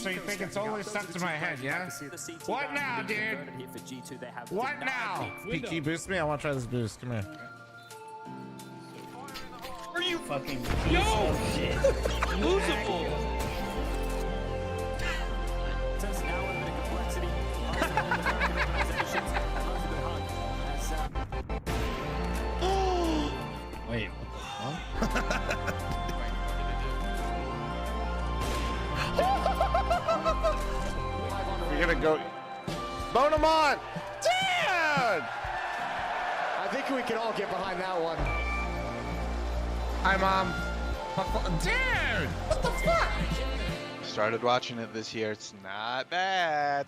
So you think it's only stuck to my head, yeah? What now, dude? What now? Can you boost me? I want to try this boost. Come here. Are you fucking shit? Losable. Wait, You're gonna go. Bonamont! Dude! I think we can all get behind that one. Hi, Mom. Dude! What the fuck? Started watching it this year. It's not bad.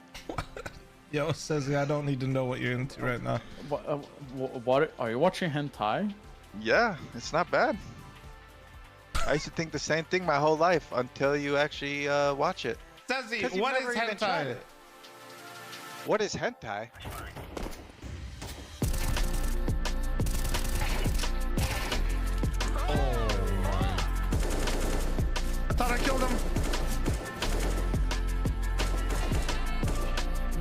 Yo, says I don't need to know what you're into right now. What are you watching hentai? Yeah, it's not bad. I used to think the same thing my whole life until you actually watch it. Says You've what never is even tried hentai? it. What is hentai? I thought I killed him.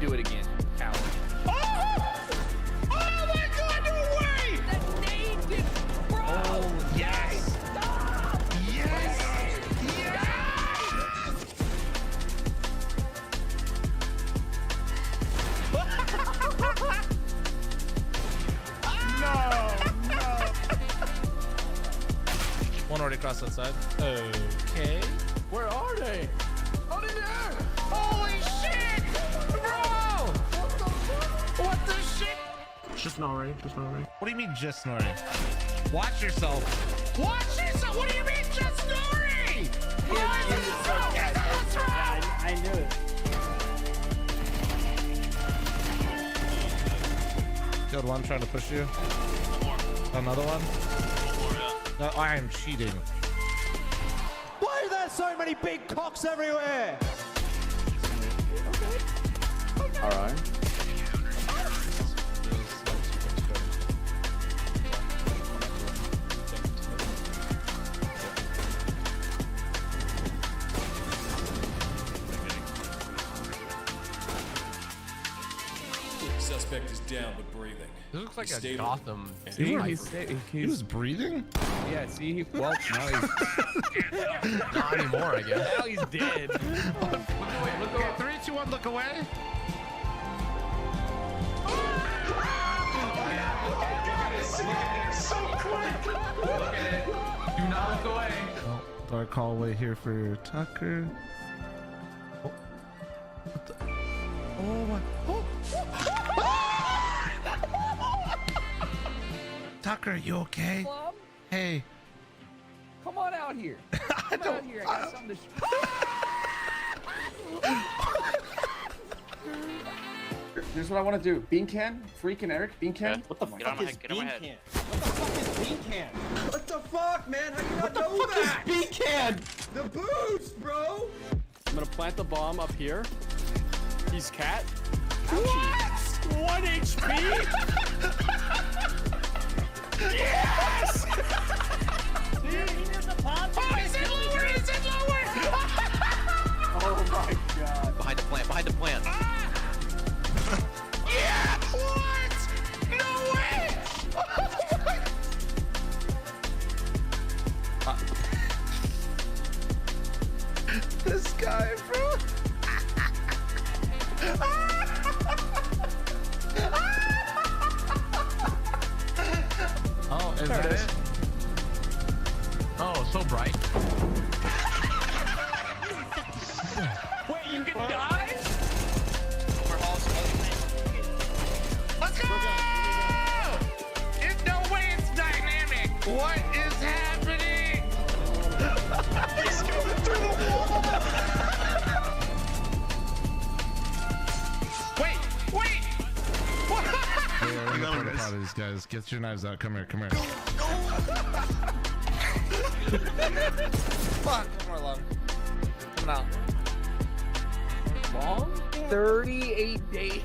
do it again, coward. Oh! Oh my god, no way! That nade did, bro! Oh, yes! Stop! Yes! Yes! No! One already crossed that side. Okay. Where are they? Oh, in there! Holy shit! Bro! What the shit? Just snoring. What do you mean just snoring? Watch yourself. Watch yourself! What do you mean just snoring? I knew it. Killed one trying to push you. Another one? No, I am cheating. Why are there so many big cocks everywhere? All right. Suspect is down but breathing. This looks like Stable. a Gotham. He was breathing? Yeah, see? Well, now he's... Not anymore, I guess. Now he's dead. Look away, look away. 3, 2, 1, look away. So quick! Look at it. Do not look away. Oh, dark hallway here for Tucker. Oh, what the? Oh my! Oh. Tucker, are you okay? Plum, Hey. come on out here. Come out here. I got something to Here's what I want to do. Bean can, Freak and Eric. Bean can. What the fuck is Bean can? What the fuck is Bean can? What the fuck, man? How do you not know What the that? fuck is Bean can? The boost, bro! I'm gonna plant the bomb up here. He's cat. What? 1 HP. Yes! Oh, he's in lower! He's in lower! Oh my god. Behind the plant, behind the plant. Yeah! What? No way! This guy, bro. Oh, is that it? Oh, so bright. guys. Get your knives out. Come here. Come here. Fuck, more love. Come out. Long? 38 days.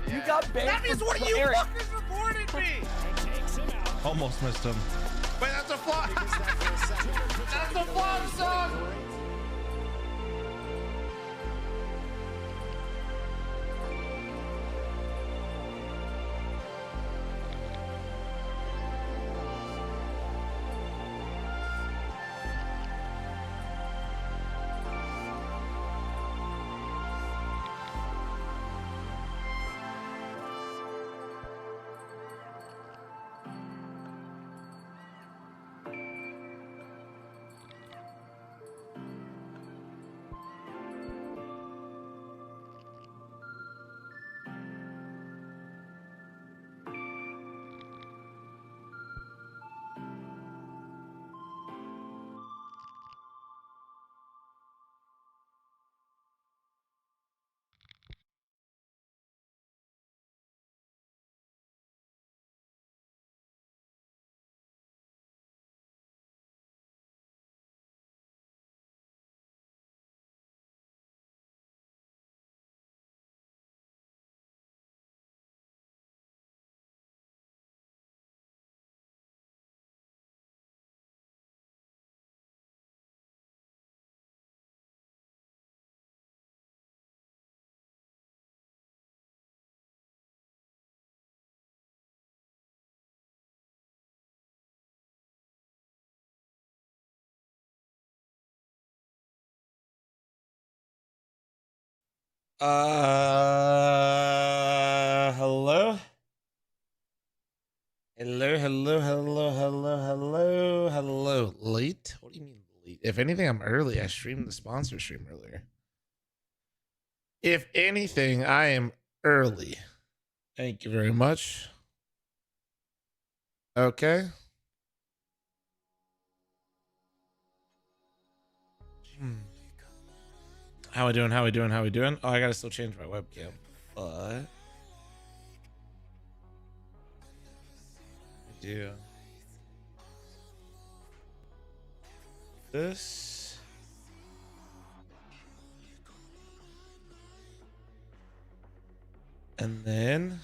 You got banned. That means one of you fuckers reported me. Almost missed him. Wait, that's a flop. That's a flop song. Hello? Hello. Late? What do you mean late? If anything, I'm early. I streamed the sponsor stream earlier. If anything, I am early. Thank you very much. Okay. How we doing? Oh, I gotta still change my webcam. But I do this. And then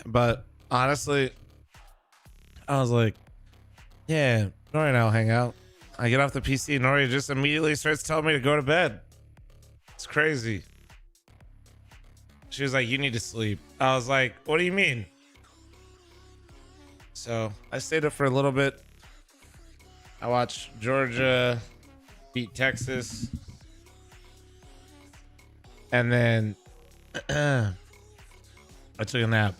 but honestly, I was like, yeah, Nori and I'll hang out. I get off the PC, Nori just immediately starts telling me to go to bed. It's crazy. She was like, you need to sleep. I was like, what do you mean? So I stayed up for a little bit. I watched Georgia beat Texas. And then I took a nap.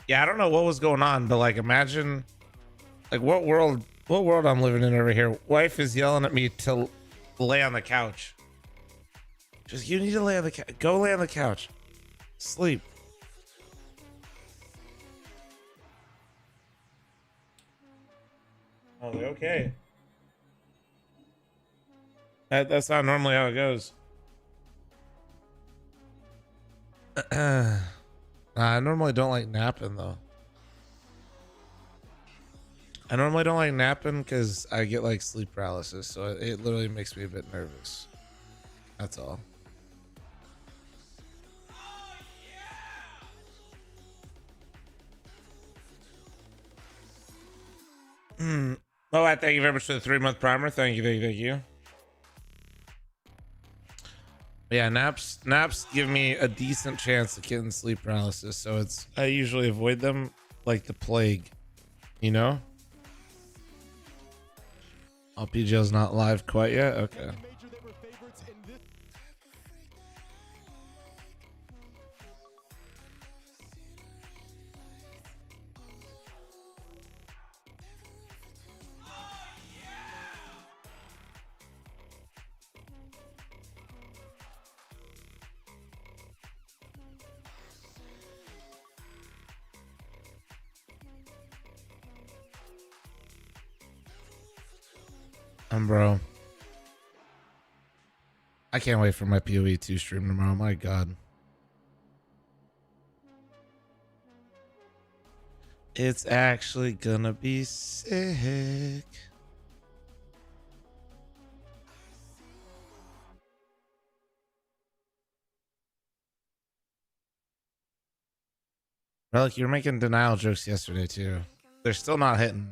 Yeah, I don't know what was going on, but like imagine like what world I'm living in over here. Wife is yelling at me to lay on the couch. Just you need to lay on the couch. Go lay on the couch. Sleep. I was like, okay. That's not normally how it goes. I normally don't like napping though. I normally don't like napping because I get like sleep paralysis, so it literally makes me a bit nervous. That's all. Oh, I thank you very much for the 3-month primer. Thank you. Yeah, naps give me a decent chance of getting sleep paralysis, so I usually avoid them like the plague, you know? Oh, PGL's not live quite yet? Okay. Bro. I can't wait for my PoE 2 stream tomorrow. My God. It's actually gonna be sick. Relic, you were making denial jokes yesterday too. They're still not hitting.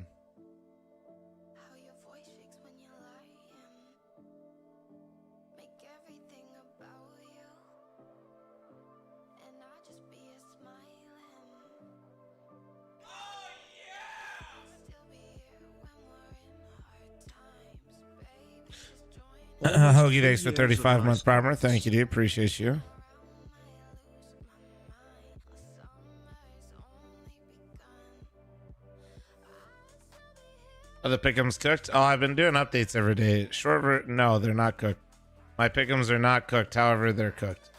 Hoagie, thanks for 35-month primer. Thank you, dude. Appreciate you. Are the pick'ems cooked? Oh, I've been doing updates every day. No, they're not cooked. My pick'ems are not cooked. However, they're cooked.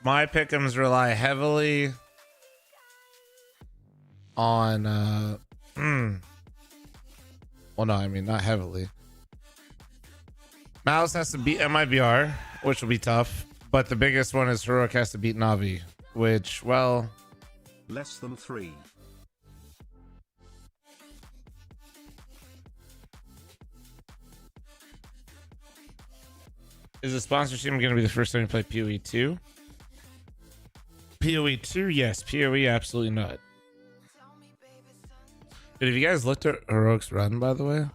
My pick'ems rely heavily on well, no, I mean not heavily. Malice has to beat MIBR, which will be tough, but the biggest one is Heroic has to beat Navi, which, well, less than 3. Is the sponsorship going to be the first time you play PoE 2? PoE 2, yes. PoE, absolutely not. But have you guys looked at Heroic's run, by the way?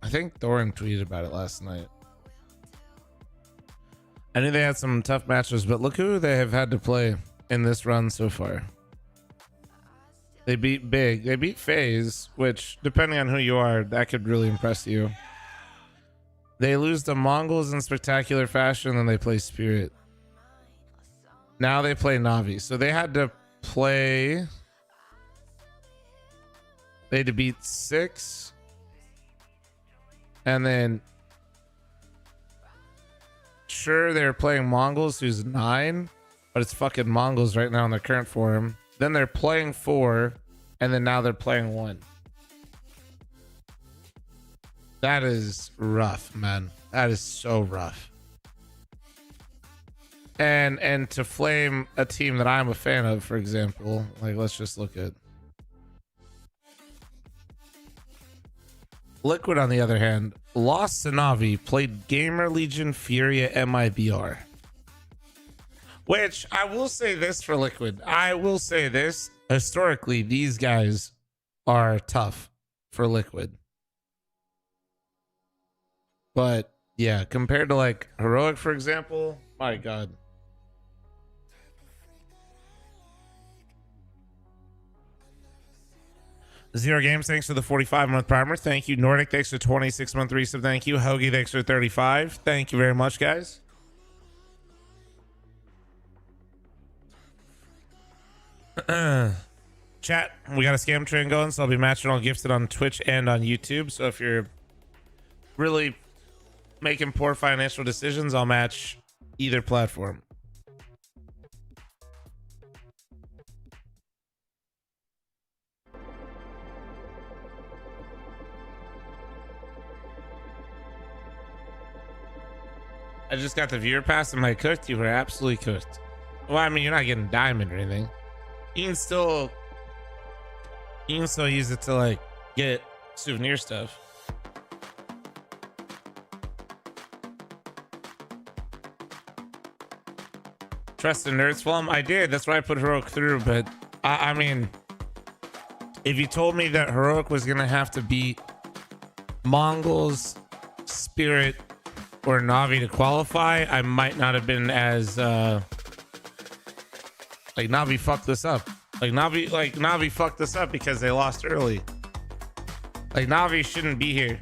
I think Thorin tweeted about it last night. I knew they had some tough matches, but look who they have had to play in this run so far. They beat Big. They beat FaZe, which, depending on who you are, that could really impress you. They lose the Mongols in spectacular fashion, then they play Spirit. Now they play Navi. So they had to play... They had to beat 6. And then... Sure, they're playing Mongols, who's 9. But it's fucking Mongols right now in their current form. Then they're playing 4. And then now they're playing 1. That is rough, man. That is so rough. And to flame a team that I'm a fan of, for example, like let's just look at Liquid. On the other hand, lost to Navi, played Gamer Legion, Fury at MIBR. Which I will say this for Liquid. I will say this. Historically, these guys are tough for Liquid. But yeah, compared to like Heroic, for example, my God. Zero Games, thanks for the 45-month primer. Thank you. Nordic, thanks for 26-month resub. Thank you. Hoagie, thanks for 35. Thank you very much, guys. Chat, we got a scam train going, so I'll be matching all gifted on Twitch and on YouTube. So if you're really making poor financial decisions, I'll match either platform. I just got the viewer pass. Am I cooked? You were absolutely cooked. Well, I mean, you're not getting diamond or anything. You can still use it to like get souvenir stuff. Trust in Nerds Flum? I did. That's why I put Heroic through. But I mean, if you told me that Heroic was gonna have to beat Mongols, Spirit, or Navi to qualify, I might not have been as like Navi fucked this up. Like Navi fucked this up because they lost early. Like Navi shouldn't be here.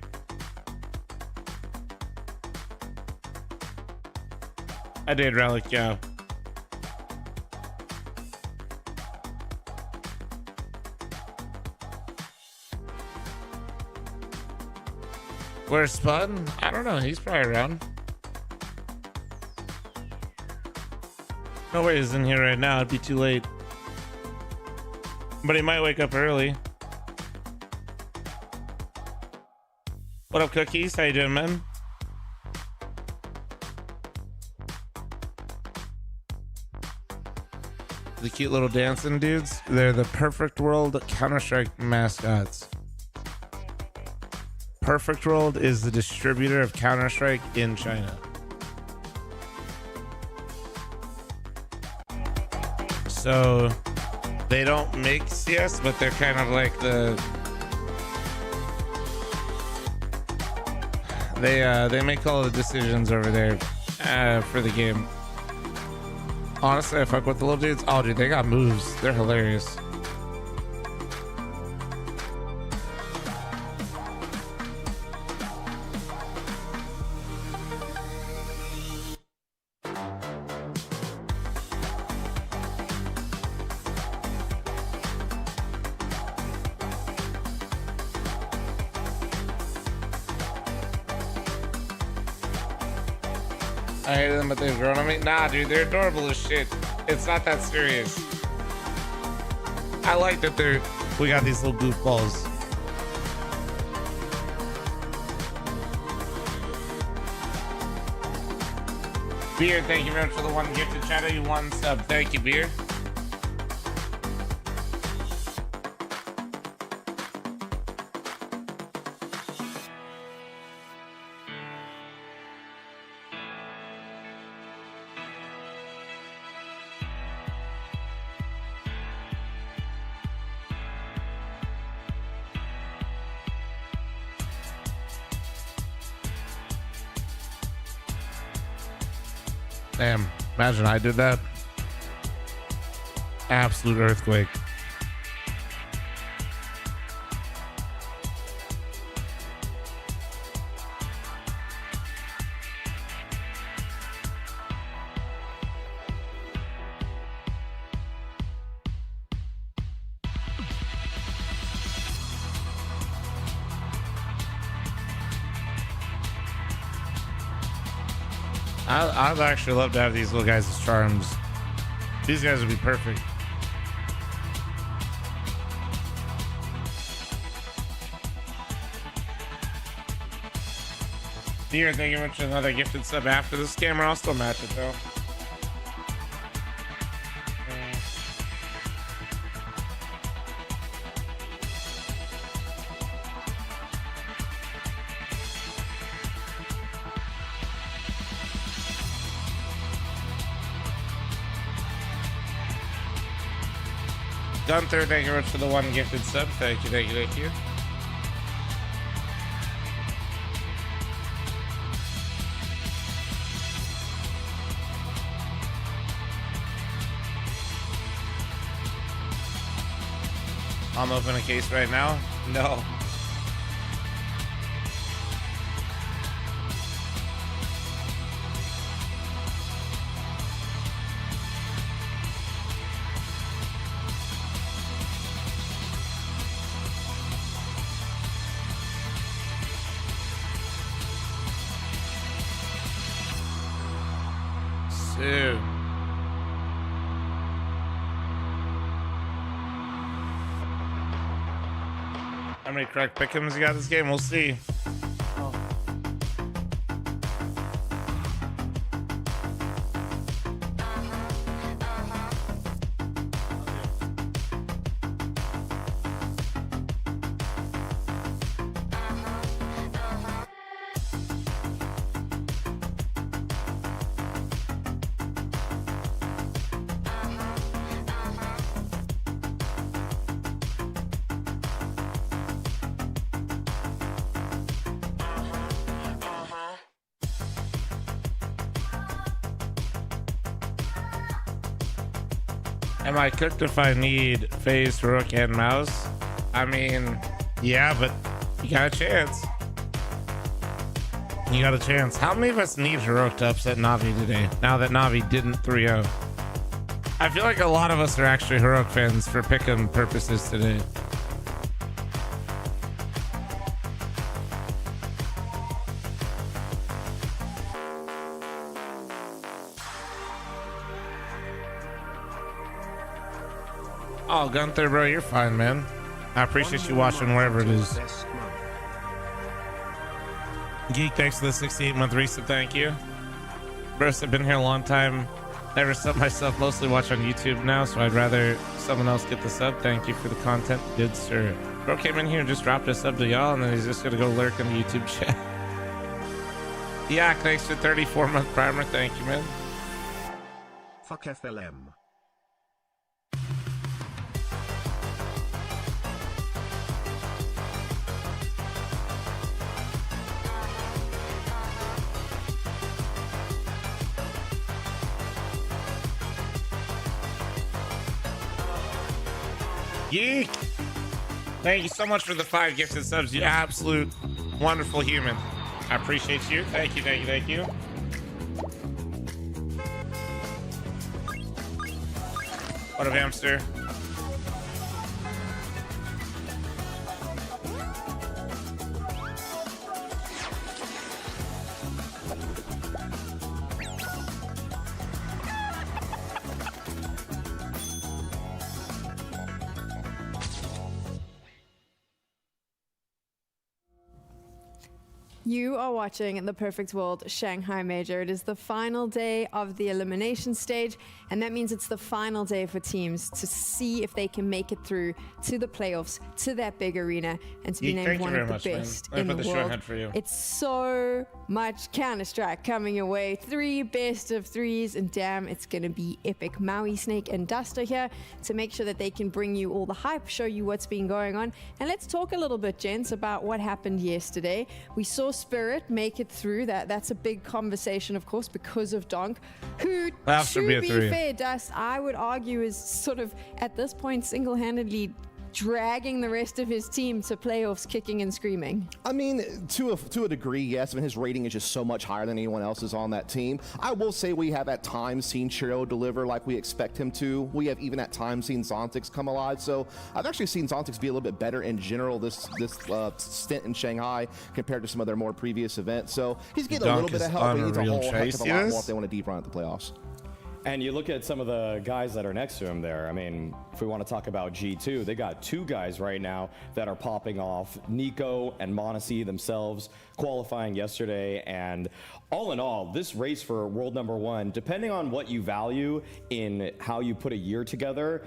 I did, Relic, yeah. Where's Spud? I don't know. He's probably around. No way he's in here right now. It'd be too late. But he might wake up early. What up, Cookies? How you doing, man? The cute little dancing dudes. They're the Perfect World Counter-Strike mascots. Perfect World is the distributor of Counter-Strike in China. So they don't make CS, but they're kind of like they make all the decisions over there for the game. Honestly, I fuck with the little dudes. Oh, dude, they got moves. They're hilarious. I hate them, but they've grown on me. Nah, dude, they're adorable as shit. It's not that serious. I like that we got these little goofballs. Beer, thank you very much for the one gifted shadow. You one sub. Thank you, Beer. Damn, imagine I did that. Absolute earthquake. I'd actually love to have these little guys as charms. These guys would be perfect. Dear, thank you very much for another gifted sub after this camera. I'll still match it though. Gunther, thank you very much for the one gifted sub. Thank you, thank you, thank you. I'm opening a case right now. No. Dude. How many crack pick'ems you got this game? We'll see. Am I cooked if I need face, rook, and mouse? I mean, yeah, but you got a chance. You got a chance. How many of us need Heroic to upset Navi today, now that Navi didn't 3-0? I feel like a lot of us are actually Heroic fans for pick'em purposes today. Oh, Gunther, bro, you're fine, man. I appreciate you watching wherever it is. Geek, thanks for the 68-month reset. Thank you. Bruce, I've been here a long time. Never sub myself, mostly watch on YouTube now, so I'd rather someone else get the sub. Thank you for the content. Good, sir. Bro came in here and just dropped a sub to y'all, and then he's just gonna go lurk in the YouTube chat. Yeah, thanks for 34-month primer. Thank you, man. Fuck FLM. Geek! Thank you so much for the 5 gifted subs. You absolute wonderful human. I appreciate you. Thank you, thank you, thank you. What up, hamster? You are watching the Perfect World Shanghai Major. It is the final day of the elimination stage, and that means it's the final day for teams to see if they can make it through to the playoffs, to that big arena, and to be named one of the best in the world. It's so much Counter-Strike coming your way. 3 best of 3s, and damn, it's gonna be epic. Maui, Snake, and Duster here to make sure that they can bring you all the hype, show you what's been going on. And let's talk a little bit, gents, about what happened yesterday. We saw Spirit make it through. That's a big conversation, of course, because of Donk, who, to be fair, Dust, I would argue is sort of, at this point, single-handedly dragging the rest of his team to playoffs kicking and screaming. I mean, to a degree, yes. I mean, his rating is just so much higher than anyone else's on that team. I will say we have at times seen Chiro deliver like we expect him to. We have even at times seen Zontix come alive. So I've actually seen Zontix be a little bit better in general this stint in Shanghai compared to some of their more previous events. So he's getting a little bit of help, but he needs a whole heck of a lot more if they want to deep run at the playoffs. And you look at some of the guys that are next to him there. I mean, if we want to talk about G2, they got 2 guys right now that are popping off. Nico and Monacy themselves qualifying yesterday. And all in all, this race for world #1, depending on what you value in how you put a year together,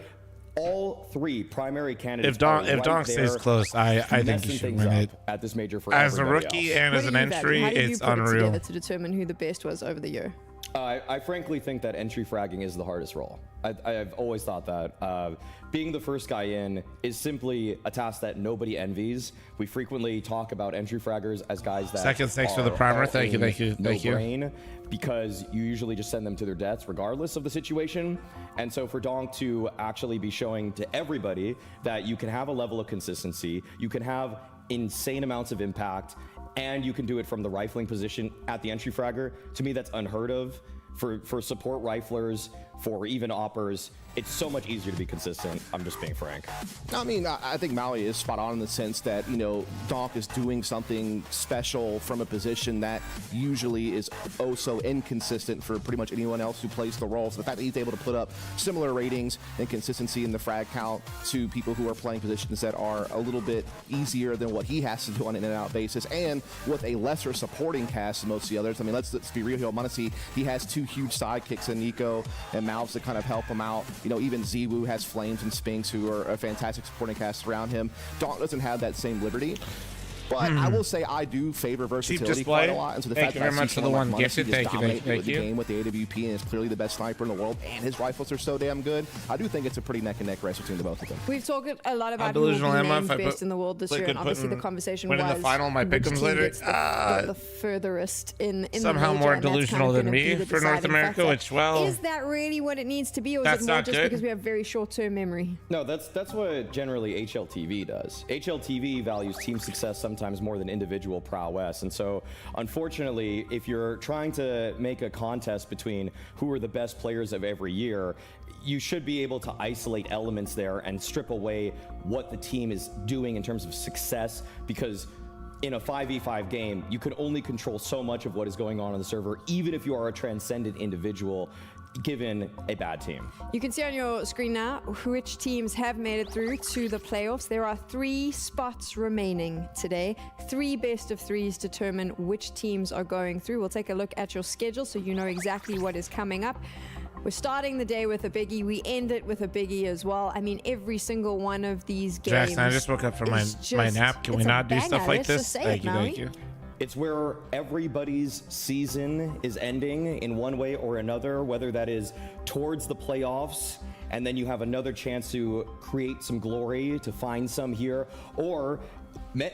all 3 primary candidates. If Donk stays close, I think you should win it at this major for as a rookie else. and as an entry. It's unreal. To determine who the best was over the year. I frankly think that entry fragging is the hardest role. I've always thought that. Being the first guy in is simply a task that nobody envies. We frequently talk about entry fraggers as guys that thanks for the primer. Thank you. Because you usually just send them to their deaths regardless of the situation. And so for Donk to actually be showing to everybody that you can have a level of consistency, you can have insane amounts of impact, and you can do it from the rifling position at the entry fragger. To me, that's unheard of. For support riflers, for even oppers, it's so much easier to be consistent. I'm just being frank. I mean, I think Maui is spot on in the sense that, you know, Donk is doing something special from a position that usually is oh so inconsistent for pretty much anyone else who plays the role. So the fact that he's able to put up similar ratings and consistency in the frag count to people who are playing positions that are a little bit easier than what he has to do on an in-and-out basis, and with a lesser supporting cast than most of the others. I mean, let's be real here. Monacy, he has 2 huge sidekicks in Nico and Malves that kind of help him out. You know, even Ziwu has Flames and Spinks, who are a fantastic supporting cast around him. Donk doesn't have that same liberty. But I will say I do favor versatility quite a lot, and so the fact that I see someone like Monacy just dominate the game with the AWP and is clearly the best sniper in the world, and his rifles are so damn good, I do think it's a pretty neck-and-neck race between the both of them. We've talked a lot about who will be named best in the world this year, and obviously the conversation was in the final, my pick'ems later. The furthest in somehow the more delusional than me for North America, which, well, is that really what it needs to be, or is it more just because we have very short-term memory? No, that's what generally HLTV does. HLTV values team success sometimes more than individual prowess, and so unfortunately, if you're trying to make a contest between who are the best players of every year, you should be able to isolate elements there and strip away what the team is doing in terms of success, because in a 5v5 game, you can only control so much of what is going on the server, even if you are a transcendent individual. given a bad team. You can see on your screen now which teams have made it through to the playoffs. There are 3 spots remaining today. 3 best of 3s determine which teams are going through. We'll take a look at your schedule so you know exactly what is coming up. We're starting the day with a biggie. We end it with a biggie as well. I mean, every single one of these games. Jackson, I just woke up from my nap. Can we not do stuff like this? Thank you, thank you. It's where everybody's season is ending in one way or another, whether that is towards the playoffs, and then you have another chance to create some glory, to find some here, or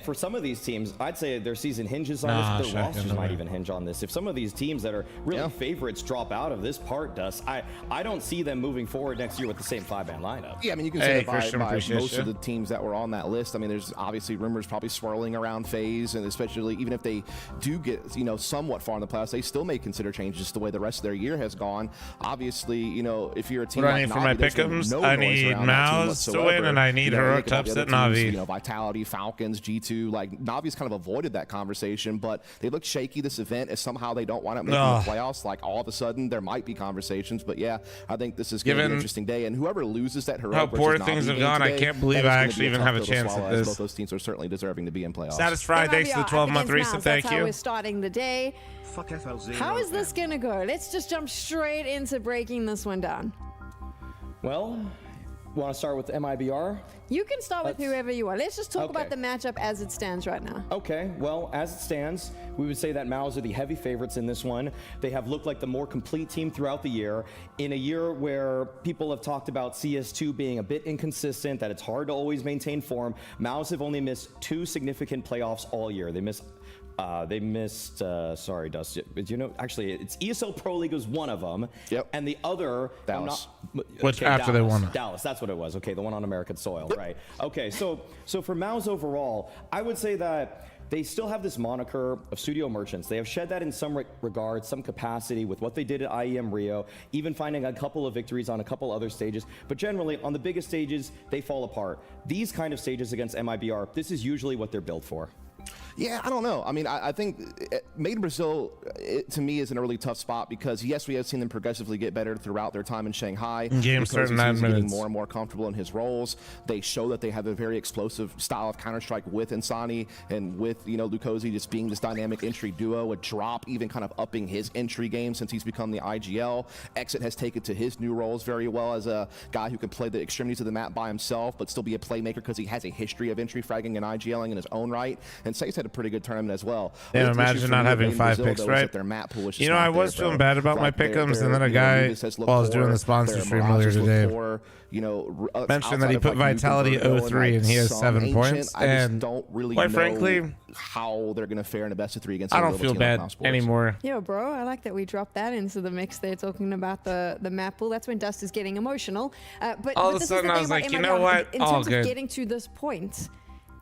for some of these teams, I'd say their season hinges on this. Their rosters might even hinge on this. If some of these teams that are really favorites drop out of this part, I don't see them moving forward next year with the same 5-man lineup. Yeah, I mean, you can say that by most of the teams that were on that list. I mean, there's obviously rumors probably swirling around FaZe, and especially even if they do get, you know, somewhat far in the playoffs, they still may consider changes the way the rest of their year has gone. Obviously, you know, if you're a team what like I need for my pick'ems, I need Mouse to win, and I need Heroic to upset Na'Vi. You know, Vitality, Falcons, G2, like Navi's kind of avoided that conversation, but they look shaky this event as somehow they don't wind up making the playoffs. Like all of a sudden there might be conversations, but yeah, I think this is going to be an interesting day. And whoever loses that Heroic how poor versus things Navi have gone, today, I can't believe I actually even have a chance at this. Both those teams are certainly deserving to be in playoffs. Satisfied, thanks to the 12-month recent. Thank That's you. how we're starting the day. Fuck FL0. How is this gonna go? Let's just jump straight into breaking this one down. Well, want to start with MIBR? You can start with whoever you want. Let's just talk about the matchup as it stands right now. Okay, well, as it stands, we would say that Maus are the heavy favorites in this one. They have looked like the more complete team throughout the year. In a year where people have talked about CS2 being a bit inconsistent, that it's hard to always maintain form, Maus have only missed 2 significant playoffs all year. They missed, sorry, Dust. You know, actually, it's ESL Pro League was one of them. Yep. And the other, Dallas. Which after they won. Dallas, that's what it was. Okay, the one on American soil, right? Okay, so for Maus overall, I would say that they still have this moniker of studio merchants. They have shed that in some regard, some capacity with what they did at IEM Rio, even finding a couple of victories on a couple other stages. But generally, on the biggest stages, they fall apart. These kind of stages against MIBR, this is usually what they're built for. Yeah, I don't know. I mean, I think Made in Brazil, to me, is in a really tough spot because, yes, we have seen them progressively get better throughout their time in Shanghai. Game starting 9 minutes. Getting more and more comfortable in his roles. They show that they have a very explosive style of Counter-Strike with Insani and with, you know, Lukosi just being this dynamic entry duo. A Drop even kind of upping his entry game since he's become the IGL. Exit has taken to his new roles very well as a guy who can play the extremities of the map by himself but still be a playmaker because he has a history of entry fragging and IGLing in his own right. And Say's had a pretty good tournament as well. Yeah, imagine not having 5 picks, right? You know, I was feeling bad about my pick'ems, and then a guy, while I was doing the sponsor stream earlier today, mentioned that he put Vitality 03 and he has 7 points. And don't really quite frankly, how they're going to fare in a best of 3 against. I don't feel bad anymore. Yo, bro, I like that we dropped that into the mix there, talking about the map pool. That's when Dust is getting emotional. But all of a sudden, I was like, you know what? In terms of getting to this point,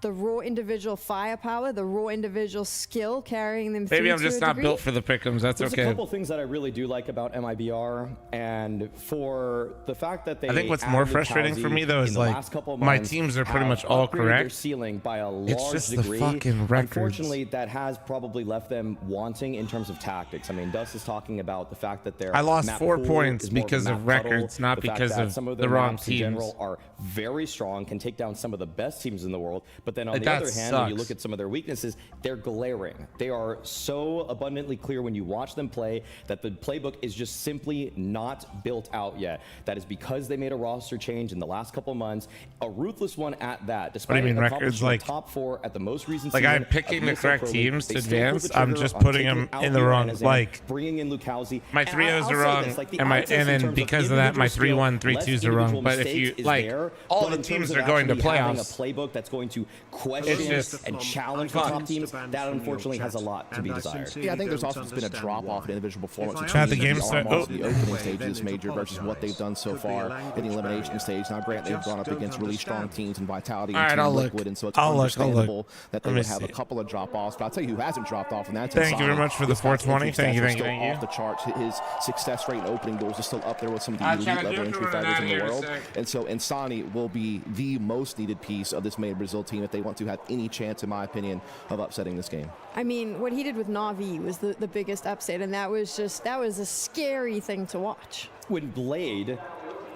the raw individual firepower, the raw individual skill carrying them through. Maybe I'm just not built for the pick'ems. That's There's okay. a couple things that I really do like about MIBR, and for the fact that they. I think what's more frustrating for me though is like my teams are pretty much all correct. Their ceiling by a large it's just degree. The fucking records. Unfortunately, that has probably left them wanting in terms of tactics. I mean, Dust is talking about the fact that their I lost 4 pool points is more because of records, not because of some of the their wrong maps teams. in general are very strong, can take down some of the best teams in the world. But then on the other hand, when you look at some of their weaknesses, they're glaring. They are so abundantly clear when you watch them play that the playbook is just simply not built out yet. That is because they made a roster change in the last couple months, a ruthless one at that. Despite what do you mean records? Like top 4 at the most recent like I'm picking the correct teams to advance. I'm just putting them in the wrong. Like bringing in Lukosi. My 3-0s are wrong, and then because of that, my 3-1, 3-2s are wrong. But if you like, all the teams are going to playoffs. A playbook that's going to question and challenge the top teams, that unfortunately has a lot to be desired. Yeah, I think there's also just been a drop-off in individual performance. The game start. The opening stage of this major versus what they've done so far in the elimination stage. Now, granted, they've gone up against really strong teams in Vitality and Team Liquid, and so it's understandable that they would have a couple of drop-offs. But I'll tell you who hasn't dropped off, and that's Insani. Thank you very much for the 420. Thank you. Off the charts. His success rate in opening doors is still up there with some of the elite level entry fraggers in the world. And so Insani will be the most needed piece of this Made in Brazil team if they want to have any chance, in my opinion, of upsetting this game. I mean, what he did with Na'Vi was the biggest upset, and that was a scary thing to watch. when Blade,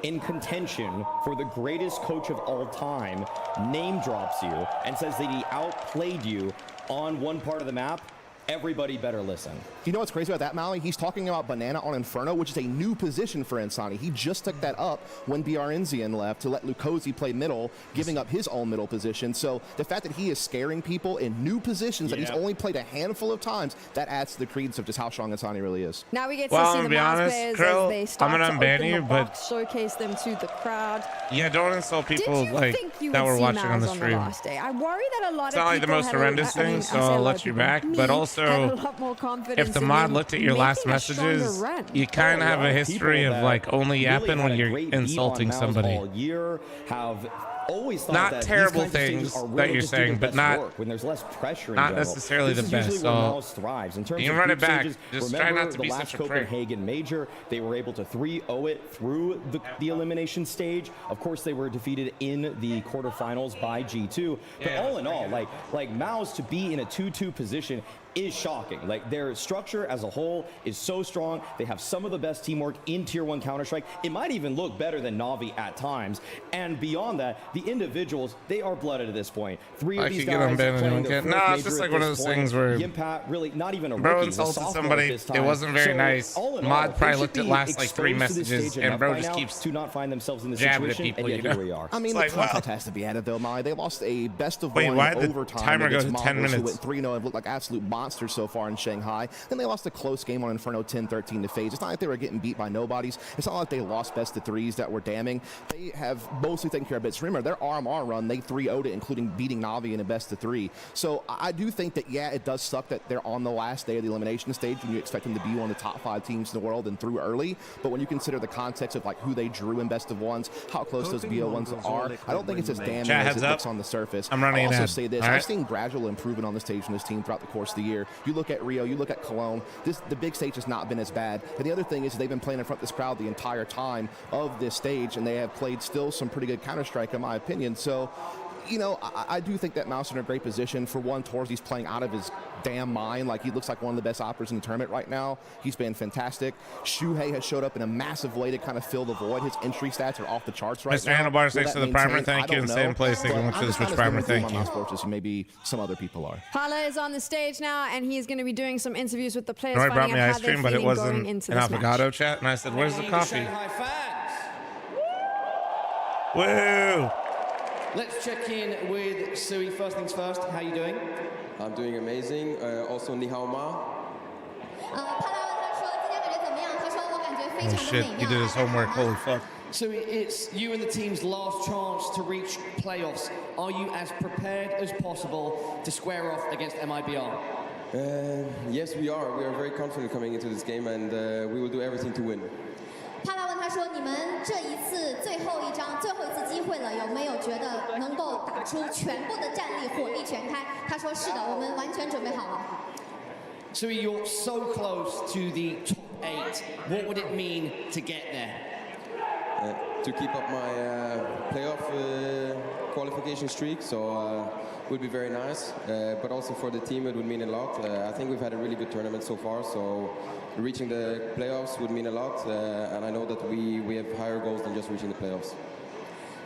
in contention for the greatest coach of all time, name drops you and says that he outplayed you on one part of the map, everybody better listen. You know what's crazy about that, Mally? He's talking about Banana on Inferno, which is a new position for Insani. He just took that up when BRNZN left to let Lukosi play middle, giving up his own middle position. So the fact that he is scaring people in new positions that he's only played a handful of times, that adds to the credence of just how strong Insani really is. Now we get to Well, see I'm the gonna be Mars honest, players Krill, as they start I'm gonna to unban open you, the but- box, showcase them to the crowd. Yeah, don't insult people Did you like think you that would were see watching on Mals the on the stream. last day? I worry that a lot It's of not people like the most had horrendous thing, so I say a I'll lot let of you people. back. Me But had also, a lot more confidence if the in mod them looked at your last making a stronger messages, run. you kind of have a history of like only yapping when you're insulting somebody. All year, have always thought Not that terrible these kinds of things stages are that really you're just doing saying, their but best not- work when there's less pressure in not general. necessarily This the is best, usually where so Mouse thrives. In terms you of can run group it back. stages, Just try remember not to the be last such a prick. Copenhagen Major, they were able to 3-0 it through the elimination stage. Of course, they were defeated in the quarterfinals by G2. But all in all, like Mouse to be in a 2-2 position is shocking. Like, their structure as a whole is so strong. They have some of the best teamwork in Tier 1 Counter-Strike. It might even look better than Na'Vi at times. And beyond that, the individuals, they are blooded at this point. Three of I these could get guys on ban playing and their get- fourth nah, it's major just at like one of this those point. things where Yimpat, really not even a bro rookie, insulted was a sophomore somebody, at this it time. wasn't very So, nice. all in Mod all, probably they looked should at be last, like, 3 exposed to this messages, stage and enough bro by just now keeps to not find themselves in this jabbing at situation, people, and you yet know? here we are. I mean, It's the like, wow. context has to be added, though, Molly. They lost a best of Wait, one why did the overtime timer go against to 10 Mongols, who minutes? went 3-0 and looked like absolute monsters so far in Shanghai. Then they lost a close game on Inferno 10-13 to FaZe. It's not like they were getting beat by nobodies. It's not like they lost best of threes that were damning. They have mostly taken care of bits. Remember, their RMR run, they 3-0'd it, including beating Na'Vi in a best of 3. So I do think that, yeah, it does suck that they're on the last day of the elimination stage when you expect them to be one of the top 5 teams in the world and through early. But when you consider the context of like who they drew in best of ones, how close those BO1s are, I don't think it's as damning Chat, as heads it up. looks on the surface. I'm running I'll an also ad. say this, All right? I've seen gradual improvement on the stage from this team throughout the course of the year. You look at Rio, you look at Cologne, the big stage has not been as bad. And the other thing is they've been playing in front of this crowd the entire time of this stage, and they have played still some pretty good Counter-Strike in my opinion. So, you know, I do think that Mouse is in a great position. For one, Torres, he's playing out of his damn mind. Like, he looks like one of the best operators in the tournament right now. He's been fantastic. Shuhei has showed up in a massive way to kind of fill the void. His entry stats are off the charts right Mr. now. Handlebars, Will thanks that for the primer. maintain? Thank I you. don't And same know. place. Thank you But much I'm for the just Switch not as primer. limited on Thank you. Mouse Sports as maybe some other people are. Pala is on the stage now, and he's going to be doing some interviews with the players, Nori brought finding me out ice how they're cream, but it feeling going wasn't into an this match. avocado chat. And I said, where's the coffee? Shanghai fans. Woo! Let's check in with Sui. First things first, how you doing? I'm doing amazing. Also, ni hao ma. 帕拉问他说今天感觉怎么样？他说我感觉非 Oh 常的 shit, 美 he 妙。 did his homework. Holy fuck. Sui, it's you and the team's last chance to reach playoffs. Are you as prepared as possible to square off against MIBR? Yes, we are. We are very confident coming into this game, and we will do everything to win. 帕拉问他说：“你们这一次最后一次机会了，有没有觉得能够打出全部的战力，火力全开？”他说：“是的，我们完全准备好了。” Sui, you're so close to the top 8. What would it mean to get there? To keep up my playoff qualification streak, so would be very nice. But also for the team, it would mean a lot. I think we've had a really good tournament so far, so reaching the playoffs would mean a lot. And I know that we have higher goals than just reaching the playoffs.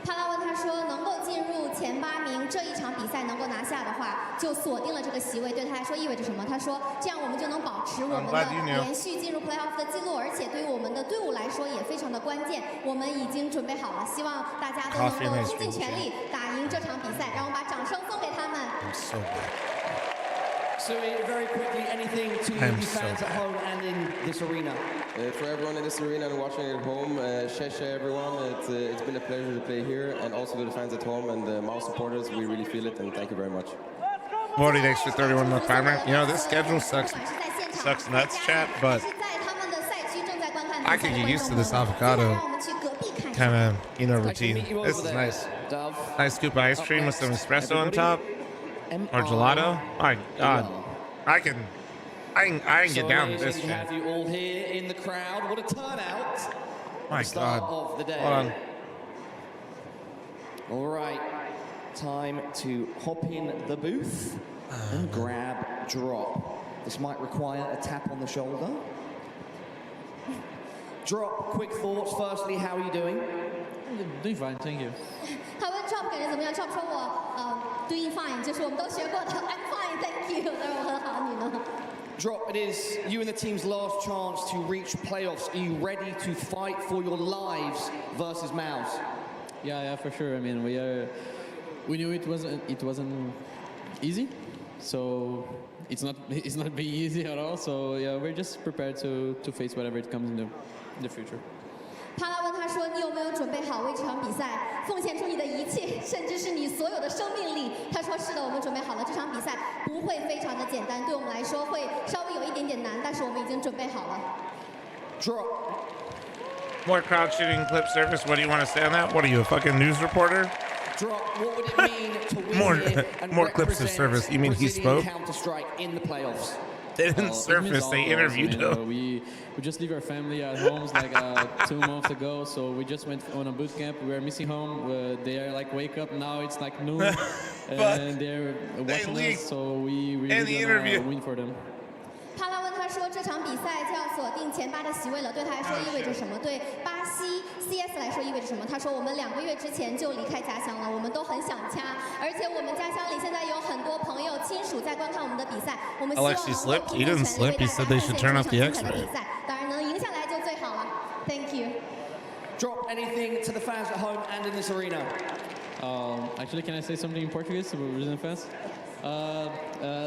帕拉问他说：“能够进入前8名，这一场比赛能够拿下的话，就锁定了这个席位。对他来说意味着什么？他说：这样我们就能保持我们的连续进入 playoff 的记录，而且对于我们的队伍来说也非常的关键。我们已经准备好了，希望大家都能够倾尽全力打赢这场比赛。让我们把掌声送给他们。” Sui, very quickly, anything to the fans at home and in this arena? For everyone in this arena and watching at home, sheshe everyone. It's been a pleasure to play here, and also to the fans at home and the Mouse supporters. We really feel it, and thank you very much. 40 thanks for 31 month primer. You know, this schedule sucks nuts, chat, but I could get used to this avocado kind of, you know, routine. This is nice. Nice scoop of ice cream with some espresso on top. Or gelato. My God, I can get down with this shit. Have you all here in the crowd? What a turnout! My start God. of the day. Hold on. All right, time to hop in the booth and grab drop. This might require a tap on the shoulder. Drop, quick thoughts. Firstly, how are you doing? Doing fine, thank you. 他问 Drop 感觉怎么样 ？Drop 说我doing fine，就是我们都学过的 I'm fine, thank you。他说我很好，你呢？ Drop, it is you and the team's last chance to reach playoffs. Are you ready to fight for your lives versus Mouse? Yeah, for sure. I mean, we knew it wasn't easy, so it's not being easy at all. So yeah, we're just prepared to face whatever it comes in the future. 帕拉问他说：“你有没有准备好为这场比赛奉献出你的一切，甚至是你所有的生命力？”他说：“是的，我们准备好了。这场比赛不会非常的简单，对我们来说会稍微有一点点难，但是我们已经准备好了。” Drop. More crowd shooting clip service. What do you want to say on that? What are you, a fucking news reporter? Drop. What would it mean to win More- here and more clips of represent service. You mean he Brazilian spoke? Counter-Strike in the playoffs? They didn't surface. They interviewed him. We just leave our family at homes like 2 months ago, so we just went on a boot camp. We were missing home. They are like wake up now. It's like noon, and they're watching leaked. us. So we In the interview. win for them. 帕拉问他说：“这场比赛就要锁定前8的席位了，对他来说意味着什么？对巴西 CS 来说意味着什么？”他说：“我们2个月之前就离开家乡了，我们都很想家，而且我们家乡里现在有很多朋友亲属在观看我们的比赛。我们希望能够 Alexi slipped. He didn't 拼尽全力 slip. 为 He 大 said 家 they 奉献 should 这 turn 场 off the 精彩的 X-ray. 比赛。当然能赢下来就最好了。Thank you。 Drop anything to the fans at home and in this arena. Actually, can I say something in Portuguese to Brazilian fans?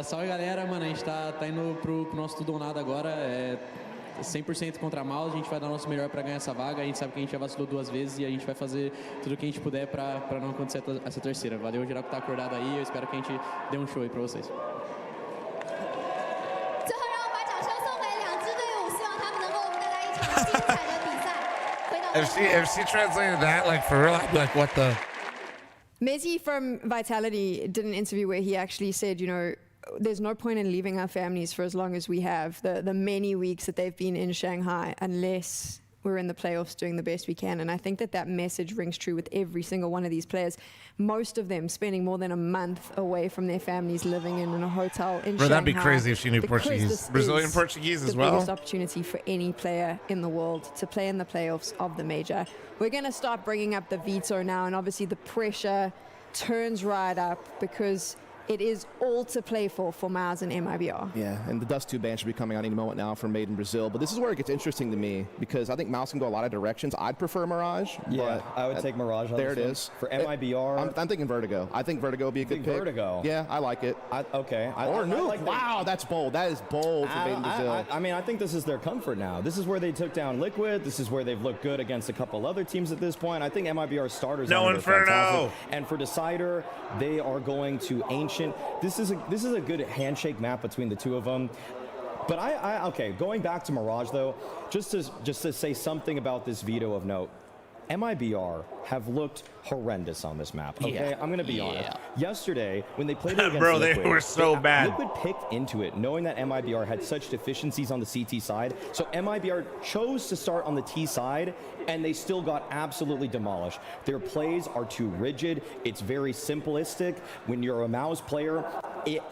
Salve galera, mano, a gente tá indo pro nosso tudo ou nada agora, 100% contra a Mouse, a gente vai dar o nosso melhor para ganhar essa vaga, a gente sabe que a gente já vacilou 2 vezes e a gente vai fazer tudo o que a gente puder para não acontecer essa terceira. Valeu geral que tá acordado aí, eu espero que a gente dê um show aí para vocês. 最后让我把掌声送给2支队伍，希望他们能给我们带来一场精彩的比赛。回到 If she translated that like for real, I'd be like, what the? Messi from Vitality did an interview where he actually said, you know, there's no point in leaving our families for as long as we have, the many weeks that they've been in Shanghai, unless we're in the playoffs doing the best we can. And I think that message rings true with every single one of these players. Most of them spending more than a month away from their families, living in a hotel in Bro, Shanghai. that'd be crazy if she knew because Portuguese. this Brazilian is Portuguese as the well. biggest opportunity for any player in the world to play in the playoffs of the major. We're going to start bringing up the veto now, and obviously the pressure turns right up because it is all to play for Miles and MIBR. Yeah, and the Dust 2 ban should be coming out any moment now from Made in Brazil. But this is where it gets interesting to me because I think Mouse can go a lot of directions. I'd prefer Mirage. Yeah, I would take Mirage on there this it one. is. For MIBR. I'm thinking Vertigo. I think Vertigo would be a good pick. Vertigo? Yeah, I like it. Okay. Or Nuke. like wow, that's bold. That is bold for Made in Brazil. I mean, I think this is their comfort now. This is where they took down Liquid. This is where they've looked good against a couple other teams at this point. I think MIBR starters No are Inferno. fantastic. And for Decider, they are going to Ancient. This is a good handshake map between the two of them. But okay, going back to Mirage though, just to say something about this veto of note. MIBR have looked horrendous on this map. Okay, I'm gonna be honest. Yesterday, when they played it against Bro, Liquid, they were so bad. Liquid picked into it, knowing that MIBR had such deficiencies on the CT side. So MIBR chose to start on the T side, and they still got absolutely demolished. Their plays are too rigid. It's very simplistic. When you're a Mouse player,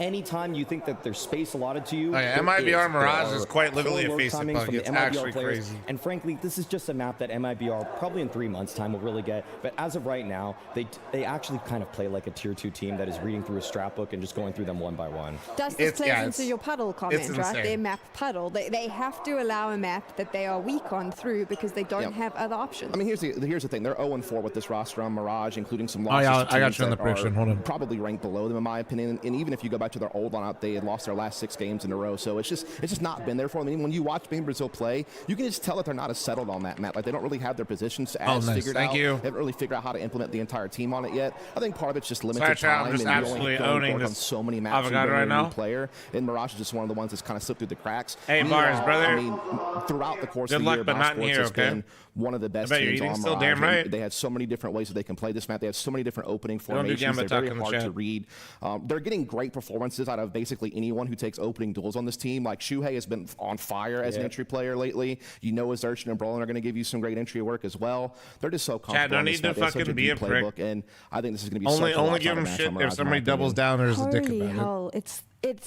anytime you think that there's space allotted to you, Okay, there MIBR Mirage There is quite are literally a poor face of timings bug. from the It's MIBR actually players. crazy. And frankly, this is just a map that MIBR probably in 3 months' time will really get. But as of right now, they actually kind of play like a tier 2 team that is reading through a strap book and just going through them one by one. Does this play into your puddle comment, right? insane. Their map puddle. They have to allow a map that they are weak on through because they don't have other options. I mean, here's the thing. They're 0-4 with this roster on Mirage, including some losses. yeah, to I got teams you on the that prediction. are Hold on. Probably ranked below them, in my opinion. And even if you go back to their old lineup, they had lost their last 6 games in a row. So it's just not been there for them. I mean, when you watch Made in Brazil play, you can just tell that they're not as settled on that map. Like, they don't really have their positions as nice. figured Thank out. you. They haven't really figured out how to implement the entire team on it yet. I think part of it's just limited Sorry, time. I'm just and you absolutely only owning work on this so many maps avocado when you're right a now. new player. And Mirage is just one of the ones that's kind of slipped through the cracks. Hey, Bars, brother. I mean, throughout the course Good of the luck, year, but Mouse not in Sports here, has okay? been one of the best I bet you're teams eating on still, Mirage. damn right. And they had so many different ways that they can play this map. They had so many different opening don't do formations. Gamba They're very talk in the hard to chat. read. They're getting great performances out of basically anyone who takes opening duels on this team. Like Shuhei has been on fire as an entry player lately. You know, Azertion and Brolin are going to give you some great entry work as well. They're just so comfortable. Chad, don't on this need to map. They have such fucking be deep a prick. playbook, and I think this is going to be Only give him shit if somebody doubles down or is a dick Holy about it. hell, it's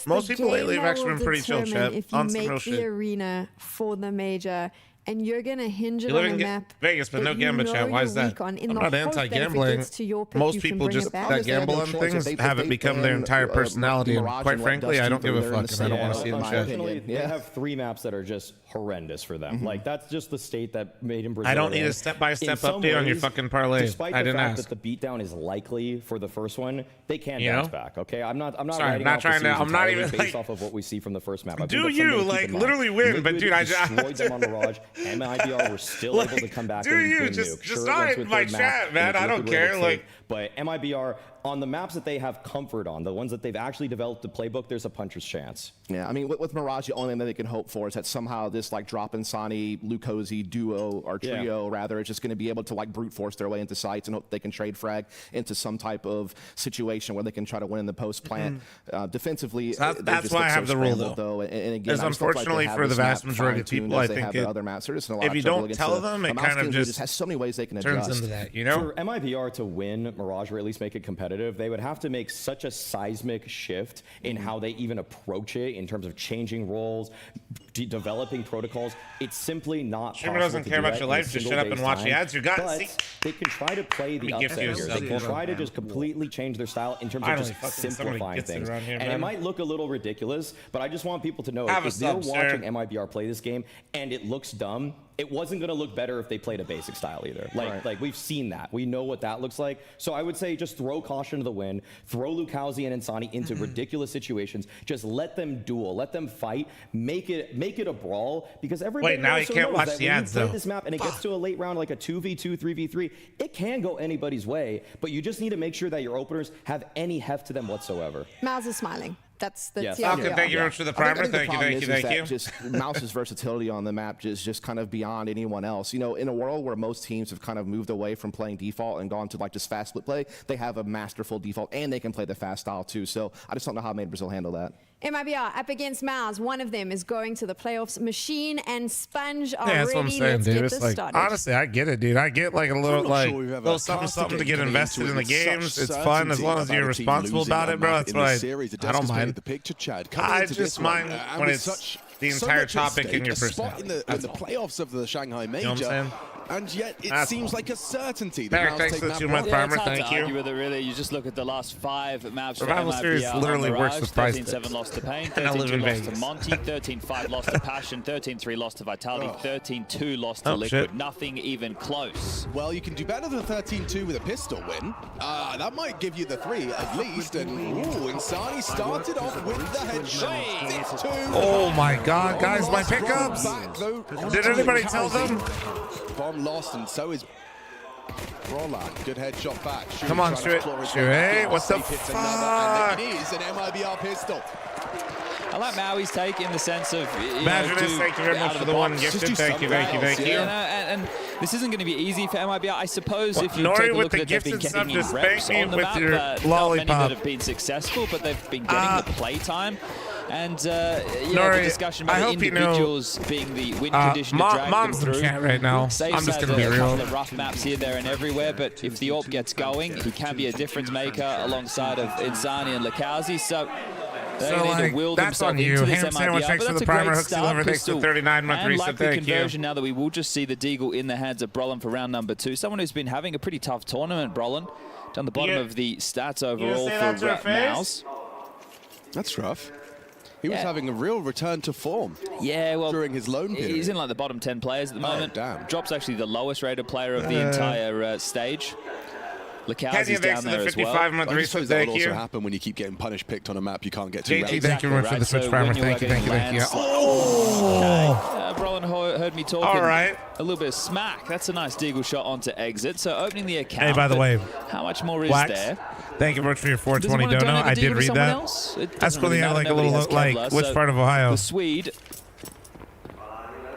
Most the people game lately have that actually will been pretty chill, determine Chad. if On you some real make the shit. arena for the major and you're gonna hinge it You live on a in map Vegas, but no that gambling you know chat. Why you're is that? weak on, in I'm the not hope that if it anti-gambling. gets to your pick, Most you can people bring it just back. that gamble on things have it become their entire personality. And quite frankly, I don't give a fuck, and I don't want to see them shit. Unfortunately, they have 3 maps that are just horrendous for them. Like, that's just the state that made in Brazil. I don't need a step-by-step update on your fucking parlay. Despite I the didn't fact ask. that the beatdown is likely for the first one, they can You bounce know? back. Okay, I'm not Sorry, writing not off trying the to- series I'm not entirely even, based like- off of what we see from the first map. I Do think that's something you, to keep like, in mind. literally win, but Liquid dude, I destroyed them on Mirage. MIBR were still able to come back do and you? win Just nuke. Sure, it not went to a in my third map, chat, man. and I don't Liquid were able care, to like- take, but MIBR, on the maps that they have comfort on, the ones that they've actually developed the playbook, there's a puncher's chance. Yeah, I mean, with Mirage, the only thing that they can hope for is that somehow this like drop Insani, Lukosi duo or trio, rather, is just going to be able to like brute force their way into sites and hope they can trade frag into some type of situation where they can try to win in the post plant. Defensively, So they that's just why look I have so the rule, scrambled, though. And again, Is I just feel like they unfortunately have for the this vast map majority of fine-tuned people, as I they think have their other maps. They're just in a lot if of you trouble don't against tell the them, it mouse kind of games. It just has so many ways they can turns adjust. into that, you know? For MIBR to win Mirage or at least make it competitive, they would have to make such a seismic shift in how they even approach it in terms of changing roles, developing protocols. It's simply not Streamer possible doesn't to care do about that your in a life, just single shut up and day's watch the time. ads. You got- But see- they can try to play the Let me gift upset you here. a They can sub. try to just completely change their style in terms Finally, of fucking just somebody simplifying gets it things. around here, And man. it might look a little ridiculous, but I just want people to know Have a if they're sub, sir. watching MIBR play this game and it looks dumb, it wasn't going to look better if they played a basic style either. Like we've seen that. We know what that looks like. So I would say just throw caution to the wind, throw Lukosi and Insani into ridiculous situations. Just let them duel, let them fight, make it a brawl, because everybody Wait, now also you can't knows watch that the when ads, you play though. this map and it gets to a late round like a 2v2, 3v3, it can go anybody's way, but you just need to make sure that your openers have any heft to them whatsoever. Mouse is smiling. That's Yes. TLDR. Falcon, thank you very much for the I primer. think the Thank you, problem thank you, is thank you. that just Mouse's versatility on the map is just kind of beyond anyone else. You know, in a world where most teams have kind of moved away from playing default and gone to like just fast split play, they have a masterful default and they can play the fast style too. So I just don't know how made Brazil handle that. MIBR up against Mouse. One of them is going to the playoffs. Machine and Sponge are Yeah, that's ready. what I'm saying, Let's dude. get It's this like, started. honestly, I get it, dude. I get like a little, not like, sure we've ever little something, casted something to get getting invested into in the it with games. such It's fun as certainty long as about you're a team responsible losing about that it, bro. map It's in this like, series. It I does don't just paint mind. the picture, Chad. Coming I into just this one, mind and when with it's such- the so entire much at topic in stake, your a spot personality. in the That's all. playoffs of the Shanghai Major, know what I'm saying? and yet it That's seems all. like a certainty that Derek, Mouse thanks take for the map 2-month one. primer. It's hard Thank to you. argue with it, really. You just look at the last 5 maps for Survival Series MIBR on literally works Mirage. with price 13-7 picks. lost to Pain, And I live 13-2 in lost to Vegas. Monty, 13-5 lost to Passion, 13-3 lost to Vitality, 13-2 lost to Oh, Liquid. shit. Nothing even close. Well, you can do better than 13-2 with a pistol win. That might give you the 3 at least. And ooh, Insani started off with the headshot. 6-2. Oh my God, guys, my pickups. Did anybody tell them? Bomb lost, and so is Roland. Good headshot back. Shui Come on, trying to Shui. claw his Shui, way back. what the Safe hits another, fuck? and it is an MIBR pistol. I like Maui's take in the sense of, Imagine this. Thank you very much for the one gifted. Thank you, thank you, thank you. And this isn't going to be easy for MIBR. I suppose if you Nori take a with look the at it, they've been gifted getting sub in to reps spank me on the with map. your Not many lollipop. that have been successful, but they've been getting the play time. And Nori, the discussion about I the hope you know, individuals being the win condition to drag Mom's them in through. chat right now. Safe's I'm just had gonna be a real. couple of rough maps here, there, and everywhere, but if the AWP gets going, he can be a difference maker alongside of Insani and Lukosi. So they need to will that's on themselves you. into this Ham sandwich, MIBR, thanks but for that's the a primer. great Hooksy start, Lover, thanks for Crystal. 39 month And reset. likely Thank you. conversion now that we will just see the Deagle in the hands of Brolin for round number 2. Someone who's been having a pretty tough tournament, Brolin. Down the bottom of the stats overall for Mouse. That's rough. He was having a real return to form. Yeah, well, during his loan period. He's in like the bottom 10 players at the moment. Damn. Drop's actually the lowest rated player of the entire stage. Lukowski's down there as well. I suppose that will also happen when you keep getting punish picked on a map you can't get to. JT, thank you very much for the switch primer. Thank you, thank you, thank you. Oh! Brolin heard me talking. All right. A little bit of smack. That's a nice Deagle shot onto exit. So opening the account. Hey, by the way, how much more is Wax, there? thank you very much for your Does 420 he wanna dono. donate I the did Deagle to read someone that. else? It That's doesn't cool. They really had like a matter. little, Nobody has like, Kevlar, which so part of Ohio? The Swede.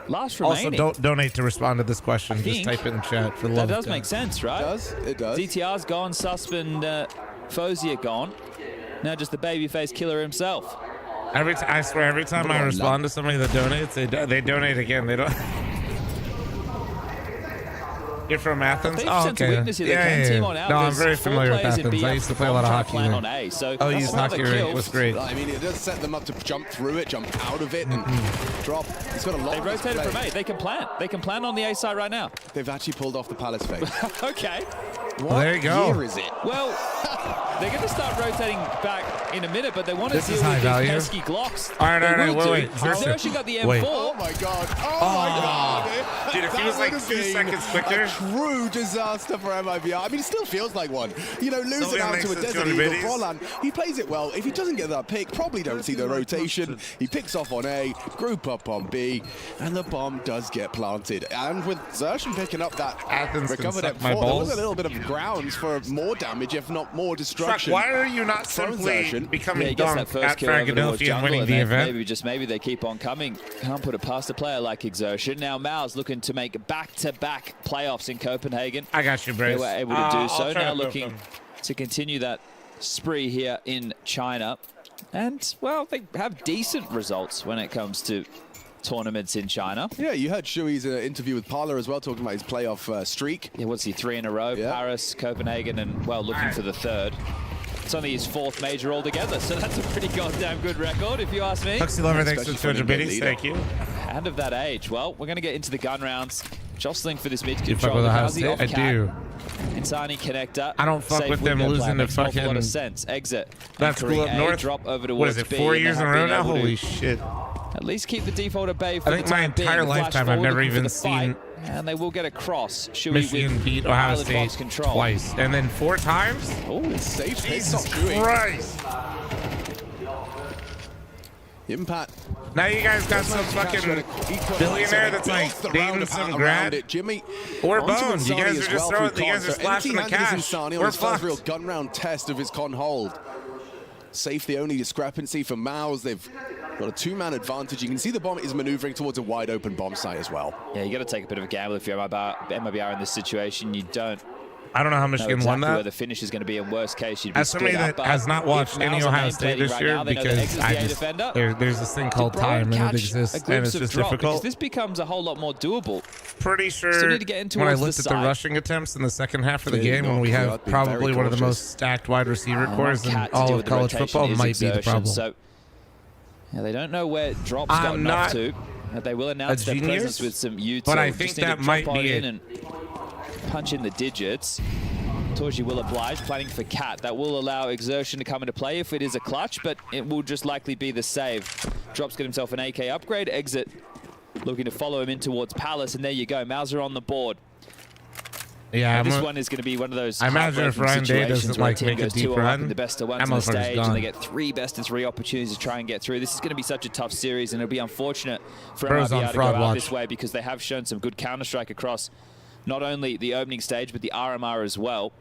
Last remaining. Also, don't donate to respond to this question. Just think type it in chat for the That love of does God. make sense, right? It does. DTR's gone, Susp and Fozy are gone. Now just the babyface killer himself. I swear, every time I respond to somebody that donates, they donate again. They don't. You're from Athens? They've Oh, sent okay. a weakness here. They can team on out. No, I'm There's very 4 familiar with players in Athens. B I used to play a lot of trying to hockey plan there. on A. So Oh, you used another hockey, right? kill. It was great. I mean, it does set them up to jump through it, jump out of it, and drop. He's got a lot They of his rotated play. from A. They can plan. They can plan on the A side right now. They've actually pulled off the Palace fake. Okay. Well, there you go. Year is it? Well, they're going to start rotating back in a minute, but they want to This deal is with high these value. pesky Glocks. All right, wait. Xerxes got the M4. Wait. Oh my god. Oh my god. Dude, if he That was like would have 2 been seconds quicker. A true disaster for MIBR. I mean, it still feels like one. You know, losing Sylvian out makes to a it Desert 200 Eagle. biddies. Roland, he plays it well. If he doesn't get that pick, probably don't see the rotation. He picks off on A, group up on B, and the bomb does get planted. And with Xerxes picking up that Athens can recovered suck M4, my there was balls. a little bit of grounds for more damage, if not more Fuck, destruction. why are you not from simply Xerxes. becoming he gets dunk that first at kill over towards Fragadelphia and jungle, winning and the then event? maybe they keep on coming. Can't put it past a player like Exertion. Now Mao's looking to make back-to-back playoffs in Copenhagen. I got you, Brace. They were able to do I'll so. try Now to book looking them. to continue that spree here in China. And, well, they have decent results when it comes to tournaments in China. Yeah, you heard Shui's interview with Parler as well, talking about his playoff streak. Yeah, what's he, 3 in a row? Yeah. Paris, Copenhagen, and, well, looking for the 3rd. It's only his 4th major altogether, so that's a pretty goddamn good record, if you ask me. Tuxie Lover, thanks for Especially for 200 an biddies. leader. Thank you. And of that age. Well, we're going to get into the gun rounds. Jostling for this mid You fuck control. with Ohio Kazi State? off I Cat. do. Insani connector. I don't fuck Safe with them window losing play. to Makes an awful lot fucking- of sense. Exit. That's cool up Anchoring A, north. drop over What is towards it, B, 4 and years they in a have row been now? able to Holy shit. At least keep the default at bay for I think the my time being. entire Flash lifetime I've forward never looking for even the fight, seen and they will get across. Shui Michigan with beat Ohio pilot box State control. twice. And then 4 times? Oh, Safe picks Jesus off Shui. Christ. Impact. Now you guys got some fucking billionaire that's like dating some grad. Jimmy. We're onto boned. You Insani guys as are just well throwing, through you guys are con. So slashing the empty-handed cash. is Insani on We're his first real fucked. gun round test of his con hold. Safe the only discrepancy for Mao's. They've got a 2-man advantage. You can see the bomb is maneuvering towards a wide open bomb site as well. Yeah, you got to take a bit of a gamble if you're MIBR in this situation. You don't I don't know how know Michigan exactly won where that. the finish is going to be. In worst case, you'd be As somebody split up, that but has not watched if any Mao's a Ohio main State player this right year now, they know that because Exit's the I A just defender. there's this thing called Did Brian time and it catch exists a and glimpse it's of just drop? Because difficult. this becomes a whole lot more doable. Pretty Still sure need to get in when I towards the looked at the side. rushing attempts in the second half of the Yeah, game no, when we I'd have be probably very one of the cautious. most stacked wide receiver cores in Cat to all deal of with the college rotation football is might be the Exertion, problem. So yeah, they don't know where Drop's I'm gotten not up to. They will announce their genius, presence with some util. but I Just think need to that might jump on be in it. and punch in the digits. Torji will oblige, planning for Cat. That will allow Exertion to come into play if it is a clutch, but it will just likely be the save. Drops get himself an AK upgrade. Exit looking to follow him in towards Palace, and there you go. Mauser on the board. Yeah, This one is going to be one of those I imagine if heartbreaking Ryan Day situations doesn't where like team make a goes deep 2-0 up run, in the best of ones that on the motherfucker's stage, gone. and they get 3 best-of-3 opportunities to try and get through. This is going to be such a tough series, and it'll be unfortunate for Bro's on MIBR to go fraud out watch. this way because they have shown some good Counter-Strike across not only the opening stage, but the RMR as well.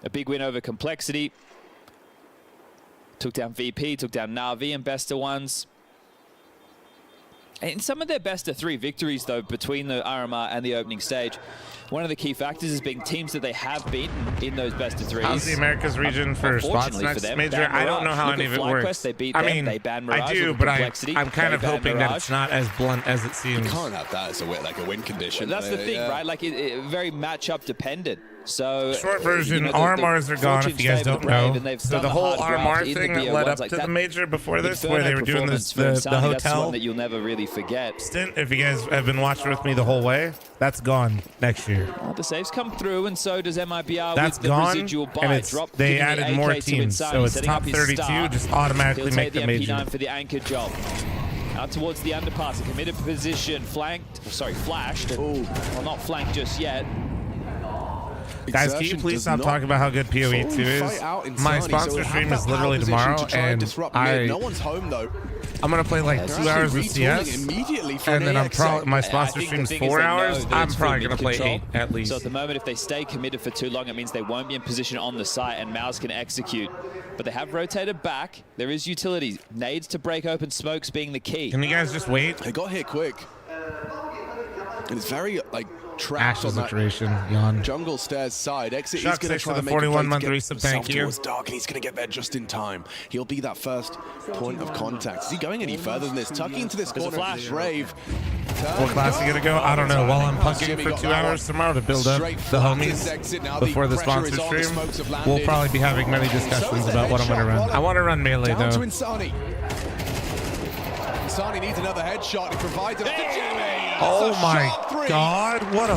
A big win over Complexity. Took down VP, took down Na'Vi in best of ones. In some of their best-of-3 victories, though, between the RMR and the opening stage, one of the key factors has been teams that they have beaten in those best-of-3s. How's the Americas region for spots Unfortunately next for them, major? ban I don't know Mirage. how Look any at of it FlyQuest, works. they beat I them, mean, they ban Mirage I do, over but Complexity, I'm kind they of ban hoping that Mirage. it's not as blunt as it You seems. can't have that as a win condition. That's the thing, yeah. right? Like, it very matchup dependent. So Short version, you know, the RMRs are gone, if you guys fortunes favour don't the brave, know. and they've So done the whole hard graft RMR in thing the that BO1s led up like to that. the major before this, Inferno where they were doing performance this, for the Insani, that's one hotel that you'll never really forget. stint, if you guys have been watching with me the whole way, that's gone next year. Well, the saves come through, and so does MIBR That's with the gone, residual buy. and it's, Drop, they giving the added more AK to teams, Insani, so it's setting top up his 32, start. just automatically He'll make take the major. MP9 for the anchor job. Out towards the underpass, a committed position, flashed. Well, not flanked just yet. Guys, can you please stop talking about how good PoE 2 is? My sponsor stream is literally tomorrow, and no one's home though. I'm gonna play like 2 hours of CS, immediately for and then I'm probably my I sponsor think the stream's thing is 4 they know hours. that I'm it's probably full gonna play mid-control. 8 at least. So at the moment, if they stay committed for too long, it means they won't be in position on the site, and Maus can execute. But they have rotated back. There is utility. Nades to break open smokes being the key. Can you guys just wait? They got hit quick. And it's very, like, trapped Ashes on that iteration, yawn. jungle stairs side. Exit, he's Shucks, going to thanks try for and the make a play 41 to month get resub, thank himself you. towards Dark, and he's going to get there just in time. He'll be that first point of contact. Is he going any further than this? Tucking into this There's a corner of flash. Brave. What class are you gonna go? I don't know. While I'm punking for 2 hours tomorrow to build up the homies before the sponsor stream, we'll probably be having many discussions about what I'm gonna run. I want to run melee though. Insani needs another headshot. He provides it. Oh my god! What a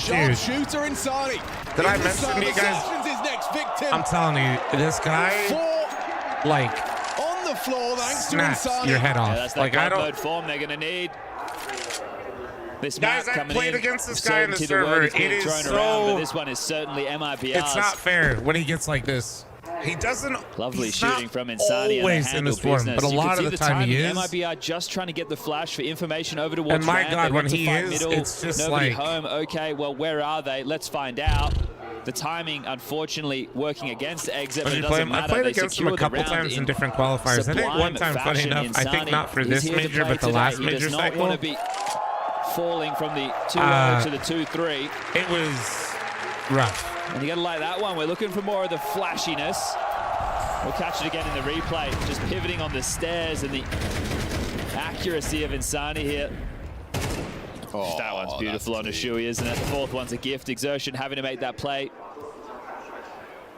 dude! Shooter Insani. Did I mention to you guys? I'm telling you, this guy, like, on the floor, snaps your head off. Yeah, that's that like I don't. mode form they're gonna need. This Guys, map I coming played in, against this guy in the server. It is thrown around, so. but this one is certainly MIBR's. It's not fair when he gets like this. He doesn't. Lovely he's shooting not from Insani. always in this form, but a lot of the time he is. MIBR just trying to get the flash for information over towards And my ramp. God, They when went to he fight is, middle, it's just nobody like. home. Okay, well, where are they? Let's find out. The timing, unfortunately, working against Exit, but it doesn't matter. I played They against him a secured the couple round times in different qualifiers. I think one time, funny enough, I think not for this major, but the last major cycle. He does not want to be falling from the 2-0 to the 2-3. It was rough. And you got to like that one. We're looking for more of the flashiness. We'll catch it again in the replay. Just pivoting on the stairs and the accuracy of Insani here. Oh, that one's beautiful on Ashui, isn't it? The fourth one's a gift. Exertion having to make that play.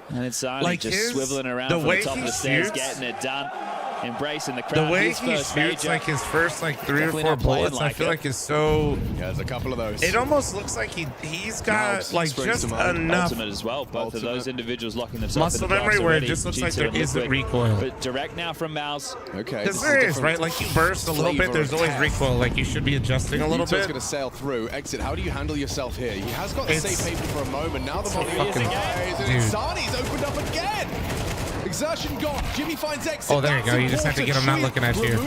And Insani like just swiveling around from the top of the stairs, getting it done. Embracing the crowd. The way he shoots, major. like his first like 3 or 4 bullets, I feel like is so. Yeah, there's a couple of those. It almost looks like he's got like just enough ultimate as well. Both of those individuals locking themselves muscle in the memory where it just looks like there isn't recoil. But direct now from Mouse. Okay. Because there is, right? Like you burst a little bit, there's always recoil. Like you should be adjusting a little bit. Going to sail through. Exit. How do you handle yourself here? He has got the safe haven for a moment. Now the body is again. Insani's opened up again. Exertion gone. Jimmy finds Exit. Oh, there you go. You just have to get him not looking at you.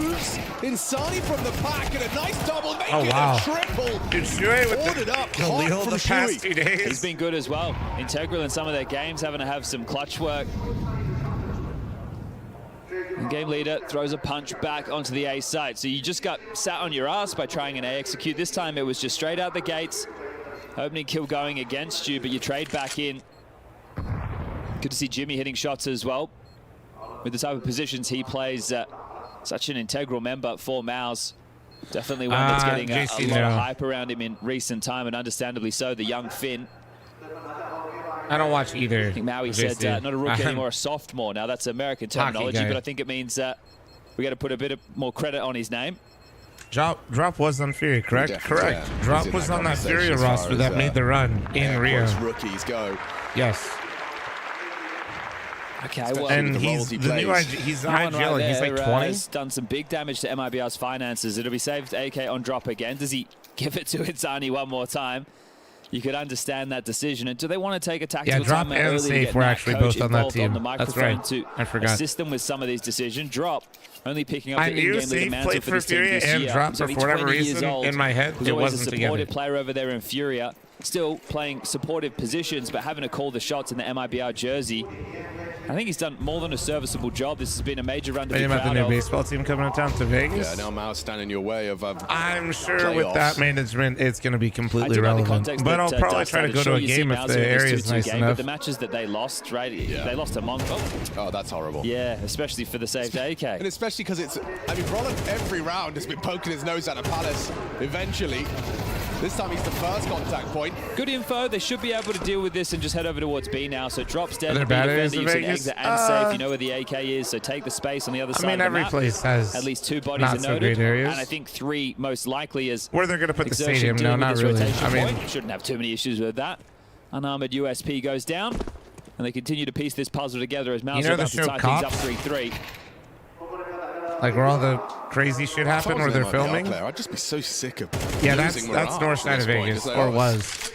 Insani from the back and a nice double. Oh, wow. Triple. Dude, Shui with the Khalil the past 2 days. He's been good as well. Integral in some of their games, having to have some clutch work. And game leader throws a punch back onto the A side. So you just got sat on your ass by trying an A execute. This time it was just straight out the gates. Opening kill going against you, but you trade back in. Good to see Jimmy hitting shots as well. With the type of positions he plays, such an integral member for Mouse. Definitely one that's getting a lot of hype around him in recent time, and understandably so, the young Finn. I don't watch either. I think Maui said not a rookie anymore, a sophomore. Now that's American terminology, but I think it means we got to put a bit more credit on his name. Drop was on Fury, correct? Correct. Yeah. Drop was on that Fury roster that made the run in Rio. Rookies go. Yes. Okay, well, and he's the new he's IGL, right, he's like 20. He's done some big damage to MIBR's finances. It'll be saved AK on drop again. Does he give it to Insani one more time? You could understand that decision. And do they want to take a tactical drop time and safe were actually both on that team. On the That's right. To I forgot. assist them with some of these decisions. Drop only picking up I the knew in-game leader safe mantle played for for this team Furia this and year. Drop, but for whatever reason in my head it wasn't a together. supportive player over there in Furia, still playing supportive positions, but having to call the shots in the MIBR jersey. I think he's done more than a serviceable job. This has been a major run to be proud about the new baseball team coming to town to Vegas? Yeah, now Mouse standing in your way of I'm sure with that management, it's going to be completely relevant. But I'll probably try to go to a game if the area is nice enough. But the matches that they lost, right? Yeah. They lost to Mongo. Oh, that's horrible. Yeah, especially for the saved AK. And especially because it's, I mean, Roland every round has been poking his nose out of Palace. Eventually, this time he's the first contact point. Good info. They should be able to deal with this and just head over towards B now. So drops dead. Are there bad areas in Vegas? Exit and safe. You know where the AK is, so take the space on the other side. I mean, every place has at least 2 bodies not are so noted, great areas. and I think 3 most likely is where they're going to put the stadium. No, not really. I mean, shouldn't have too many issues with that. Unarmored USP goes down, and they continue to piece this puzzle together as Mouse about to tie things up 3-3. Like where all the crazy shit happened where they're filming. I'd just be so sick of. Yeah, that's north side of Vegas, or was.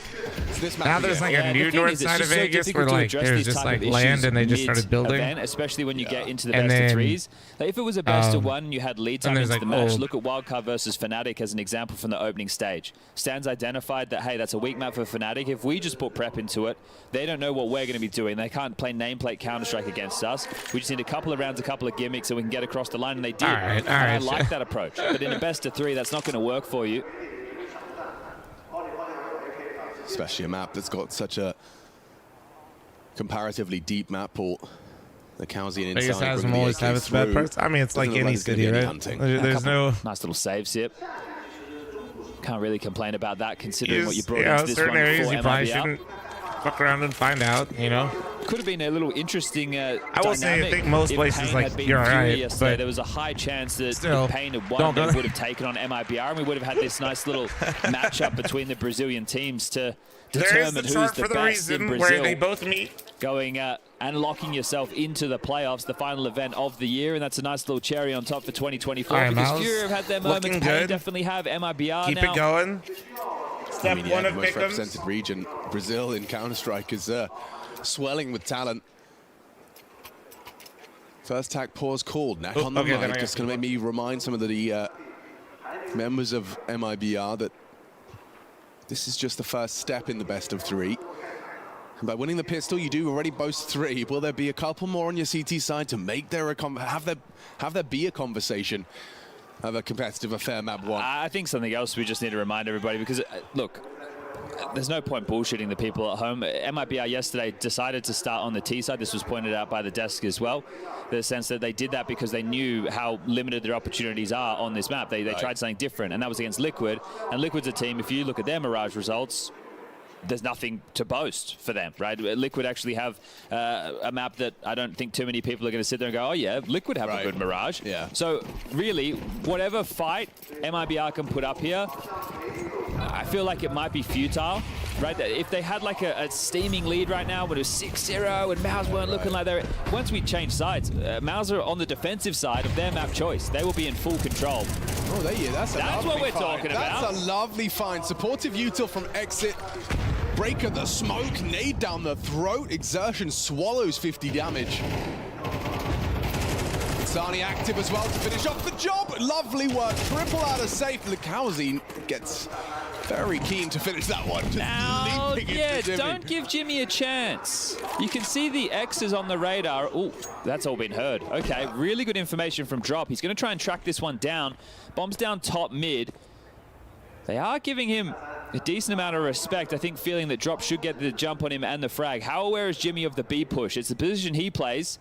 Now there's like a new north side of Vegas where like there's just like land and they just started building. Especially when you get into the best of threes. Like if it was a best of one, you had lead time into the match. Look at Wildcard versus Fnatic as an example from the opening stage. Stan's identified that, hey, that's a weak map for Fnatic. If we just put prep into it, they don't know what we're going to be doing. They can't play nameplate Counter-Strike against us. We just need a couple of rounds, a couple of gimmicks so we can get across the line, and they did. All right. I like that approach. But in a best of 3, that's not going to work for you. Especially a map that's got such a comparatively deep map pool. The Cowsey and Vegas has them always have its bad parts. I mean, it's like any city, right? There's no nice little saves here. Can't really complain about that considering what you brought yeah, into this certain one areas for you probably MIBR. shouldn't fuck around and find out, you know. Could have been a little interesting I will say, I think most if places Pain like had been you're Fury alright, yesterday, but there was a high chance that still, if Pain had won, they would have taken on MIBR, and we would have had this nice little matchup between the Brazilian teams to determine who's the best in Brazil. where they both meet. Going and locking yourself into the playoffs, the final event of the year, and that's a nice little cherry on top for 2024. Right, because Miles, Fury have had their moments, looking Pain good. definitely have MIBR Keep now. it going. Step I mean, yeah, one the of most victims. represented region, Brazil in Counter-Strike, is swelling with talent. First tack pause called. Knack on the mic. Just going to make me remind some of the members of MIBR that this is just the first step in the best of 3. And by winning the pistol, you do already boast 3. Will there be a couple more on your CT side to make there have there be a conversation of a competitive affair map 1? I think something else we just need to remind everybody, because look, there's no point bullshitting the people at home. MIBR yesterday decided to start on the T side. This was pointed out by the desk as well. The sense that they did that because they knew how limited their opportunities are on this map. They tried something different, and that was against Liquid. And Liquid's a team, if you look at their Mirage results, there's nothing to boast for them, right? Liquid actually have a map that I don't think too many people are going to sit there and go, oh yeah, Liquid have a good Mirage. Yeah. So really, whatever fight MIBR can put up here, I feel like it might be futile, right? If they had like a steaming lead right now, when it was 6-0 and Mouse weren't looking like they're... Once we change sides, Mouse are on the defensive side of their map choice. They will be in full control. Oh, there you go. That's what we're talking about. That's a lovely find. Supportive util from Exit. Breaker the smoke, nade down the throat. Exertion swallows 50 damage. Sani active as well to finish off the job. Lovely work. Triple out of safe. Likowski gets very keen to finish that one. Just Now, leaping yeah, into Jimmy. don't give Jimmy a chance. You can see the X's on the radar. Oh, that's all been heard. Okay, really good information from Drop. He's going to try and track this one down. Bombs down top mid. They are giving him a decent amount of respect, I think, feeling that Drop should get the jump on him and the frag. How aware is Jimmy of the B push? It's the position he plays,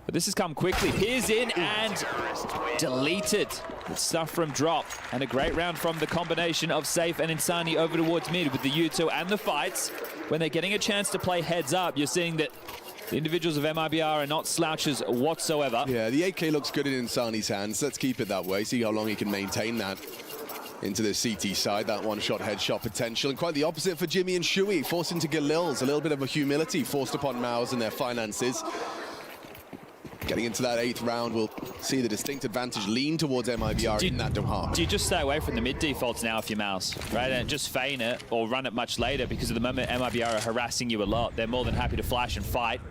but this has come quickly. Peers in and deleted. Good stuff from Drop, and a great round from the combination of Safe and Insani over towards mid with the Yuto and the fights. When they're getting a chance to play heads up, you're seeing that the individuals of MIBR are not slouches whatsoever. Yeah, the 8K looks good in Insani's hands. Let's keep it that way, see how long he can maintain that. Into the CT side, that one-shot headshot potential. And quite the opposite for Jimmy and Shui, forced into Galil's. A little bit of a humility forced upon Maus and their finances. Getting into that 8th round, we'll see the distinct advantage lean towards MIBR in that Doha. Do you just stay away from the mid defaults now if you're Mouse, right? And just feign it or run it much later, because at the moment MIBR are harassing you a lot. They're more than happy to flash and fight.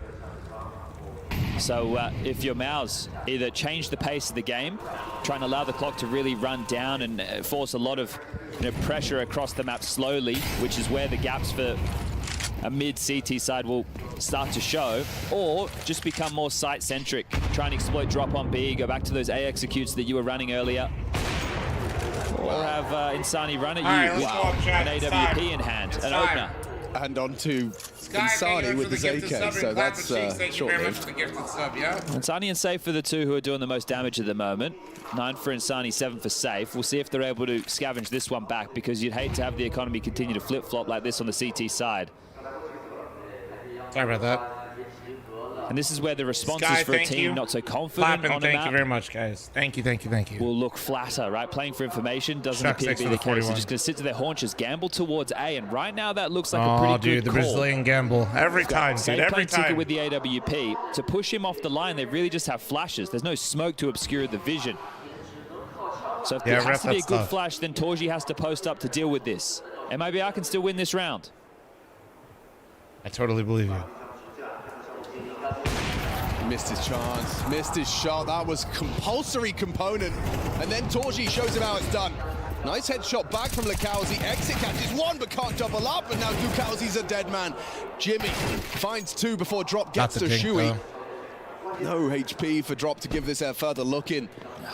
So if you're Mouse, either change the pace of the game, try and allow the clock to really run down and force a lot of pressure across the map slowly, which is where the gaps for a mid CT side will start to show, or just become more site-centric. Try and exploit drop on B, go back to those A executes that you were running earlier. Or have Insani run at you with an AWP in hand, an opener. And on to Insani with his AK, so that's short-lived. Insani and Safe are the two who are doing the most damage at the moment. 9 for Insani, 7 for Safe. We'll see if they're able to scavenge this one back, because you'd hate to have the economy continue to flip-flop like this on the CT side. Sorry about that. And this is where the responses Sky, for a team not so confident on a thank map you very much, guys. Thank you, thank you, thank you. will look flatter, right? Playing for information doesn't Chuck appear to be 6 the for case. 41. They're just going to sit to their haunches, gamble towards A, and right now that looks like a pretty good dude, the call. Brazilian gamble. Every time, dude, Safe every playing ticket time. with the AWP. To push him off the line, they really just have flashes. There's no smoke to obscure the vision. So if it has to be a good flash, then Torji has to post up to deal with this. MIBR can still win this round. I totally believe you. Missed his chance, missed his shot. That was compulsory component. And then Torji shows him how it's done. Nice headshot back from Likowski. Exit catches one, but can't double up. And now Likowski's a dead man. Jimmy finds 2 before Drop gets to Shui. No HP for Drop to give this a further look in.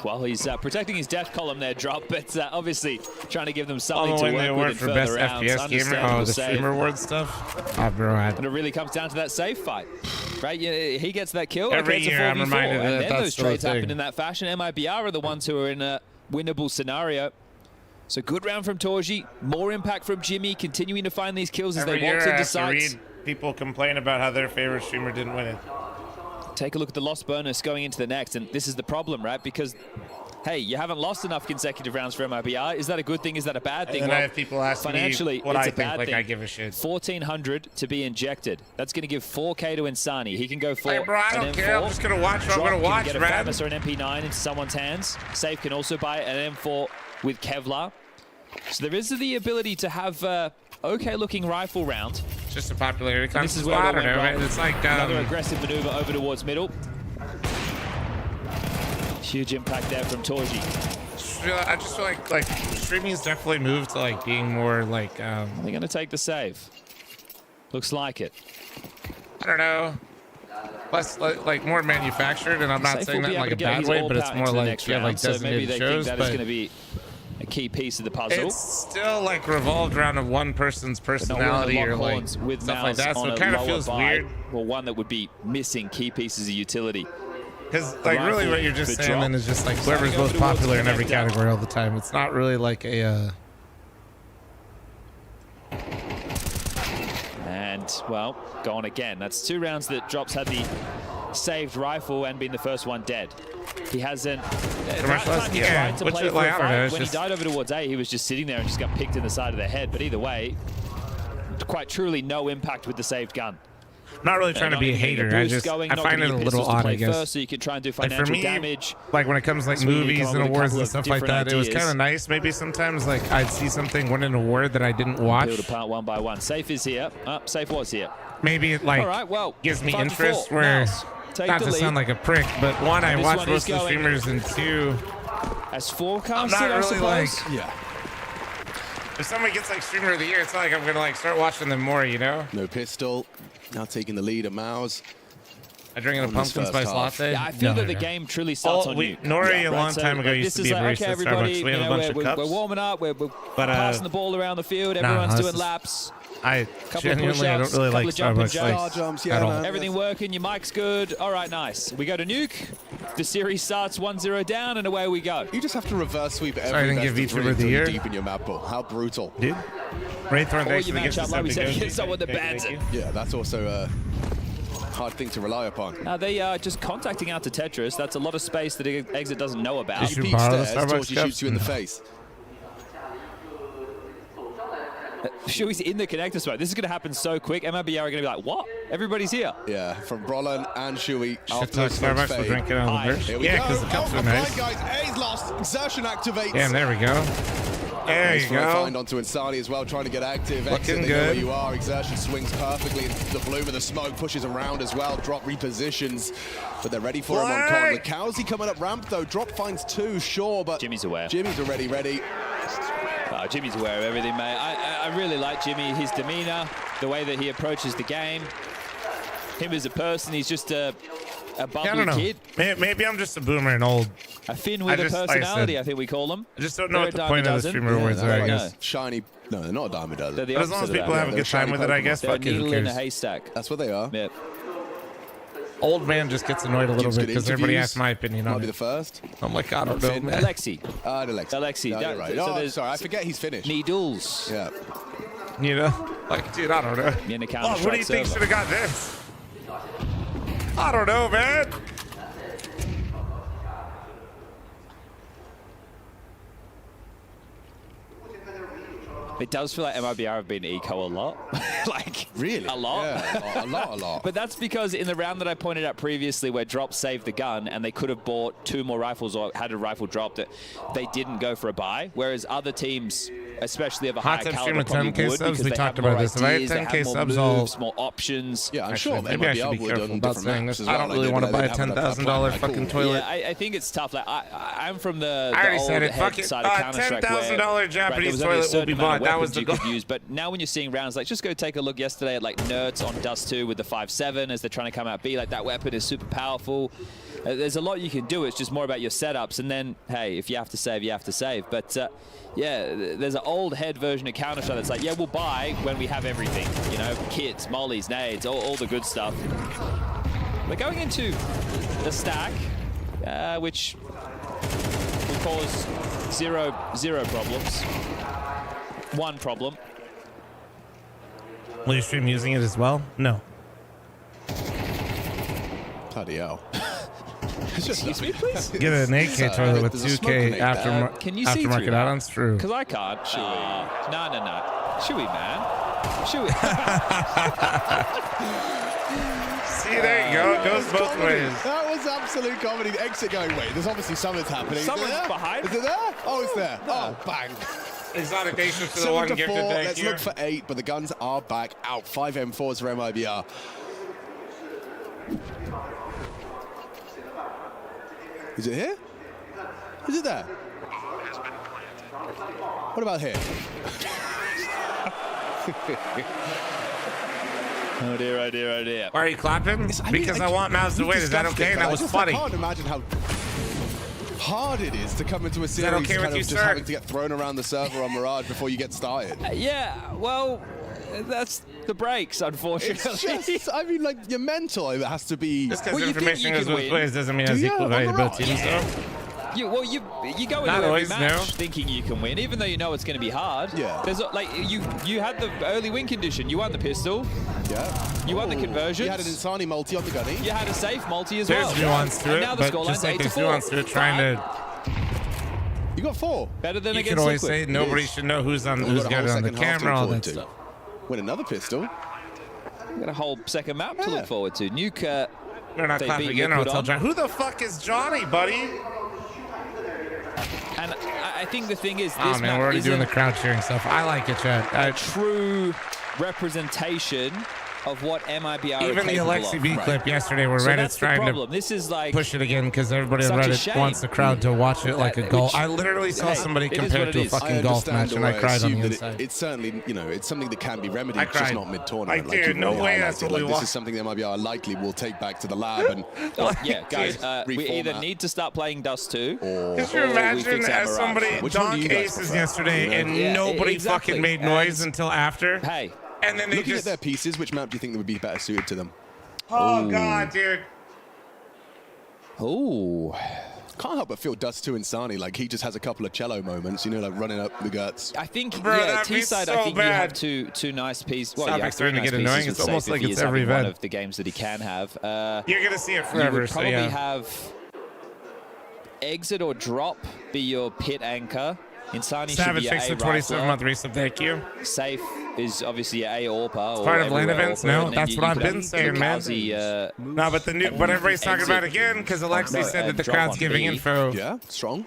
Well, he's protecting his death column there, Drop, but obviously trying to give them something to when they work award with for in best further rounds. FPS gamer, oh, the streamer award stuff. Oh, bro, and it really comes down to that safe fight, right? He gets that kill. Every okay, year I'm reminded and that then that's those still a trades happen thing. in that fashion. MIBR are the ones who are in a winnable scenario. So good round from Torji, more impact from Jimmy, continuing to find these kills as Every they walk year I into have to sights. read people complain about how their favorite streamer didn't win it. Take a look at the lost bonus going into the next, and this is the problem, right? Because, hey, you haven't lost enough consecutive rounds for MIBR. Is that a good thing? Is that a bad thing? And then well, I have people ask financially, me what it's I a think, bad like thing. I give a shit. 1,400 to be injected. That's going to give 4K to Insani. He can go for Hey, bro, I don't care. I'm just going to watch what I'm going to watch, get a man. Famous or an MP9 into someone's hands. Safe can also buy an M4 with Kevlar. So there is the ability to have okay-looking rifle round. Just a popularity contest. This is where I it all don't know, went man. wrong. It's like Another aggressive maneuver over towards middle. Huge impact there from Torji. I just feel like streaming's definitely moved to like being more like. They're going to take the save. Looks like it. I don't know. Less like more manufactured, and I'm not Safe saying will that be in like able a to get bad his way, all but it's out more into the like next yeah, round. like So maybe designated they shows. think that is But going to be a key piece of the puzzle. it's still like revolved around of one person's personality or like with stuff like Mouse that, so on it a kind of lower feels buy, weird. Well, one that would be missing key pieces of utility. Because like really, rifle what you're just for saying drop. then is just like Starting whoever's over most towards popular in the every connector. category all the time. It's not really like a. And, well, gone again. That's 2 rounds that Drops had the saved rifle and been the first one dead. He hasn't. That time he yeah, tried to which play is for a like, I don't know, fight. it's When he just- died over towards A, he was just sitting there and just got picked in the side of the head. But either way, quite truly no impact with the saved gun. Not really trying to be a hater. I just I find it a little odd, I guess. First, so you can try and do Like financial for me, damage. like when it comes to like So you movies come and up with a awards couple and of stuff like different that, it was ideas. kind of nice. Maybe sometimes like I'd see something win an award that I didn't watch. Peeled apart one by one. Safe is here. Safe was here. Maybe it like All right, well, gives me 5-4. interest where Mouse, take not the to lead. sound like a prick, but one, I And this watch one most is of the going- streamers, and two, As I'm forecasted, not I really like. suppose. Yeah. If somebody gets like streamer of the year, it's not like I'm gonna like start watching them more, you know? No pistol. Now taking the lead at Mouse. I drink a On this pumpkin first spice half. latte. Yeah, I feel No, that the no. game truly starts on you. Nori a long So, time ago like, used to this be a is barista like, okay, at everybody, Starbucks. We have you a know, bunch of we're cups. warming up, we're But, passing the ball around the field, nah, everyone's this doing is- laps. I Couple genuinely, I of push-ups, don't really couple like of jumping Starbucks jacks. jumps, at yeah, all. man. Everything working, your mic's good. All right, nice. We go to nuke. The series starts 1-0 down, and away we go. You just have to reverse sweep I every didn't best give of VTuber three of the until year. you're deep in your map pool. How brutal. Dude, Wraithorn, Or thanks you for the match gift up, like we said, to against someone that bans it. Yeah, that's also a hard thing to rely upon. They are just contacting out to Tetris. That's a lot of space that Exit doesn't know about. Did If you you peek borrow the stairs, Starbucks Torchy cup? shoots you in the face. Shui's in the connector spot. This is going to happen so quick. MIBR are going to be like, what? Everybody's here. Yeah, from Brolin and Shui. Should After talk those smokes Starbucks for fade. drinking on the Hi. verge. Here we Yeah, go. because the cups Oh, are fine, nice. guys. A's lost. Exertion activates. Damn, there we go. There Nice you throw go. Find onto Insani as well, trying to get active. Looking Exit, they know where good. you are. Exertion swings perfectly into the bloom of the smoke, pushes around as well. Drop repositions, but they're ready for him on con. The Cowsey coming up ramp though. Drop finds 2, sure, but Jimmy's aware. Jimmy's already ready. Jimmy's aware of everything, mate. I really like Jimmy, his demeanor, the way that he approaches the game. Him as a person, he's just a I bubbly don't know. kid. Maybe I'm just a boomer and old. A Finn with a just- like I personality, said, I think we call them. I just don't know They're what the a dime point a of the dozen. streamer awards they're are, I like guess. shiny. No, they're not a dime a dozen. They're the But as long as opposite of people that. have a they're good time shiny with it, I Pokemon. guess. They're a Fuck it, who needle in a cares? haystack. That's what they are. Yep. Old man just gets annoyed a little Gives bit good because everybody interviews. asks my opinion Might on be the it. first. I'm like, I don't know, Finn. man. Alexi. Alexi. That- No, you're right. so Oh, there's- sorry, I forget he's finished. Needles. Yeah. You know? Like, dude, I don't know. In the Oh, what do you think should have got this? I don't know, man. It does feel like MIBR have been eco a lot. Like, Really? a lot. Yeah, a lot. But that's because in the round that I pointed out previously where Drop saved the gun and they could have bought 2 more rifles or had a rifle drop, that they didn't go for a buy, whereas other teams, especially of a higher Hot Tub caliber, stream with probably 10K would subs, because we they talked have more about this. If I had ideas, they 10K have more subs, moves, more options. Yeah, I'm Actually, sure maybe I should be would careful on about different saying maps this. as I well. don't really Like, want to they'd buy a have a $10,000 plan. fucking Cool. toilet. Yeah, I think it's tough. Like I'm from the I already old said it. head Fuck it. side of Counter-Strike where, $10,000 Japanese there was only a toilet will be certain amount of bought. That was weapons the you goal. could use. But now when you're seeing rounds, like just go take a look yesterday at like Nerds on Dust 2 with the 5.7 as they're trying to come out B. Like that weapon is super powerful. There's a lot you can do. It's just more about your setups. And then, hey, if you have to save, you have to save. But yeah, there's an old head version of Counter-Strike that's like, yeah, we'll buy when we have everything. You know, kits, mollies, nades, all the good stuff. We're going into the stack, which will cause Zero problems. One problem. Will you stream using it as well? No. Bloody hell. Excuse me, please? Get an AK toilet with 2K aftermarket add-ons. True. Because I can't. No. Should we, man? Should we? See, there you go. It goes both ways. That was absolute comedy. The exit going, wait, there's obviously something's happening. Someone's behind. Is it there? Oh, it's there. Oh, bang. Exotic Nation for the one gifted. Thank Let's you. look for 8, but the guns are back out. 5 M4s for MIBR. Is it here? Is it there? What about here? Oh dear, oh dear, oh dear. Why are you clapping? Because I want Mouse to win. Is that okay? That was funny. I can't imagine how hard it is to come into a series okay with you, just sir? having to get thrown around the server on Mirage before you get started. Yeah, well, that's the breaks, unfortunately. It's just, I mean, like, you're mental. It has to be. Just because Well, you information think you goes can both win. ways doesn't mean it has equal value to both teams, though. You go into Not every always, match no. thinking you can win, even though you know it's going to be hard. Yeah. There's like you had the early win condition. You won the pistol. Yeah. You won the conversions. You had an Insani multi on the gunny. You had a safe multi as well. There's nuance to And it, now the but scoreline's just like 8 to there's 4. nuance to it, trying to. You got 4. Better than You against could always Liquid. say nobody should know who's got it on the camera, all that stuff. Win another pistol. Got a whole second map to look forward to. Nuke. We're not they clapping beat again, or I'll Liquid tell on. John. Who the fuck is Johnny, buddy? And I think the thing is, this Oh man, map we're already doing the isn't crowd cheering stuff. I like it, Chad. a true representation of what MIBR are Even the capable Alexi of. B clip yesterday where So Reddit's that's the trying problem. to This is like push it again because everybody on such a Reddit shame. wants the crowd to watch it like a golf. Which- I literally saw Hey, somebody it is compare what it to a it is. fucking golf match, and I cried on the inside. It's certainly, you know, it's something that can be remedied, I just cried. not mid-tournament. Like, Like dude, you've no really way that's highlighted. what we Like, want. this is something that MIBR likely will take back to the lab and yeah, guys, we either reformat. need to start playing Dust 2, Could you or we imagine fix our as Mirage. somebody Which one do donk you guys aces prefer? yesterday and Yeah, nobody exactly. fucking made noise until after? Hey, And then they Looking just. at their pieces, which map do you think that would be better suited to them? Oh, God, dude. ooh, Can't help but feel Dust 2 Insani, like he just has a couple of cello moments, you know, like running up the guts. I think Bro, yeah, that'd be T-side. so I think you have bad. two nice pieces. Well, Stop you have three starting to nice get pieces annoying. with It's almost Safe like if he it's is having every one event. of the games that he can have. You're going to see it You forever, would so probably yeah. have exit or drop be your pit anchor. Insani should Savage be fixed a the 27-month rifler. resub, thank you. Safe is obviously a AWPer. Part of lane events? No, that's what I've been saying, man. man. No, but but everybody's talking about it again because Alexi said that the drop crowd's on giving B. info. Yeah, strong.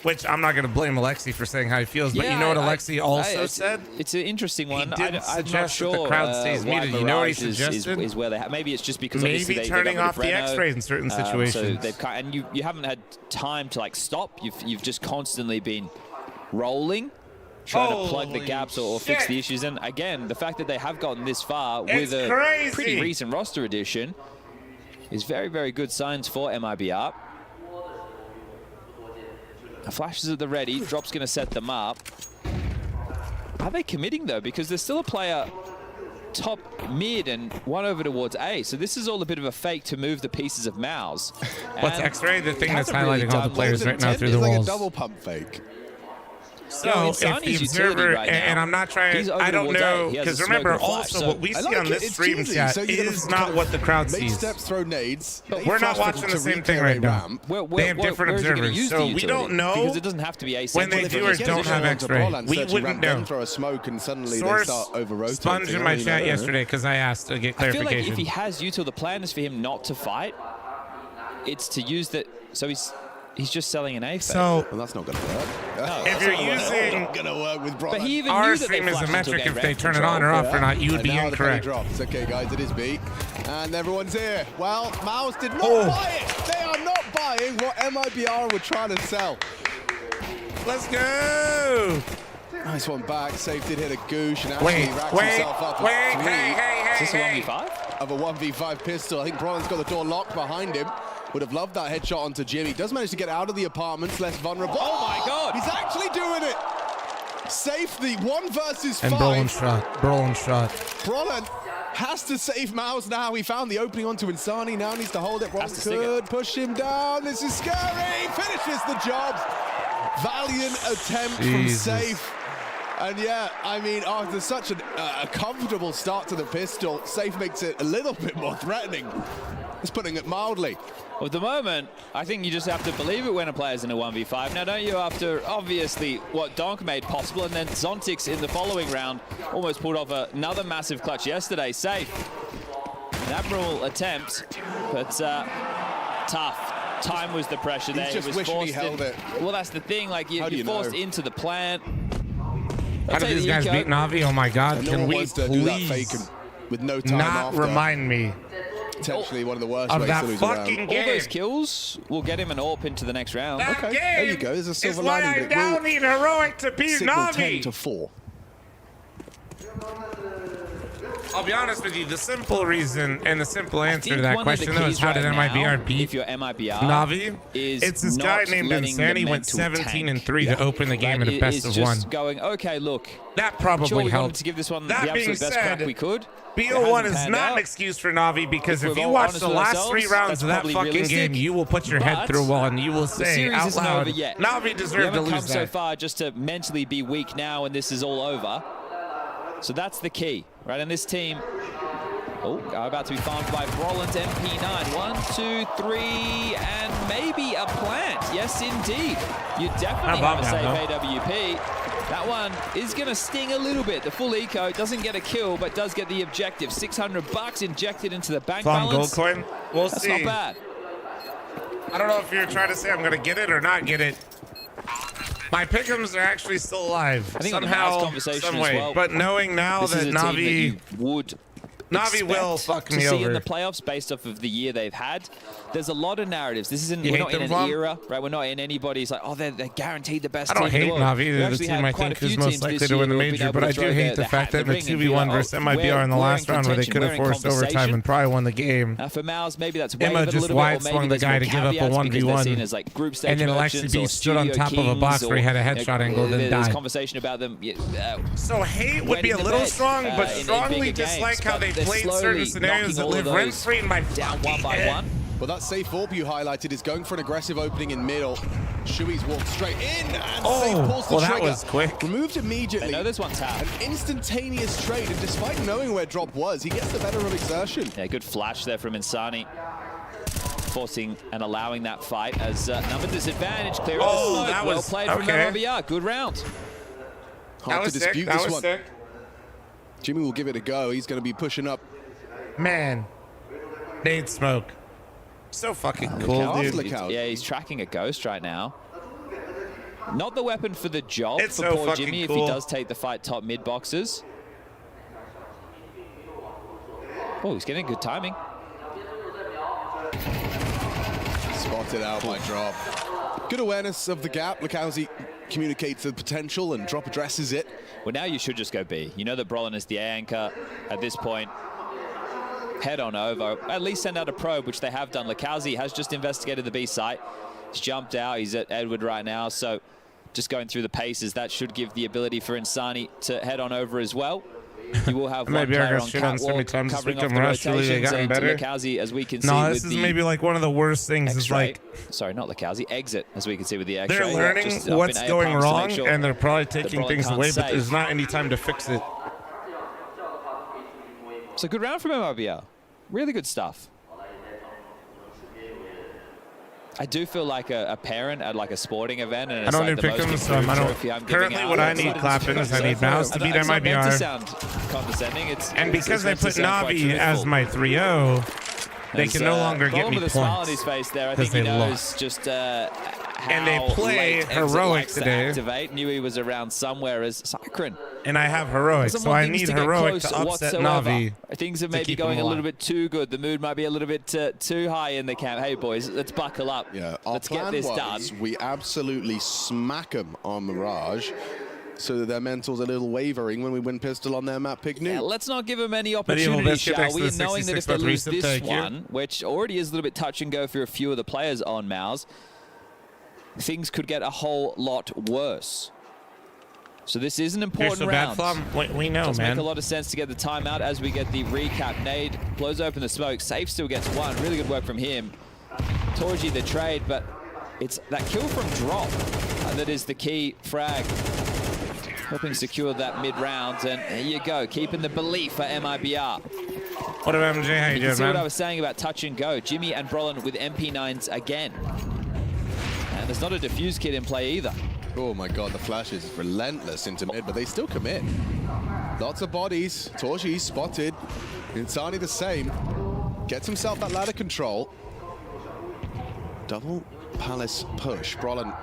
Which I'm not going to blame Alexi for saying how he feels, but you know what Alexi also said? It's an interesting one. He did I'm suggest not that sure the crowd stays why muted. You know what he Mirage is suggested? where they maybe it's just because Maybe obviously they turning got rid off of the Renault, X-rays in certain So situations. they've and you haven't had time to like stop. You've just constantly been rolling, trying to plug the gaps or fix the issues. And again, the fact that they have gotten this far with a pretty recent roster addition is very, very good signs for MIBR. Flashes at the ready. Drop's going to set them up. Are they committing, though? Because there's still a player top mid and one over towards A. So this is all a bit of a fake to move the pieces of Mouse. What's X-ray? The thing that's highlighting all the players right now through the It's like walls. a double pump fake. So if Insani's the utility observer, right now. and I'm not trying, He's over I don't towards know, A. He has because a remember smoke and flash, also so what we I see like on it. this It's stream cheesy. chat So you're gonna is kind not of what the crowd make sees. steps, throw nades. We're not watching the same thing right now. They have different observers, so we don't know because it doesn't have to be A. when they do or don't have X-ray. We wouldn't know. Throw a smoke and suddenly they Source start over-rotating. sponge in my chat yesterday because I asked to get I feel like clarification. if he has util, the plan is for him not to fight. It's to use that. So he's just selling an A fake. So well, that's not going to work. if you're using, not going to work with Bron. But he even our knew that they stream is a flashed metric until if they they ran turn it control. on or off or not, you would And be now the penny incorrect. drops. Okay, guys, it is B. And everyone's here. Well, Mouse did not buy it. They are not buying what MIBR were trying to sell. Let's go. Nice one back. Safe did hit a goosh and actually racks himself up at 3. Is this a 1v5? Of a 1v5 pistol. I think Bron's got the door locked behind him. Would have loved that headshot onto Jimmy. Does manage to get out of the apartments, less vulnerable. Oh my God! He's actually doing it. Safe the 1 versus 5. And Brolin shot. Brolin has to save Mouse now. He found the opening onto Insani. Now needs to hold it. Brolin could push him down. This is scary. Finishes the job. Valiant attempt from Safe. And yeah, I mean, after such a comfortable start to the pistol, Safe makes it a little bit more threatening. It's putting it mildly. Well, at the moment, I think you just have to believe it when a player's in a 1v5. Now, don't you, after obviously what Donk made possible, and then Zontix in the following round almost pulled off another massive clutch yesterday. Safe. An admirable attempt, but tough. Time was the pressure there. He's just wishing he held it. Well, that's the thing. Like, you're forced into the plant. How did these guys beat Na'Vi? Oh my God! Can we please with no time not after. remind me Potentially one of the worst of ways that to lose fucking around. game? All those kills will get him an AWP into the next round. That Okay, game there you go. There's a silver is why lining. I now need heroic to beat Na'Vi. 10-4. I'll be honest with you, the simple reason and the simple answer to that question though is how did MIBR beat Na'Vi? It's this guy named Insanity went 17-3 to open the game in a best of one. Going, okay, look, that probably sure we helped. wanted to give this one That the being absolute best crack said, we could. BO1 is not an excuse for Na'Vi because if you watch the last 3 rounds of that fucking game, you will put your head through a wall and you will say out loud, Na'Vi deserved to lose that. We haven't come so far just to mentally be weak now and this is all over. So that's the key, right? And this team, about to be farmed by Roland MP9. 1, 2, 3, and maybe a plant. Yes, indeed. You definitely have a safe AWP. That one is going to sting a little bit. The full eco doesn't get a kill, but does get the objective. $600 injected into the bank balance. Gold coin. We'll That's see. not bad. I don't know if you're trying to say I'm going to get it or not get it. My pick'ems are actually still alive. I think somehow, conversation some as way. well. But knowing now that Na'Vi would Na'Vi will fuck me see over in the playoffs based off of the year they've had. There's a lot of narratives. This isn't, You we're hate not in them, an Vom? era, right? We're not in anybody's like, oh, they're guaranteed the best I don't team hate in the world. Na'Vi. They're the team I think is most likely to win the major, but I do hate the fact that in the 2v1 versus MIBR in the last round where they could have forced overtime and probably won the game, for Mouse, maybe that's Emma just wide swung the guy to give up a 1v1, like group stage and then Alexi B stood on top of a box where he had a headshot angle and then There's died. conversation about them. So hate would be a little strong, but strongly dislike how they played certain scenarios that live rent-free in my down one by one. Well, that safe AWP you highlighted is going for an aggressive opening in middle. Shui's walked straight in, and Safe pulls the trigger. That was quick. Removed immediately. I know this one's tapped. An instantaneous trade, and despite knowing where drop was, he gets the better of exertion. Yeah, good flash there from Insani. Forcing and allowing that fight as number disadvantage. Clear of the smoke. That well was played from MIBR. Good round. Hard to dispute this one. Sick. Jimmy will give it a go. He's going to be pushing up. Man, nade smoke. So fucking cool, dude. Yeah, he's tracking a ghost right now. Not the weapon for the job It's for so poor fucking Jimmy if cool. he does take the fight top mid boxes. Oh, he's getting good timing. Spotted out by drop. Good awareness of the gap. Look how he communicates the potential and drop addresses it. Well, now you should just go B. You know that Brolin is the A anchor at this point. Head on over. At least send out a probe, which they have done. Lakauzi has just investigated the B site. He's jumped out. He's at Edward right now. So just going through the paces, that should give the ability for Insani to head on over as well. You will have one player on catwalk covering off the rotations, and Lakauzi, as we can see No, with this is maybe like one of the worst things is like... Sorry, not Lakauzi, exit, as we can see with the X-ray. They're learning what's going wrong, and they're probably taking things away, but there's not any time to fix it. So good round from MIBR. Really good stuff. I do feel like a parent at like a sporting event, and it's I don't like need the most pick'ems, so I don't. Currently, what I need, Clappin, is I need Mouse to beat MIBR. Sound condescending. And because they put Na'Vi as my 3-0, they can no longer get me with a smile on points his face there. I think he knows just and they play heroic today. Activate. Knew he was around somewhere as Cycrin. And I have heroic, so I need heroic to upset Na'Vi. Things are maybe going a little bit too good. The mood might be a little bit too high in the camp. Hey boys, let's buckle up. Yeah, let's get this done. We absolutely smack them on Mirage, so that their mental's a little wavering when we win pistol on their map pick new. Yeah, let's not give them any opportunity, shall we? Knowing that if they lose this one, which already is a little bit touch and go for a few of the players on Mouse, things could get a whole lot worse. So this is an important round. We know, Does man. make a lot of sense to get the timeout as we get the recap. Nade blows open the smoke. Safe still gets one. Really good work from him. Torji the trade, but it's that kill from drop. And that is the key frag. Helping secure that mid-round, and there you go, keeping the belief for MIBR. What up, MJ? How you doing, See man? what I was saying about touch and go. Jimmy and Brolin with MP9s again. And there's not a defuse kit in play either. Oh my god, the flash is relentless into mid, but they still commit. Lots of bodies. Torji spotted. Insani the same. Gets himself that ladder control. Double Palace push. Brolin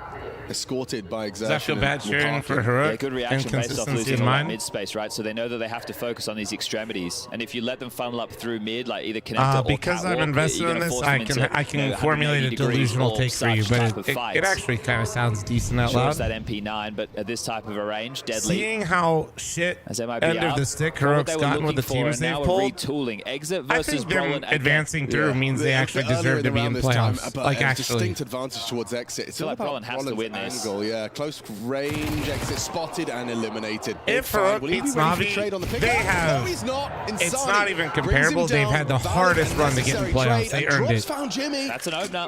escorted by Exertion. Does that feel bad cheering for Heroic? Yeah, good reaction based off losing in all that mind? mid space, right? So they know that they have to focus on these extremities. And if you let them funnel up through mid, like either connector or because catwalk, I'm invested in this, I can formulate a delusional take for you, but it actually kind of sounds decent out loud. That MP9, but at this type of a range, deadly. Seeing how shit As MIBR, end of the stick Heroic's gotten with the teams they've pulled, retooling. Exit I versus think them Brolin advancing through means they actually deserve to be in playoffs. Like actually, distinct advantage towards Exit. It's all like about Brolin has to win this. angle. Yeah, close range. Exit spotted and eliminated. if Heroic beats Navi, they have. It's not even comparable. They've had the hardest run to get in playoffs. They earned it. Found Jimmy. That's an opener.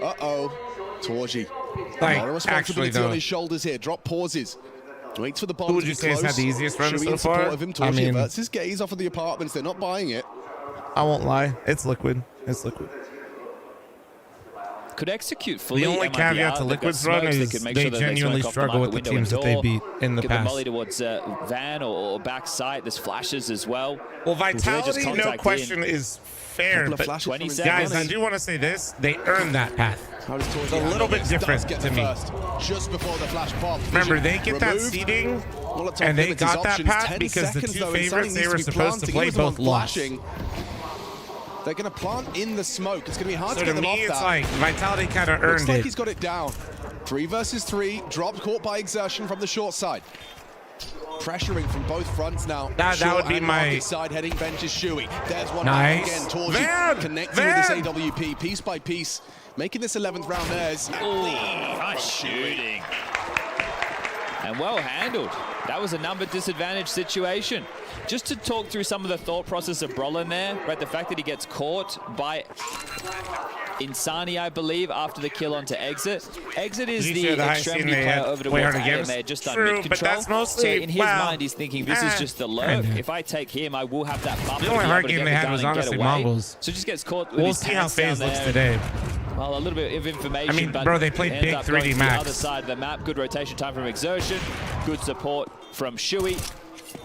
Torji. Like, A lot of actually, responsibility though, on his shoulders here. Drop pauses. Waits for the bomb. who would you say has had the easiest run so far? Of him. I Torji mean, averts his gaze off of the apartments. They're not buying it. I won't lie. It's Liquid. It's Liquid. Could execute fully. The only MIBR. caveat to They've got Liquid's run smokes. is could make they sure that genuinely smoke off struggle with the window teams and that they door. beat in the Get the past. molly towards Van or back side. There's flashes as well. Well, So they just Vitality, no contact question, in. is fair. Couple of But flashes from 27. guys, I Exit. do want to say this: they earned that path. How does Torji It's a handle little bit this? different Does get to the me. first, just before the flash pop. Remember, Vision they get that removed. seeding, Molotov and they limits his got that options. path 10 because the seconds, two though, and favorites Sunny they needs were be supposed to planting. play He was the one both lost. flashing. They're going to plant in the smoke. It's going to be hard So to to get them off me, it's that. like Vitality kind of Looks earned like it. he's got it down. 3 versus 3. Dropped, caught by Exertion from the short side. Pressuring from both fronts now. That Short would be and my- market side heading bench is Shuey. There's one Nice. back again. Torji Van! connecting with this AWP piece by piece. Making this 11th round theirs. Nice shooting. And well handled. That was a number disadvantage situation. Just to talk through some of the thought process of Brolin there, right? The fact that he gets caught by Insani, I believe, after the kill onto Exit. Exit is Did you see the the high extremity scene they player had over way towards harder A, games? and they had just done True, mid but control. that's mostly- So in his well, mind, he's thinking, this is just the lurk. kinda. If I take him, I will have that bump. The to only be hard able to game get they the had gun was and get honestly away. Mongols. So just gets caught with We'll his see how pants down FaZe looks there. today. Well, a little bit of information. I mean, but bro, they played ends big up going 3D to max. The other side of the map. Good rotation time from Exertion. Good support from Shuey.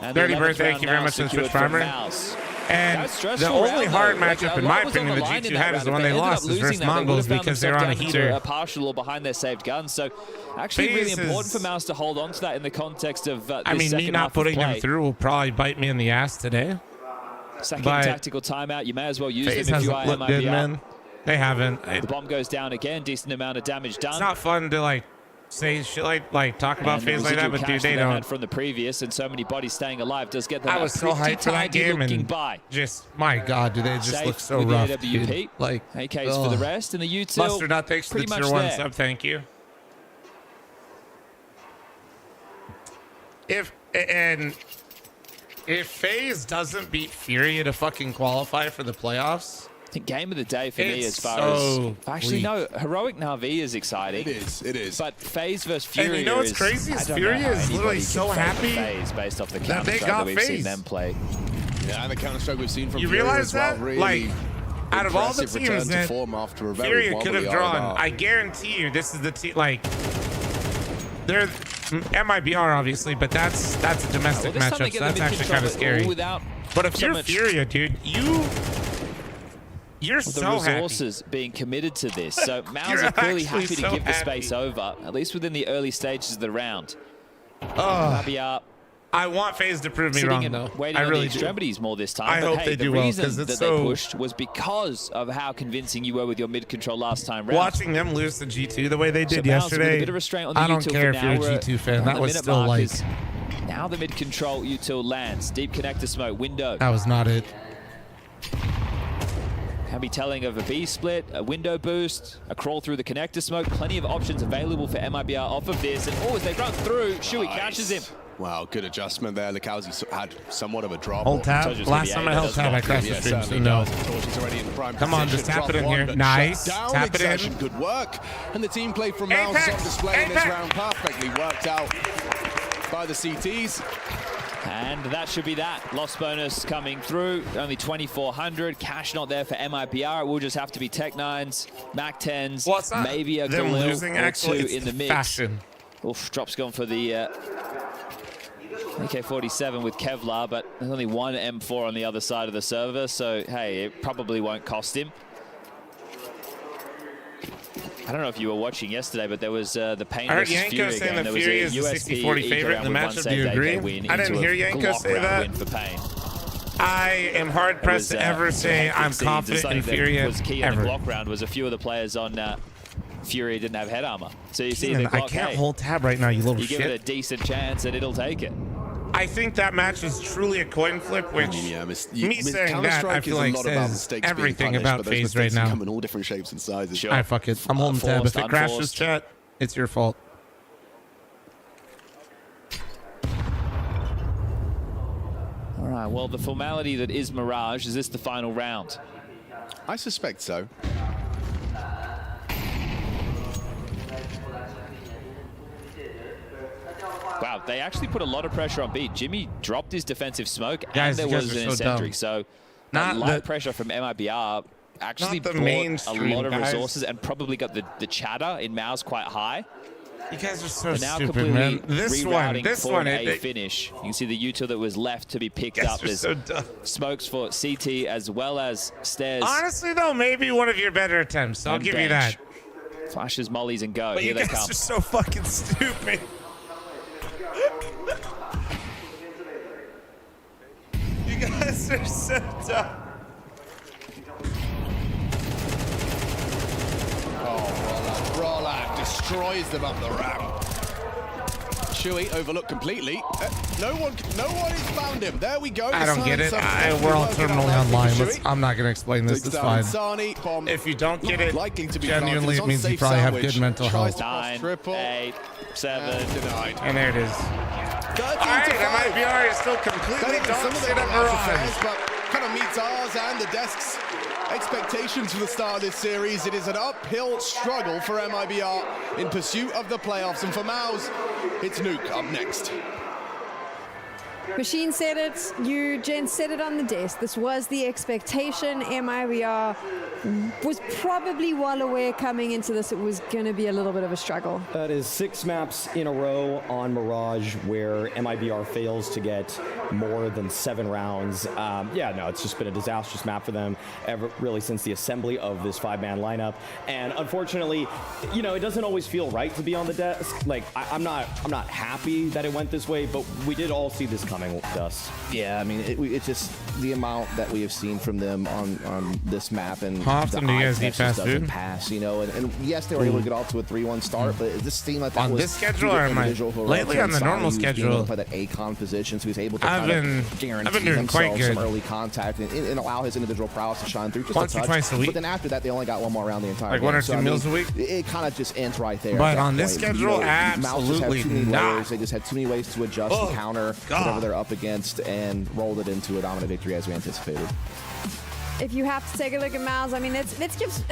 And Dirty the 11th birthday, round thank you very now much to the secured Switch from Farmer. Mouse. And That's stressful the only round, hard though. Like, matchup, a in lot my was on opinion, the the line in G2 that had is round. the one If they ended up lost is losing versus that, they would Mongols have found because they're themselves on a down into heater. a partial or behind their saved gun. So actually really FaZe important is- for Mouse to hold on to that in the context of this I mean, me second not half of putting play. them through will probably bite me in the ass today. Second but tactical timeout. You may as well use FaZe them if you are hasn't looked good, MIBR. man. They haven't. The bomb goes down again. Decent amount of damage done. It's not fun to like say shit like talk about And the FaZe like that, residual but dude, cash they that had don't. from the previous, and so many bodies staying alive does get them I a was so pretty hyped for that tidy game, looking and by. just my God, do they just Safe look so with the rough, AWP. dude. Like AKs for the ugh. rest, and the util Mustard, not thanks to the pretty tier much 1 there. sub. Thank you. If FaZe doesn't beat Furia to fucking qualify for the playoffs, I think game of the day for me it's as far so as actually no, Heroic Na'Vi is exciting. It is. But FaZe versus Furia. And you know what's is, crazy I is don't Furia know how is literally anybody so can favour happy FaZe based off the that they Counter-Strike got we've seen FaZe. them play. Yeah, and the Counter-Strike we've seen from You Furia realize as well. that? Really Like, out of all the impressive return teams to that form after a very Furia could have wobbly drawn, RMR. I guarantee you this is the team. Like, they're MIBR obviously, but that's a domestic Well, this time they matchup, get so that's the actually mid-control, kind of but scary. without But if so you're much- Furia, dude, you're the so happy. resources being committed to this. So Mouse You're are clearly actually happy to so give the happy. space over, at least within the early stages of the round. Oh, MIBR I want FaZe to prove me sitting wrong, and though. waiting I on really the do. extremities more this time. I but hope hey, they the do well, reason 'cause it's that so- they pushed was because of how convincing you were with your mid-control last time round. Watching them lose to G2 the way they So did Mouse with a yesterday, bit of restraint on the I don't util care for if you're now. a We're G2 fan. on That the was minute still mark like, is now the mid-control util lands. Deep connector smoke window. that was not it. Can be telling of a B split, a window boost, a crawl through the connector smoke. Plenty of options available for MIBR off of this. And as they run through, Shuey catches him. Wow, good adjustment there. Likowski had somewhat of a drop. Hold tab. Last time I held tab, I crashed the stream, so no. Come on, just tap it in here. Nice. Tap it in. Good work. And the team play from Mouse is on display in this round. Perfectly worked out by the CTs. And that should be that. Loss bonus coming through. Only 2,400. Cash not there for MIBR. It will just have to be Tech 9s, Mac 10s, maybe a Galil or two in the mix. Fashion. Oof, Drop's gone for the AK-47 with Kevlar, but there's only one M4 on the other side of the server, so hey, it probably won't cost him. I don't know if you were watching yesterday, but there was the Painless Fury saying again. the Fury is the 60-40 favorite in the matchup. Do you agree? I didn't hear Yanko say that. Win for Pain. I am hard pressed to ever say I'm confident in Fury was key in ever. the Glock round was a few of the players on Fury didn't have head armor. So you see the Glock, I can't hold tab right now, you little shit. You give it a decent chance and it'll take it. I think that match was truly a coin flip, which me saying that I feel like says everything about FaZe right now. Come in all different shapes and sizes. Sure. I fuck it. I'm holding tab. If it crashes, chat, it's your fault. All right, well, the formality that is Mirage, is this the final round? I suspect so. Wow, they actually put a lot of pressure on B. Jimmy dropped his defensive smoke, Guys, and there was an eccentric. So not light pressure from MIBR actually brought a lot of resources and probably got the chatter in Mao's quite high. You guys are so But now stupid, man. This one, for a finish. You can see the util that was left to be picked up. There's so dumb. Smokes for CT as well as Stairs. Honestly, though, maybe one of your better attempts. I'll give you that. Flashes, mollies, and go. But Here you they guys come. are so fucking stupid. You guys are so dumb. Oh, Rolla destroys them up the ramp. Chewy overlooked completely. No one has found him. There we go. I don't get it. We're all terminally online. I'm not going to explain this. It's fine. If you don't get it, genuinely, it means you probably have good mental health. 9, 8, 7. And there it is. All right, MIBR is still completely dog shit at Mirage. But kind of meets ours and the desk's expectations for the start of this series. It is an uphill struggle for MIBR in pursuit of the playoffs. And for Maus, it's Nuke up next. Machine said it, you gents said it on the desk. This was the expectation. MIBR was probably well aware coming into this it was going to be a little bit of a struggle. That is 6 maps in a row on Mirage where MIBR fails to get more than 7 rounds. Yeah, no, it's just been a disastrous map for them really since the assembly of this 5-man lineup. And unfortunately, you know, it doesn't always feel right to be on the desk. Like, I'm not happy that it went this way, but we did all see this coming, Dust. Yeah, I mean, it's just the amount that we have seen from them on this map, and how often do you guys eat fast food? Pass, you know, and yes, they were able to get off to a 3-1 start, but it just seemed like that on was this schedule or lately on the normal schedule. Play that A-con position, so he's able to I've been doing quite good. Some early contact and allow his individual prowess to shine through just once a touch. or twice a week. But then after that, they only got one more round the entire like game. 1 or 2 meals a week. It kind of just ends right there. But on this schedule, absolutely not. They just had too many ways to adjust and counter whatever they're up against, and rolled it into a dominant victory as we anticipated. If you have to take a look at Miles, I mean, let's give.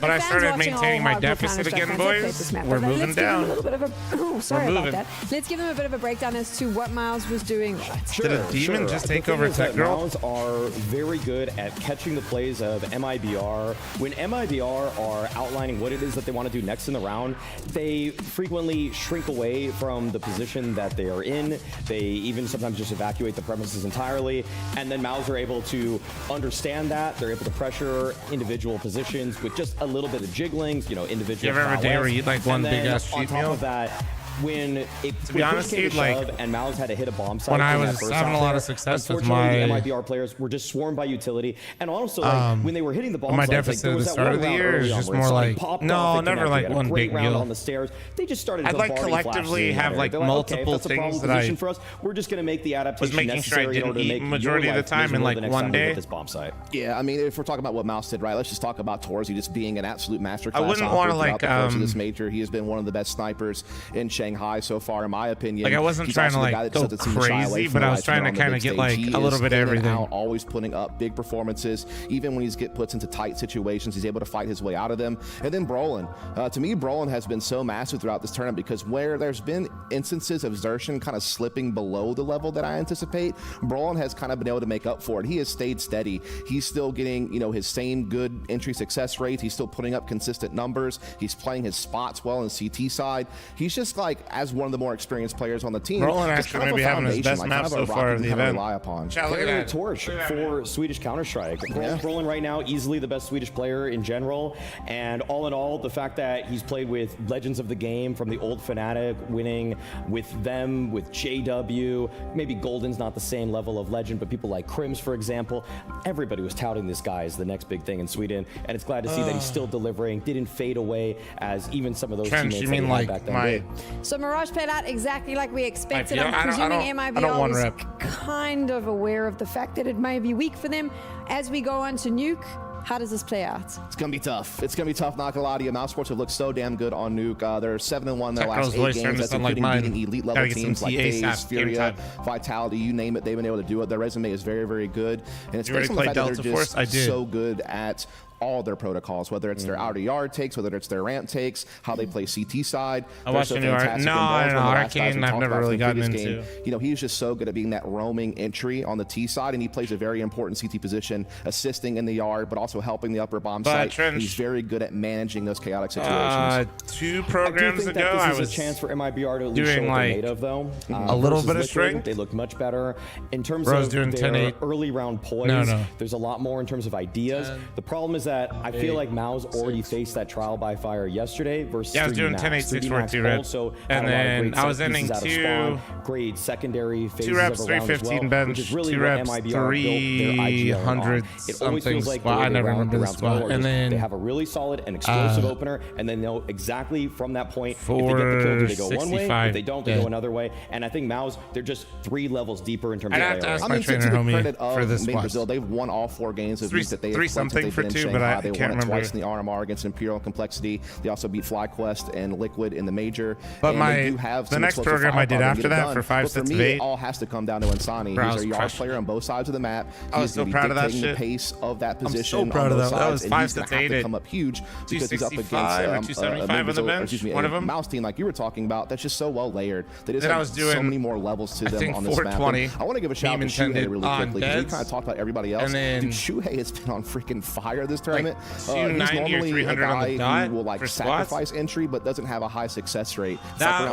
But I started maintaining my deficit again, boys. We're moving down. Sorry about that. Let's give them a bit of a breakdown as to what Miles was doing. Did a demon just take over Tech Girl? Miles are very good at catching the plays of MIBR. When MIBR are outlining what it is that they want to do next in the round, they frequently shrink away from the position that they are in. They even sometimes just evacuate the premises entirely, and then Miles are able to understand that. They're able to pressure individual positions with just a little bit of jiggling, you know, individual. You ever have a day where you eat like one big ass cheat meal? On top of that, when it to be honest, dude, like and Maus had to hit a bomb site when I was having a lot of success with my MIBR players were just swarmed by utility, and also like, when they were hitting the bomb my sites, deficit at the start of the year is just more like no, never like one big meal on the stairs. They just started. I'd like collectively have like multiple things that I for us. We're just going to make the adaptation was making sure I didn't eat majority of the time in like one day. This bomb site. Yeah, I mean, if we're talking about what Maus did right, let's just talk about Torzy just being an absolute masterclass. I wouldn't want to like this major. He has been one of the best snipers in Shanghai. Shanghai so far, in my opinion. Like, I wasn't He's trying to also the guy like that go doesn't seem to shy away crazy, from but the I was lights trying to on the kind of big get stage. like He a little is bit of in and everything. out, always putting up big performances. Even when he's puts into tight situations, he's able to fight his way out of them. And then Brolin. To me, Brolin has been so massive throughout this tournament because where there's been instances of Xerxin kind of slipping below the level that I anticipate, Brolin has kind of been able to make up for it. He has stayed steady. He's still getting, his same good entry success rates. He's still putting up consistent numbers. He's playing his spots well in CT side. He's just like, as one of the more experienced players on the team, Brolin just actually maybe having his best map so far of the event. Rely upon. Carrying the torch for Swedish Counter-Strike. Brolin right now, easily the best Swedish player in general. And all in all, the fact that he's played with legends of the game from the old Fnatic, winning with them, with JW, maybe Golden's not the same level of legend, but people like Crims, for example, everybody was touting this guy as the next big thing in Sweden. And it's glad to see that he's still delivering, didn't fade away as even some of those Trench, teammates you that he mean had like back then my... did. So Mirage played out exactly like we expected. I I'm presuming don't MIBR want was rep. kind of aware of the fact that it may be weak for them. As we go on to Nuke, how does this play out? It's going to be tough. It's going to be tough, not going to lie to you. Mouse Sports have looked so damn good on Nuke. They're 7-1 in their last 8 games. That's including beating elite level teams like FaZe, Furia, Vitality, you name it. They've been able to do it. Their resume is very, very good. And it's based on the fact that they're just so good at all their protocols, whether it's their outer yard takes, whether it's their ramp takes, how they play CT side. I watched the new Arcane. I've never really gotten into. He's just so good at being that roaming entry on the T side, and he plays a very important CT position, assisting in the yard, but also helping the upper bomb site. He's very good at managing those chaotic situations. 2 programs ago, I was a chance for MIBR to doing like native, though. A little bit of strength. They look much better in terms of their early round poise. There's a lot more in terms of ideas. The problem is that I feel like Mao's already faced that trial by fire yesterday versus I was doing 10-8-6-4-2 reps, and then I was ending 2 great secondary phases 2 reps, of a round 315 as well, bench, which is really 2 what reps, MIBR 300 something squat. I never remember the squat. And then they have a really solid and explosive opener, and they know exactly from that point if they get the kill, do they go one way? If they don't, they go another way. And I think Mao's, they're just 3 levels deeper in terms of AR. I mean, to the credit of Brazil, they've won all 4 games of these that they have played since they've been in Shanghai. They won it twice in the RMR against Imperial and Complexity. They also beat FlyQuest and Liquid in the major. But and the next program I did after that for 5 sets of 8, it all has to come down to Insani. He's a yard player on both sides of the map. I was so proud of that shit. The pace of that position. I'm so proud of that. That was 5 sets to 8. Come up huge because he's up against 275 on the bench. One of them. Mouse team like you were talking about. That's just so well layered. They just have so many more levels to them on this map. I want to give a shout out to Shuhei really quickly because we kind of talked about everybody else. Dude, Shuhei has been on freaking fire this tournament. He's normally a guy who will like sacrifice entry but doesn't have a high success rate. That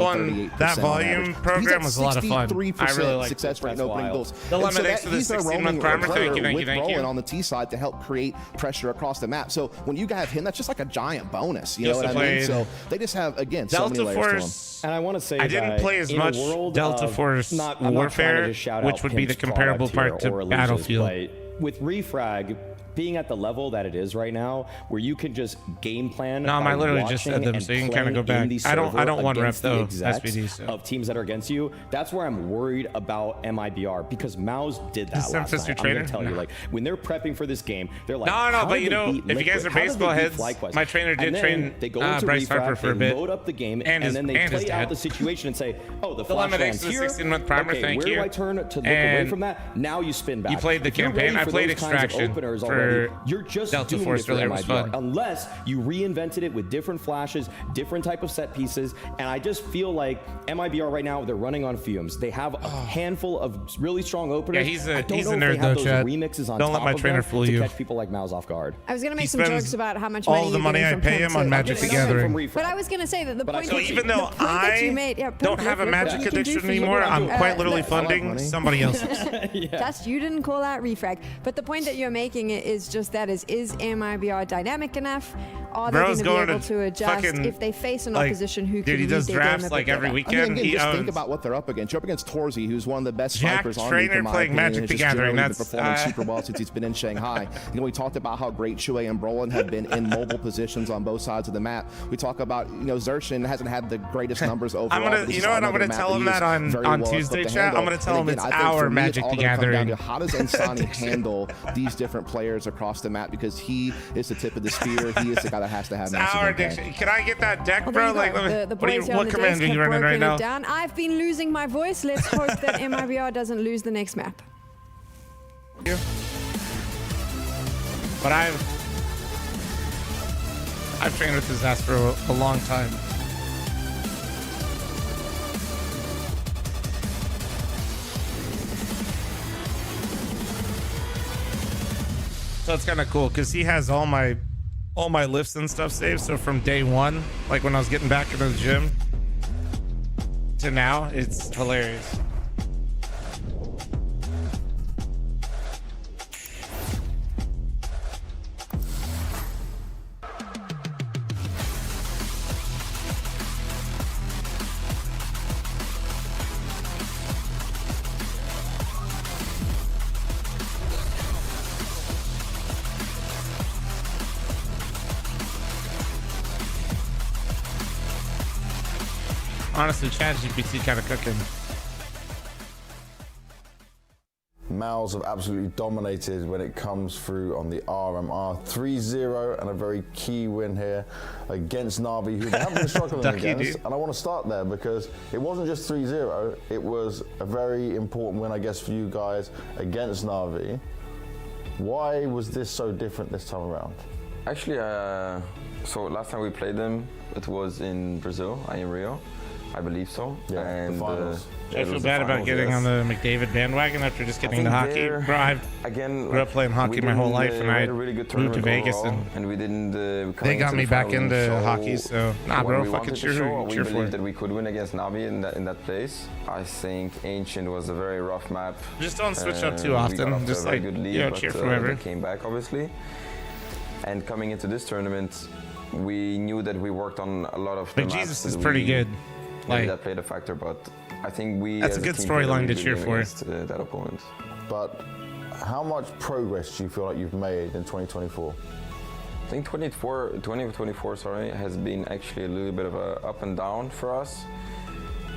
volume program was a lot of fun. I really liked success rate in opening goals. The Lemonade for the 16-month primer. Thank you. On the T side to help create pressure across the map. So when you have him, that's just like a giant bonus. You know what I mean? So they just have again so many layers to them. And I want to say I didn't play as much Delta Force Warfare, which would be the comparable part to Battlefield. With Refrag being at the level that it is right now, where you can just game plan. No, I literally just said them, so you can kind of go back. I don't want rep though. SVD so. Of teams that are against you, that's where I'm worried about MIBR because Maus did that last time. I'm gonna tell you, like when they're prepping for this game, they're like, no, but you know, if you guys are baseball heads, my trainer did train Bryce Harper for a bit. Load up the game, and then they play out the situation and say, oh, the flash lands here. 16-month primer, thank you. Where do I turn to look away from that? Now you spin back. You played the campaign. I played Extraction for you're just Delta doing Force. it for Really MIBR, was fun. unless you reinvented it with different flashes, different type of set pieces. And I just feel like MIBR right now, they're running on fumes. They have a handful of really strong openers. Yeah, he's a nerd though, Chad. Don't let my trainer fool you. To catch people like Maus off guard. I was going to make some jokes about how much money all the money I pay him on Magic the Gathering. But I was going to say that the point so even though I don't have a Magic addiction anymore, I'm quite literally funding somebody else. Just you didn't call out Refrag, but the point that you're making is just that is MIBR dynamic enough? Are they going to be able to adjust if they face an opposition who can he does read their drafts game like every weekend? I mean, again, just think about what they're up against. You're up against Torzy, who's one of the best snipers on Trainer in my playing opinion, Magic the Gathering. That's performing super well since he's been in Shanghai. You know, we talked about how great Shuhei and Brolin have been in mobile positions on both sides of the map. We talk about, you know, Xerxin hasn't had the greatest numbers overall. You know what? I'm going to tell him that on Tuesday, chat. I'm going to tell him it's our Magic the Gathering. How does Insani handle these different players across the map? Because he is the tip of the spear. He is the guy that has to have It's massive our impact. addiction. Can I get that deck, Well, bro? there you Like, go. let me, The what, boys here on what the command desk are you have running right broken now? it down. I've been losing my voice. Let's hope that MIBR doesn't lose the next map. But I've trained with his ass for a long time. So it's kind of cool because he has all my lifts and stuff saved. So from day one, like when I was getting back into the gym to now, it's hilarious. Honestly, ChatGPT kind of cooking. Mals have absolutely dominated when it comes through on the RMR. 3-0 and a very key win here against Na'Vi, who they have been struggling against. And I want to start there because it wasn't just 3-0, it was a very important win, I guess, for you guys against Na'Vi. Why was this so different this time around? Actually, so last time we played them, it was in Brazil, in Rio. I believe so. Yeah, and the finals. I feel bad about getting on the McDavid bandwagon after just getting into hockey. Bro, I grew up playing hocky my whole life, and I moved to Vegas, and we didn't. They got me back into hockey. So nah, bro, fucking cheer we for believed it. that we could win against Na'Vi in that place. I think Ancient was a very rough map. Just don't switch up too often. Just like cheer for whoever. They came back obviously. And coming into this tournament, we knew that we worked on a lot of. But Jesus is pretty good. Like that played a factor, but I think we. That's a good storyline to cheer for. That opponent. But how much progress do you feel like you've made in 2024? I think 2024, sorry, has been actually a little bit of a up and down for us.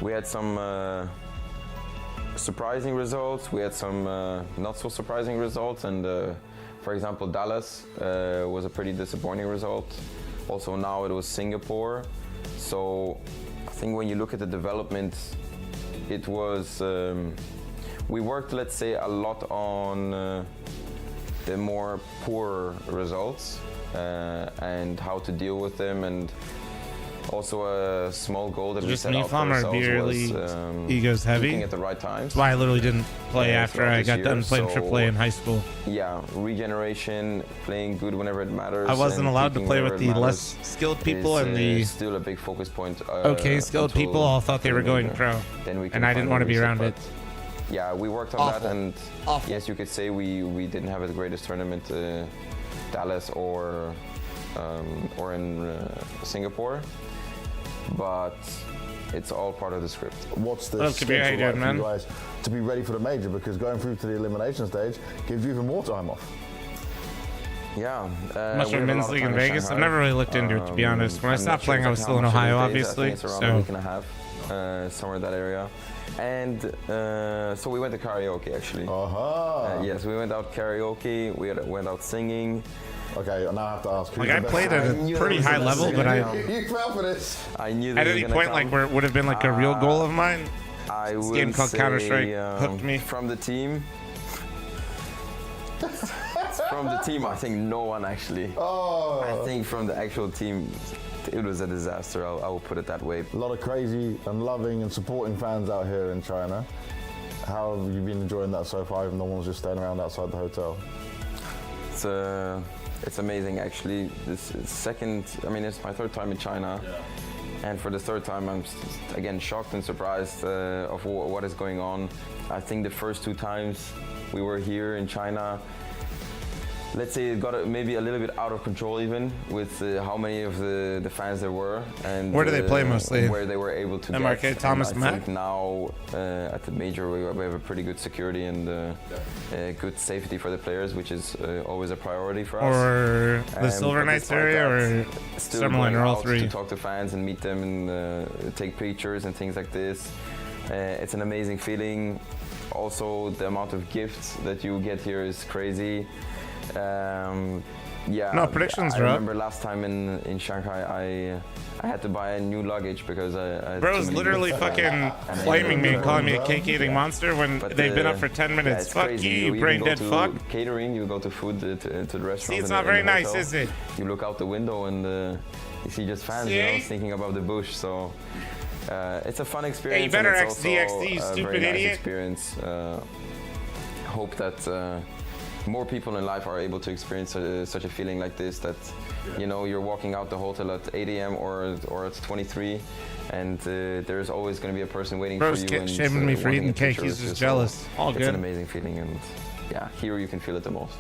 We had some surprising results. We had some not so surprising results, and for example, Dallas was a pretty disappointing result. Also, now it was Singapore. So. I think when you look at the development, it was, we worked, let's say, a lot on the more poor results and how to deal with them, and also a small goal that we set out for ourselves was egos heavy. looking at the right times. That's why I literally didn't play after I got done playing AAA in high school. Yeah, regeneration, playing good whenever it matters. I wasn't allowed to play with the less skilled people and the still a big focus point. Okay skilled people all thought they were going pro, and I didn't want to be around it. Yeah, we worked on that, and yes, you could say we didn't have the greatest tournament, Dallas or in Singapore. But it's all part of the script. What's the schedule like for you guys to be ready for the major? Because going through to the elimination stage gives you even more time off. Yeah. Much of men's league in Vegas. I've never really looked into it, to be honest. When I stopped playing, I was still in Ohio, obviously. It's around a week and a half, somewhere in that area. And so we went to karaoke, actually. Yes, we went out karaoke. We went out singing. Okay, now I have to ask. Like I played at a pretty high level, but you fell for this. I knew at any point, like where it would have been like a real goal of mine. This game called Counter-Strike hooked me. From the team. From the team, I think no one actually. I think from the actual team, it was a disaster. I will put it that way. A lot of crazy and loving and supporting fans out here in China. How have you been enjoying that so far? Even no one's just staying around outside the hotel. It's amazing, actually. This is second. I mean, it's my third time in China, and for the third time, I'm again shocked and surprised of what is going on. I think the first two times we were here in China, let's say it got maybe a little bit out of control, even with how many of the fans there were, and where do they play mostly? Where they were able to MRK, get. Thomas, and I think now at the major we have a pretty good security and good safety for the players, which is always a priority for us. Or the Silver Knights area, or Summerlin, or all three. To talk to fans and meet them and take pictures and things like this. It's an amazing feeling. Also, the amount of gifts that you get here is crazy. yeah. No predictions, bro. I remember last time in Shanghai, I had to buy a new luggage because I Bro's literally fucking flaming me and calling me a cake-eating monster when they've been up for 10 minutes. Yeah, Fuck crazy. you, brain-dead fuck. Catering, you go to food to the restaurant. See, it's not very nice, is it? You look out the window and you see just fans, you know, sneaking above the bush. So it's a fun experience. Hey, you better and it's XDXD, you also a stupid very nice idiot. experience. Hope that more people in life are able to experience such a feeling like this, that you know, you're walking out the hotel at 8 a.m. or at 23, and there's always going to be a person waiting for you. Bro's shaming me for eating cake. He's just jealous. All good. It's an amazing feeling, and yeah, here you can feel it the most.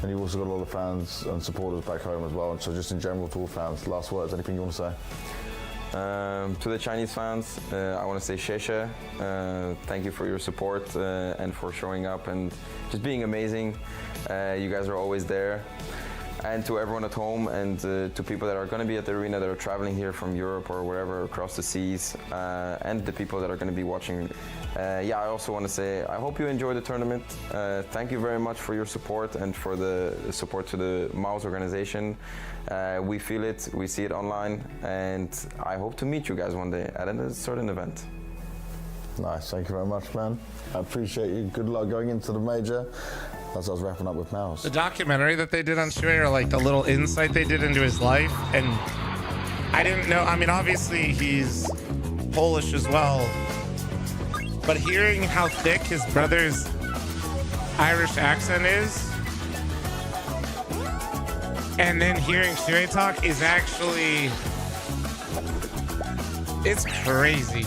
And you've also got a lot of fans and supporters back home as well. And so just in general to all fans, last words, anything you want to say? To the Chinese fans, I want to say 谢谢. Thank you for your support and for showing up and just being amazing. You guys are always there. And to everyone at home and to people that are going to be at the arena, that are traveling here from Europe or wherever across the seas, and the people that are going to be watching. Yeah, I also want to say I hope you enjoy the tournament. Thank you very much for your support and for the support to the Mouse organization. We feel it, we see it online, and I hope to meet you guys one day at a certain event. Nice, thank you very much, man. I appreciate you. Good luck going into the major. As I was wrapping up with Mouse. The documentary that they did on Shui, or like the little insight they did into his life, and I didn't know. I mean, obviously he's Polish as well, but hearing how thick his brother's Irish accent is, and then hearing Shui talk is actually, it's crazy.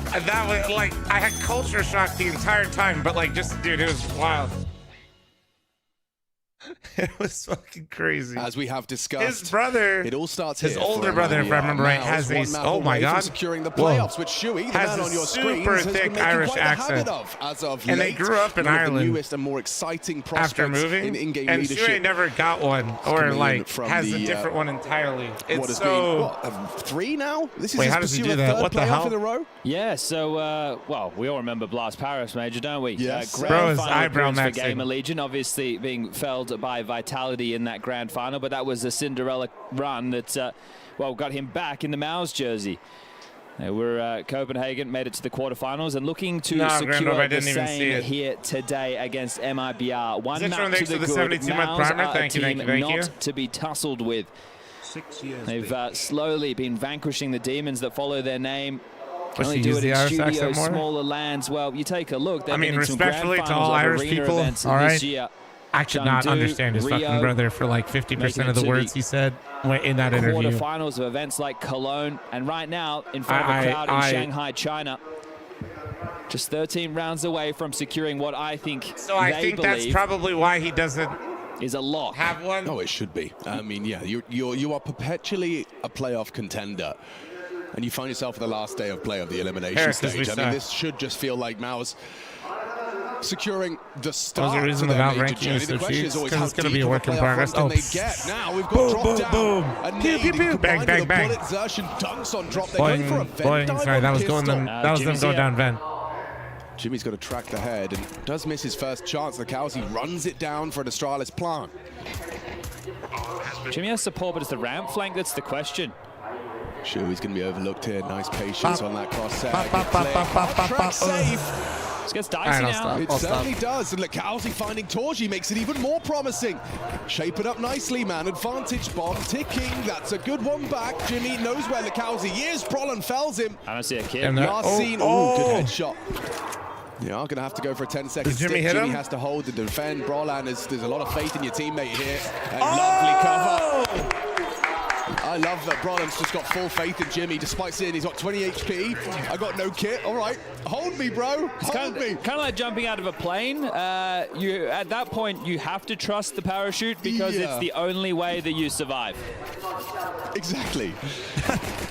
That was like, I had culture shock the entire time, but like, just, dude, it was wild. It was fucking crazy. As we have discussed, his brother, it all starts his here older brother, if I remember right, has a, oh my god, securing the playoffs, which Shui, the has man a on your super screens, thick Irish accent. As of and they grew up in Ireland newest and more exciting after moving, in in-game and leadership. Shui never got one, or like has a different one entirely. It's so. Three now? This is wait, how does he do that? What the hell? In a row? Yeah, so, well, we all remember Blast Paris Major, don't we? Yes. Bro is eyebrow maxing. For Gamer Legion, obviously being felled by Vitality in that grand final, but that was a Cinderella run that, well, got him back in the Mouse jersey. They were Copenhagen, made it to the quarterfinals, and looking to secure the same here today against MIBR. One map to the good. Mouse are a team not to be tussled with. 6 years. They've slowly been vanquishing the demons that follow their name. Only do it in studio, smaller lands. Well, you take a look. I mean, respectfully to all Irish people, all right. I could not understand his fucking brother for like 50% of the words he said in that interview. Quarterfinals of events like Cologne, and right now in front of a crowd in Shanghai, China. Just 13 rounds away from securing what I think. So I think that's probably why he doesn't. Is a lock. Have one? Oh, it should be. I mean, yeah, you are perpetually a playoff contender, and you find yourself at the last day of play of the elimination stage. I mean, this should just feel like Mao's securing the start. There's a reason the Valve ranking is so cheap, because it's going to be a work in progress. Oh, now we've got boom, boom, boom. Pew, pew, pew. Bang, bang, bang. Dunks on drop. Boing, boing. Sorry, that was going them. That was them going down vent. Jimmy's got to track the head and does miss his first chance. The Cowsey runs it down for an Astralis plant. Jimmy has support, but it's the ramp flank that's the question. Sure, he's going to be overlooked here. Nice patience on that cross set. Track safe. This gets dicey now. It certainly does. And Lakowski finding Torji makes it even more promising. Shape it up nicely, man. Advantage bomb ticking. That's a good one back. Jimmy knows where Lakowski is. Prolon fells him. I don't see a kid. Last scene. Oh, good headshot. Yeah, I'm going to have to go for a 10-second stick. Jimmy has to hold the defend. Brolan, there's a lot of faith in your teammate here. And lovely cover. I love that Brolan's just got full faith in Jimmy, despite seeing he's got 20 HP. I got no kit. All right, hold me, bro. Hold me. Kind of like jumping out of a plane. At that point, you have to trust the parachute because it's the only way that you survive. Exactly.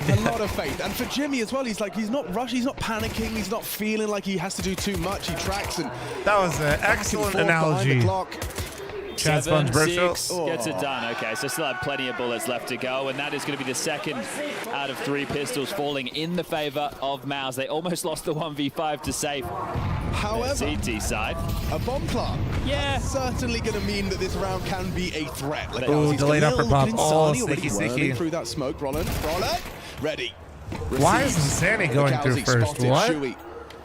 A lot of faith. And for Jimmy as well, he's not rushing, he's not panicking, he's not feeling like he has to do too much. He tracks and that was an excellent analogy. Chad Sponge 6 gets it done. Okay, so still have plenty of bullets left to go, and that is going to be the second out of 3 pistols falling in the favor of Mouse. They almost lost the 1v5 to safe. However, CT side. A bomb plant. Yeah. That's certainly going to mean that this round can be a threat. Like, oh, delayed upper pop. Oh, sticky. Through that smoke, Roland. Ready. Why is Insanity going through first? What? Shuey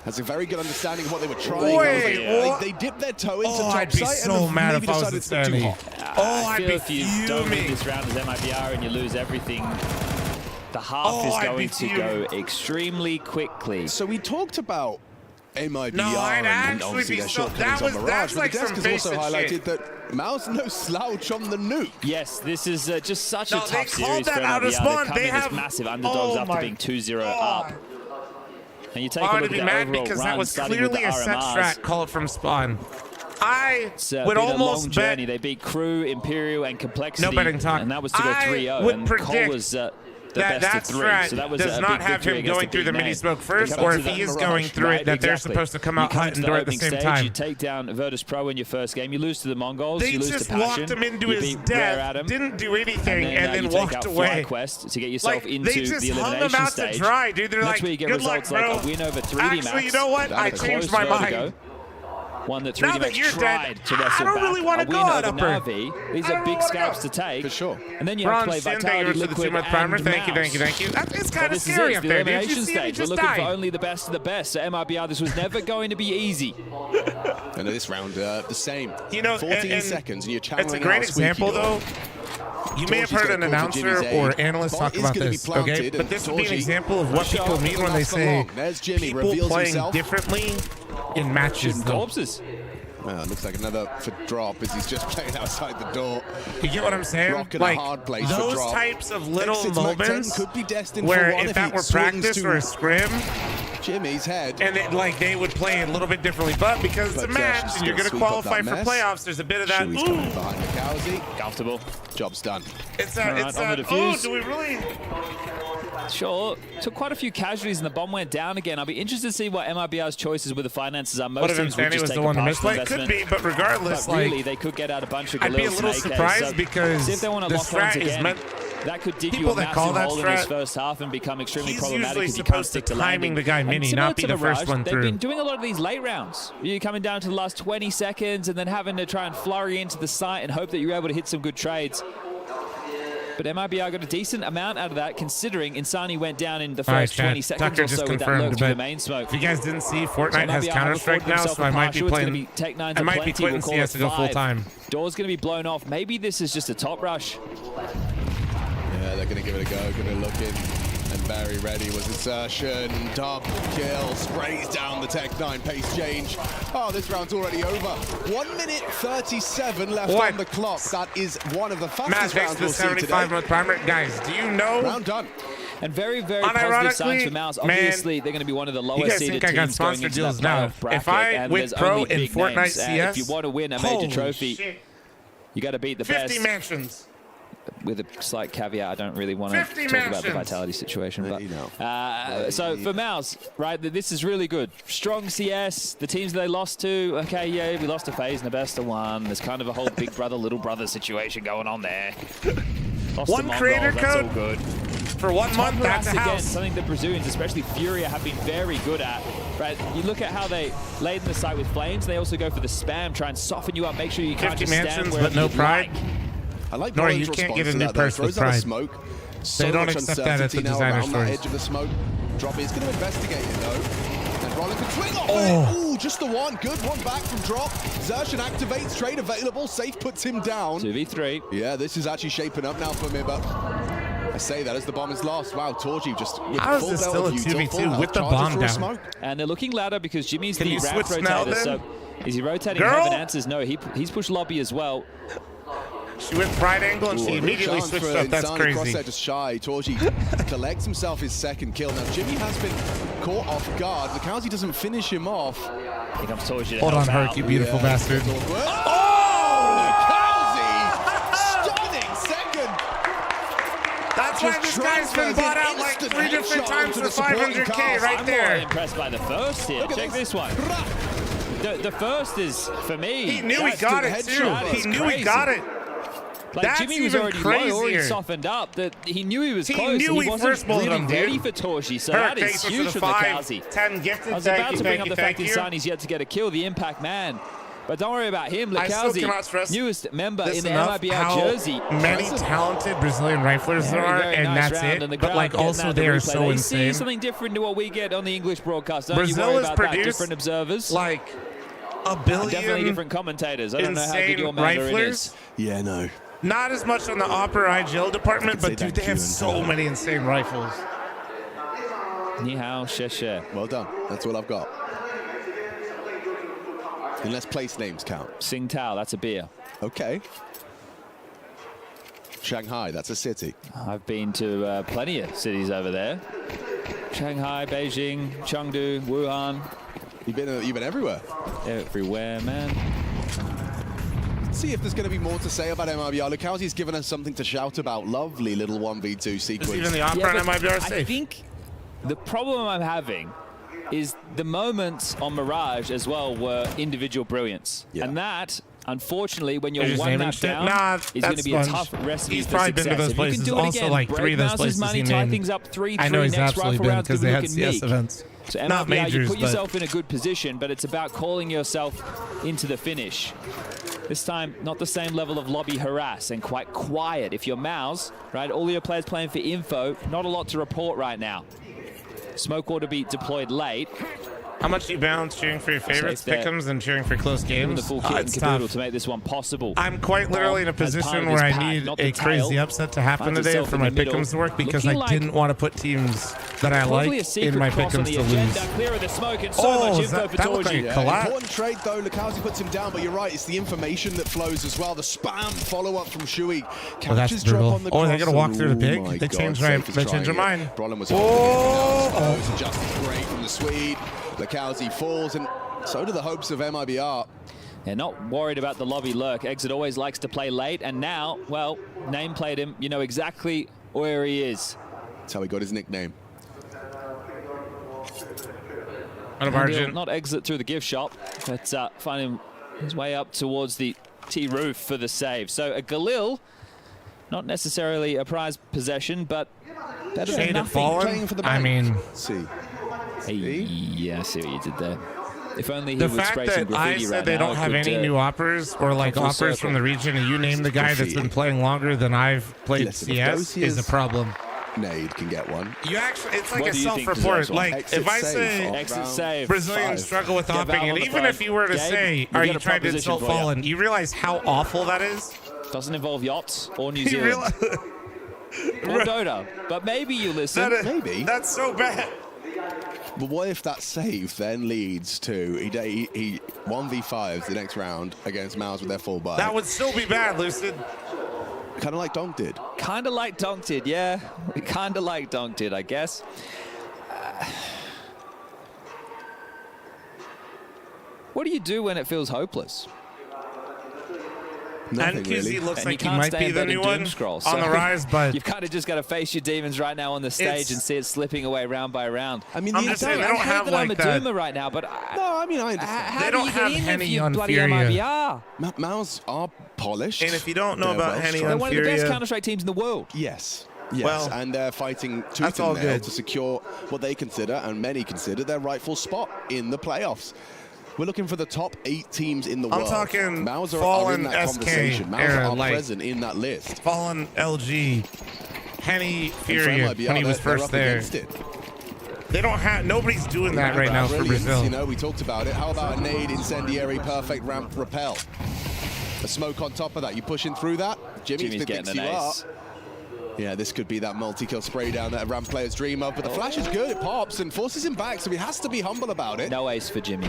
has a very good understanding of what they were trying. They dipped their toe into top I'd be sight so and mad maybe if I was decided to get too Insanity. hot. I feel if you don't win this round as MIBR and you lose everything, the half is going to go extremely quickly. So we talked about MIBR and obviously their so shortcomings on Mirage, that's but like the desk some has also basic highlighted shit. that Mao's no slouch on the nuke. Yes, this is just such a No, tough they called series for that out of MIBR. spawn. They come They in as have- massive underdogs Oh after my being 2-0 up. And you take a I look would at be the mad overall because run, that was starting with clearly the a set RMRs. strat called from spawn. I It's would been a long almost bet. journey. They beat Crew, Imperial, and Complexity. No betting talk. And that was to go I 3-0. would And Cole predict was the that best of 3. strat So that was does a not big have victory him against going a through big the mini name. smoke first, They come or to if that he is Mirage, going through right, it, that they're exactly. supposed to come You out hot to and the do it at the opening same stage, time. You take down Virtus Pro in your first game. You lose to the Mongols. They you lose just to Passion. walked him into you his beat Rare death, Adam, didn't do anything, and then you take walked out away. FlyQuest to get yourself Like, into they just the hung him elimination out stage. to dry, dude. They're And like, that's where you get good luck, results like bro. a win over 3D Max. Actually, you know what? I That's changed close my vertigo. mind. One that Now 3D that Max you're tried dead, to wrestle I don't back. really want to A go win out over upper. Na'Vi. These I are don't big wanna scalps go. to take. For sure. And then you have to play Ron Sin, thank Vitality, you for the Liquid, 2 month primer. and Thank you. Mouse. It's But kind of this is scary it, up the there, dude. You elimination see him, he stage. We're just looking for died. only the best of the best. So MIBR, this was never going to be easy. And this round, the same. You know, 14 seconds, and you're channeling it's a great out Squeaky example, Door. though. You may have heard an announcer or analyst talk about this, okay? But this would be an example of what people mean when they say people playing differently in matches, though. Corpses. Well, it looks like another for drop as he's just playing outside the door. You get what I'm saying? Rock in Like, a hard place for those drop. types of little Exits Mac 10 moments could be destined where for one if if that he were swings practice to or a scrim, Jimmy's head. and like they would play it a little bit differently, but because it's a But, match she's and you're gonna going to sweep up qualify that for mess. playoffs, there's a bit of that. Shuey's coming behind Mikowski. Comfortable. Job's done. It's All that. right, It's on the that. Oh, defuse. do we really? Sure. Took quite a few casualties and the bomb went down again. I'll be interested to see what MIBR's choices with the finances are. What Most if teams would Insanity just was take the a one to partial misplay? It could investment. be, but regardless, But really, like, they could get out a bunch of I'd be a little snake surprised so because see if they want to the lock arms strat is again. meant. That could dig People you a that call massive that hole in this strat, first half and become extremely he's problematic usually because you can't supposed to stick to timing landing. the guy And mini, similar not be to the first Mirage, one they've through. been doing a lot of these late rounds. You're coming down to the last 20 seconds and then having to try and flurry into the site and hope that you're able to hit some good trades. But MIBR got a decent amount out of that, considering Insani went down in the first 20 seconds Tucker or just so with that confirmed, lurk to the but main smoke. if you guys didn't see, Fortnite So has MIBR Counter-Strike now, so I might be playing. Tech 9 I might be plenty, quitting we'll call CS to it go full 5. time. Door's going to be blown off. Maybe this is just a top rush. Yeah, they're going to give it a go, give it a look in. And very ready was insertion. Double kill, sprays down the Tech 9 pace change. Oh, this round's already over. 1 minute 37 left on the clock. That is one of the fastest rounds we'll see today. 75-month primer. Guys, do you know? Round done. And very, very positive signs for Mouse. Obviously, they're going to be one of the lowest seeded teams going sponsor into deals that now. playoff bracket. If I and win there's pro only in big Fortnite names. CS, if you want to win a major trophy, you got to beat the 50 best. mansions. With a slight caveat, I don't really want to 50 talk about the mansions. Vitality situation. But so for Mouse, right, this is really good. Strong CS. The teams they lost to, okay, yeah, we lost to FaZe and the best of one. There's kind of a whole big brother, little brother situation going on there. Lost One to creator Mongols, that's code all good. for 1 month. That's a again, house. something the Brazilians, especially Furia, have been very good at. Right, you look at how they laid in the site with flames. They also go for the spam, try and soften you up, make sure you can't 50 just stand mansions, wherever but no you'd pride. like. I like Nora, Brian's you can't get response a to new that, though. purse with Throws out a pride. smoke. They So don't much accept that at the uncertainty now designer around that stores. edge of the smoke. Drop is going to investigate it though. And Rollin can swing off Oh. it. Ooh, just the one. Good one back from Drop. Xerxan activates, trade available. Safe puts him down. 2v3. Yeah, this is actually shaping up now for Mibba. I say that as the bomb is lost. Wow, Torji just with How is full this belt still a of util, 2v2 full health, with the charges bomb for a down? smoke. And they're looking louder because Jimmy's Can the you ramp switch now, rotator. then? So is he rotating Girl? heaven? Answers no. He's pushed lobby as well. She went pride angle and Ooh, she a good immediately chance switched for up. That's Insani. crazy. Crosshair just shy. Torji collects himself his second kill. Now Jimmy has been caught off guard. Mikowski doesn't finish him off. Here comes Torji to Hold help on, out. Herc, you beautiful Yeah, bastard. it's awkward. Oh! Stunning second. That's why this guy's been bought out like 3 different times for 500K right I'm more there. impressed by the first here. Check this one. The first is, for me, he knew he got it too. He knew he got it. Like That's Jimmy was even already crazier. low, already softened up. That he knew he was close. He knew he wasn't first bowled really him, ready dude. for Torji, so Kirk, that is thanks for huge the from 5. Lakazi. 10 gifted. I was about to bring up the fact thank that you. Insani's yet to get a kill, the impact man. But don't worry about him. I still cannot Lakazi, stress newest member this in the enough MIBR how jersey. many talented Brazilian riflers there are, Very and nice that's round, it. and the But crowd like getting also that they are replay. so They insane. see something different to what we get on the English broadcast. Don't Brazil you worry has about that, produced different observers. like a billion definitely different commentators. I don't know how good your Mandarin is. Yeah, no. Not as much on the Opera IGL department, but dude, they have so many insane rifles. Ni hao, she. Well done. That's all I've got. Unless place names count. Sing Tao, that's a beer. Okay. Shanghai, that's a city. I've been to plenty of cities over there. Shanghai, Beijing, Chengdu, Wuhan. You've been everywhere. Everywhere, man. See if there's going to be more to say about MIBR. Lukowski's given us something to shout about. Lovely little 1v2 sequence. Even the Opera and MIBR safe. I think the problem I'm having is the moments on Mirage as well were individual brilliance. Yeah. And that, unfortunately, when you're They're just one naming map shit. down, Nah, is going to that's be a sponge. tough recipe He's for probably been to success. those If you places. can do it Also, again, like, 3 of those break places Mouse's he money, tie named. things up 3-3 I know he's next absolutely rifle been rounds because could they be had looking CS meek. events. So Not MIBR, majors, you put but yourself in a good position, but it's about calling yourself into the finish. This time, not the same level of lobby harass and quite quiet. If you're Mouse, right, all your players playing for info, not a lot to report right now. Smoke ought to be deployed late. How much do you balance cheering for your favorites, Safe there. pick'ems, and cheering for close Given games? the full kit and It's caboodle tough. to make this one possible. I'm quite literally in a As part position of where this I pack, need not the a crazy tail, upset to happen finds today itself for in my the middle, pick'ems to work because I looking like didn't want to put teams that I probably a like secret in my cross on pick'ems the to agenda. lose. Clear of the smoke and so much info for that looked like Torji. a collapse. Important trade though. Lukowski puts him down, but you're right. It's the information that flows as well. The spam follow-up from Shui. Well, that's Catches drop brutal. on the Oh, they're cross gonna walk and- through the oh pig? my They God, changed Safe is they changed their trying mind. it. Brolin was Oh! holding it. Just great from the Swede. Lukowski falls, and so do the hopes of MIBR. They're not worried about the lobby lurk. Exit always likes to play late, and now, well, name played him. You know exactly where he is. That's how he got his nickname. On a And he'll margin. not exit through the gift shop, but find his way up towards the T roof for the save. So a Galil, not necessarily a prized possession, but better than Shade nothing. of Fallen? I mean, see. Hey, yeah, I see what you did there. If only he the would fact spray some that I graffiti said right they now, don't it have could, any new operas or like full operas circle. from the region, and you name the guy that's been playing longer than I've played Listen, if CS is a problem. Nade can get one. You actually, it's like What a do you think self-report. deserves one? Like Exit if I save say on Exit round save. Brazilians 5. struggle with Get hopping, Val and on the even phone. if you were to Gabe, say, we "Are got you a trying to proposition insult for you. Fallen?" You realize how awful that is. Doesn't involve yachts or New You Zealand realize or Dota, but maybe you listen. Maybe. that's so bad. But what if that save then leads to he 1v5s the next round against Mouse with their full buy? That would still be bad, Lucid. Kind of like Donk did. Kind of like Donk did, yeah. Kind of like Donk did, I guess. What do you do when it feels hopeless? Nothing And QZ really. looks And like you he can't might stay be in the bed new and doom one scroll, on so the rise, but you've kind of just got to face your demons right now on the stage It's- and see it slipping away round by round. I mean, I'm just saying they I don't hate have that like I'm a that. doomer right now, but No, I mean, I understand. how They do don't you have get in Henny if you on bloody Furia. MIBR? Mouse are polished. And if you don't know They're about well Henny struck. They're on one of the best Furia, Counter-Strike teams in the world. Yes. Yes, Well, and they're fighting that's tooth all and nail good. to secure what they consider, and many consider, their rightful spot in the playoffs. We're looking for the top 8 teams in the I'm world. talking Mouse are Fallen in that SK conversation. Mouse era, are like- present in that list. Fallen LG, Henny And for Furia MIBR, when he was they're first up there. against it. They don't have. Nobody's doing that right now for Brilliance, Brazil. You know, we talked about it. How about a nade, incendiary, perfect ramp repel? A smoke on top of that. You pushing through that? Jimmy's thinks getting an you are. ace. Yeah, this could be that multi-kill spray down that ramp players dream of, but the flash is good. It pops and forces him back, so he has to be humble about it. No ace for Jimmy.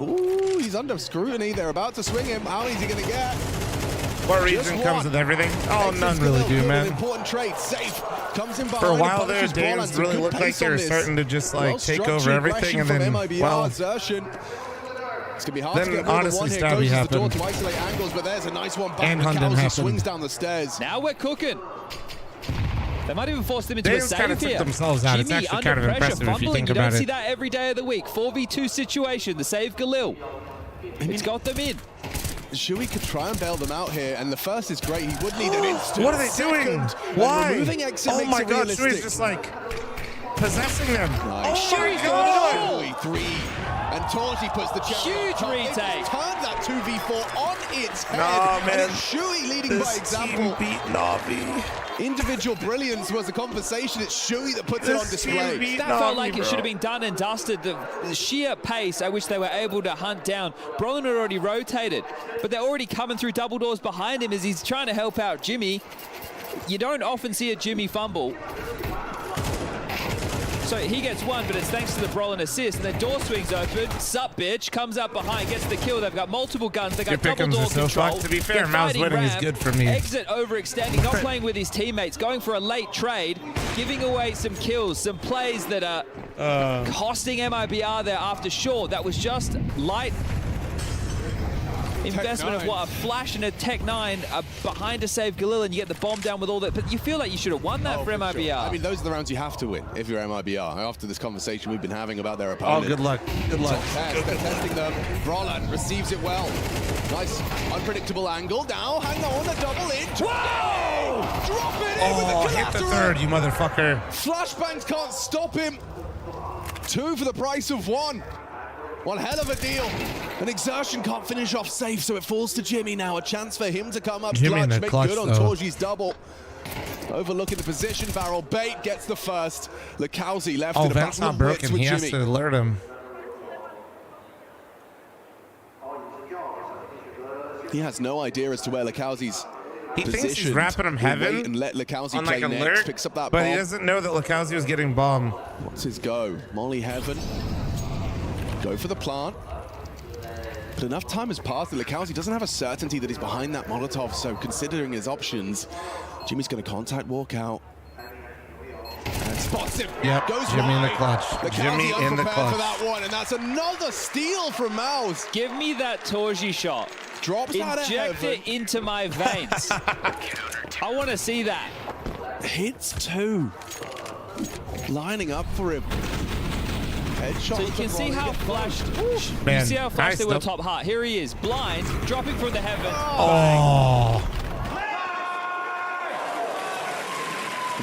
Ooh, he's under scrutiny. They're about to swing him. How is he going to get? What Just region comes one. with everything? Oh, Exit's none gonna really look do, good, an man. Important trade. Safe. Comes in behind. For a and while there, punishes Borland. Danes Some really good looked like pace they on were this. starting to just like take over Well-structured everything, and aggression then from MIBR, well, Xertion. It's going to be hard Then to get more than honestly, one here. Stabby Closes the door happened. to isolate angles, but there's a nice one back. And Hunden Lukowski happened. swings down the stairs. Now we're cooking. They might even force them into a They save kind of here. took themselves out. It's Jimmy actually under kind of pressure, impressive if you fumbling. think You don't about see it. that every day of the week. 4v2 situation. The save Galil. It's got them in. Shui could try and bail them out here, and the first is great. He would need an instant. What are they doing? Why? Removing exit Oh makes my it God, realistic. Shui's just like possessing them. Nice. Oh my God! Shui 3. And Torji puts the cherry on Huge top. retake. They turned that 2v4 on its head. Nah, man. And it's Shui leading by example. Team beat Na'Vi. Individual brilliance was the conversation. It's Shui that puts it on display. That felt like it should have been done and dusted. The sheer pace at which they were able to hunt down. Brolin had already rotated, but they're already coming through double doors behind him as he's trying to help out Jimmy. You don't often see a Jimmy fumble. So he gets one, but it's thanks to the Brolin assist. And then door swings open. Sup, bitch. Comes up behind, gets the kill. They've got multiple guns. They got double door so control. fucked. To be fair, They're Mao's fighting winning is ramp. good for me. Exit overextending, not playing with his teammates, going for a late trade, giving away some kills, some plays that are costing MIBR there after short. That was just light investment of what, a flash and a Tech 9 behind to save Galil, and you get the bomb down with all that. But you feel like you should have won that for MIBR. Sure. I mean, those are the rounds you have to win if you're MIBR. After this conversation we've been having about their Oh, opponent. good luck. Good luck. They're testing them. Brolin receives it well. Nice, unpredictable angle. Now, hang on, a double in. Whoa! Drop it in with the hit the collateral. third, you motherfucker. Flashbangs can't stop him. 2 for the price of 1. One hell of a deal. And Exertion can't finish off safe, so it falls to Jimmy now. A chance for him to come up Jimmy in clutch, the make clutch, good on though. Torji's double. Overlooking the position, barrel bait gets the first. Lekowski left Oh, in a Vent's battle not of broken. wits with He has Jimmy. to alert him. He has no idea as to where Lekowski's He thinks he's positioned. wrapping him He'll heaven wait and let Lekowski on play like next. alert, Picks up that but bomb. he doesn't know that Lekowski was getting bombed. What's his go? Molly Heaven. Go for the plant. But enough time has passed that Lekowski doesn't have a certainty that he's behind that Molotov, so considering his options, Jimmy's going to contact walk out. And spots him. Yep, Goes Jimmy in the wide. clutch. Lekowski Jimmy in the unprepared clutch. for that one, and that's another steal from Mouse. Give me that Torji shot. Drops out of Inject heaven. it into my veins. I want to see that. Hits 2. Lining up for him. Headshot. So you can see how flashed. Man, you see how flashed nice they were stuff. top heart. Here he is, blind, dropping from the heaven. Oh.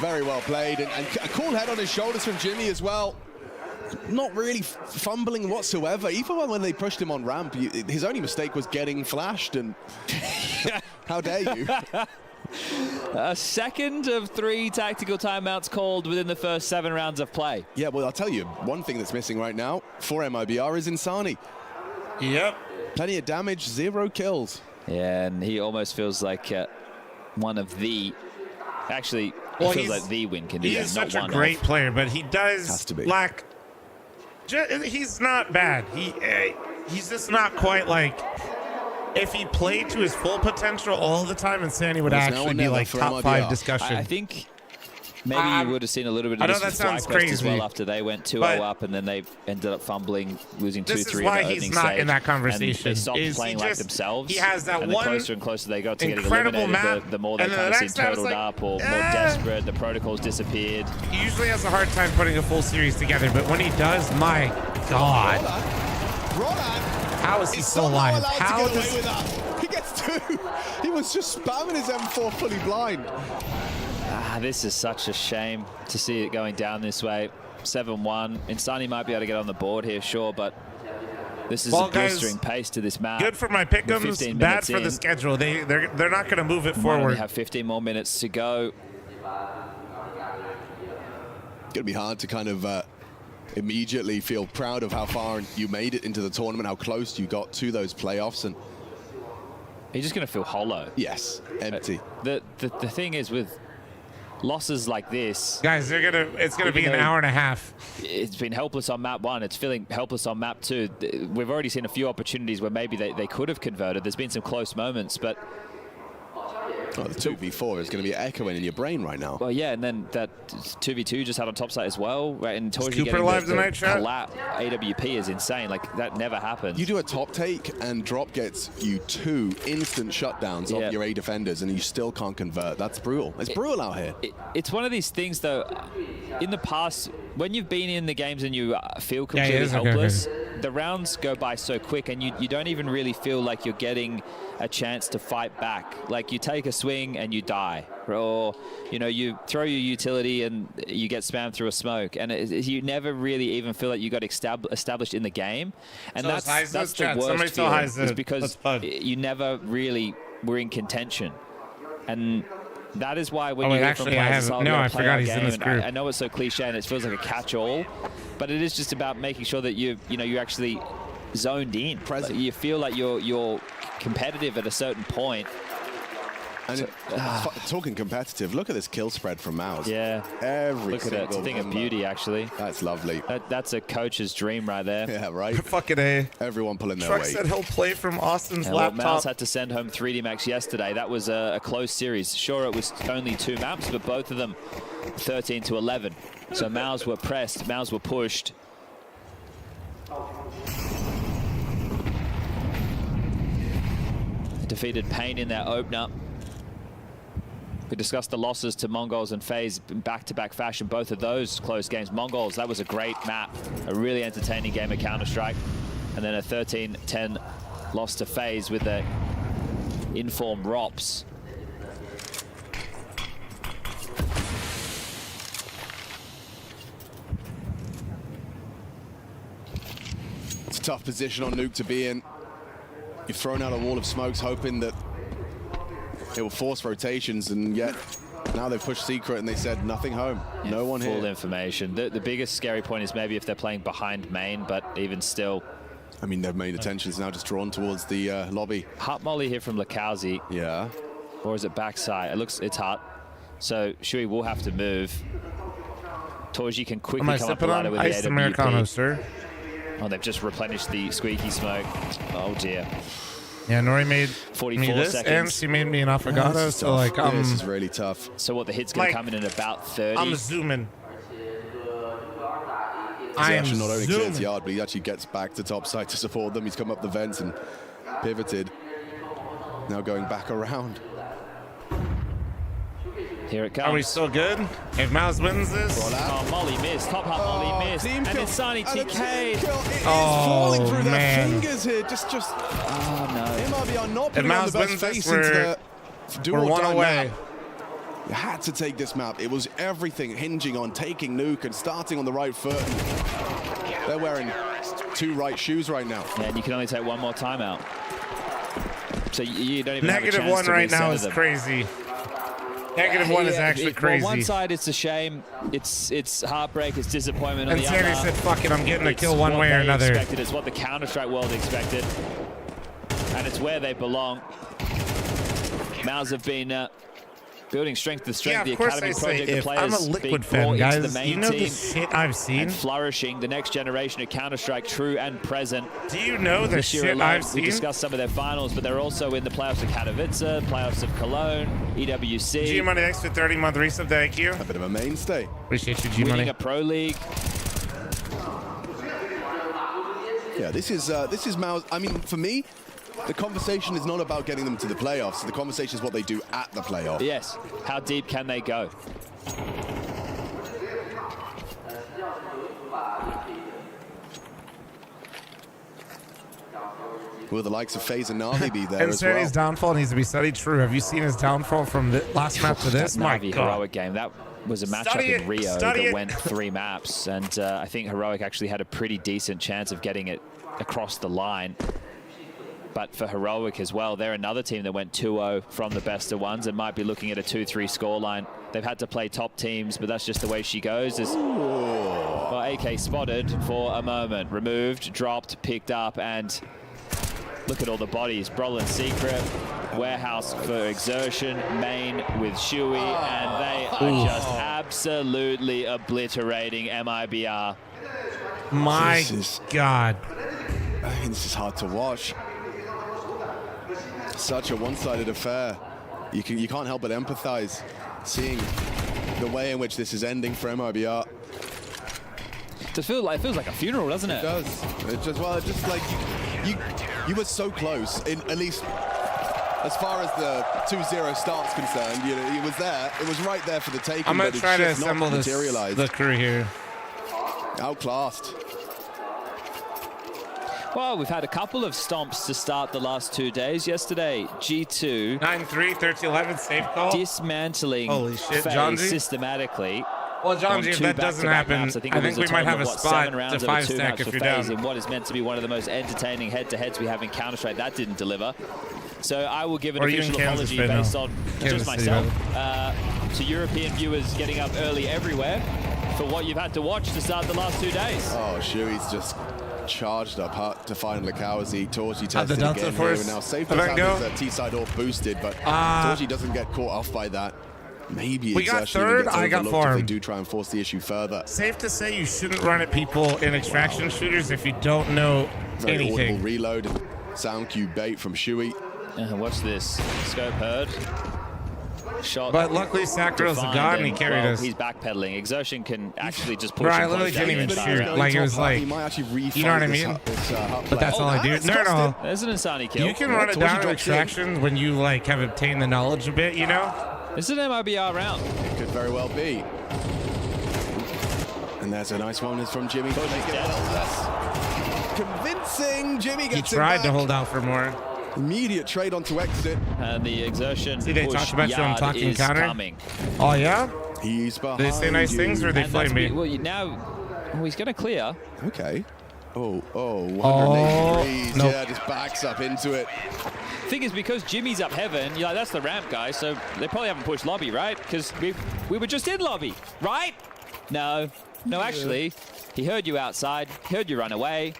Very well played, and a cool head on his shoulders from Jimmy as well. Not really fumbling whatsoever. Even when they pushed him on ramp, his only mistake was getting flashed, and how dare you? A second of 3 tactical timeouts called within the first 7 rounds of play. Yeah, well, I'll tell you, one thing that's missing right now for MIBR is Insani. Yep. Plenty of damage, 0 kills. Yeah, and he almost feels like one of the... Actually, Well, he feels like the win He condition, is not such a one great of. player, but he does Has to be. lack. He's not bad. He's just not quite like. If he played to his full potential all the time, Insanity would Well, it's now actually or be never like for top MIBR. 5 discussion. I think maybe you would have seen a little bit I of know this that with sounds FlyQuest as crazy, well after they went 2-0 but up and then they ended up fumbling, losing 2-3 This is in why the he's opening not stage. in that And conversation, they stopped is he playing like just- themselves. he has that and the one closer and closer they got to getting incredible eliminated, map, the more they and then kind the of next seemed time it's turtled like, up or more desperate. The protocols disappeared. He usually has a hard time putting a full series together, but when he does, my God. How is he still alive? How to get does away with that? He gets 2. He was just spamming his M4 fully blind. This is such a shame to see it going down this way. 7-1. Insani might be able to get on the board here, sure, but this is Well, a guys, blistering pace to this map. good for my We're pick'ems, 15 bad minutes for the in. schedule. They're not going to move it We might only forward. have 15 more minutes to go. It's going to be hard to kind of immediately feel proud of how far you made it into the tournament, how close you got to those playoffs, and You're just going to feel hollow. yes, empty. The thing is with losses like this, Guys, it's gonna be even an though hour and a half. It's been helpless on map 1. It's feeling helpless on map 2. We've already seen a few opportunities where maybe they could have converted. There's been some close moments, but Oh, the 2v4 is going to be echoing in your brain right now. Well, yeah, and then that 2v2 just had on top side as well. Right, and Torji Cooper live tonight, chat? AWP is insane. Like, that never happens. You do a top take, and Drop gets you 2 instant shutdowns of your A defenders, and you still can't convert. That's brutal. It's brutal out here. It's one of these things, though. In the past, when you've been in the games and you feel completely helpless, the rounds go by so quick, and you don't even really feel like you're getting a chance to fight back. Like, you take a swing and you die, or you throw your utility and you get spammed through a smoke, and you never really even feel like you got established in the game. And so that's the worst feeling, is because you never really were in contention. And that is why when you hear from players, I forgot he's in this group. I know it's so cliche and it feels like a catch-all, but it is just about making sure that you're actually zoned in. You feel like you're competitive at a certain point. And talking competitive, look at this kill spread from Mouse. Yeah. Look at it. It's a thing of beauty, actually. That's lovely. That's a coach's dream right there. Yeah, right. Fucking A. Everyone pulling their Truck weight. said he'll play from Austin's laptop. Mouse had to send home 3D Max yesterday. That was a close series. Sure, it was only 2 maps, but both of them 13 to 11. So Mouse were pressed, Mouse were pushed. Defeated Pain in their opener. We discussed the losses to Mongols and FaZe in back-to-back fashion. Both of those close games. Mongols, that was a great map. A really entertaining game of Counter-Strike. And then a 13-10 loss to FaZe with the informed ROPS. It's a tough position on Nuke to be in. You've thrown out a wall of smokes hoping that it will force rotations, and yet now they've pushed Secret and they said nothing home. Yeah, no one here. Full information. The biggest scary point is maybe if they're playing behind main, but even still. I mean, their main attention is now just drawn towards the lobby. Hot molly here from Lakauzi. Yeah. Or is it backside? It's hot. So Shui will have to move. Torji can quickly come up the ladder with the AWP. Americano, sir. Oh, they've just replenished the squeaky smoke. Oh dear. Yeah, Nori made 44 me this, seconds. and she made me an affogato, so like this is really tough. So what, the hit's gonna come in about 30? I'm zooming. He actually not only clears yard, but he actually gets back to top side to support them. He's come up the vents and pivoted. Now going back around. Here it comes. Are we still good? If Mouse wins this? Oh, Molly missed. Top hat Molly missed. And then Sunny TK'd. Falling through their man. fingers here. Just. Oh, no. MIB are not If putting on Mouse the best wins face this, into the we're one away. map. You had to take this map. It was everything hinging on taking Nuke and starting on the right foot. They're wearing 2 right shoes right now. Yeah, and you can only take 1 more timeout. So you don't even Negative have a chance 1 to right now recenter is them. crazy. Negative 1 is actually crazy. On one side, it's a shame. It's heartbreak. It's disappointment. And on the Sandy other, said, fuck it, I'm getting a kill one what way or they another. Expected. It's what the Counter-Strike world expected. And it's where they belong. Mouse have been building strength to strength. Yeah, The Academy project, the if players I'm a being Liquid brought fan, into guys, the main you know team the shit I've seen? and flourishing. The next generation of Counter-Strike, true and present. Do you know the This year shit alone, I've we seen? discussed some of their finals, but they're also in the playoffs of Katowice, playoffs of Cologne, EWC. G-Money X for 30-month resub, thank you. A bit of a mainstay. Appreciate you, Winning G-Money. a Pro League. Yeah, this is Mouse. I mean, for me, the conversation is not about getting them to the playoffs. The conversation is what they do at the playoff. Yes. How deep can they go? Will the likes of FaZe and Na'Vi be there And as well? Sandy's downfall needs to be studied. True. Have you seen his downfall from the last map to this? That My Na'Vi God. Heroic game. That was a matchup Study in it, Rio study that it. went 3 maps, and I think Heroic actually had a pretty decent chance of getting it across the line. But for Heroic as well, they're another team that went 2-0 from the best of ones and might be looking at a 2-3 scoreline. They've had to play top teams, but that's just the way she goes. Well, AK spotted for a moment. Removed, dropped, picked up, and look at all the bodies. Brolin Secret, Warehouse for Exertion, Main with Shui, and they are just absolutely obliterating MIBR. My God. I mean, this is hard to watch. Such a one-sided affair. you can't help but empathize seeing the way in which this is ending for MIBR. It feels like a funeral, doesn't it? It does. It just like you were so close, in at least as far as the 2-0 start's concerned. You know, it was there. It was right there for the taking. I'm gonna try to assemble the crew here. Outclassed. Well, we've had a couple of stomps to start the last 2 days. Yesterday, G2 9-3, 13-11, safe call. Dismantling Holy shit, FaZe Jonji. systematically. Well, Jonji, if that doesn't happen, maps, I think we might have a spot to 5 stack if you're down. In what is meant to be one of the most entertaining head-to-heads we have in Counter-Strike. That didn't deliver. So I will give an official apology based on just myself to European viewers getting up early everywhere for what you've had to watch to start the last 2 days. Oh, Shui's just charged up to find Lakawazi. Torji tested Delta again Force. here. Now safe to have his T-side off boosted, but Torji doesn't get caught off by that. Maybe we got third, I got fourth. farm. They do try and force the issue further. Safe to say you shouldn't run at people in extraction shooters if you don't know Very anything. audible reload and sound cue bait from Shui. Watch this. Scope heard. Shot. But luckily Sacro's a god and he carried us. He's backpedaling. Exertion can actually just push. Bro, I literally didn't even shoot. Like it was like, He might actually you know what I mean? But that's all I do. No. There's an Insani kill. You can run it down in extraction when you like have obtained the knowledge a bit, you know? This is an MIBR round. It could very well be. And there's a nice one from Jimmy. To make it well less convincing. Jimmy gets He tried to hold out for more. Immediate trade onto exit. And the exertion. See, they talked about you on talking counter. Coming. Oh yeah? He's behind. They say nice things or they flame me? Well, he's going to clear. Okay. 180 degrees. Nope. Yeah, just backs up into it. Thing is, because Jimmy's up heaven, you're like, that's the ramp guy, so they probably haven't pushed lobby, right? Because we were just in lobby, right? No, actually, he heard you outside, heard you run away.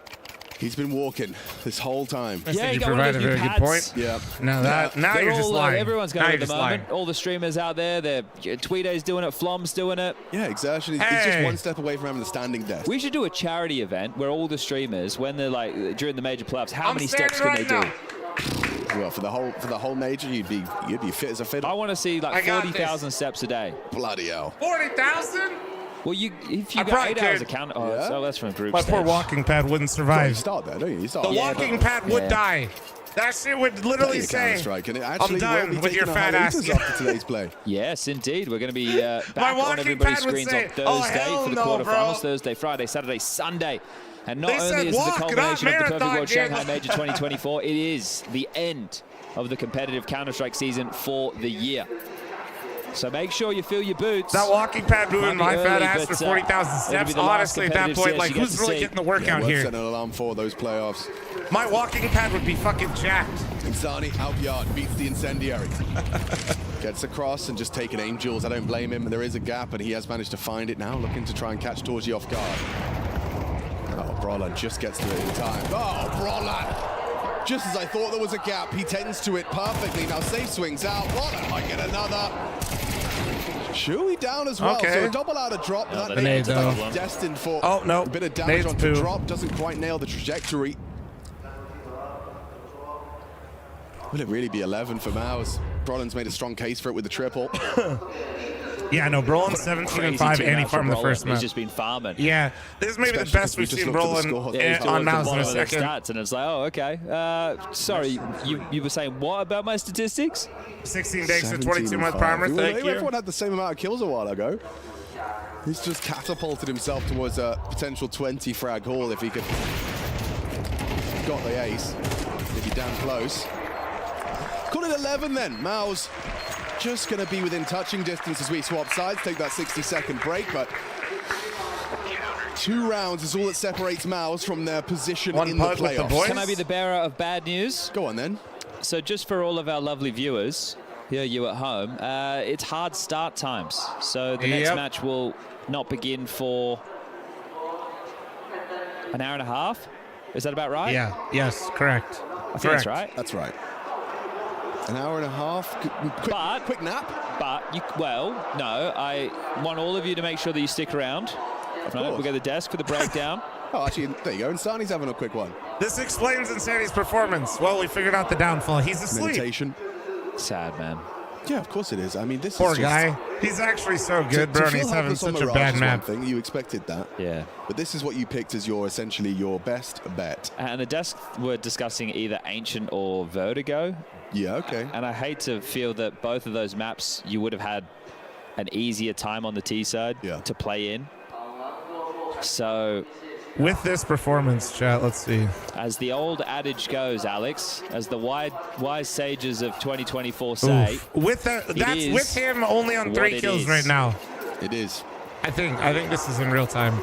He's been walking this whole time. Yeah, you provide a very good point. Yeah. Now you're just lying. Everyone's now going you're at the moment. All the streamers out there, Tweedo's doing it, Flom's doing it. Yeah, exertion. He's just one step away from having the standing desk. We should do a charity event where all the streamers, when they're like during the major playoffs, how many steps can they do? Well, for the whole major, you'd be fit as a fiddle. I want to see like 40,000 steps a day. Bloody hell. 40,000? Well, if you got 8 hours of count, so that's from group My stage. poor walking pad wouldn't survive. You start there, don't you? The walking pad would die. That shit would literally say, I'm done with your fat ass. After today's play. Yes, indeed. We're going to be back on everybody's screens on Thursday for the quarterfinals. Thursday, Friday, Saturday, Sunday. And not only is it the culmination of the Perfect World Shanghai Major 2024, it is the end of the competitive Counter-Strike season for the year. So make sure you fill your boots. That walking pad moving my fat ass for 40,000 steps. Honestly, at that point, like, who's really getting the workout here? Set an alarm for those playoffs. My walking pad would be fucking jacked. Insani outyard beats the incendiary. Gets across and just taking aim duels. I don't blame him. There is a gap, and he has managed to find it now, looking to try and catch Torji off guard. Oh, Brolan just gets to it in time. Oh, Brolan! Just as I thought there was a gap, he tends to it perfectly. Now safe swings out. Brolan might get another. Shui down as well, so a double out of drop. That nade looks like it's destined for a bit of damage onto drop. Doesn't quite nail the trajectory. Will it really be 11 for Maus? Brolan's made a strong case for it with the triple. Yeah, no, Brolan's 17 and 5, and he farmed the first match. He's just been farming. Yeah, this is maybe the best we've seen Brolan on Maus in a second. Stats, and it's like, oh, okay. Sorry, you were saying what about my statistics? 16 days to 22-month primer, thank you. Everyone had the same amount of kills a while ago. He's just catapulted himself towards a potential 20 frag haul if he could. Got the ace. If he damn close. Call it 11 then. Maus just going to be within touching distance as we swap sides, take that 60-second break, but 2 rounds is all that separates Maus from their position in the playoffs. Can I be the bearer of bad news? Go on then. So just for all of our lovely viewers, here you at home, it's hard start times. So the next match will not begin for an hour and a half. Is that about right? Yeah, yes, correct. I think that's right. That's right. An hour and a half, quick nap. But, no, I want all of you to make sure that you stick around. We'll go to the desk for the breakdown. Oh, actually, there you go. Insani's having a quick one. This explains Insani's performance. Well, we figured out the downfall. He's asleep. Meditation. Sad, man. Yeah, of course it is. I mean, this poor is just, guy. He's actually so good, bro, and he's having such a bad map. Thing. You expected that. Yeah. But this is what you picked as essentially your best bet. And the desk were discussing either Ancient or Vertigo. Yeah, okay. And I hate to feel that both of those maps you would have had an easier time on the T side to play in. So with this performance, chat, let's see. As the old adage goes, Alex, as the wise sages of 2024 say, with that's with him only on 3 kills right now. It is. I think this is in real time.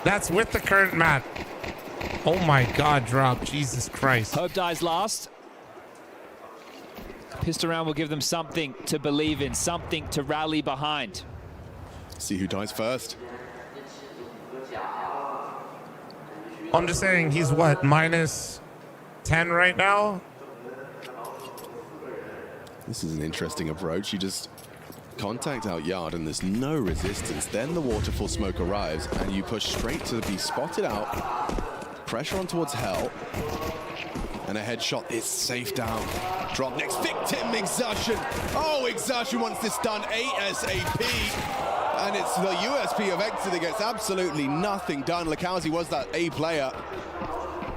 That's with the current map. Oh my God, drop. Jesus Christ. Hope dies last. Pissed around will give them something to believe in, something to rally behind. See who dies first. I'm just saying, he's what, -10 right now? This is an interesting approach. You just contact out yard and there's no resistance. Then the waterfall smoke arrives and you push straight to be spotted out. Pressure on towards Hell. And a headshot is safe down. Drop next victim, Exertion. Oh, Exertion wants this done ASAP. And it's the USP of Exeter that gets absolutely nothing done. Lakowski was that A player.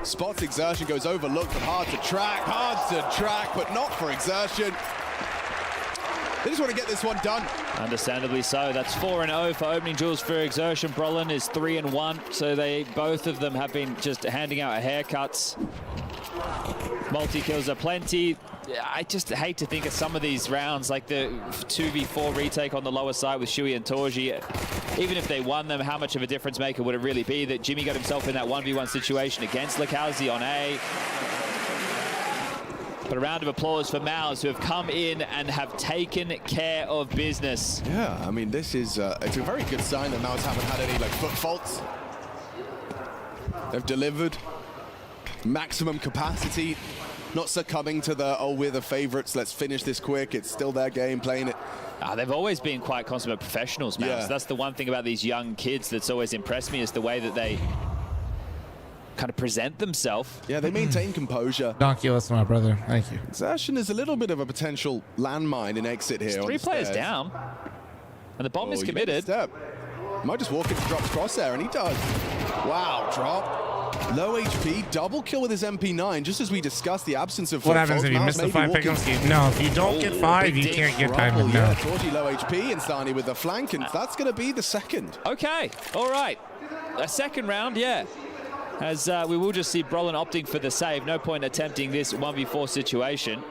Spots Exertion, goes overlooked, but hard to track, but not for Exertion. They just want to get this one done. Understandably so. That's 4-0 for opening duels for Exertion. Brolin is 3-1, so both of them have been just handing out haircuts. Multi-kills are plenty. I just hate to think of some of these rounds, like the 2v4 retake on the lower side with Shui and Torji. Even if they won them, how much of a difference maker would it really be that Jimmy got himself in that 1v1 situation against Lakowski on A? But a round of applause for Mouse, who have come in and have taken care of business. Yeah, I mean, this is it's a very good sign that Mouse haven't had any foot faults. They've delivered maximum capacity, not succumbing to the, oh, we're the favorites, let's finish this quick. It's still their game, playing it. They've always been quite consummate professionals, Mouse. Yeah. That's the one thing about these young kids that's always impressed me, is the way that they kind of present themselves. Yeah, they maintain composure. Donkulus, my brother. Thank you. Exertion is a little bit of a potential landmine in exit here. There's 3 players down, and the bomb is committed. Might just walk into Drop's crosshair, and he does. Wow, Drop. Low HP, double kill with his MP9, just as we discussed the absence of... What happens if you miss the 5 pick'em? No, if you don't get 5, you can't get diamond. Yeah, Torji low HP, and Stani with the flank, and that's going to be the second. Okay, all right. A second round, yeah. As we will just see Brolin opting for the save. No point attempting this 1v4 situation.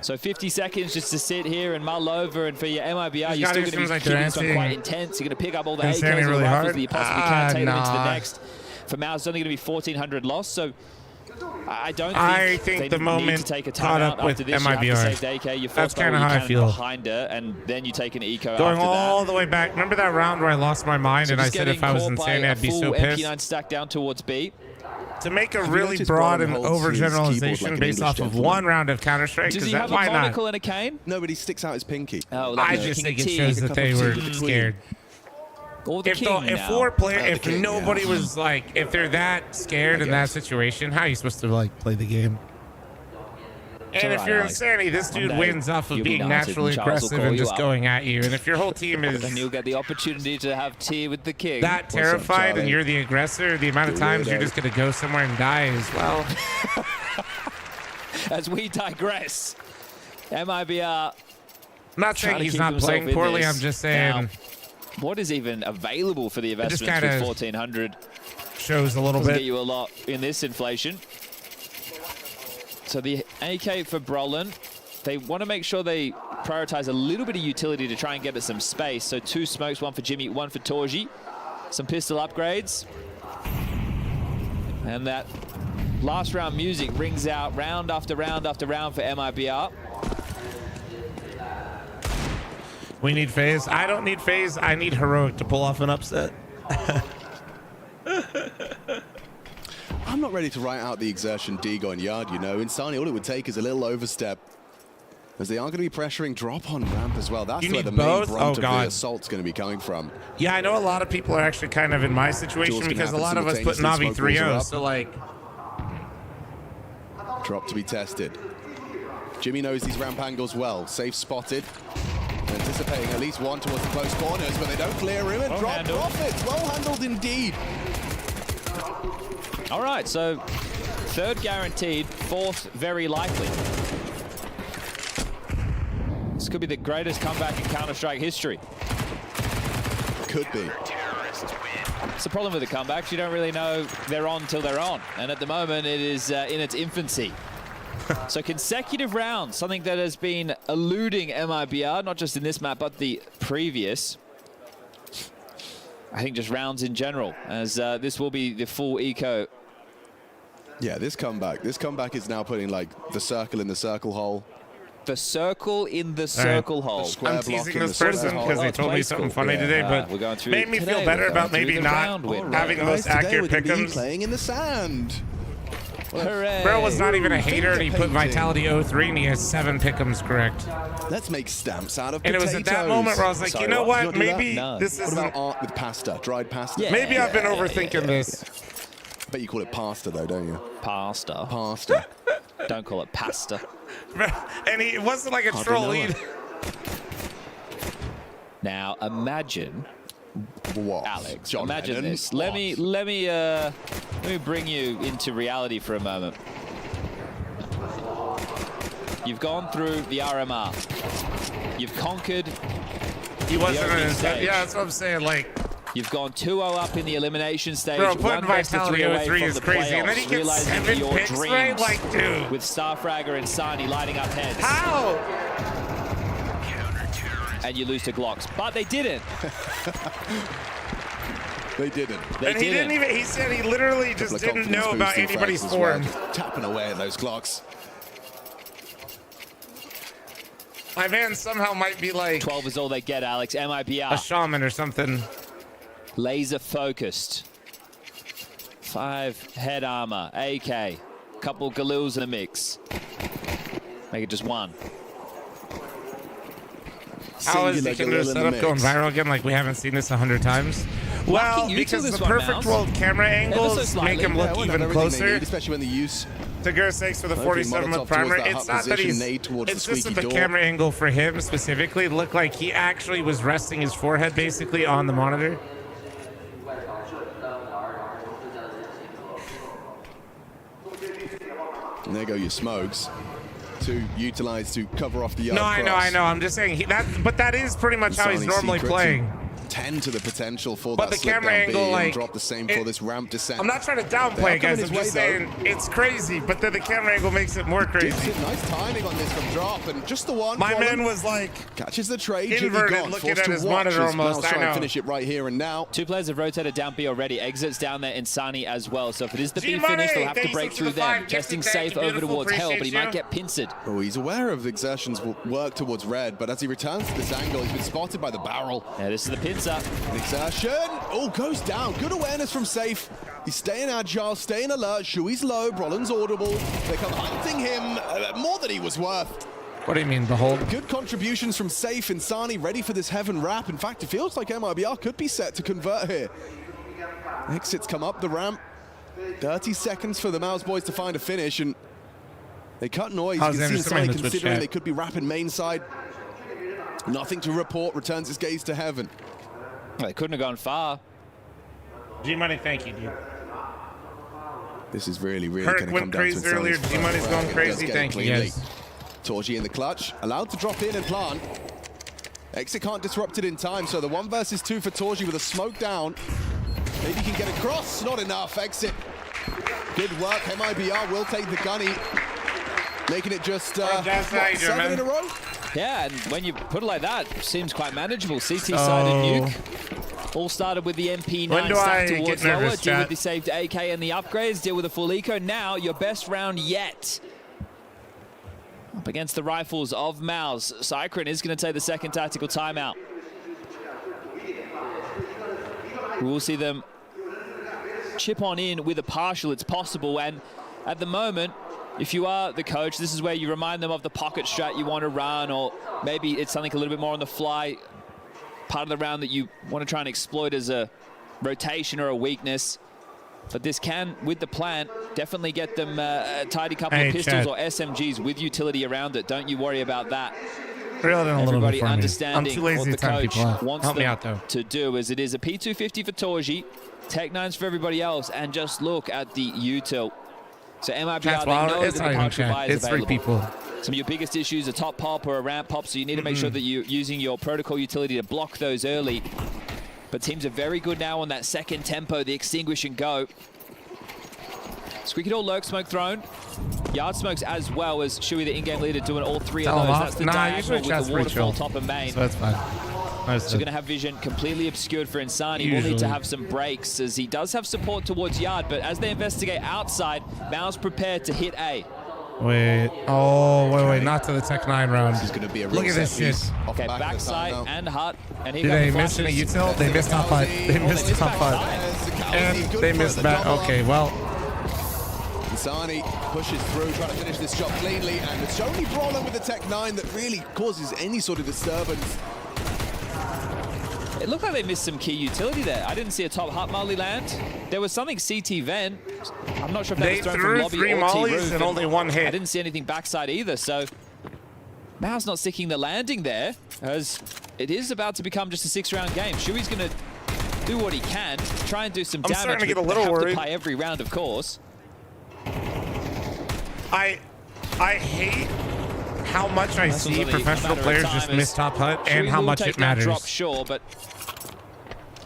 So 50 seconds just to sit here and mull over, and for your MIBR, you're still going to be keeping this one quite intense. You're going to pick up all the AKs and the rifles that you possibly can, take them into the next. For Mao, it's only going to be 1,400 loss, so I don't think the moment need to take a caught timeout up with after this. MIBR. You have to save the AK, you That's kind of how I feel. Behind her, and then you take an eco going after all that. the way back. Remember that round where I lost my mind and I said if I was insane, I'd be so pissed? MP9 stack down towards B. To make a really broad and overgeneralization based off of one round of Counter-Strike, does he have a monocle and a cane? Nobody sticks out his pinky. Oh, I just think it shows that they were scared. If nobody was like, if they're that scared in that situation, how are you supposed to play the game? And if you're Insanity, this dude wins off of being naturally aggressive and just going at you. And if your whole team is... then you'll get the opportunity to have tea with the king. That terrified and you're the aggressor, the amount of times you're just going to go somewhere and die as well. As we digress, MIBR... I'm not saying he's not playing poorly, I'm just saying... Now, what is even available for the investments with 1,400? Shows a little Doesn't bit. Get you a lot in this inflation. So the AK for Brolin, they want to make sure they prioritize a little bit of utility to try and get us some space. So 2 smokes, 1 for Jimmy, 1 for Torji. Some pistol upgrades. And that last round music rings out round after round after round for MIBR. We need FaZe. I don't need FaZe. I need Heroic to pull off an upset. I'm not ready to write out the Exertion dig on yard, you know. Insani, all it would take is a little overstep, as they are going to be pressuring Drop on ramp as well. That's where the main brunt of the assault's going to be coming from. Yeah, I know a lot of people are actually kind of in my situation because a lot of us put Navi 3-0. So Drop to be tested. Jimmy knows these ramp angles well. Safe spotted. Anticipating at least one towards the close corners, but they don't clear him and drop profits. Well handled indeed. All right, so third guaranteed, fourth very likely. This could be the greatest comeback in Counter-Strike history. Could be. It's the problem with the comebacks. You don't really know they're on till they're on. And at the moment, it is in its infancy. So consecutive rounds, something that has been eluding MIBR, not just in this map, but the previous. I think just rounds in general, as this will be the full eco. Yeah, this comeback is now putting like the circle in the circle hole. The circle in the circle hole. I'm teasing this person because they told me something funny today, but made me feel better about maybe not having the most accurate pick'ems. Playing in the sand. Hooray. Bro was not even a hater, and he put Vitality 03, and he has 7 pick'ems correct. Let's make stamps out of potatoes. And it was at that moment where I was like, you know what? Maybe this is about art with pasta, dried pasta. Yeah, maybe I've been overthinking this. Bet you call it pasta though, don't you? Pasta. Pasta. Don't call it pasta. And it wasn't like a troll either. Now imagine, what? Alex. John imagine Lennon? this. Let me bring you into reality for a moment. You've gone through the RMR. You've conquered. He wasn't the in opening stage. Yeah, that's what I'm saying. Like. You've gone 2-0 up in the elimination stage. Bro, putting one best of Vitality 3 away 03 from is the crazy. And then he playoffs, gets realizing 7 your picks, dreams right? Like, dude. with Starfragger and Sani lighting up heads. How? And you lose to Glocks. But they didn't. They didn't. And he didn't even, he said he literally just didn't know about anybody's form. Tapping away at those Glocks. My man somehow might be like 12 is all they get, Alex. MIBR. a shaman or something. Laser focused. 5 head armor. AK. Couple Galils in the mix. Make it just 1. How is the Kindred setup going viral again? Like we haven't seen this 100 times. Well, because the perfect world camera angles make him look even closer. Especially when the use to Ger's sakes for the 47th primer. It's not that he's. It's just that the camera angle for him specifically looked like he actually was resting his forehead basically on the monitor. And there go your smokes to utilize to cover off the yard. No, I know. I'm just saying but that is pretty much how he's normally playing. 10 to the potential for but that the camera angle, like, drop the same for this ramp descent. I'm not trying to downplay it, guys. I'm just saying it's crazy, but then the camera angle makes it more crazy. Nice timing on this from drop, and just the one. My man was like catches the trade. Inverted, looking at his monitor almost. I know. Finish it right here and now. 2 players have rotated down B already. Exits down there in Sunny as well. So if it is the B finish, they'll have to break through them. Testing safe over towards Hell, but he might get pincered. Oh, he's aware of Exertion's work towards Red, but as he returns to this angle, he's been spotted by the barrel. Yeah, this is the pincer. Oh, goes down. Good awareness from Safe. He's staying agile, staying alert. Shui's low. Brolin's audible. They come hunting him more than he was worth. What do you mean, behold? Good contributions from Safe and Sani, ready for this heaven wrap. In fact, it feels like MIBR could be set to convert here. Exits come up the ramp. 30 seconds for the Mouse boys to find a finish, and they cut noise. You can see Sani considering they could be wrapping main side. Nothing to report. Returns his gaze to heaven. They couldn't have gone far. G-Money, thank you, dude. This is really going to come down to crazy earlier. G-Money's going crazy. Thank you, guys. Torji in the clutch, allowed to drop in and plant. Exit can't disrupt it in time, so the 1 versus 2 for Torji with a smoke down. Maybe he can get across. Not enough. Exit. Good work. MIBR will take the gunny. Making it just 7 in a row. Yeah, and when you put it like that, it seems quite manageable. CT-sided nuke. All started with the MP9 stack towards lower. Deal with the saved AK and the upgrades. Deal with the full eco. Now, your best round yet. Up against the rifles of Mouse. Cycrin is going to take the second tactical timeout. We will see them chip on in with a partial. It's possible, and at the moment, if you are the coach, this is where you remind them of the pocket strat you want to run, or maybe it's something a little bit more on the fly, part of the round that you want to try and exploit as a rotation or a weakness. But this can, with the plant, definitely get them a tidy couple of pistols or SMGs with utility around it. Don't you worry about that. Reel it in a little bit for me. I'm Understanding too lazy what to the time coach people out. wants Help me them out, though. to do, as it is a P250 for Torji, Tech 9s for everybody else, and just look at the util. So MIBR, they know that the partial buy is available. 3 people. Some of your biggest issues, a top pop or a ramp pop, so you need to make sure that you're using your protocol utility to block those early. But teams are very good now on that second tempo, the extinguish and go. Squeaky Door lurk smoke thrown. Yard smokes as well as Shui, the in-game leader, doing all 3 of those. That's the diagonal with the waterfall top and main. So that's fine. So you're going to have vision completely obscured for Insani. He will need to have some breaks, as he does have support towards Yard, but as they investigate outside, Mao's prepared to hit A. Wait. Oh, wait. Not to the Tech 9 round. This is going to be a real Look at this shit. Okay, backside and Hut. And Did they miss any util? They missed top 5. They missed top 5. And they missed back. Okay, well. Insani pushes through, trying to finish this job cleanly, and it's only Brawler with the Tech 9 that really causes any sort of disturbance. It looked like they missed some key utility there. I didn't see a top Hut molly land. There was something CT Ven. I'm not sure if that was thrown from lobby 3 or mollies T-roof, and only 1 hit. I didn't see anything backside either, so Mao's not sticking the landing there, as it is about to become just a 6-round game. Shui's going to do what he can, try and do some damage. I'm starting to get a but little they have worried. to play every round, of course. I hate how much I see professional players just miss top Hut and how much it matters. Drop, sure, but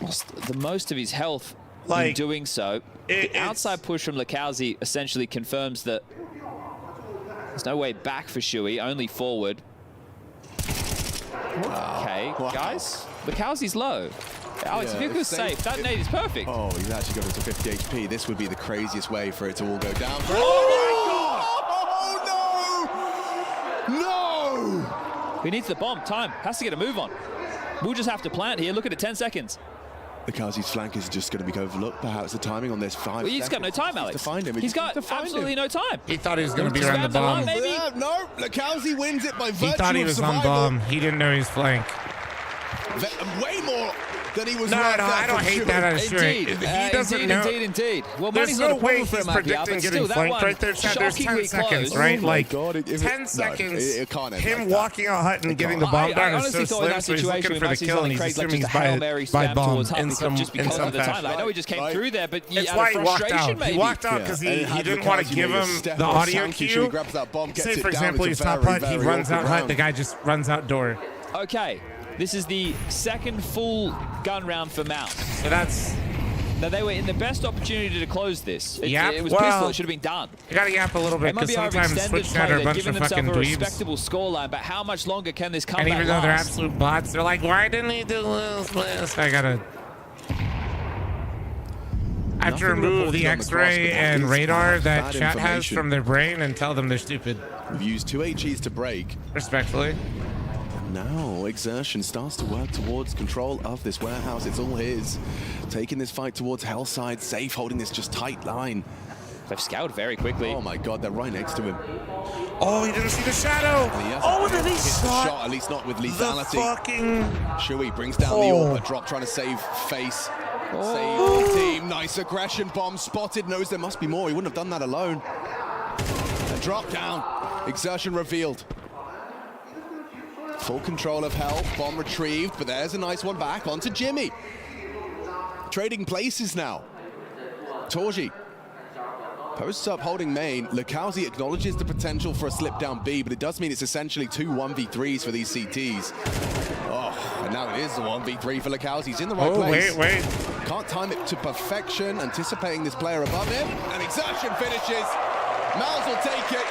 lost the most of his health in doing so. The outside push from Lakauzi essentially confirms that there's no way back for Shui, only forward. Okay, guys, Lakauzi's low. Alex, if you could safe, that nade is perfect. Oh, he's actually got it to 50 HP. This would be the craziest way for it to all go down. No! He needs the bomb. Time. Has to get a move on. We'll just have to plant here. Look at it, 10 seconds. Lakauzi's flank is just going to be overlooked. Perhaps the timing on this 5 seconds. He's got no time, Alex. To find him. He's got absolutely no time. He thought he was going to be around the bomb. No, Lakauzi wins it by virtue He thought he was on bomb. He didn't know he was flank. Way more than he was. No, I don't hate that on Shui. He doesn't know. Indeed. Well, there's no way he's predicting getting flanked right there. There's 10 seconds, right? Like, 10 seconds, him walking out Hut and getting the bomb down is so slim, so he's looking for the kill, and he's assuming he's by bomb in some fashion. I know he just came through there, but it's why he walked out. He walked out because he didn't want to give him the audio cue. Say, for example, he's top Hut, he runs out Hut, the guy just runs out door. Okay. This is the second full gun round for Mao. So that's... Now, they were in the best opportunity to close this. It was well, peaceful. It should have been done. You got to yap a little bit, because sometimes Switch chat are a bunch of fucking dweebs. A respectable scoreline, but how much longer can this comeback last? And even though they're last? absolute bots, they're like, why didn't he do this? I got to... I have to remove the X-ray and radar that chat has from their brain and tell them they're stupid. We've used 2 HEs to break. Respectfully. Now, Exertion starts to work towards control of this warehouse. It's all his. Taking this fight towards Hellside, safe, holding this just tight line. They've scouted very quickly. Oh my god, they're right next to him. Oh, he didn't see the shadow. Oh, and then he shot. At least not with lethality. The fucking... Shui brings down the AWP drop, trying to save face. Save the team. Nice aggression. Bomb spotted. Knows there must be more. He wouldn't have done that alone. A drop down. Exertion revealed. Full control of health, bomb retrieved, but there's a nice one back onto Jimmy. Trading places now. Torji posts up holding main. Lakauzi acknowledges the potential for a slip down B, but it does mean it's essentially 2 1v3s for these CTs. Oh, and now it is the 1v3 for Lakauzi. He's in the right place. Wait. Can't time it to perfection, anticipating this player above him, and Exertion finishes. Miles will take it.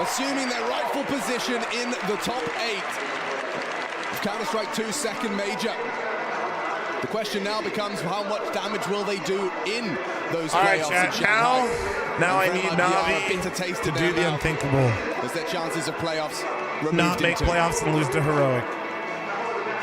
Assuming their rightful position in the top 8 of Counter-Strike 2's second major. The question now becomes, how much damage will they do in those playoffs in Shanghai? Now I need Navi to do the unthinkable. As their chances of playoffs not make playoffs and lose to Heroic.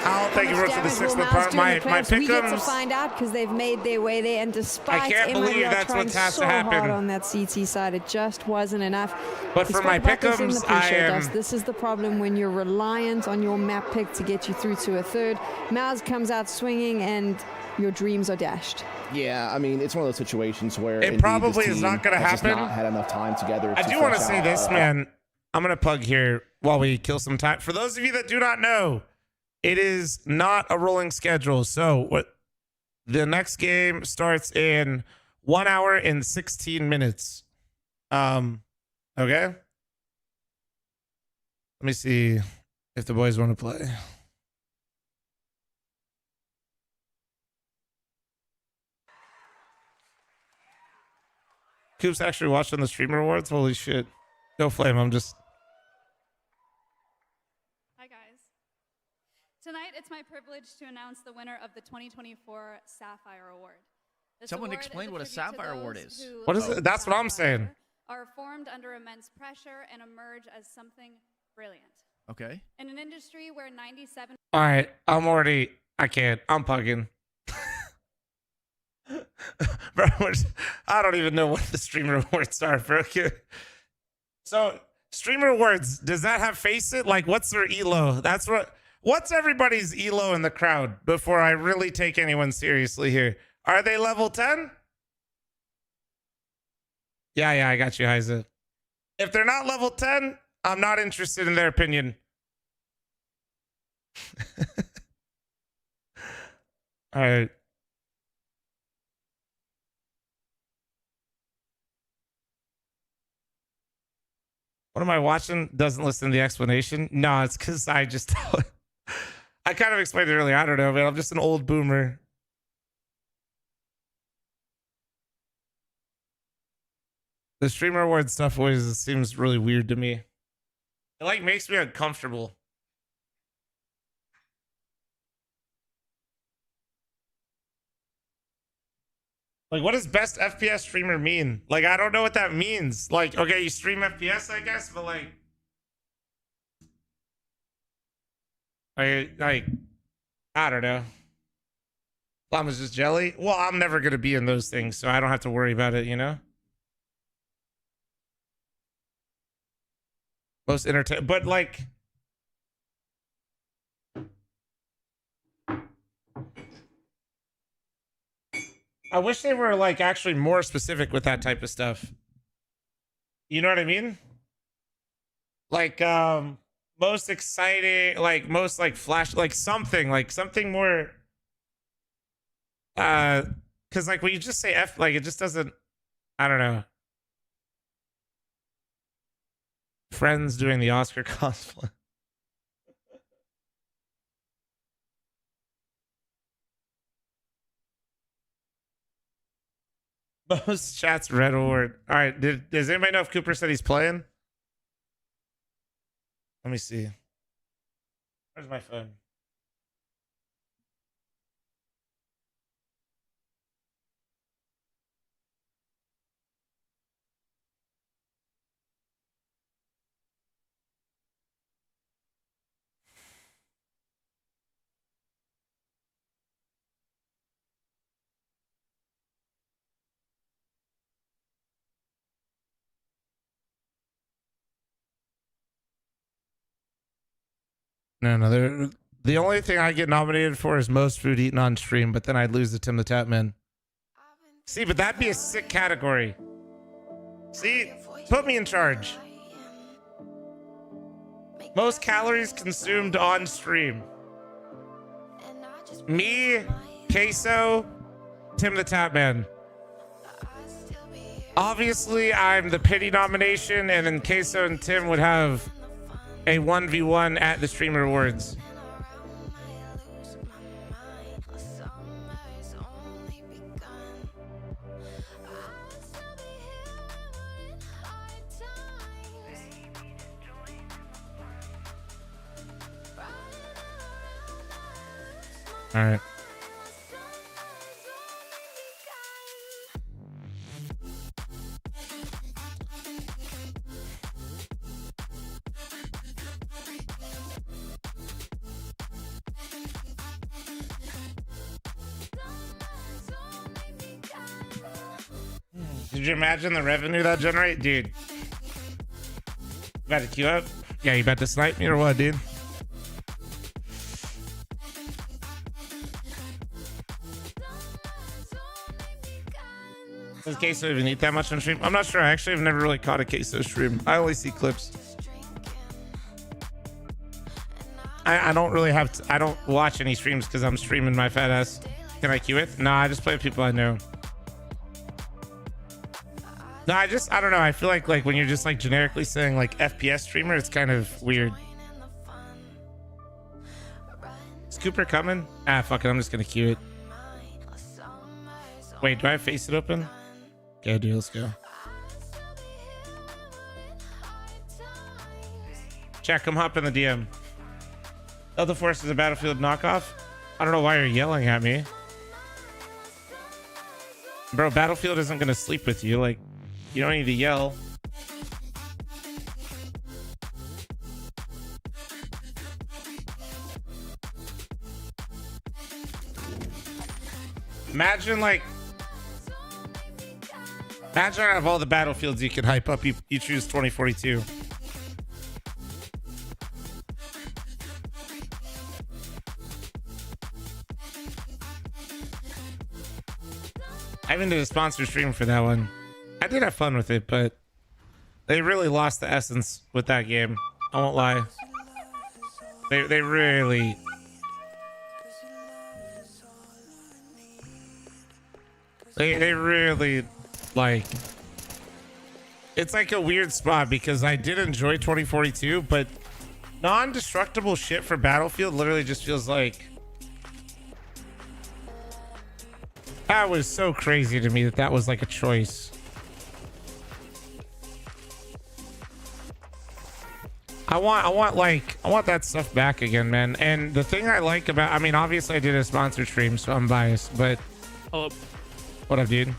Al, thank you for the 6th part. My pick'ems. We get to find out because they've made their way there, and despite I can't believe that's what has to happen hard on that CT side, it just wasn't enough. But for my pick'ems, this is the problem when you're reliant on your map pick to get you through to a third. Mouse comes out swinging, and your dreams are dashed. Yeah, I mean, it's one of those situations where it probably is not going to happen. Not had enough time together. I do want to say this, man. I'm going to plug here while we kill some time. For those of you that do not know, it is not a rolling schedule. So what? The next game starts in 1 hour and 16 minutes. Okay. Let me see if the boys want to play. Coop's actually watching the streamer awards. Holy shit. Go Flame. I'm just. Hi, guys. Tonight, it's my privilege to announce the winner of the 2024 Sapphire Award. Someone explain what a Sapphire Award is. What is it? That's what I'm saying. Are formed under immense pressure and emerge as something brilliant. Okay. In an industry where 97. All right. I can't. I'm pugging. Bro, I don't even know what the streamer awards are, bro. So, streamer awards, does that have face it? Like, what's their elo? What's everybody's elo in the crowd before I really take anyone seriously here? Are they level 10? Yeah, I got you, Heiza. If they're not level 10, I'm not interested in their opinion. All right. What am I watching? Doesn't listen to the explanation? No, it's because I just... I kind of explained it earlier. I don't know, man. I'm just an old boomer. The streamer award stuff always seems really weird to me. It like makes me uncomfortable. Like, what does best FPS streamer mean? Like, I don't know what that means. Like, okay, you stream FPS, I guess, but like, I don't know. Llama's just jelly. Well, I'm never gonna be in those things, so I don't have to worry about it, you know. Most entertaining, but like, I wish they were like actually more specific with that type of stuff. You know what I mean? Like, most exciting, like most like flash, like something more. Because like when you just say F, like it just doesn't. I don't know. Friends doing the Oscar cosplay. Most chats red award. All right. Does anybody know if Cooper said he's playing? Let me see. Where's my phone? No. The only thing I get nominated for is most food eaten on stream, but then I'd lose to Tim the Tatman. See, but that'd be a sick category. See, put me in charge. Most calories consumed on stream. Me, Queso, Tim the Tatman. Obviously, I'm the pity nomination, and then Queso and Tim would have a 1v1 at the streamer awards. All right. Did you imagine the revenue that generate? Dude. You about to queue up? Yeah, you about to snipe me or what, dude? Queso even eat that much on stream? I'm not sure. I actually have never really caught a Queso stream. I only see clips. I don't really have to, I don't watch any streams because I'm streaming my fat ass. Can I queue it? No, I just play with people I know. No, I don't know. I feel like when you're just like generically saying like FPS streamer, it's kind of weird. Is Cooper coming? Ah, fuck it. I'm just gonna queue it. Wait, do I have face it open? Okay, dude, let's go. Chat, come hop in the DM. Delta Force is a Battlefield knockoff. I don't know why you're yelling at me. Bro, Battlefield isn't gonna sleep with you. Like, you don't need to yell. Imagine out of all the Battlefields you could hype up, you choose 2042. I even did a sponsor stream for that one. I did have fun with it, but they really lost the essence with that game. I won't lie. They really... They really, like... It's like a weird spot because I did enjoy 2042, but non-destructible shit for Battlefield literally just feels like... That was so crazy to me that was like a choice. I want that stuff back again, man. And the thing I like about, I mean, obviously I did a sponsor stream, so I'm biased, but Hello. What up, dude?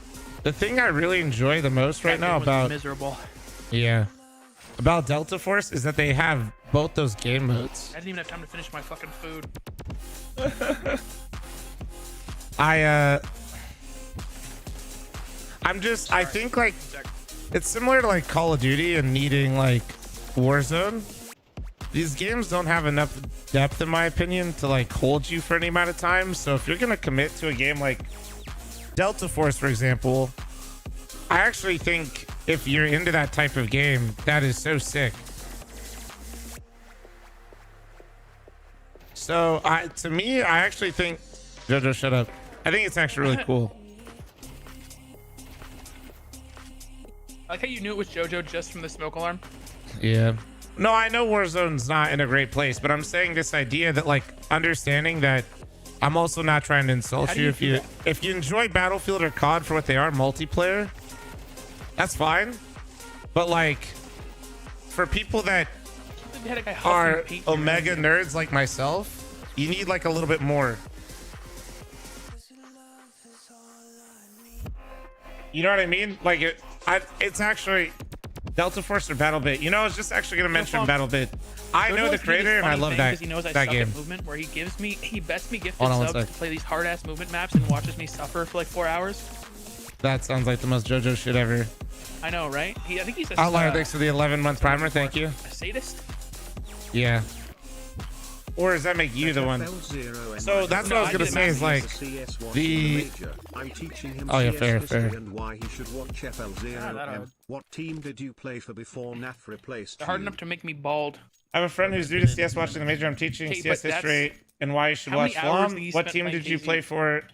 The thing I really enjoy the most right now about about Delta Force is that they have both those game modes. I didn't even have time to finish my fucking food. I think like it's similar to like Call of Duty and needing like Warzone. These games don't have enough depth, in my opinion, to like hold you for any amount of time. So if you're gonna commit to a game like Delta Force, for example, I actually think if you're into that type of game, that is so sick. So to me, I actually think Jojo, shut up. I think it's actually really cool. I like how you knew it was JoJo just from the smoke alarm. Yeah. No, I know Warzone's not in a great place, but I'm saying this idea that like understanding that I'm also not trying to insult you. If you enjoy Battlefield or COD for what they are, multiplayer, that's fine. But like for people that are Omega nerds like myself, you need like a little bit more. You know what I mean? Like it's actually Delta Force or BattleBit. You know, I was just actually gonna mention BattleBit. I know the creator and I love that he knows I that suck game. At movement, where he bets me gifted subs to play these hard ass movement maps and watches me suffer for like 4 hours. That sounds like the most JoJo shit ever. I know, right? I think he's a Outlier. Thanks for the 11-month primer. Thank you. A sadist. Yeah. Or does that make you the one? So that's what I was gonna say is like the. I'm teaching him oh yeah, CS fair. And why he should watch FL0M. What team did you play for before NAF replaced you? Hard enough to make me bald. I have a friend who's new to CS watching the major. I'm teaching CS history and why you should watch Flom. What team did you play for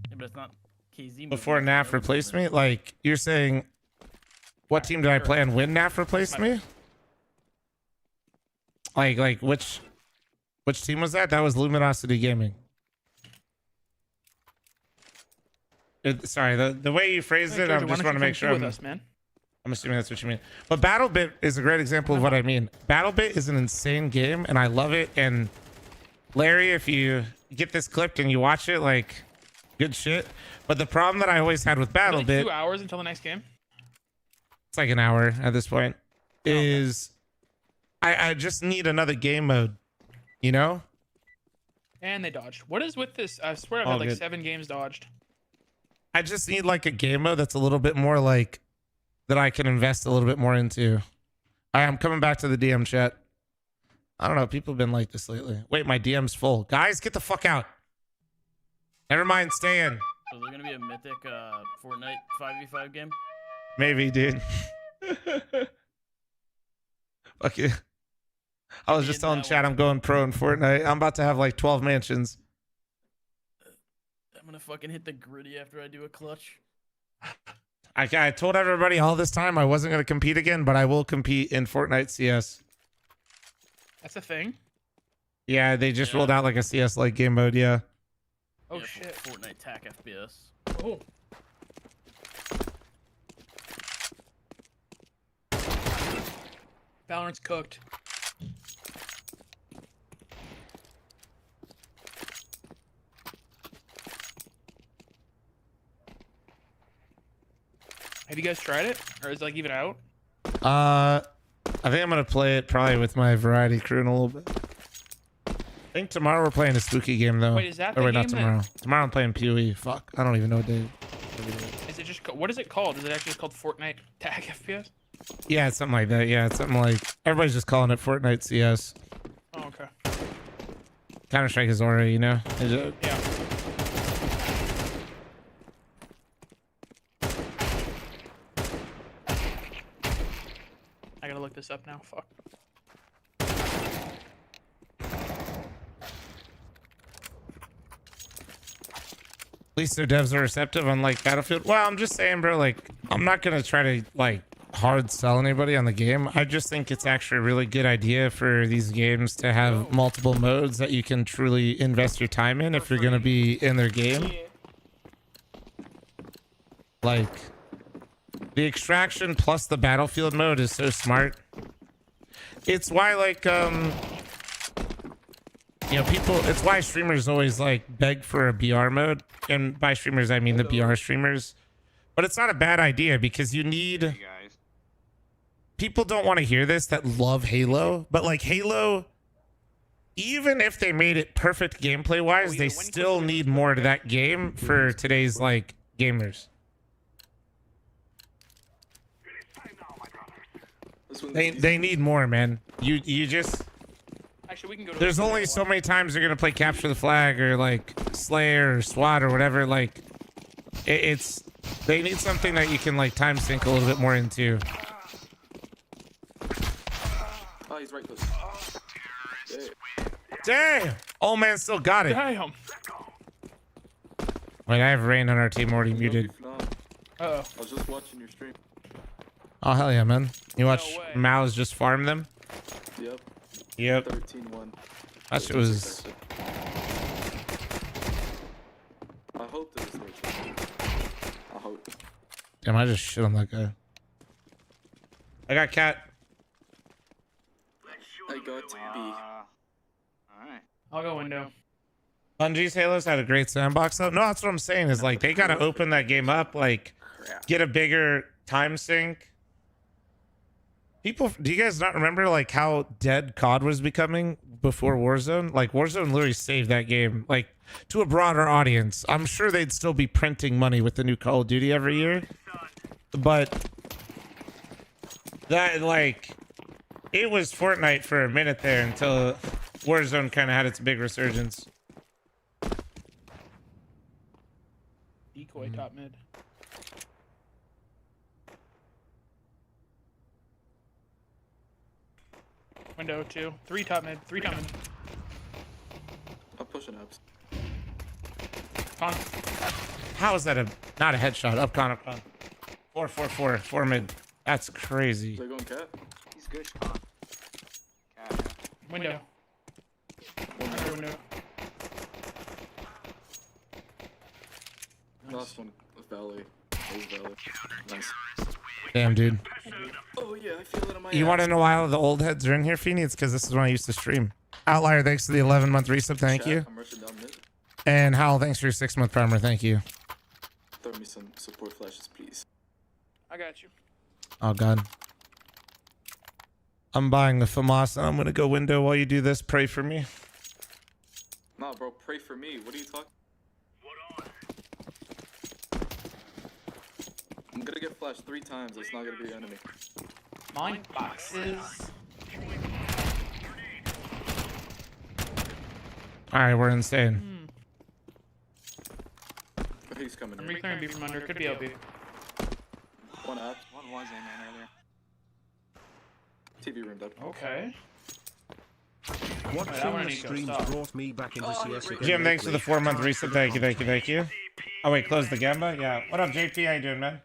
before NAF replaced me? Like you're saying, what team did I play and when NAF replaced me? Like which team was that? That was Luminosity Gaming. Sorry, the way you phrased it, I just want to make sure I'm assuming that's what you mean. But BattleBit is a great example of what I mean. BattleBit is an insane game, and I love it. And Larry, if you get this clipped and you watch it, like, good shit. But the problem that I always had with BattleBit, like 2 hours until the next game. It's like an hour at this point. Is I just need another game mode. You know? And they dodged. What is with this? I swear I've had like 7 games dodged. I just need like a game mode that's a little bit more like that I can invest a little bit more into. I'm coming back to the DM chat. I don't know. People have been like this lately. Wait, my DM's full. Guys, get the fuck out. Never mind. Stay in. So there's gonna be a mythic Fortnite 5v5 game? Maybe, dude. Okay. I was just telling chat I'm going pro in Fortnite. I'm about to have like 12 mansions. I'm gonna fucking hit the gritty after I do a clutch. I told everybody all this time I wasn't going to compete again, but I will compete in Fortnite CS. That's a thing? Yeah, they just rolled out like a CS like game mode, yeah. Oh Yeah, shit. Fortnite TAC FPS. Oh. Valorant's cooked. Have you guys tried it? Or is it like even out? I think I'm going to play it probably with my variety crew in a little bit. I think tomorrow we're playing a spooky game though. Wait, is that or the wait, not game tomorrow. Tomorrow I'm playing PoE. Fuck, I don't even know what day. Is it just what is it called? Is it actually just called Fortnite TAC FPS? Yeah, it's something like that. Yeah, it's something like everybody's just calling it Fortnite CS. Oh, okay. Counter-Strike is already, you know. Yeah. I gotta look this up now. Fuck. At least their devs are receptive, unlike Battlefield. Well, I'm just saying, bro, like, I'm not going to try to, like, hard sell anybody on the game. I just think it's actually a really good idea for these games to have multiple modes that you can truly invest your time in if you're going to be in their game. Like, the extraction plus the Battlefield mode is so smart. It's why, like, you know, people, it's why streamers always like beg for a BR mode. And by streamers, I mean the BR streamers. But it's not a bad idea because you need, people don't want to hear this that love Halo, but like Halo, even if they made it perfect gameplay wise, they still need more to that game for today's like gamers. They need more, man. You just, Actually, we can go to there's only so many times they're gonna play capture the flag or like Slayer or SWAT or whatever. Like, it's they need something that you can like time sync a little bit more into. Oh, he's right close. Damn! Oh man, still got it. Damn. Wait, I have Rain on our team already muted. Uh-oh. I was just watching your stream. Oh hell yeah, man! You watch Mal's just farm them? Yep. Yep. 13-1. That shit was. I hope there's no change. I hope. Damn, I just shit on that guy. I got cat. I got B. Alright. I'll go window. Bungie's Halos had a great sandbox though. No, that's what I'm saying is like they gotta open that game up, like get a bigger time sync. People, do you guys not remember like how dead COD was becoming before Warzone? Like Warzone literally saved that game, like to a broader audience. I'm sure they'd still be printing money with the new Call of Duty every year, but that like it was Fortnite for a minute there until Warzone kind of had its big resurgence. Decoy top mid. Window 2. 3 top mid. 3 top mid. I'm pushing ups. Con. How is that not a headshot? Up con, up con. 4 4 mid. That's crazy. They're going cat. He's good, Con. Window. Another window. Last one with Valley. Nice. Damn, dude. Oh yeah, I feel it in my You want to know why all the old heads are in here, Feeny? It's because this is when I used to stream. Outlier, thanks for the 11-month resub. Thank you. I'm rushing down mid. And Hal, thanks for your 6-month primer. Thank you. Throw me some support flashes, please. I got you. Oh, God. I'm buying the FAMAS and I'm going to go window while you do this. Pray for me. Nah, bro, pray for me. What are you talking? I'm gonna get flashed 3 times. It's not gonna be an enemy. Mine boxes. All right, we're insane. He's coming I'm in. reclearing B from under. Could be LB. One up. One was A-man earlier. TV room dead. Okay. Watching the streams brought me back into CS again. Jim, thanks for the 4-month reset. Thank you. Oh wait, close the Gamba? Yeah. What up, JP? How you doing, man?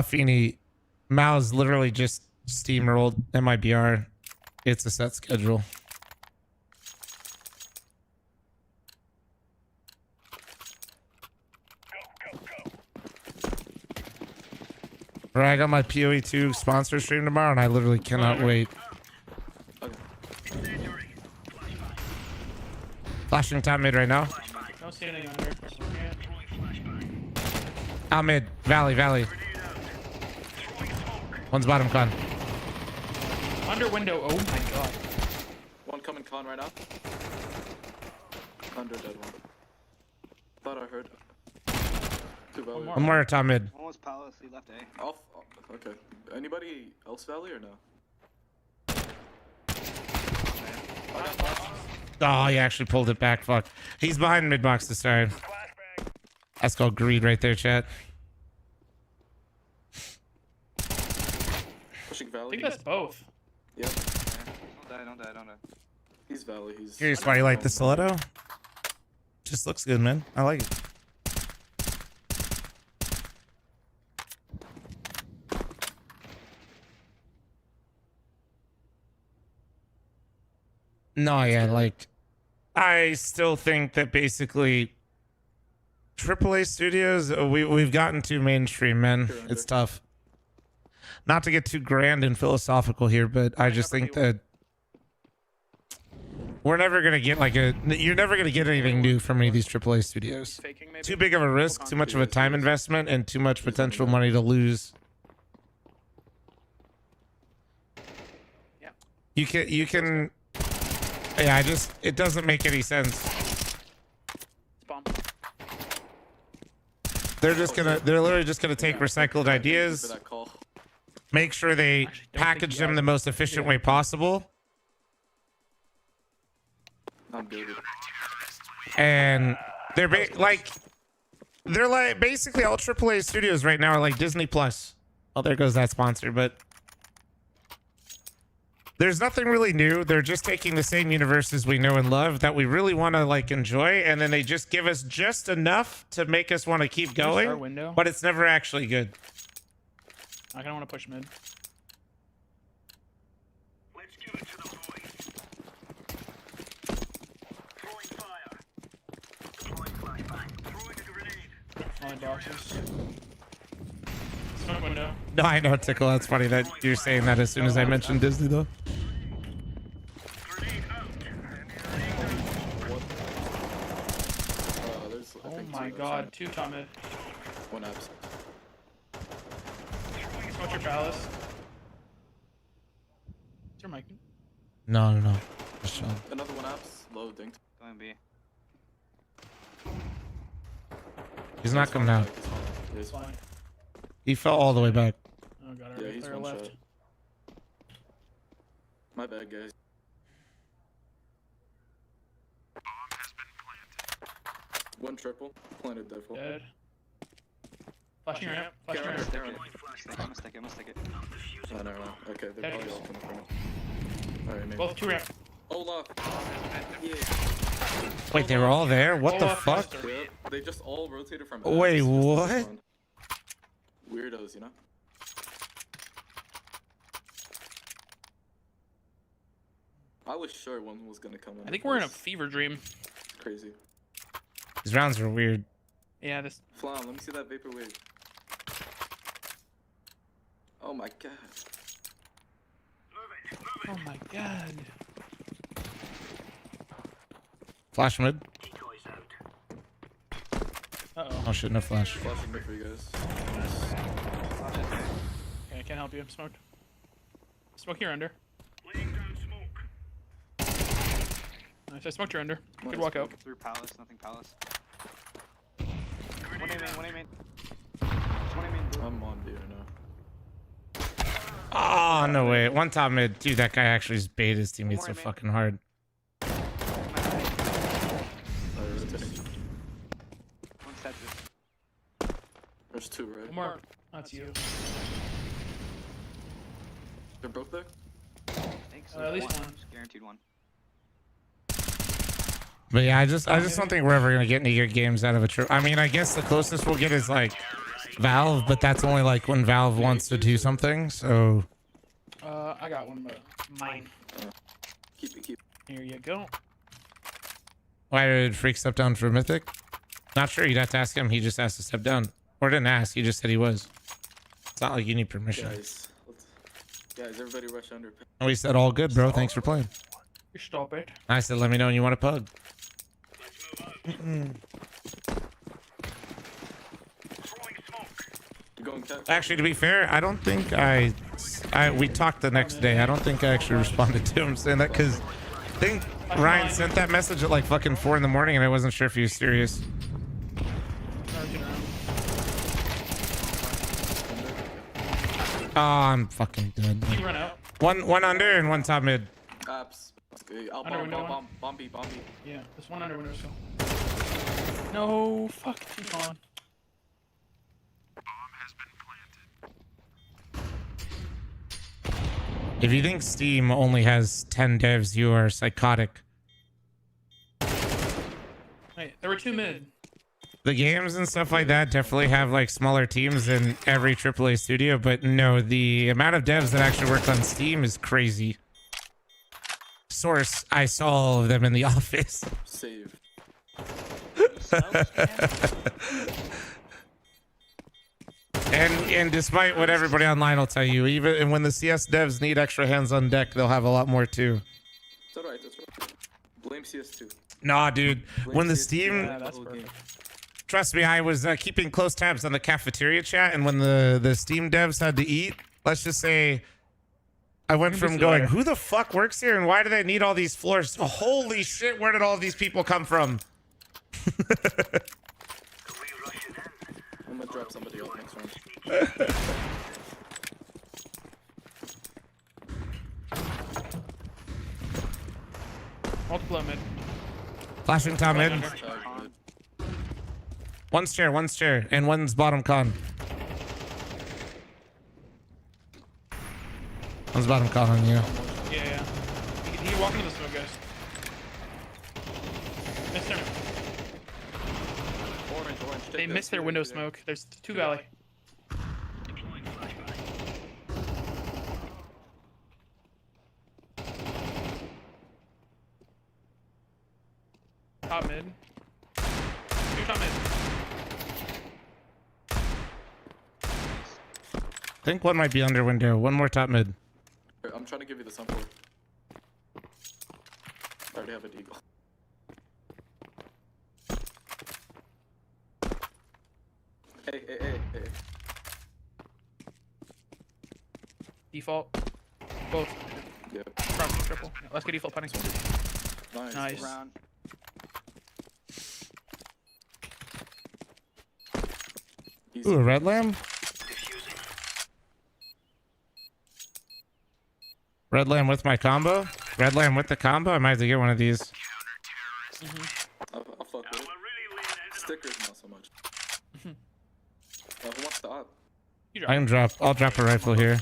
Feeny, Mao's literally just steamrolled MIBR. It's a set schedule. Bro, I got my PoE2 sponsor stream tomorrow, and I literally cannot wait. Flashing top mid right now. No standing under. Out mid. Valley. One's bottom con. Under window. Oh my god. One coming con right now. Under dead one. Thought I heard. Two valley. One more top mid. One was Palace, he left A. Off. Okay. Anybody else valley or no? Oh, he actually pulled it back. Fuck. He's behind mid box this time. That's called greed right there, chat. Pushing valley. I think that's both. Yep. Don't die. He's valley. He's. Curious why you like the stiletto? Just looks good, man. I like it. No, yeah, like, I still think that basically AAA studios, we've gotten too mainstream, man. It's tough. Not to get too grand and philosophical here, but I just think that we're never going to get you're never going to get anything new from any of these AAA studios. Too big of a risk, too much of a time investment, and too much potential money to lose. You can. Yeah, it doesn't make any sense. They're literally just gonna take recycled ideas, make sure they package them the most efficient way possible, and they're like basically all AAA studios right now are like Disney Plus. Oh, there goes that sponsor, but. There's nothing really new. They're just taking the same universes we know and love that we really want to enjoy, and then they just give us just enough to make us want to keep going, but it's never actually good. I kind of want to push mid. Let's give it to the boys. Throwing fire. Deploying flashbang. Throwing a grenade. Only boxes. Smoke window. No, I know, Tickle. That's funny that you're saying that as soon as I mentioned Disney, though. Oh my god, 2 top mid. One abs. What's your palace? Is your mic? No. Just chill. Another one abs. Low dinked. Going B. He's not coming out. He's fine. He fell all the way back. Oh god, Yeah, he's one left. shot. My bad, guys. One triple. Planted default. Dead. Flashing ramp. Flashing ramp. I'm gonna stick it. Oh, no. Okay, they're probably all coming from it. Alright, maybe. Both 2 ramp. Olaf! Yeah. Wait, they were all there? What the fuck? Yeah, they just all rotated from Wait, abs. what? Weirdos, you know? I was sure one was gonna come in. I think we're in a fever dream. It's crazy. These rounds are weird. Yeah, this. Flan, let me see that vapor wave. Oh my god. Oh my god. Flash mid. Uh-oh. Oh shit, no flash. Flashing mid for you guys. Okay, I can't help you. I'm smoked. Smoke here under. Nice, I smoked your under. Good walk out. Through palace, nothing palace. One A main. I'm on B right now. Oh, no way. One top mid. Dude, that guy actually just baited his teammates so fucking hard. There's two, right? One more. That's you. They're both there? Thanks. At least one. Guaranteed one. But yeah, I just don't think we're ever gonna get any good games out of a trip. I mean, I guess the closest we'll get is like Valve, but that's only like when Valve wants to do something. So. I got one, but mine. Keep it. Here you go. Why did Freak step down for Mythic? Not sure. You'd have to ask him. He just asked to step down, or didn't ask. He just said he was. It's not like you need permission. Guys, everybody rush under. And we said all good, bro. Thanks for playing. You stop it. I said, let me know when you want a pug. Actually, to be fair, I don't think we talked the next day. I don't think I actually responded to him saying that because I think Ryan sent that message at like fucking 4 in the morning and I wasn't sure if he was serious. Oh, I'm fucking dead. You run out. One under and one top mid. Apps. I'll bomb B. Yeah, there's one under window still. No, fuck, he's on. If you think Steam only has 10 devs, you are psychotic. Wait, there were 2 mid. The games and stuff like that definitely have like smaller teams than every AAA studio, but no, the amount of devs that actually work on Steam is crazy. Source, I saw all of them in the office. Save. And despite what everybody online will tell you, even when the CS devs need extra hands on deck, they'll have a lot more too. That's alright. Blame CS2. Nah, dude. Blame When the CS2. Steam... Yeah, that's perfect. Trust me, I was keeping close tabs on the cafeteria chat, and when the Steam devs had to eat, let's just say... I went from going, who the fuck works here and why do they need all these floors? Oh, holy shit, where did all these people come from? I'm gonna drop somebody off next round. Multiple mid. Flashing top mid. One's chair, and one's bottom con. One's bottom con on you. Yeah. He walked into the smoke, guys. Missed him. Orange. They missed their window smoke. There's 2 valley. Top mid. 2 top mid. I think one might be under window. One more top mid. I'm trying to give you the sample. I already have a deagle. Hey. Default. Both. Yep. Cross triple. Yeah, let's get default punning. Nice. Round. Ooh, a red lamb? Red lamb with my combo? Red lamb with the combo? I might have to get one of these. I'll fuck with it. Stickers not so much. Who wants the op? I'll drop a rifle here.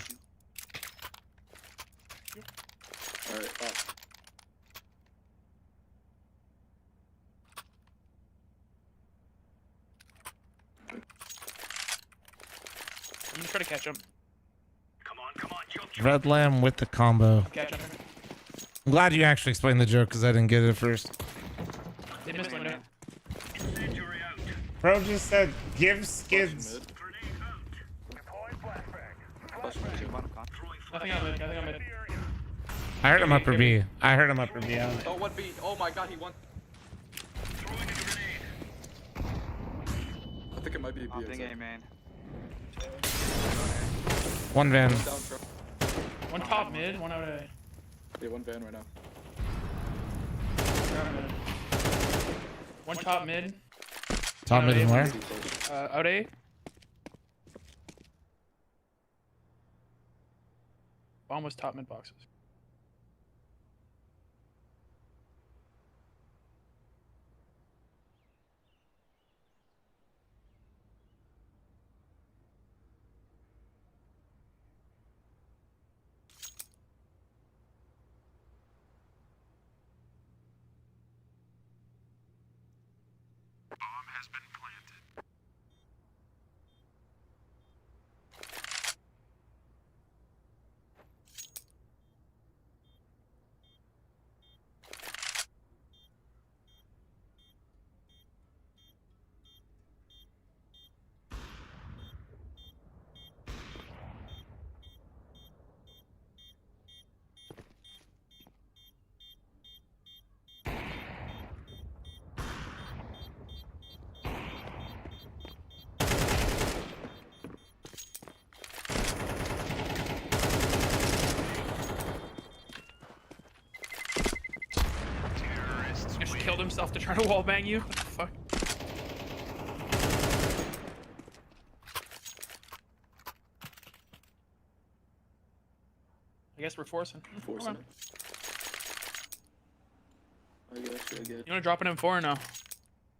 Alright, op. I'm gonna try to catch him. Red lamb with the combo. Catch him. I'm glad you actually explained the joke because I didn't get it at first. They missed window. Bro just said, give skids. Nothing on mid. I heard him upper B. Oh, what B? Oh my god, he won. I think it might be a B. A, man. One van. One top mid, one out A. Yeah, one van right now. One top mid. Top mid and where? Out A. Bomb was top mid boxes. Just killed himself to try to wallbang you. What the fuck? I guess we're forcing. Forcing it. I get you. You want to drop an M4 or no?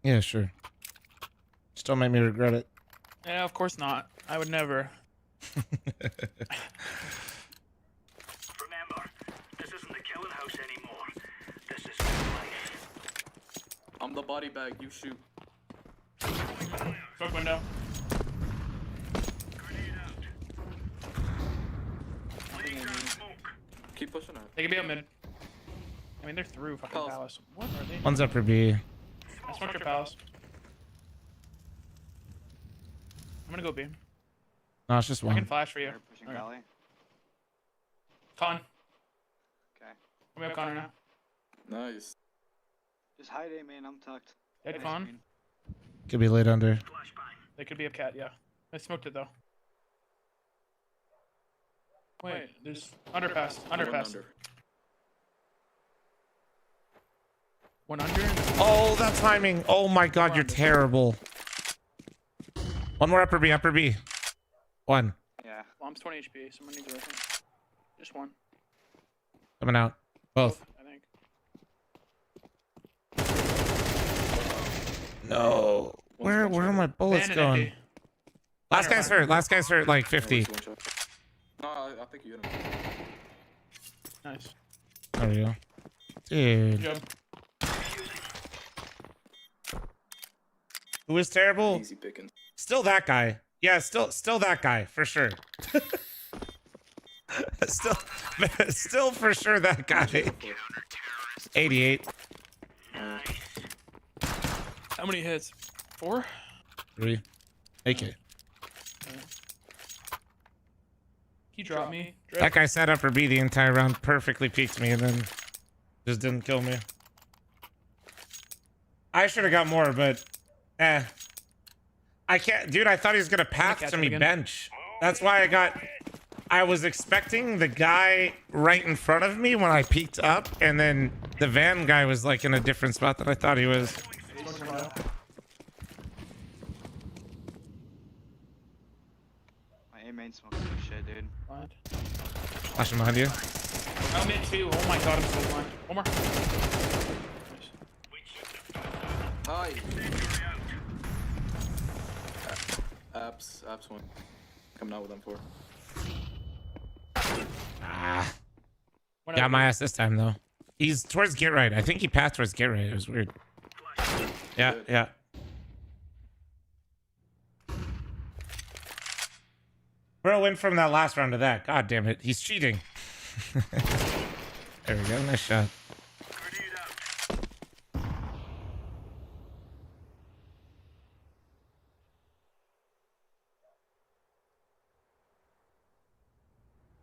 Yeah, sure. Just don't make me regret it. Yeah, of course not. I would never. Remember, this isn't the killing house anymore. This is life. I'm the body bag. You shoot. Smoke window. Keep pushing it. They could be up mid. I mean, they're through fucking Palace. What are they? One's upper B. I smoked your Palace. I'm gonna go B. No, it's just I one. can flash for you. Pushing Okay. Valley. Con. Okay. We have Connor now. Nice. Just hide A main. I'm tucked. Dead Con. Could be laid under. They could be up cat, yeah. I smoked it though. Wait, there's underpass. Underpass. One under. Oh, that timing. Oh my god, you're terrible. One more upper B, upper B. One. Yeah. Bomb's 20 HP. Someone needs to work it. Just one. Coming out. Both. I think. No. Where are my bullets Ban and going? empty. Last guy's hurt. Last guy's hurt like 50. No, I think you hit him. Nice. There we go. Good Dude. job. Who is terrible? Easy picking. Still that guy. Yeah, still that guy for sure. still for sure that guy. 88. How many hits? 4? 3. AK. He dropped me. That guy sat upper B the entire round, perfectly peeked me, and then just didn't kill me. I should have got more, but I can't, dude. I thought he was gonna path to me bench. That's why I was expecting the guy right in front of me when I peeked up, and then the van guy was like in a different spot that I thought he was. My A main smoking like shit, dude. Flashing behind you. I'm mid too. Oh my god, I'm so blind. One more. Hi. Apps one. Coming out with them 4. Ah. Got my ass this time though. He's towards get right. I think he passed towards get right. It was weird. Yeah, yeah. Bro went from that last round to that. God damn it. He's cheating. There we go. Nice shot.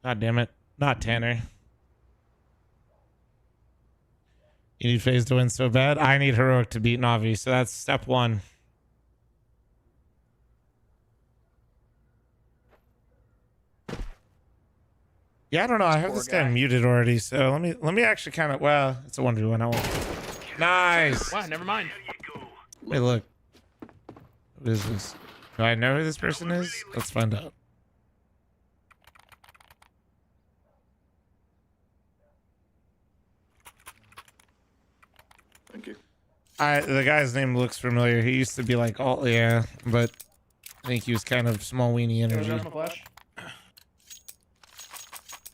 God damn it. Not Tanner. You need FaZe to win so bad. I need Heroic to beat Navi. So that's step 1. Yeah, I don't know. I have this guy muted already. So let me actually kind of, well, it's a 1v1. I won't. Nice. Wow, never mind. Wait, look. What is this? Do I know who this person is? Let's find out. Thank you. The guy's name looks familiar. He used to be like, oh yeah, but I think he was kind of small weenie energy. I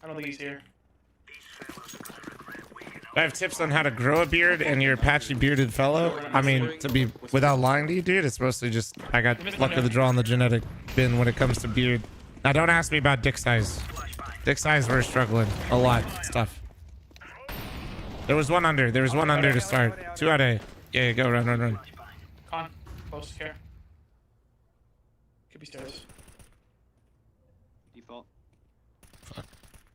don't think he's here. I have tips on how to grow a beard and you're a patchy bearded fellow. I mean, to be without lying to you, dude, it's mostly just I got luck of the draw on the genetic bin when it comes to beard. Now, don't ask me about dick size. Dick size, we're struggling a lot. It's tough. There was one under. There was one under to start. 2 out A. Yeah, go run. Con, close care. Could be stairs. Default. Fuck.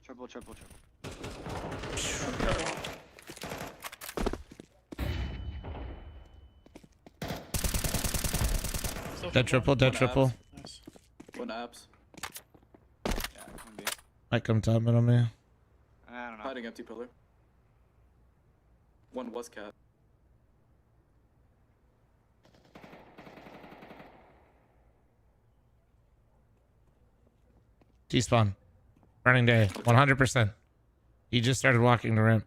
Triple. Dead triple. Nice. One abs. Yeah, one B. Might come top middle me. I don't know. Hiding empty pillar. One was cat. T-spawn. Running day. 100%. He just started walking the ramp.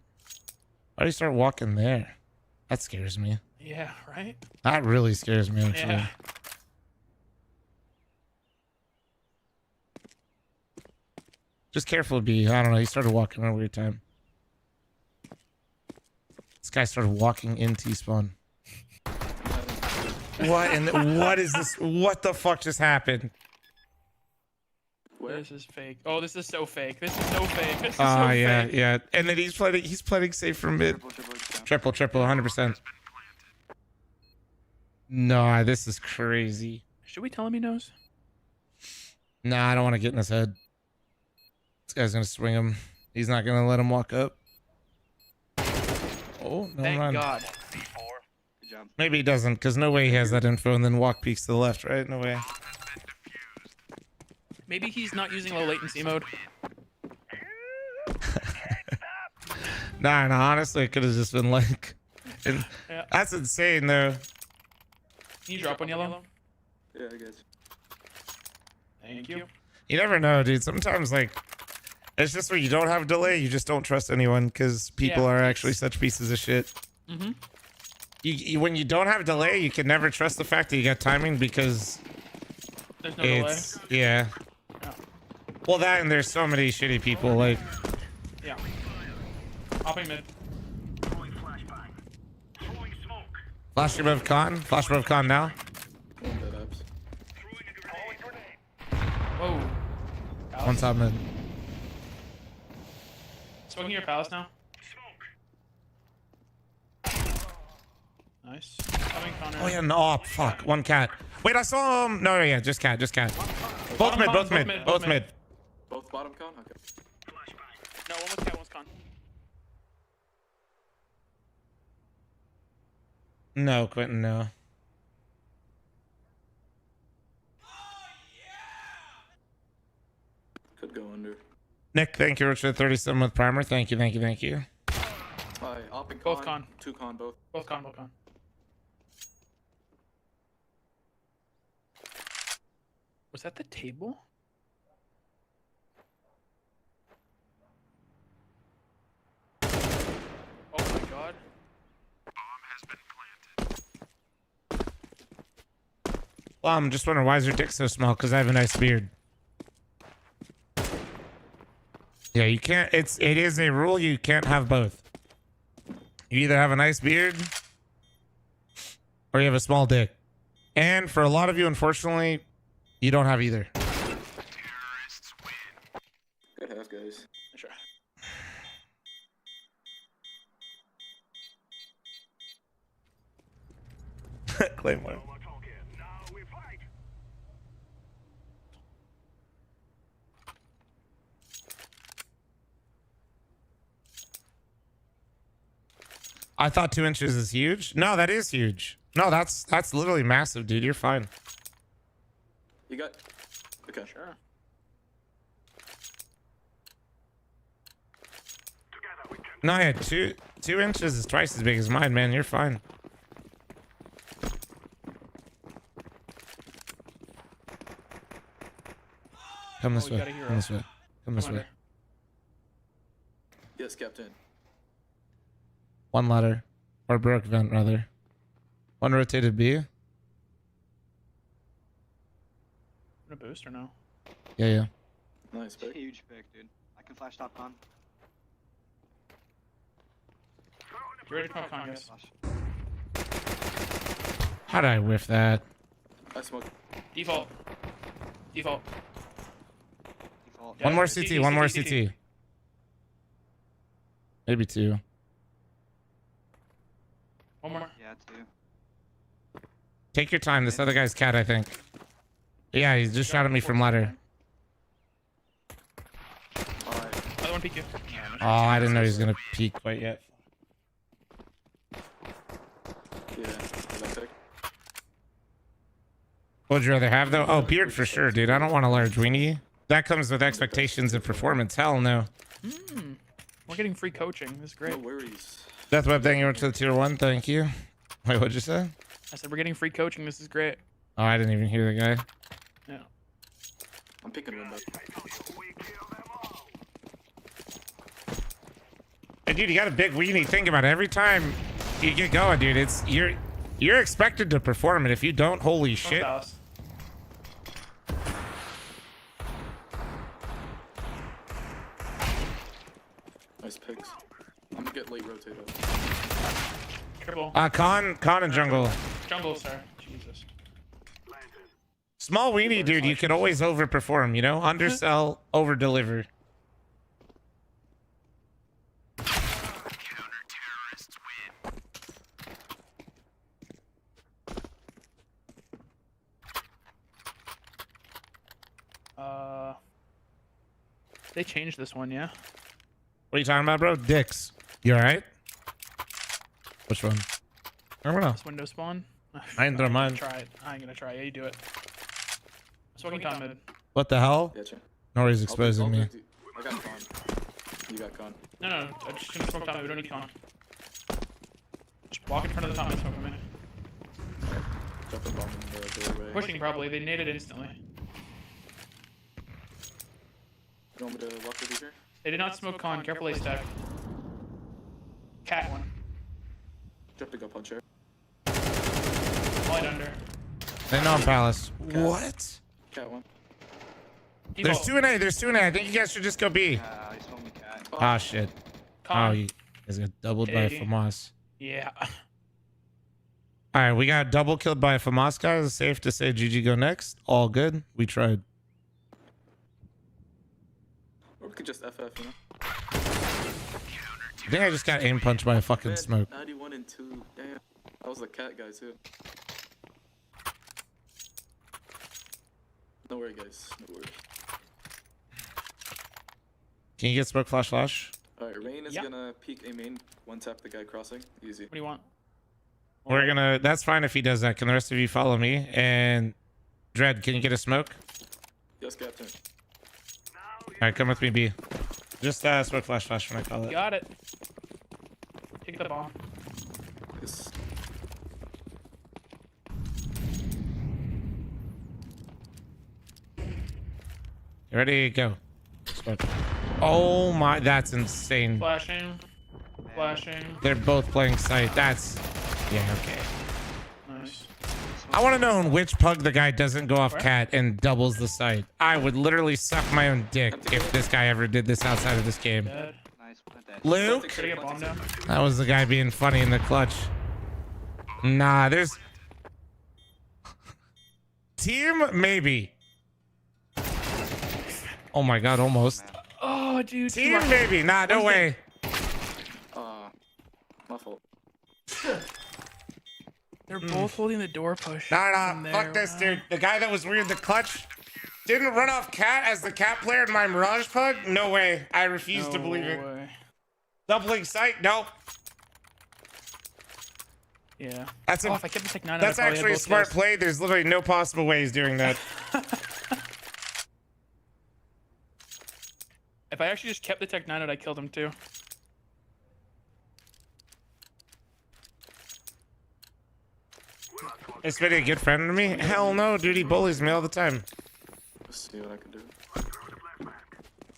Why do you start walking there? That scares me. Yeah, right? That really scares me, actually. Yeah. Just careful, B. I don't know. He started walking at a weird time. This guy started walking in T-spawn. What? And what is this? What the fuck just happened? Where? This is fake. Oh, this is so fake. This is so fake. This is Oh, so yeah, fake. yeah. And then he's playing safe from mid. Triple, 100%. No, this is crazy. Should we tell him he knows? Nah, I don't want to get in his head. This guy's gonna swing him. He's not gonna let him walk up. Oh, no, Thank God. Good job. Maybe he doesn't, because no way he has that info and then walk peeks to the left, right? No way. Maybe he's not using low latency mode. Nah, honestly, it could have just been like... Yeah. That's insane, though. Can you drop one yellow? Yeah, I guess. Thank you. You never know, dude. Sometimes, like, it's just where you don't have delay, you just don't trust anyone, because people are actually such pieces of shit. Mm-hmm. When you don't have delay, you can never trust the fact that you got timing, because... There's no delay. Yeah. Well, that and there's so many shitty people, like... Yeah. Hopping mid. Flash above con now. Whoa. One top mid. Smoking your palace now. Nice. Coming Connor. Oh yeah, no, oh, fuck. One cat. Wait, I saw him. No, yeah, just cat. Both mid. Both bottom con? Okay. No, one was cat, one's con. No, Quentin, no. Could go under. Nick, thank you, Richard. 37 with primer. Thank you. Hi, op and con. Both con. 2 con, both. Both con. Was that the table? Oh my god. Well, I'm just wondering, why is your dick so small? Because I have a nice beard. Yeah, you can't. It is a rule. You can't have both. You either have a nice beard or you have a small dick. And for a lot of you, unfortunately, you don't have either. Good half, guys. Sure. Claymore. I thought 2 inches is huge. No, that is huge. No, that's literally massive, dude. You're fine. You got... Okay. Sure. No, yeah, 2 inches is twice as big as mine, man. You're fine. Come this way. Come this way. Come this way. Yes, Captain. One ladder. Or broke vent, rather. One rotated B. A boost or no? Yeah, yeah. Nice pick. Huge pick, dude. I can flash top con. You ready to come on, guys? How did I whiff that? I smoke. Default. Default. One more CT, one more CT. Maybe two. One more. Yeah, two. Take your time. This other guy's cat, I think. Yeah, he just shot at me from ladder. Other one peek you. Oh, I didn't know he was gonna peek quite yet. Yeah, that pick. What would you rather have though? Oh, beard for sure, dude. I don't want a large weenie. That comes with expectations of performance. Hell no. We're getting free coaching. This is great. No worries. Death Web, thank you to the tier 1. Thank you. Wait, what'd you say? I said we're getting free coaching. This is great. Oh, I didn't even hear the guy. Yeah. I'm picking window. Hey, dude, you got a big weenie. Think about it. Every time you get going, dude, it's you're expected to perform it. If you don't, holy shit. Nice picks. I'm gonna get late rotate up. Triple. Con and jungle. Jungle, sir. Jesus. Small weenie, dude, you can always overperform, you know? Undersell, overdeliver. They changed this one, yeah? What are you talking about, bro? Dicks. You alright? Which one? I don't know. This window spawn? I ain't gonna mind. Try it. I ain't gonna try. Yeah, you do it. Smoking con mid. What the hell? Gotcha. Nori's exposing me. I got con. You got con. No, I'm just gonna smoke top mid. We don't need con. Just walk in front of the top mid, smoke mid. Drop the bomb in the doorway. Pushing probably. They naded instantly. You want me to walk with you here? They did not smoke con. Careful A stack. Cat one. Drop the go puncher. Light under. They know I'm Palace. Cat. What? Cat one. There's 2 and A. There's 2 and A. I think you guys should just go B. He's told me cat. Ah, shit. Con. Oh, you guys got doubled by Hey. Famas. Yeah. All right, we got double killed by Famas, guys. It's safe to say GG go next. All good. We tried. Or we could just FF, you know? I think I just got aim punched by a fucking smoke. 91 and 2. Damn. That was the cat guy, too. No worry, guys. No worry. Can you get smoke flash flash? Alright, Rain is gonna peek A main, one tap the guy crossing. Easy. What do you want? We're gonna. That's fine if he does that. Can the rest of you follow me? And Dread, can you get a smoke? Yes, Captain. All right, come with me, B. Just smoke flash flash when I call it. Got it. Take the bomb. Yes. You ready? Go. Smoke. Oh my, that's insane. Flashing. Flashing. They're both playing sight. That's yeah, okay. Nice. I want to know in which pug the guy doesn't go off cat and doubles the sight. I would literally suck my own dick if this guy ever did this outside of this game. Dead. Luke? Should I get bomb down? That was the guy being funny in the clutch. Nah, there's... Team? Maybe. Oh my god, almost. Oh, dude. Team? Maybe. Nah, no way. My fault. They're both holding the door push. Nah, fuck this, dude. The guy that was weird, the clutch, didn't run off cat as the cat player in my Mirage pug? No way. I refuse to believe it. Way. Doubling sight? Nope. Yeah. That's if I kept the Tech 9, that's actually a smart play. There's literally no possible way he's doing that. If I actually just kept the Tech 9, I killed him too. Is Smitty a good friend to me? Hell no, dude. He bullies me all the time. Let's see what I can do.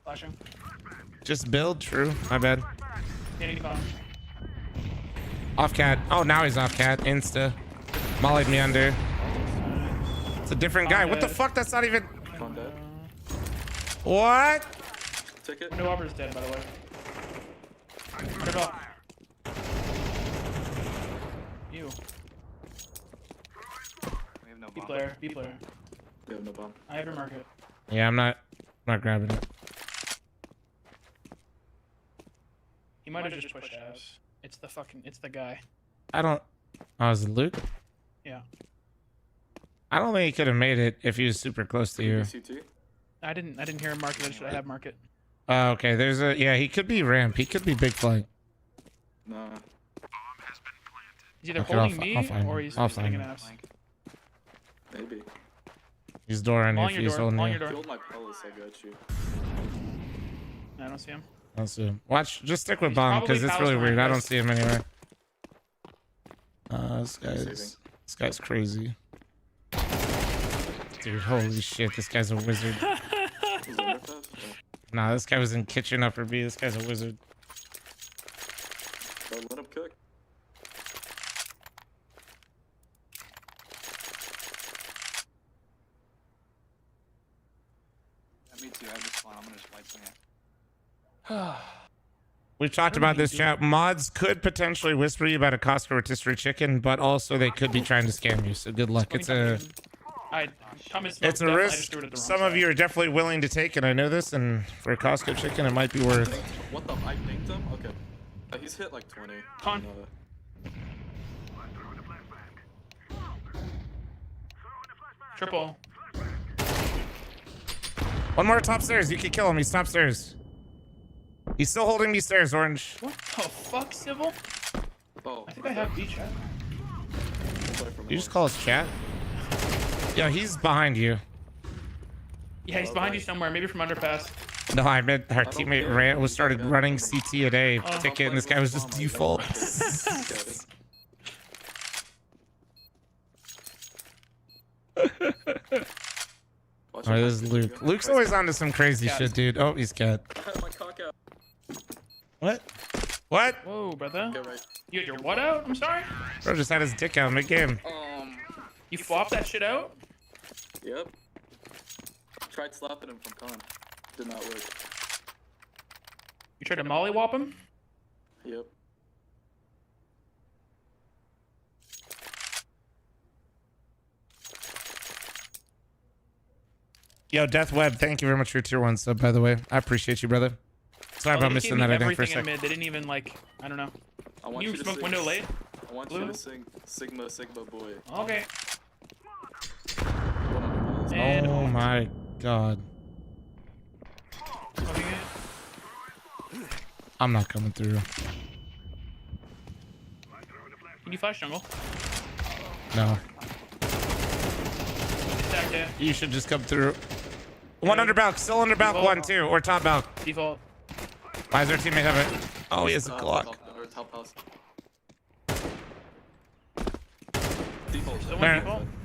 Flashing. Just build, true. My bad. Getting bomb. Off cat. Oh, now he's off cat. Insta. Mollied me under. It's a different guy. What the fuck? That's not even... What? Ticket. No Aubrey's dead, by the way. Put it off. You. We have no B bomb. player. B player. We have no bomb. I have your market. Yeah, I'm not grabbing it. He might have just pushed abs. It's the guy. I don't... Oh, is it Luke? Yeah. I don't think he could have made it if he was super close to you. I didn't hear him market it. Should I have market? Okay, there's a... Yeah, he could be ramp. He could be big flank. Nah. He's either Okay, holding I'll me find or him. he's I'll taking find him. abs. Maybe. He's door in if your he's door, holding on you. your door. Killed my palace, I got you. I don't see him. Let's see him. Watch, just stick with He's bomb probably because it's palace really behind weird. I don't us. see him anywhere. This guy's crazy. Dude, holy shit, this guy's a wizard. Nah, this guy was in kitchen upper B. This guy's a wizard. Let him cook. Me too. I just spawn. I'm gonna just light some. We've talked about this, chat. Mods could potentially whisper you about a Costco rotisserie chicken, but also they could be trying to scam you. So good luck. It's a risk some of you are definitely willing to take, and I know this. And for a Costco chicken, it might be worth. What the? I pinked him? Okay. He's hit like 20. Con. Triple. One more top stairs. You can kill him. He's top stairs. He's still holding me stairs, Orange. What the fuck, Civil? Oh, I think I have B chat. You just call us chat? Yeah, he's behind you. Yeah, he's behind you somewhere. Maybe from underpass. No, I meant our teammate started running CT at A ticket, and this guy was just default. Oh, this is Luke. Luke's always onto some crazy shit, dude. Oh, he's cat. What? What? Whoa, brother. You had your what out? I'm sorry? Bro just had his dick out mid-game. You flopped that shit out? Yep. Tried slapping him from con. Did not work. You tried to mollywop him? Yep. Yo, Death Web, thank you very much for your tier 1 sub, by the way. I appreciate you, brother. Sorry about missing that, I think, for a second. They didn't even, like, I don't know. I want you you to smoke sing, window late? I want you to sing Sigma Sigma Boy. Okay. Oh my god. I'm not coming through. Can you flash jungle? No. Yeah. You should just come through. One under balk, still under balk, Default. 1, 2, or top balk. Default. Why does our teammate have it? Oh, he has a Glock.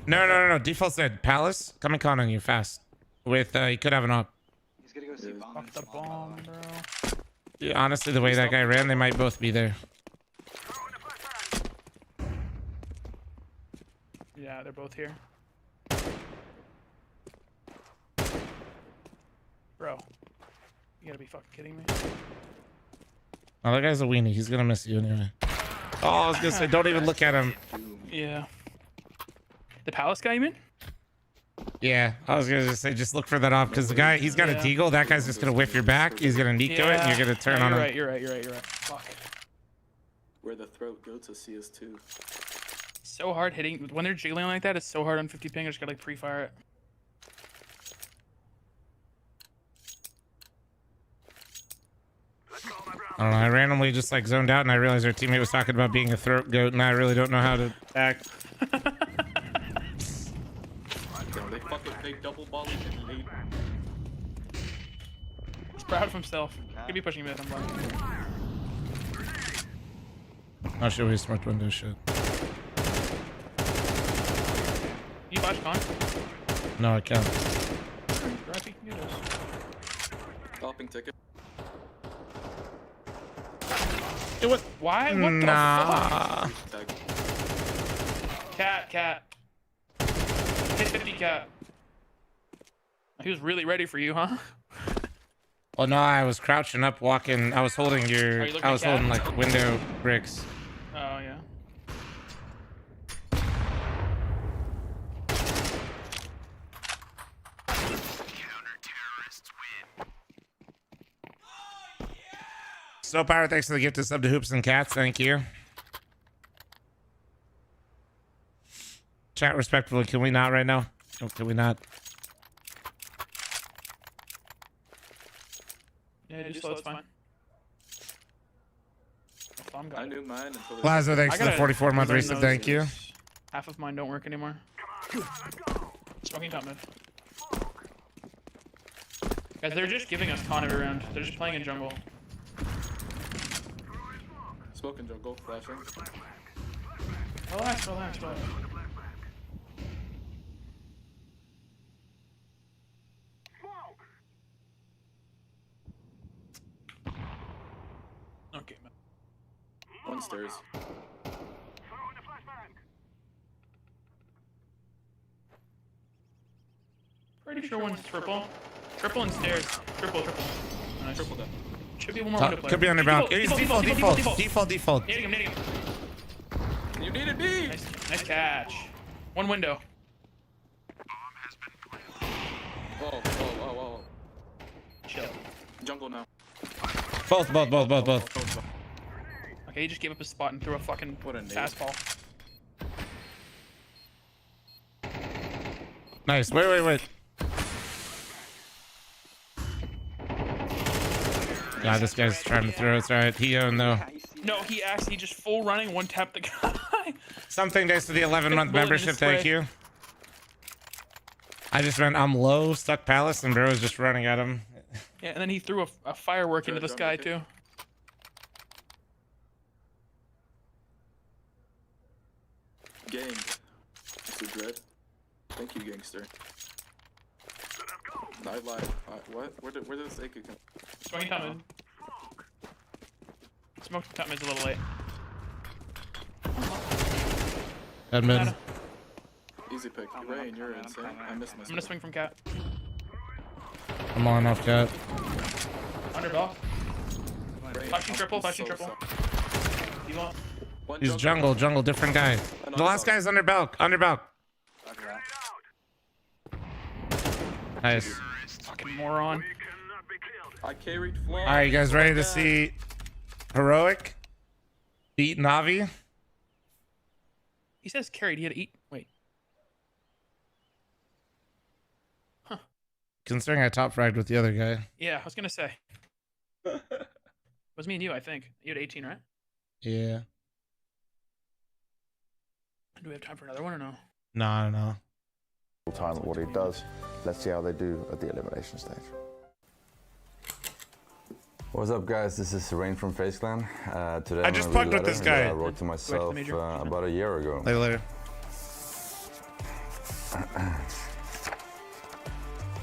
No. Default said Palace. Come and con on you fast. With, he could have an op. He's gonna go see bomb. Fuck the bomb, bro. Yeah, honestly, the way that guy ran, they might both be there. Yeah, they're both here. Bro, you gotta be fucking kidding me. Oh, that guy's a weenie. He's gonna miss you anyway. Oh, I was gonna say, don't even look at him. Yeah. The Palace guy, you mean? Yeah, I was gonna just say, just look for that off because the guy, he's got a deagle. That guy's just gonna whiff your back. He's gonna Nico it, and you're gonna turn on him. You're right. Fuck. Where the throat go to CS2. So hard hitting when they're jiggling like that. It's so hard on 50 ping. I just gotta like pre-fire it. I don't know. I randomly just like zoned out, and I realized our teammate was talking about being a throat goat, and I really don't know how to act. They double volley and late. He's proud of himself. Could be pushing mid. I'm blocking. Not sure we smart window shit. You flash con? No, I can't. Topping ticket. It was. Why? What nah. the fuck? Cat. Hit 50, Cat. He was really ready for you, huh? Oh no, I was crouching up, walking. I was holding your. I was holding like window bricks. Oh yeah. Snow Power, thanks for the gift of sub to Hoops and Cats. Thank you. Chat respectfully. Can we not right now? Oh, can we not? Yeah, do slow, it's fine. I knew mine until Plaza, thanks for the 44-month resub. Thank you. Half of mine don't work anymore. Smoking top mid. Guys, they're just giving us con every round. They're just playing in jungle. Smoking jungle, flashing. Relax. Okay, man. One stairs. Pretty sure one's triple. Triple and stairs. Triple. Nice. Triple down. Should be one more window player. Could be underbound. Default. Need him. You needed me! Nice catch. One window. Whoa. Chill. Jungle now. Both. Okay, he just gave up his spot and threw a fucking fastball. Nice. Wait. God, this guy's trying to throw. It's alright. He owned though. No, he just full running, one tap the guy. Something thanks to the 11-month membership. Thank you. I just went, I'm low, stuck palace, and bro was just running at him. Yeah, and then he threw a firework into this guy too. Gang. Mr. Dread. Thank you, gangster. I lied. What? Where did this AK come? Smoking top mid. Smoking top mid's a little late. Edmund. Easy pick. Rain, you're insane. I missed my I'm gonna swing from Cat. I'm on off Cat. Under ball. Flashing triple. You want? He's jungle, different guy. The last guy's under Belk. Nice. Fucking moron. I carried flaw. Alright, you guys ready to see Heroic beat Navi? He says carried, he had to eat. Wait. Huh. Considering I top fragged with the other guy. Yeah, I was gonna say. It was me and you, I think. You had 18, right? Yeah. Do we have time for another one or no? No. Time at what he does. Let's see how they do at the elimination stage. What's up, guys? This is Rain from FaZe Clan. Today I just plugged with this guy. I wrote to myself about a year ago. Later.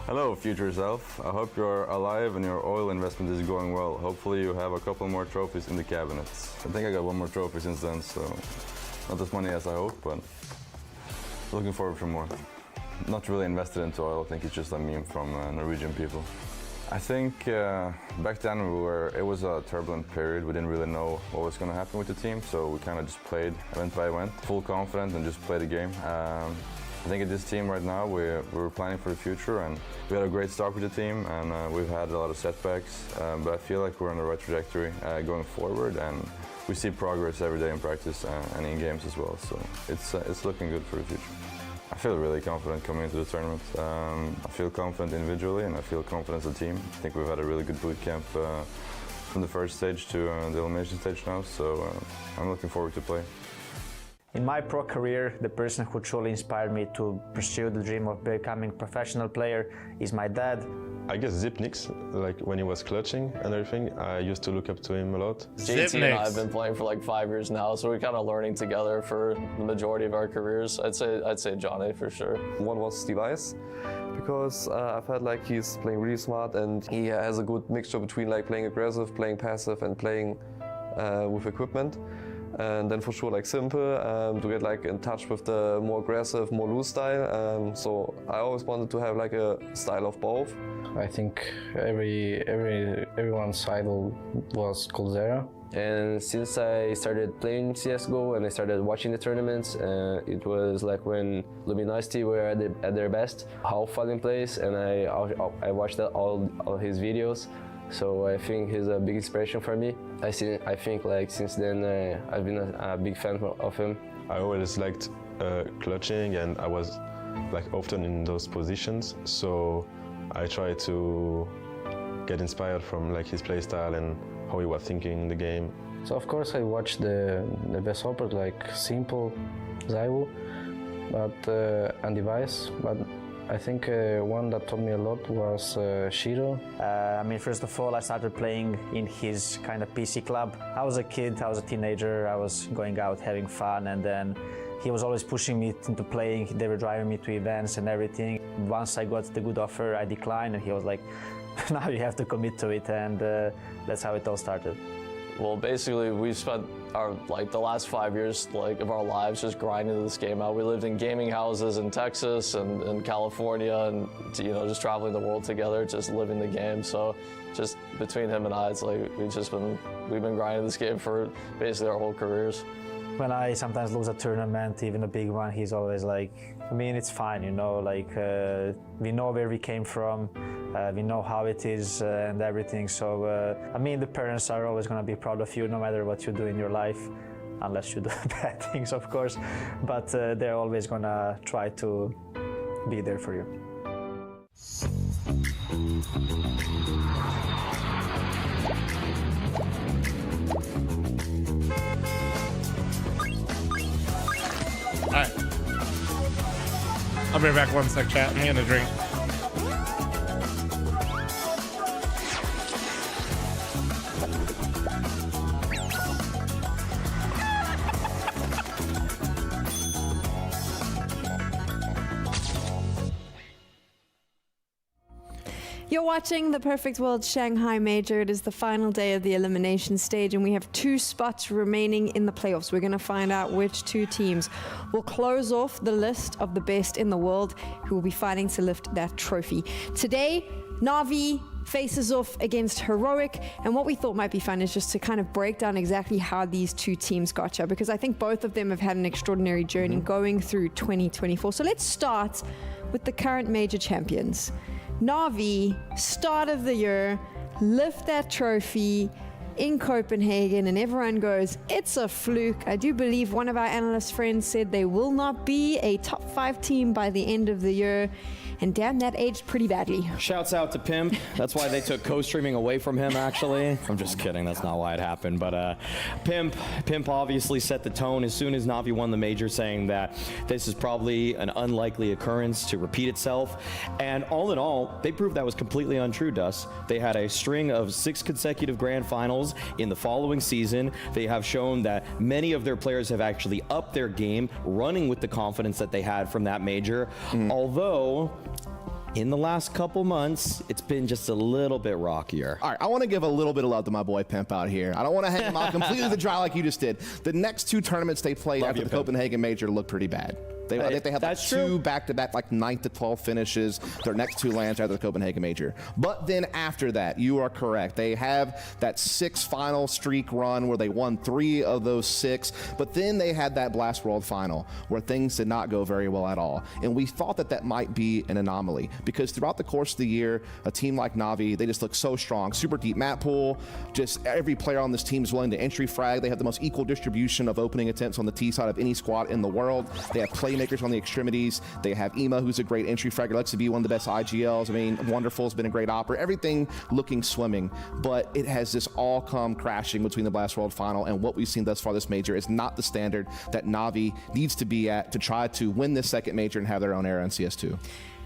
Hello, future self. I hope you're alive and your oil investment is going well. Hopefully you have a couple more trophies in the cabinets. I think I got one more trophy since then, so not as many as I hoped, but looking forward for more. Not really invested into oil. I think it's just a meme from Norwegian people. I think back then it was a turbulent period. We didn't really know what was going to happen with the team, so we kind of just played event by event, full confident and just played the game. I think at this team right now, we're planning for the future, and we had a great start with the team, and we've had a lot of setbacks, but I feel like we're on the right trajectory going forward, and we see progress every day in practice and in games as well, so it's looking good for the future. I feel really confident coming into the tournament. I feel confident individually and I feel confident as a team. I think we've had a really good boot camp from the first stage to the elimination stage now, so I'm looking forward to play. In my pro career, the person who truly inspired me to pursue the dream of becoming a professional player is my dad. I guess Zipnix, like when he was clutching and everything, I used to look up to him a lot. JT and I have been playing for like 5 years now, so we're kind of learning together for the majority of our careers. I'd say Johnny for sure. One was Steve Ice, because I felt like he's playing really smart and he has a good mixture between like playing aggressive, playing passive, and playing with equipment. And then for sure like simple, to get like in touch with the more aggressive, more loose style. So I always wanted to have like a style of both. I think everyone's idol was Coldzera. And since I started playing CSGO and I started watching the tournaments, it was like when Luminosity were at their best, how Fallen plays, and I watched all his videos. So I think he's a big inspiration for me. I think like since then I've been a big fan of him. I always liked clutching, and I was like often in those positions. So I try to get inspired from like his playstyle and how he was thinking in the game. So of course I watched the best support like Simple, Zaiwu, and Device, but I think one that taught me a lot was Shiro. I mean, first of all, I started playing in his kind of PC club. I was a kid, I was a teenager, I was going out having fun, and then he was always pushing me into playing. They were driving me to events and everything. Once I got the good offer, I declined, and he was like, now you have to commit to it, and that's how it all started. Well, basically, we've spent the last 5 years of our lives just grinding this game out. We lived in gaming houses in Texas and in California, and just traveling the world together, just living the game. So, just between him and I, it's like we've been grinding this game for basically our whole careers. When I sometimes lose a tournament, even a big one, he's always like, I mean, it's fine, we know where we came from, we know how it is and everything. So, I mean, the parents are always going to be proud of you no matter what you do in your life, unless you do bad things, of course. But they're always going to try to be there for you. Alright. I'll be right back 1 sec, chat. I'm getting a drink. You're watching the Perfect World Shanghai Major. It is the final day of the elimination stage, and we have 2 spots remaining in the playoffs. We're going to find out which 2 teams will close off the list of the best in the world who will be fighting to lift that trophy. Today, Na'Vi faces off against Heroic, and what we thought might be fun is just to kind of break down exactly how these 2 teams got here, because I think both of them have had an extraordinary journey going through 2024. So let's start with the current major champions. Na'Vi, start of the year, lift that trophy in Copenhagen, and everyone goes, it's a fluke. I do believe one of our analyst friends said they will not be a top 5 team by the end of the year. And damn, that aged pretty badly. Shouts out to Pimp. That's why they took co-streaming away from him, actually. I'm just kidding. That's not why it happened. But Pimp obviously set the tone as soon as Na'Vi won the major, saying that this is probably an unlikely occurrence to repeat itself. And all in all, they proved that was completely untrue, Dus. They had a string of 6 consecutive grand finals in the following season. They have shown that many of their players have actually upped their game, running with the confidence that they had from that major. Although, in the last couple months, it's been just a little bit rockier. All right, I want to give a little bit of love to my boy Pimp out here. I don't want to hang him out completely to dry like you just did. The next 2 tournaments they played after the Copenhagen Major look pretty bad. I think they had like 2 back-to-back, like 9th to 12th finishes. Their next 2 lands after the Copenhagen Major. But then after that, you are correct. They have that 6 final streak run where they won 3 of those 6. But then they had that Blast World final where things did not go very well at all. And we thought that that might be an anomaly because throughout the course of the year, a team like Na'Vi, they just look so strong. Super deep map pool. Just every player on this team is willing to entry frag. They have the most equal distribution of opening attempts on the T side of any squad in the world. They have playmakers on the extremities. They have Ema, who's a great entry fragger, likes to be one of the best IGLs. I mean, Wonderful's been a great opera. Everything looking swimming, but it has just all come crashing between the Blast World final and what we've seen thus far this major is not the standard that Na'Vi needs to be at to try to win this second major and have their own era in CS2.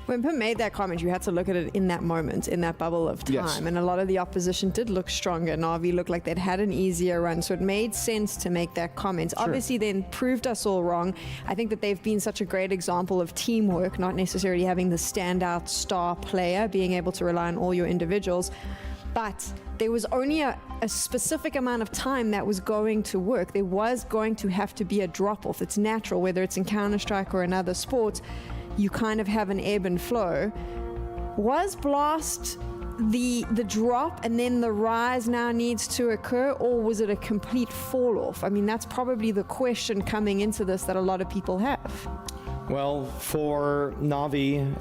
When Pim made that comment, you had to look at it in that moment, in that bubble of time. Yes. And a lot of the opposition did look stronger. Na'Vi looked like they'd had an easier run, so it made sense to make that comment. Sure. Obviously, then proved us all wrong. I think that they've been such a great example of teamwork, not necessarily having the standout star player, being able to rely on all your individuals. but there was only a specific amount of time that was going to work. There was going to have to be a drop-off. It's natural, whether it's in Counter-Strike or another sport, you kind of have an ebb and flow. Was Blast the drop and then the rise now needs to occur, or was it a complete fall off? I mean, that's probably the question coming into this that a lot of people have. Well, for Na'Vi,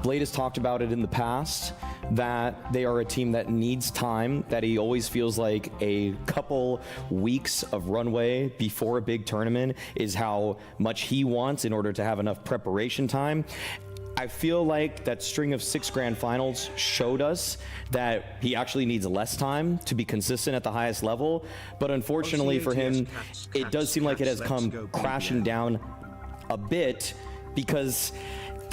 Blade has talked about it in the past, that they are a team that needs time, that he always feels like a couple weeks of runway before a big tournament is how much he wants in order to have enough preparation time. I feel like that string of 6 grand finals showed us that he actually needs less time to be consistent at the highest level, but unfortunately for him, it does seem like it has come crashing down a bit, because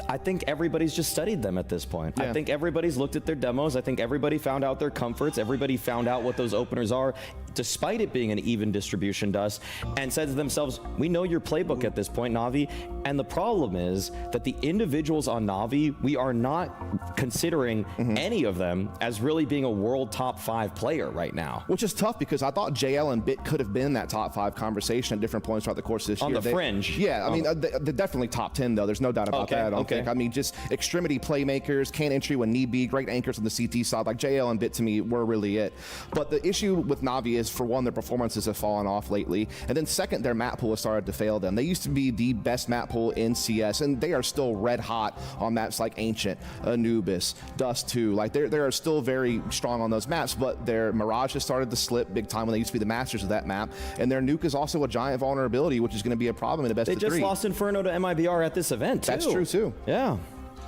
I think everybody's just studied them at this point. Yeah. I think everybody's looked at their demos. I think everybody found out their comforts. Everybody found out what those openers are, despite it being an even distribution dust, and said to themselves, we know your playbook at this point, Na'Vi. And the problem is that the individuals on Na'Vi, we are not considering any of them as really being a world top 5 player right now. Which is tough, because I thought JL and Bit could have been in that top 5 conversation at different points throughout the course of this year. On the fringe. Yeah, I mean, they're definitely top 10, though. There's no doubt about that, I don't think. I mean, just extremity playmakers, can entry when need be, great anchors on the CT side. Like JL and Bit, to me, were really it. But the issue with Na'Vi is, for one, their performances have fallen off lately. And then second, their map pool has started to fail them. They used to be the best map pool in CS, and they are still red hot on maps like Ancient, Anubis, Dust 2. Like, they are still very strong on those maps, but their Mirage has started to slip big time when they used to be the masters of that map. And their nuke is also a giant vulnerability, which is going to be a problem in the best of 3. They just lost Inferno to MIBR at this event, too. That's true, too. Yeah.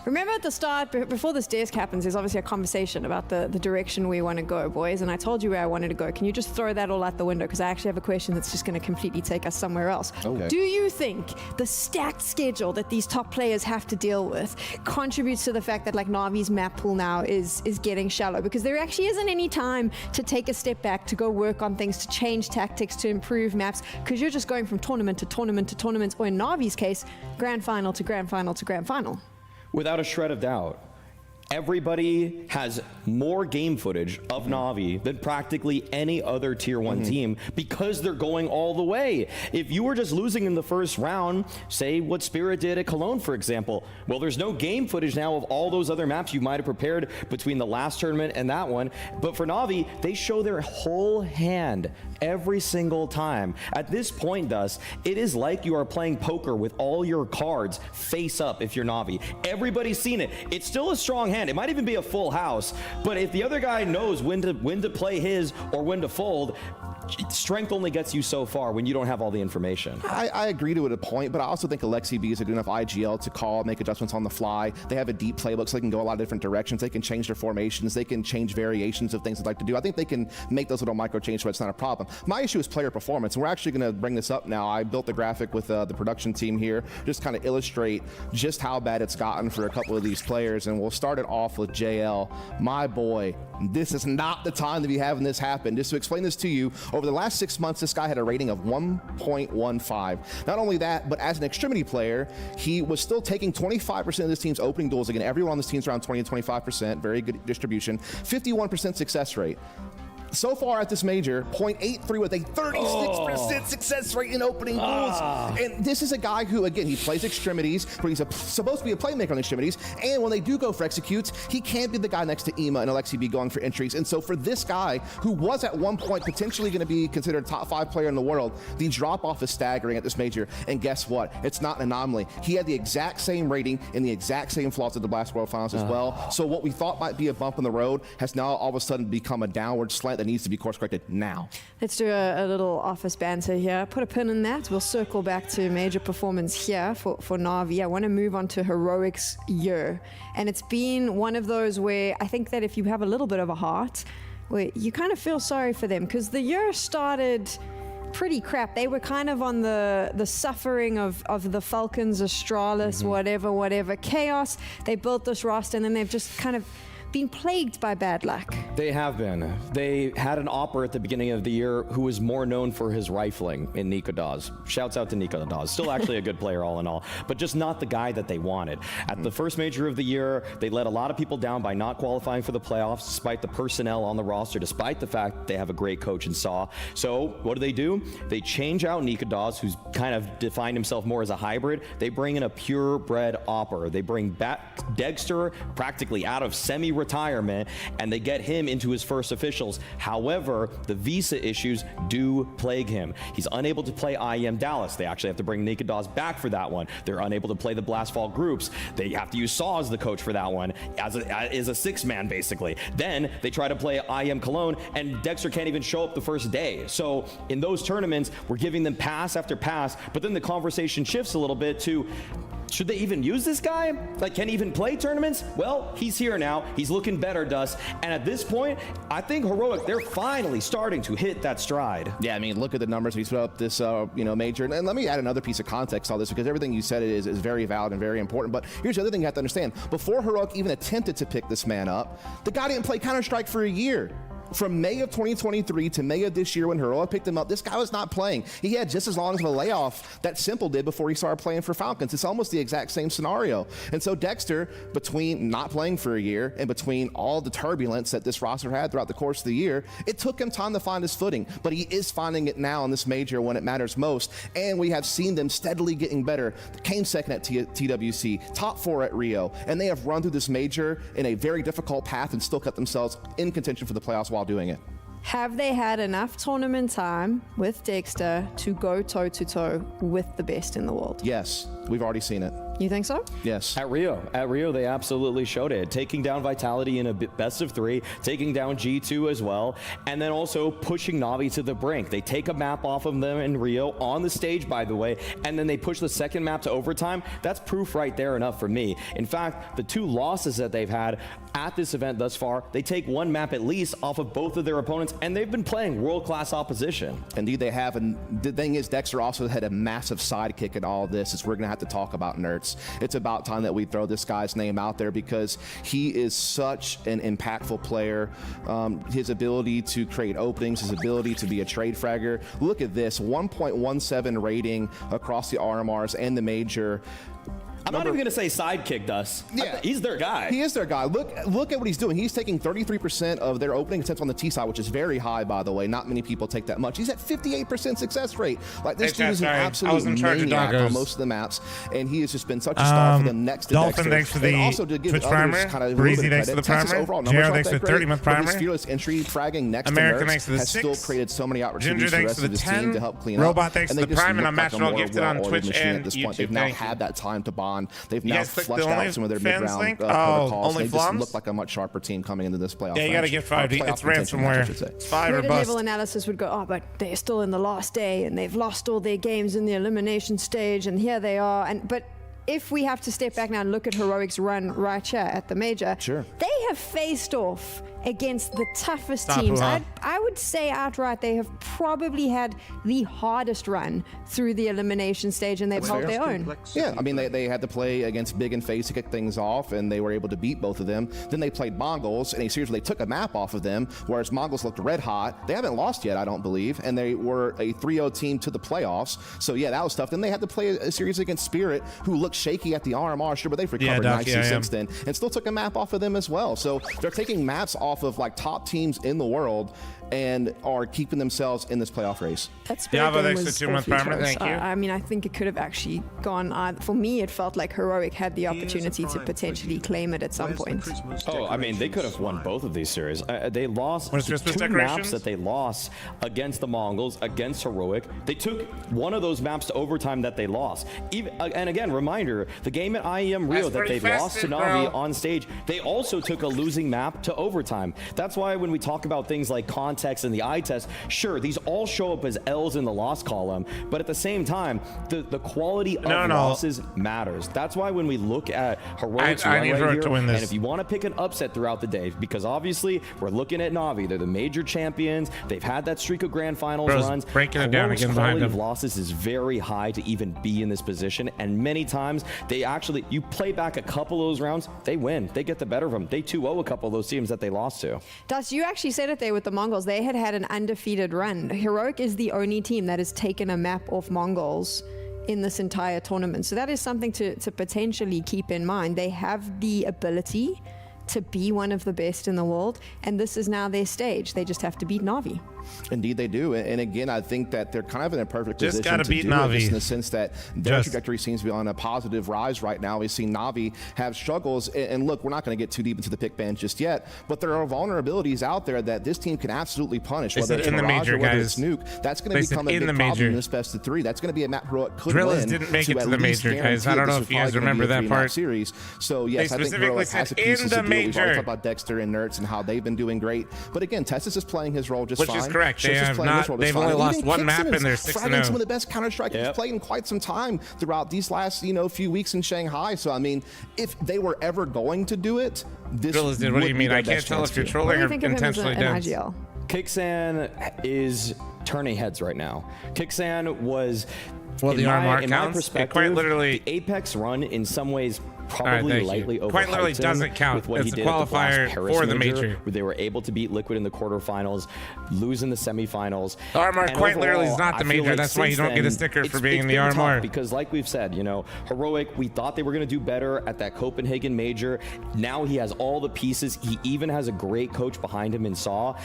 Remember at the start, before this desk happens, there's obviously a conversation about the direction we want to go, boys, and I told you where I wanted to go. Can you just throw that all out the window? Because I actually have a question that's just going to completely take us somewhere else. Okay. Do you think the stacked schedule that these top players have to deal with contributes to the fact that, like, Na'Vi's map pool now is getting shallow? Because there actually isn't any time to take a step back, to go work on things, to change tactics, to improve maps, because you're just going from tournament to tournament to tournaments, or in Na'Vi's case, grand final to grand final to grand final. Without a shred of doubt. Everybody has more game footage of Na'Vi than practically any other tier 1 team, because they're going all the way. If you were just losing in the first round, say what Spirit did at Cologne, for example, well, there's no game footage now of all those other maps you might have prepared between the last tournament and that one. But for Na'Vi, they show their whole hand every single time. At this point, Dust, it is like you are playing poker with all your cards face up if you're Na'Vi. Everybody's seen it. It's still a strong hand. It might even be a full house, but if the other guy knows when to play his or when to fold, strength only gets you so far when you don't have all the information. I agree to it a point, but I also think Alexi B is a good enough IGL to call, make adjustments on the fly. They have a deep playbook, so they can go a lot of different directions. They can change their formations. They can change variations of things they'd like to do. I think they can make those little micro changes, so it's not a problem. My issue is player performance, and we're actually going to bring this up now. I built the graphic with the production team here, just kind of illustrate just how bad it's gotten for a couple of these players, and we'll start it off with JL. My boy, this is not the time to be having this happen. Just to explain this to you, over the last 6 months, this guy had a rating of 1.15. Not only that, but as an extremity player, he was still taking 25% of this team's opening duels. Again, everyone on this team's around 20 to 25%, very good distribution, 51% success rate. So far at this major, 0.83 with a 36% success rate in opening duels. And this is a guy who, again, he plays extremities, but he's supposed to be a playmaker on extremities. And when they do go for executes, he can't be the guy next to Ema and Alexi B going for entries. And so for this guy, who was at one point potentially going to be considered a top 5 player in the world, the drop-off is staggering at this major. And guess what? It's not an anomaly. He had the exact same rating and the exact same flaws at the Blast World Finals as well. So what we thought might be a bump in the road has now all of a sudden become a downward slant that needs to be course corrected now. Let's do a little office banter here. Put a pin in that. We'll circle back to major performance here for Na'Vi. I want to move on to Heroic's year. And it's been one of those where I think that if you have a little bit of a heart, where you kind of feel sorry for them, because the year started pretty crap. They were kind of on the suffering of the Falcons, Astralis, whatever, chaos. They built this roster, and then they've just kind of been plagued by bad luck. They have been. They had an opera at the beginning of the year who was more known for his rifling in Nico Dawes. Shouts out to Nico Dawes. Still actually a good player all in all, but just not the guy that they wanted. At the first major of the year, they let a lot of people down by not qualifying for the playoffs, despite the personnel on the roster, despite the fact they have a great coach in Saw. So what do? They change out Nico Dawes, who's kind of defined himself more as a hybrid. They bring in a purebred opera. They bring back Dexter practically out of semi-retirement, and they get him into his first officials. However, the visa issues do plague him. He's unable to play IEM Dallas. They actually have to bring Nico Dawes back for that one. They're unable to play the Blast Fall groups. They have to use Saw as the coach for that one, as a six-man basically. Then they try to play IEM Cologne, and Dexter can't even show up the first day. So in those tournaments, we're giving them pass after pass, but then the conversation shifts a little bit to, should they even use this guy? Like, can he even play tournaments? Well, he's here now. He's looking better, Dust. And at this point, I think Heroic, they're finally starting to hit that stride. Yeah, I mean, look at the numbers we put up this, major. And let me add another piece of context to all this, because everything you said is very valid and very important. But here's the other thing you have to understand. Before Heroic even attempted to pick this man up, the guy didn't play Counter-Strike for a year. From May of 2023 to May of this year when Heroic picked him up, this guy was not playing. He had just as long of a layoff that Simple did before he started playing for Falcons. It's almost the exact same scenario. And so Dexter, between not playing for a year and between all the turbulence that this roster had throughout the course of the year, it took him time to find his footing. But he is finding it now in this major when it matters most. And we have seen them steadily getting better. They came second at TWC, top 4 at Rio, and they have run through this major in a very difficult path and still kept themselves in contention for the playoffs while doing it. Have they had enough tournament time with Dexter to go toe-to-toe with the best in the world? Yes, we've already seen it. You think so? Yes. At Rio, they absolutely showed it. Taking down Vitality in a best of 3, taking down G2 as well, and then also pushing Na'Vi to the brink. They take a map off of them in Rio, on the stage, by the way, and then they push the second map to overtime. That's proof right there enough for me. In fact, the 2 losses that they've had at this event thus far, they take 1 map at least off of both of their opponents, and they've been playing world-class opposition. Indeed, they have, and the thing is, Dexter also had a massive sidekick in all of this, as we're going to have to talk about Nerds. It's about time that we throw this guy's name out there because he is such an impactful player. His ability to create openings, his ability to be a trade fragger. Look at this, 1.17 rating across the RMRs and the major. I'm not even going to say sidekick, Dust. Yeah, he's their guy. He is their guy. Look at what he's doing. He's taking 33% of their opening attempts on the T side, which is very high, by the way. Not many people take that much. He's at 58% success rate. Like, this dude is an absolute maniac on most of the maps, and he has just been such a star for them next to Dolphin, Dexter. thanks for the also to give Twitch others primer. kind of Breezy, thanks for the Texas primer. overall numbers Jero, aren't thanks for that the great, 30-month but his primer. fearless entry fragging next America, to thanks Nerds for the has 6. still created so many opportunities Ginger, for the thanks rest for of the his 10. team to help clean Robot, up. thanks And for they the just prime, and look I'm like a Maxwell more gifted on well-oiled Twitch machine at and this point. YouTube. They've now Thank had that time to bond. They've You now guys click the flushed out some of their OnlyFans mid-round link? protocols. Only They just Flums? look like a much sharper team coming into this playoff. Yeah, you got to get 5. It's ransomware. It's 5 or Reddit bust. level analysis would go, oh, but they're still in the last day and they've lost all their games in the elimination stage and here they are. But if we have to step back now and look at Heroic's run right here at the major, they have faced off against the toughest teams. I would say outright they have probably had the hardest run through the elimination stage, and they've held their own. Yeah, I mean, they had to play against Big and FaZe to kick things off, and they were able to beat both of them. Then they played Mongols in a series where they took a map off of them, whereas Mongols looked red hot. They haven't lost yet, I don't believe, and they were a 3-0 team to the playoffs. So yeah, that was tough. Then they had to play a series against Spirit, who looked shaky at the RMR, sure, but they've recovered nicely since then, and still took a map off of them as well. So they're taking maps off of like top teams in the world and are keeping themselves in this playoff race. That Spirit game was awfully close. I mean, I think it could have actually gone. For me, it felt like Heroic had the opportunity to potentially claim it at some point. Oh, I mean, they could have won both of these series. They lost 2 maps that they lost against the Mongols, against Heroic. They took one of those maps to overtime that they lost. And again, reminder, the game at IEM Rio that they lost to Na'Vi on stage, they also took a losing map to overtime. That's why when we talk about things like content context and the eye test, sure, these all show up as L's in the loss column, but at the same time, the quality of losses matters. That's why when we look at Heroic's run need right Heroic here, to win this. and if you want to pick an upset throughout the day, because obviously we're looking at Na'Vi, they're the major champions, they've had that streak of grand finals runs. Breaking it down again behind quality of him. losses is very high to even be in this position, and many times they actually, you play back a couple of those rounds, they win, they get the better of them. They 2-0 a couple of those teams that they lost to. Dust, you actually said it there with the Mongols. They had an undefeated run. Heroic is the only team that has taken a map off Mongols in this entire tournament. So that is something to potentially keep in mind. They have the ability to be one of the best in the world, and this is now their stage. They just have to beat Na'Vi. Indeed they do, and again, I think that they're kind of in a perfect Just position gotta to beat do Na'Vi. it, in the sense that their trajectory seems to be on a positive rise right now. We've seen Na'Vi have struggles, and look, we're not going to get too deep into the pick bans just yet, but there are vulnerabilities out there that this team can absolutely punish, whether it's in the Mirage major, or whether guys. it's Nuke. That's going to They said become a in big the problem major. in this best of 3. That's going to be a map Heroic could Drillers win. didn't make it to at the least major, guys. I don't know guarantee if you this guys is probably remember gonna be that a 3-map part. series. So yes, They I think specifically Heroic said has the in pieces the to do it. We've major. already talked about Dexter and Nertz and how they've been doing great, but again, Testis is playing his role just Which fine. is correct. They Shush is have playing not- his role just they've fine. only And lost even one Kixon map and is they're 6-0. fragging some of the best Counter-Strike he's played in quite some time throughout these last, few weeks in Shanghai. So I mean, if they were ever going to do it, this Drillers did. What do you would be mean? their I can't best tell chance if you're to. trolling What do you or think of him as intentionally an dense. IGL? Kixan is turning heads right now. Kixan was, Well, the RMR in my counts. It perspective, quite literally. the Apex run in some ways All right, probably thank you. lightly overhyped Quite literally him doesn't count. with what It's he a did at the Blast qualifier Paris for the major. where they were able to beat Liquid in the quarterfinals, lose in the semifinals. The RMR And quite literally is overall, not the I feel major. like That's why you since don't get a then, sticker for it's being in the been tough RMR. because like we've said, Heroic, we thought they were going to do better at that Copenhagen major. Now he has all the pieces. He even has a great coach behind him in Saw.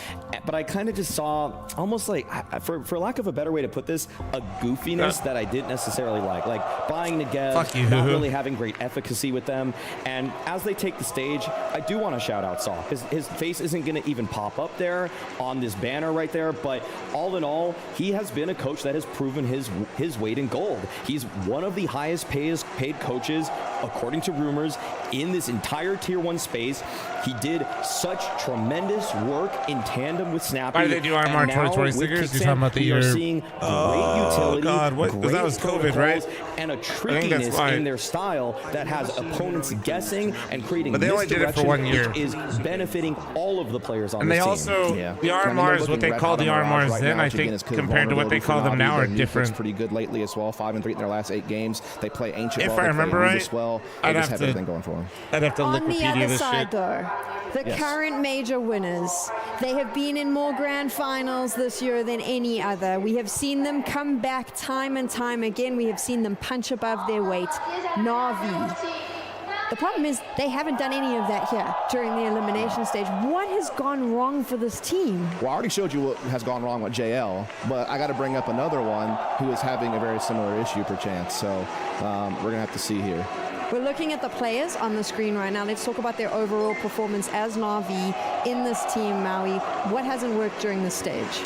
But I kind of just saw almost like, for lack of a better way to put this, a goofiness that I didn't necessarily like. Like buying Negev, Fuck you. not really having great efficacy with them. And as they take the stage, I do want to shout out Saw. His face isn't going to even pop up there on this banner right there. But all in all, he has been a coach that has proven his weight in gold. He's one of the highest paid coaches, according to rumors, in this entire Tier 1 space. He did such tremendous work in tandem with Snappy. Why did they do RMR And now 2020 with stickers? You're Kixan, talking about the we are year. seeing great Oh, utility, God, what? 'Cause that great was COVID, right? protocols, and a think that's trickiness why. in their style that has opponents guessing and creating But they only did it for misdirection, 1 year. which is benefiting all of the players on And the they team. also, Yeah. the I mean, RMRs, they're what they looking called the red hot on RMRs right then, now, I which again think, is 'cause compared to what they vulnerability call for them now, Na'Vi. are Their nuke looks different. pretty good lately as well. 5-3 in their last 8 games. They play Ancient If well. I They remember play Lose right, as well. They I'd just have have to- everything going for them. I'd have to On the Wikipedia other this side, shit. though, the Yes. current major winners, they have been in more grand finals this year than any other. We have seen them come back time and time again. We have seen them punch above their weight. Na'Vi. The problem is they haven't done any of that here during the elimination stage. What has gone wrong for this team? Well, I already showed you what has gone wrong with JL, but I got to bring up another one who is having a very similar issue, perchance. So we're going to have to see here. We're looking at the players on the screen right now. Let's talk about their overall performance as Na'Vi in this team, Maui. What hasn't worked during this stage?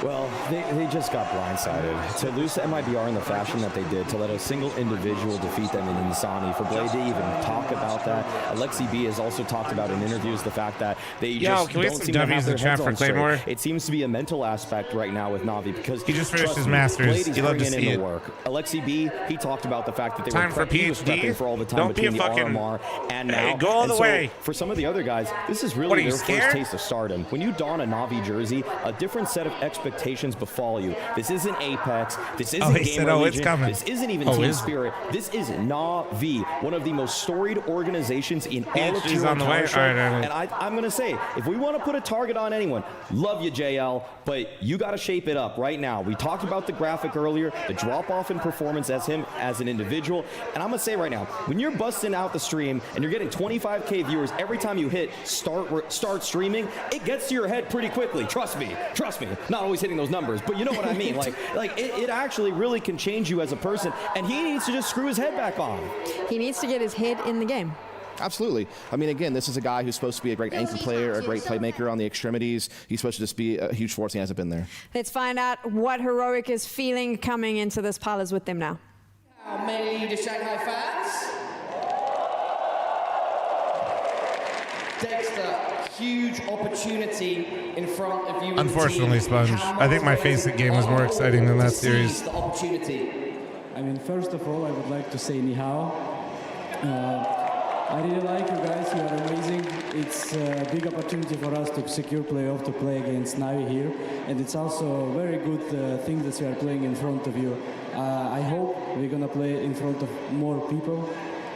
Well, they just got blindsided. To lose to MIBR in the fashion that they did, to let a single individual defeat them in Insani, for Blade to even talk about that. Alexi B has also talked about in interviews the fact that they just can we don't get some seem to have W's in their chat heads for on straight. Claymore? It seems to be a mental aspect right now with Na'Vi because He just finished trust his me, Masters. Blade is You love to bringing see in the it. work. Alexi B, he talked about the fact that they Time were for he was PhD? prepping for all the time Don't be a between the fucking- RMR and now. Hey, go all And the so way. For some of the other guys, this is What, really are you their scared? first taste of stardom. When you don a Na'Vi jersey, a different set of expectations befall you. This isn't Apex. This isn't he said, Gamer oh, it's Legion. coming. This isn't even Oh, Team is- Spirit. This is Na'Vi, one of the most storied organizations in all of PhD's Tier 1 on the way? Counter-Strike. All right. And I'm going to say, if we want to put a target on anyone, love you, JL, but you got to shape it up right now. We talked about the graphic earlier, the drop-off in performance as him as an individual. And I'm going to say right now, when you're busting out the stream and you're getting 25K viewers every time you hit start streaming, it gets to your head pretty quickly. Trust me. Not always hitting those numbers, but you know what I mean. Like it actually really can change you as a person, and he needs to just screw his head back on. He needs to get his head in the game. Absolutely. I mean, again, this is a guy who's supposed to be a great anchor player, a great playmaker on the extremities. He's supposed to just be a huge force. He hasn't been there. Let's find out what Heroic is feeling coming into this pile is with them now. Mainly the Shanghai fans. Dexter, huge opportunity in front of you. Unfortunately, Sponge. I think my Faceit game was more exciting than that series. The opportunity. I mean, first of all, I would like to say ni hao. I really like you guys. You are amazing. It's a big opportunity for us to secure playoff, to play against Navi here, and it's also a very good thing that we are playing in front of you. I hope we're gonna play in front of more people.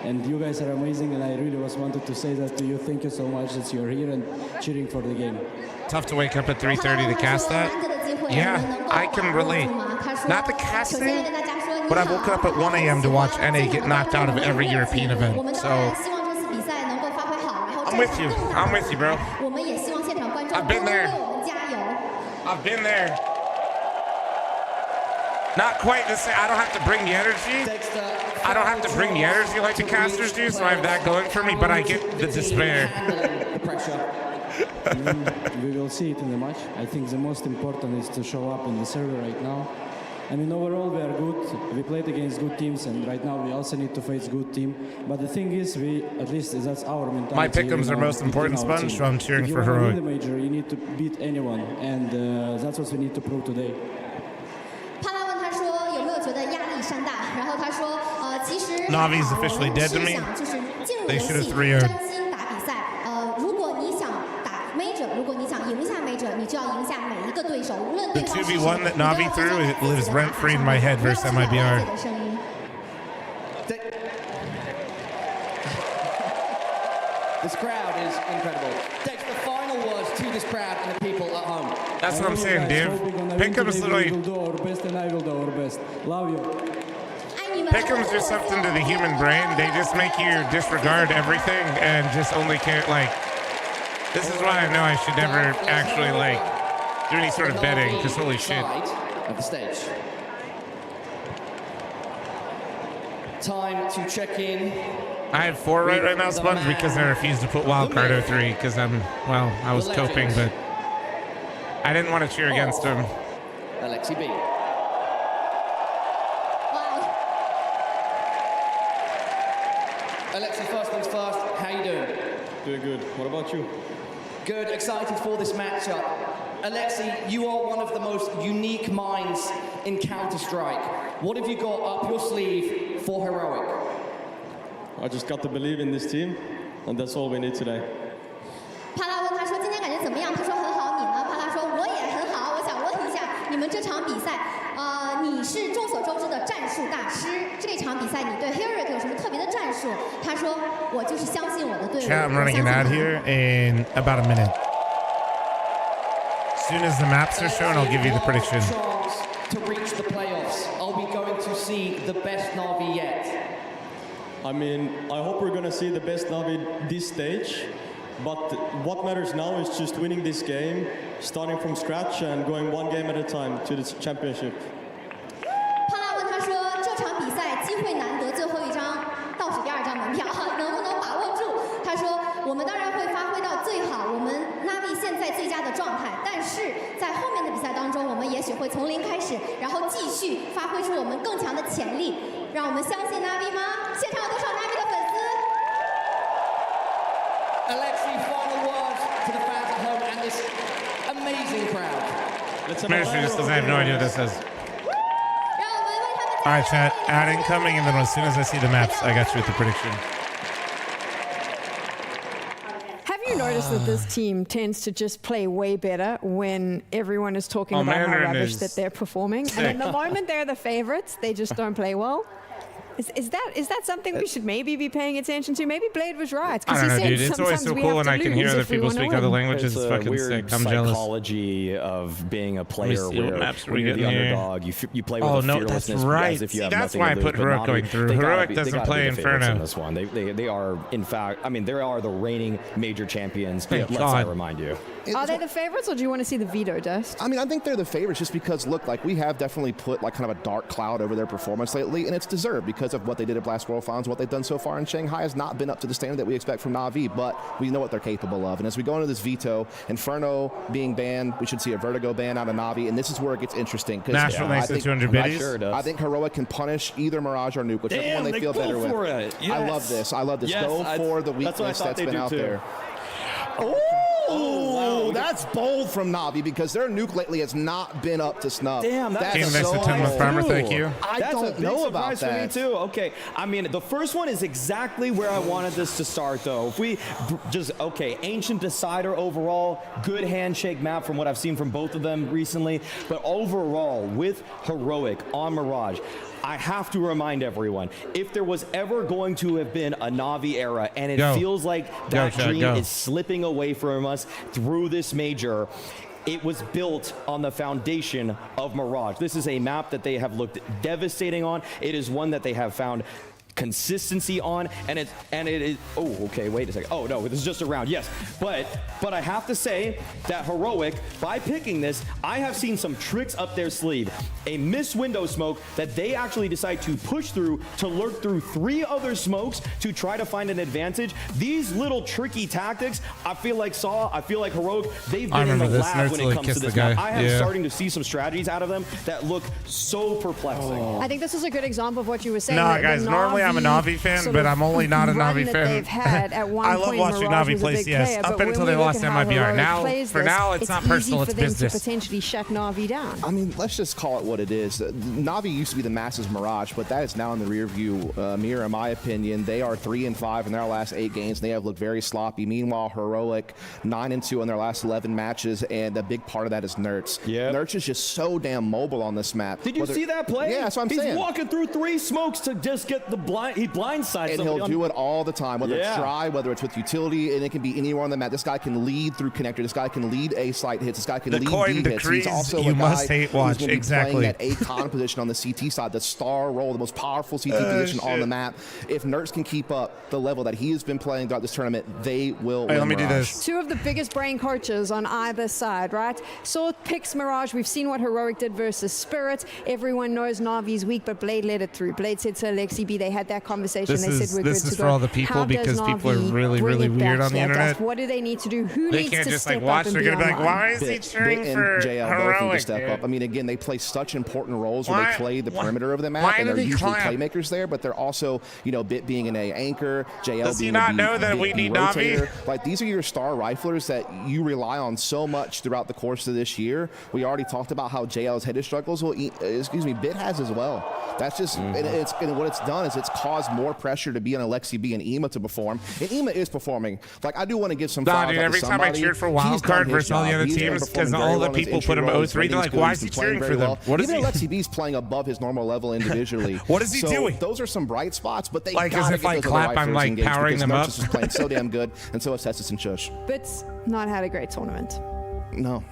And you guys are amazing, and I really wanted to say that to you. Thank you so much that you're here and cheering for the game. Tough to wake up at 3:30 to cast that. Yeah, I can relate. Not the casting, but I woke up at 1 a.m. to watch NA get knocked out of every European event. So I'm with you. I'm with you, bro. I've been there. I've been there. Not quite the same. I don't have to bring the energy. I don't have to bring the energy like the casters do, so I have that going for me, but I get the despair. We will see it in the match. I think the most important is to show up in the server right now. I mean, overall we are good. We played against good teams, and right now we also need to face good team. But the thing is, at least that's our mentality. My pick'ems are most important, Sponge, so I'm cheering for Heroic. If you want to win the major, you need to beat anyone, and that's what we need to prove today. Navi's officially dead to me. They should have 3-0'd. The 2v1 that Navi threw, it lives rent-free in my head versus MIBR. This crowd is incredible. Dex, the final words to this crowd and the people at home. That's what I'm saying, dude. Pick'ems literally. We will do our best, and I will do our best. Love you. Pick'ems do something to the human brain. They just make you disregard everything and just only care. Like, this is why I know I should never actually like do any sort of betting. Because holy shit. Of the stage. Time to check in. I have 4 right now, Sponge, because I refused to put wildcard 03 because I was coping, but I didn't want to cheer against him. Alexi B. Alexi, first things first, how you doing? Doing good. What about you? Good, excited for this matchup. Alexi, you are one of the most unique minds in Counter-Strike. What have you got up your sleeve for Heroic? I just got to believe in this team, and that's all we need today. 帕拉问他说今天感觉怎么样？他说很好，你呢？帕拉说我也很好。我想问一下，你们这场比赛，你是众所周知的战术大师。这场比赛你对 Heroic 有什么特别的战术？他说我就是相信我的队伍。Chat, I'm running an ad here in about a minute. As soon as the maps are shown, I'll give you the prediction. To reach the playoffs, are we going to see the best Na'Vi yet? I mean, I hope we're gonna see the best Navi this stage, but what matters now is just winning this game, starting from scratch and going one game at a time to the championship. 帕拉问他说这场比赛机会难得，最后一张倒数第2张门票，能不能把握住？他说我们当然会发挥到最好，我们 Navi 现在最佳的状态，但是在后面的比赛当中，我们也许会从零开始，然后继续发挥出我们更强的潜力。让我们相信 Navi 吗？现场有多少 Navi 的粉丝 ？Alexi, final words to the fans at home and this amazing crowd. Ministry just says I have no idea what this is. All right, chat. Ad incoming, and then as soon as I see the maps, I got you with the prediction. Have you noticed that this team tends to just play way better when everyone is talking about how rubbish that they're performing? Sick. And then the moment they're the favorites, they just don't play well? Is that something we should maybe be paying attention to? Maybe Blade was right. I don't know, dude. It's always so cool when I can hear other people speak other languages. It's fucking weird sick. I'm jealous. Psychology of being a player where when you're the underdog, you play with oh, a no, that's fearlessness right. as if you See, have that's nothing why I to put lose, Heroic going through. Heroic doesn't play Inferno. In this one. They are, in fact, I mean, they are the reigning major champions. Let's I remind you. Are they the favorites, or do you want to see the veto dust? I mean, I think they're the favorites just because, look, like we have definitely put like kind of a dark cloud over their performance lately, and it's deserved because of what they did at Blast World Finals. What they've done so far in Shanghai has not been up to the standard that we expect from Na'Vi, but we know what they're capable of. And as we go into this veto, Inferno being banned, we should see a Vertigo ban out of Na'Vi, and this is where it gets interesting. National makes the 200 biddies. I think Heroic can punish either Mirage or Nuke, whichever one they feel better with. Yes. I love this. I love this. Yes, go for the weakness that's been out there. Oh! Oh, wow. That's bold from Navi because their nuke lately has not been up to snuff. Damn, that's so bold. Thank you. I don't know about that. For me too. Okay, I mean, the first one is exactly where I wanted this to start, though. If we Ancient Decider overall, good handshake map from what I've seen from both of them recently. But overall, with Heroic on Mirage, I have to remind everyone, if there was ever going to have been a Na'Vi era, and it feels like that dream is slipping away from us through this major, it was built on the foundation of Mirage. This is a map that they have looked devastating on. It is one that they have found consistency on, and it is. Oh, okay. Wait a second. Oh no, this is just a round. Yes, but I have to say that Heroic, by picking this, I have seen some tricks up their sleeve. A missed window smoke that they actually decide to push through to lurk through 3 other smokes to try to find an advantage. These little tricky tactics, I feel like I feel like Heroic, they've been in the lab when it comes to this map. I am starting to see some strategies out of them that look so perplexing. I think this is a good example of what you were saying. No, guys, normally I'm a Na'Vi fan, but I'm only not a Na'Vi fan. I love watching Na'Vi play CS up until they lost MIBR. Now, for now, it's not personal, it's business. To potentially shut Na'Vi down. I mean, let's just call it what it is. Na'Vi used to be the Masters Mirage, but that is now in the rear view mirror, in my opinion. They are 3-5 in their last 8 games. They have looked very sloppy. Meanwhile, Heroic 9-2 in their last 11 matches, and a big part of that is Nerts. Yeah, Nerts is just so damn mobile on this map. Did you see that play? Yeah, that's what I'm saying. He's walking through 3 smokes to just get the blind. He blindsides and he'll do it all the time, whether it's dry, whether it's with utility, and it can be anywhere on the map. This guy can lead through connector. This guy can lead A site hits. This guy can lead B hits. He's also a guy who's going to be playing that A con position on the CT side, the star role, the most powerful CT position on the map. If Nerts can keep up the level that he has been playing throughout this tournament, they will win. Let me do this. 2 of the biggest brain coaches on either side, right? Sword picks Mirage. We've seen what Heroic did versus Spirit. Everyone knows Na'Vi's weak, but Blade led it through. Blade said to Alexi B, they had that conversation. They said we're good to go. This is for all the people because people are really, really weird on the internet. What do they need to do? Who they needs can't to just step watch. up They're and gonna be like, why is he cheering for Heroic? Step up. I mean, again, they play such important roles where they play the perimeter of the map, and they're usually playmakers there. But they're also, Bit being an A anchor, JL Does being he not know that we need Na'Vi? Like, these are your star riflers that you rely on so much throughout the course of this year. We already talked about how JL's headed struggles. Well, Bit has as well. That's just, and what it's done is it's caused more pressure to be on Alexi B and Ema to perform. And Ema is performing. Like, I do want to give some flowers dude, every time I cheered for Wildcard versus all the other teams, because all the people put him 0-3, they're like, why is he cheering for them? What is Even Alexi B's playing above his normal level individually. What is he doing? Those are some bright spots, but they like as if I clap, I'm like powering them up. Is playing so damn good, and so is Testis and Shush. Bit's not had a great tournament. No,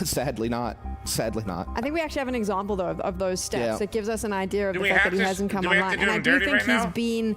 sadly not. Sadly not. I think we actually have an example though of those stats that gives us an idea of the fact that he hasn't come online. And I do think he's been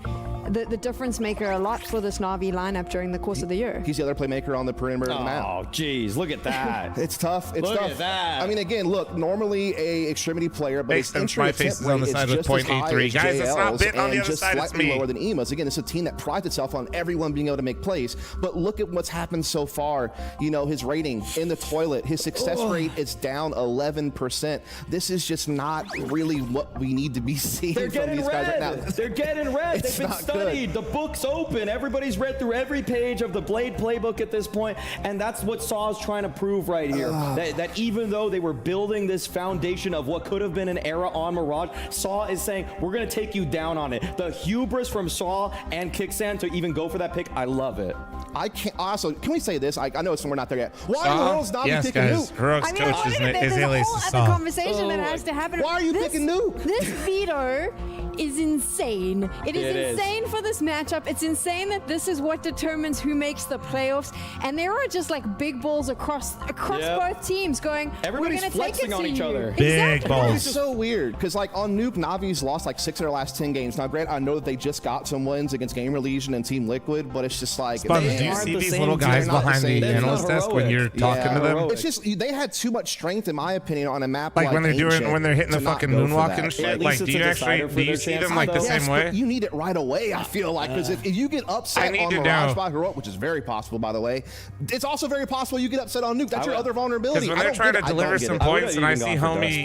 the difference maker a lot for this Na'Vi lineup during the course of the year. He's the other playmaker on the perimeter of the map. Oh, geez, look at that. It's tough. It's look tough. At that. I mean, again, look, normally a extremity player, but his entry my attempt face is on the side with 0.83. Guys, it's not Bit on the other side. It's me. Lower than Ema's. Again, it's a team that prides itself on everyone being able to make plays. But look at what's happened so far. His rating in the toilet, his success rate is down 11%. This is just not really what we need to be seeing from these guys right now. They're getting red. They've been studied. The book's open. Everybody's read through every page of the Blade playbook at this point, and that's what Saw's trying to prove right here. That even though they were building this foundation of what could have been an era on Mirage, Saw is saying, we're going to take you down on it. The hubris from Saw and Kicksan to even go for that pick, I love it. I can't. Also, can we say this? I know we're not there yet. Why are the world's Na'Vi picking Nuke? Heroic's coach is alias to Saw. Conversation that has to happen. Why are you picking Nuke? This veto is insane. It is insane for this matchup. It's insane that this is what determines who makes the playoffs. And there are just like big balls across both teams going. Everybody's flexing on each other. Big balls. It's so weird because like on Nuke, Navi's lost like 6 of their last 10 games. Now, granted, I know that they just got some wins against Gamer Legion and Team Liquid, but it's just like do you see these little guys behind the analyst desk when you're talking to them? It's just they had too much strength, in my opinion, on a map like when they're hitting the fucking moonwalk and shit. Like, do you see chance, them like the though. same way? But you need it right away, I feel like, because if you get upset on Mirage by Heroic, which is very possible, by the way, it's also very possible you get upset on Nuke. That's your other vulnerability. Because when they're trying to deliver some points and I see homie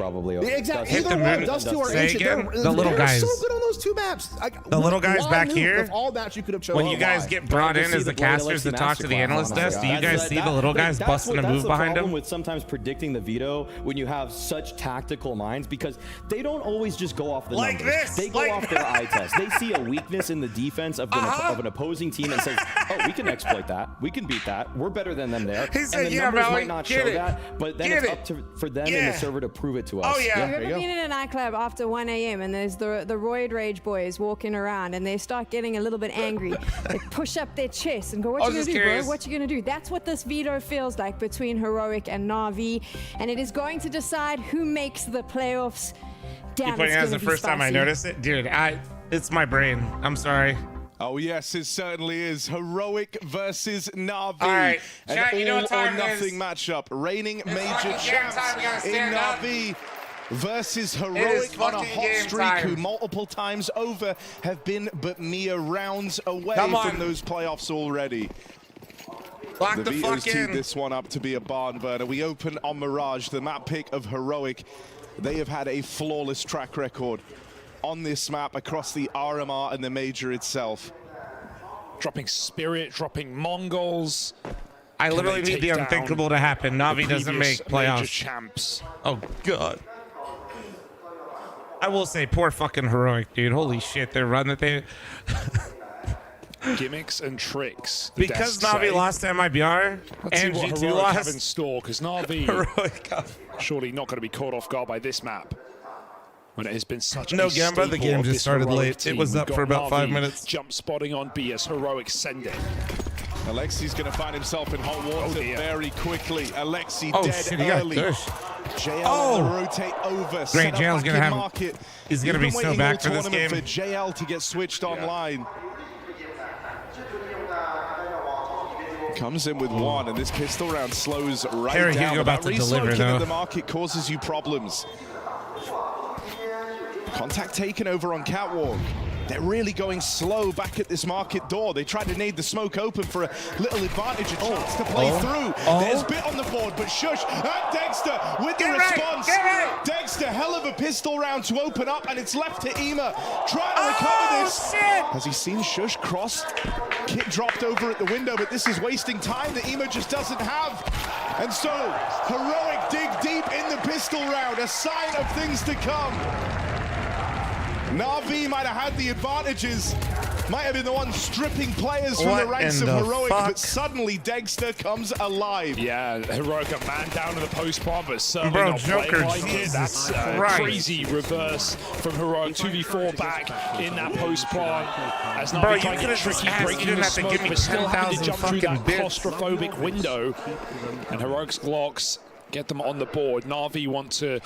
exactly. hit the moon, Dust 2 or say Ancient, again, they're the little guys. so good on those two maps. The little guys back Nuke, here, of all maps you could have chosen. when you guys get brought in as the casters to talk to the analyst desk, do you guys see the little guys busting a move behind them? With sometimes predicting the veto when you have such tactical minds, because they don't always just go off the numbers. They go off their eye test. They see a weakness in the defense of an opposing team and say, "Oh, we can exploit that. We can beat that. We're better than them there." He said, and the "Yeah, numbers Mally, might not get show it. that, but then Get it's it. up for them and the server to prove it to us. Oh yeah. Have you ever been in a nightclub after 1 a.m. and there's the roid rage boys walking around and they start getting a little bit angry? They push up their chest and go, "What you gonna do, bro? What you gonna do?" That's what this veto feels like between Heroic and Na'Vi, and it is going to decide who makes the playoffs. Damn, Keep that's the first time I noticed it, dude. It's my brain. I'm sorry. Oh yes, it certainly is. Heroic versus Na'Vi. All right, an chat, you know what time all or it is? nothing matchup. Reigning It's major fucking game time. We gotta champs in stand up. Na'Vi versus It is Heroic on a fucking hot game streak time. who multiple times over have been but mere rounds away Come on. from those playoffs already. Lock The the Vito's fuck teed in. this one up to be a barn burner. We open on Mirage, the map pick of Heroic. They have had a flawless track record on this map across the RMR and the major itself. Dropping Spirit, dropping Mongols. I Can literally they need the take unthinkable down to happen. Na'Vi the doesn't make previous major playoffs. champs? Oh god. I will say, poor fucking Heroic, dude. Holy shit, their run that they. Gimmicks and tricks. the Because desks Na'Vi say. lost to MIBR Let's see and what G2 Heroic have in lost. store, because Na'Vi Heroic. surely not going to be caught off guard by this map. When it has been such No a Gamba, the staple game of just this started Heroic late. It team. was We've up got for about 5 Na'Vi minutes. Jump spotting on B as Heroic send it. Alexi's going to find himself in hot water very quickly. Alexi Oh, dead shit, he got early. pushed. JL Oh! on the rotate over. Great, set up JL's back gonna in have- market. he's gonna We've be been so waiting back all for this tournament game. for JL to get switched online. Comes in with one, and this pistol round slows right Harry down. Hugo about to deliver, Resoaking though. in the market causes you problems. Contact taken over on Catwalk. They're really going slow back at this market door. They tried to nade the smoke open for a little advantage, a chance to play through. There's Bit on the board, but Shush and Dexter with the response. Dexter, hell of a pistol round to open up, and it's left to Ema. Trying to recover this. Shit. Has he seen Shush cross? Kit dropped over at the window, but this is wasting time that Ema just doesn't have. And so, Heroic dig deep in the pistol round, a sign of things to come. Na'Vi might have had the advantages, might have been the one stripping players from the ranks of Heroic, but suddenly Dexter comes alive. Yeah, Heroic a man down in the post bomb, but certainly Bro, not Joker, playing like it. Jesus That's a Christ. crazy reverse from Heroic. 2v4 back in that post bomb. As Bro, Na'Vi you trying to could've get just tricky, asked, you breaking didn't the have to smoke, give me but still having to 10,000 jump through that fucking bits. claustrophobic window. And Heroic's Glocks get them on the board. Na'Vi want to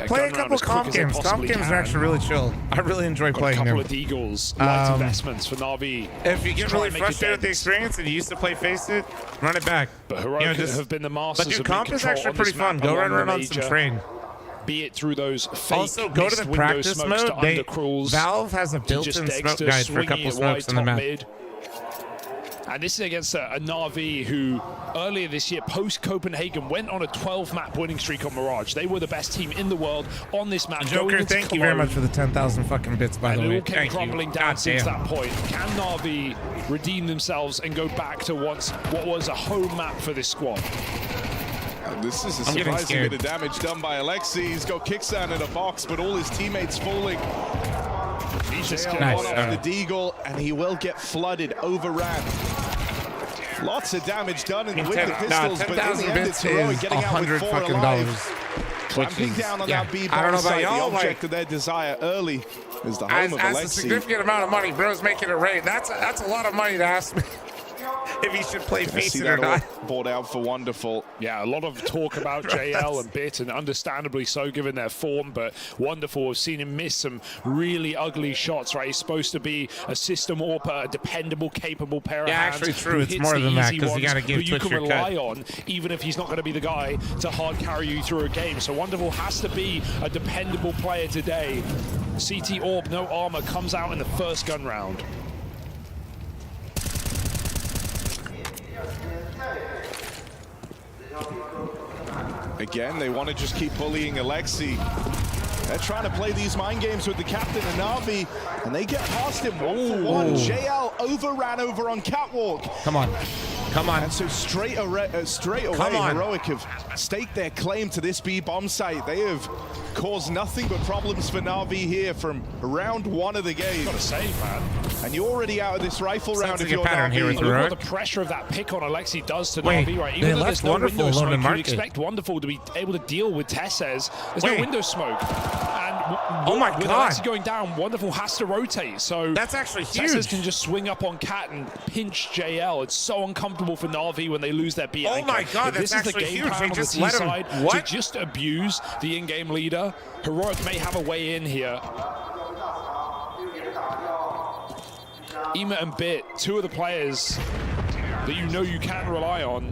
Play a couple comp games. Comp games are actually really chill. I really enjoy playing a couple them. of Deagles, light investments for Na'Vi. If you get Try really and make a frustrated with the dent. experience and you used to play Face It, run it back. But Heroic have been the masters But dude, of comp big is control actually on pretty this fun. map Go along run the on some major. train. Be it through those fake Also, go to the window practice smokes mode. to undercrawls. Valve has a to built-in just smoke Dexter guide for a swinging couple it smokes wide on the top map. mid. And this is against a Na'Vi who earlier this year, post-Copenhagen, went on a 12-map winning streak on Mirage. They were the best team in the world on this map. Joker, going into thank you very Cologne. much for the 10,000 fucking bits, by And the it way. all came Thank crumbling you. down God since damn. that point. Can Na'Vi redeem themselves and go back to what was a home map for this squad? And this is a I'm getting surprising scared. bit of damage done by Alexi. He's got kickstand in a box, but all his teammates falling. He's just JL Nice. one off the Deagle, and he will get flooded, overran. Lots of damage done with the pistols, but in the 10,000 end, it's bits Heroic is getting out with 100 4 fucking alive. dollars. Clamping down on that B I don't know bomb about site, the y'all, object like, of their desire early is the home of as a Alexi. significant amount of money, bro's making it rain. That's a lot of money to ask me if he should play I Face see It or that all not. bought out for Wonderful. Yeah, a lot of talk about JL and Bit, and understandably so given their form, but Wonderful, we've seen him miss some really ugly shots, right? He's supposed to be a system AWPer, a dependable, capable pair of Yeah, hands. actually true. who It's hits more the than that, easy 'cause you ones, gotta give who you Twitch can your rely cut. on, even if he's not going to be the guy to hard carry you through a game. So Wonderful has to be a dependable player today CT Orb, no armor, comes out in the first gun round. Again, they want to just keep bullying Alexi. They're trying to play these mind games with the captain and Na'Vi, and they get past him 1-for-1. JL overran over on Catwalk. Come on. Come on. And so straight away, Heroic have staked their claim to this B bomb site. They have caused nothing but problems for Na'Vi here from round 1 of the game. Gotta say, man. And you're already out of this rifle round if you're pattern here with Look Heroic. what the pressure of that pick on Alexi does to Wait, Na'Vi, right? they Even though left there's no Wonderful window alone in smoke, market. you'd expect Wonderful to be able to deal with Tessez. There's Wait. no window smoke. And Oh my with God. Alexi going down, Wonderful has to rotate. So that's actually huge. Tessez can just swing up on Cat and pinch JL. It's so uncomfortable for Na'Vi when they lose their B Oh anchor. my God, If this that's is the actually game huge. plan They on the just T let him- side what? to just abuse the in-game leader, Heroic may have a way in here. Ema and Bit, two of the players that you know you can rely on.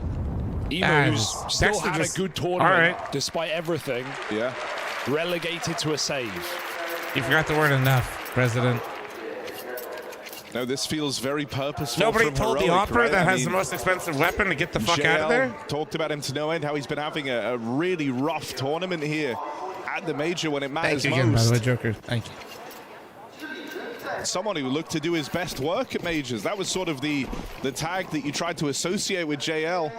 Ema, who's still had a good tournament despite everything. Yeah. Relegated to a save. You forgot the word enough, President. No, this feels very purposeful. Nobody from told the Heroic, Opera right? that I has mean, the most expensive weapon to get the fuck out of JL there. Talked about him to no end, how he's been having a really rough tournament here at the major when it matters Thank you again, by most. the way, Joker. Thank you. Someone who looked to do his best work at majors. That was sort of the tag that you tried to associate with JL.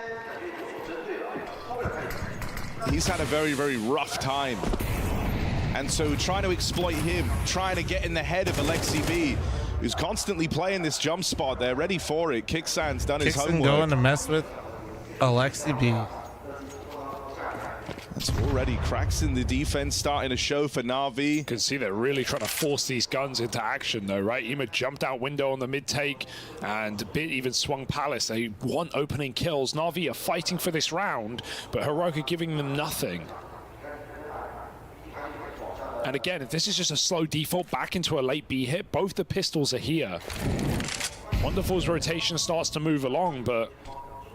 He's had a very, very rough time. And so trying to exploit him, trying to get in the head of Alexi B, who's constantly playing this jump spot. They're ready for it. Kicksan's done his Kicksan homework. going to mess with Alexi B. That's already cracks in the defense starting to show for Na'Vi. You can see they're really trying to force these guns into action though, right? Ema jumped out window on the mid take and Bit even swung Palace. They want opening kills. Na'Vi are fighting for this round, but Heroic are giving them nothing. And again, if this is just a slow default back into a late B hit, both the pistols are here. Wonderful's rotation starts to move along, but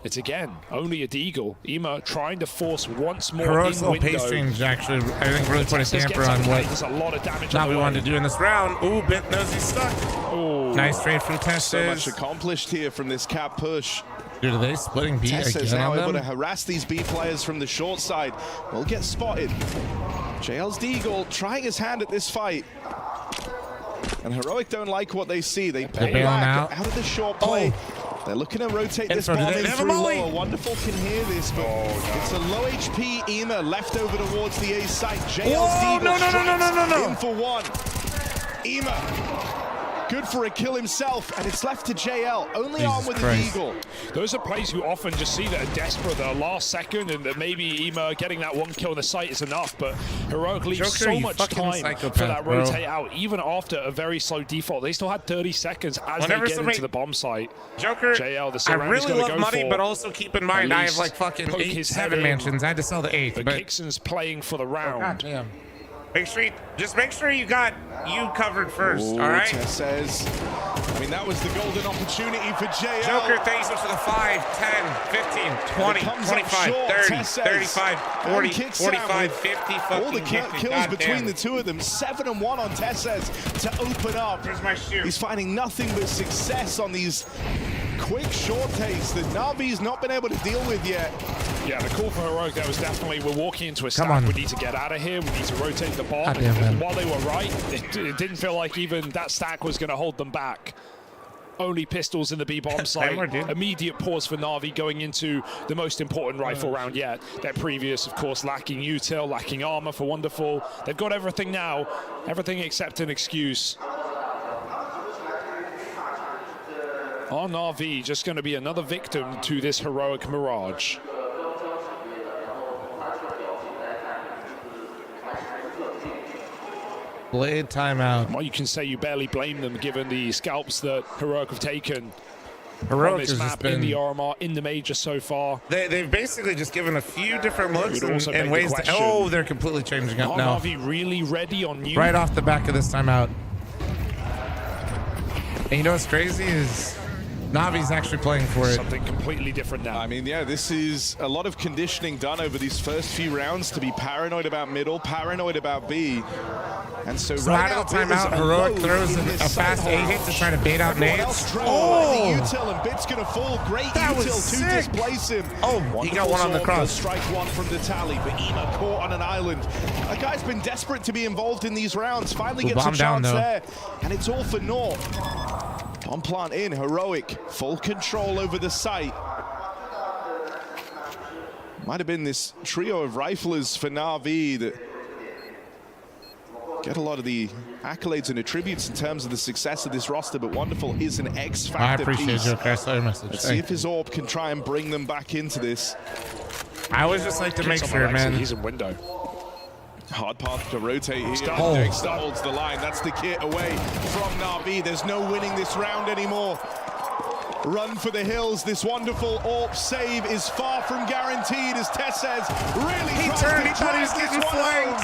it's again only a deagle. Ema trying to force once more Heroic's in little window. pace change actually, I think, really put a damper on what There's a lot of damage now on we the wanted to way. do in this round. Ooh, Bit knows he's stuck. Ooh. Nice trade from Tessez. So much accomplished here from this cap push. Dude, are they splitting B Tessez again now on able to them? harass these B players from the short side. Will get spotted. JL's Deagle trying his hand at this fight. And Heroic don't like what they see. They pull bailing back out. out of the short play. They're looking to rotate this bomb in through lower. Wonderful can hear this, but it's a low HP Ema left over towards the A site. JL's Whoa, Deagle no. in for one. Ema, good for a kill himself, and it's left to JL. Only Jesus on with Christ. the Deagle. Those are plays you often just see that are desperate, that are last second, and that maybe Ema getting that one kill in the site is enough, but Heroic leaves Joker, so you much fucking time psychopath, for that bro. rotate out, even after a very slow default. They still had 30 seconds as Whenever they get somebody- into the bomb site. Joker, JL, the I surround is really gonna love go money, for but also keep in at mind I have least like fucking poke 8, his 7 head in. mansions. I had to sell the 8th, But but Kickson's playing for the round. God damn. Make sure just make sure you got you covered first, Ooh, all right? Tessez. I mean, that was the golden opportunity for JL. Joker, thanks for the 5, 10, 15, 20, 25, 30, 35, 40, 45, 50, all the fucking 50. kills God between damn the it. two of them. 7-1 on Tessez to open up. Where's my shoe? He's finding nothing but success on these quick short takes that Na'Vi's not been able to deal with yet. Yeah, the call for Heroic there was definitely, we're walking into a Come stack, on. we need to get out of here, we need to rotate the bomb. God damn, And man. while they were right, it didn't feel like even that stack was going to hold them back. Only pistols in the B-bomb site. Timer, dude. Immediate pause for Na'Vi going into the most important rifle round yet. Their previous, of course, lacking util, lacking armor for Wonderful. They've got everything now, everything except an excuse. Are Na'Vi just going to be another victim to this Heroic mirage? Blade timeout. Well, you can say you barely blame them given the scalps that Heroic have taken Heroic on this has map, just been in the RMR, in the major so far. They've basically just given a few different looks Would also and beg the ways to. question, Oh, they're completely changing up Are now. Na'Vi really ready on you? Right off the back of this timeout. And you know what's crazy is Navi's actually playing for it. Something completely different now. I mean, yeah, this is a lot of conditioning done over these first few rounds to be paranoid about middle, paranoid about B. And so out of the timeout, Heroic throws a fast A-hit to try to bait out nades. Oh! The util, and Bit's gonna fall. Great util to displace him. Oh, he got one on the cross. Strike one from the tally, but Ema caught on an island. A guy's been desperate to be involved in these rounds. Finally gets a chance there, and it's all for naught. Bomb plant in, Heroic, full control over the site. Might have been this trio of riflers for Na'Vi that get a lot of the accolades and attributes in terms of the success of this roster, but Wonderful is an X factor. I appreciate your Cressler message. Let's see if his orb can try and bring them back into this. I always just like to make sure, man. He's in window. Hard path to rotate here. Oh. Dexter holds the line. That's the kit away from Na'Vi. There's no winning this round anymore. Run for the hills. This Wonderful AWP save is far from guaranteed, as Tess says. Really, he turned. He thought he was getting flanked.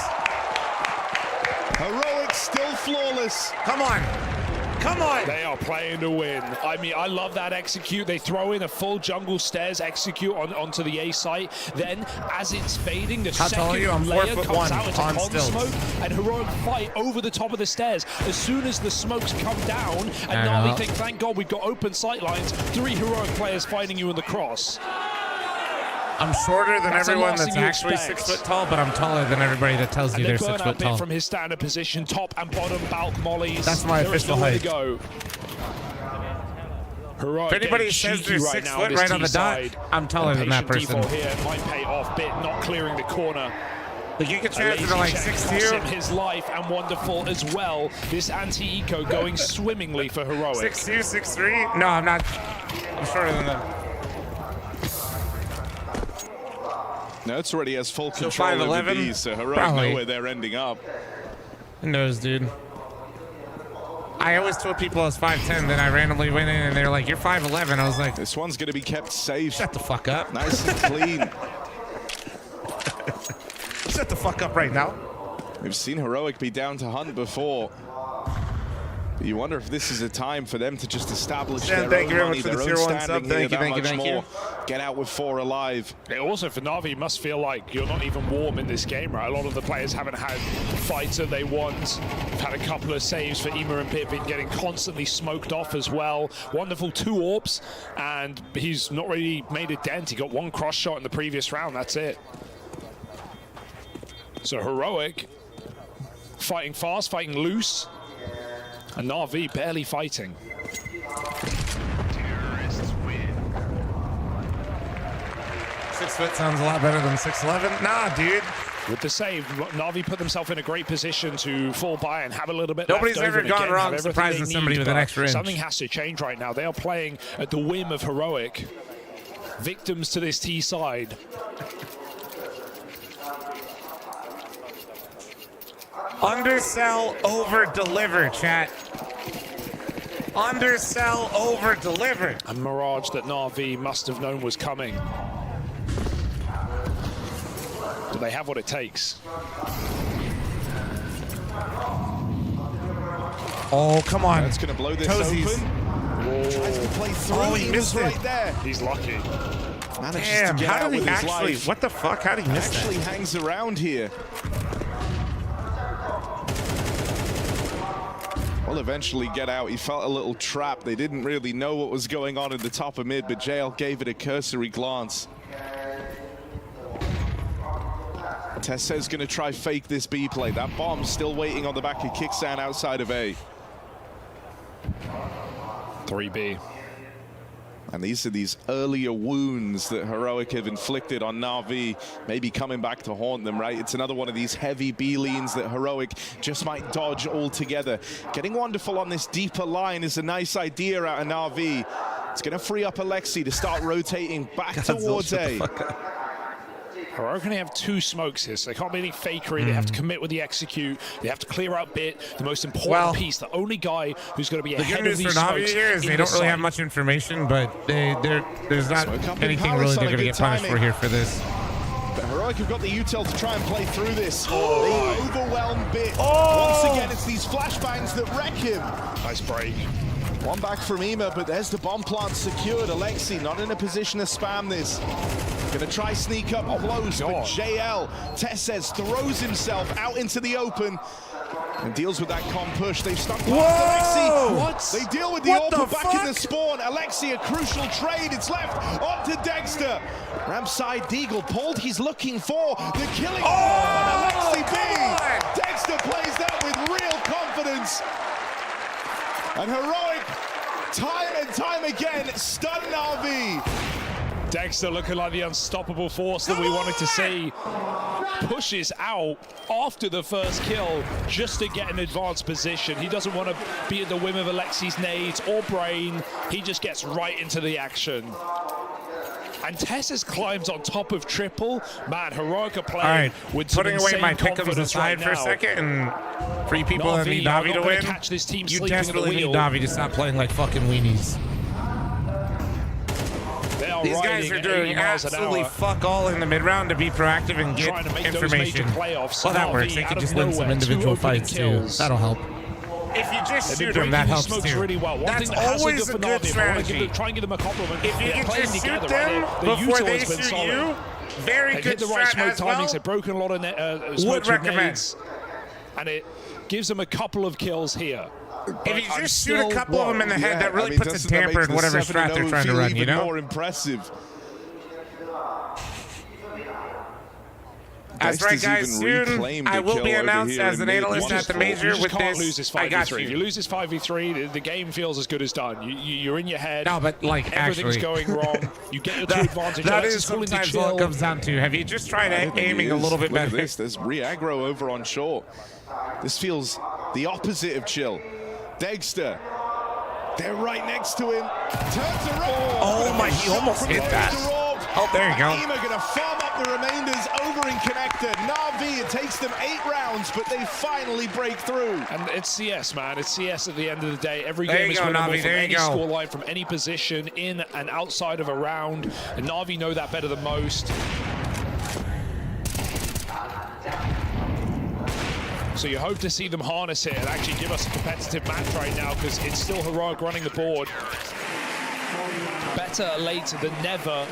Heroic still flawless. Come on. Come on. They are playing to win. I mean, I love that execute. They throw in a full jungle stairs execute onto the A site. Then, as it's fading, the second layer comes out into pond smoke, and Heroic fight over the top of the stairs. As soon as the smokes come down, and Na'Vi think, thank God we've got open sight lines, 3 Heroic players fighting you in the cross. I'm shorter than everyone that's actually 6 foot tall, but I'm taller than everybody that tells you they're 6 foot tall. From his standard position, top and bottom bulk mollies. That's my official height. Go. If anybody says they're 6 foot right on the dot, I'm taller than that person. Here might pay off. Bit not clearing the corner. But you get chances to like 6'2". His life and Wonderful as well. This anti-eco going swimmingly for Heroic. 6'2", 6'3". No, I'm not. I'm shorter than that. No, it's already has full control over these, so Heroic know where they're ending up. Who knows, dude? I always told people I was 5'10", then I randomly went in and they were like, you're 5'11". I was like, this one's going to be kept safe. Shut the fuck up. Nice and clean. Shut the fuck up right now. We've seen Heroic be down to hunt before. You wonder if this is a time for them to just establish their own money, their own standing here that much more. Get out with 4 alive. Also, for Na'Vi, must feel like you're not even warm in this game, right? A lot of the players haven't had fights that they want. We've had a couple of saves for Ema and Pip, been getting constantly smoked off as well. Wonderful 2 AWPs, and he's not really made a dent. He got 1 cross shot in the previous round, that's it. So Heroic, fighting fast, fighting loose. And Na'Vi barely fighting. Terrorists win. 6 foot sounds a lot better than 6'11". Nah, dude. With the save, Na'Vi put themselves in a great position to fall by and have a little bit Nobody's left over ever gone wrong surprising somebody with an extra inch. Something has to change right now. They are playing at the whim of Heroic. Victims to this T side. Undersell, over deliver, chat. Undersell, over deliver. A mirage that Na'Vi must have known was coming. Do they have what it takes? Oh, come on. That's going to blow this Toesies. open. Tries to play through. He missed it. Right there. He's lucky. Manages Damn, to get how out did with he his actually, life. what the fuck? How did he miss that? Actually hangs around here. Will eventually get out. He felt a little trapped. They didn't really know what was going on in the top of mid, but JL gave it a cursory glance. Tessa's going to try fake this B play. That bomb's still waiting on the back of Kickstand outside of A. 3B. And these are these earlier wounds that Heroic have inflicted on Na'Vi, maybe coming back to haunt them, right? It's another one of these heavy B leans that Heroic just might dodge altogether. Getting Wonderful on this deeper line is a nice idea out of Na'Vi. It's going to free up Alexi to start rotating back towards A. Heroic only have 2 smokes here, so they can't be any fakery. They have to commit with the execute. They have to clear out Bit, the most important piece, the only guy who's going to be ahead of these smokes. The good news for Na'Vi here is they don't really have much information, but there's not anything really they're going to get punished for here for this. But Heroic have got the util to try and play through this. They overwhelm Bit. Once again, it's these flashbangs that wreck him. Nice break. One back from Ema, but there's the bomb plant secured. Alexi not in a position to spam this. Gonna try sneak up close, but JL, Tess says, throws himself out into the open. And deals with that con push. They've stuck past Alexi. What? They deal with the AWPer back in the spawn. Alexi, a crucial trade. It's left on to Dexter. Rampside Deagle pulled. He's looking for the killing. Oh, Alexi B. Dexter plays that with real confidence. And Heroic, time and time again, stun Na'Vi. Dexter looking like the unstoppable force that we wanted to see. Pushes out after the first kill just to get an advanced position. He doesn't want to be at the whim of Alexi's nades or brain. He just gets right into the action. And Tess's climbs on top of triple. Man, Heroic are playing with some putting away my insane pick'ems aside right for a now. second and for you people that need Na'Vi to win, catch this team you sleeping at the desperately need wheel. Na'Vi to stop playing like fucking weenies. These guys are doing absolutely fuck all in the mid round to be proactive and get information. Well, that works. They can just win some individual fights too. That'll help. If you just shoot them, that helps too. Really well. That's always a good strategy. Try and give them a compliment. If you can just shoot them before they shoot you, very good hit the right smoke strat as timings. well. They've broken a lot of Would recommend. and it gives them a couple of kills here. If you just shoot a couple of them in the head, that really puts a damper in whatever strat they're trying to run, you know? More impressive. That's right, guys. Soon I will be announced as an analyst at the major with can't lose this. this I got 5v3. If you you. lose this 5v3, the game feels as good as done. You're in your head. No, but like everything's actually, going wrong. You get your two advantage. that Alexis is willing to sometimes all chill. it comes down to. Have you just tried I think aiming he a is. little bit Look at better? this. There's re-aggro over on short. This feels the opposite of chill. Dexter. They're right next to him. Turns around. Oh my, he almost hit that. Oh, there you go. Ema gonna farm up the remainders over in connector. Na'Vi, it takes them 8 rounds, but they finally break through. And it's CS, man. It's CS at the end of the day. Every There game you is go, winnable Na'Vi, from there you any go. scoreline, from any position, in and outside of a round. And Na'Vi know that better than most. So you hope to see them harness it and actually give us a competitive match right now, because it's still Heroic running the board. Better late than never.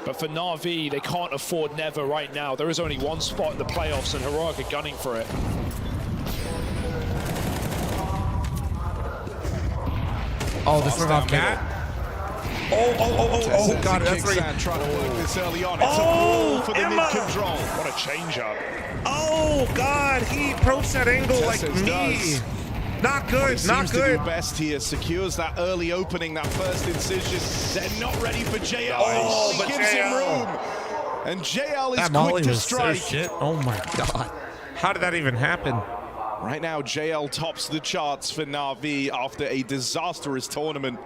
But for Na'Vi, they can't afford never right now. There is only one spot in the playoffs, and Heroic are gunning for it. Oh, this one off cat. Oh, God, that's right. Trying to work this early on. It's a ball for the Emma. mid-control. What a change-up. Oh, God, he approached that angle like Tess's me. does. Not good, He not seems good. to do best here. Secures that early opening, that first incision. They're not ready for JL. Oh, He but gives him JL. room. And JL is That Molly quick to was so strike. shit. Oh, my God. How did that even happen? Right now, JL tops the charts for Na'Vi after a disastrous tournament.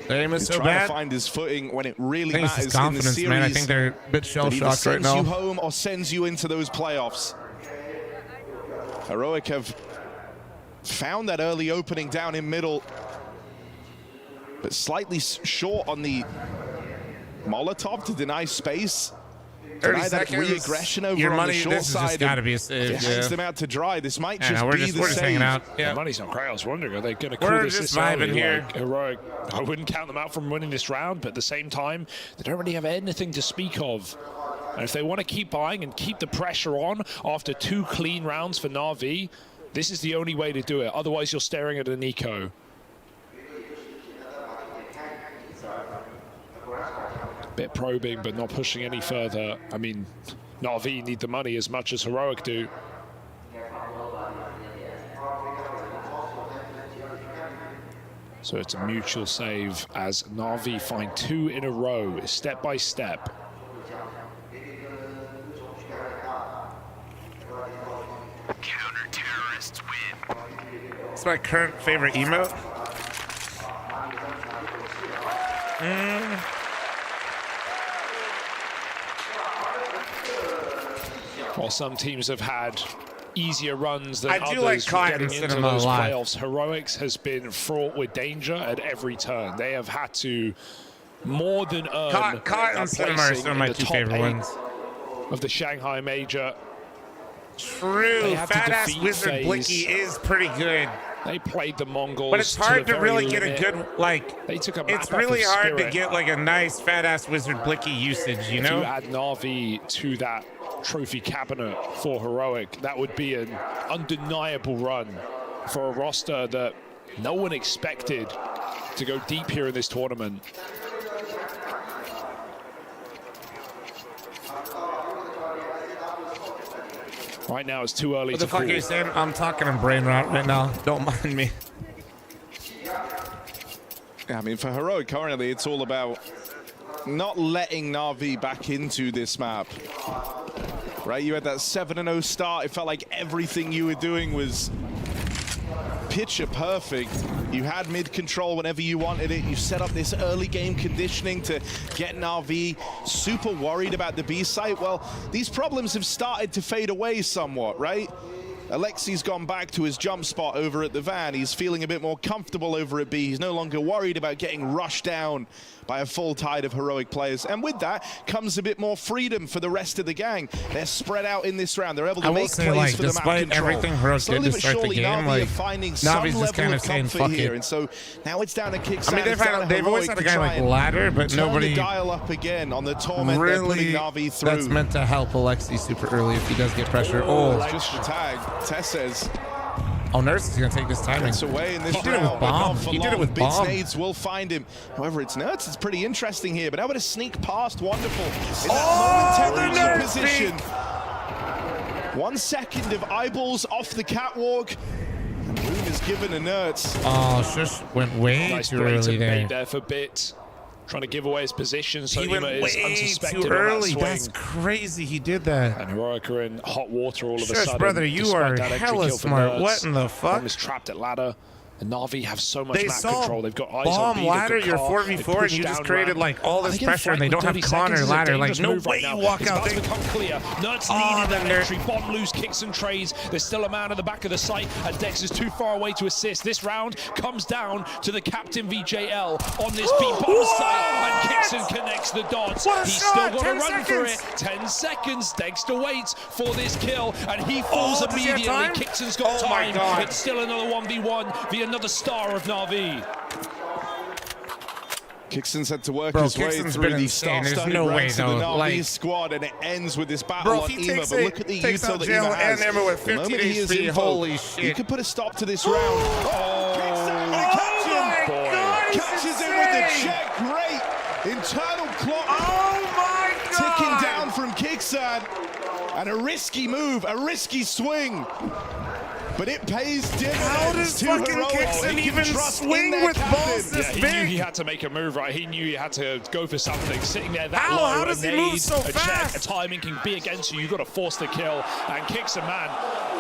Their aim is He's so trying bad. to find his footing when it really I think it's matters just in the confidence, series. man. I think they're a bit that either shell-shocked right sends now. you home or sends you into those playoffs. Heroic have found that early opening down in middle, but slightly short on the Molotov to deny space. 30 Deny that seconds. re-aggression over Your on money, the short this has side. just got to be a save. It hangs them out to dry. This might Yeah, just no, be we're the just save. hanging out. Yeah. The money's not great. I was wondering, are they going to call We're this just this early? vibing here. Like, Heroic, I wouldn't count them out from winning this round, but at the same time, they don't really have anything to speak of. And if they want to keep buying and keep the pressure on after 2 clean rounds for Na'Vi, this is the only way to do it. Otherwise, you're staring at an eco. Bit probing, but not pushing any further. I mean, Na'Vi need the money as much as Heroic do. So it's a mutual save as Na'Vi find 2 in a row, step by step. Counter-terrorists win. It's my current favorite emote. While some teams have had easier runs than I others do like Cotton getting into Cinema a those lot. playoffs, Heroics has been fraught with danger at every turn. They have had to more than earn Cotton a Cinema are placing some of in my the two top favorite 8 ones. of the Shanghai Major. True. They had to Fat ass defeat Wizard FaZe. Blicky is pretty good. They played the Mongols, But it's hard the to very really get a limit. good, like, They took a map it's off really of hard to Spirit. get like a nice fat ass Wizard Blicky usage, you If know? you add Na'Vi to that trophy cabinet for Heroic. That would be an undeniable run for a roster that no one expected to go deep here in this tournament. Right now, it's too early What to the fuck call. are you saying? I'm talking in brain rot right now. Don't mind me. I mean, for Heroic currently, it's all about not letting Na'Vi back into this map. Right, you had that 7-0 start. It felt like everything you were doing was picture perfect. You had mid control whenever you wanted it. You set up this early game conditioning to get Na'Vi super worried about the B site. Well, these problems have started to fade away somewhat, right? Alexi's gone back to his jump spot over at the van. He's feeling a bit more comfortable over at B. He's no longer worried about getting rushed down by a full tide of Heroic players. And with that comes a bit more freedom for the rest of the gang. They're spread out in this round. They're able to make plays for the map control. Despite everything Heroic did to start the game, like, finding Navi's just kind of saying, fuck here. it. And so now it's down to Kickstart. I mean, they've always had a guy like Ladder, but nobody dial up again on the torment really they're putting Na'Vi through. that's meant to help Alexi super early if he does get pressure. Oh, Just the tag. Tess says, oh, Nurse is going to take this timing. gets away in this He did it with round, but bomb. not for He did it long. with Bits bomb. Nades will find him. However, it's Nerds. It's pretty interesting here, but able to sneak past. Wonderful. In that momentary position. 1 second of eyeballs off the catwalk. And Boom is given a Nerds. Oh, Shush went way Nice too early there. there for Bit. Trying to give away his position, so He went Ema is way unsuspected too on that early. swing. That's crazy. He did that. And Heroic are in hot water all of a Shush, sudden. brother, you despite are that extra hella kill for smart. Nerds. What in the fuck? Bomb is trapped at ladder. And Na'Vi have so much They map saw control. They've got eyes bomb on B. they've ladder, got you're car, 4v4, and you just created like all this I think pressure, and they fight don't with have 30 Connor seconds is a ladder. Like, dangerous no move way right you now. walk It's out about there. to become clear. Nerds Oh, leading then that they're- entry. Bomb loose, kicks and trays. There's still a man at the back of the site, and Dex is too far away to assist. This round comes down to the captain VJL on this B bomb site, and Kixon connects the dots. What a He's shot! still got to 10 run for it. seconds. 10 seconds. Dexter waits for this kill, and he falls does he have immediately. time? Kixon's got Oh my time. God. It's still another 1v1 via another star of Na'Vi. Kickson's had to work Bro, his way Kickson's through been the insane. There's star-studded no way, ranks of the though. Na'Vi Like- squad, and it ends with this battle Bro, on if he Ema. takes But it- look at the takes util out that Jill Ema has. and Emma with The 50 moment he is HP, info, holy he shit. could put a stop to this round. Oh, Kickstart with a capture. my God, he's Catches him with the insane. check. Great internal clock. Oh my God! Ticking down from Kickstart. And a risky move, a risky swing. But it pays dividends. How does to fucking Heroic. Kickson He can even trust in swing their with captain. balls this He big? knew he had to make a move, right? He knew he had to go for something. Sitting there that How? low, How a does he nade, move so a fast? check, a timing can be against you. You've got to force the kill. And Kickson, man,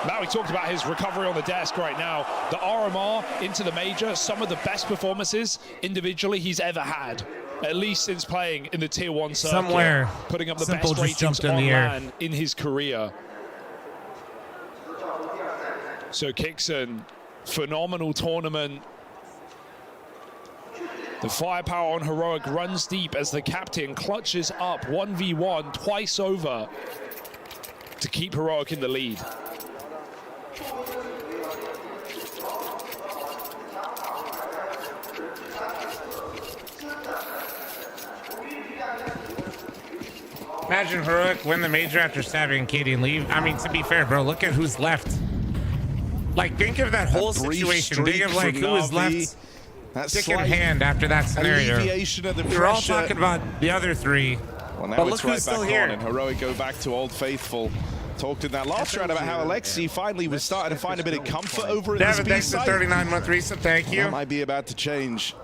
Maui talked about his recovery on the desk right now. The RMR into the major, some of the best performances individually he's ever had. At least since playing in the Tier 1 circuit. Somewhere, Putting up the Simple best just jumped ratings in on the air. LAN in his career. So Kickson, phenomenal tournament. The firepower on Heroic runs deep as the captain clutches up 1v1 twice over to keep Heroic in the lead. Imagine Heroic win the major after stabbing Katie and leave. I mean, to be fair, bro, look at who's left. Like, think of that whole brief situation. Think of like streak who was from left Na'Vi. That stick in slight hand after that scenario. alleviation of the We were all pressure. talking about the other three. Well, now but it's look right who's back still on, here. and Heroic go back to Old Faithful. Talked in that last round about how Alexi finally was starting to find a bit of comfort over at this Devin, B thanks for site. 39-month reset. Thank you. That might be about to change.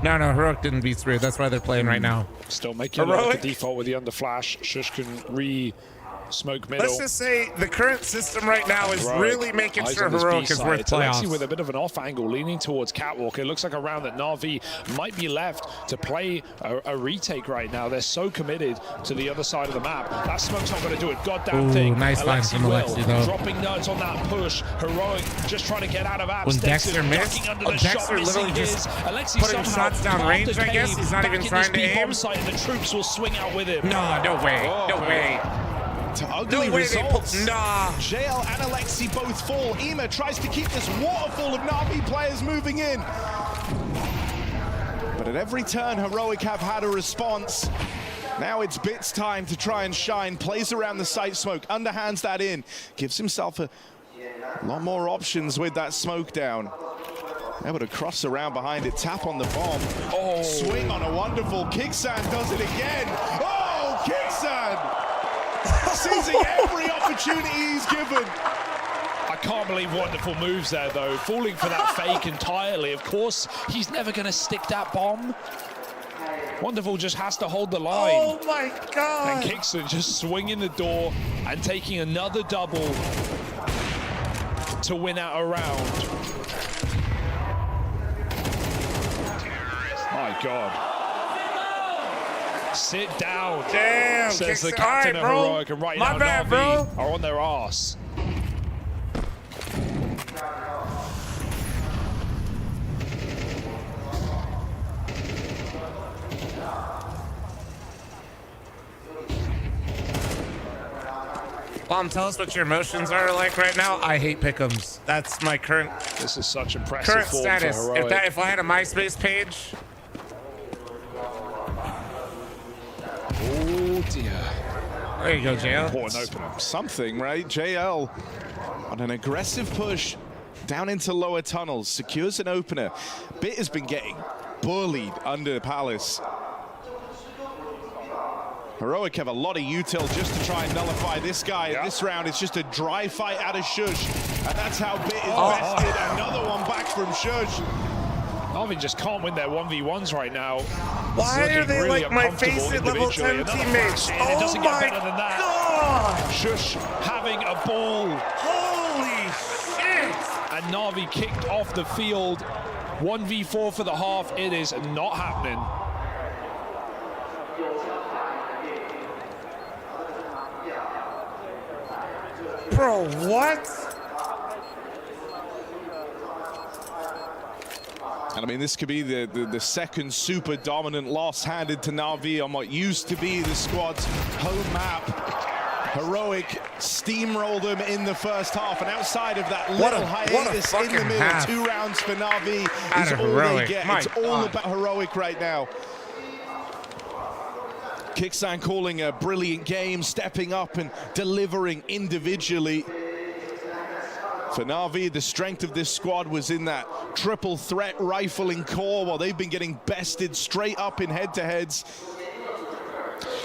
No, Heroic didn't beat Spirit. That's why they're playing right now. Still making it like Heroic? the default with the underflash. Shush can re-smoke middle. Let's just say the current system right now is Heroic. really making Eyes sure on this Heroic B is side. worth It's Alexi playoffs. with a bit of an off angle, leaning towards Catwalk. It looks like a round that Na'Vi might be left to play a retake right now. They're so committed to the other side of the map. That smoke's not going to do a goddamn Ooh, thing. nice find from Alexi, though. Dropping nuts on that push. Heroic just trying to get out of apps. When Dexter missed, ducking under the Dexter shot, literally missing just his. Alexi putting somehow shots down carved range, the I guess. cave He's not back even in trying this to B-bomb aim. site, and the troops will swing out with him. No way. No way. To ugly No way they results. pulled. Nah. JL and Alexi both fall. Ema tries to keep this waterfall of Na'Vi players moving in. But at every turn, Heroic have had a response. Now it's Bit's time to try and shine. Plays around the site smoke, underhands that in. Gives himself a lot more options with that smoke down. Able to cross around behind it, tap on the bomb. Oh, swing on a wonderful. Kicksan does it again. Oh, Kicksan! Seizing every opportunity he's given. I can't believe wonderful moves there, though. Falling for that fake entirely. Of course, he's never going to stick that bomb. Wonderful just has to hold the line. Oh my God! And Kicksan just swinging the door and taking another double to win out a round. My God. Sit down. Damn, says the Kicksan. captain All of right, bro. Heroic, and right My now bad, Na'Vi bro. are on their ass. Mom, tell us what your emotions are like right now. I hate pick'ems. That's my current. This is such impressive current form status. for Heroic. If I had a MySpace page. Oh dear. There you go, JL. Important opener. Something, right? JL on an aggressive push down into lower tunnels, secures an opener. Bit has been getting bullied under Palace. Heroic have a lot of util just to try and nullify this guy. Yep. This round, it's just a dry fight out of Shush. And that's how Bit is bested. Another one back from Shush. Na'Vi just can't win their 1v1s right now. Why are they really like my face at level 10 teammates? And it doesn't get better than that. God! Shush having a ball. Holy shit! And Na'Vi kicked off the field. 1v4 for the half. It is not happening. Bro, what? And I mean, this could be the second super dominant loss handed to Na'Vi on what used to be the squad's home map. Heroic steamrolled them in the first half, and outside of that little hiatus in the middle, half. 2 rounds for Na'Vi is all Heroic. they get. My It's all God. about Heroic right now. Kicksan calling a brilliant game, stepping up and delivering individually. For Na'Vi, the strength of this squad was in that triple threat rifling core, while they've been getting bested straight up in head-to-heads.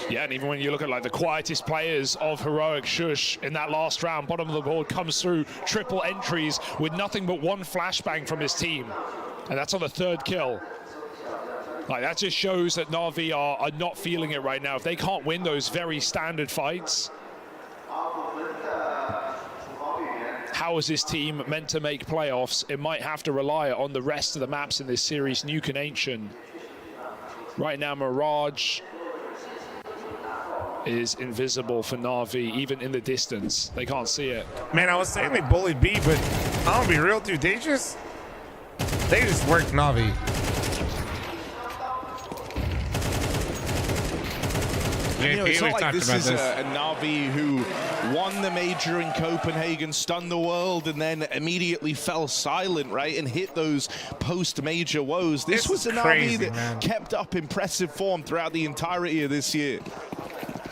Yeah, and even when you look at like the quietest players of Heroic, Shush, in that last round, bottom of the board, comes through triple entries with nothing but one flashbang from his team. And that's on the 3rd kill. Like, that just shows that Na'Vi are not feeling it right now. If they can't win those very standard fights, how is this team meant to make playoffs? It might have to rely on the rest of the maps in this series, Nuke and Ancient. Right now, Mirage is invisible for Na'Vi, even in the distance. They can't see it. Man, I was saying they bullied B, but I'm gonna be real, dude. They just worked Na'Vi. You know, it's not like this is a Na'Vi who won the major in Copenhagen, stunned the world, and then immediately fell silent, right, and hit those post-major woes. This was a Na'Vi that kept up impressive form throughout the entirety of this year.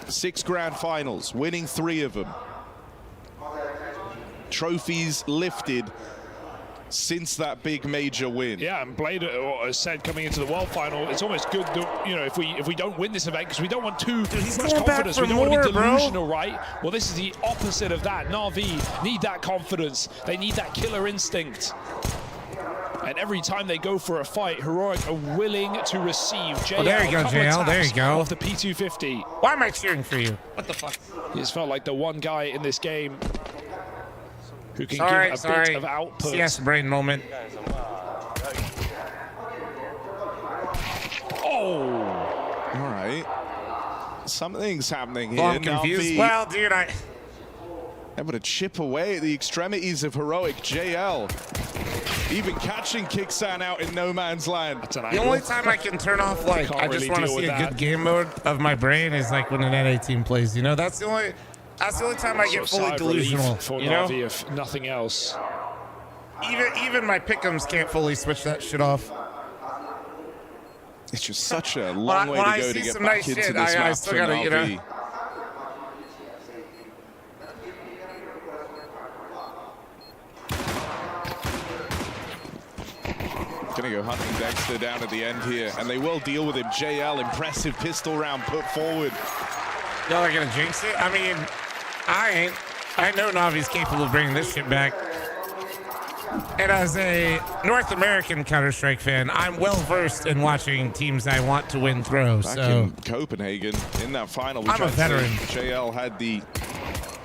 6 grand finals, winning 3 of them. Trophies lifted since that big major win. Yeah, and Blade has said coming into the world final, it's almost good that, you know, if we don't win this event, because we don't want too much confidence, we don't want to be delusional, right? Well, this is the opposite of that. Na'Vi need that confidence. They need that killer instinct. And every time they go for a fight, Heroic are willing to receive. JL, there you go, JL. There you go. Off the P250. Why am I cheering for you? What the fuck? He just felt like the one guy in this game who can give a bit of output. CS brain moment. Oh! All right. Something's happening here. Well, I'm confused. Well, dude, able to chip away at the extremities of Heroic. JL even catching Kicksan out in no man's land. The only time I can turn off, like, I just want to see a good game mode of my brain is like when an NA team plays. You know, that's the only time I get fully delusional. For you know, Na'Vi, if nothing else. Even my pick'ems can't fully switch that shit off. It's just such a long way to go to get back nice into shit, this I map still for gotta, Na'Vi. you know. Gonna go hunting Dexter down at the end here, and they will deal with him. JL, impressive pistol round put forward. Y'all are gonna jinx it? I mean, I ain't. I know Navi's capable of bringing this shit back. And as a North American Counter-Strike fan, I'm well-versed in watching teams I want to win throw, Back so... in Copenhagen, in that final, I'm a veteran. JL had the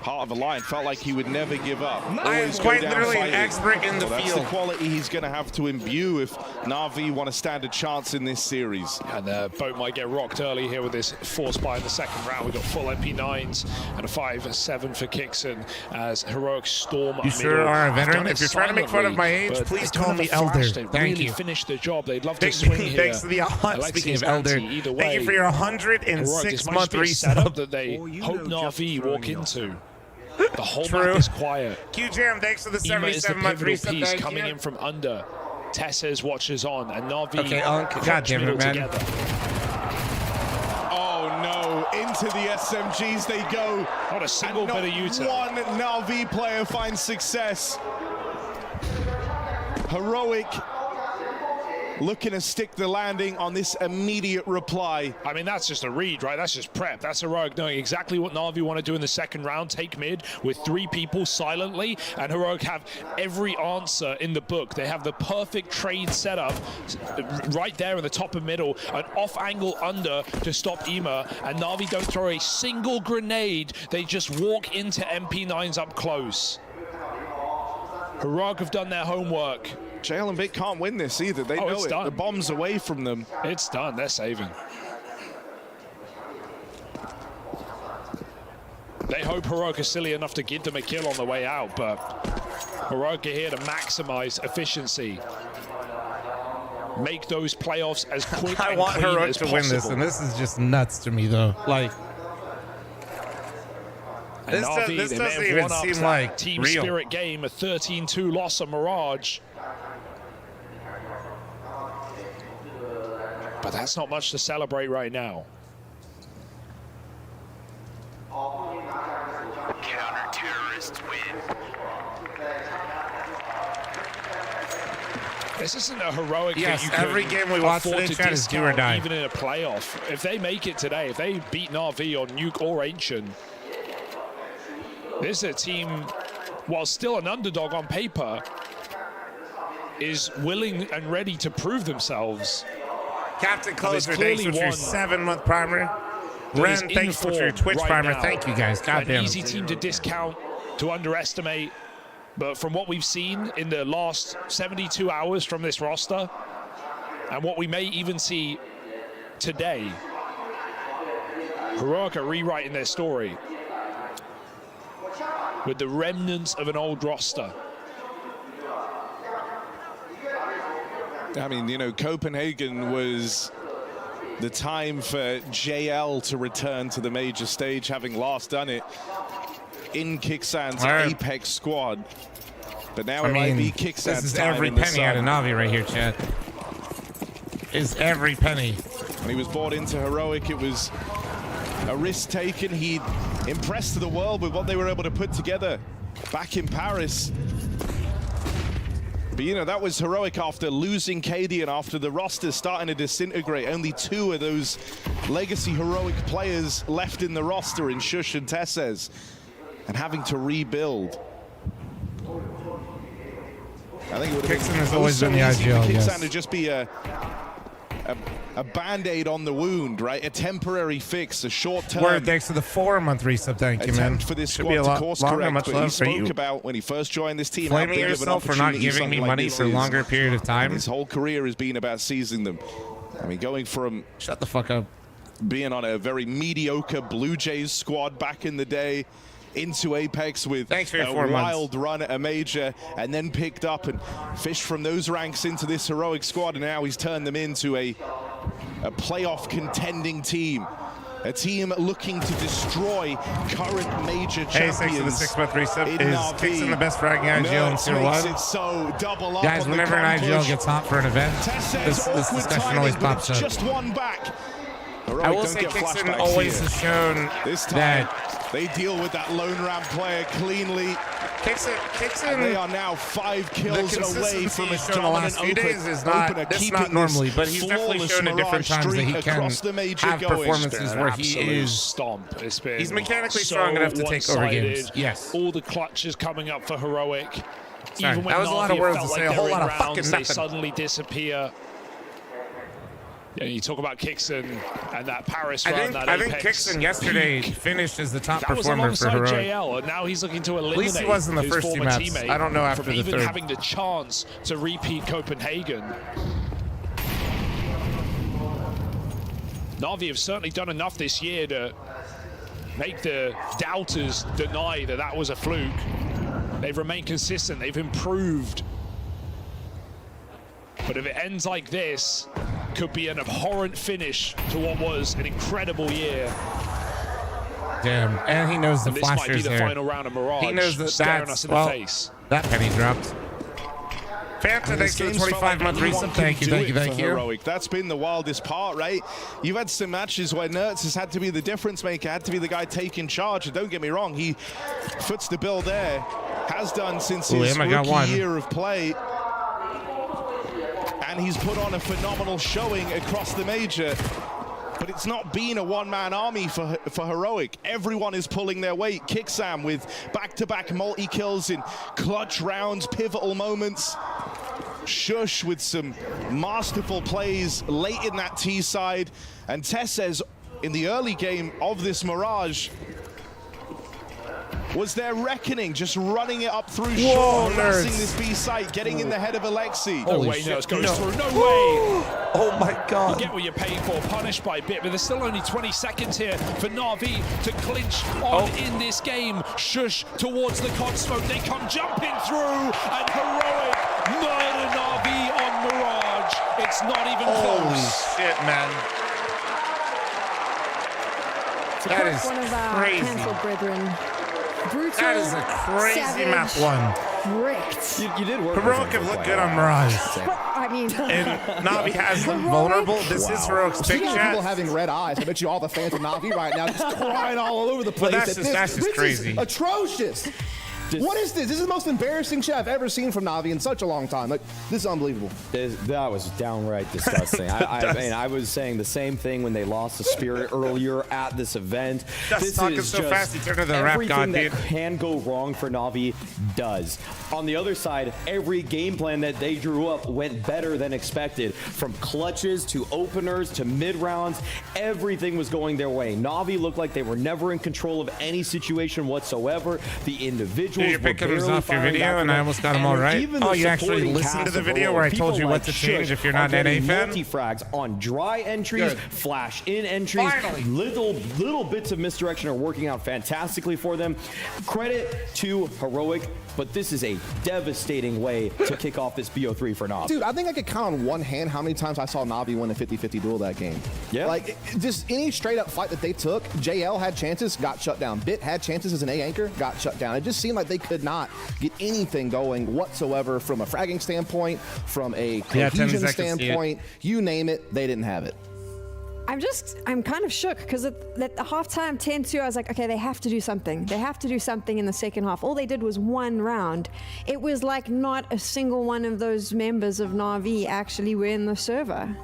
heart of a lion, felt like he would never give up. I am Always quite go down literally an fighting. expert in the That's field. the quality he's going to have to imbue if Na'Vi want to stand a chance in this series. And Boat might get rocked early here with this force buy in the second round. We've got full MP9s and a 5-7 for Kixon as Heroic storm. You sure are a veteran? If you're trying to make fun of my age, please call me Elder. Thank you. Finish the job. They'd love to swing here. Thanks to the speaking of Elder, thank you for your 106-month resub. That they hope Na'Vi walk into. The whole map is quiet. Q-Jam, thanks for the Ema is the 77-month pivotal resub. piece Thank coming you. in from under. Tessa's watches on, and Na'Vi. Okay, God damn it, man. Together. Oh no, into the SMGs they go. Not a single bit of U-turn. One Na'Vi player finds success. Heroic looking to stick the landing on this immediate reply. I mean, that's just a read, right? That's just prep. That's Heroic knowing exactly what Na'Vi want to do in the second round. Take mid with 3 people silently, and Heroic have every answer in the book. They have the perfect trade setup right there in the top and middle, an off angle under to stop Ema, and Na'Vi don't throw a single grenade. They just walk into MP9s up close. Heroic have done their homework. JL and Bit can't win this either. They know it. Done. The bomb's away from them. It's done. They're saving. They hope Heroic is silly enough to give them a kill on the way out, but Heroic are here to maximize efficiency. Make those playoffs as quick I and want clean Heroic as to win this, possible. and this is just nuts to me, though. Like, And this Na'Vi, doesn't they may have even won up seem that like Team real. Spirit game, a 13-2 loss on Mirage. But that's not much to celebrate right now. Counter-terrorists win. This isn't a heroic Yes, that you every can game we watch afford today, to Chad, is do or discount die. even in a playoff. If they make it today, if they beat Na'Vi or Nuke or Ancient, this is a team, while still an underdog on paper, is willing and ready to prove themselves. Captain Closer, clearly thanks for your one 7-month primer. that is Ren, in thanks for your form Twitch right primer. now. Thank you, guys. An Goddamn. easy team to discount, to underestimate. But from what we've seen in the last 72 hours from this roster, and what we may even see today, Heroic are rewriting their story with the remnants of an old roster. I mean, you know, Copenhagen was the time for JL to return to the major stage, having last done it in Kicksan's Apex squad. But now it might be Kicksan's this is time every in the penny out of sun. Na'Vi right here, Chad. Is every penny. When he was brought into Heroic, it was a risk taken. He impressed the world with what they were able to put together back in Paris. But, you know, that was Heroic after losing KD and after the roster starting to disintegrate. Only 2 of those legacy Heroic players left in the roster in Shush and Tesses, and having to rebuild. I think it would have Kixon been has always so been the easy for IGL, Kicksan yes. to just be a Band-Aid on the wound, right? A temporary fix, a short-term. Word, thanks to the 4-month resub. Thank you, man. Attempt for this Should squad be a to lot course longer. correct, Much but he love for spoke you. about when he first joined this team, how Blaming big of an yourself for not opportunity giving me something like money this for a is. longer period of time. And his whole career has been about seizing them. I mean, going from shut the fuck up, being on a very mediocre Blue Jays squad back in the day, into Apex with Thanks for your a 4 months. wild run at a major, and then picked up and fished from those ranks into this Heroic squad, and now he's turned them into a playoff contending team. A team looking to destroy current major champions. Hey, 6 to the 6-month reset is Kixon the best fragging IGL in Tier 1? So double up guys, whenever an IGL gets hot for an event, this discussion always pops up. Just one back. I will say Kixon always has shown this time that they deal with that lone ramp player cleanly. Kixon, they are now 5 kills away from a shown the last few days is not normally, but he's definitely shown at different times that he can have performances where he is stomp. He's mechanically strong enough to take over games. Yes. All the clutches coming up for Heroic. Sorry, even when that was a lot of words to say, a whole lot of fucking they nothing. suddenly disappear. Yeah, you talk about Kixon and that Paris run, I think Kixon yesterday finished as the top that was performer for alongside Heroic. JL, and now he's looking to eliminate At least he was in the his first two former maps. teammate I don't know after from the even third. having the chance to repeat Copenhagen. Na'Vi have certainly done enough this year to make the doubters deny that that was a fluke. They've remained consistent, they've improved. But if it ends like this, could be an abhorrent finish to what was an incredible year. Damn, and he knows the and this might be flashers the there. final round of Mirage. He knows that staring that's, us in the face. That penny dropped. Fanta, thanks for the 25-month reset. Thank you. Heroic. That's been the wildest part, right? You've had some matches where Nertz has had to be the difference maker, had to be the guy taking charge. And don't get me wrong, he foots the bill there. Has done since his rookie year of play. And he's put on a phenomenal showing across the major. But it's not been a one-man army for Heroic. Everyone is pulling their weight. Kicksam with back-to-back multi-kills in clutch rounds, pivotal moments. Shush with some masterful plays late in that T side. And Tess says in the early game of this Mirage, was their reckoning, just running it up through shore, harassing this B site, getting in the head of Alexi. No way, Nertz goes through, no way! Oh my God. You get what you pay for, punished by bit, but there's still only 20 seconds here for Na'Vi to clinch on in this game. Shush towards the con smoke, they come jumping through, and Heroic murder Na'Vi on Mirage. It's not even close. Holy shit, man. That is one of our crazy. cancelled brethren. Brutal, That is a crazy savage, map one. Wrecked. You did work. Heroic have looked good on Mirage. I mean, And Na'Vi has them vulnerable. This is Heroic's pick Speaking of people chat. having red eyes, I bet you all the fans of Na'Vi right now just crying all over the place. But that's just crazy. Is atrocious. What is this? This is the most embarrassing shit I've ever seen from Na'Vi in such a long time. Like, this is unbelievable. That was downright disgusting. I mean, I was saying the same thing when they lost the Spirit earlier at this event. Just talking so fast, he turned into the rap god, everything dude. that can go wrong for Na'Vi does. On the other side, every game plan that they drew up went better than expected. From clutches to openers to mid rounds, everything was going their way. Na'Vi looked like they were never in control of any situation whatsoever. The individuals Dude, you're picking them off your video, and I almost got them all right. Oh, you actually listened to the video where I told you what to change if you're not an NA fan? Multi-frags on dry entries, flash in entries. Finally. Little bits of misdirection are working out fantastically for them. Credit to Heroic, but this is a devastating way to kick off this BO3 for Na'Vi. Dude, I think I could count on one hand how many times I saw Na'Vi win a 50-50 duel that game. Yeah. Like, just any straight up fight that they took, JL had chances, got shut down. Bit had chances as an A anchor, got shut down. It just seemed like they could not get anything going whatsoever from a fragging standpoint, from a cohesion standpoint, you name it, they didn't have it. I'm kind of shook because at the halftime 10-2, I was like, okay, they have to do something. They have to do something in the second half. All they did was one round. It was like not a single one of those members of Na'Vi actually were in the server.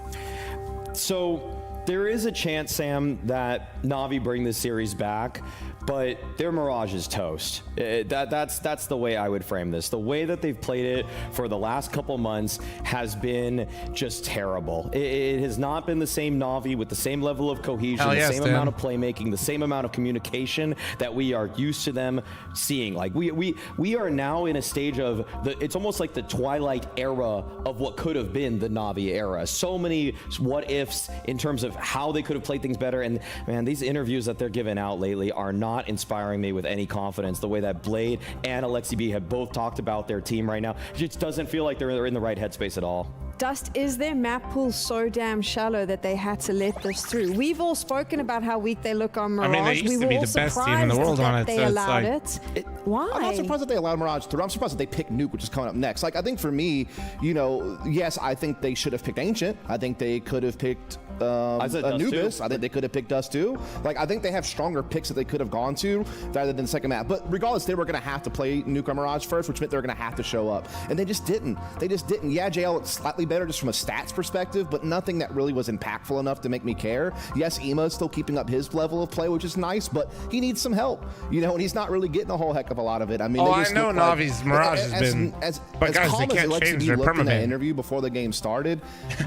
So there is a chance, Sam, that Na'Vi bring this series back, but their Mirage is toast. That's the way I would frame this. The way that they've played it for the last couple months has been just terrible. It has not been the same Na'Vi with the same level of cohesion, the same amount of playmaking, the same amount of communication that we are used to them seeing. Like we are now in a stage of it's almost like the twilight era of what could have been the Na'Vi era. So many what ifs in terms of how they could have played things better. And man, these interviews that they're giving out lately are not inspiring me with any confidence. The way that Blade and Alexi B have both talked about their team right now, it just doesn't feel like they're in the right headspace at all. Dust, is their map pool so damn shallow that they had to let this through? We've all spoken about how weak they look on Mirage. I mean, they used to be the best team in the world on it, they so it's allowed like... it. Why? I'm not surprised that they allowed Mirage through. I'm surprised that they picked Nuke, which is coming up next. Like, I think for me, you know, yes, I think they should have picked Ancient. I think they could have picked Anubis. I think they could have picked Dust too. Like, I think they have stronger picks that they could have gone to rather than the second map. But regardless, they were going to have to play Nuke or Mirage first, which meant they were going to have to show up. And they just didn't. They just didn't. Yeah, JL looked slightly better just from a stats perspective, but nothing that really was impactful enough to make me care. Yes, Ema is still keeping up his level of play, which is nice, but he needs some help, you know, and he's not really getting a whole heck of a lot of it. I mean, I know Navi's Mirage has been, but guys, they can't change their permaban. In that interview before the game started,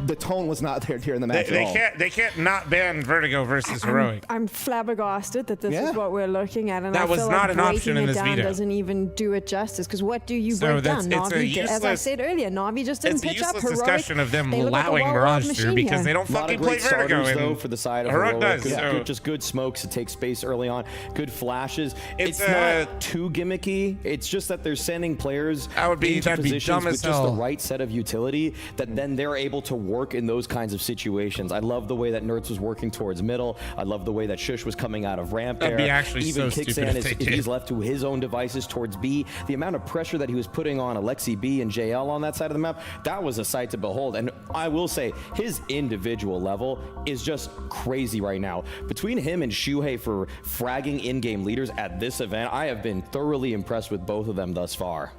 the tone was not there during the match at all. They can't not ban Vertigo versus Heroic. I'm flabbergasted that this is what we're looking at, and that I was feel not like an option in this breaking it video. down doesn't even do it justice. Because what do you break down? Navi, as I said earlier, Navi just didn't pitch up. It's a useless Heroic, discussion of them allowing Mirage through because they don't fucking play Vertigo. Though, for the side of Heroic does. Just good smokes to take space early on, good flashes. It's not too gimmicky. It's just that they're sending players into positions with just the right set of utility that then they're able to work in those kinds of situations. I love the way that Nerds was working towards middle. I love the way that Shush was coming out of ramp there. That'd be actually Even so Kicksan, stupid if he's left to his own devices towards B, the amount of pressure that he was putting on Alexi B and JL on that side of the map, that was a sight to behold. And I will say, his individual level is just crazy right now. Between him and Shuhei for fragging in-game leaders at this event, I have been thoroughly impressed with both of them thus far.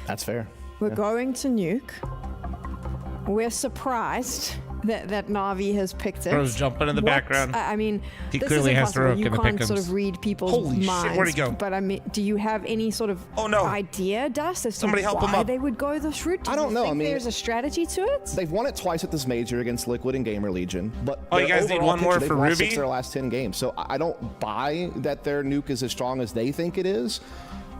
That's fair. We're going to Nuke. We're surprised that Navi has picked it. Bro's jumping in the background. I mean, he this clearly is has to impossible. rook You in the can't pick'ems. sort of read people's Holy minds. shit, where'd he go? But I mean, do you have any sort of idea, Dust, as to Somebody help him why up. they would go this route? I don't know. Think I mean, there's a strategy to it? They've won it twice at this major against Liquid and Gamer Legion, but you guys need one more for Ruby? 6 of their last 10 games, so I don't buy that their nuke is as strong as they think it is.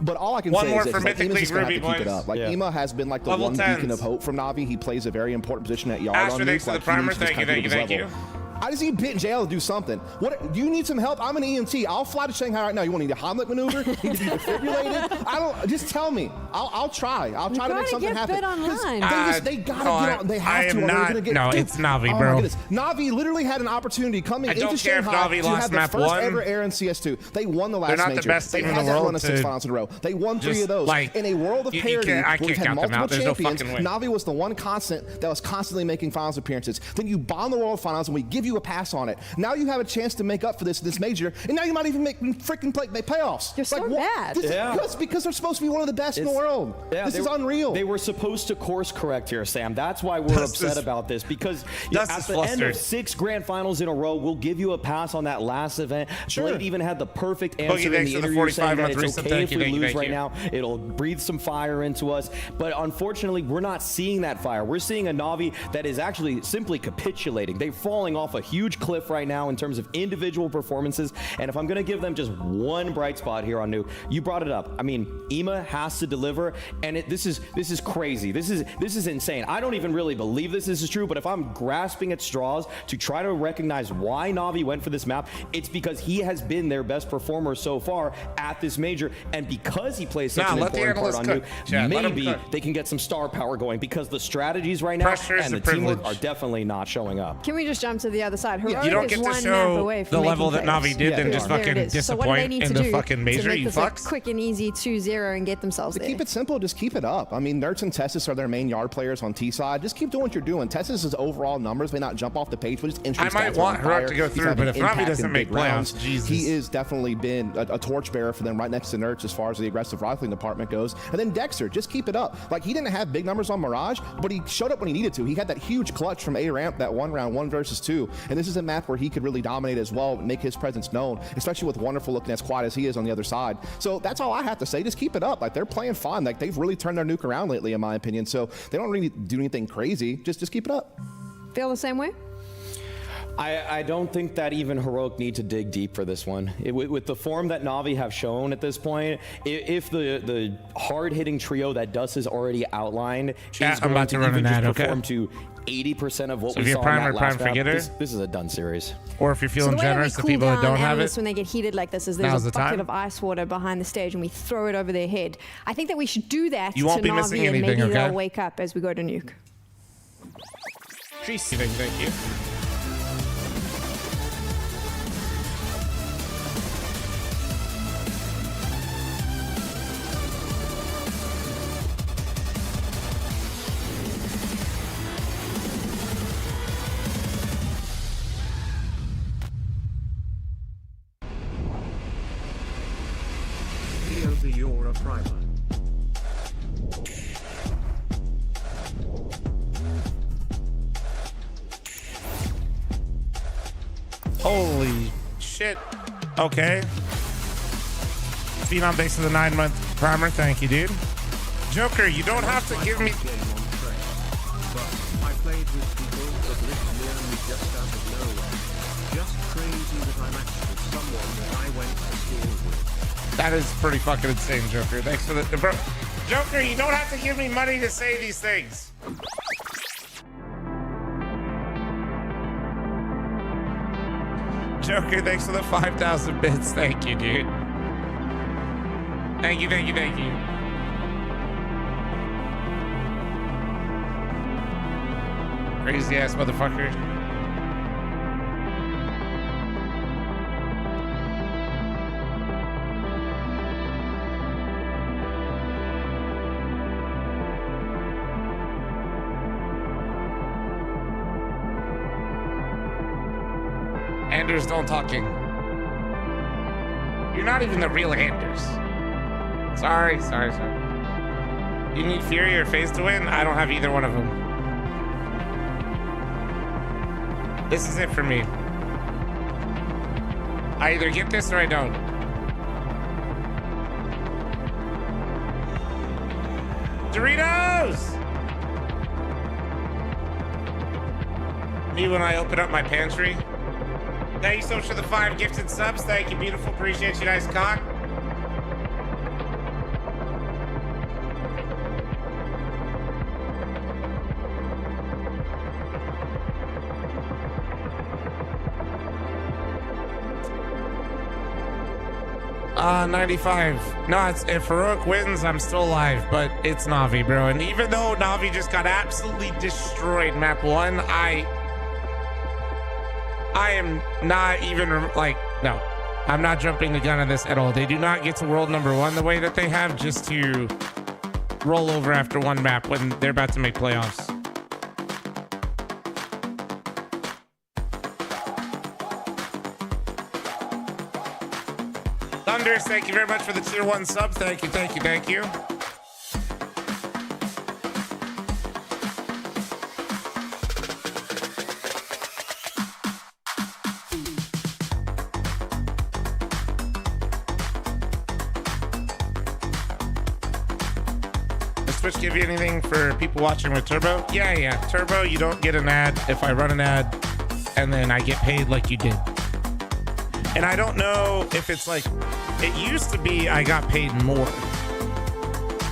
But all I can say is that Ema's just gonna have to keep it up. Like Ema has been like the Level one 10s. beacon of hope from Navi. He plays a very important position at yard Asher, on thanks nuke. for the Like, he primer. needs to just Thank you, kind of thank you, keep his thank level. I just need Bit and JL to do something. What do you need some help? I'm an EMT. I'll fly to Shanghai right now. You want to need a Heimlich maneuver? You need to be defibrillated? I don't. Just tell me. I'll try. I'll try to make something happen. They gotta get on. They have to. It's Navi, oh bro. My goodness. Navi literally had an opportunity coming into Shanghai to have the first ever air in CS2. They won the last major. They're not the best team in the world. They won 6 finals in a row. They won 3 of those. In a world of parity, where we've had multiple champions, Navi was the one constant that was constantly making finals appearances. Then you bomb the world finals and we give you a pass on it. Now you have a chance to make up for this major, and now you might even make freaking payoffs. You're so mad. That's because they're supposed to be one of the best in the world. This is unreal. They were supposed to course correct here, Sam. That's why we're upset about this, because at the end of 6 grand finals in a row, we'll give you a pass on that last event. Blade even had the perfect answer in the interview saying that it's okay if we lose right now. It'll breathe some fire into us. But unfortunately, we're not seeing that fire. We're seeing a Navi that is actually simply capitulating. They're falling off a huge cliff right now in terms of individual performances. And if I'm going to give them just one bright spot here on Nuke, you brought it up. I mean, Ema has to deliver, and this is crazy. This is insane. I don't even really believe this is true, but if I'm grasping at straws to try to recognize why Navi went for this map, it's because he has been their best performer so far at this major, and because he plays such an important part on Nuke, maybe they can get some star power going, because the strategies right now and the teamwork are definitely not showing up. Can we just jump to the other side? Heroic You don't get is to one show map away from the level that making Navi did and just fucking so what do they disappoint need in to the do fucking major, to make you this a fucks? quick and easy 2-0 and get themselves there? Keep it simple. Just keep it up. I mean, Nerds and Tessis are their main yard players on T side. Just keep doing what you're doing. Tessis' overall numbers may not jump off the page, but his entry stats I might are want on Heroic fire. to go He's through, having but if impact Navi doesn't in make big rounds. playoffs, Jesus. He is definitely been a torchbearer for them right next to Nerds as far as the aggressive rifling department goes. And then Dexter, just keep it up. Like, he didn't have big numbers on Mirage, but he showed up when he needed to. He had that huge clutch from A ramp, that one round, 1 versus 2. And this is a map where he could really dominate as well, make his presence known, especially with Wonderful looking as quiet as he is on the other side. So that's all I have to say. Just keep it up. Like, they're playing fine. Like, they've really turned their nuke around lately, in my opinion. So they don't really do anything crazy. Just keep it up. Feel the same way? I don't think that even Heroic need to dig deep for this one. With the form that Navi have shown at this point, if the hard-hitting trio that Dust has already outlined is going to even just perform to 80% of what we saw in that last round, this is a done series. Or if you're feeling generous, the cool people that don't have it, analysts when they get heated like this is there's a bucket of ice water behind the stage and we throw it over their head. I think that we should do that you won't to be Navi missing and anything, maybe okay? they'll wake up as we go to Nuke. Thank you. You're a primer. Holy shit. Okay. Phenom, thanks for the 9-month primer. Thank you, dude. Joker, you don't have to give me... I played with people that literally only just out of nowhere. Just crazy that I matched with someone that I went to school with. That is pretty fucking insane, Joker. Thanks for the... Bro, Joker, you don't have to give me money to say these things. Joker, thanks for the 5,000 bits. Thank you, dude. Thank you, thank you, thank you. Crazy ass motherfucker. Anders, don't talking. You're not even the real Anders. Sorry. You need Fury or FaZe to win? I don't have either one of them. This is it for me. I either get this or I don't. Doritos! Me when I open up my pantry. Thank you so much for the 5 gifted subs. Thank you, beautiful. Appreciate you, nice cock. Uh, 95. No, if Heroic wins, I'm still alive, but it's Na'Vi, bro. And even though Na'Vi just got absolutely destroyed map 1, I am not even, like, no. I'm not jumping the gun on this at all. They do not get to world number 1 the way that they have, just to roll over after one map when they're about to make playoffs. Thunders, thank you very much for the tier 1 sub. Thank you. Does Twitch give you anything for people watching with Turbo? Yeah. Turbo, you don't get an ad if I run an ad and then I get paid like you did. And I don't know if it's like, it used to be I got paid more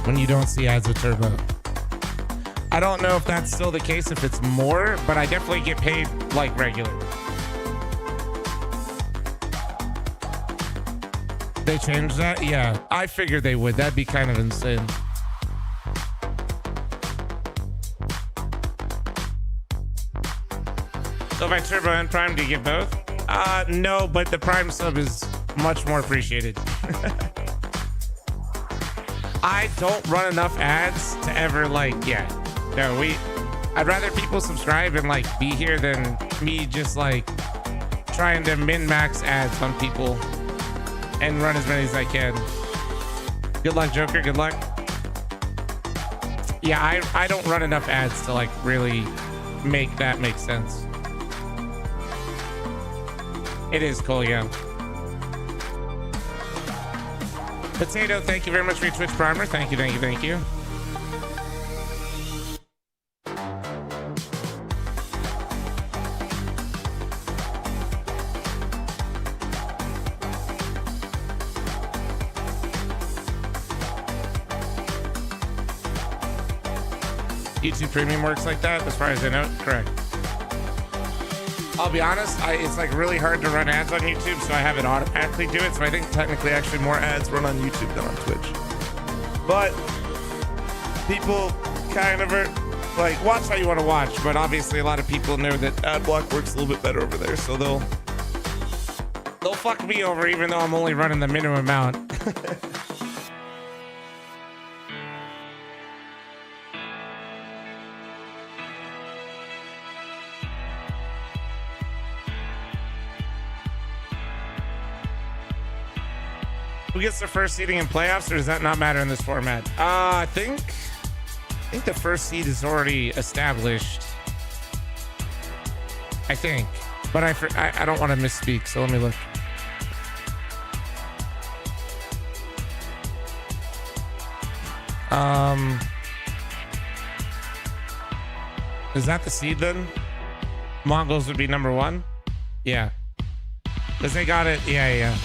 when you don't see ads with Turbo. I don't know if that's still the case, if it's more, but I definitely get paid like regular. They changed that? Yeah, I figured they would. That'd be kind of insane. So if I Turbo and Prime, do you get both? No, but the Prime sub is much more appreciated. I don't run enough ads to ever I'd rather people subscribe and like be here than me just like trying to min-max ads on people and run as many as I can. Good luck, Joker, good luck. Yeah, I don't run enough ads to like really make that make sense. It is cool, yeah. Potato, thank you very much for your Twitch primer. Thank you. YouTube Premium works like that, as far as I know. Correct. I'll be honest, it's like really hard to run ads on YouTube, so I have it automatically do it. So I think technically actually more ads run on YouTube than on Twitch. But people kind of are like, watch how you want to watch, but obviously a lot of people know that ad block works a little bit better over there, so they'll fuck me over even though I'm only running the minimum amount. Who gets the first seeding in playoffs, or does that not matter in this format? I think the first seed is already established. I think, but I don't want to misspeak, so let me look. Is that the seed then? Mongols would be number 1. Yeah, because they got it. Yeah.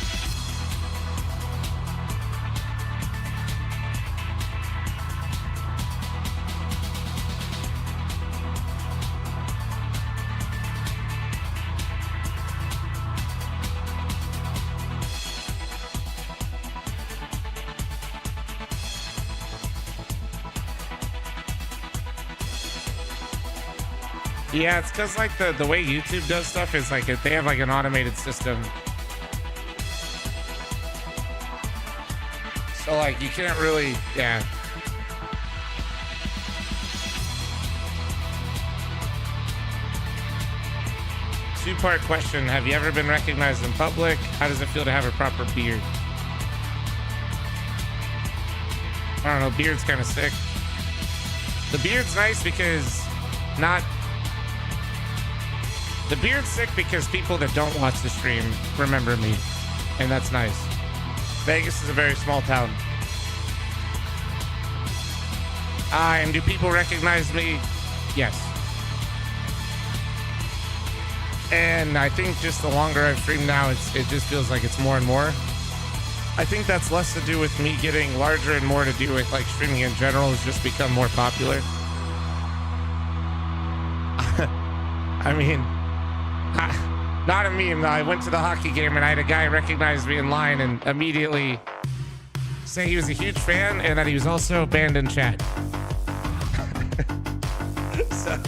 Yeah, it's because like the way YouTube does stuff is like they have like an automated system. So like you can't really, yeah. Two-part question. Have you ever been recognized in public? How does it feel to have a proper beard? I don't know, beard's kind of sick. The beard's nice because the beard's sick because people that don't watch the stream remember me, and that's nice. Vegas is a very small town. And do people recognize me? Yes. And I think just the longer I've streamed now, it just feels like it's more and more. I think that's less to do with me getting larger and more to do with like streaming in general has just become more popular. I mean, not a meme though. I went to the hockey game and I had a guy recognize me in line and immediately say he was a huge fan and that he was also banned in chat. So,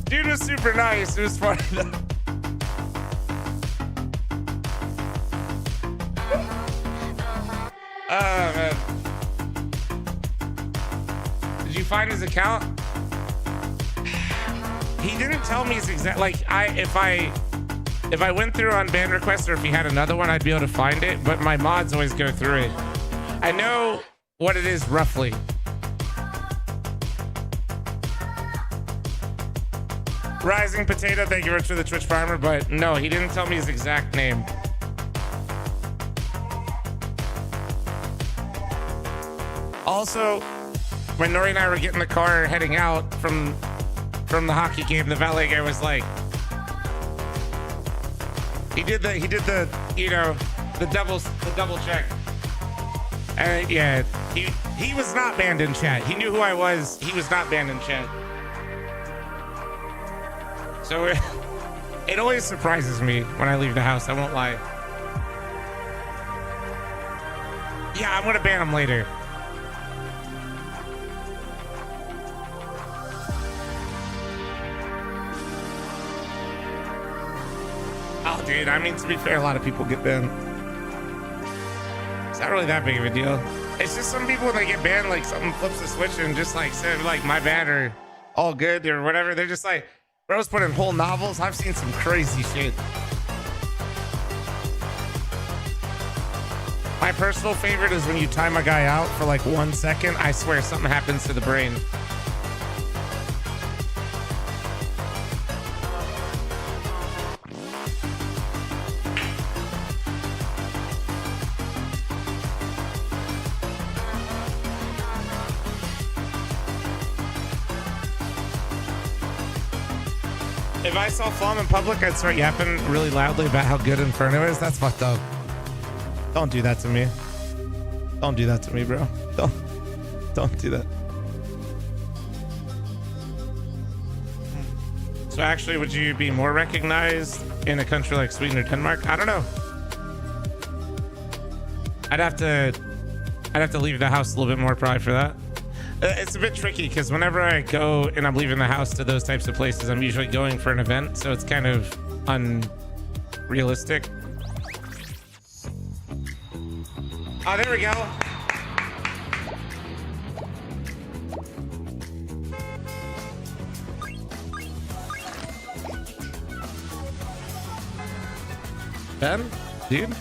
dude was super nice. It was funny though. Oh man. Did you find his account? He didn't tell me his exact, like if I went through on band request or if he had another one, I'd be able to find it, but my mods always go through it. I know what it is roughly. Rising Potato, thank you very much for the Twitch Farmer, but no, he didn't tell me his exact name. Also, when Nori and I were getting the car heading out from the hockey game, the valet guy was like, he did the you know, the double check. And yeah, he was not banned in chat. He knew who I was. He was not banned in chat. So it always surprises me when I leave the house, I won't lie. Yeah, I'm gonna ban him later. Oh, dude, I mean, to be fair, a lot of people get banned. It's not really that big of a deal. It's just some people, when they get banned, like something flips the switch and just like said, like, my bad or all good or whatever. They're just like, bro's put in whole novels. I've seen some crazy shit. My personal favorite is when you time a guy out for like 1 second. I swear something happens to the brain. If I saw Flom in public, I'd start yapping really loudly about how good Inferno is. That's fucked up. Don't do that to me. Don't do that to me, bro. Don't do that. So actually, would you be more recognized in a country like Sweden or Denmark? I don't know. I'd have to leave the house a little bit more probably for that. It's a bit tricky because whenever I go and I'm leaving the house to those types of places, I'm usually going for an event, so it's kind of unrealistic. Oh, there we go. Ben, dude.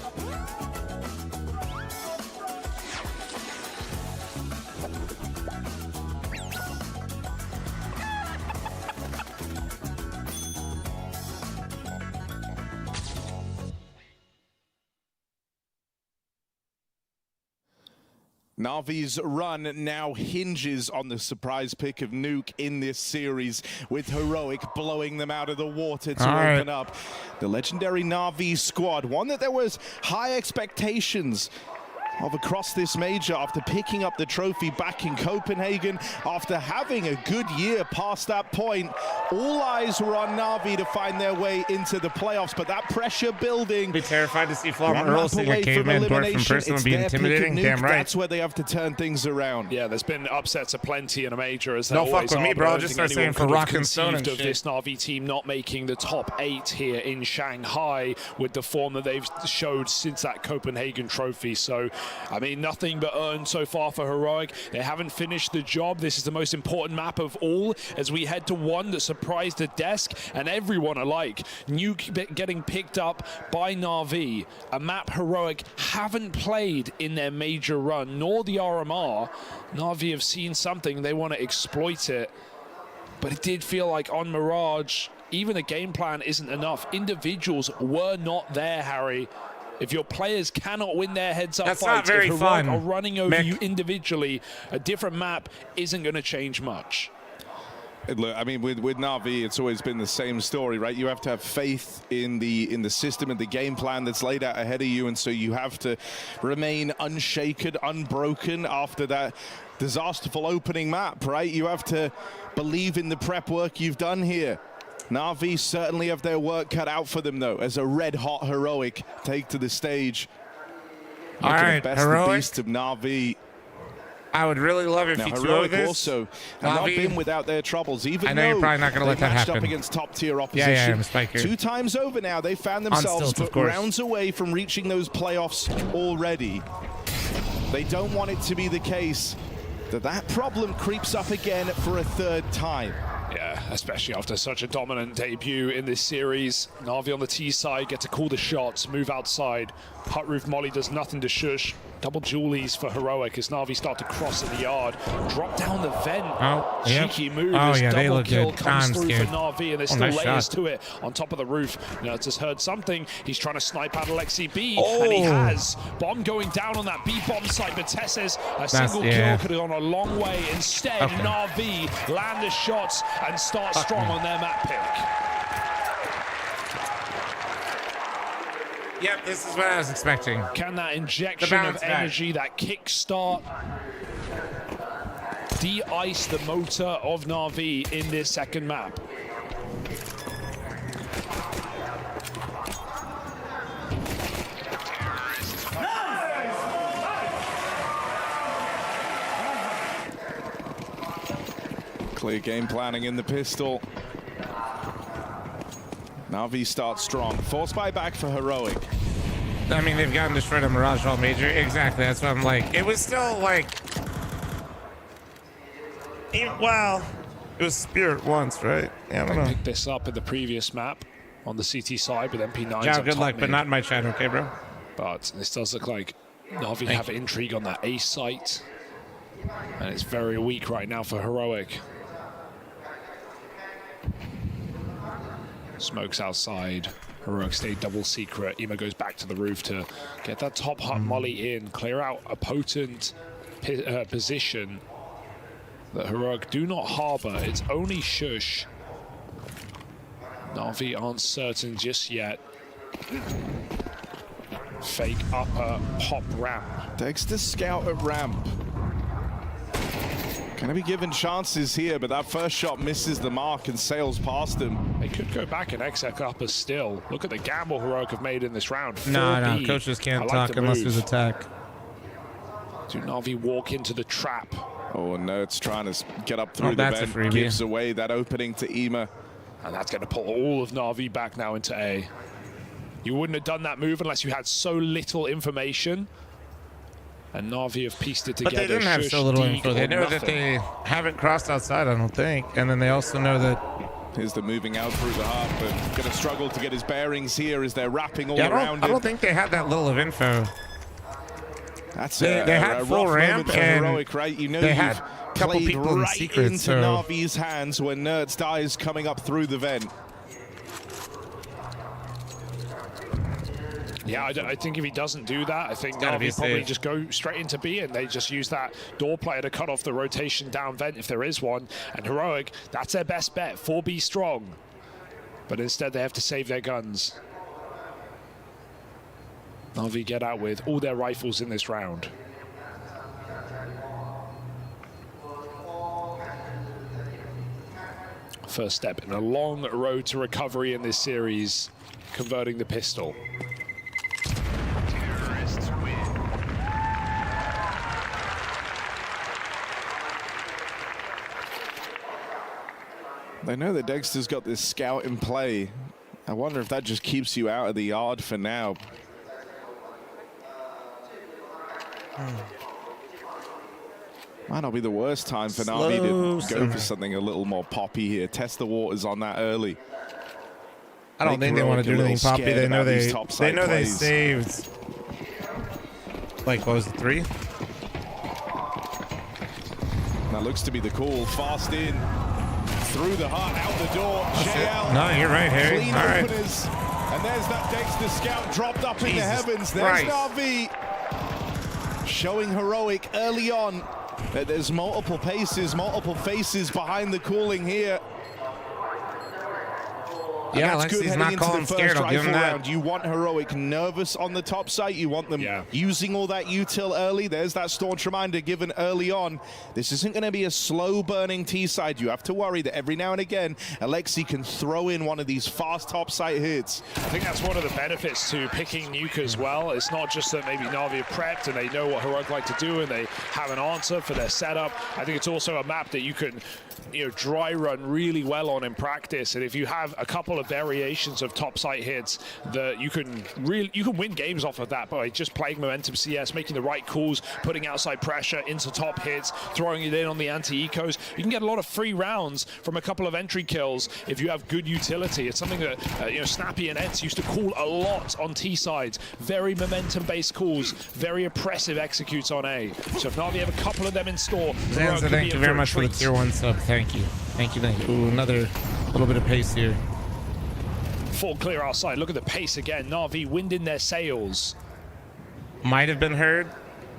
Na'Vi's run now hinges on the surprise pick of Nuke in this series, with Heroic blowing them out of the water to open up the legendary Na'Vi squad. One that there was high expectations of across this major after picking up the trophy back in Copenhagen. After having a good year past that point, all eyes were on Na'Vi to find their way into the playoffs, but that pressure building. Be terrified to see Florman Earl seeing a caveman dwarf from person would be intimidating. Damn right. That's where they have to turn things around. Yeah, there's been upsets aplenty in a major, as no fuck with me, bro. Just start saying for rock and stone and shit. This Na'Vi team not making the top 8 here in Shanghai with the form that they've showed since that Copenhagen trophy. So, I mean, nothing but earned so far for Heroic. They haven't finished the job. This is the most important map of all as we head to one that surprised the desk and everyone alike. Nuke getting picked up by Na'Vi, a map Heroic haven't played in their major run, nor the RMR. Na'Vi have seen something, they want to exploit it. But it did feel like on Mirage, even a game plan isn't enough. Individuals were not there, Harry. If your players cannot win their heads-up fights, not very if fun, are running over Mick. you individually, a different map isn't going to change much. Look, I mean, with Na'Vi, it's always been the same story, right? You have to have faith in the system and the game plan that's laid out ahead of you, and so you have to remain unshaken, unbroken after that disasterful opening map, right? You have to believe in the prep work you've done here. Na'Vi certainly have their work cut out for them, though, as a red-hot Heroic take to the stage. All right, best Heroic. the beast of Na'Vi. I would really love if Now, you threw Heroic this. also have not been without their troubles, even I know you're though probably not going to let they've that matched happen. up against top-tier opposition. Yeah, I'm a spiker. 2 times over now, they found On themselves stilts, of course. rounds away from reaching those playoffs already. They don't want it to be the case that problem creeps up again for a 3rd time. Yeah, especially after such a dominant debut in this series. Na'Vi on the T side get to call the shots, move outside. Hut Roof Molly does nothing to shush. Double Julies for Heroic as Na'Vi start to cross in the yard. Drop down the vent. Oh, yep. Cheeky move Oh, as yeah, they double look kill good. comes I'm through scared. for Na'Vi, and there's Oh, still nice layers shot. to it on top of the roof. Now just heard something. He's trying to snipe out Alexi B, Oh. and he has. Bomb going down on that B bomb site, but Tess says a single kill could have gone a long way. Instead, Okay. Na'Vi land the shots and start strong on their map pick. Yep, this is what I was expecting. Can that injection bounce of back. energy, that kickstart, de-ice the motor of Na'Vi in this second map? Clear game planning in the pistol. Na'Vi starts strong. Force buyback for Heroic. I mean, they've gotten destroyed on Mirage all major. Exactly, that's what I'm like. It was still like... Well, it was Spirit once, right? Yeah, I don't know. Picked this up in the previous map on the CT side with MP9s. Yeah, on good top luck, but mid. not in my chat, okay, bro? But this does look like Na'Vi have intrigue on that A site. And it's very weak right now for Heroic. Smokes outside. Heroic stayed double secret. Ema goes back to the roof to get that top hut molly in, clear out a potent position that Heroic do not harbor. It's only Shush. Na'Vi aren't certain just yet. Fake upper, pop ramp. Dexter scout at ramp. Gonna be given chances here, but that first shot misses the mark and sails past him. They could go back and exec upper still. Look at the gamble Heroic have made in this round. No, 4B. coaches can't I like talk the unless move. there's attack. Do Na'Vi walk into the trap Oh, no, it's trying to get up through the vent, gives away that opening to Ema. And that's going to pull all of Na'Vi back now into A. You wouldn't have done that move unless you had so little information. And Na'Vi have pieced it together. But they didn't have so little info. They know that they haven't crossed outside, I don't think. And then they also know that... Here's the moving out through the heart, but going to struggle to get his bearings here as they're wrapping all around him. I don't think they had that little of info. That's they had a full rough ramp moment for and Heroic, right? You know they you've had a couple played people in right secret, into so... Na'Vi's hands when Nerds dies coming up through the vent. Yeah, I think if he doesn't do that, I think Na'Vi probably just go straight into B and they just use that door player to cut off the rotation down vent if there is one. And Heroic, that's their best bet, 4B strong. But instead they have to save their guns. Na'Vi get out with all their rifles in this round. First step in a long road to recovery in this series, converting the pistol. Terrorists win. They know that Dexter's got this scout in play. I wonder if that just keeps you out of the yard for now. Might not be the worst time for Na'Vi to go for something a little more poppy here. Test the waters on that early. I don't think they want to do anything poppy. They know they saved. Like, what was it, 3? That looks to be the call. Fast in. Through the heart, out the door. JL. No, you're right, Harry. Clean All right. openers. And there's that Dexter scout dropped up in the heavens. There's Na'Vi. Showing Heroic early on that there's multiple paces, multiple faces behind the calling here. Yeah, Alexi's not calling scared. I'll give him that. You want Heroic nervous on the top side. You want them using all that util early. There's that staunch reminder given early on. This isn't going to be a slow-burning T-side. You have to worry that every now and again, Alexi can throw in one of these fast top side hits. I think that's one of the benefits to picking Nuke as well. It's not just that maybe Na'Vi are prepped and they know what Heroic like to do and they have an answer for their setup. I think it's also a map that you can, dry run really well on in practice. And if you have a couple of variations of top site hits, that you can win games off of that by just playing momentum CS, making the right calls, putting outside pressure into top hits, throwing it in on the anti-ecos. You can get a lot of free rounds from a couple of entry kills if you have good utility. It's something that Snappy and Ents used to call a lot on T sides. Very momentum-based calls, very oppressive executes on A. So if Na'Vi have a couple of them in store, Zanza, thank you very much for the tier 1 sub. Thank you. Thank you. Ooh, another little bit of pace here. Full clear outside. Look at the pace again. Na'Vi winding their sails. Might have been heard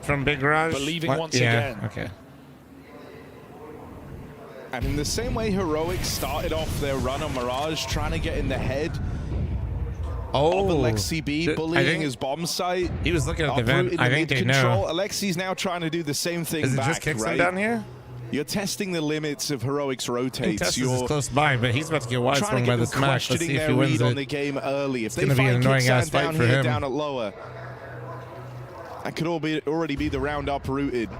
from Big Garage. Believing once again. Okay. And in the same way Heroic started off their run on Mirage, trying to get in the head of Alexi B, bullying his bomb site. He was looking at the vent. I think they know. Alexi's now trying to do the same thing Is it back, just kicks right? him down here? You're testing the limits of Heroic's rotates. Testis is close by, but he's about to get wide swung by the smash. Let's see if he wins it. On the game early. If it's going to be an annoying ass fight for him. Down at lower, that could already be the round uprooted.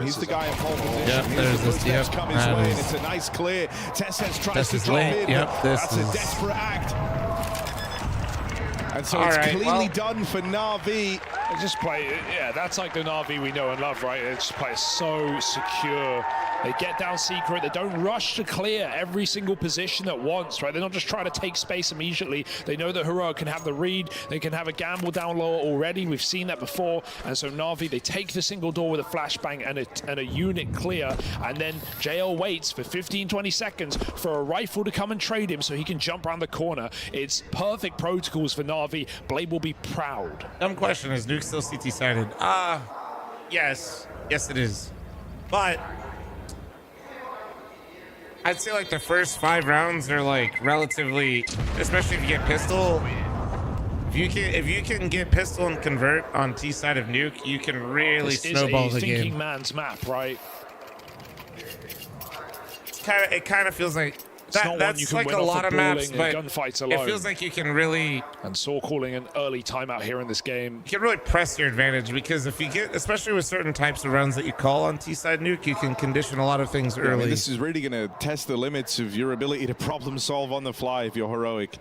He's the guy in pole position. Yep, there's this. Yep, come his way, and it's a nice clear. Tess tries to drop in. Yep, that's a desperate act. And so it's cleanly done for Na'Vi. They just play, that's like the Na'Vi we know and love, right? They just play so secure. They get down secret. They don't rush to clear every single position at once, right? They're not just trying to take space immediately. They know that Heroic can have the read. They can have a gamble down lower already. We've seen that before. And so Na'Vi, they take the single door with a flashbang and a unit clear. And then JL waits for 15, 20 seconds for a rifle to come and trade him so he can jump around the corner. It's perfect protocols for Na'Vi. Blade will be proud. Dumb question, is Nuke still CT-sided? Yes. Yes, it is. But I'd say like the first 5 rounds are like relatively, especially if you get pistol. If you can get pistol and convert on T side of Nuke, you can really snowball the game. Thinking man's map, right? It kind of feels like It's not one you can like win a off lot of brawling maps, and but gunfights alone. it feels like you can really. And Saw calling an early timeout here in this game. You can really press your advantage because if you get, especially with certain types of runs that you call on T-side nuke, you can condition a lot of things Yeah, I early. mean, this is really going to test the limits of your ability to problem solve on the fly if you're heroic.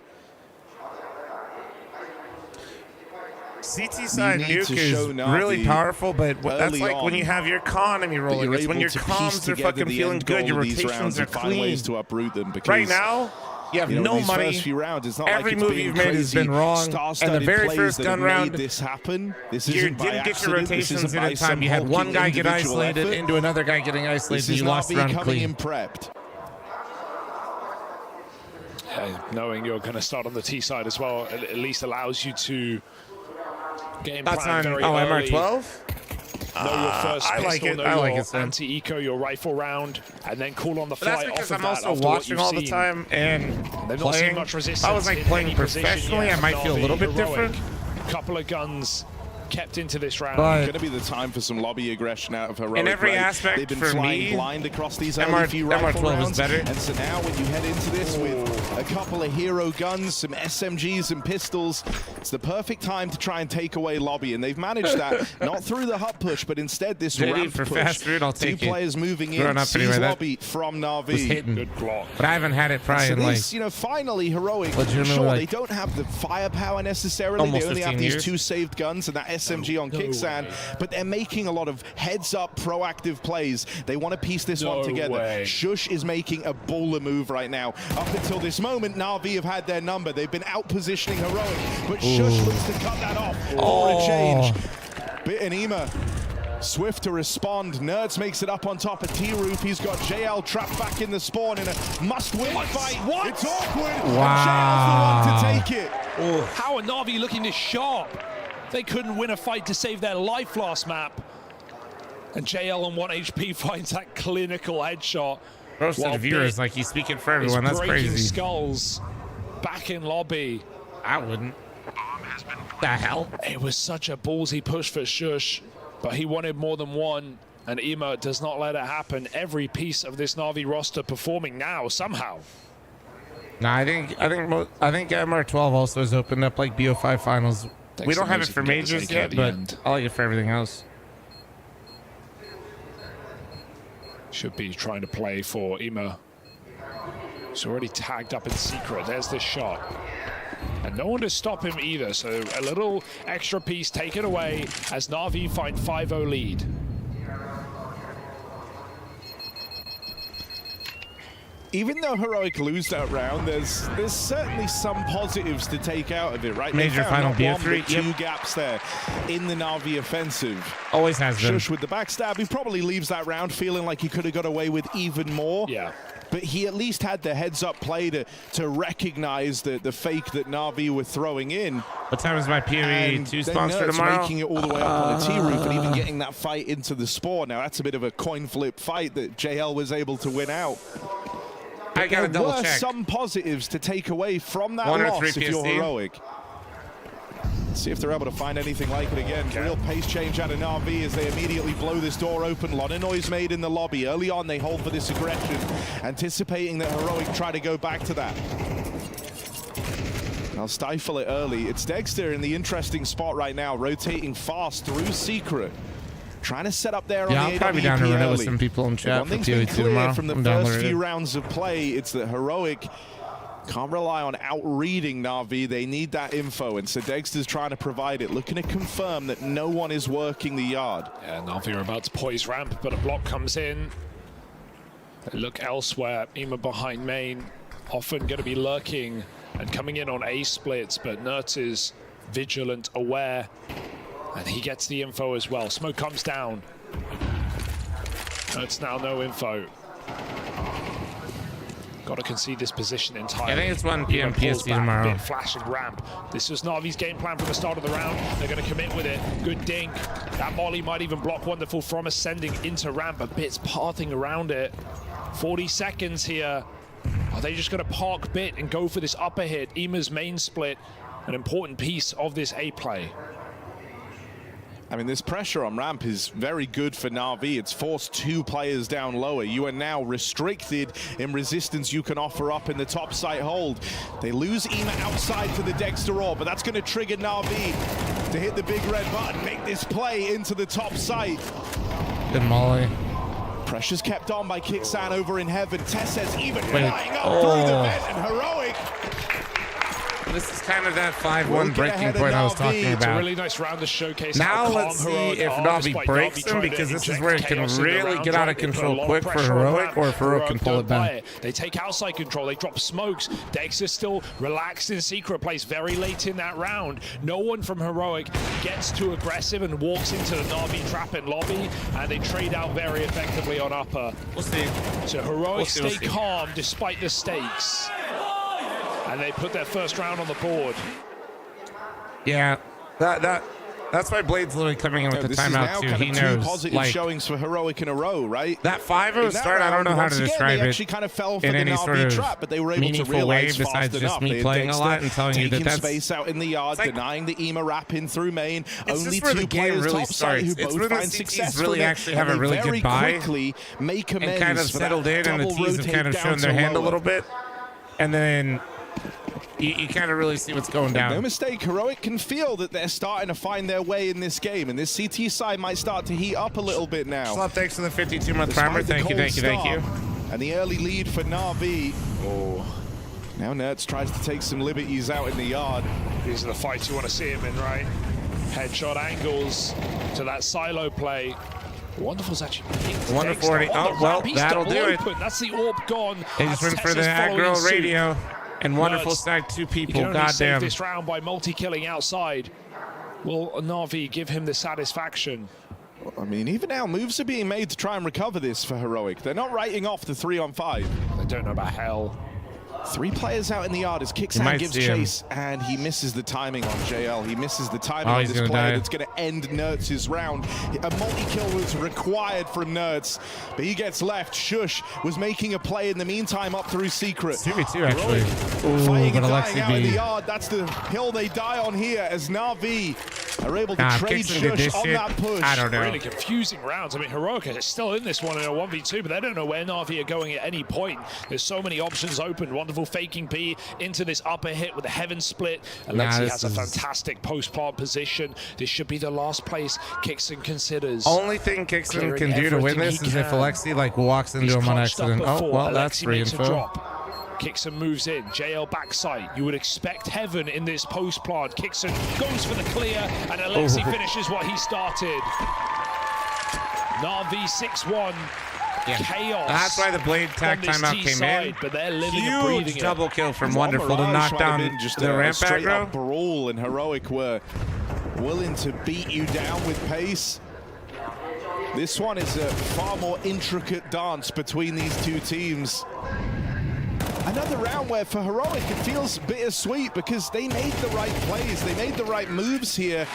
CT side You need nuke to is show Na'Vi really powerful, but that's early like when on you have your economy that rolling. you're It's when able your to piece comms are together fucking the feeling end good, your goal of these rotations rounds are and find ways clean. to uproot them. Because Right now, you have in no these money. First few rounds, it's not Every like it's move being you've made has been crazy wrong. And the star-studded very plays first that gun have made round, this happen. This you isn't by didn't get your accident. This rotations isn't in by in some time. You had one hulking guy get individual isolated effort. into another guy getting isolated. This And is you lost the Na'Vi round coming clean. in prepped. Knowing you're going to start on the T side as well, at least allows you to game That's plan on very early. MR12. Know your first I like pistol, it. know I like your it, Sam. anti-eco, your rifle round, and then call on the But fly that's because off of I'm that also after what watching you've all the seen. time and They've not seen playing. much resistance. If I was like in playing any position professionally, yet I might feel a Na'Vi. little bit Heroic. different. Couple of guns kept into this round. But Going to be the time for some lobby aggression out of heroic. in every right? aspect They've been for flying me, blind across these early few rifle MR12 rounds, is better. and so now when you head into this with a couple of hero guns, some SMGs and pistols, it's the perfect time to try and take away lobby, and they've managed that not through the hut push, but instead this JD ramp for push. fast route, I'll take Two it. players moving Throwing in, up sees anyway, that lobby from was Na'Vi. hitting. Good block. But I haven't had it probably So in like this, you know, finally heroic. legitimately, Sure, like, they don't have the firepower necessarily. almost They only have 15 these years. 2 saved guns and that SMG on kickstand, but they're making a lot of heads-up, proactive plays. They want to piece this one together. way. Shush is making a baller move right now. Up until this moment, Na'Vi have had their number. They've been out-positioning heroic, but Shush looks to cut that off for a change. Bit and Ema. Swift to respond. Nerds makes it up on top of T-Roof. He's got JL trapped back in the spawn in a must-win fight. What? It's awkward. Wow. And JL's the one to take it. How are Na'Vi looking this sharp? They couldn't win a fight to save their life last map. And JL on 1 HP finds that clinical headshot. roasted While viewers Bit like he's speaking for is everyone. That's breaking crazy. skulls back in lobby. I wouldn't. The hell? It was such a ballsy push for Shush, but he wanted more than one, and Ema does not let it happen. Every piece of this Na'Vi roster performing now somehow. No, I think MR12 also has opened up like BO5 finals. We don't have it for majors yet, but I like it for everything else. Should be trying to play for Ema. He's already tagged up in secret. There's this shot. And no one to stop him either, so a little extra piece taken away as Na'Vi find 5-0 lead. Even though heroic lose that round, there's certainly some positives to take out of it, right? Major They found final not BO3, one, but two gaps there in the Na'Vi offensive. Always has been. Shush with the backstab. He probably leaves that round feeling like he could have got away with even more. Yeah. But he at least had the heads-up play to recognize the fake that Na'Vi were throwing in. What time is my PoE 2 sponsor Nerds tomorrow? making it all the way up on the T-roof and even getting that fight into the spawn. Now, that's a bit of a coin flip fight that JL was able to win out. I gotta there double were check. some positives to take away from that 1 or loss 3 if you're PSD. heroic. See if they're able to find anything like it again. Real pace change out of Na'Vi as they immediately blow this door open. A lot of noise made in the lobby. Early on, they hold for this aggression, anticipating that heroic try to go back to that. I'll stifle it early. It's Dexter in the interesting spot right now, rotating fast through Secret. Trying to set up there on I'll the probably be down to AWP run it early. with some people in chat One for thing's been PoE 2 clear tomorrow. from the I'm down first with it. few rounds of play, it's that heroic can't rely on out-reading Na'Vi. They need that info, and so Dexter's trying to provide it, looking to confirm that no one is working the yard. Yeah, Na'Vi are about to poise ramp, but a block comes in. They look elsewhere. Ema behind main, often going to be lurking and coming in on A splits, but Nertz is vigilant, aware, and he gets the info as well. Smoke comes down. Nertz now no info. Got to concede this position entirely. I think it's 1 p.m. Pulls PST back, tomorrow. bit flashing ramp. This was Na'Vi's game plan from the start of the round. They're going to commit with it. Good dink. That molly might even block Wonderful from ascending into ramp, but Bit's pathing around it. 40 seconds here. Are they just going to park Bit and go for this upper hit? Ema's main split, an important piece of this A play. I mean, this pressure on ramp is very good for Na'Vi. It's forced 2 players down lower. You are now restricted in resistance you can offer up in the top site hold. They lose Ema outside to the Dexter Orb, but that's going to trigger Na'Vi to hit the big red button, make this play into the top site. Good molly. Pressure's kept on by Kixan over in heaven. Tess's even flying up through the vent, and Heroic. This is kind of that 5-1 breaking point I was talking about. It's a really nice round to showcase now how let's calm see if Na'Vi breaks them, because this is where it can really get out of control quick for Heroic, or if Heroic can pull it back. They take outside control, they drop smokes. Dex is still relaxed in secret place very late in that round. No one from Heroic gets too aggressive and walks into the Na'Vi trap in lobby, and they trade out very effectively on upper. We'll see. So Heroic stay calm despite the stakes. And they put their first round on the board. Yeah, that's why Blade's literally coming in with the timeout too. He knows, 2 positive like, showings for Heroic in a row, right? That 5-0 start, I don't know how to describe it kind of fell for in the any sort Na'Vi of trap, but they were able to meaningful realize way fast besides just enough. me playing a lot and telling you that that's space out in the yard, denying the Ema wrap in through main. It's Only just where 2 the game players really top site who starts. It's both when the find CTs success really from it, actually have a and really they good buy quickly make amends and kind of for settled that in, and the double teams have kind of rotate shown down their to hand a lower. little bit, and then you kind of really see what's going down. No mistake, Heroic can feel that they're starting to find their way in this game, and this CT side might start to heat up a little bit now. Slot, thanks for the 52-month primer. Thank you. And the early lead for Na'Vi. Oh, now Nerds tries to take some liberties out in the yard. These are the fights you want to see him in, right? Headshot angles to that silo play. Wonderful's actually picked Wonderful already. Oh, well, that'll do it. That's the orb gone. They just went for the aggro radio. And Wonderful stacked 2 people. You can only save Goddamn. this round by multi-killing outside. Will Na'Vi give him the satisfaction? I mean, even now, moves are being made to try and recover this for Heroic. They're not writing off the 3-on-5. They don't know about hell. 3 players out in the yard as Kixan gives chase, and he misses the timing on JL. He misses the timing on this play that's going to end Nerds' round. A multi-kill was required from Nerds, but he gets left. Shush was making a play in the meantime up through secret. 2v2 actually. Fighting and but dying out in the yard. That's the hill they die on here as Na'Vi are able to trade Shush on that push. I don't know. Really confusing rounds. I mean, Heroic is still in this one in a 1v2, but they don't know where Na'Vi are going at any point. There's so many options open. Wonderful faking B into this upper hit with the heaven split. Alexi has a fantastic post-plant position. This should be the last place Kixan considers. Only thing Kixan can do to win this is if Alexi like walks into him on accident. Oh, well, that's free info. Kixan moves in. JL backside. You would expect heaven in this post plant. Kixan goes for the clear, and Alexi finishes what he started. Na'Vi 6-1. Chaos. That's why the Blade tag timeout came in. But they're living and breathing Huge double kill from Wonderful to knock down just the ramp straight aggro. up brawl, and Heroic were willing to beat you down with pace. This one is a far more intricate dance between these 2 teams. Another round where for Heroic it feels bittersweet because they made the right plays, they made the right moves here.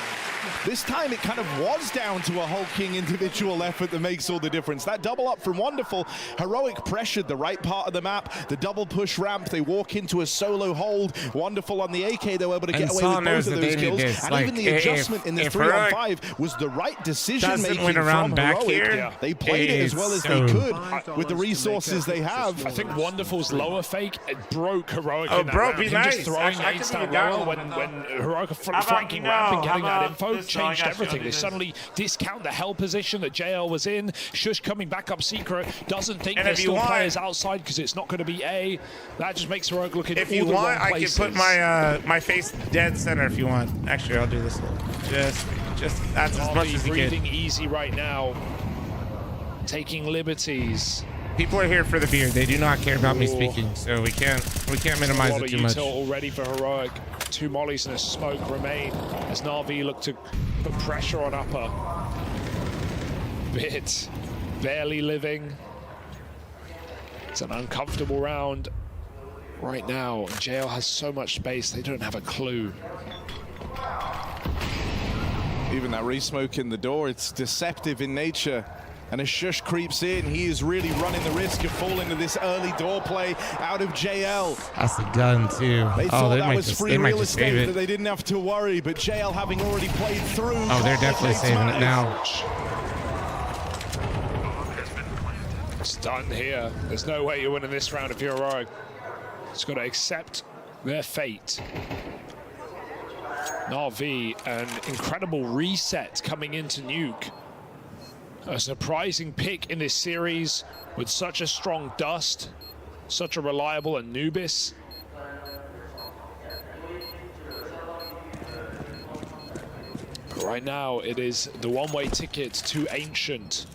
This time it kind of was down to a hulking individual effort that makes all the difference. That double up from Wonderful, Heroic pressured the right part of the map, the double push ramp, they walk into a solo hold. Wonderful on the AK, they were able to get away with both of those kills. And like, even the adjustment in the 3-on-5 was the right decision making from Heroic. They played it as well as they could with the resources they have. I think Wonderful's lower fake broke Heroic in that bro, round. be Him nice. just throwing nades down lower when Heroic flanking ramp and getting that info changed everything. They suddenly discount the hell position that JL was in. Shush coming back up secret, doesn't think there's still players outside because it's not going to be A. That just makes Heroic look in all the wrong places. I can put my my face dead center if you want. Actually, I'll do this. Just that's as much as you get. Breathing easy right now. Taking liberties. People are here for the beer. They do not care about me speaking, so we can't minimize it too much. Already for Heroic. 2 mollies and a smoke remain as Na'Vi look to put pressure on upper. Bit barely living. It's an uncomfortable round right now. JL has so much space, they don't have a clue. Even that re-smoke in the door, it's deceptive in nature. And as Shush creeps in, he is really running the risk of falling to this early door play out of JL. That's the gun too. They Oh, thought they that might was just, free they might real just save estate that it. they didn't have to worry, but JL having already played through. Oh, they're definitely saving it now. It's done here. There's no way you're winning this round if you're Heroic. Just got to accept their fate. Na'Vi, an incredible reset coming into Nuke. A surprising pick in this series with such a strong Dust, such a reliable Anubis. But right now, it is the one-way ticket to Ancient.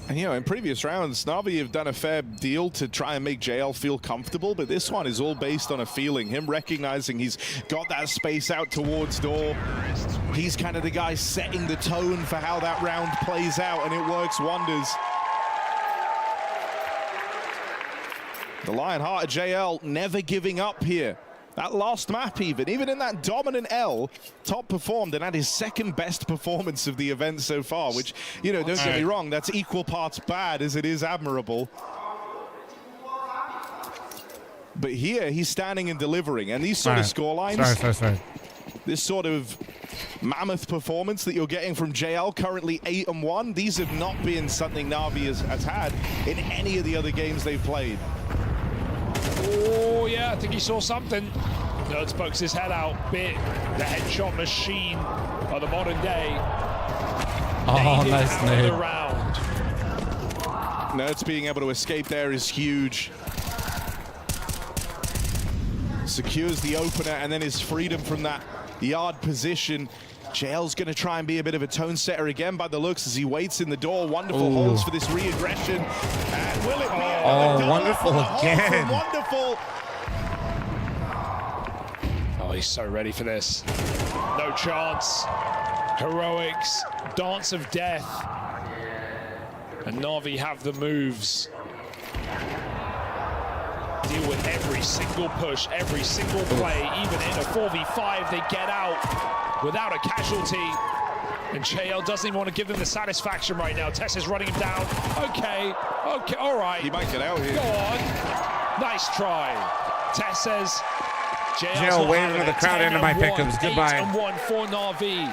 And, you know, in previous rounds, Na'Vi have done a fair deal to try and make JL feel comfortable, but this one is all based on a feeling. Him recognizing he's got that space out towards door. He's kind of the guy setting the tone for how that round plays out, and it works wonders. The Lionhearted JL never giving up here. That last map even in that dominant L, top performed and had his second best performance of the event so far, which, you know, don't get me wrong, that's equal parts bad as it is admirable. But here, he's standing and delivering, and these sort of scorelines, Sorry. this sort of mammoth performance that you're getting from JL, currently 8-1, these have not been something Na'Vi has had in any of the other games they've played. Oh, yeah, I think he saw something. Nerds pokes his head out. Bit, the headshot machine of the modern day. Oh, nice nade. Round. Nerds being able to escape there is huge. Secures the opener and then his freedom from that yard position. JL's going to try and be a bit of a tone setter again by the looks as he waits in the door. Wonderful holes for this re-aggression. And will it be Oh, wonderful again. Wonderful. Oh, he's so ready for this. No chance. Heroics, Dance of Death. And Na'Vi have the moves. Deal with every single push, every single play. Even in a 4v5, they get out without a casualty. And JL doesn't even want to give them the satisfaction right now. Tess is running him down. Okay, all right. He might get out here. Go on. Nice try. Tess says, JL waving to the crowd into my pick'ems. Goodbye. 8-1 for Na'Vi.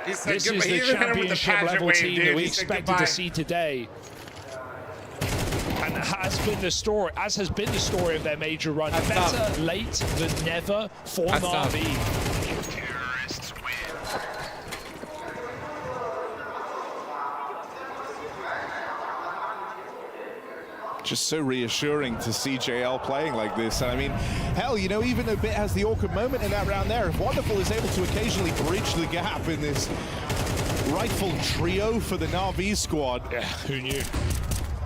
This is the championship level team that we expected to see today. And has been the story, as has been the story of their major run. Better late than never for Na'Vi. Just so reassuring to see JL playing like this. And I mean, hell, you know, even though Bit has the awkward moment in that round there, if Wonderful is able to occasionally bridge the gap in this rightful trio for the Na'Vi squad. Yeah, who knew?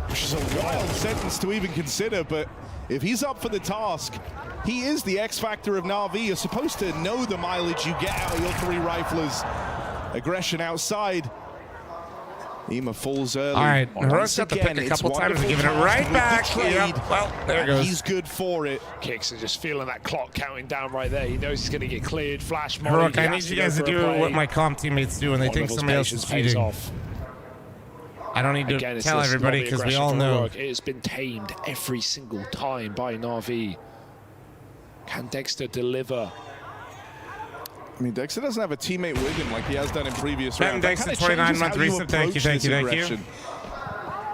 Which is a wild sentence to even consider, but if he's up for the task, he is the X factor of Na'Vi. You're supposed to know the mileage you get out of your three riflers. Aggression outside. Ema falls early. All right, Heroic's got the pick a couple times and giving it right back. Yep. Well, there it goes. He's good for it. Kicks are just feeling that clock counting down right there. He knows he's going to get cleared. Flash molly. Heroic, I need you guys to do what my comp teammates do when they think somebody else is feeding. I don't need to tell everybody because we all know. It has been tamed every single time by Na'Vi. Can Dexter deliver? I mean, Dexter doesn't have a teammate with him like he has done in previous rounds. Dexter, 29-month reset. Thank you.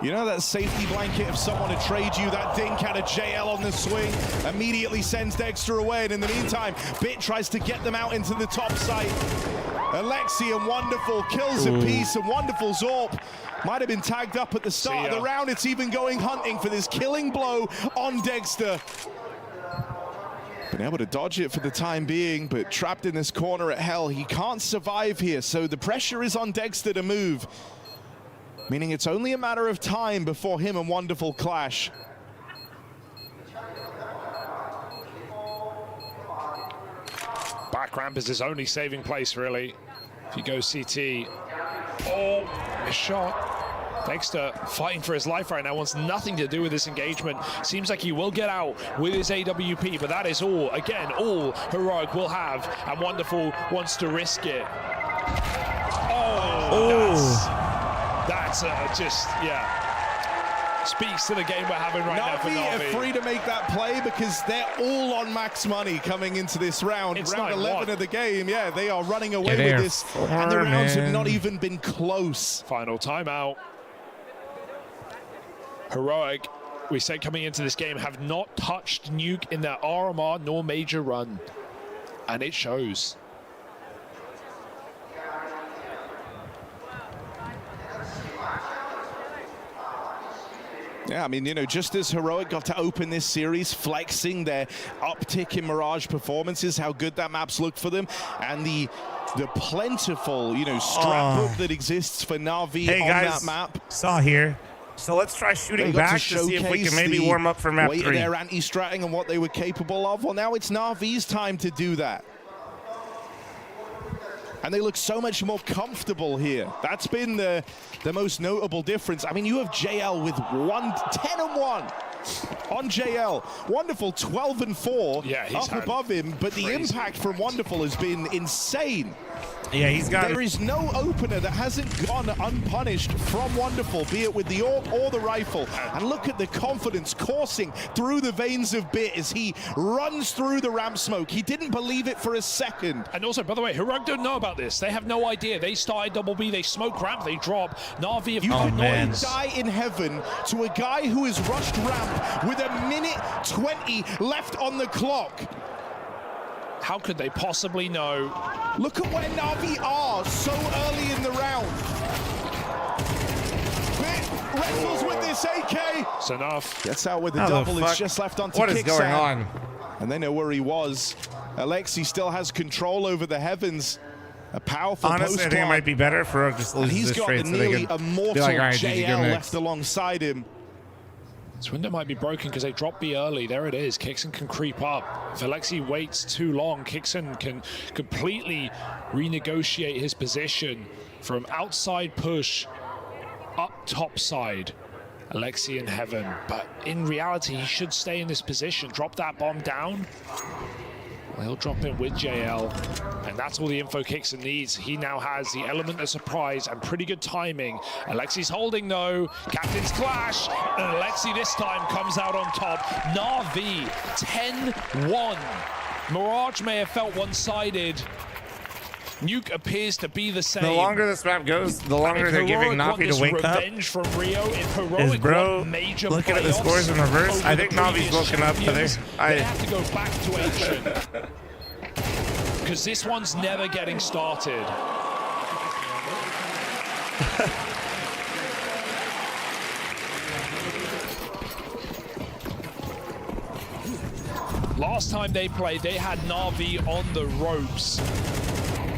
You know that safety blanket of someone to trade you, that dink out of JL on the swing, immediately sends Dexter away, and in the meantime, Bit tries to get them out into the top site. Alexi and Wonderful kills a piece, and Wonderful Zorp might have been tagged up at the start of the round. It's even going hunting for this killing blow on Dexter. Been able to dodge it for the time being, but trapped in this corner at hell. He can't survive here, so the pressure is on Dexter to move. Meaning it's only a matter of time before him and Wonderful clash. Back ramp is his only saving place, really. If you go CT. Oh, a shot. Dexter fighting for his life right now, wants nothing to do with this engagement. Seems like he will get out with his AWP, but that is all, again, all Heroic will have, and Wonderful wants to risk it. That's just, yeah. Speaks to the game we're having right now for Na'Vi. Are free to make that play because they're all on max money coming into this round. It's round 11 of the game. Yeah, they are running away Yeah, with this. And the rounds have not even been close. Final timeout. Heroic, we said coming into this game, have not touched Nuke in their RMR nor major run. And it shows. Yeah, I mean, you know, just as Heroic got to open this series, flexing their uptick in Mirage performances, how good that map's looked for them, and the plentiful, you know, strat book that exists for Na'Vi on that map. Saw here. So let's try shooting back to see if we can maybe warm up for map 3. Their anti-stratting and what they were capable of. Well, now it's Na'Vi's time to do that. And they look so much more comfortable here. That's been the most notable difference. I mean, you have JL with 10-1 on JL. Wonderful 12-4 up above him, but the impact from Wonderful has been insane. Yeah, he's got. There is no opener that hasn't gone unpunished from Wonderful, be it with the AWP or the rifle. And look at the confidence coursing through the veins of Bit as he runs through the ramp smoke. He didn't believe it for a second. And also, by the way, Heroic don't know about this. They have no idea. They started double B, they smoke ramp, they drop. Na'Vi have you could not die in heaven to a guy who has rushed ramp with 1:20 left on the clock. How could they possibly know? Look at where Na'Vi are so early in the round. Wrestles with this AK. It's enough. Gets out with the double. It's just left onto What is going on? And they know where he was. Alexi still has control over the heavens. A powerful Honestly, I think it might be better for Rogue just to lose this trade so they nearly can immortal be like, all right, JL left alongside him. This window might be broken because they dropped B early. There it is. Kixon can creep up. If Alexi waits too long, Kixon can completely renegotiate his position from outside push up top side. Alexi in heaven. But in reality, he should stay in this position. Drop that bomb down. Well, he'll drop in with JL, and that's all the info Kixon needs. He now has the element of surprise and pretty good timing. Alexi's holding though, Captain's Clash, and Alexi this time comes out on top. Na'Vi 10-1. Mirage may have felt one-sided. Nuke appears to be the same. The longer this map goes, the longer they're giving Na'Vi to wake up. From Rio, if Heroic Is bro major looking at the scores in reverse? I think Na'Vi's woken up for this. They have to go back to action. Because this one's never getting started. Last time they played, they had Na'Vi on the ropes.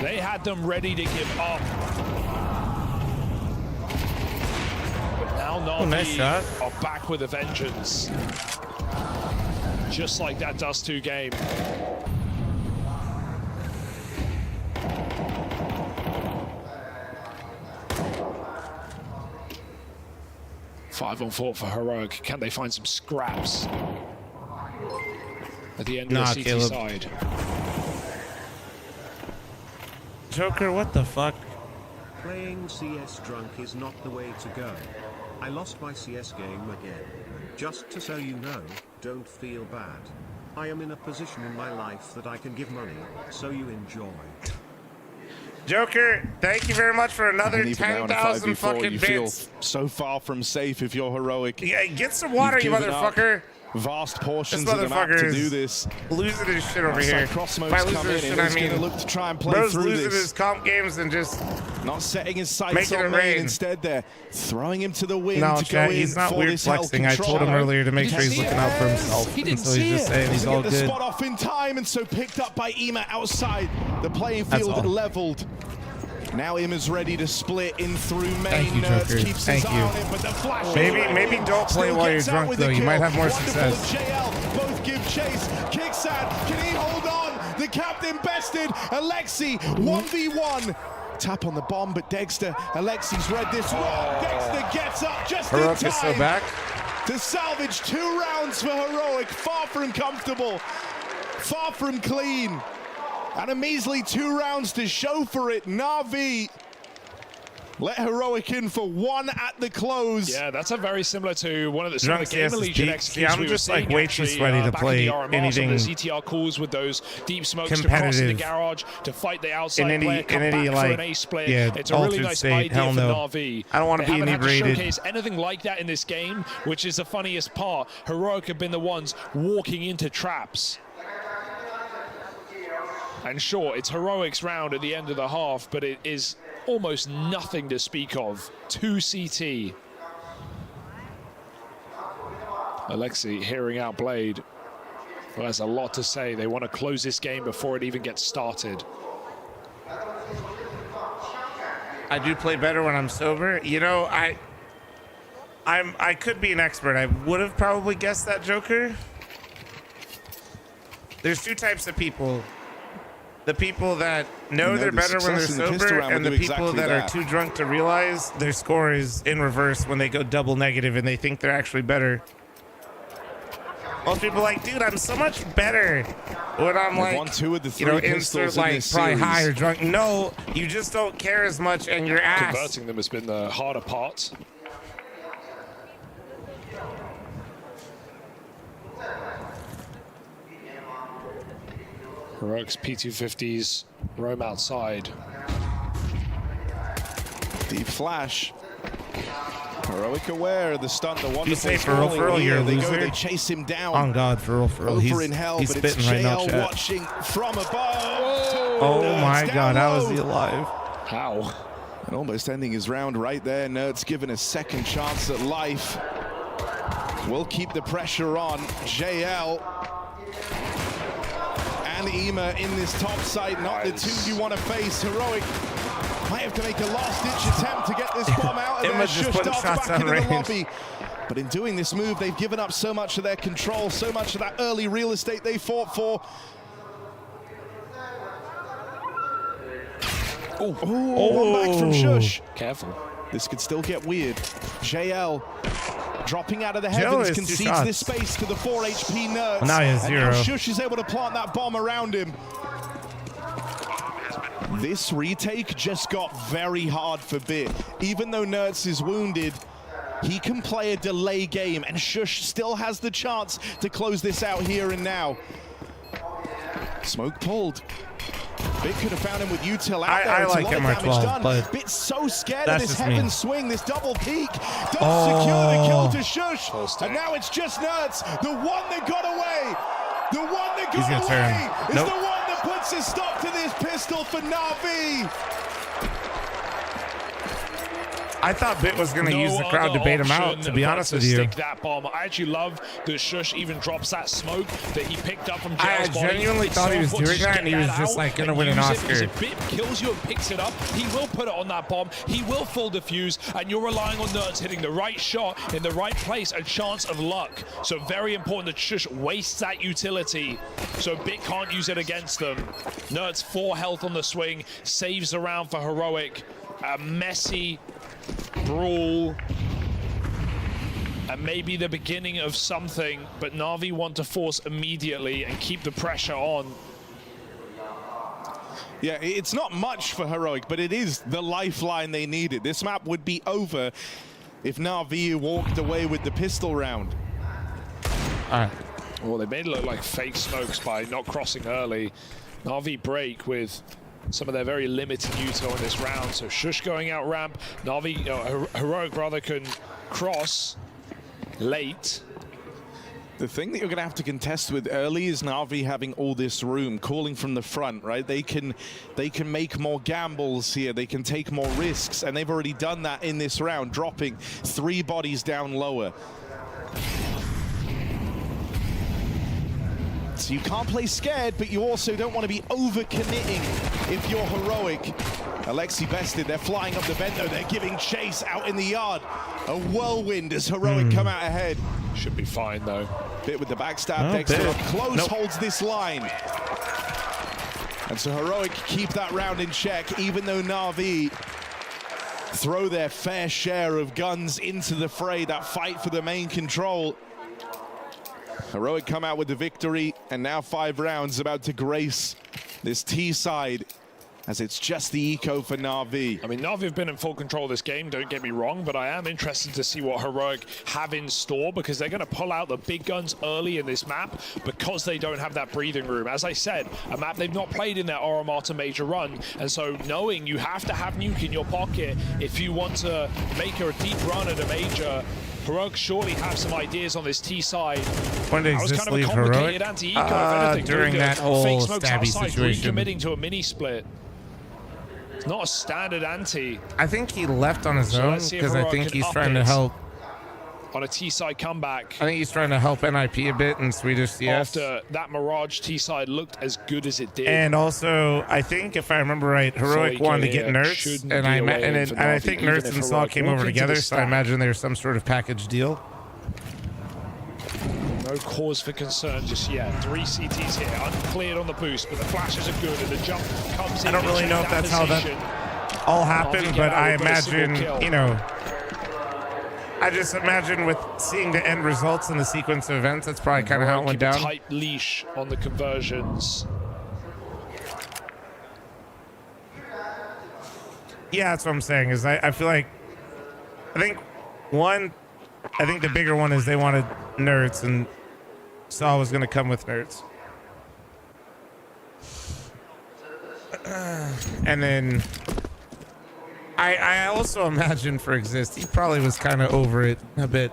They had them ready to give up. But now Na'Vi are back with a vengeance. Just like that Dust 2 game. Five on 4 for Heroic. Can they find some scraps at the end of the CT Caleb. side? Joker, what the fuck? Playing CS drunk is not the way to go. I lost my CS game again. Just to so you know, don't feel bad. I am in a position in my life that I can give money, so you enjoy. Joker, thank you very much for another 10,000 fucking you bits. feel so far from safe if you're Heroic. Yeah, get some water, you motherfucker. Vast portions This of the map motherfucker to is do this. Losing his shit over here. Cross By smokes losing come his in, shit, I he's mean, gonna look to try and play bro's through losing this. his comp games and just not setting his sights making on it main rain. instead there, throwing him to the wing No, to chat, go he's in not for weird this hell flexing. I told him control. earlier to make sure he's looking out for himself. And so he's just saying he's all Get the good. spot off in time, and so picked up by Ema outside the playing That's field, all. leveled. Now Ima's ready to split in through main. Thank you, Nerds Joker. keeps Thank his eye you. on it, but the flash Maybe don't play still while you're gets out drunk with though. the You might kill. have more Wonderful success. and JL both give chase. Kicksad, can he hold on? The captain bested. Alexi 1v1. Tap on the bomb, but Dexter, Alexi's read this well. Dexter gets up just Heroic in is so time back. to salvage 2 rounds for Heroic. Far from comfortable, far from clean. And a measly 2 rounds to show for it. Na'Vi let Heroic in for 1 at the close. Yeah, that's a very similar to one of the Drunk Game CS is Elimination deep. executions I'm we were just like seeing way too actually, sweaty to back play in the RMR, anything some of those ETR calls with those deep smokes to cross in the competitive garage to fight the outside in any player, come in any back for like an A split. yeah, It's a really altered nice state. idea Hell for no. Na'Vi. I don't want to They be haven't had to inebriated. showcase anything like that in this game, which is the funniest part. Heroic have been the ones walking into traps. And sure, it's Heroic's round at the end of the half, but it is almost nothing to speak of. 2 CT. Alexi hearing out Blade. Well, there's a lot to say. They want to close this game before it even gets started. I do play better when I'm sober. You know, I could be an expert. I would have probably guessed that Joker. There's 2 types of people. The people that know they're the better when they're success in the pistol sober, round and will the do people exactly that that. are too drunk to realize their score is in reverse when they go double negative and they think they're actually better. Most people are like, dude, I'm so much better when I'm They've like, won 2 of the 3 you know, pistols insert in like this probably series. high or drunk. No, you just don't care as much, and your ass. Converting them has been the harder part. Heroic's P250s roam outside. Deep flash. Heroic aware of the stunt, the wonderful You say for falling real, here. you're a They loser? go, they chase him down. On God, for real, for real. Over in hell, he's but it's spitting right now, JL chat. watching from above. Oh my Nerds God, down how is low. he alive? How? And almost ending his round right there. Nerds given a second chance at life. Will keep the pressure on. JL and Ema in this top site. Not the 2 you want to face. Heroic might have to make a last-ditch attempt to get this bomb out of Ema there. just Shushed putting off shots back on into the range. lobby. But in doing this move, they've given up so much of their control, so much of that early real estate they fought for. Oh, one back from Shush. Careful. This could still get weird. JL dropping out of the JL heavens, has 2 concedes shots. this space to the 4 HP Nerds. Well, now he has and now 0. Shush is able to plant that bomb around him. This retake just got very hard for Bit. Even though Nerds is wounded, he can play a delay game, and Shush still has the chance to close this out here and now. Smoke pulled. Bit could have found him with util out there. I It's a like lot of damage MR12, done. but Bit's so scared of that's this just me. heaven swing, this double peek. Does secure the kill to Shush. And now it's just Nerds. The one that got away. The one that He's got gonna away turn. is Nope. the one that puts a stop to this pistol for Na'Vi. I thought Bit was going to No use the crowd to bait him out, option to be but honest to with you. stick that bomb. I actually love that Shush even drops that smoke that he picked up from I JL's body. genuinely It's thought so he was important doing to that, and he get was just out like going to and win an use it, Oscar. because if Bit kills you and picks it up, he will put it on that bomb. He will full defuse, and you're relying on Nerds hitting the right shot in the right place, a chance of luck. So very important that Shush wastes that utility so Bit can't use it against them. Nerds 4 health on the swing, saves the round for Heroic. A messy brawl. And maybe the beginning of something, but Na'Vi want to force immediately and keep the pressure on. Yeah, it's not much for Heroic, but it is the lifeline they needed. This map would be over if Na'Vi walked away with the pistol round. Well, they made it look like fake smokes by not crossing early. Na'Vi break with some of their very limited util in this round. So Shush going out ramp. Na'Vi, Heroic rather, can cross late. The thing that you're going to have to contest with early is Na'Vi having all this room, calling from the front, right? They can make more gambles here. They can take more risks, and they've already done that in this round, dropping 3 bodies down lower. So you can't play scared, but you also don't want to be over-committing if you're Heroic. Alexi bested, they're flying up the vent though, they're giving chase out in the yard. A whirlwind as Heroic come out ahead. Should be fine though. Bit with the backstab, Dexter up close, holds this line. And so Heroic keep that round in check, even though Na'Vi throw their fair share of guns into the fray, that fight for the main control. Heroic come out with the victory, and now 5 rounds about to grace this T side, as it's just the eco for Na'Vi. I mean, Na'Vi have been in full control of this game, don't get me wrong, but I am interested to see what Heroic have in store, because they're going to pull out the big guns early in this map because they don't have that breathing room. As I said, a map they've not played in their RMR major run, and so knowing you have to have Nuke in your pocket if you want to make a deep run at a major, Heroic surely have some ideas on this T side. When did That was Exist kind of a leave complicated Heroic? anti-eco, if anything, During doing that the whole fake smokes stabby outside, situation. committing to a mini split. It's not a standard anti. I think he left on his So own let's see if because I Heroic think can he's up trying to it help. On a T-side comeback. I think he's trying to help NIP a bit in Swedish CS. After that Mirage T-side looked as good as it did. And also, I think if I remember right, Heroic Sorry, wanted to Kay, get Nerds, shouldn't and be I a way in for I Na'Vi, think even Nerds if and Saw Heroic came walk over into together, the so I stack. imagine there's some sort of package deal. No cause for concern just yet. 3 CTs here, uncleared on the boost, but the flashes are good and the jump comes in. I don't really know if that's how that all happened, but I imagine, you know, I just imagine with seeing the end results in the sequence of events, that's probably kind of how it went down. Tight leash on the conversions. Yeah, that's what I'm saying. Is I feel like, I think the bigger one is they wanted Nerds, and Saw was going to come with Nerds. And then I also imagine for Exist, he probably was kind of over it a bit.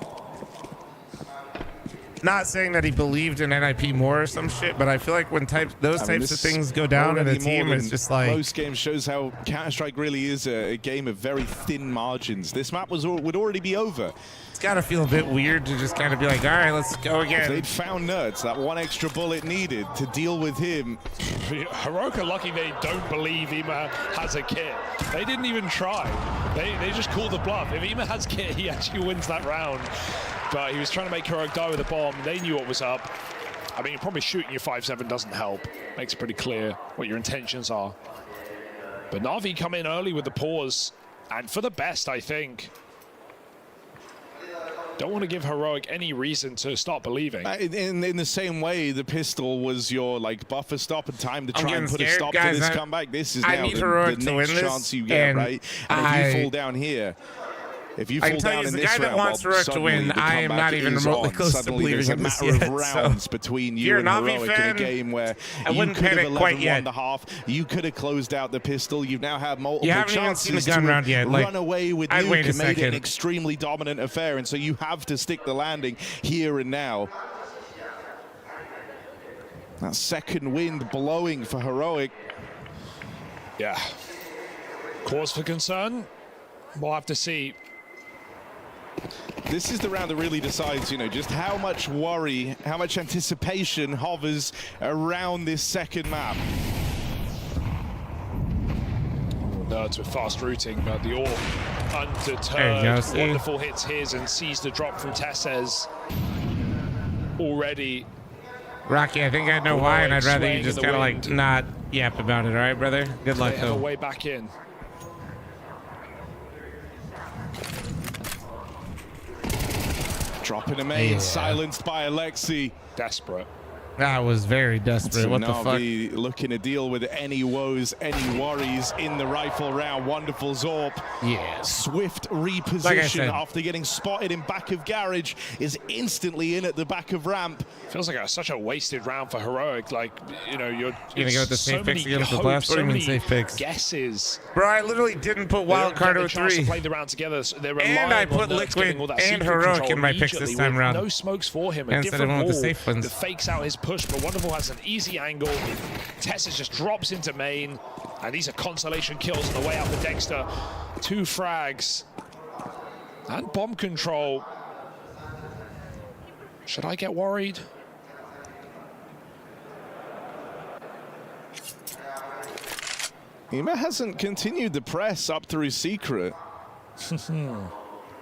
Not saying that he believed in NIP more or some shit, but I feel like when those types of things go down in a team, it's just like most games shows how Counter-Strike really is a game of very thin margins. This map would already be over. It's got to feel a bit weird to just kind of be like, all right, let's go again. If they'd found Nerds, that one extra bullet needed to deal with him. Heroic are lucky they don't believe Ema has a kit. They didn't even try. They just called the bluff. If Ema has kit, he actually wins that round. But he was trying to make Heroic die with a bomb. They knew what was up. I mean, probably shooting your 5-7 doesn't help. Makes it pretty clear what your intentions are. But Na'Vi come in early with the pause, and for the best, I think. Don't want to give Heroic any reason to start believing. In the same way, the pistol was your like buffer stop and time to I'm try and getting put a scared, stop guys. to this comeback. This is I now need the Heroic to next win this, chance you get, and right? And if you fall down here, if you I fall can tell down you, in the this guy that round, wants well, Heroic to suddenly win, the I am comeback not even is remotely on. close to Suddenly believing there's a in this matter yet, of so rounds between if you you're and a Na'Vi Heroic in a fan, game where I you wouldn't could have panic quite 11-1 yet. the half. You could have closed out the pistol. You've now had multiple You haven't even chances seen the gun to round yet. Like, run away with I'd wait Nuke a and made it an second. extremely dominant affair, and so you have to stick the landing here and now. That second wind blowing for Heroic. Yeah. Cause for concern? We'll have to see. This is the round that really decides, you know, just how much worry, how much anticipation hovers around this second map. Nerds with fast routing, but the AWP There you undeterred. go, see? Wonderful hits his and sees the drop from Tesses already. Rocky, I think I know why, and I'd rather you swaying just in the kind of like wind. not yap about it. All right, brother. Good luck, They have a though. way back in. Dropping a main, Yeah. silenced by Alexi. Desperate. That was very desperate. So What the fuck? Na'Vi looking to deal with any woes, any worries in the rifle round. Wonderful Zorp. Yeah. Swift reposition Like I said. after getting spotted in back of garage, is instantly in at the back of ramp. Feels like such a wasted round for Heroic. Like, you know, you're gonna go with the so safe picks many again for hopes, blast? What do you so mean many safe picks? Guesses. Bro, I literally didn't put They wild don't card get the 03. chance to play the round together. So they're And I relying put on Nerds Liquid getting all that and secret Heroic control in my picks this immediately time with around. No smokes for him. A And instead different everyone with the wall safe ones. that fakes out his push, but Wonderful has an easy angle. Tessis just drops into main, and these are consolation kills on the way out for Dexter. 2 frags and bomb control. Should I get worried? Ema hasn't continued the press up through Secret.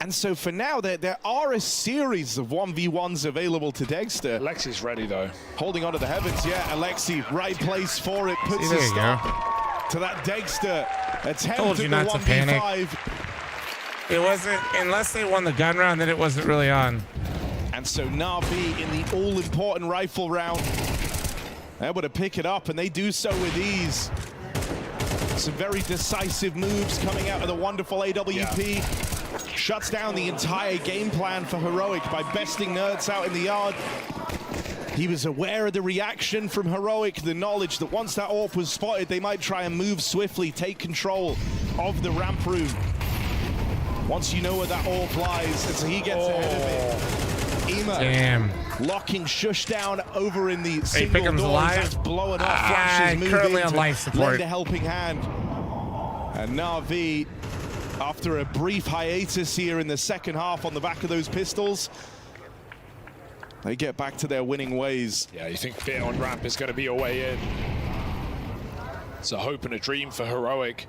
And so for now, there are a series of 1v1s available to Dexter. Alexi's ready, though. Holding onto the heavens, yeah. Alexi, right place for it, puts See, a there you stop to that Dexter attempt Told you at not the to panic. 1v5. It wasn't, unless they won the gun round, then it wasn't really on. And so Na'Vi in the all-important rifle round, able to pick it up, and they do so with ease. Some very decisive moves coming out of the wonderful AWP. Shuts down the entire game plan for Heroic by besting Nerds out in the yard. He was aware of the reaction from Heroic, the knowledge that once that AWP was spotted, they might try and move swiftly, take control of the ramp room. Once you know where that AWP lies, and so he gets ahead of it. Ema locking Shush down over in the single doors. That's blowing off. Flashes moving currently on life support. Lend a helping hand. And Na'Vi, after a brief hiatus here in the second half on the back of those pistols, they get back to their winning ways. Yeah, you think Bit on ramp is going to be your way in. It's a hope and a dream for Heroic.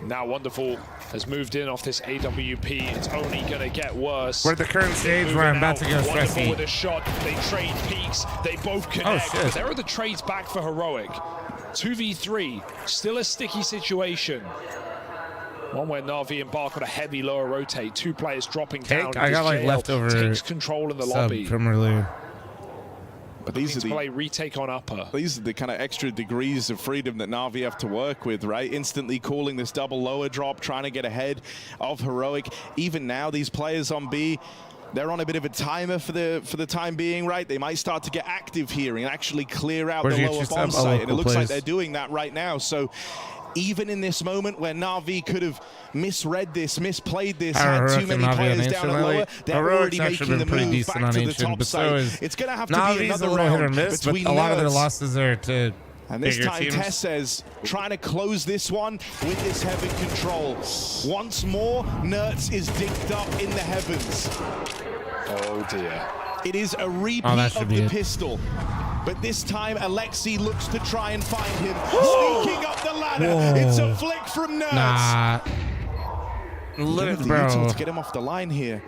Now Wonderful has moved in off this AWP. It's only going to get worse. We're at the current stage where I'm about to go Wonderful stressy. with a shot. They trade peaks. They both connect. But there are the trades back for Heroic. 2v3. Still a sticky situation. One where Na'Vi embark on a heavy lower rotate. Two players dropping down. I got like leftover takes control in the lobby. from earlier. But these are the play retake on upper. These are the kind of extra degrees of freedom that Na'Vi have to work with, right? Instantly calling this double lower drop, trying to get ahead of Heroic. Even now, these players on B, they're on a bit of a timer for the time being, right? They might start to get active here and actually clear out the lower bomb site, and it looks like they're doing that right now. So even in this moment where Na'Vi could have misread this, misplayed this, had too many players down at lower, they're already making the move back to the top site. It's going to have to be another round between a lot of their Nerds. losses are to And this time, teams. Tess says, trying to close this one with this heaven control. Once more, Nerds is digged up in the heavens. Oh dear. It is a repeat of the pistol. But this time, Alexi looks to try and find him. Sneaking up the ladder. It's a flick from Nerds. Nah. Look, bro. to get him off the line here.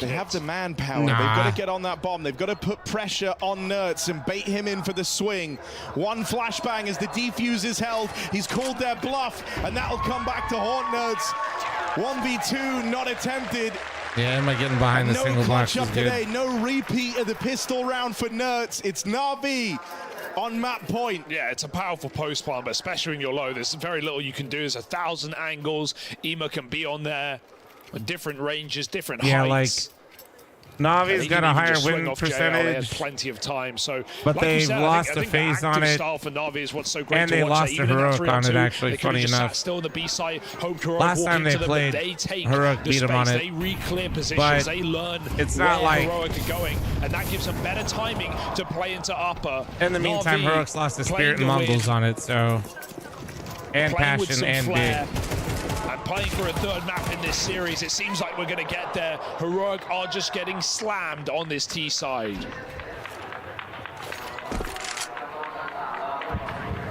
They have the manpower. They've got to get on that bomb. They've got to put pressure on Nerds and bait him in for the swing. One flashbang as the defuse is held. He's called their bluff, and that'll come back to haunt Nerds. 1v2 not attempted. Yeah, am I getting behind the single box? No clutch up today. No repeat of the pistol round for Nerds. It's Na'Vi on map point. Yeah, it's a powerful post plant, but especially when you're low, there's very little you can do. There's 1,000 angles. Ema can be on there. Different ranges, different heights. Like Navi's got a higher win percentage. They had plenty of time, so. But like they've said, lost I think a phase on it. Style for Navi is what's so great And to they watch. lost to Heroic on it, actually, funny enough. Still in the B side, hope Heroic Last time they played, they take Heroic beat them on it. They re-clear positions, But they learn it's not where like Heroic are going, and that gives them better timing to play into upper. In the meantime, Navi Heroic's lost the spirit and playing the Mongols on it, so. And playing with passion some and flair. big. And playing for a third map in this series, it seems like we're going to get there. Heroic are just getting slammed on this T side.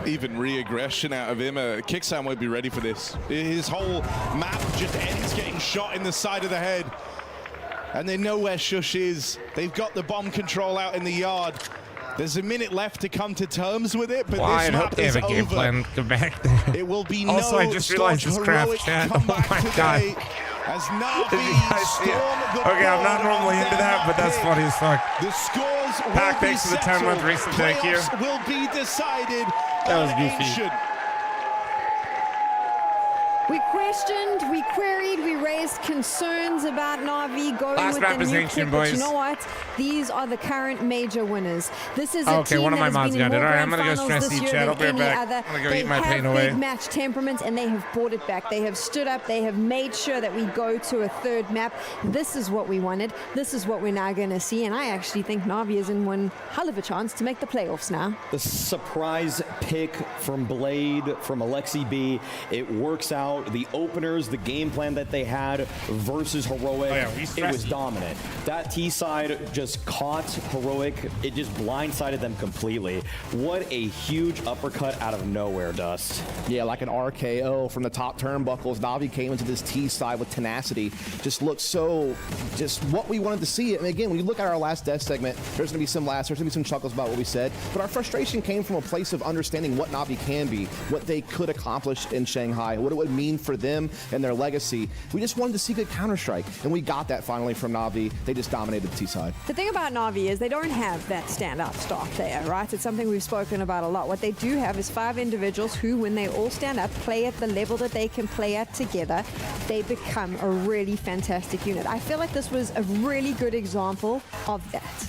Even re-aggression out of him. Kicksan won't be ready for this. His whole map just ends getting shot in the side of the head. And they know where Shush is. They've got the bomb control out in the yard. There's a minute left to come to terms with it, but Well, this I map hope they is have a game over. plan to go back there. It will be Also, no I just realized Scotch this craft Heroic chat. Oh comeback my today god. As Did you Na'Vi guys see it? storm the Okay, I'm not board normally on into their that, but that's pick. funny as fuck. The scores Pac, will be thanks for the 10-month settled. recent thank you. Playoffs will be decided. That was on goofy. Ancient. We questioned, we queried, we raised concerns about Na'Vi going Last with map the is new Ancient, pick, but you boys. know what? These are the current major winners. This is a Okay, team one of that my has mods been in got it. more All right, I'm grand gonna go finals stress this each year chat. I'll than be right any back. other. I'm gonna go They eat my have pain big away. match temperaments, and they have brought it back. They have stood up. They have made sure that we go to a third map. This is what we wanted. This is what we're now going to see, and I actually think Na'Vi is in one hell of a chance to make the playoffs now. The surprise pick from Blade, from Alexi B, it works out. The openers, the game plan that they had versus Heroic, it was dominant. That T side just caught Heroic. It just blindsided them completely. What a huge uppercut out of nowhere, Dust. Yeah, like an RKO from the top turnbuckles. Na'Vi came into this T side with tenacity. Just looked so, just what we wanted to see. And again, when you look at our last death segment, there's going to be some laughs, there's going to be some chuckles about what we said. But our frustration came from a place of understanding what Na'Vi can be, what they could accomplish in Shanghai, what it would mean mean for them and their legacy. We just wanted to see good Counter-Strike, and we got that finally from Na'Vi. They just dominated the T side. The thing about Na'Vi is they don't have that standout star player, right? It's something we've spoken about a lot. What they do have is 5 individuals who, when they all stand up, play at the level that they can play at together, they become a really fantastic unit. I feel like this was a really good example of that.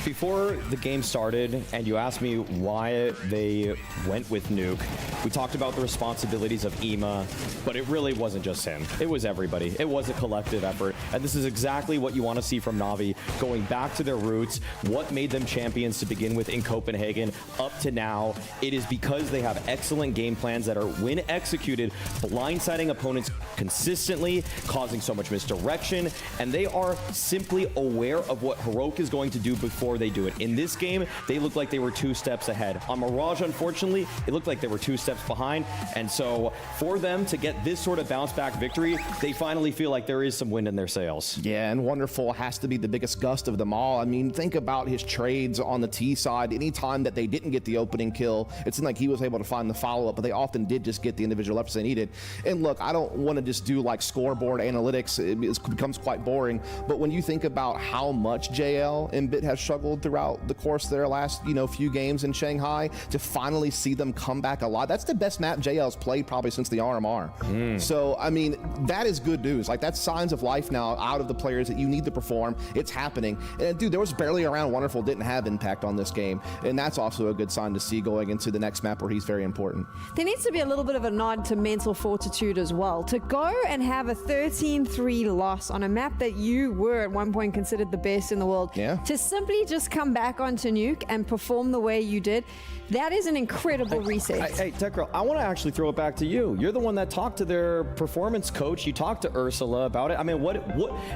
Before the game started and you asked me why they went with Nuke, we talked about the responsibilities of Ema, but it really wasn't just him. It was everybody. It was a collective effort. And this is exactly what you want to see from Na'Vi, going back to their roots, what made them champions to begin with in Copenhagen up to now. It is because they have excellent game plans that are, when executed, blindsiding opponents consistently, causing so much misdirection, and they are simply aware of what Heroic is going to do before they do it. In this game, they looked like they were 2 steps ahead. On Mirage, unfortunately, it looked like they were 2 steps behind. And so for them to get this sort of bounce back victory, they finally feel like there is some wind in their sails. Yeah, and Wonderful has to be the biggest gust of them all. I mean, think about his trades on the T side. Anytime that they didn't get the opening kill, it seemed like he was able to find the follow-up, but they often did just get the individual efforts they needed. And look, I don't want to just do like scoreboard analytics. It becomes quite boring. But when you think about how much JL and Bit has struggled throughout the course of their last, few games in Shanghai, to finally see them come back a lot. That's the best map JL's played probably since the RMR. So, I mean, that is good news. Like, that's signs of life now out of the players that you need to perform. It's happening. And dude, there was barely a round Wonderful didn't have impact on this game. And that's also a good sign to see going into the next map where he's very important. There needs to be a little bit of a nod to mental fortitude as well. To go and have a 13-3 loss on a map that you were at one point considered the best in the world. Yeah. To simply just come back onto Nuke and perform the way you did, that is an incredible reset. Hey, TechGirl, I want to actually throw it back to you. You're the one that talked to their performance coach. You talked to Ursula about it. I mean, what,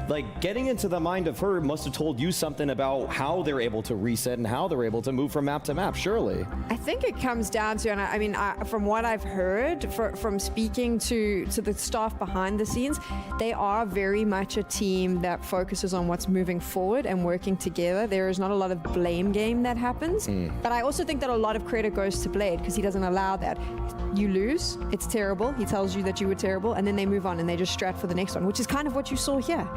like, getting into the mind of her must have told you something about how they're able to reset and how they're able to move from map to map, surely. I think it comes down to, and I mean, from what I've heard from speaking to the staff behind the scenes, they are very much a team that focuses on what's moving forward and working together. There is not a lot of blame game that happens, but I also think that a lot of credit goes to Blade because he doesn't allow that. You lose, it's terrible. He tells you that you were terrible, and then they move on and they just strat for the next one, which is kind of what you saw here.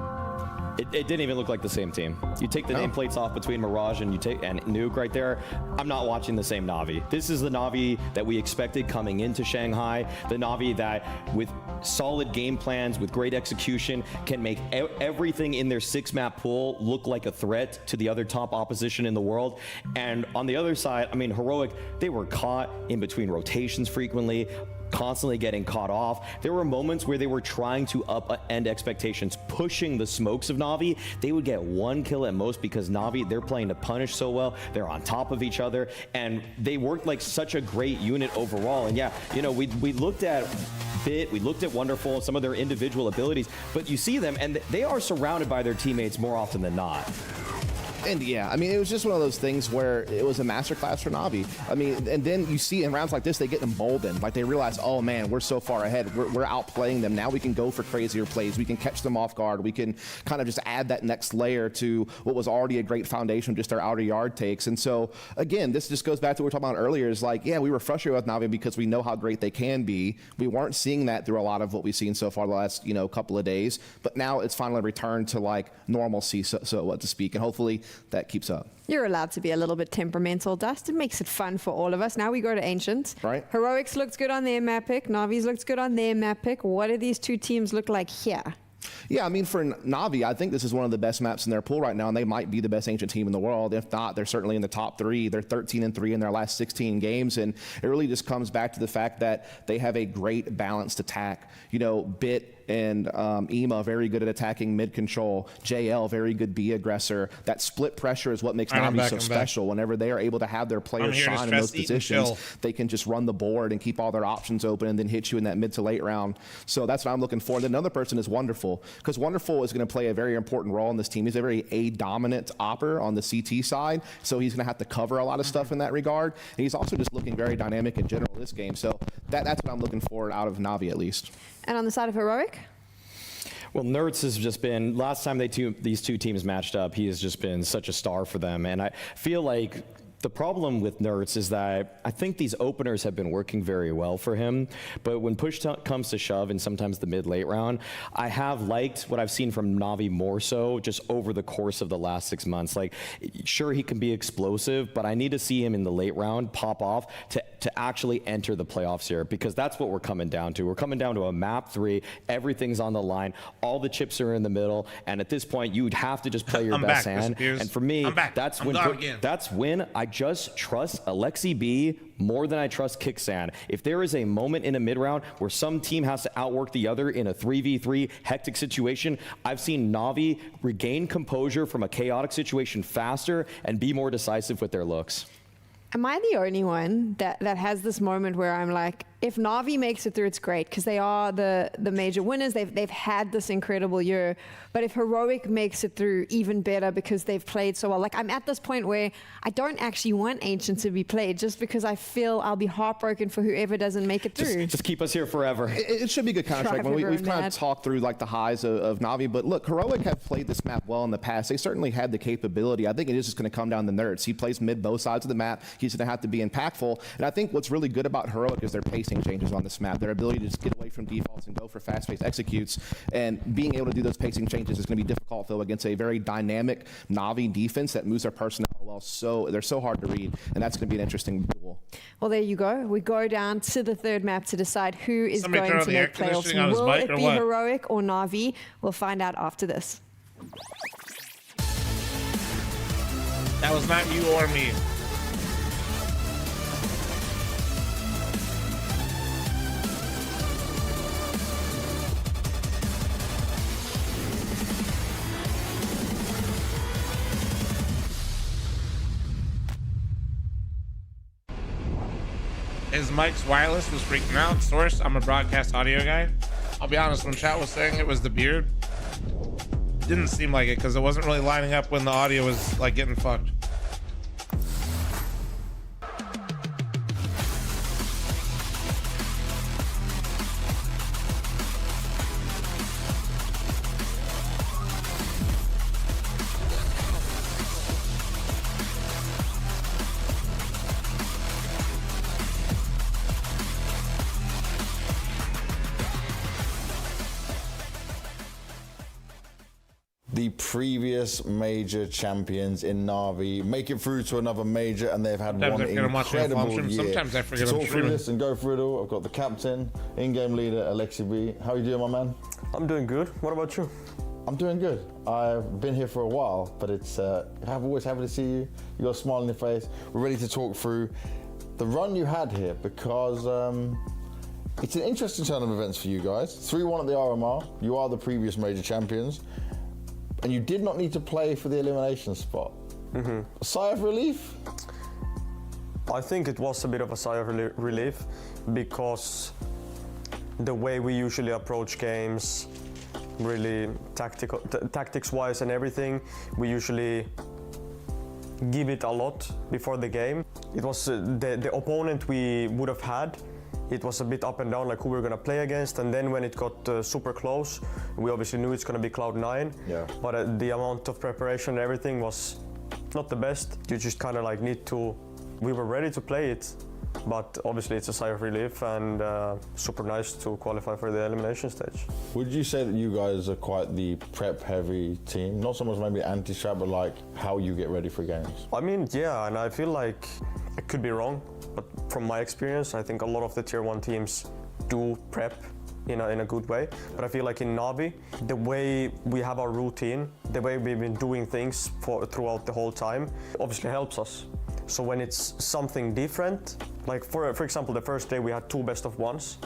It didn't even look like the same team. You take the nameplates off between Mirage and Nuke right there. I'm not watching the same Na'Vi. This is the Na'Vi that we expected coming into Shanghai. The Na'Vi that, with solid game plans, with great execution, can make everything in their 6-map pool look like a threat to the other top opposition in the world. And on the other side, I mean, Heroic, they were caught in between rotations frequently, constantly getting caught off. There were moments where they were trying to upend expectations, pushing the smokes of Na'Vi. They would get 1 kill at most because Na'Vi, they're playing to punish so well. They're on top of each other, and they worked like such a great unit overall. And yeah, we looked at Bit, we looked at Wonderful, some of their individual abilities, but you see them and they are surrounded by their teammates more often than not. And yeah, I mean, it was just one of those things where it was a masterclass for Na'Vi. I mean, and then you see in rounds like this, they get emboldened. Like they realize, oh man, we're so far ahead. We're outplaying them. Now we can go for crazier plays. We can catch them off guard. We can kind of just add that next layer to what was already a great foundation, just our outer yard takes. And so again, this just goes back to what we were talking about earlier, is like, yeah, we were frustrated with Na'Vi because we know how great they can be. We weren't seeing that through a lot of what we've seen so far the last, couple of days. But now it's finally returned to like normalcy, so what to speak. And hopefully that keeps up. You're allowed to be a little bit temperamental, Dust. It makes it fun for all of us. Now we go to Ancient. Right. Heroics looked good on their map pick. Navi's looked good on their map pick. What do these two teams look like here? Yeah, I mean, for Na'Vi, I think this is one of the best maps in their pool right now, and they might be the best Ancient team in the world. If not, they're certainly in the top 3. They're 13-3 in their last 16 games, and it really just comes back to the fact that they have a great balanced attack. Bit and Ema very good at attacking mid control. JL very good B aggressor. That split pressure is what makes Na'Vi so special. Whenever they are able to have their players shine in those positions, they can just run the board and keep all their options open and then hit you in that mid to late round. So that's what I'm looking for. Then another person is Wonderful, because Wonderful is going to play a very important role in this team. He's a very A-dominant opper on the CT side, so he's going to have to cover a lot of stuff in that regard. And he's also just looking very dynamic in general this game. So that's what I'm looking for out of Na'Vi at least. And on the side of Heroic? Well, Nerds has just been, last time these two teams matched up, he has just been such a star for them. And I feel like The problem with Nerds is that I think these openers have been working very well for him, but when push comes to shove and sometimes the mid-late round, I have liked what I've seen from Navi more so just over the course of the last 6 months. Like, sure, he can be explosive, but I need to see him in the late round pop off to actually enter the playoffs here, because that's what we're coming down to. We're coming down to a map 3, everything's on the line, all the chips are in the middle, and at this point, you'd have to just play your best hand. And for me, that's when I just trust Alexi B more than I trust Kicksan. If there is a moment in a mid-round where some team has to outwork the other in a 3v3 hectic situation, I've seen Navi regain composure from a chaotic situation faster and be more decisive with their looks. Am I the only one that has this moment where I'm like, if Navi makes it through, it's great, because they are the major winners. They've had this incredible year. But if Heroic makes it through, even better, because they've played so well. Like, I'm at this point where I don't actually want Ancient to be played, just because I feel I'll be heartbroken for whoever doesn't make it through. Just keep us here forever. It should be good Counter-Strike. We've kind of talked through like the highs of Navi, but look, Heroic have played this map well in the past. They certainly had the capability. I think it is just going to come down to Nerds. He plays mid both sides of the map. He's going to have to be impactful. And I think what's really good about Heroic is their pacing changes on this map. Their ability to just get away from defaults and go for fast-paced executes. And being able to do those pacing changes is going to be difficult, though, against a very dynamic Navi defense that moves their personnel well. So they're so hard to read, and that's going to be an interesting duel. Well, there you go. We go down to the third map to decide who is going to make playoffs. Will it be Heroic or Navi? We'll find out after this. That was not you or me. His mic's wireless was freaking out. Source, I'm a broadcast audio guy. I'll be honest, when chat was saying it was the beard, didn't seem like it, because it wasn't really lining up when the audio was like getting fucked. The previous major champions in Navi make it through to another major, and they've had one incredible year. Sometimes I forget to I'm talk through this and go through it all, I've got the captain, in-game leader, Alexi B. How are you doing, my man? I'm doing good. What about you? I'm doing good. I've been here for a while, but I'm always happy to see you. You got a smile on your face. We're ready to talk through the run you had here, because it's an interesting turn of events for you guys. 3-1 at the RMR. You are the previous major champions. And you did not need to play for the elimination spot. A sigh of relief? I think it was a bit of a sigh of relief, because the way we usually approach games, really tactics-wise and everything, we usually give it a lot before the game. It was the opponent we would have had. It was a bit up and down, like who we were going to play against, and then when it got super close, we obviously knew it's going to be Cloud9. Yeah. But the amount of preparation and everything was not the best. You just kind of like need to. We were ready to play it, but obviously it's a sigh of relief, and super nice to qualify for the elimination stage. Would you say that you guys are quite the prep-heavy team? Not so much maybe anti-strat, but like how you get ready for games? I mean, yeah, and I feel like I could be wrong, but from my experience, I think a lot of the tier 1 teams do prep in a good way. But I feel like in Navi, the way we have our routine, the way we've been doing things throughout the whole time, obviously helps us. So when it's something different, like for example, the first day we had 2 best of 1s,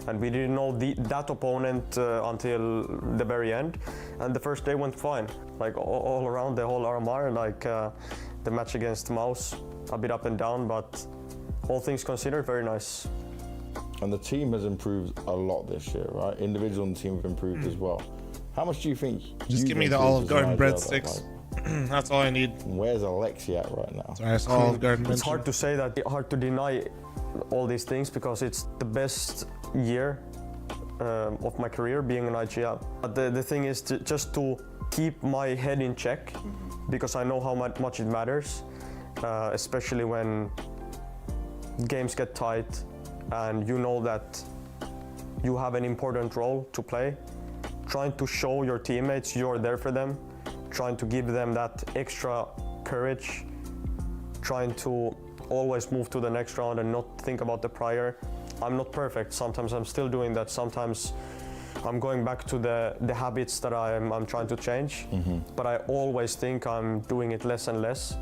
and we didn't know that opponent until the very end, and the first day went fine. Like all around the whole RMR, like the match against Mouse, a bit up and down, but all things considered, very nice. And the team has improved a lot this year, right? Individual and the team have improved as well. How much do you think? Just give me the Olive Garden breadsticks. That's all I need. Where's Alexi at right now? Sorry, that's Olive Garden. It's hard to say that, hard to deny all these things, because it's the best year of my career being an IGL. But the thing is just to keep my head in check, because I know how much it matters. especially when games get tight and you know that you have an important role to play. Trying to show your teammates you're there for them, trying to give them that extra courage, trying to always move to the next round and not think about the prior. I'm not perfect. Sometimes I'm still doing that. Sometimes I'm going back to the habits that I'm trying to change. But I always think I'm doing it less and less.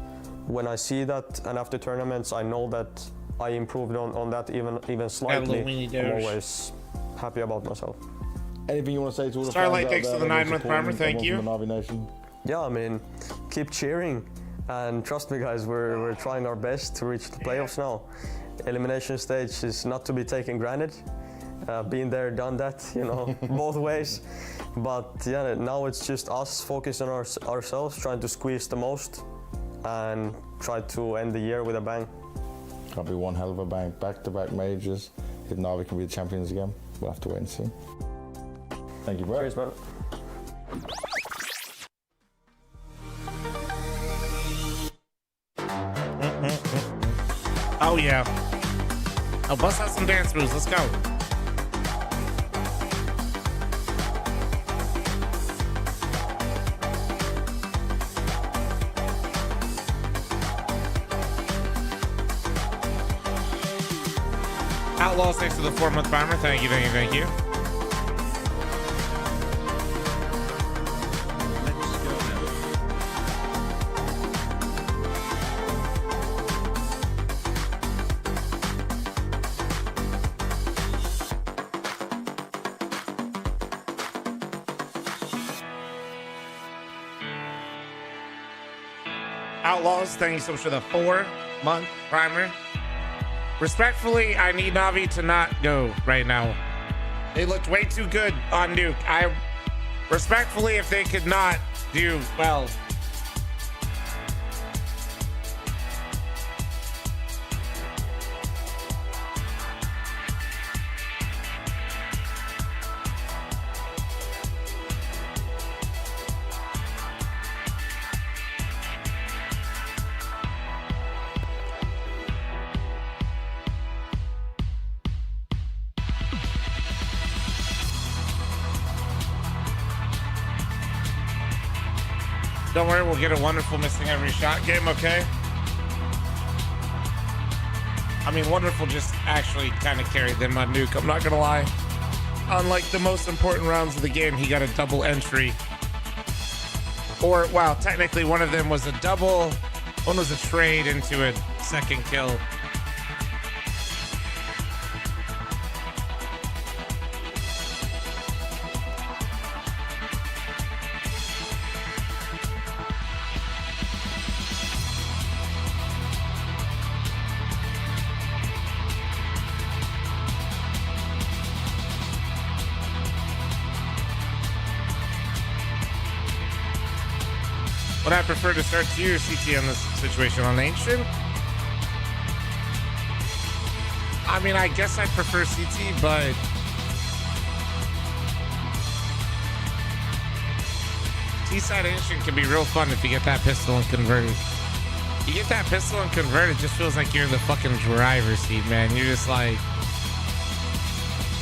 When I see that, and after tournaments, I know that I improved on that even slightly. I'm always happy about myself. Anything you want to say to all the Starlight, fans thanks out for there the that 9-month support primer. Thank you. from the Na'Vi Nation? Yeah, I mean, keep cheering. And trust me, guys, we're trying our best to reach the playoffs now. Elimination stage is not to be taken granted. Been there, done that, you know, both ways. But yeah, now it's just us focusing on ourselves, trying to squeeze the most and try to end the year with a bang. Can't be one hell of a bang. Back-to-back majors. If Na'Vi can be the champions again, we'll have to wait and see. Thank you, bro. Cheers, man. Oh yeah. Oh, bust out some dance moves. Let's go. Outlaws, thanks for the 4-month primer. Thank you, thank you, thank you. Outlaws, thank you so much for the 4-month primer. Respectfully, I need Na'Vi to not go right now. They looked way too good on Nuke. I respectfully, if they could not do well. Don't worry, we'll get a wonderful missing every shot game, okay? I mean, wonderful just actually kind of carried them on Nuke, I'm not gonna lie. Unlike the most important rounds of the game, he got a double entry. Or, wow, technically one of them was a double, one was a trade into a second kill. Would I prefer to start CT or CT on this situation on Ancient? I mean, I guess I'd prefer CT, but T-side Ancient can be real fun if you get that pistol and convert it. You get that pistol and convert it, just feels like you're in the fucking driver's seat, man. You're just like,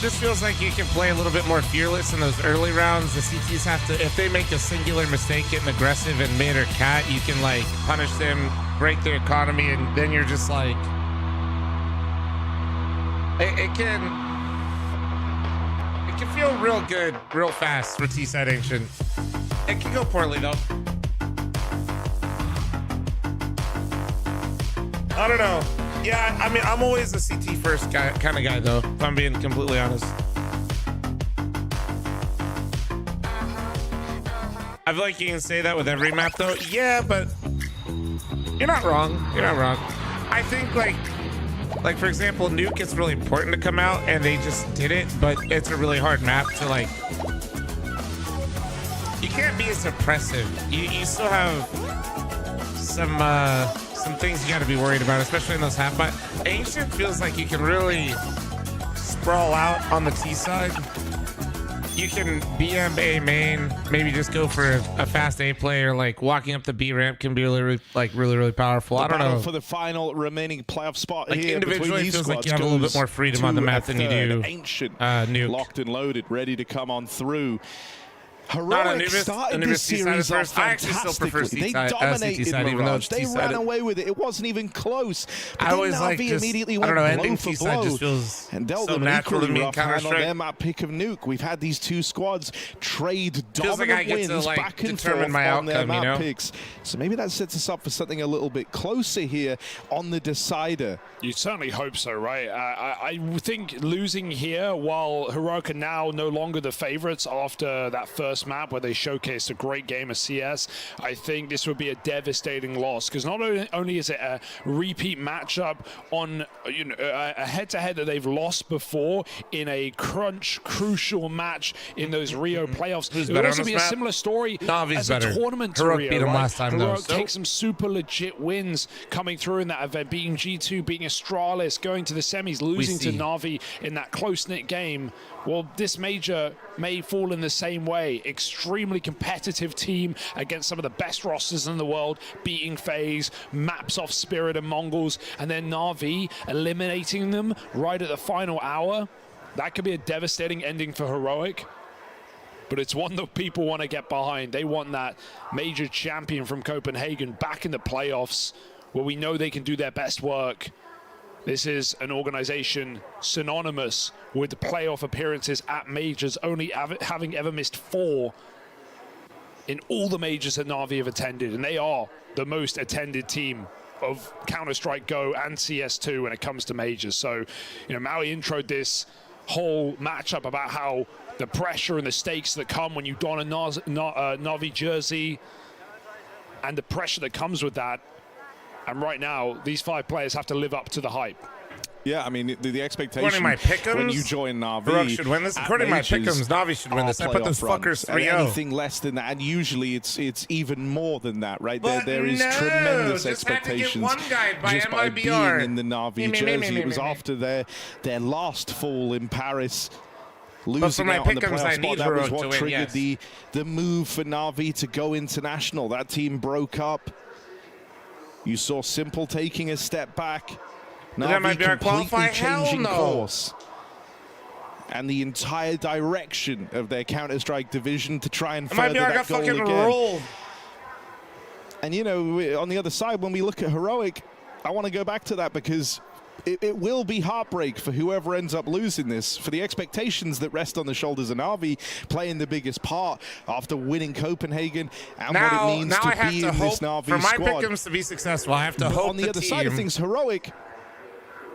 just feels like you can play a little bit more fearless in those early rounds. The CTs have to, if they make a singular mistake getting aggressive in mid or cat, you can like punish them, break their economy, and then you're just like, it can feel real good, real fast for T-side Ancient. It can go poorly though. I don't know. Yeah, I mean, I'm always a CT first guy, kind of guy, though, if I'm being completely honest. I feel like you can say that with every map, though. Yeah, but you're not wrong. You're not wrong. I think, like for example, Nuke is really important to come out, and they just did it, but it's a really hard map to, like... You can't be as oppressive. You still have some things you got to be worried about, especially in those half fight. Ancient feels like you can really sprawl out on the T side. you can BM A main, maybe just go for a fast A player. Like walking up the B ramp can be really powerful. I don't know. For the final remaining playoff spot Like here individually, between it these feels like squads you have a little bit goes more freedom on the to map a than you do third. Ancient, Nuke. locked and loaded, ready to come on through. Not Heroic Anubis. started Anubis this T-side is series off first. I actually still prefer fantastically. They C-side, dominated CT-side, even though Mirage. it's They T-sided. ran away with it. It wasn't even close. But I then always like Na'Vi just, immediately I went don't know, blow ending for T-side blow just feels and dealt so them an natural to equally me in rough hand on Counter-Strike. their map pick of Nuke. We've had these two squads trade Feels like I dominant get to, wins like, back and determine forth my on their outcome, you map know? picks. So maybe that sets us up for something a little bit closer here on the decider. You certainly hope so, right? I think losing here, while Heroic are now no longer the favorites after that first map where they showcased a great game of CS, I think this would be a devastating loss, because not only is it a repeat matchup on a head-to-head that they've lost before in a crucial match in those Rio playoffs. Who's It would better also on be this a map? similar story Navi's as better. a tournament to Heroic Rio, beat him right? last time, though, Heroic so- takes some super legit wins coming through in that event, beating G2, beating Astralis, going to the semis, losing to see. Na'Vi in that close-knit game. Well, this major may fall in the same way. Extremely competitive team against some of the best rosters in the world, beating FaZe, maps off Spirit and Mongols, and then Na'Vi eliminating them right at the final hour. That could be a devastating ending for Heroic. But it's one that people want to get behind. They want that major champion from Copenhagen back in the playoffs, where we know they can do their best work. This is an organization synonymous with the playoff appearances at majors, only having ever missed 4 in all the majors that Na'Vi have attended, and they are the most attended team of Counter-Strike Go and CS2 when it comes to majors. So, Maui introed this whole matchup about how the pressure and the stakes that come when you don a Na'Vi jersey and the pressure that comes with that. And right now, these 5 players have to live up to the hype. Yeah, I mean, the expectation According to my pick'ems, when you join Na'Vi, Heroic should win this. According to my pick'ems, Na'Vi should win this. I put those fuckers 3-0. Anything less than that, and usually it's even more than that, right? But there is no, tremendous just had to get expectations one guy by just by MIBR. being in the Na'Vi jersey. It was after their last fall in Paris. Losing my out on the pick'ems, I playoff need spot, that was Heroic what to win, triggered yes. the move for Na'Vi to go international. That team broke up. You saw Simple taking a step back. Na'Vi MIBR qualify? completely Hell changing no. course. And the entire direction of their Counter-Strike division to try and further MIBR that got goal fucking again. rolled. And on the other side, when we look at Heroic, I want to go back to that because it will be heartbreak for whoever ends up losing this, for the expectations that rest on the shoulders of Na'Vi playing the biggest part after winning Copenhagen and what it means I to have be to in hope this Na'Vi for my squad. pick'ems to be successful. I have to But hope on the other team side of things, Heroic,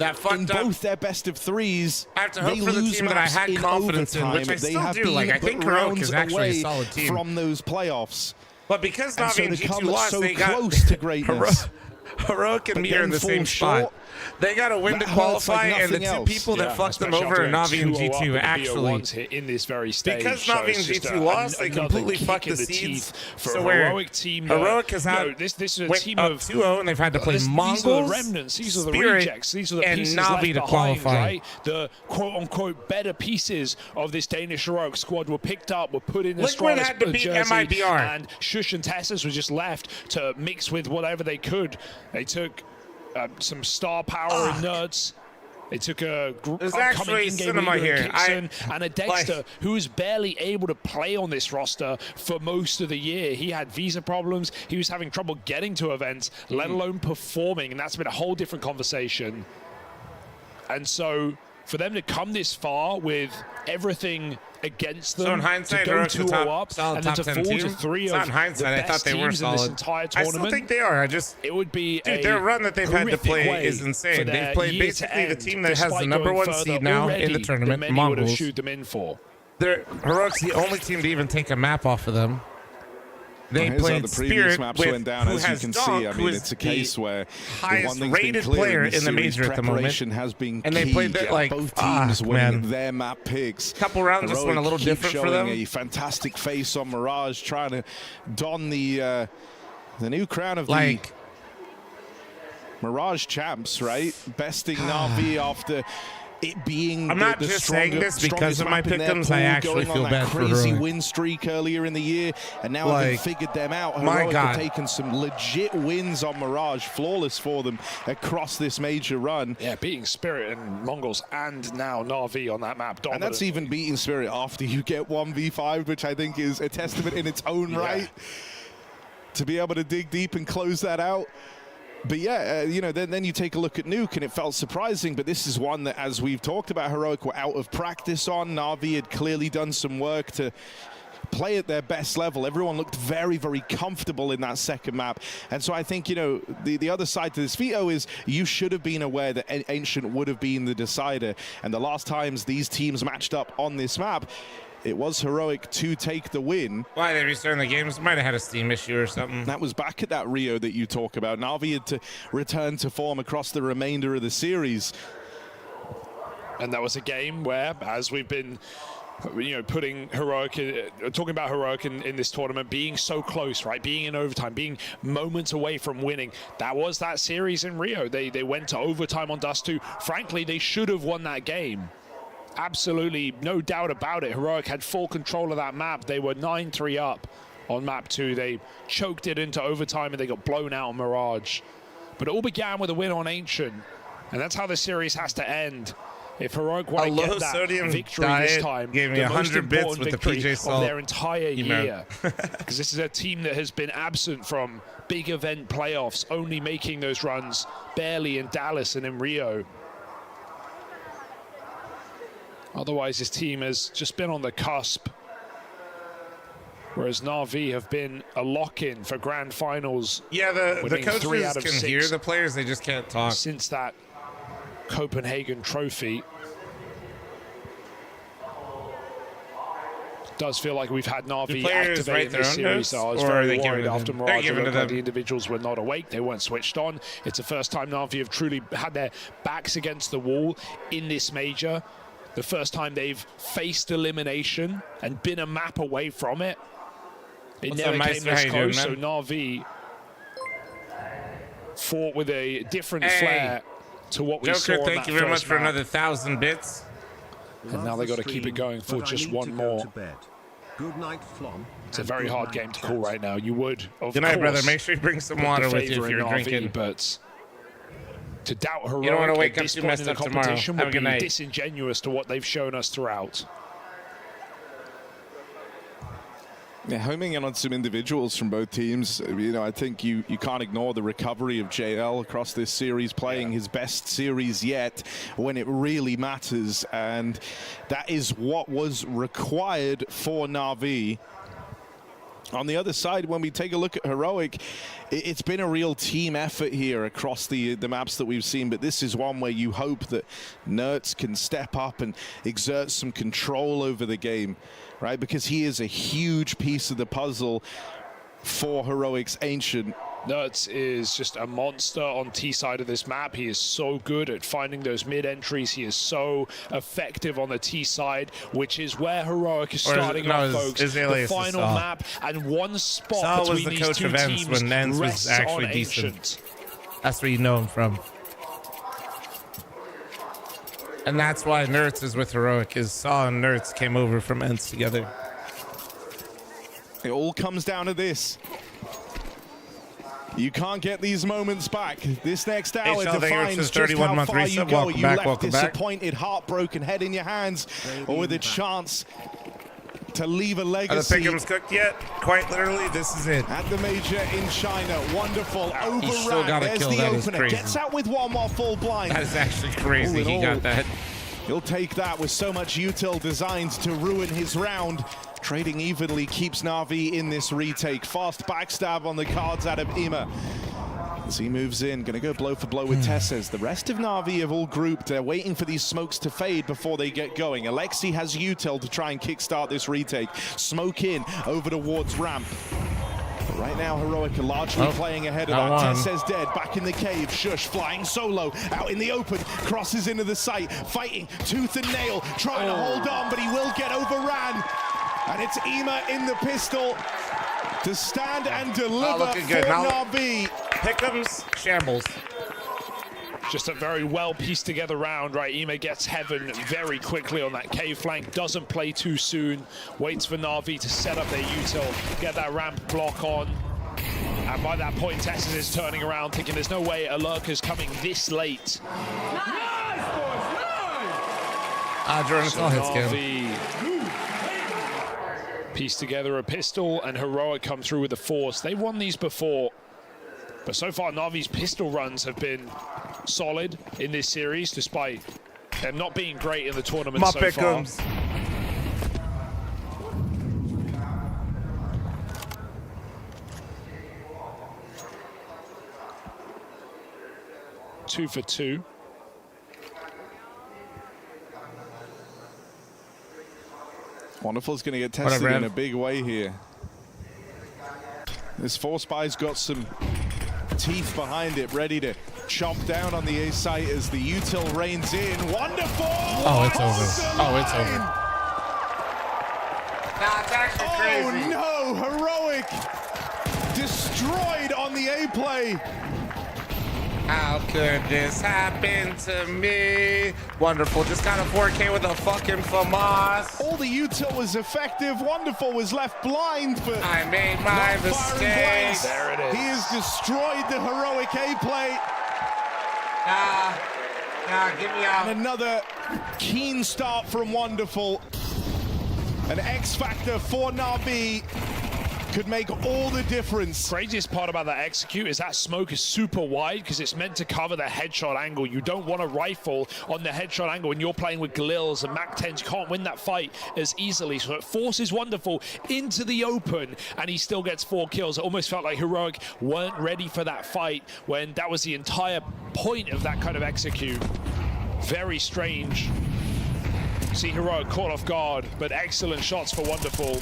that fucked in up. both their best of 3s, I have to hope they for the lose team that I maps had in confidence in, overtime. which I They still have do. Like, I been think but Heroic rounds is actually a away solid team. from those playoffs. But because And so Na'Vi and to G2 come lost, so they got close to greatness. Heroic and but me are in then the same fall spot. short, They got to win to that hurts qualify, like and the nothing two else. people that fucked them especially over are after Na'Vi and 2-0 up G2. in the Actually, BO1s here in this very stage. because So Na'Vi it's and just G2 lost, they another completely kick fucked in the teeth seeds. for So a where Heroic team. Heroic has had this is a went team up of 2-0, and they've had to play these are the Mongols, remnants. These are the Spirit, rejects. These are the and pieces Na'Vi left to behind, qualify. right? The quote-unquote better pieces of this Danish Heroic squad were picked up, were put in the Liquid had to beat jersey, MIBR. and Shush and Tessus were just left to mix with whatever they could. They took some star power and nerds. They took a There's upcoming actually in-game cinema leader in here. Kixon and a Dexter like- who was barely able to play on this roster for most of the year. He had visa problems. He was having trouble getting to events, let alone performing, and that's been a whole different conversation. And so for them to come this far with everything against them, So in hindsight, to go Heroic's a 2-0 top- up, solid and then top to 10 fall team. to 3 It's of not in hindsight, the I thought best they were teams in this solid. entire I tournament. still think they are. It would be Their run that they've had to play way is for insane. their They've played year to basically the end, team that has the despite number going 1 further seed now in already the tournament, than many would have Mongols. shoot them in for. Heroic's the only team to even take a map off of them. They Here's how played the previous Spirit maps with, went down, who as you has can Donk, see. I who mean, is it's a the case where the highest one thing's been rated clear player this in the series, major at the moment. preparation has been And key. they played that, like, both teams fuck, winning man. their map picks. Couple rounds just went a little keep different for showing them. A fantastic face on Mirage, trying to don the new crown of Like, the Mirage champs, right? Besting Na'Vi after it being I'm not the just saying stronger, this because of my strongest map in their pick'ems. I pool, actually going feel on bad that for crazy Heroic. win streak earlier in the year, and now Like, having figured them out, my Heroic God. have taken some legit wins on Mirage, flawless for them across this major run. Yeah, beating Spirit and Mongols and now Na'Vi on that map. And that's even beating Spirit after you get 1v5, which I think is a testament in its own right to be able to dig deep and close that out. But yeah, you know, then you take a look at Nuke, and it felt surprising, but this is one that, as we've talked about, Heroic were out of practice on. Na'Vi had clearly done some work to play at their best level. Everyone looked very, very comfortable in that second map. And so I think, you know, the other side to this veto is you should have been aware that Ancient would have been the decider. And the last times these teams matched up on this map, it was Heroic to take the win. Why they restarting the games? Might have had a Steam issue or something. That was back at that Rio that you talk about. Na'Vi had to return to form across the remainder of the series. And that was a game where, as we've been, you know, putting Heroic, talking about Heroic in this tournament, being so close, right? Being in overtime, being moments away from winning. That was that series in Rio. They went to overtime on Dust 2. Frankly, they should have won that game. Absolutely, no doubt about it. Heroic had full control of that map. They were 9-3 up on map 2. They choked it into overtime and they got blown out on Mirage. But it all began with a win on Ancient. And that's how the series has to end. If Heroic want to get that victory this time, gave me the 100 most bits important with the victory PJ of Salt their entire email. year. Because this is a team that has been absent from big event playoffs, only making those runs barely in Dallas and in Rio. Otherwise, this team has just been on the cusp. Whereas Na'Vi have been a lock-in for grand finals. Yeah, the winning 3 out coaches of can 6 hear the players, they just can't talk. since that Copenhagen trophy. Does feel like we've had Na'Vi activate in this series, so I was very worried after Mirage. It looked like the individuals were not awake, they weren't switched on. It's the first time Na'Vi have truly had their backs against the wall in this major. The first time they've faced elimination and been a map away from it. It never came this close, so Na'Vi fought with a different flair to what we saw in that thank you very much first for map. another 1,000 bits. And now they got to keep it going for just one more. Good night, Flom. It's a very hard game to call right now. You would, of Good night, course, brother. Make sure you bring some put water the with you favour if in you're Na'Vi, drinking. But to doubt Heroic You don't want to wake at up this too point messed in the up tomorrow. competition Have a would good be night. disingenuous to what they've shown us throughout. Yeah, homing in on some individuals from both teams. You know, I think you can't ignore the recovery of JL across this series, playing his best series yet when it really matters. And that is what was required for Na'Vi. On the other side, when we take a look at Heroic, it's been a real team effort here across the maps that we've seen, but this is one where you hope that Nertz can step up and exert some control over the game, right? Because he is a huge piece of the puzzle for Heroic's Ancient. Nertz is just a monster on T side of this map. He is so good at finding those mid entries. He is so effective on the T side, which is where Heroic is starting off, folks. The final map and one spot was between the these coach two of Ents teams when Nance was rests actually on decent. Ancient. That's where you know him from. And that's why Nertz is with Heroic, is Saw and Nertz came over from Ents together. It all comes down to this. You can't get these moments back. This next hour defines just how far you go. Are you left disappointed, heartbroken, head in your hands, or with a chance to leave a legacy? Are the pick'ems cooked yet? Quite literally, this is it. At the major in China, wonderful. He's still Overran, got a there's kill. the That is opener. crazy. Gets out with one more full blind. That is actually crazy. All in He all, got that. He'll take that with so much util designed to ruin his round. Trading evenly keeps Na'Vi in this retake. Fast backstab on the cards out of Ima. As he moves in, going to go blow for blow with Tesses. The rest of Na'Vi have all grouped. They're waiting for these smokes to fade before they get going. Alexi has util to try and kickstart this retake. Smoke in over towards ramp. But right now, Heroic are largely playing ahead of that. Tesses dead, back in the cave. Shush flying solo, out in the open, crosses into the site, fighting tooth and nail, trying to hold on, but he will get overran. And it's Ima in the pistol to stand and deliver for Na'Vi. Pick'ems, shambles. Just a very well pieced together round, right? Ime gets Heaven very quickly on that K flank, doesn't play too soon, waits for Na'Vi to set up their util, get that ramp block on. And by that point, Texas is turning around, thinking there's no way a lurker's coming this late. Jordan, it's all hits Na'Vi piece together a pistol, and Heroic come through with the force. They won these before, but so far Na'Vi's pistol runs have been solid in this series, despite them not being great in the tournament so far. 2 for 2. Wonderful's going to get tested in a big way here. This Force Spy's got some teeth behind it, ready to chomp down on the A site as the util reigns in. Wonderful! Oh, it's over. Oh, it's over. That's actually crazy. Oh no, Heroic destroyed on the A play. How could this happen to me? Wonderful, just got a 4K with a fucking FAMAS. All the util was effective. Wonderful was left blind, but I made my mistake. There it is. He has destroyed the Heroic A plate. Get me out. And another keen start from Wonderful. An X factor for Na'Vi. Could make all the difference. Craziest part about that execute is that smoke is super wide because it's meant to cover the headshot angle. You don't want a rifle on the headshot angle when you're playing with Galils and MAC-10s. You can't win that fight as easily. So it forces Wonderful into the open, and he still gets 4 kills. It almost felt like Heroic weren't ready for that fight when that was the entire point of that kind of execute. Very strange. See Heroic caught off guard, but excellent shots for Wonderful.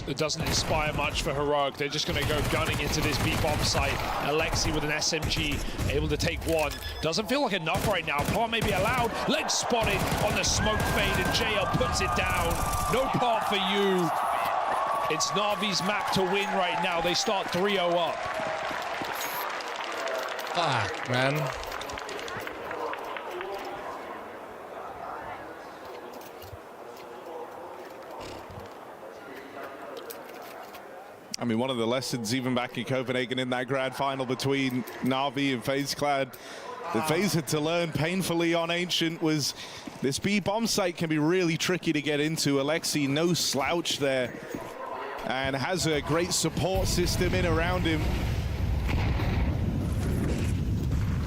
It doesn't inspire much for Heroic. They're just going to go gunning into this B-bomb site. Alexi with an SMG, able to take one. Doesn't feel like enough right now. Part may be allowed. Leg spotted on the smoke fade, and JL puts it down. No part for you. It's Na'Vi's map to win right now. They start 3-0 up. Fuck, man. I mean, one of the lessons even back in Copenhagen in that grand final between Na'Vi and FaZe that FaZe had to learn painfully on Ancient was this B-bomb site can be really tricky to get into. Alexi, no slouch there, and has a great support system in around him.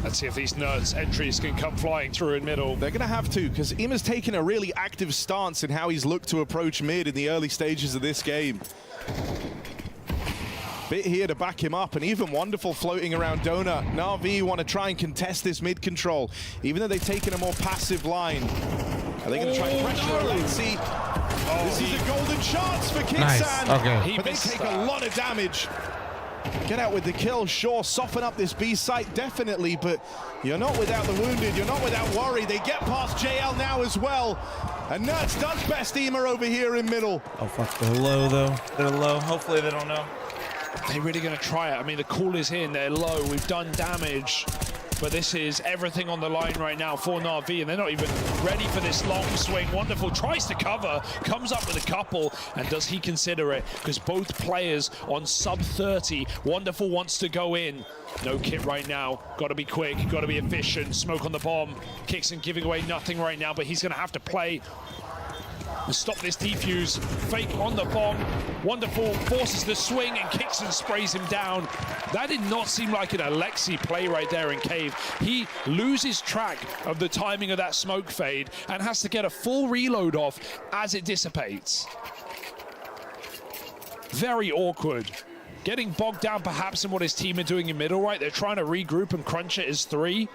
Let's see if these nerds entries can come flying through in middle. They're going to have to, because Ima's taken a really active stance in how he's looked to approach mid in the early stages of this game. Bit here to back him up, and even Wonderful floating around Donut. Na'Vi want to try and contest this mid control, even though they've taken a more passive line. Are they going to try and pressure Alexi? This is a golden chance for Kixan. Nice. Okay. But they take a lot of damage. Get out with the kill, sure, soften up this B site, definitely, but you're not without the wounded, you're not without worry. They get past JL now as well, and Nerds does best Ema over here in middle. Oh, fuck, they're low, though. They're low. Hopefully they don't know. They're really going to try it. I mean, the call is in, they're low, we've done damage, but this is everything on the line right now for Na'Vi, and they're not even ready for this long swing. Wonderful tries to cover, comes up with a couple, and does he consider it? Because both players on sub 30. Wonderful wants to go in. No kit right now. Got to be quick, got to be efficient. Smoke on the bomb. Kixan giving away nothing right now, but he's going to have to play and stop this defuse. Fake on the bomb. Wonderful forces the swing, and Kixan sprays him down. That did not seem like an Alexi play right there in Cave. He loses track of the timing of that smoke fade and has to get a full reload off as it dissipates. Very awkward. Getting bogged down perhaps in what his team are doing in middle right. They're trying to regroup and crunch it as 3.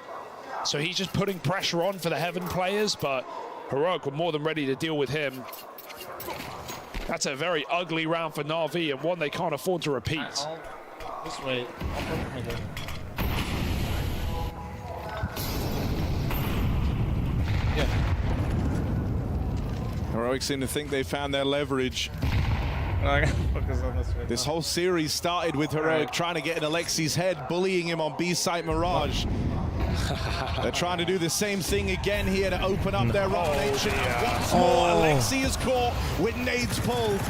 So he's just putting pressure on for the Heaven players, but Heroic were more than ready to deal with him. That's a very ugly round for Na'Vi, and one they can't afford to repeat. This way. Heroic seem to think they found their leverage. I gotta focus on this right This now. whole series started with Heroic trying to get in Alexi's head, bullying him on B-site Mirage. They're trying to do the same thing again here to open up their domination. And once more, Alexi is caught with nades pulled.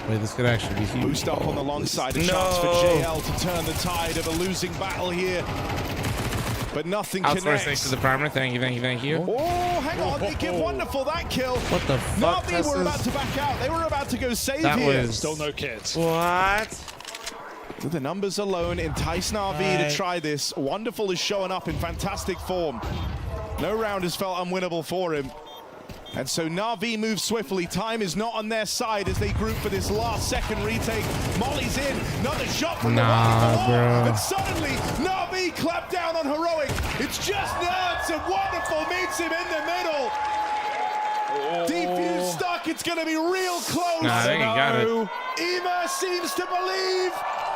Wait, this could actually be huge. Boost up on the long side. A chance for JL to turn the tide of a losing battle here. But nothing Outsource connects. thanks to the primer. Thank you, thank you, thank you. Oh, hang on. They give Wonderful that kill. What the fuck, Na'Vi were about to back out. They were about to go save That here. was- Still no kits. What? The numbers alone entice Na'Vi to try this. Wonderful is showing up in fantastic form. No round has felt unwinnable for him. And so Na'Vi moves swiftly. Time is not on their side as they group for this last second retake. Molly's in. Another shot from the right bro. And suddenly, Na'Vi clap down on Heroic. It's just Nerds and Wonderful meets him in the middle. Defuse stuck. It's going to be real close. Nah, I think he got it. Ema seems to believe.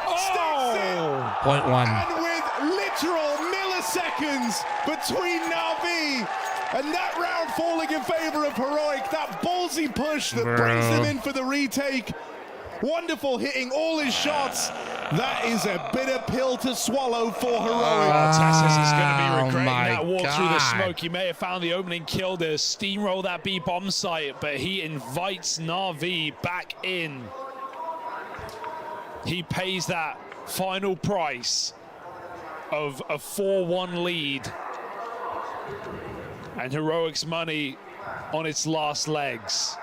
Sticks it. 0.1. And with literal milliseconds between Na'Vi and that round falling in favor of Heroic, that ballsy push that brings them in for the retake. Wonderful hitting all his shots. That is a bitter pill to swallow for Heroic. Tassis is going to be regretting my that walk through the God. smoke. He may have found the opening kill to steamroll that B bomb site, but he invites Na'Vi back in. He pays that final price of a 4-1 lead. And Heroic's money on its last legs.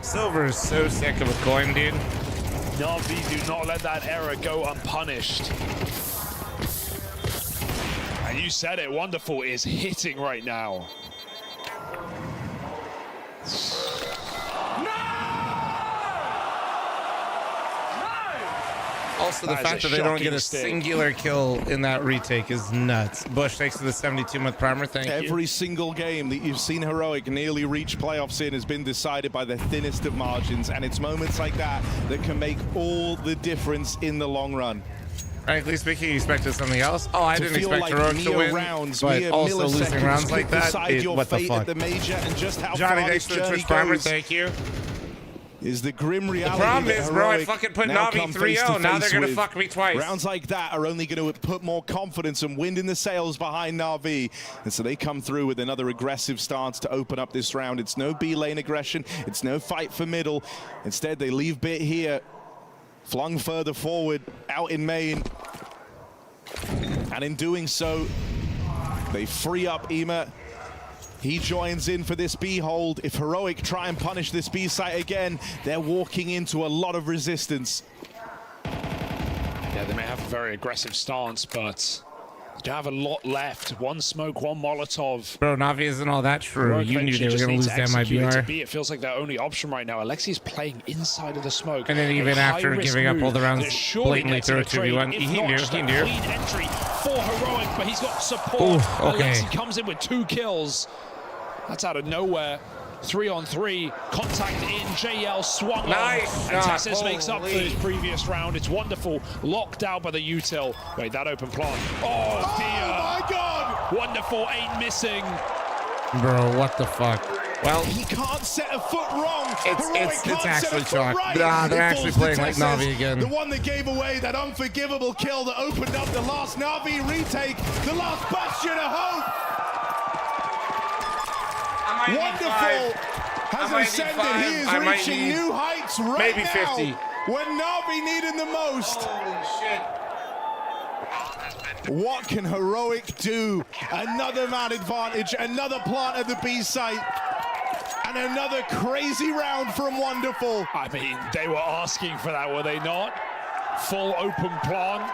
Silver is so sick of a coin, dude. Na'Vi do not let that error go unpunished. And you said it, Wonderful is hitting right now. Also, the That is fact a that they don't shocking get a stick. singular kill in that retake is nuts. Bush, thanks to the 72-month primer. Thank you. Every single game that you've seen Heroic nearly reach playoffs in has been decided by the thinnest of margins, and it's moments like that that can make all the difference in the long run. Frankly speaking, you expected something else? Oh, I To didn't feel expect like Heroic to mere win, rounds, but mere also losing milliseconds rounds like could that decide is your what the fate fuck. at the major, and just how Johnny, far thanks this for the journey Twitch primer. goes Thank you. is the grim reality. The problem that is, bro, I Heroic fucking put now Na'Vi come 3-0. face to Now they're face gonna with. fuck me twice. Rounds like that are only going to put more confidence and wind in the sails behind Na'Vi, and so they come through with another aggressive stance to open up this round. It's no B lane aggression. It's no fight for middle. Instead, they leave Bit here, flung further forward, out in main. And in doing so, they free up Ema. He joins in for this B hold. If Heroic try and punish this B site again, they're walking into a lot of resistance. Yeah, they may have a very aggressive stance, but they don't have a lot left. One smoke, one Molotov. Bro, Na'Vi isn't all that true. Heroic You knew eventually they were just going need to lose to execute it to MIBR. B. It feels like their only option right now. Alexi's playing inside of the smoke. And then even A after high-risk giving up all move the rounds, that surely blatantly gets threw him a 2v1. trade, if He not knew, just he a knew. clean entry for Heroic, but he's got support. Ooh, okay. Alexi comes in with 2 kills. That's out of nowhere. 3-on-3, contact in, JL swung Nice on, and shot, Tassis makes up for his holy. previous round. It's Wonderful, locked out by the util. Wait, that open plant. Oh dear! My God! Wonderful ain't missing. Bro, what the fuck? Well, He can't set a foot wrong. It's- Heroic it's can't set actually a foot chalk. right. Nah, they're It actually falls to playing like Tesses, Na'Vi again. The one that gave away that unforgivable kill that opened up the last Na'Vi retake, the last bastion of hope. Wonderful has ascended. He is reaching new heights right maybe now 50. when Na'Vi need him the most. Holy shit. What can Heroic do? Another man advantage, another plant at the B site, and another crazy round from Wonderful. I mean, they were asking for that, were they not? Full open plant.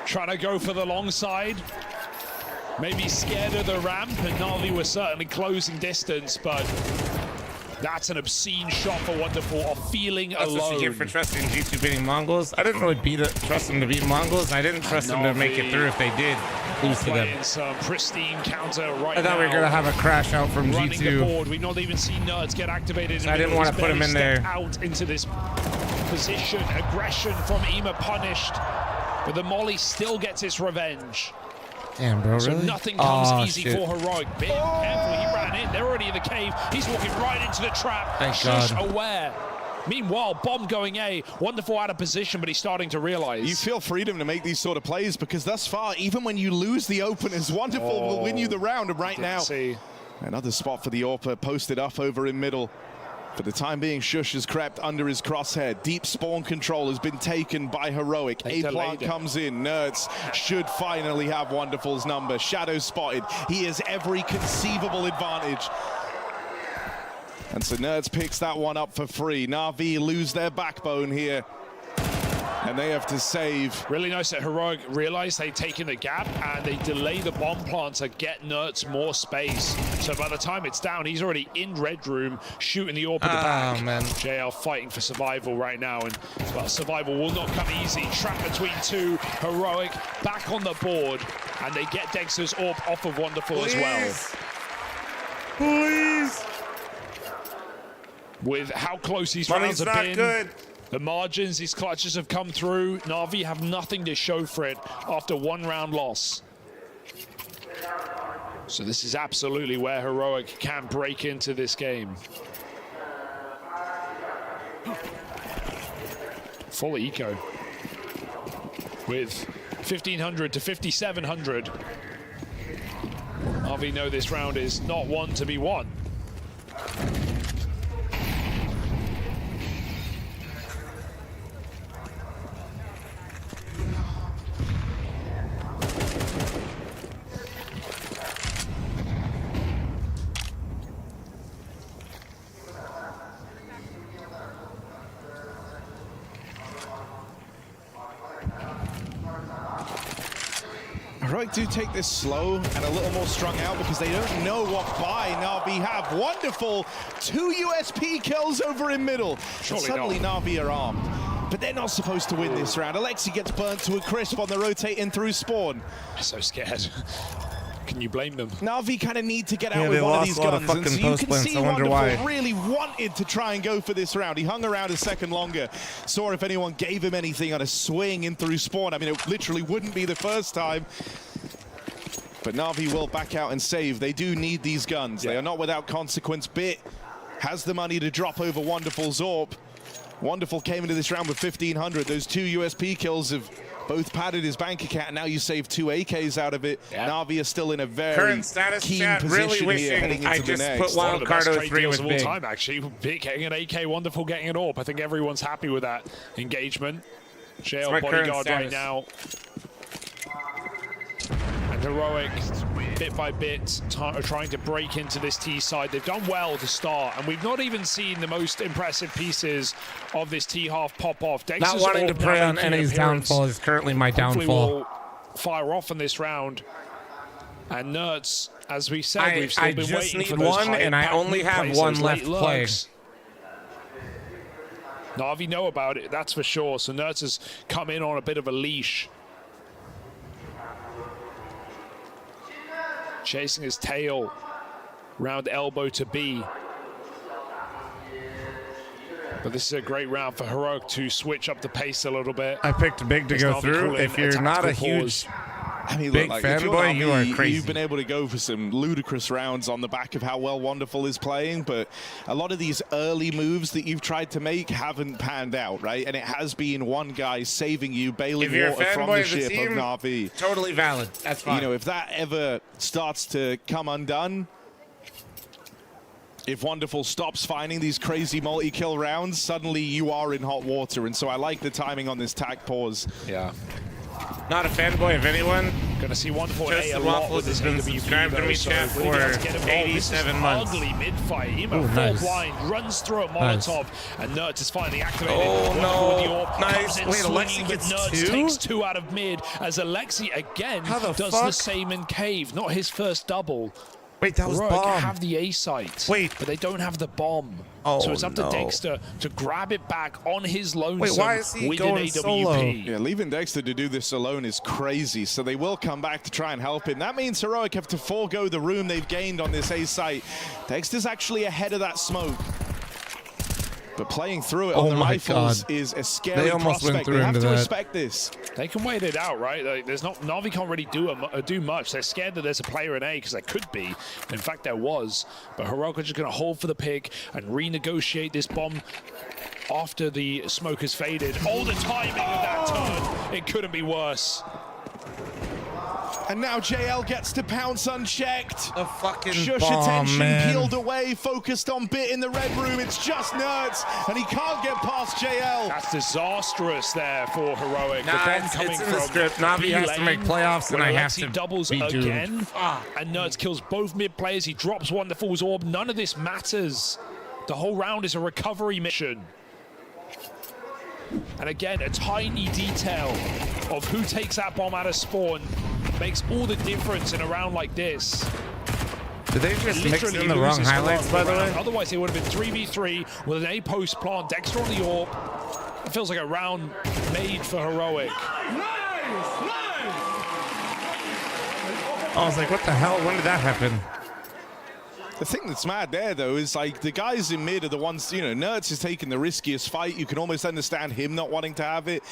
Trying to go for the long side. Maybe scared of the ramp, and Na'Vi was certainly closing distance, but that's an obscene shot for Wonderful, of feeling That's what you alone. get for trusting G2 beating Mongols. I didn't really trust them to beat Mongols. I didn't trust them to make it through if they did lose to them. Playing some pristine counter right I thought now. we were going to have a crash out from Running the G2. board. We've not even seen Nerds get activated. So I didn't want wanna put him in there. Out into this position. Aggression from Ema punished. But the Molly still gets its revenge. Damn, bro, So really? nothing comes Oh, easy shit. for Heroic. Bit careful, he ran in. They're already already in the cave. He's walking right into the trap. Thank Shush God. aware. Meanwhile, Bomb going A. Wonderful out of position, but he's starting to realize. You feel freedom to make these sort of plays because thus far, even when you lose the openers, Wonderful will win you the round. And right now, another spot for the AWPer posted up over in middle. For the time being, Shush has crept under his crosshair. Deep spawn control has been taken by Heroic. A-Plant comes in. Nerds should finally have Wonderful's number. Shadow spotted. He has every conceivable advantage. And so Nerds picks that one up for free. Na'Vi lose their backbone here. And they have to save. Really nice that Heroic realized they'd taken the gap and they delay the bomb plant to get Nerds more space. So by the time it's down, he's already in red room, shooting the AWP at the back. Man. JL fighting for survival right now, and well, survival will not come easy. Trap between two, Heroic back on the board, and they get Dexter's AWP off of Wonderful as well. Please. With how close these rounds have been. Good. The margins, these clutches have come through. Na'Vi have nothing to show for it after one round loss. So this is absolutely where Heroic can break into this game. Full eco. With 1,500 to 5,700. Na'Vi know this round is not one to be won. Heroic do take this slow and a little more strung out because they don't know what buy Na'Vi have. Wonderful 2 USP kills over in middle. Suddenly Na'Vi are armed. But they're not supposed to win this round. Alexi gets burnt to a crisp on the rotating through spawn. So scared. Can you blame them? Na'Vi kind of need to get out with one of these guns. And so you can see Wonderful really wanted to try and go for this round. He hung around a second longer. Saw if anyone gave him anything on a swing in through spawn. I mean, it literally wouldn't be the first time. But Na'Vi will back out and save. They do need these guns. They are not without consequence. Bit has the money to drop over Wonderful's AWP. Wonderful came into this round with 1,500. Those 2 USP kills have both padded his bank account, and now you save 2 AKs out of it. Na'Vi are still in a very current status keen chat. position Really wishing here heading into I the just next. put Wildcard 03 with of all Big. time, actually. Big getting an AK, Wonderful getting an AWP. I think everyone's happy with that engagement. JL bodyguard right now. And Heroic, bit by bit, trying to break into this T side. They've done well to start, and we've not even seen the most impressive pieces of this T half pop off. Dexter's not wanting to prey on NA's downfall is currently my downfall. Will fire off in this round. And Nerds, as we said, we've still been waiting for those one, and I only have one left play. Na'Vi know about it, that's for sure. So Nerds has come in on a bit of a leash. Chasing his tail, round elbow to B. But this is a great round for Heroic to switch up the pace a little bit. I picked Big to go through. If you're not a huge Big fanboy, you are crazy. You've been able to go for some ludicrous rounds on the back of how well Wonderful is playing, but a lot of these early moves that you've tried to make haven't panned out, right? And it has been one guy saving you, bailing water from the ship of Na'Vi. Totally valid. That's fine. You know, if that ever starts to come undone, if Wonderful stops finding these crazy multi-kill rounds, suddenly you are in hot water. And so I like the timing on this tag pause. Yeah. Not a fanboy of anyone. Gonna see Wonderful Just a lot with this has been AWP, subscribed to me, chat, for 87 months. Ugly mid-fight. Emo nice. blind, runs through a Molotov, and Nerds is finally activated. Oh, no. Nice. Wait, Alexi but gets Nerds 2? takes 2 out of mid, as Alexi again does the same in cave. Not his first double. Wait, that was Heroic bomb. have the A site. Wait. But they don't have the bomb. Oh, so it's up to no. Dexter to grab it back on his lonesome. Wait, why is he with going an AWP. solo? Yeah, leaving Dexter to do this alone is crazy, so they will come back to try and help him. That means Heroic have to forego the room they've gained on this A site. Dexter's actually ahead of that smoke. But playing through it Oh on the my rifles God. is a scary They almost went prospect. through They have into to that. respect this. They can wait it out, right? Like, there's not Na'Vi can't really do much. They're scared that there's a player in A because there could be. In fact, there was. But Heroic are just going to hold for the pick and renegotiate this bomb after the smoke has faded. Oh, the timing of that turn! It couldn't be worse. And now JL gets to pounce unchecked. The fucking Shush bomb, attention man. peeled away, focused on Bit in the red room. It's just Nerds, and he can't get past JL. That's disastrous there for Heroic. Nah, The bomb it's coming in the from script. Na'Vi has to make B-lane, playoffs, and where I have Alexi to doubles be doomed. again, and Nerds kills both mid players. He drops Wonderful's orb. None of this matters. The whole round is a recovery mission. And again, a tiny detail of who takes that bomb out of spawn makes all the difference in a round like this. Did they just mix Literally in the wrong loses highlights, half by the round. way? Otherwise, they would have been 3v3 with an A post plant. Dexter on the orb. It feels like a round made for Heroic. I was like, what the hell? When did that happen? The thing that's mad there, though, is like the guys in mid are the ones, you know, Nerds is taking the riskiest fight. You can almost understand him not wanting to have it.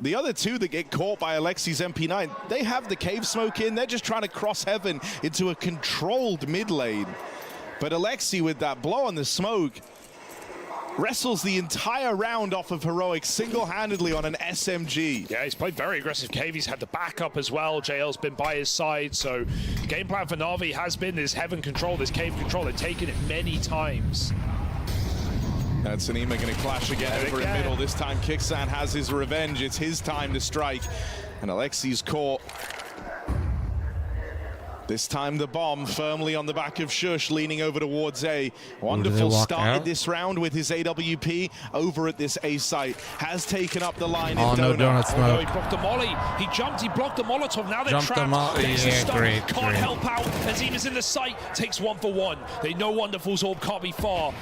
The other two that get caught by Alexi's MP9, they have the cave smoke in. They're just trying to cross heaven into a controlled mid lane. But Alexi, with that blow on the smoke, wrestles the entire round off of Heroic single-handedly on an SMG. Yeah, he's played very aggressive cave. He's had the backup as well. JL's been by his side. So the game plan for Na'Vi has been this heaven control, this cave control. They've taken it many times. That's Anima going to clash again over in middle. This time Kixan has his revenge. It's his time to strike. And Alexi's caught. This time the bomb firmly on the back of Shush, leaning over towards A. Wonderful started this round with his AWP over at this A site. Has taken up the line in no donut smoke. Oh, he blocked the molly. He jumped, he blocked the Molotov. Now they're Jumped the trapped. yeah, great, Can't great. help out. Azima's in the site. Takes 1 for 1. They know Wonderful's orb can't be far.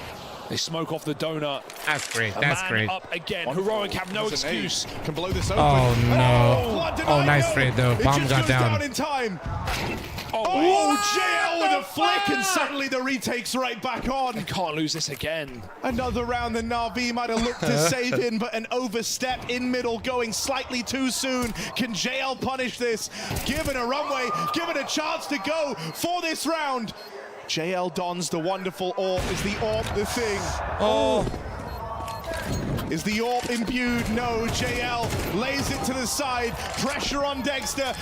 They smoke off the donut. That's great. A That's man great. up again. Heroic have no There's an A. excuse. Can blow this open. Oh no. Blood did Oh, I nice know? trade though. It Bomb just got goes down. in time. Oh, JL with a flick, and suddenly the retake's right back on. Can't lose this again. Another round that Na'Vi might have looked to save in, but an overstep in middle going slightly too soon. Can JL punish this? Given a runway, given a chance to go for this round. JL dons the wonderful orb. Is the orb the thing? Oh. Is the orb imbued? No, JL lays it to the side. Pressure on Dexter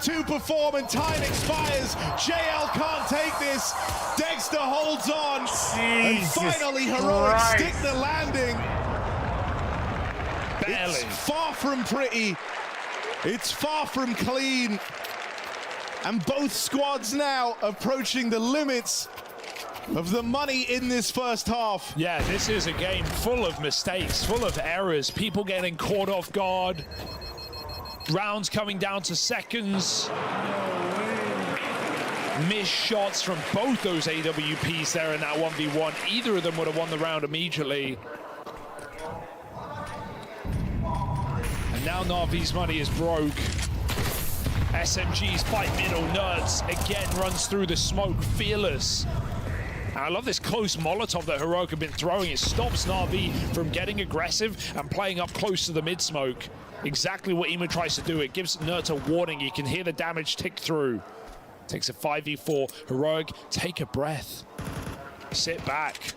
to perform, and time expires. JL can't take this. Dexter holds on. And finally, Heroic stick the landing. Barely. It's far from pretty. It's far from clean. And both squads now approaching the limits of the money in this first half. Yeah, this is a game full of mistakes, full of errors, people getting caught off guard, rounds coming down to seconds, missed shots from both those AWPs there in that 1v1. Either of them would have won the round immediately. And now Na'Vi's money is broke. SMGs fight middle. Nerds again runs through the smoke, fearless. And I love this close Molotov that Heroic have been throwing. It stops Na'Vi from getting aggressive and playing up close to the mid smoke. Exactly what Ema tries to do. It gives Nerds a warning. You can hear the damage tick through. Takes a 5v4. Heroic, take a breath. Sit back.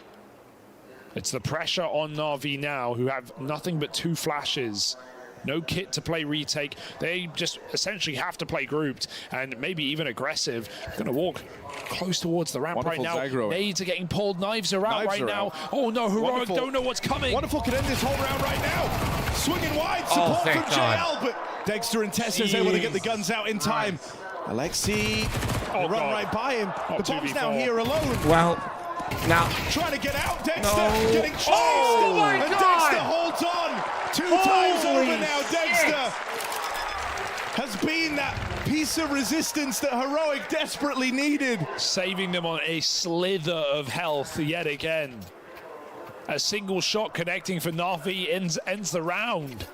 It's the pressure on Na'Vi now, who have nothing but 2 flashes. No kit to play retake. They just essentially have to play grouped and maybe even aggressive. Gonna walk close towards the ramp Wonderful right now. Zagro. Nades are getting pulled. Knives are out right now. Oh no, Heroic Wonderful. don't know what's coming. Wonderful could end this whole round right now. Swinging wide, support from thank JL, but Dexter and Tessa is able to get the guns out in time. Alexi run right by him. The bomb's now here alone. Well, now Trying to get out, Dexter getting chased. Oh my and God. Dexter holds on. 2 times over now. Dexter has been that piece of resistance that Heroic desperately needed. Saving them on a slither of health yet again. A single shot connecting for Na'Vi ends the round.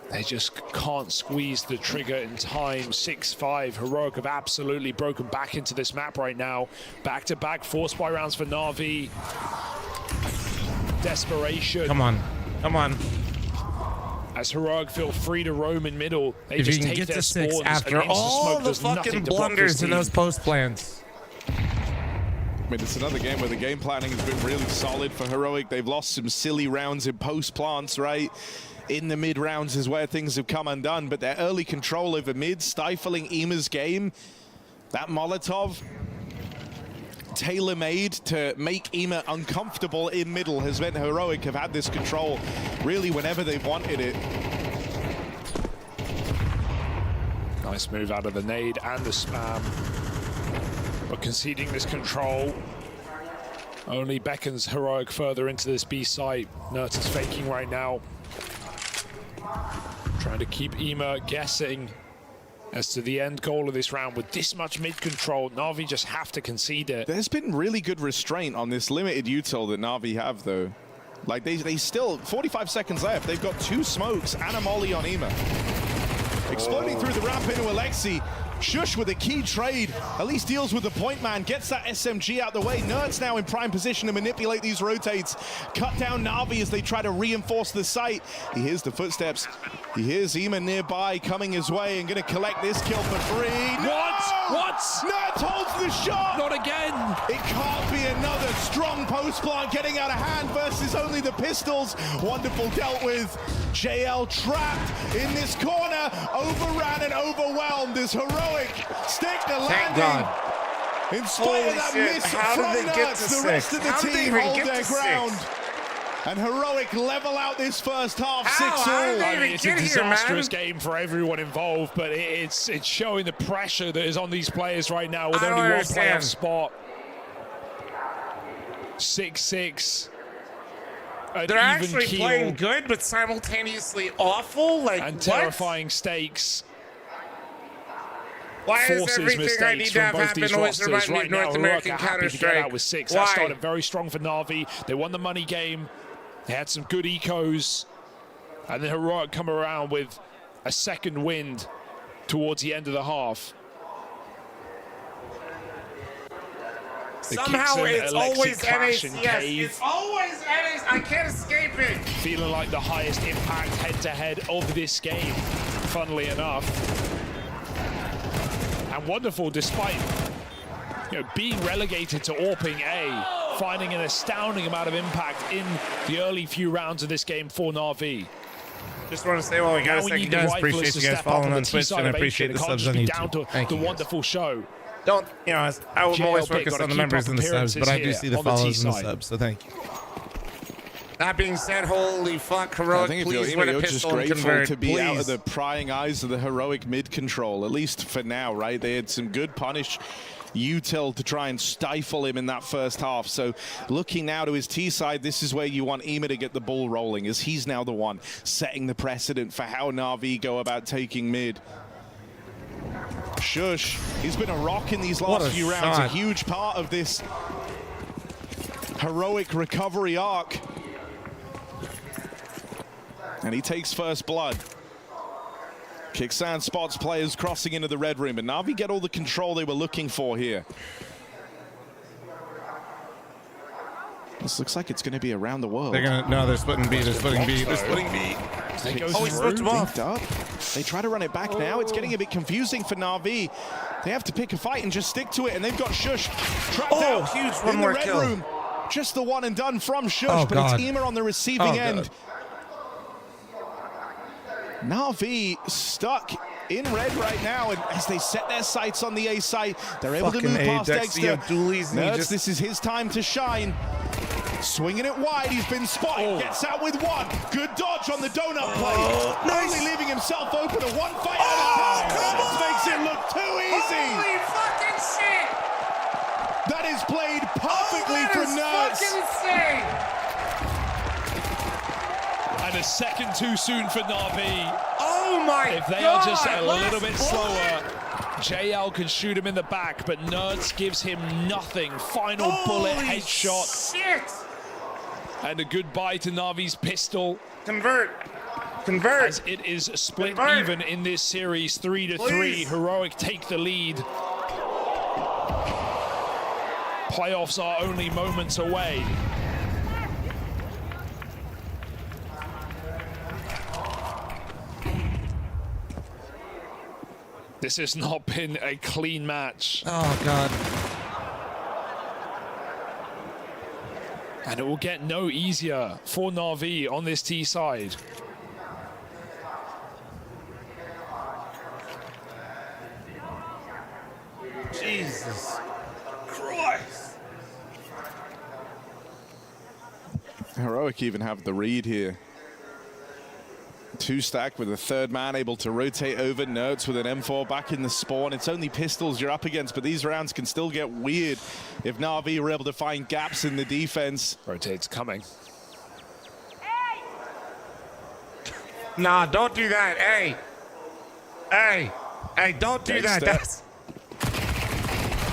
They just can't squeeze the trigger in time. 6-5. Heroic have absolutely broken back into this map right now. Back-to-back force buy rounds for Na'Vi. Desperation. Come on. Come on. As Heroic feel free to roam in middle, they If just you can take get their to 6 spawns after against all the smoke. the There's fucking nothing to block this blunders in team. those post plans. I mean, it's another game where the game planning has been really solid for Heroic. They've lost some silly rounds in post plants, right? In the mid rounds is where things have come undone, but their early control over mid, stifling Ema's game, that Molotov, tailor-made to make Ema uncomfortable in middle, has meant Heroic have had this control really whenever they've wanted it. Nice move out of the nade and the spam. But conceding this control only beckons Heroic further into this B site. Nert is faking right now. Trying to keep Ema guessing as to the end goal of this round. With this much mid control, Na'Vi just have to concede it. There's been really good restraint on this limited util that Na'Vi have, though. Like, they still, 45 seconds left, they've got 2 smokes and a molly on Ema. Exploding through the ramp into Alexi. Shush with a key trade, at least deals with the point man, gets that SMG out the way. Nerd's now in prime position to manipulate these rotates, cut down Na'Vi as they try to reinforce the site. He hears the footsteps, he hears Ema nearby coming his way and gonna collect this kill for free. What? What? Nerd holds the shot! Not again! It can't be another strong post plant getting out of hand versus only the pistols. Wonderful dealt with. JL trapped in this corner, overran and overwhelmed as Heroic stick the Thank landing. God. In spite Holy of that shit. miss How from did they get Nuts, to the 6? rest of the How did they team even hold get their to 6? ground. And Heroic level out this first half, 6-all. I mean, it's a disastrous game for everyone involved, but it's showing the pressure that is on these players right now with only one playoff spot. 6-6. They're actually playing good, but simultaneously awful. Like, and what? terrifying stakes. Why is Forces everything I need mistakes to have from both happen these always rosters. remind me Right of now, North Heroic American are happy to get Counter-Strike? out with 6. Why? That started very strong for Na'Vi. They won the money game. They had some good ecos. And then Heroic come around with a second wind towards the end of the half. Somehow it's always NACS. It's always NACS. I can't escape it. Feeling like the highest impact head-to-head of this game, funnily enough. And wonderful, despite being relegated to AWPing A, finding an astounding amount of impact in the early few rounds of this game for Na'Vi. Just want to say, well, we got a second, guys. Appreciate you guys following on Twitch, and I appreciate the subs on YouTube. Thank you, guys. Wonderful show. Don't, I will always focus on the members and the subs, but I do here see the on the follows and the T-side. subs, so thank you. That being said, holy fuck, Heroic, I think if please you're win a just pistol and grateful convert, to be out of please. the prying eyes of the Heroic mid control, at least for now, right? They had some good punish util to try and stifle him in that first half. So looking now to his T side, this is where you want Ema to get the ball rolling, as he's now the one setting the precedent for how Na'Vi go about taking mid. Shush, he's been a rock in these last few rounds, a huge part of this Heroic recovery arc. And he takes first blood. Kicksan spots players crossing into the red room, and Na'Vi get all the control they were looking for here. This looks like it's going to be around the world. They're gonna, no, they're splitting B, they're splitting B, they're splitting B. Oh, he flipped him off. They try to run it back now. It's getting a bit confusing for Na'Vi. They have to pick a fight and just stick to it, and they've got Shush trapped out huge one in more the red kill. room. Just the one and done from Shush, but God. it's Ema on the receiving end. Na'Vi stuck in red right now, and as they set their sights on the A site, they're able to move past Dexter. Nerds, this is his time to shine. Swinging it wide, he's been spotted, gets out with one. Good dodge on the donut play. Only leaving himself open to one fight at a time. Makes it look too easy. Holy fucking shit! That is played perfectly from Nerds. Fucking insane! And a second too soon for Na'Vi. Oh my If they God, are just a little bit bullet. slower, JL can shoot him in the back, but Nerds gives him nothing. Final bullet headshot. Shit! And a goodbye to Na'Vi's pistol. Convert. Convert. As it is split even in this series, 3-3. Heroic take the lead. Playoffs are only moments away. This has not been a clean match. Oh, God. And it will get no easier for Na'Vi on this T side. Jesus Christ. Heroic even have the read here. 2 stack with a third man able to rotate over. Nerds with an M4 back in the spawn. It's only pistols you're up against, but these rounds can still get weird if Na'Vi are able to find gaps in the defense. Rotate's coming. Nah, don't do that. Hey. Hey. Hey, don't do that. That's...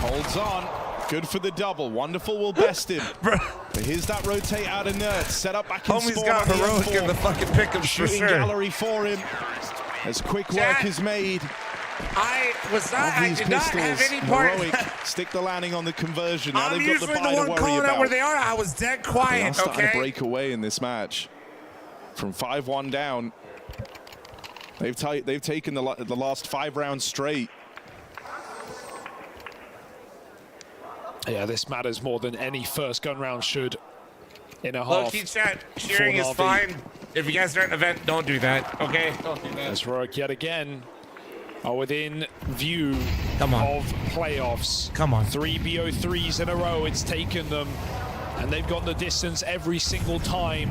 Holds on. Good for the double. Wonderful will best him. But here's that rotate out of Nerds. Set up back in Homie's spawn. got Heroic in the fucking pickups for Shooting sure. gallery for him. As quick work is made. I did not have any part. Heroic stick the landing on the conversion. Now I'm they've got usually the the buy to one worry calling out about. where they are. I was dead They are quiet, starting okay? to break away in this match. From 5-1 down. They've taken the last 5 rounds straight. Yeah, this matters more than any first gun round should in a half. Low-key chat, cheering is fine. If you guys are at an event, don't do that, okay? Don't do that. As Heroic yet again are within view of playoffs. Come on. 3 BO3s in a row, it's taken them. And they've got the distance every single time.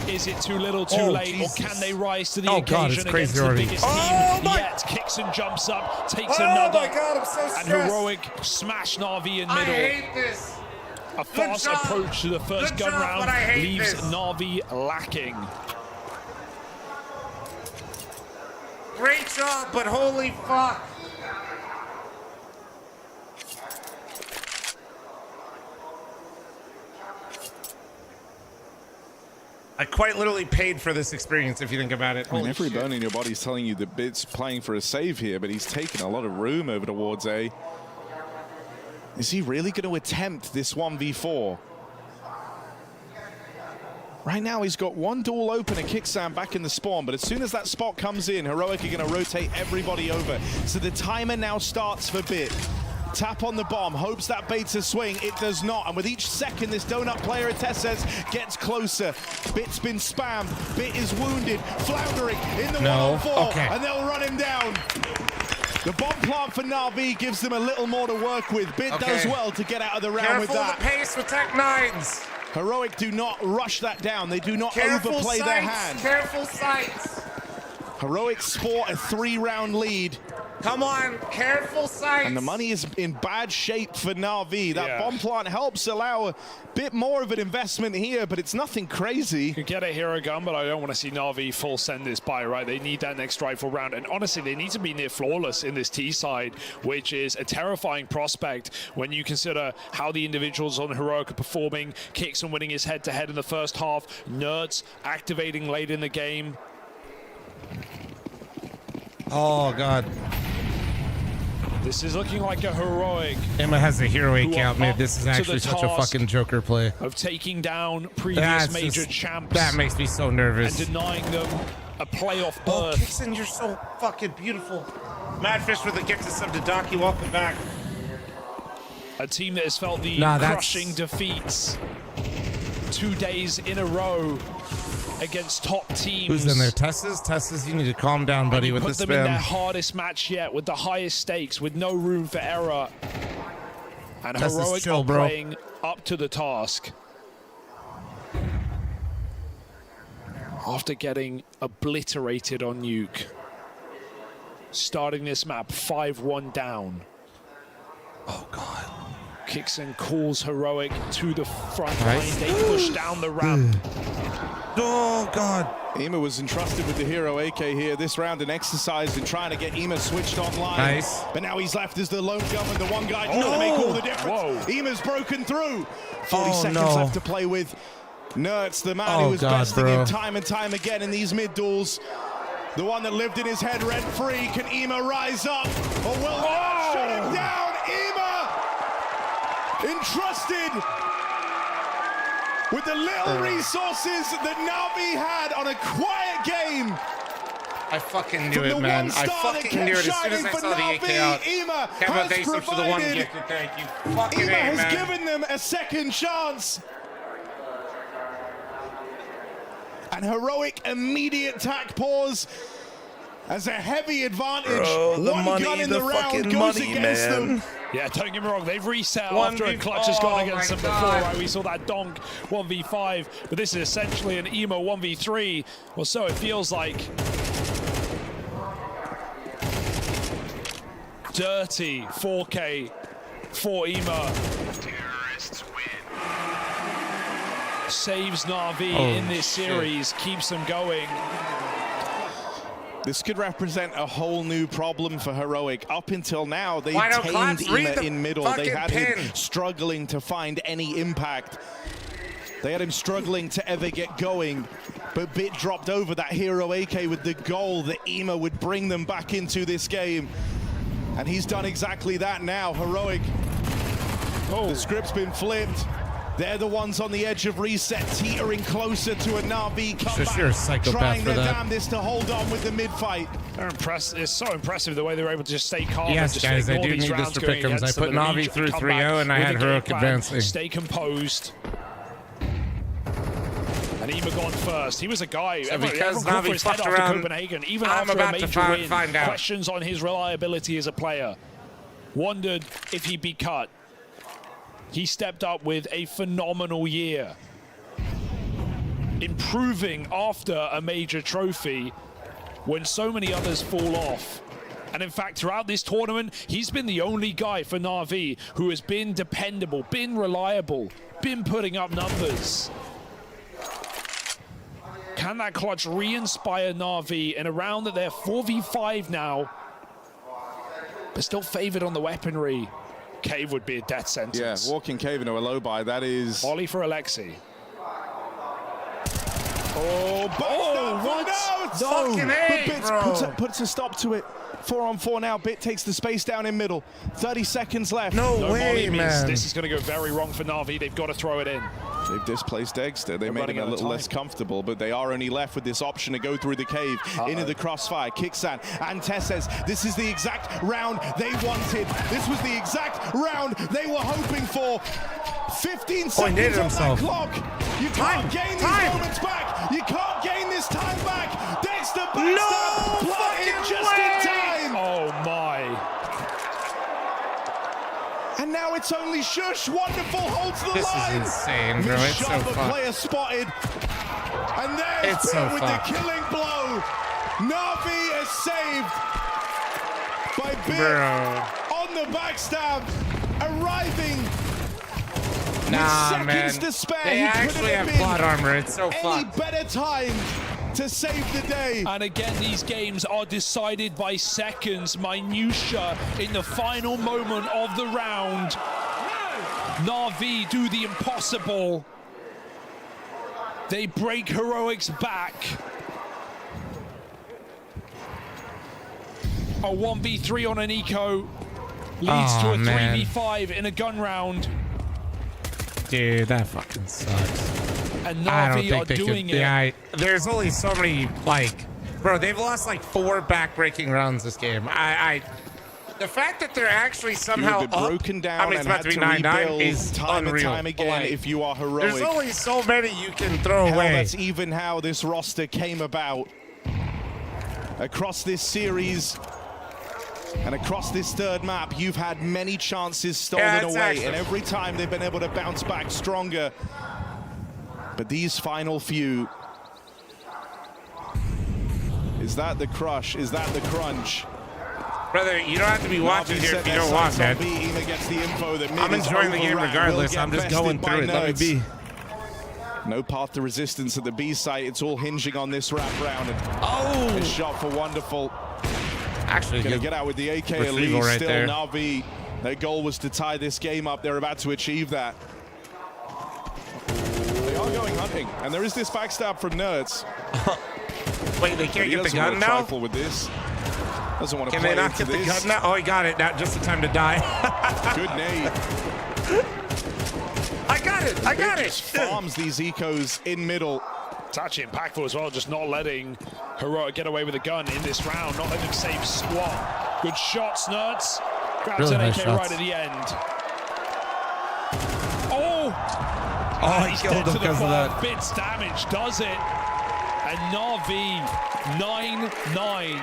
Is it too little, too late, Jesus. or can they rise to the Oh, occasion God, it's against crazy the already. biggest team yet? Kicks and jumps up, takes another. My God, I'm so stressed. And Heroic smash Na'Vi in middle. I hate this. A fast job. approach to the first Good gun job, round but I hate leaves this. Na'Vi lacking. Great job, but holy fuck. I quite literally paid for this experience, if you think about it. I mean, Holy every shit. bone in your body is telling you that Bit's playing for a save here, but he's taken a lot of room over towards A. Is he really going to attempt this 1v4? Right now, he's got one door open and Kicksam back in the spawn, but as soon as that spot comes in, Heroic are going to rotate everybody over. So the timer now starts for Bit. Tap on the bomb, hopes that baits a swing. It does not, and with each second this donut player, Tesses, gets closer. Bit's been spammed, Bit is wounded, floundering in the 1-on-4, and they'll run him down. The bomb plant for Na'Vi gives them a little more to work with. Bit does well to get out of the round with that. Careful the pace with Tech 9s. Heroic do not rush that down. They do not Careful overplay sights, their hand. Careful sights. Heroic sport a 3-round lead. Come on, careful sights. And the money is in bad shape for Na'Vi. That bomb plant helps allow a bit more of an investment here, but it's nothing crazy. You get a hero gun, but I don't want to see Na'Vi full send this by, right? They need that next rifle round. And honestly, they need to be near flawless in this T side, which is a terrifying prospect when you consider how the individuals on Heroic are performing. Kixon winning his head-to-head in the first half. Nerds activating late in the game. Oh, God. This is looking like a Heroic. Emma has a hero who account, are man. up This is to actually the such a task fucking Joker play. of taking down previous That's major just- champs. That makes me so nervous. And denying them a playoff Oh, berth. Kixon, you're so fucking beautiful. Madfish with a gift to sub to Docky. Welcome back. A team that has felt the Nah, that's- crushing defeats 2 days in a row against top teams. Who's in there? Tesses, you need to calm down, buddy, with the Put them in their spam. hardest match yet, with the highest stakes, with no room for error. And Tesses, Heroic chill, are bro. playing up to the task. After getting obliterated on Nuke. Starting this map 5-1 down. Oh, God. Kixon calls Heroic to the front Nice. line. They push down the ramp. Oh, God. Ema was entrusted with the hero AK here this round and exercised in trying to get Ema switched online. Nice. But now he's left as the lone gunman, the one guy trying to make all the difference. Whoa. Ema's broken through. 40 Oh, seconds no. left to play with. Nertz, the man who was God, besting bro. him time and time again in these mid duels. The one that lived in his head rent-free. Can Ema rise up? Or will Nertz shut him down? Ema entrusted with the little resources that Na'Vi had on a quiet game. I fucking knew it, man. I fucking knew it as soon as I saw the AK out. Ema Kevin, thanks for the one gift. Thank you. Fucking Ema has man. given them a second chance. And Heroic immediate attack pause as a heavy advantage. Bro, the one money, gun in the the round fucking goes money, against man. them. Yeah, don't get me wrong, they've reset One after a v- clutch has gone oh against my them before, God. right? We saw that donk 1v5, but this is essentially an emo 1v3, or so it feels like. Dirty 4K for Ema. Saves Na'Vi in this series, keeps them going. This could represent a whole new problem for Heroic. Up until now, they Why don't tamed Klotz read Ema the in middle. They fucking had him pin? struggling to find any impact. They had him struggling to ever get going. But Bit dropped over that hero AK with the goal that Ema would bring them back into this game. And he's done exactly that now. Heroic, the script's been flipped. They're the ones on the edge of reset, teetering closer to a Na'Vi comeback, you're a psychopath trying for their that. damnedest to hold on with the mid-fight. It's so impressive the way they were able to just stay calm. Yes, and just guys, I ignore do these need this rounds for going pick'ems. I against put them, Na'Vi immediately through come 3-0 back and I with had a Heroic game plan, advancing. Stay composed. And Ema gone first. He was a guy. So everyone because called for Na'Vi his head fucked after around, Copenhagen, even I'm after a about to major win, find out. questions on his reliability as a player. Wondered if he'd be cut. He stepped up with a phenomenal year, improving after a major trophy when so many others fall off. And in fact, throughout this tournament, he's been the only guy for Na'Vi who has been dependable, been reliable, been putting up numbers. Can that clutch re-inspire Na'Vi in a round that they're 4v5 now, but still favored on the weaponry? Cave would be a death sentence. Yeah, walking cave into a low buy, that is... Ollie for Alexi. Oh, what? No! Fucking But A, Bit bro. puts a stop to it. 4-on-4 now. Bit takes the space down in middle. 30 seconds left. No No way, molly means man. this is going to go very wrong for Na'Vi. They've got to throw it in. They've displaced Dexter. They made running him a out of little time. less comfortable, but they are only left with this option to go through the cave, into the crossfire. Kicksan and Tess says, this is the exact round they wanted. This was the exact round they were hoping for. 15 Oh, he did seconds it on himself. that clock. You can't gain these moments back. You can't gain this time back. Dexter backstab, planted just in time. Oh my. And now it's only Shush. Wonderful holds the This line. is insane, bro. It's so Sharper fucked. player spotted. And there's It's Bit so with fucked. the killing blow. Na'Vi is saved by Bit Bro. on the backstab, arriving Nah, with man. seconds to spare. They He actually couldn't have been plot armor. It's so any fucked. better time to save the day. And again, these games are decided by seconds, minutia in the final moment of the round. Na'Vi do the impossible. They break Heroic's back. A 1v3 on an eco leads to Oh, a man. 3v5 in a gun round. Dude, that fucking sucks. And I don't Na'Vi are think they doing could. it. Yeah, there's only so many, like, bro, they've lost like 4 back-breaking rounds this game. The fact that they're actually somehow You've been broken down I mean, it's and about had to to be 9-9 rebuild is time unreal. and time again Like, if you are Heroic. there's only so many you can throw Hell, away. that's even how this roster came about. Across this series and across this third map, you've had many chances stolen Yeah, away, exactly. and every time they've been able to bounce back stronger. But these final few, is that the crush? Is that the crunch? Brother, you don't have to be watching Na'Vi here set if you their don't want, sights man. on B. Ema gets the info that mid I'm is enjoying the game overran, regardless. will get I'm just bested going by through it. Let me Nerds. be. No path to resistance at the B site. It's all hinging on this wrap round. Oh! A shot for Wonderful. Actually, Gonna good get out with the AK retrieval elite. right Still there. Na'Vi. Their goal was to tie this game up. They're about to achieve that. They are going hunting, and there is this backstab from Nerds. Wait, they can't get the gun now? With this. Doesn't want to Can play they not into get the this. gun now? Oh, he got it. Now just the time to die. Good nade. I got it. I got it. Just farms these ecos in middle. It's actually impactful as well, just not letting Heroic get away with a gun in this round, not letting him save squat. Good shots, Nerds. Grabs Really an nice AK shots. right at the end. Oh! Oh, he He's killed dead him to the because of bar. that. Bits damage, does it? And Na'Vi 9-9.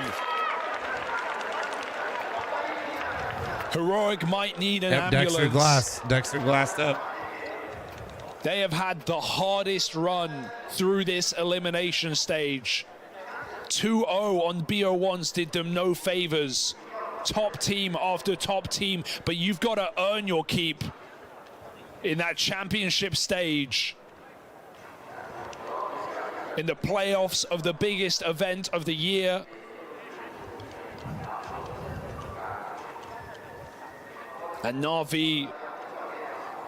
Heroic might need an ambulance. Dexter glassed up. They have had the hardest run through this elimination stage. 2-0 on BO1s did them no favors. Top team after top team, but you've got to earn your keep in that championship stage. In the playoffs of the biggest event of the year. And Na'Vi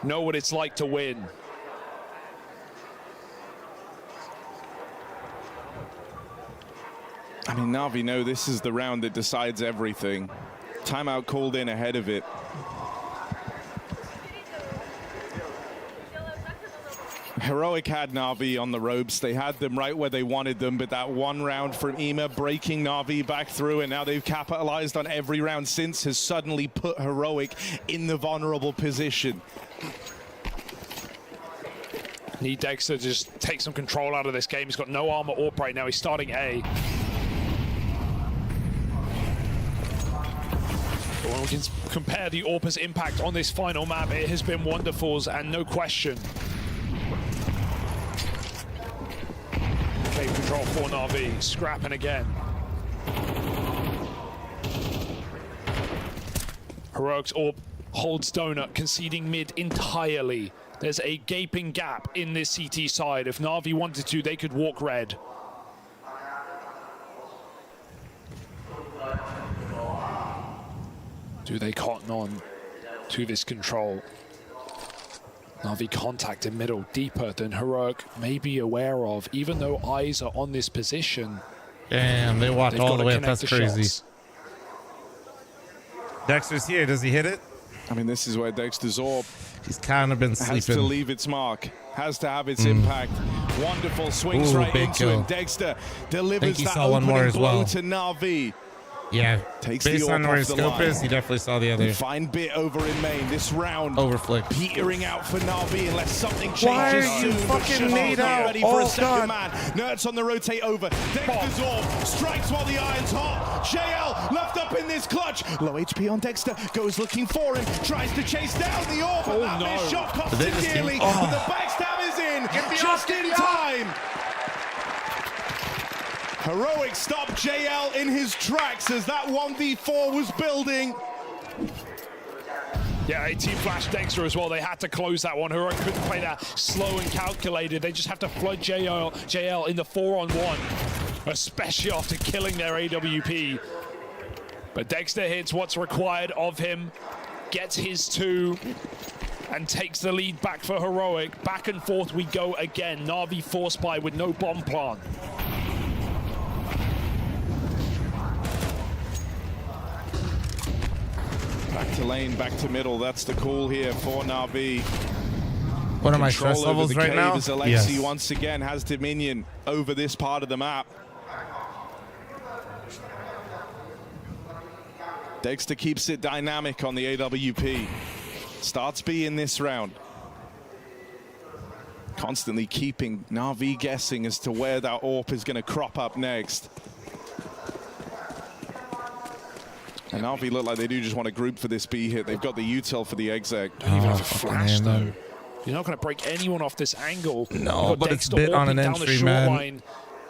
know what it's like to win. I mean, Na'Vi know this is the round that decides everything. Timeout called in ahead of it. Heroic had Na'Vi on the ropes. They had them right where they wanted them, but that one round from Ema breaking Na'Vi back through, and now they've capitalized on every round since, has suddenly put Heroic in the vulnerable position. Need Dexter to just take some control out of this game. He's got no armor AWP right now. He's starting A. But when we can compare the AWP's impact on this final map, it has been wonderful, and no question. Cave control for Na'Vi, scrapping again. Heroic's AWP holds donut, conceding mid entirely. There's a gaping gap in this CT side. If Na'Vi wanted to, they could walk red. Do they cotton on to this control? Na'Vi contact in middle, deeper than Heroic may be aware of, even though eyes are on this position. Damn, they walked They've all got the to way up. connect That's the crazy. shots. Dexter's here. Does he hit it? I mean, this is where Dexter's AWP He's kind of been has to sleeping. leave its mark, has to have its impact. Wonderful swings Ooh, right big into kill. him. Dexter Think delivers he that saw one opening more as blow well. to Na'Vi. Yeah, Takes based the on AWP where off his the scope line. is, he definitely saw the other. Fine bit over in main. This round Overflick. petering out for Na'Vi unless something changes Why are you soon. But fucking Shah's made not out? ready for a Oh, second God. man. Nerds on the rotate over. Dexter's AWP strikes while the iron's hot. JL left up in this clutch. Low HP on Dexter. Goes looking for him. Tries to chase down the AWP. But that missed shot costs They him just dearly. keep- But the backstab is in. Just in time. Heroic stopped JL in his tracks as that 1v4 was building. Yeah, a team flash Dexter as well. They had to close that one. Heroic couldn't play that slow and calculated. They just have to flood JL in the 4-on-1, especially after killing their AWP. But Dexter hits what's required of him, gets his 2, and takes the lead back for Heroic. Back and forth we go again. Na'Vi force buy with no bomb plant. Back to lane, back to middle. That's the call here for Na'Vi. What are my Control stress over levels the right cave now? As Alexi Yes. once again has dominion over this part of the map. Dexter keeps it dynamic on the AWP. Starts B in this round. Constantly keeping Na'Vi guessing as to where that AWP is going to crop up next. And Na'Vi look like they do just want to group for this B hit. They've got the util for the exec. Don't even have a flash though. You're not going to break anyone off this angle. No, You've got but it's Dexter bit on AWPing an down the entry, short man. line.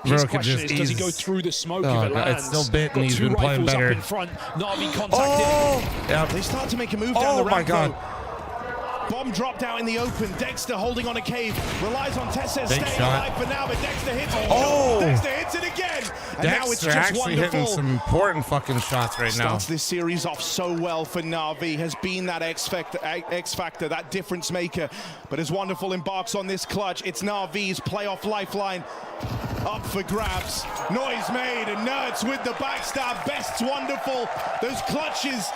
Bro His could question just is, does he ease- go through the smoke Oh, if it lands? it's still bit, and Got he's 2 been playing rifles better. up in front. Na'Vi contacted. Oh! Yeah, they start to make a move down Oh the my ramp. God. though. Bomb dropped out in the open. Dexter holding on a cave. Relies on Tessez Big staying shot. alive for now, but Dexter hits it. Oh! Dexter hits it again. And now it's Dexter just actually wonderful. hitting some important fucking shots right now. Starts this series off so well for Na'Vi, has been that X factor, that difference maker, but as Wonderful embarks on this clutch, it's Na'Vi's playoff lifeline up for grabs. Noise made, and Nerds with the backstab. Best's Wonderful. Those clutches,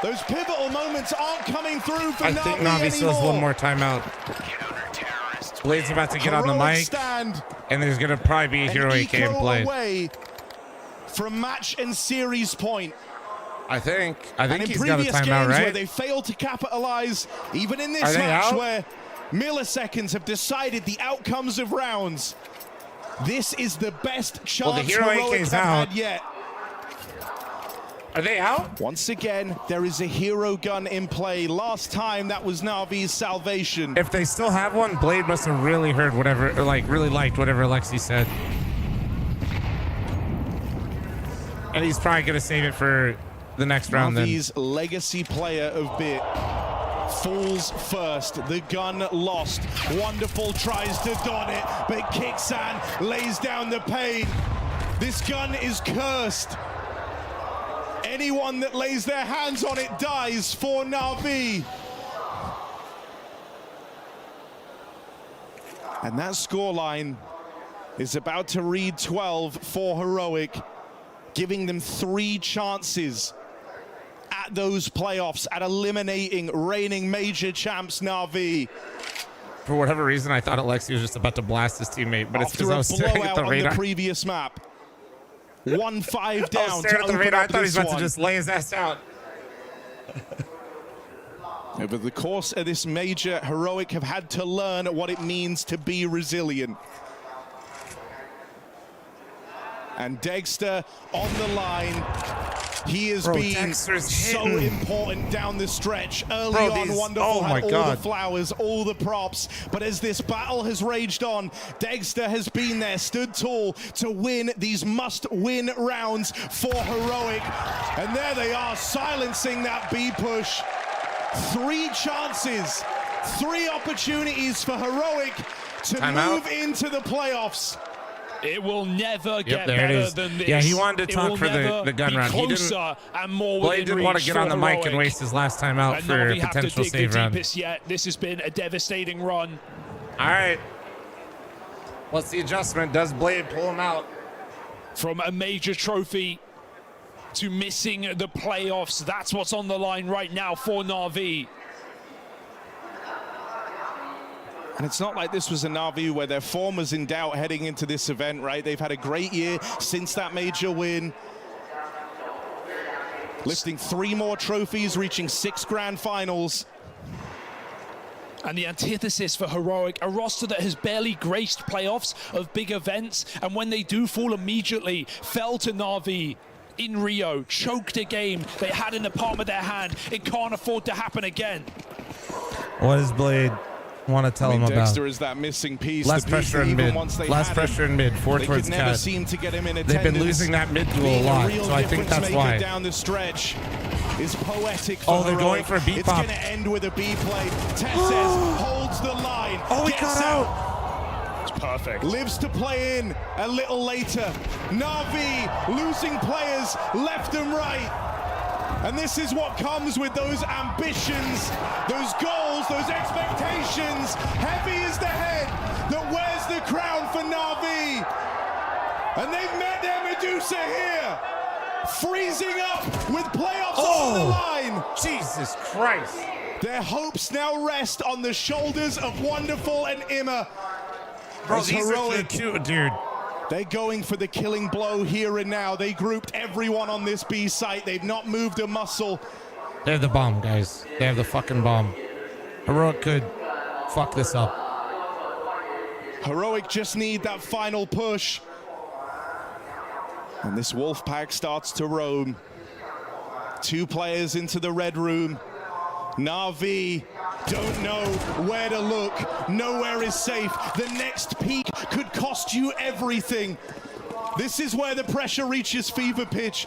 those pivotal moments aren't coming through for Na'Vi I think Na'Vi still has one more timeout. Blade's about to get on the mic, stand, and there's gonna probably be a hero AK in play. Away from match and series point. I think And in he's got a previous timeout, games where right? they failed to capitalize, even in this Are they match out? where milliseconds have decided the outcomes of rounds, this is the best chance Well, the hero Heroic AK's have out. had yet. Are they out? Once again, there is a hero gun in play. Last time, that was Na'Vi's salvation. If they still have one, Blade must have really heard whatever, or like really liked whatever Alexi said. And he's probably gonna save it for the next round then. Na'Vi's legacy player of bit falls first. The gun lost. Wonderful tries to don it, but Kixan lays down the pain. This gun is cursed. Anyone that lays their hands on it dies for Na'Vi. And that scoreline is about to read 12 for Heroic, giving them 3 chances at those playoffs, at eliminating reigning major champs Na'Vi. For whatever reason, I thought Alexi was just about to blast his teammate, but it's because I was After a staring at blowout the on the radar. previous map. 1-5 down. I was staring at the to radar. I open thought he was up about to this just lay his ass out. Over the course of this major, Heroic have had to learn what it means to be resilient. And Dexter on the line. He has been Dexter's so hitting. important down the stretch. Early Bro, on, these- Wonderful oh my had all God. the flowers, all the props. But as this battle has raged on, Dexter has been there, stood tall to win these must-win rounds for Heroic. And there they are, silencing that B push. 3 chances, 3 opportunities for Heroic to Timeout. move into the playoffs. It will never get there it better is. than this. Yeah, he wanted to It talk will for never the gun be round. He didn't. closer and more Blade within didn't want to reach get for on the mic and Heroic. waste his last time out And for Na'Vi a have to potential dig the save round. deepest yet. This has been a devastating run. All right. What's the adjustment? Does Blade pull him out? From a major trophy to missing the playoffs, that's what's on the line right now for Na'Vi. And it's not like this was a Na'Vi where their form was in doubt heading into this event, right? They've had a great year since that major win. Lifting 3 more trophies, reaching 6 grand finals. And the antithesis for Heroic, a roster that has barely graced playoffs of big events, and when they do fall immediately, fell to Na'Vi in Rio, choked a game they had in the palm of their hand. It can't afford to happen again. What does Blade want to tell him about? Dexter is that missing piece. Less the piece pressure that in even mid. once they Less had pressure him, in mid. 4 they towards could never Cat. seem to get him in They've attendance. been losing that mid duel a Being lot, real so I think difference that's maker why. Down the stretch is poetic for Oh, they're going Heroic. for a B It's pop. going to end with a B play. Tessez holds the line. Oh, he gets got out. It's perfect. Lives to play in a little later. Na'Vi losing players left and right. And this is what comes with those ambitions, those goals, those expectations. Heavy is the head that wears the crown for Na'Vi. And they've met their Medusa here. Freezing up with playoffs on the line. Jesus Christ. Their hopes now rest on the shoulders of Wonderful and Imma. Bro, As these are Heroic, the two, dude. they're going for the killing blow here and now. They grouped everyone on this B site. They've not moved a muscle. They have the bomb, guys. They have the fucking bomb. Heroic could fuck this up. Heroic just need that final push. And this wolf pack starts to roam. 2 players into the red room. Na'Vi don't know where to look. Nowhere is safe. The next peak could cost you everything. This is where the pressure reaches fever pitch.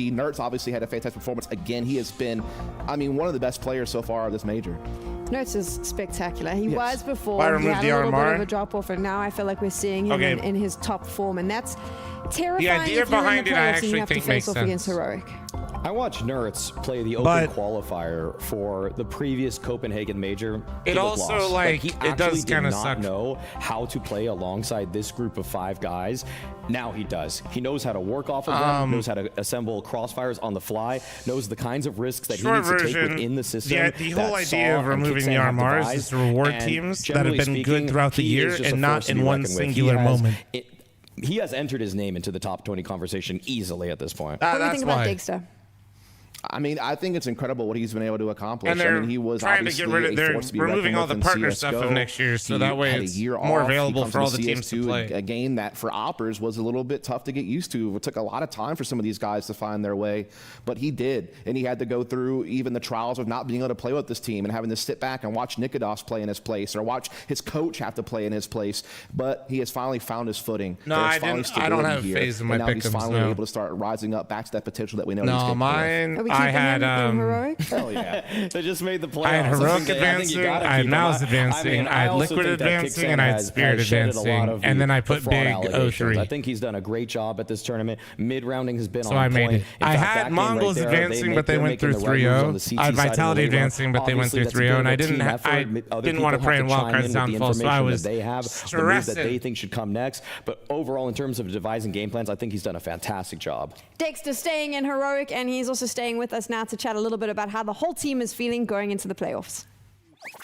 MVP. Nertz obviously had a fantastic performance again. He has been, I mean, one of the best players so far of this major. Notes is spectacular. He Yes. was before. Why He remove had the a little bit RMR? of a drop off, and now I feel like we're seeing him Okay. in his top form, and that's terrifying. The idea if you're in behind the it, I playoffs and actually you have to think face makes off against sense. Heroic. I watched Nerds play the Open But- qualifier for the previous Copenhagen Major. It He looked also, lost. like, he it does actually kinda did not suck. know how to play alongside this group of 5 guys. Now he does. He knows how to work off of them, knows how to assemble crossfires on the fly, knows the kinds of risks that he Short needs to take version, within the system. yeah, the whole that idea Saw of and removing the Kickstand have RMRs devised. is to reward And teams that have generally been good speaking, throughout the he year is just and a not force to in be one reckoned with. He singular has- moment. He has entered his name into the top 20 conversation easily at this point. What do you think about Digster? I mean, I think it's incredible what he's been able to accomplish. And they're I mean, he was trying to get obviously rid of- a they're force to be removing reckoned all the with in partner stuff of CS:GO. next year, so He that way had a it's year more off. He available comes for all into the teams to CS2, play. A game that for Oppers was a little bit tough to get used to. It took a lot of time for some of these guys to find their way, but he did. And he had to go through even the trials of not being able to play with this team and having to sit back and watch Nikodos play in his place or watch his coach have to play in his place. But he has finally found his footing. No, There's I finally didn't- I don't stability have here, phase in my and now he's pick'ems, finally no. able to start rising up back to that potential that we know he's No, capable of. mine, Are we I keeping had, him in Heroic? Hell yeah. They just made the playoffs. I had think Heroic that- I think you advancing, gotta I had keep him. Mouse I advancing, mean, I had also Liquid think that advancing, Kickstand and I had has Spirit shedded a lot advancing, of and then I the put fraud big allegations. O3. I think he's done a great job at this tournament. Mid-rounding has been So on I made point. it. In I fact, had that game Mongols right there, advancing, but they they're went making through the right moves on the 3-0. CT I had side of the Vitality lane run. advancing, but they went Obviously, through that's a 3-0, and bit I of a didn't team ha- effort. I Other didn't people want to have pray in chime wildcards in down with the fall, so I information was that they have, the moves that stressing. they think should come next. But overall, in terms of devising game plans, I think he's done a fantastic job. Dexter staying in Heroic, and he's also staying with us now to chat a little bit about how the whole team is feeling going into the playoffs.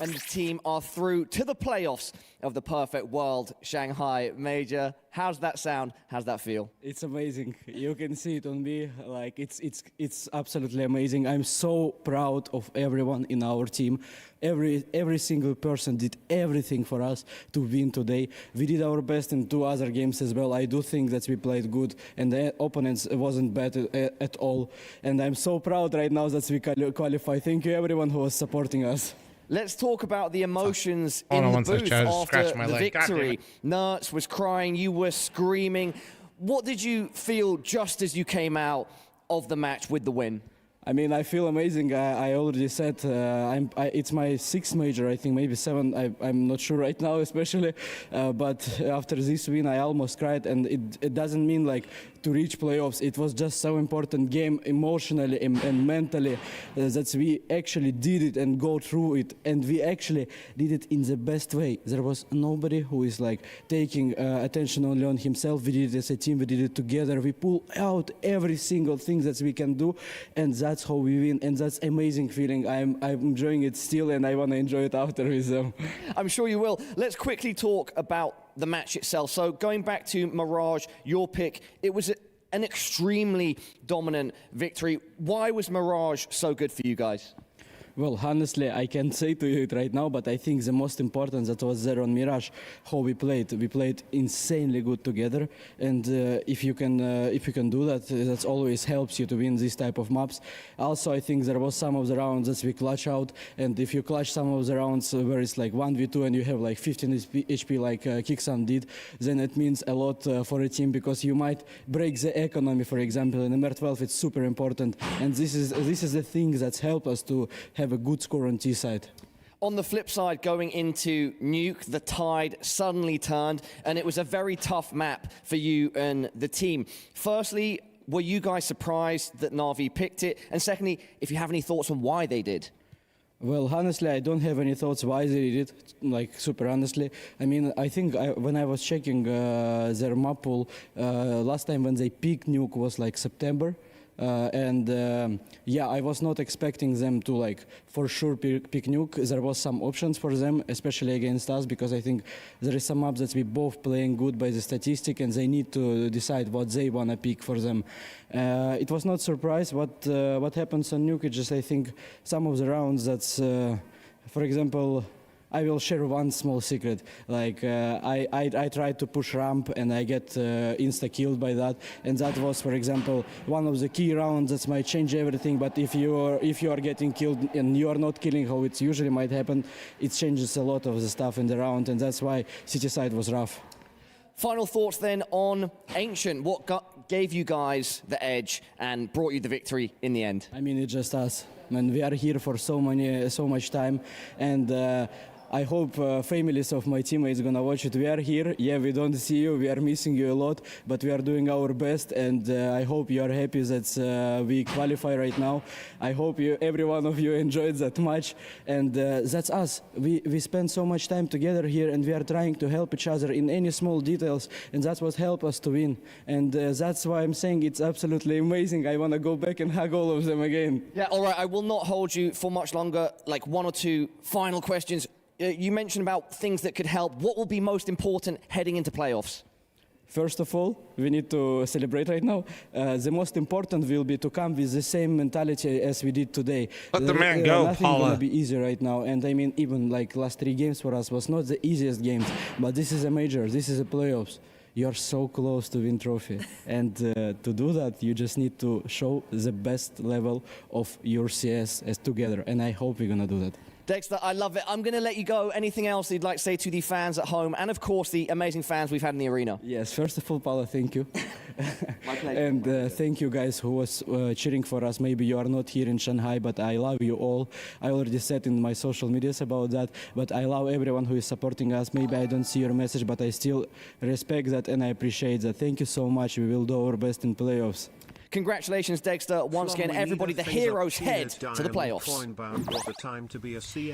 And the team are through to the playoffs of the Perfect World Shanghai Major. How's that sound? How's that feel? It's amazing. You can see it on me. Like it's absolutely amazing. I'm so proud of everyone in our team. Every single person did everything for us to win today. We did our best in 2 other games as well. I do think that we played good, and the opponents wasn't bad at all. And I'm so proud right now that we qualify. Thank you everyone who was supporting us. Let's talk about the emotions Hold on in the one sec, booth Chad. I just after scratched my the leg. God damn victory. it. Nertz was crying, you were screaming. What did you feel just as you came out of the match with the win? I mean, I feel amazing. I already said it's my 6th major, I think, maybe 7. I'm not sure right now, especially. But after this win, I almost cried, and it doesn't mean like to reach playoffs. It was just so important game emotionally and mentally that we actually did it and go through it, and we actually did it in the best way. There was nobody who is like taking attention only on himself. We did it as a team. We did it together. We pull out every single thing that we can do, and that's how we win. And that's amazing feeling. I'm enjoying it still, and I want to enjoy it after with them. I'm sure you will. Let's quickly talk about the match itself. So going back to Mirage, your pick, it was an extremely dominant victory. Why was Mirage so good for you guys? Well, honestly, I can't say to you it right now, but I think the most important that was there on Mirage, how we played. We played insanely good together, and if you can do that, that always helps you to win this type of maps. Also, I think there was some of the rounds that we clutch out, and if you clutch some of the rounds where it's like 1v2 and you have like 15 HP like Kicksan did, then it means a lot for a team, because you might break the economy, for example. In MR12, it's super important, and this is the thing that's helped us to have a good score on T side. On the flip side, going into Nuke, the tide suddenly turned, and it was a very tough map for you and the team. Firstly, were you guys surprised that Na'Vi picked it? And secondly, if you have any thoughts on why they did? Well, honestly, I don't have any thoughts why they did it, like super honestly. I mean, I think when I was checking their map pool, last time when they picked Nuke was like September. Yeah, I was not expecting them to like for sure pick Nuke. There was some options for them, especially against us, because I think there is some maps that we both playing good by the statistic, and they need to decide what they want to pick for them. It was not surprise what happens on Nuke. It's just I think some of the rounds that's, for example, I will share one small secret. Like I tried to push ramp and I get insta killed by that, and that was, for example, one of the key rounds that might change everything. But if you are getting killed and you are not killing, how it usually might happen, it changes a lot of the stuff in the round, and that's why city side was rough. Final thoughts then on Ancient. What gave you guys the edge and brought you the victory in the end? I mean, it's just us. and we are here for so much time, and I hope families of my teammates gonna watch it. We are here. Yeah, we don't see you. We are missing you a lot, but we are doing our best, and I hope you are happy that we qualify right now. I hope every one of you enjoyed that match, and that's us. We spend so much time together here, and we are trying to help each other in any small details, and that's what helped us to win. And that's why I'm saying it's absolutely amazing. I want to go back and hug all of them again. Yeah, all right. I will not hold you for much longer. Like 1 or 2 final questions. You mentioned about things that could help. What will be most important heading into playoffs? First of all, we need to celebrate right now. The most important will be to come with the same mentality as we did today. Let the man go, Nothing Paula. gonna be easy right now. And I mean, even like last 3 games for us was not the easiest games, but this is a major, this is a playoffs. You're so close to win trophy. And to do that, you just need to show the best level of your CS as together. And I hope we're gonna do that. Dexter, I love it. I'm going to let you go. Anything else you'd like to say to the fans at home and, of course, the amazing fans we've had in the arena? Yes, first of all, Paula, thank you. My pleasure. And thank you guys who was cheering for us. Maybe you are not here in Shanghai, but I love you all. I already said in my social medias about that, but I love everyone who is supporting us. Maybe I don't see your message, but I still respect that and I appreciate that. Thank you so much. We will do our best in playoffs. Congratulations, Dexter. Once again, everybody, the heroes head to the playoffs.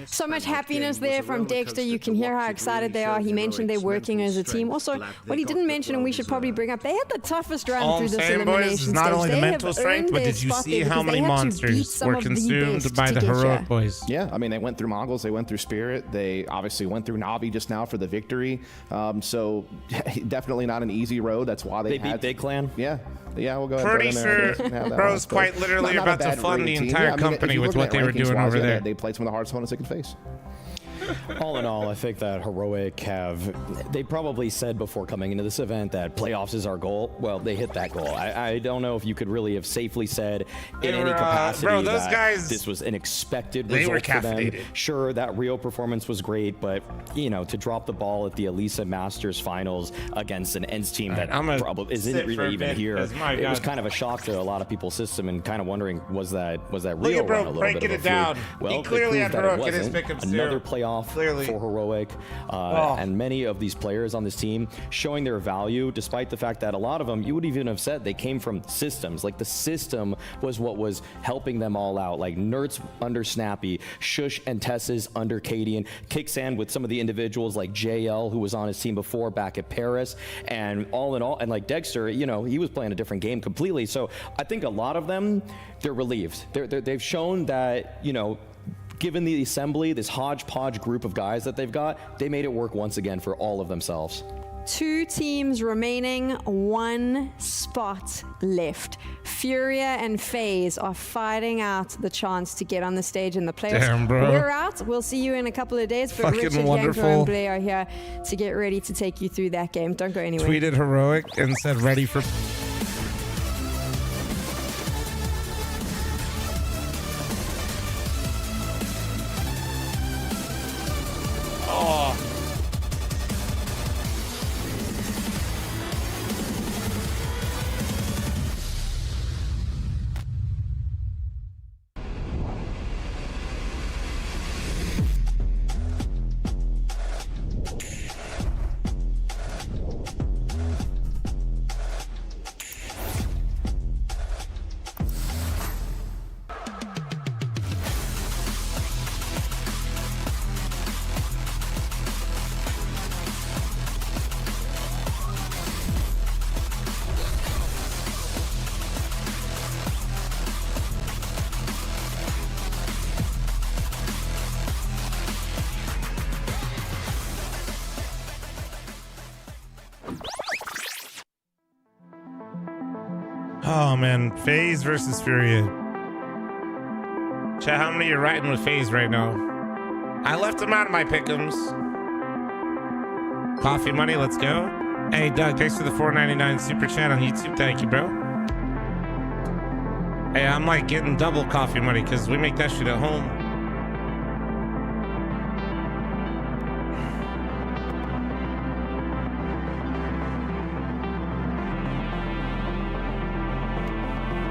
So much happiness there from Dexter. You can hear how excited they are. He mentioned they're working as a team. Also, what he didn't mention, and we should probably bring up, they had the toughest run through this elimination stage. Not only the They mental have strength, earned but their did you spot see there how because many they had to beat monsters some were of the consumed best by to the get heroic here. boys? Yeah, I mean, they went through Mongols, they went through Spirit, they obviously went through Na'Vi just now for the victory. So definitely not an easy road. That's why they beat Big Clan. Yeah, we'll go ahead. Pretty and throw them in sure there. bro's quite literally Not a about to bad fund the rated team. entire Yeah, I mean, company if you with look what at they were doing rankings-wise, over yeah, there. They played some of the hardest opponents they could face. All in all, I think that Heroic they probably said before coming into this event that playoffs is our goal. Well, they hit that goal. I don't know if you could really have safely said in any capacity bro, those that guys, this was an expected they were result for them. caffeinated. Sure, that Rio performance was great, but, you know, to drop the ball at the Elisa Masters finals against an ENS team that probably isn't really even here, it was kind of a shock to a lot of people's system and kind of wondering, was that Rio run a little bit of a fluke? Well, He clearly had Heroic in his pick-up another playoff for Heroic, and many of these players on this team showing their value, despite the fact that a lot of them, you would even have said they came from systems. Like the system was what was helping them all out. Like Nerds under Snappy, Shush and Tessa's under Cadian, Kicksand with some of the individuals like JL, who was on his team before back at Paris, and all in all, and like Dexter, you know, he was playing a different game completely. So I think a lot of them, they're relieved. They've shown that, you know, given the assembly, this hodgepodge group of guys that they've got, they made it work once again for all of themselves. 2 teams remaining, 1 spot left. Furia and FaZe are fighting out the chance to get on the stage in the playoffs. Damn, bro. We're out. We'll see you in a couple of days. But Fucking Richard, wonderful. Yanko, and Blair are here to get ready to take you through that game. Don't go anywhere. Tweeted Heroic and said ready for... Oh. Oh man, FaZe versus Furia. Chat, how many are riding with FaZe right now? I left them out of my pick'ems. Coffee money, let's go. Hey Doug, thanks for the $4.99 super chat on YouTube. Thank you, bro. Hey, I'm like getting double coffee money because we make that shit at home.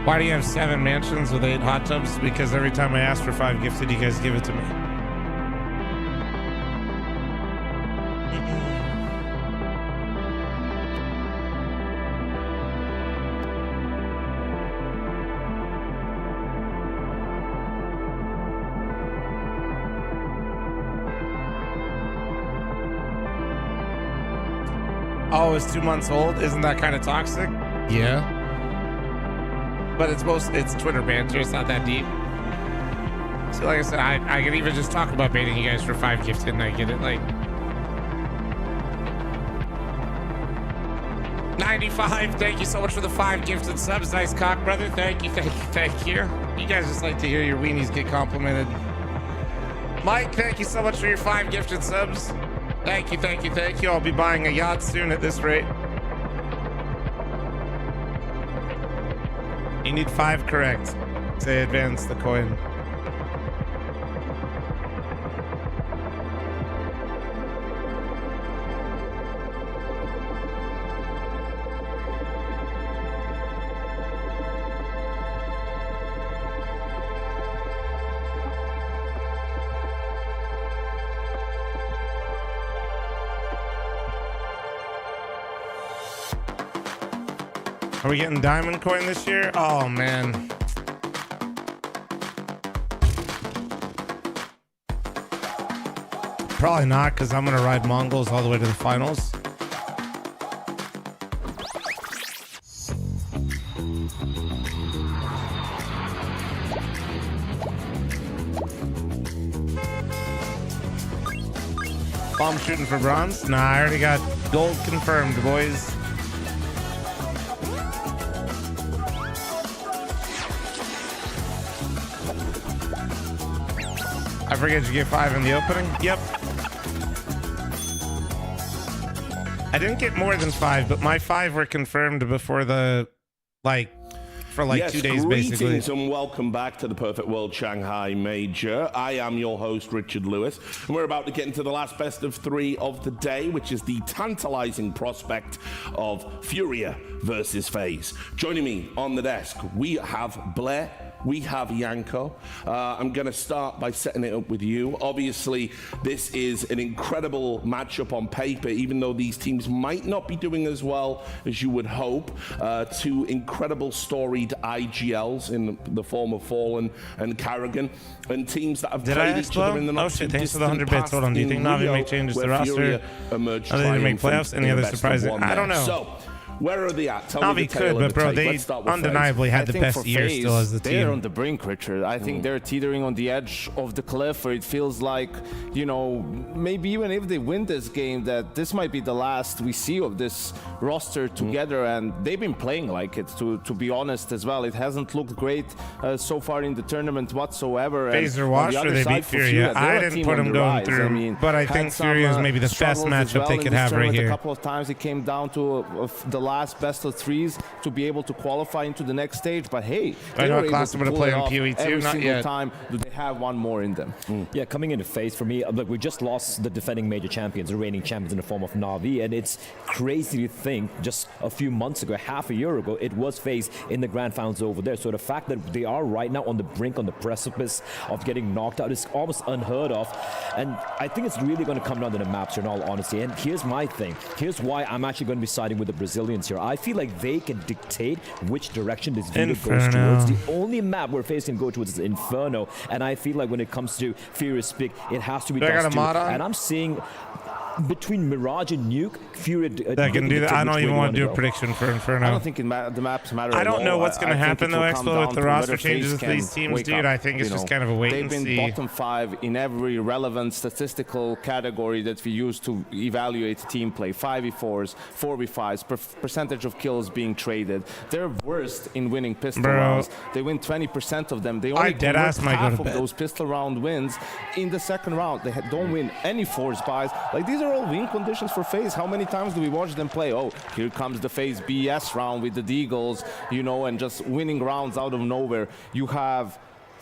Why do you have 7 mansions with 8 hot tubs? Because every time I ask for 5 gifted, you guys give it to me. Oh, it's 2 months old? Isn't that kind of toxic? Yeah. But it's Twitter banter. It's not that deep. So like I said, I could even just talk about baiting you guys for 5 gifted and I get it. Like 95, thank you so much for the 5 gifted subs. Nice cock, brother. Thank you, thank you, thank you. You guys just like to hear your weenies get complimented. Mike, thank you so much for your 5 gifted subs. Thank you, thank you, thank you. I'll be buying a yacht soon at this rate. You need 5 correct to advance the coin. Are we getting diamond coin this year? Oh, man. Probably not, because I'm going to ride Mongols all the way to the finals. Bomb shooting for bronze? Nah, I already got gold confirmed, boys. I forget you get 5 in the opening? Yep. I didn't get more than 5, but my 5 were confirmed before the, for 2 days, basically. Greetings and welcome back to the Perfect World Shanghai Major. I am your host, Richard Lewis, and we're about to get into the last best of 3 of the day, which is the tantalizing prospect of Furia versus FaZe. Joining me on the desk, we have Blair. We have Yanko. I'm going to start by setting it up with you. Obviously, this is an incredible matchup on paper, even though these teams might not be doing as well as you would hope. 2 incredible storied IGLs in the form of Fallen and Karrigan, and teams that have played each other in the not too thanks for the 100 bits. Hold on, do you think Navi may change the roster? Are they going to make playoffs? Any other surprises? I don't know. So, where are they at? Tell Navi could, but bro, they undeniably had the best year still as the team. They're on the brink, Richard. I think they're teetering on the edge of the cliff where it feels like, maybe even if they win this game, that this might be the last we see of this roster together. And they've been playing like it, to be honest as well. It hasn't looked great so far in the tournament whatsoever. FaZe are washed or they beat Furia? I didn't put them going through, but I think Furia is maybe the best matchup they could have right here. A couple of times it came down to the last best of 3s to be able to qualify into the next stage, but hey, I know what class I'm going to play on PoE2. Every not single yet. time do they have one more in them. Yeah, coming into FaZe for me, look, we just lost the defending major champions, the reigning champions in the form of Navi, and it's crazy to think just a few months ago, half a year ago, it was FaZe in the grand finals over there. So the fact that they are right now on the brink, on the precipice of getting knocked out is almost unheard of, and I think it's really going to come down to the maps here, in all honesty. And here's my thing. Here's why I'm actually going to be siding with the Brazilians here. I feel like they can dictate which direction this video goes towards. The only map where FaZe can go towards is Inferno, and I feel like when it comes to Furious pick, it has to be Dust 2. And I'm seeing between Mirage and Nuke, Fury. That can do that. I don't even want to do a prediction for Inferno. I don't think the maps matter. I don't know what's going to happen though, Expo, with the roster changes for these teams, dude. I think it's just kind of a wait and see. They've been bottom 5 in every relevant statistical category that we use to evaluate team play. 5v4s, 4v5s, percentage of kills being traded. They're worst in winning pistol rounds. They win 20% of them. They only convert half of those pistol round wins in the second round. They don't win any force buys. Like, these are all win conditions for FaZe. How many times do we watch them play? Oh, here comes the FaZe BS round with the Deagles, and just winning rounds out of nowhere. You have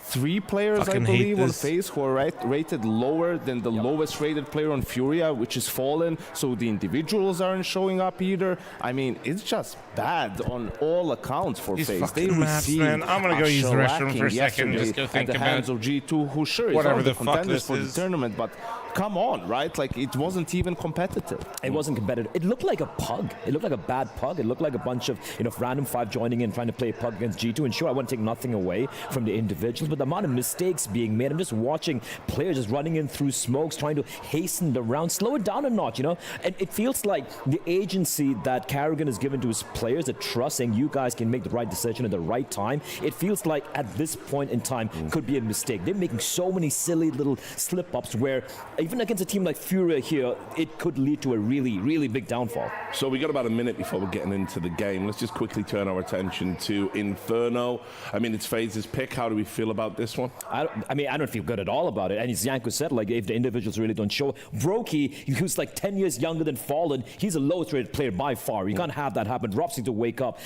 3 players, Fucking I believe, hate on this. FaZe who are rated lower than the lowest rated player on Furia, which is Fallen. So the individuals aren't showing up either. I mean, it's just bad on all accounts for These FaZe. They fucking maps, received man. I'm gonna go use the restroom for a shellacking second. Just yesterday go think at the about hands of G2, who sure is whatever one of the the fuck contenders this for is. the tournament, but come on, right? Like, it wasn't even competitive. It wasn't competitive. It looked like a pug. It looked like a bad pug. It looked like a bunch of random 5 joining in, trying to play a pug against G2. And sure, I want to take nothing away from the individuals, but the amount of mistakes being made, I'm just watching players just running in through smokes, trying to hasten the round, slow it down a notch, And it feels like the agency that Karrigan has given to his players, the trust, saying you guys can make the right decision at the right time. It feels like at this point in time could be a mistake. They're making so many silly little slip-ups where even against a team like Furia here, it could lead to a really, really big downfall. So we got about a minute before we're getting into the game. Let's just quickly turn our attention to Inferno. I mean, it's FaZe's pick. How do we feel about this one? I don't feel good at all about it. And as Yanko said, like, if the individuals really don't show. Brokey, who's like 10 years younger than Fallen, he's the lowest rated player by far. You can't have that happen. Drops need to wake up.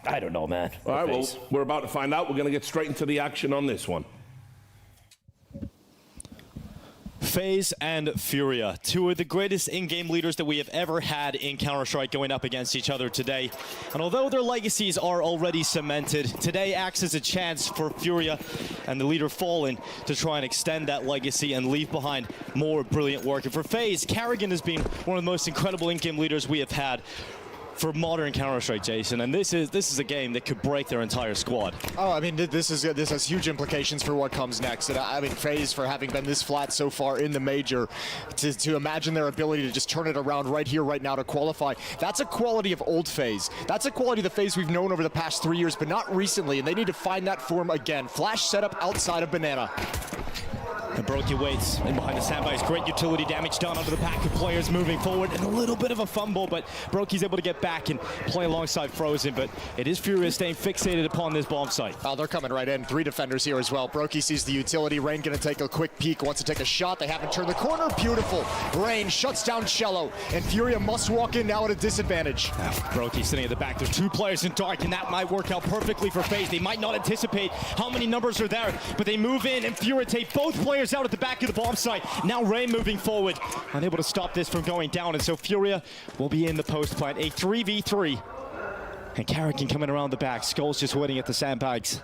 I don't know, man. All right, well, we're about to find out. We're going to get straight into the action on this one. FaZe and Furia, 2 of the greatest in-game leaders that we have ever had in Counter-Strike, going up against each other today. And although their legacies are already cemented, today acts as a chance for Furia and the leader Fallen to try and extend that legacy and leave behind more brilliant work. And for FaZe, Karrigan has been one of the most incredible in-game leaders we have had for modern Counter-Strike, Jason, and this is a game that could break their entire squad. Oh, I mean, this has huge implications for what comes next. And I mean, FaZe, for having been this flat so far in the major, to imagine their ability to just turn it around right here, right now to qualify, that's a quality of old FaZe. That's a quality of the FaZe we've known over the past 3 years, but not recently, and they need to find that form again. Flash setup outside of Banana. And Brokey waits in behind the sandbags. Great utility damage done onto the back of players moving forward, and a little bit of a fumble, but Brokey's able to get back and play alongside Frozen, but it is Furia staying fixated upon this bomb site. Oh, they're coming right in. 3 defenders here as well. Brokey sees the utility. Rain gonna take a quick peek, wants to take a shot. They haven't turned the corner. Beautiful. Rain shuts down Cello, and Furia must walk in now at a disadvantage. Brokey sitting at the back. There's 2 players in dark, and that might work out perfectly for FaZe. They might not anticipate how many numbers are there, but they move in, and Furia take both players out at the back of the bomb site. Now Rain moving forward, unable to stop this from going down, and so Furia will be in the post plant. A 3v3. And Karrigan coming around the back. Skull's just waiting at the sandbags.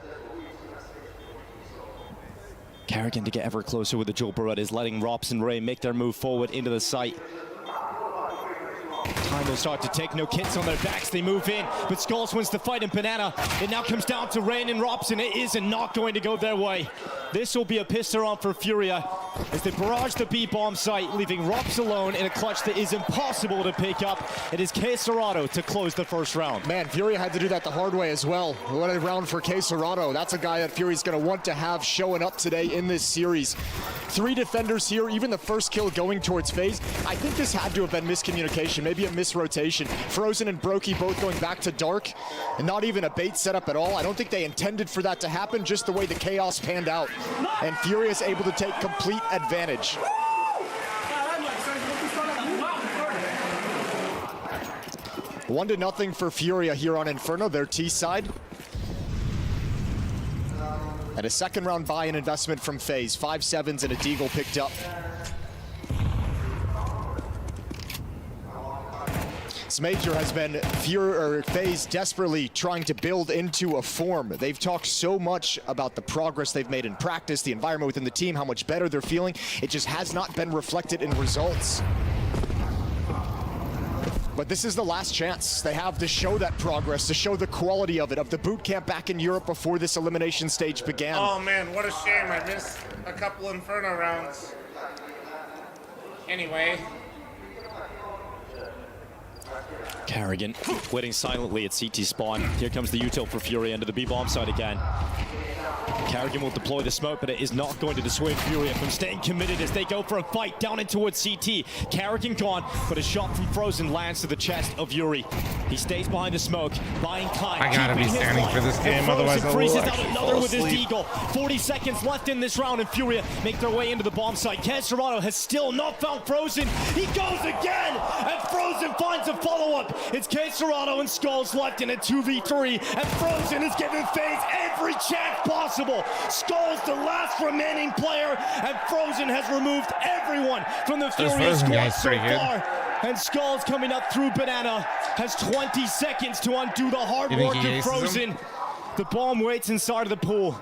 Karrigan to get ever closer with the dual Berettas, letting Rops and Ray make their move forward into the site. Time will start to take. No kits on their backs. They move in, but Skulls wins the fight in Banana. It now comes down to Rain and Rops, and it is not going to go their way. This will be a pisser on for Furia as they barrage the B bomb site, leaving Rops alone in a clutch that is impossible to pick up. It is K Serrato to close the first round. Man, Furia had to do that the hard way as well. What a round for K Serrato. That's a guy that Fury's going to want to have showing up today in this series. 3 defenders here, even the first kill going towards FaZe. I think this had to have been miscommunication, maybe a misrotation. Frozen and Brokey both going back to dark, and not even a bait setup at all. I don't think they intended for that to happen, just the way the chaos panned out. And Furia is able to take complete advantage. 1-0 for Furia here on Inferno, their T side. And a second round buy-in investment from FaZe. 5 7s and a Deagle picked up. This major has been FaZe desperately trying to build into a form. They've talked so much about the progress they've made in practice, the environment within the team, how much better they're feeling. It just has not been reflected in results. But this is the last chance they have to show that progress, to show the quality of it, of the boot camp back in Europe before this elimination stage began. Oh man, what a shame. I missed a couple Inferno rounds. Anyway. Karrigan waiting silently at CT spawn. Here comes the util for Furia into the B bomb side again. Karrigan will deploy the smoke, but it is not going to dissuade Furia from staying committed as they go for a fight down in towards CT. Karrigan gone, but a shot from Frozen lands to the chest of Yuri. He stays behind the smoke, buying time. I gotta be standing for this game, otherwise I will freezes out actually another fall with his asleep. deagle. 40 seconds left in this round, and Furia make their way into the bomb site. Caserado has still not found Frozen. He goes again, and Frozen finds a follow-up. It's Caserado and Skulls left in a 2v3, and Frozen is giving FaZe every chance possible. Skulls, the last remaining player, and Frozen has removed everyone from the Furia squad so far. And Skulls coming up through Banana has 20 seconds to undo the hard work of Frozen. The bomb waits inside of the pool.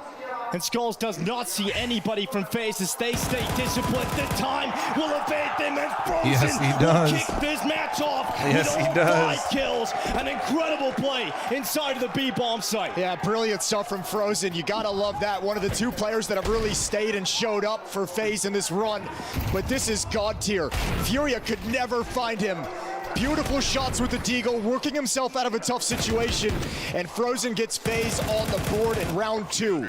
And Skulls does not see anybody from FaZe as they stay disciplined. The time will evade them, and Frozen will kick this match off with all 5 kills. An incredible play inside of the B bomb site. Yeah, brilliant stuff from Frozen. You gotta love that. One of the 2 players that have really stayed and showed up for FaZe in this run. But this is God tier. Furia could never find him. Beautiful shots with the deagle, working himself out of a tough situation, and Frozen gets FaZe on the board in round 2.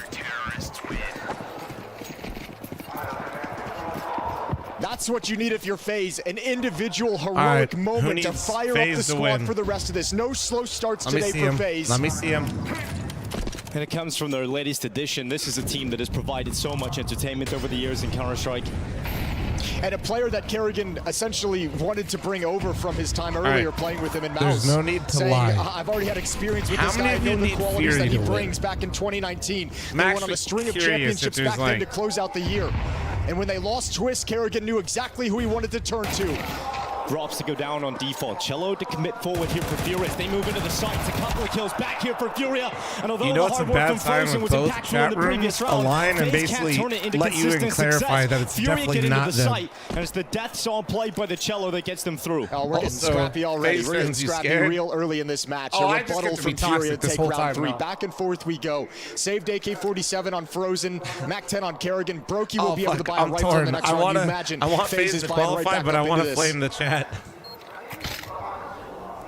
That's what you need if you're FaZe, an individual heroic moment to fire up the squad for the rest of this. No slow starts today for FaZe. Let me see him. And it comes from their latest edition. This is a team that has provided so much entertainment over the years in Counter-Strike. And a player that Kerrigan essentially wanted to bring over from his time earlier playing with him in Mouse. There's no need to saying, lie. I've already had experience with this How guy. many I of know you the need qualities Fury that he to win? brings back in 2019. I'm They won on actually a string of curious championships if there's back then to close out the year. And when they lost Twist, Kerrigan knew exactly who he wanted to turn to. Drops to go down on default. Cello to commit forward here for Furia. They move into the sights. A couple of kills back here for Furia. And although You know the it's a hard work bad from sign Frozen when was both impactful in chat the previous rooms round, align and FaZe can't basically turn it into let you in consistent clarify success. that it's Furia definitely get into not the them. site, and it's the death song played by the Cello that gets them through. Oh, we're getting scrappy already. We're getting scrappy real early in this match. Oh, a I just rebuttal get to be from Furia toxic to this take whole round time 3. now. Back and forth we go. Saved AK-47 on Frozen. Mac-10 on Kerrigan. Brokey will be able to buy a rifle in the next round. You imagine I want FaZe FaZe is to buying right qualify, back but up I want into to this. flame the chat.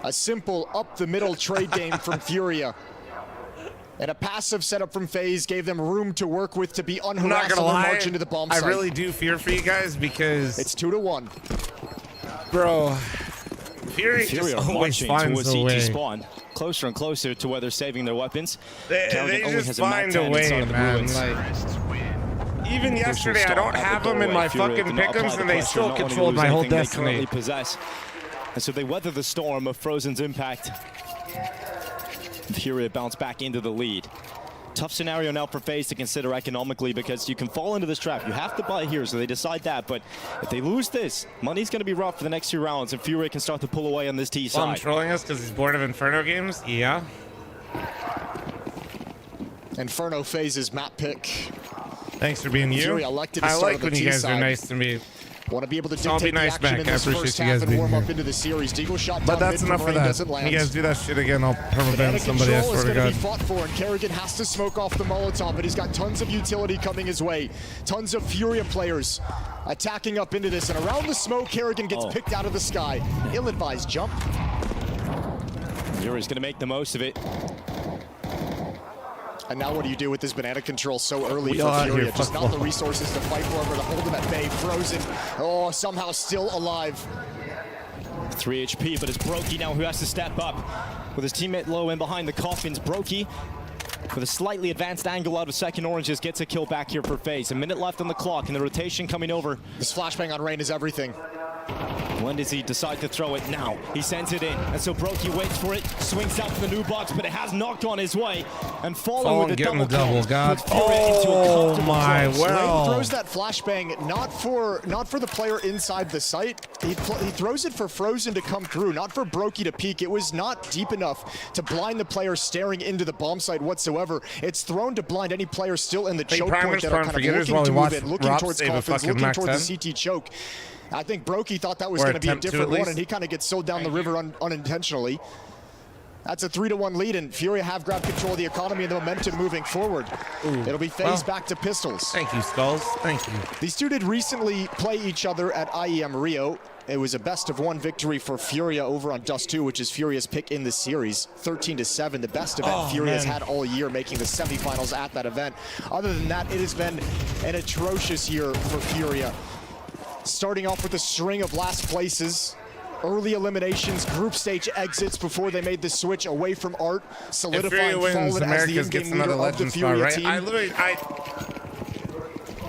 A simple up-the-middle trade game from Furia. And a passive setup from FaZe gave them room to work with to be I'm not unharassed gonna on their lie, march into the bomb I site. really do fear for you guys because it's 2-1. Bro, Fury Furia just are always marching finds towards a way. CT spawn. Closer and closer to where they're saving their weapons. They Kerrigan only just has find a a Mac-10 way, inside of the man. ruins. Like, even yesterday, I don't At the have them in doorway, my Furia fucking did not apply pick'ems, the and they pressure, still not wanting to controlled lose my whole anything they destiny. currently possess. And so they weather the storm of Frozen's impact. Furia bounce back into the lead. Tough scenario now for FaZe to consider economically because you can fall into this trap. You have to buy here, so they decide that. But if they lose this, money's going to be rough for the next 2 rounds, and Furia can start to pull away on this T Well, I'm side. trolling us because he's bored of Inferno games? Yeah. Inferno FaZe's map pick. Thanks for being you. Furia elected to I start like on the when you T guys are side. nice to me. Want to be able to I'll dictate be nice the action back. in I this appreciate first you half guys and being warm up here. into the series. Deagle shot But down that's mid enough from of Rain that. doesn't land. You guys do that shit again, I'll permaban Banana somebody, I control is swear to going to be God. fought for, and Kerrigan has to smoke off the Molotov, but he's got tons of utility coming his way. Tons of Furia players attacking up into this, and around the smoke, Kerrigan gets picked out of the sky. Ill-advised jump. Furia's going to make the most of it. And now what do you do with this banana control so early We for are Furia? here, Just fuck not the off. resources to fight for him or to hold him at bay. Frozen, oh, somehow still alive. 3 HP, but it's Brokey now who has to step up. With his teammate low in behind the coffins, Brokey with a slightly advanced angle out of second oranges gets a kill back here for FaZe. A minute left on the clock and the rotation coming over. This flashbang on Rain is everything. When does he decide to throw it? Now. He sends it in. And so Brokey waits for it, swings out from the new box, but it has not gone his way. And falling with the getting double the double, God. puts Furia into a comfortable my, close. well. Rain throws that flashbang not for the player inside the site. He throws it for Frozen to come through, not for Brokey to peek. It was not deep enough to blind the player staring into the bomb site whatsoever. It's thrown to blind any player still in the choke point that are kind of looking to move in, looking towards coffins, looking towards the CT choke. I think Brokey thought that was going to be a different one, and he kind of gets sold down the river unintentionally. That's a 3-1 lead, and Furia have grabbed control of the economy and the momentum moving forward. It'll be FaZe back to pistols. Thank you, Skulls. Thank you. These two did recently play each other at IEM Rio. It was a best-of-1 victory for Furia over on Dust 2, which is Furia's pick in the series. 13-7, the best event Furia's had all year, making the semifinals at that event. Other than that, it has been an atrocious year for Furia. Starting off with a string of last places, early eliminations, group stage exits before they made the switch away from Art, solidifying Fallen as the in-game leader of the Furia team.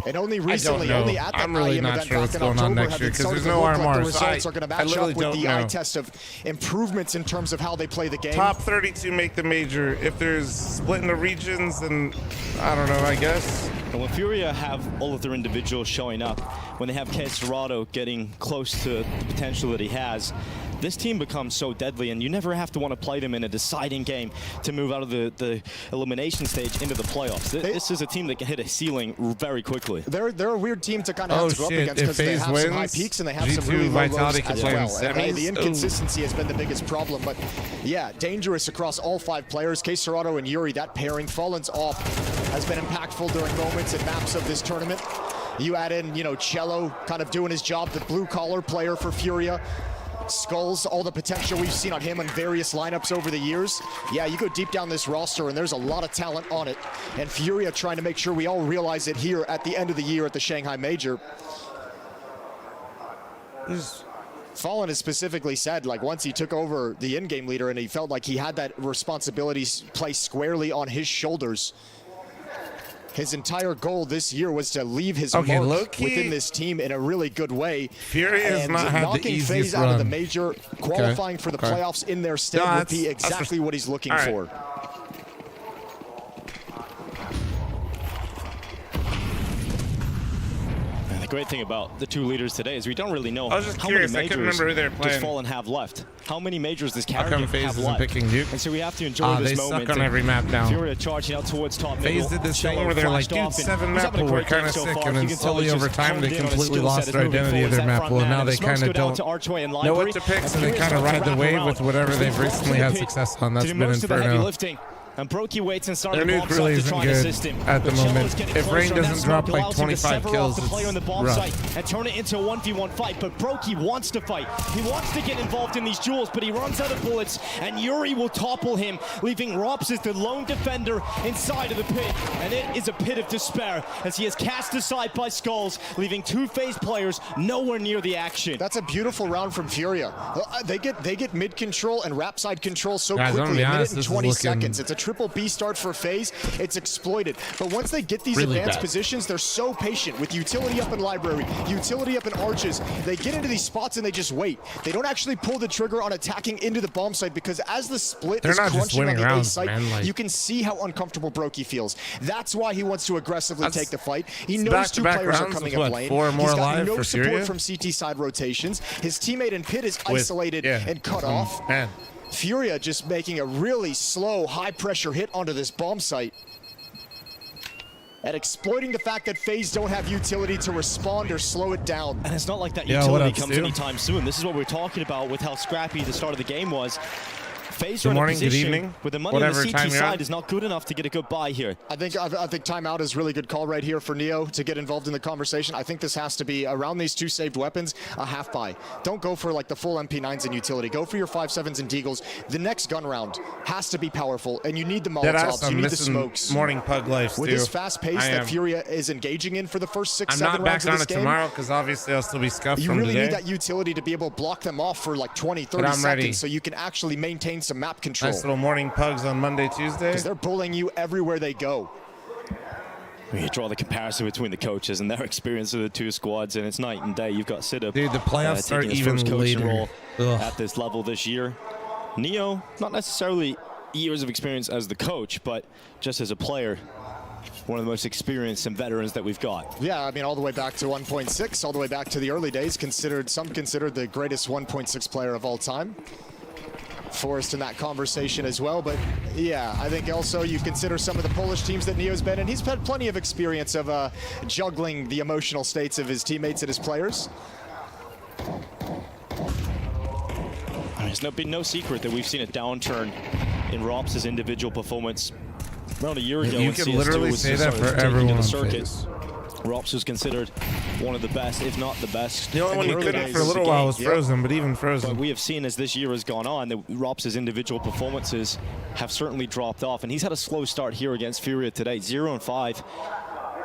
And only recently, only at that IEM event back in October, have it started to look like the results are going to match up with the eye test of improvements in terms of how they play the game. Top 32 make the major. If there's split in the regions, then I don't know, I guess. And when Furia have all of their individuals showing up, when they have CS2 getting close to the potential that he has, this team becomes so deadly, and you never have to want to play them in a deciding game to move out of the elimination stage into the playoffs. This is a team that can hit a ceiling very quickly. They're a weird team to kind of have to go up against because they have some high peaks and they have some really low lows as well. And the inconsistency has been the biggest problem. But yeah, dangerous across all 5 players. K-Serrato and Yuri, that pairing. Fallen's off has been impactful during moments and maps of this tournament. You add in, you know, Cello kind of doing his job, the blue-collar player for Furia. Skulls, all the potential we've seen on him in various lineups over the years. Yeah, you go deep down this roster and there's a lot of talent on it. And Furia trying to make sure we all realize it here at the end of the year at the Shanghai Major. Fallen has specifically said, like, once he took over the in-game leader and he felt like he had that responsibility placed squarely on his shoulders. His entire goal this year was to leave his mark within this team in a really good way. Furia has not had the easiest FaZe run. out of the major, qualifying for the playoffs in their stead would be exactly what he's looking for. The great thing about the 2 leaders today is we don't really know I was just how curious. many I couldn't remember who they were majors playing. does Fallen have left. How many majors does How come Carrigan FaZe have isn't left? picking Duke? And so we have to enjoy this they moment. suck on every map now. Furia charging out towards top middle. FaZe did this thing Cello where they're like, flashed dude, off, and 7 he's map having a pool, we're great game kind of so sick. far. And You then can tell slowly he's over just time, they honed in on his completely skill lost set their as moving identity of forward. their That map front pool. And man, now and they the smoke's kind of go down don't to Archway and know Library, what to pick. and So they Furia's kind of about to ride the wrap wave around. with whatever So they've he walks recently to the had pit success on. to That's do been most of the heavy Inferno. lifting. And Brokey waits and starts Their the nuke bomb really site to try isn't and good assist him. at the But Cello's moment. getting If closer, Rain and that doesn't drop smoke like allows him to 25 sever kills, off the player on the bomb rough. site and turn it into a 1v1 fight. But Brokey wants to fight. He wants to get involved in these duels, but he runs out of bullets, and Yuri will topple him, leaving Rops as the lone defender inside of the pit. And it is a pit of despair as he is cast aside by Skulls, leaving 2 FaZe players nowhere near the action. That's a beautiful round from Furia. They get mid control and wrap side control so Guys, I'm quickly, gonna be a honest, minute and this is 20 looking seconds. It's a triple B start for FaZe. It's exploited. But once they get these Really advanced bad. positions, they're so patient with utility up in Library, utility up in Arches. They get into these spots and they just wait. They don't actually pull the trigger on attacking into the bomb site because as the split They're is not just crunching on winning the A rounds, site, man, like- you can see how uncomfortable Brokey feels. That's why he wants to aggressively That's- take the fight. He it's knows 2 back-to-back players are rounds coming with up what, lane. 4 more He's got alive no for support Furia? from CT side rotations. His teammate in pit is With- isolated yeah. and cut off. Man. Furia just making a really slow, high-pressure hit onto this bomb site. And exploiting the fact that FaZe don't have utility to respond or slow it down. And it's not like that Yeah, utility what up, comes Stu? anytime soon. This is what we're talking about with how scrappy the start of the game was. FaZe Good are in a morning, good position evening, where the money on whatever the time CT you're on. side is not good enough to get a good buy here. I think timeout is a really good call right here for Neo to get involved in the conversation. I think this has to be around these 2 saved weapons, a half buy. Don't go for like the full MP9s in utility. Go for your 5.7s and Deagles. The next gun round has to be powerful, and you need the Molotovs, you I'm need the missing smokes. morning pug life, With Stu. this fast pace I that am. Furia is engaging in for the first 6, I'm 7 not back rounds of on this it game, tomorrow because obviously I'll still be scuffed you from really today. need that utility to be able to block them off for like 20, 30 I'm ready. seconds so you can actually maintain some map control. Nice little morning pugs on Monday, Tuesday. Because they're bullying you everywhere they go. We draw the comparison between the coaches and their experience of the 2 squads, and it's night and day. You've got Siddup, Dude, the playoffs are taking his even first coaching later. role Ugh. at this level this year. Neo, not necessarily years of experience as the coach, but just as a player, one of the most experienced and veterans that we've got. Yeah, I mean, all the way back to 1.6, all the way back to the early days, some considered the greatest 1.6 player of all time. Forrest in that conversation as well, but yeah, I think also you consider some of the Polish teams that Neo's been in. He's had plenty of experience of juggling the emotional states of his teammates and his players. It's been no secret that we've seen a downturn in Rops' individual performance. Around a year ago, You when can CS2 literally was say that started for taking everyone to on the circuit. FaZe. Rops was considered one of the best, if not the best. The only one you couldn't for a little while was Frozen, but even Frozen. But we have seen as this year has gone on that Rops' individual performances have certainly dropped off, and he's had a slow start here against Furia today, 0-5.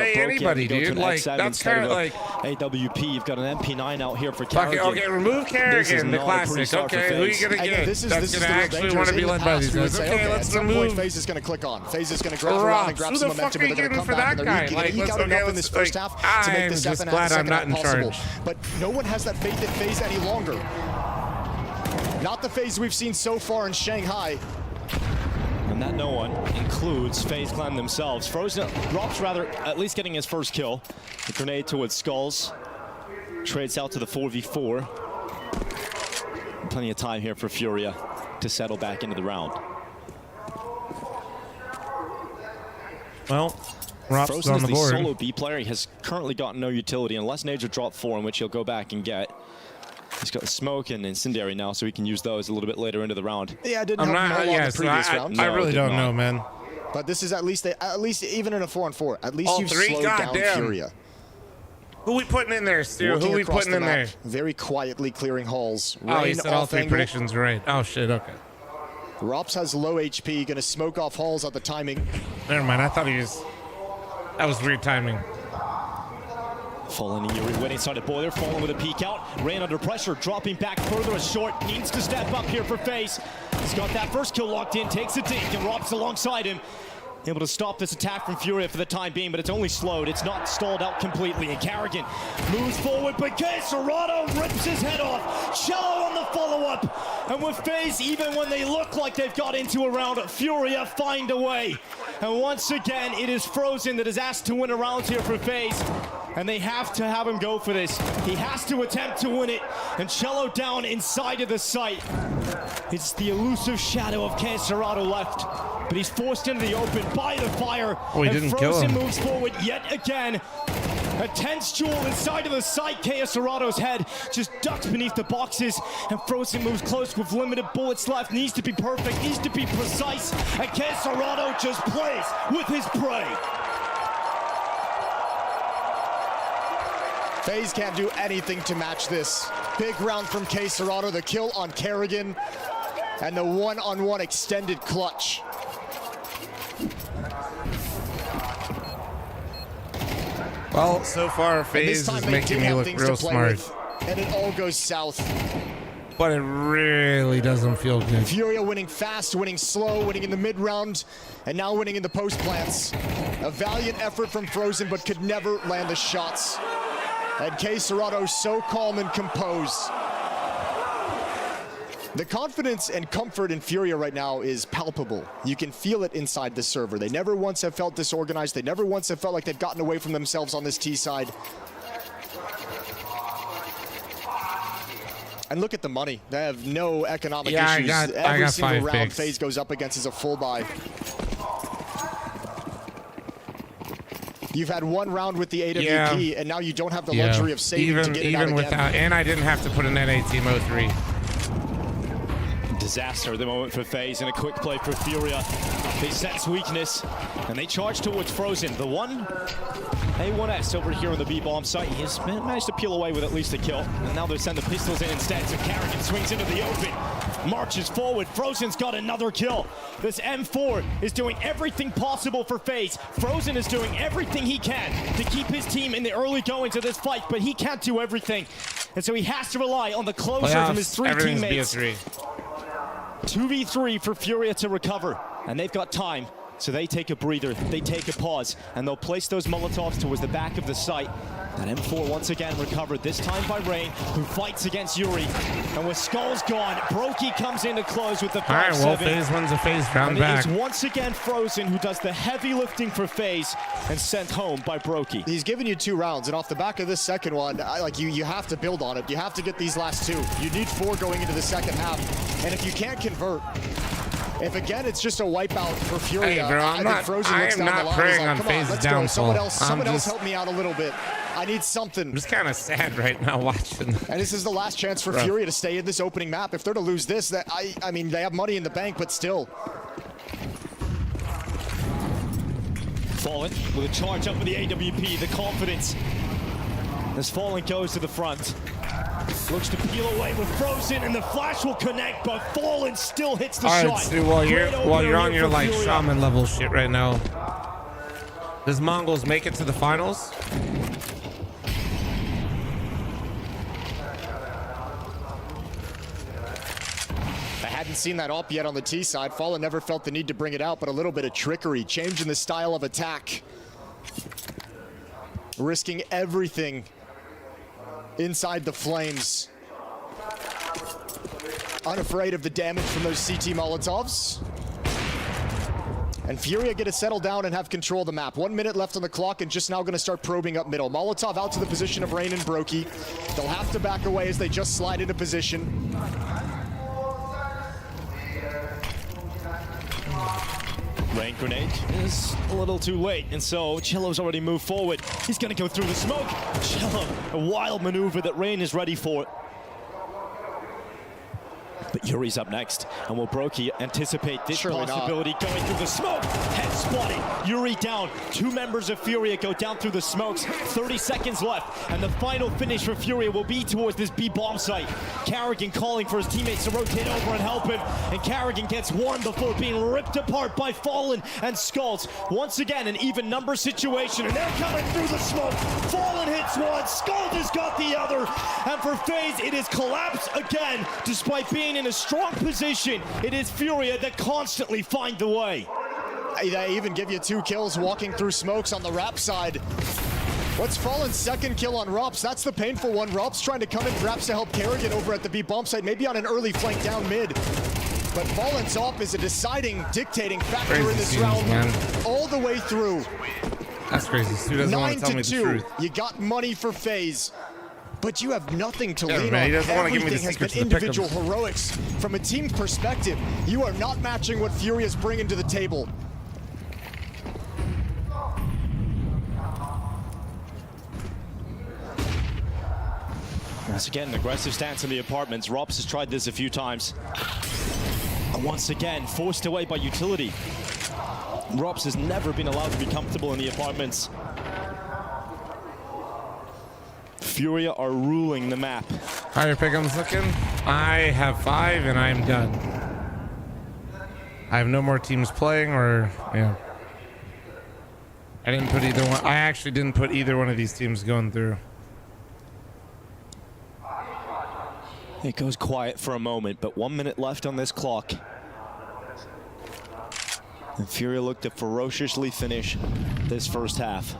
FA anybody, dude. Like, that's kind of like AWP. You've got an MP9 out here here for Fuck it, Carrigan. okay, remove Carrigan, the classic. Okay, who are you gonna get? This is That's the gonna real actually danger. want to In be the led by past, these we would guys. say, Okay, at let's some point, remove. FaZe is going to click on. FaZe is going to grab around and grab Who some the fuck momentum, are and you they're going getting to for come back that and guy? they're Like, going to eke let's out go enough get in this first half to make I'm this just second glad I'm not half in possible. charge. But no one has that faith in FaZe any longer. Not the FaZe we've seen so far in Shanghai. And that no one includes FaZe Clan themselves. Frozen, Rob's rather at least getting his first kill. The grenade towards Skulls. Trades out to the 4v4. Plenty of time here for Furia to settle back into the round. Well, Rob's Frozen on is the the board. solo B player. He has currently got no utility unless nades are dropped 4, in which he'll go back and get. He's got smoke and incendiary now, so he can use those a little bit later into the round. Yeah, it didn't help him a lot in the previous round. I really don't know, man. But this is at least even in a 4-on-4, at least All you've three? slowed down Goddamn. Furia. Who we putting in there, Stu? Working Who we across putting the in there? map, very quietly clearing halls. Oh, he Rain said all off 3 angle. predictions right. Oh, shit, okay. Rops has low HP, gonna smoke off halls at the timing. Never mind, I thought he was... That was weird timing. Fallen Yuri went inside a boiler, falling with a peek out. Ran under pressure, dropping back further as short. Needs to step up here for FaZe. He's got that first kill locked in, takes a dink, and Rob's alongside him. Able to stop this attack from Furia for the time being, but it's only slowed. It's not stalled out completely. And Carrigan moves forward, but Serrato rips his head off. Cello on the follow-up. And with FaZe, even when they look like they've got into a round, Furia find a way. And once again, it is Frozen that is asked to win a round here for FaZe. And they have to have him go for this. He has to attempt to win it. And Cello down inside of the site. It's the elusive shadow of Serrato left. But he's forced into the open by the fire. Oh, he and didn't kill Frozen him. moves forward yet again. A tense duel inside of the site. Serrato's head just ducks beneath the boxes. And Frozen moves close with limited bullets left. Needs to be perfect, needs to be precise. And Serrato just plays with his prey. FaZe can't do anything to match this. Big round from Serrato, the kill on Carrigan, and the one-on-one extended clutch. Well, so far, FaZe is making me look real smart. And it all goes south. But it really doesn't feel good. Furia winning fast, winning slow, winning in the mid-round, and now winning in the post plants. A valiant effort from Frozen, but could never land the shots. And Serrato so calm and composed. The confidence and comfort in Furia right now is palpable. You can feel it inside the server. They never once have felt disorganized. They never once have felt like they've gotten away from themselves on this T side. And look at the money. They have no economic issues. Every single round FaZe goes up against is a full buy. You've had one round with the AWP, and now you don't have the luxury of saving to get it out again. Without, and I didn't have to put an NA Team 03. Disaster at the moment for FaZe, and a quick play for Furia. They sense weakness, and they charge towards Frozen. The one A1S over here on the B-bomb site. He's managed to peel away with at least a kill, and now they send the pistols in instead, so Carrigan swings into the open. Marches forward. Frozen's got another kill. This M4 is doing everything possible for FaZe. Frozen is doing everything he can to keep his team in the early goings of this fight, but he can't do everything. And so he has to rely on the closer from his 3 teammates. 2v3 for Furia to recover, and they've got time. So they take a breather, they take a pause, and they'll place those Molotovs towards the back of the site. That M4 once again recovered, this time by Rain, who fights against Yuri. And with Skulls gone, Brokey comes in to close with the 5-7. All right, well, FaZe wins a FaZe round back. And it is once again Frozen who does the heavy lifting for FaZe and sent home by Brokey. He's given you 2 rounds, and off the back of this second one, you have to build on it. You have to get these last 2. You need 4 going into the second half. And if you can't convert, if again it's just a wipeout for Furia, hey, bro, I think Frozen looks down the line. Praying on FaZe's downfall. Someone else help me out a little bit. I need something. I'm just kind of sad right now watching. And this is the last chance for Furia to stay in this opening map. If they're to lose this, I mean, they have money in the bank, but still. Fallen with a charge up with the AWP, the confidence. As Fallen goes to the front. Looks to peel away with Frozen, and the flash will connect, but Fallen still hits the shot. All right, Stu, while you're on your like shaman level shit right now, does Mongols make it to the finals? Hadn't seen that up yet on the T side. Fallen never felt the need to bring it out, but a little bit of trickery, changing the style of attack. Risking everything inside the flames. Unafraid of the damage from those CT Molotovs. And Furia get to settle down and have control of the map. 1 minute left on the clock and just now going to start probing up middle. Molotov out to the position of Rain and Brokey. They'll have to back away as they just slide into position. Rain grenade is a little too late, and so Cello's already moved forward. He's going to go through the smoke. Cello, a wild maneuver that Rain is ready for. But Yuri's up next, and will Brokey anticipate this possibility going through the smoke? Head spotted, Yuri down. 2 members of Furia go down through the smokes. 30 seconds left, and the final finish for Furia will be towards this B bomb site. Carrigan calling for his teammates to rotate over and help him, and Carrigan gets one before being ripped apart by Fallen and Skulls. Once again, an even number situation, and they're coming through the smoke. Fallen hits one, Skulls has got the other, and for FaZe, it is collapsed again, despite being in a strong position. It is Furia that constantly find the way. They even give you 2 kills walking through smokes on the Rap side. What's Fallen's second kill on Rops? That's the painful one. Rops trying to come in perhaps to help Carrigan over at the B bomb site, maybe on an early flank down mid. But Fallen's op is a deciding, dictating factor in this round, all the way through. That's crazy. Stu doesn't want to tell me the truth. You got money for FaZe, but you have nothing to lean man, on. he doesn't want to give me the Everything has been secrets to the individual pick'ems. heroics. From a team perspective, you are not matching what Furia's bringing to the table. Once again, an aggressive stance in the apartments. Rops has tried this a few times. And once again, forced away by utility. Rops has never been allowed to be comfortable in the apartments. Furia are ruling the map. How your pick'ems looking? I have 5 and I'm done. I have no more teams playing, or yeah. I didn't put either one. I actually didn't put either one of these teams going through. It goes quiet for a moment, but 1 minute left on this clock. And Furia look to ferociously finish this first half.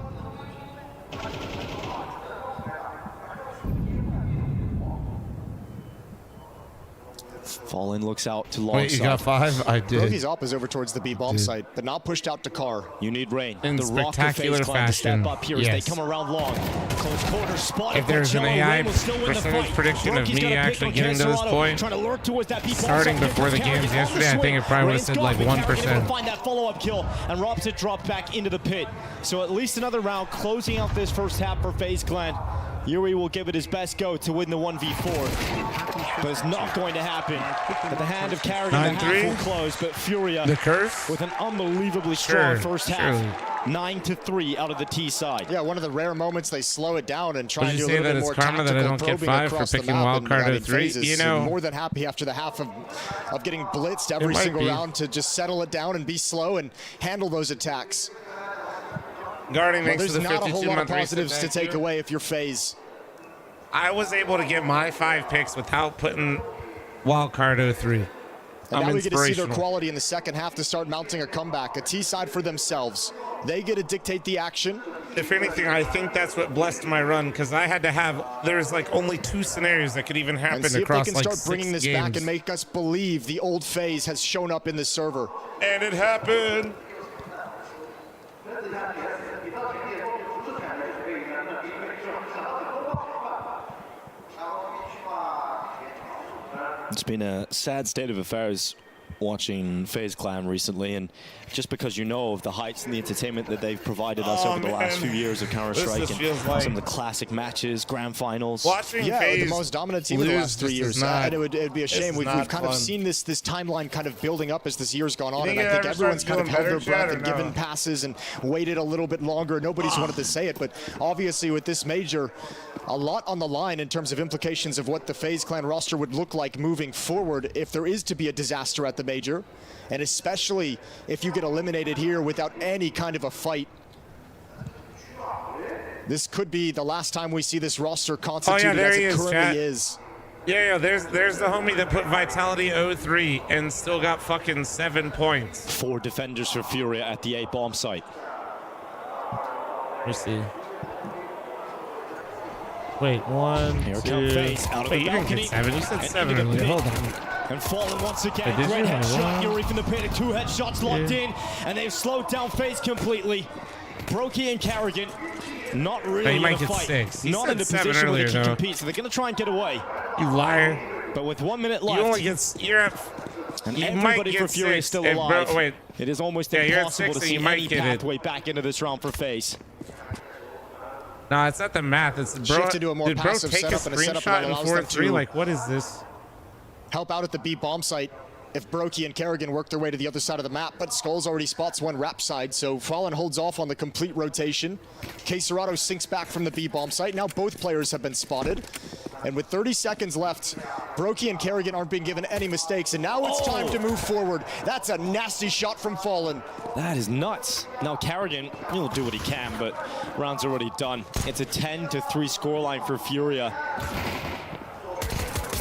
Fallen looks out to long Wait, you side. got 5? I did. Brokey's op is over towards the B bomb site, but not pushed out to Car. You need Rain. In the spectacular Rock to fashion. step up here Yes. as they come around long. Close quarter spot. If there's an AI percentage prediction of me actually getting to this point, starting before the games yesterday, I think it probably would have said like 1%. Find that follow-up kill, and Robs it dropped back into the pit. So at least another round closing out this first half for FaZe Clan. Yuri will give it his best go to win the 1v4, but it's not going to happen. At the hand of Carrigan, the half will close, but Furia The curse? with an unbelievably strong first half. 9-3 out of the T side. Yeah, one of the rare moments they slow it down and try Would and you do a say little that bit it's more karma that I tactical don't get probing 5 for across the picking map, wild and, card I mean, at 3? FaZe is You know, more than happy after the half of getting blitzed every might single be. round to just settle it down and be slow and handle those attacks. Guarding Well, thanks to there's the not a whole lot of 52-month positives to reset. take away if you're FaZe. I was able to get my 5 picks without putting wild card 03. And now we get to see their inspirational. quality in the second half to start mounting a comeback. A T side for themselves. They get to dictate the action. If anything, I think that's what blessed my run, because I had to have, there's like only 2 scenarios that could even happen And see if they across can like start 6 bringing this games. back and make us believe the old FaZe has shown up in the server. And it happened. It's been a sad state of affairs watching FaZe Clan recently, and just because you know of the heights and the entertainment that they've provided us over the last few years of Counter-Strike, This and feels like some of the classic matches, grand finals. Watching Yeah, FaZe the most dominant team in the lose last 3 just years. is not- And it'd be a shame. it's We've not kind of fun. seen this timeline kind of building up as this year's gone on, You and think I it think ever everyone's starts kind of feeling held their better, breath Chad, and or no? given passes and waited a little bit longer. Nobody's wanted to say it, but obviously with this major, a lot on the line in terms of implications of what the FaZe Clan roster would look like moving forward if there is to be a disaster at the major, and especially if you get eliminated here without any kind of a fight. This could be the last time we see this roster constituted there as he it is, currently chat. is. Yeah, there's the homie that put Vitality 03 and still got fucking 7 points. 4 defenders for Furia at the A bomb site. Let's see. Wait, 1, Here 2. comes FaZe out of Wait, the you didn't balcony. get 7. You said And 7 into the earlier. pit. Hold on. And Fallen once again. Wait, did Great you? headshot. One. Yuri from the pit. 2 headshots locked in. And they've slowed down FaZe completely. Brokey and Carrigan not really you might in a get fight. 6. He Not said in the 7 position where earlier, they can though. compete. So they're going to try and get away. You liar. But with 1 minute left. You only get. You're at. And you everybody might for get Fury 6 is still if alive. wait. It is almost Yeah, you're at impossible 6 to and see you might any get it. pathway back into this round for FaZe. No, it's not the math. It's bro. Shift to do a more did bro passive take a setup and a setup screenshot that in allows them 4-3? to Like, what is this? help out at the B bomb site if Brokey and Kerrigan work their way to the other side of the map, but Skulls already spots one rap side, so Fallen holds off on the complete rotation. Queserado sinks back from the B bomb site. Now both players have been spotted. And with 30 seconds left, Brokey and Kerrigan aren't being given any mistakes, and now it's time to move forward. That's a nasty shot from Fallen. That is nuts. Now Carrigan, he'll do what he can, but round's already done. It's a 10-3 scoreline for Furia.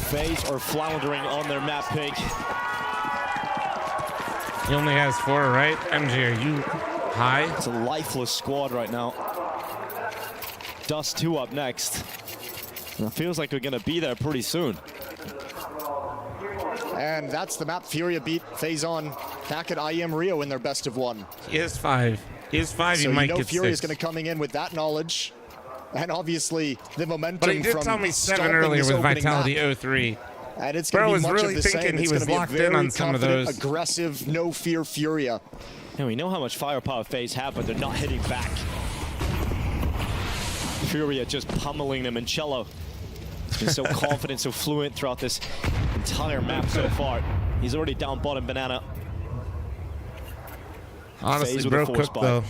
FaZe are floundering on their map pick. He only has 4, right? MJ, are you high? It's a lifeless squad right now. Dust 2 up next. And it feels like we're going to be there pretty soon. And that's the map Furia beat FaZe on back at IEM Rio in their best of 1. He has 5. He has 5. So you might know get Furia is 6. going to coming in with that knowledge. And obviously the momentum But he did from tell me 7 stomping earlier this with opening Vitality map. 03. And it's going Bro to was be much really of the thinking same. he It's was gonna be a locked in very on some of confident, those. aggressive, no fear Furia. And we know how much firepower FaZe have, but they're not hitting back. Furia just pummeling them, and Cello has been so confident, so fluent throughout this entire map so far. He's already down bottom banana. Honestly, FaZe with bro a force cooked, buy. though.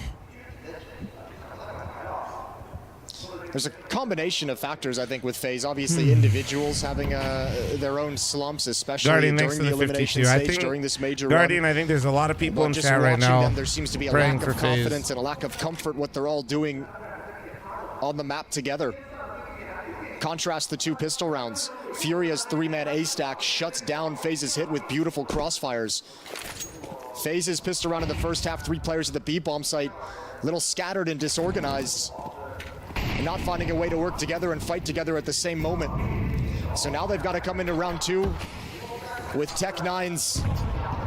There's a combination of factors, I think, with FaZe. Obviously, individuals having their own slumps, especially Guardian during next to the the elimination 52. I stage, think during this major Guardian, run. I think there's a lot of people But in just chat right watching now them, there seems to be a praying lack for of FaZe. confidence and a lack of comfort what they're all doing on the map together. Contrast the 2 pistol rounds. Furia's 3-man A stack shuts down FaZe's hit with beautiful crossfires. FaZe's pistol round in the first half, 3 players at the B bomb site, little scattered and disorganized, and not finding a way to work together and fight together at the same moment. So now they've got to come into round 2 with Tech 9s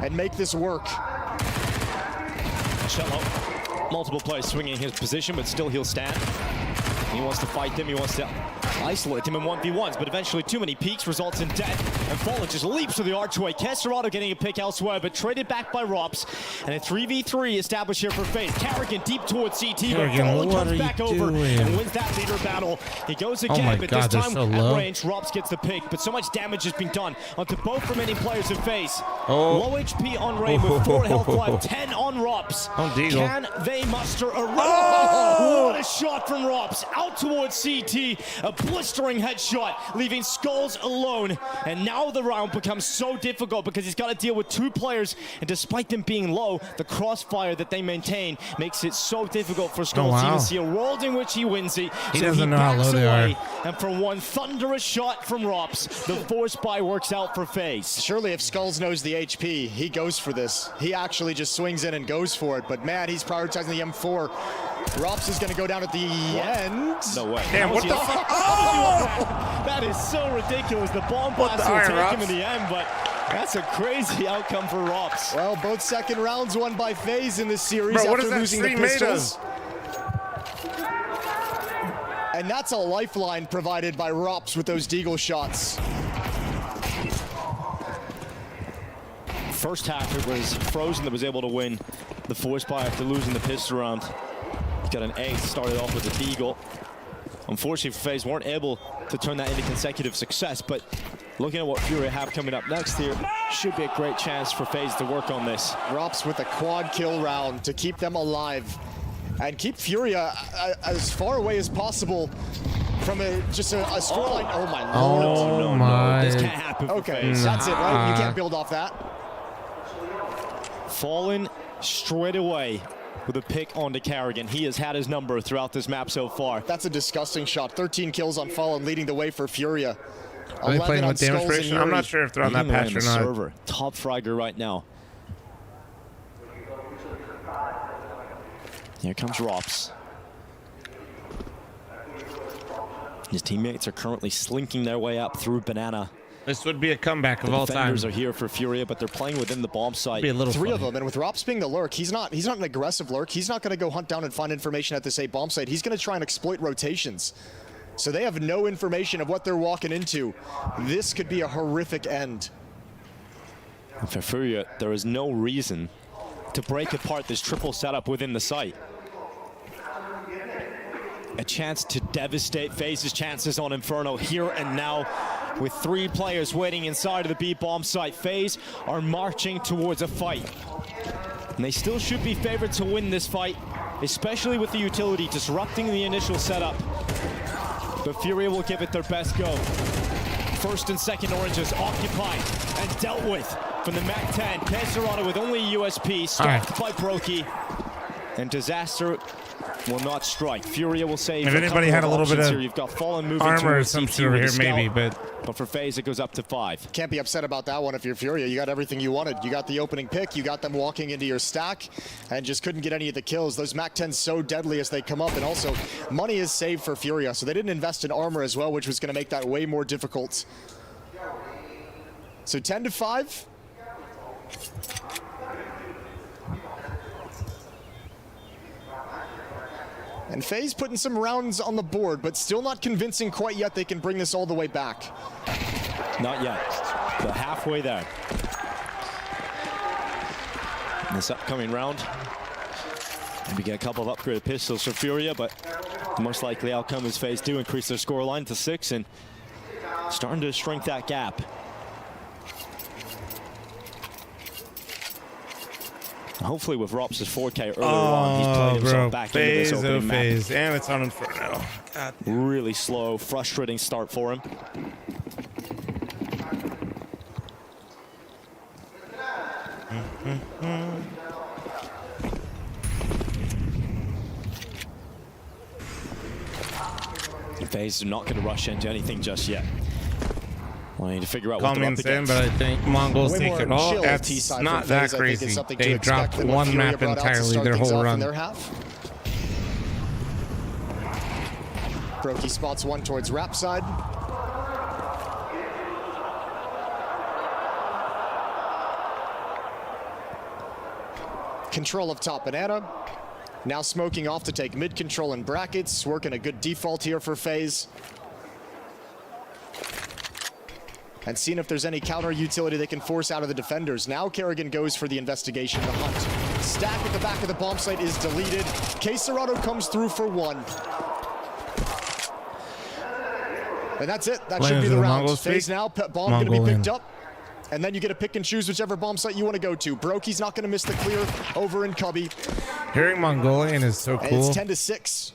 and make this work. Cello, multiple players swinging his position, but still he'll stand. He wants to fight them, he wants to isolate him in 1v1s, but eventually too many peeks results in death, and Fallen just leaps to the archway. Queserado getting a pick elsewhere, but traded back by Rops, and a 3v3 established here for FaZe. Carrigan deep towards CT, but Carrigan, Fallen what comes are back you over doing? and wins that leader battle. He goes Oh again, my but God, this they're time so at low. range, Rops gets the pick, but so much damage has been done onto both remaining players of FaZe. Oh. Low HP on Rain with 4 health left, 10 on Rops. Oh, Deagle. Can they muster a run? Oh! What a shot from Rops out towards CT, a blistering headshot, leaving Skulls alone. And now the round becomes so difficult because he's got to deal with 2 players, and despite them being low, the crossfire that they maintain makes it so difficult for Skulls to wow. even see a world in which he wins it. He So doesn't know how backs low they away, are. and for one thunderous shot from Rops, the force buy works out for FaZe. Surely if Skulls knows the HP, he goes for this. He actually just swings in and goes for it, but man, he's prioritizing the M4. Rops is going to go down at the end. No way. Damn, what the fuck? Oh! That is so ridiculous. The bomb What blast the will iron, take him Rops? in the end, but that's a crazy outcome for Rops. Well, both second rounds won by FaZe in this series Bro, what after is that losing the stream made pistols. And that's a lifeline provided by Rops with those Deagle shots. First half, it was Frozen that was able to win the force buy after losing the pistol round. Got an A, started off with a Deagle. Unfortunately for FaZe, weren't able to turn that into consecutive success, but looking at what Furia have coming up next here, should be a great chance for FaZe to work on this. Rops with a quad kill round to keep them alive and keep Furia as far away as possible from a scoreline. Oh my lord. Oh my. This can't happen for Okay, FaZe. that's it, right? You can't build off that. Fallen straight away with a pick onto Carrigan. He has had his number throughout this map so far. That's a disgusting shot. 13 kills on Fallen, leading the way for Furia. Are they playing with damage creation? I'm not sure if they're on that patch or not. Server. Top fragger right now. Here comes Rops. His teammates are currently slinking their way up through Banana. This would be a comeback of all time. Defenders are here for Furia, but they're playing within the bomb site. Be a little Three funny. of them, and with Rops being the lurk, he's not an aggressive lurk. He's not going to go hunt down and find information at this A bomb site. He's going to try and exploit rotations. So they have no information of what they're walking into. This could be a horrific end. And for Furia, there is no reason to break apart this triple setup within the site. A chance to devastate FaZe's chances on Inferno here and now. With 3 players waiting inside of the B bomb site, FaZe are marching towards a fight. And they still should be favored to win this fight, especially with the utility disrupting the initial setup. But Furia will give it their best go. First and second oranges occupied and dealt with from the MAC-10. Pesserano with only a USP, stopped by Brokey. And Disaster will not strike. Furia will save. If anybody had a little bit of here, you've got Fallen moving armor or towards something CT over with here, a maybe, scout. but But for FaZe, it goes up to 5. Can't be upset about that one if you're Furia. You got everything you wanted. You got the opening pick. You got them walking into your stack and just couldn't get any of the kills. Those MAC-10s so deadly as they come up. And also, money is saved for Furia. So they didn't invest in armor as well, which was going to make that way more difficult. So 10-5. And FaZe putting some rounds on the board, but still not convincing quite yet they can bring this all the way back. Not yet. They're halfway there. In this upcoming round, maybe get a couple of upgraded pistols for Furia, but the most likely outcome is FaZe do increase their scoreline to 6 and starting to shrink that gap. Hopefully with Rops' 4K earlier on, he's played himself back into this opening map. FaZe, and it's on Inferno. God. Really slow, frustrating start for him. FaZe are not going to rush into anything just yet. I need to figure out what they're up against. But I think Mongols take it all. That's not that crazy. They dropped one map entirely their whole run. Brokey spots one towards Rap side. Control of top Banana. Now smoking off to take mid control and brackets. Working a good default here for FaZe. And seeing if there's any counter utility they can force out of the defenders. Now Kerrigan goes for the investigation, the hunt. Stack at the back of the bomb site is deleted. Quesarado comes through for 1. And that's it. That should be the round. FaZe now, bomb going to be picked up. And then you get to pick and choose whichever bomb site you want to go to. Brokey's not going to miss the clear over in Cubby. Hearing Mongolian is so cool. And it's 10-6.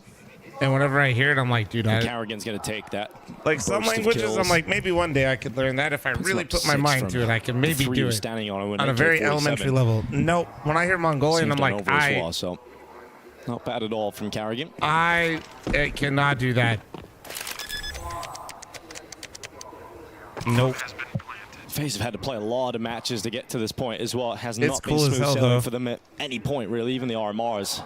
And whenever I hear it, I'm like, dude, Kerrigan's going to take that. Like some languages, I'm like, maybe one day I could learn that. If I really put my mind to it, I can maybe do it standing on a very elementary level. Nope. When I hear Mongolian, I'm like, so not bad at all from Kerrigan. I cannot do that. Nope. FaZe have had to play a lot of matches to get to this point as well. It has not been cool smooth as hell, sailing though. for them at any point, really. Even the RMRs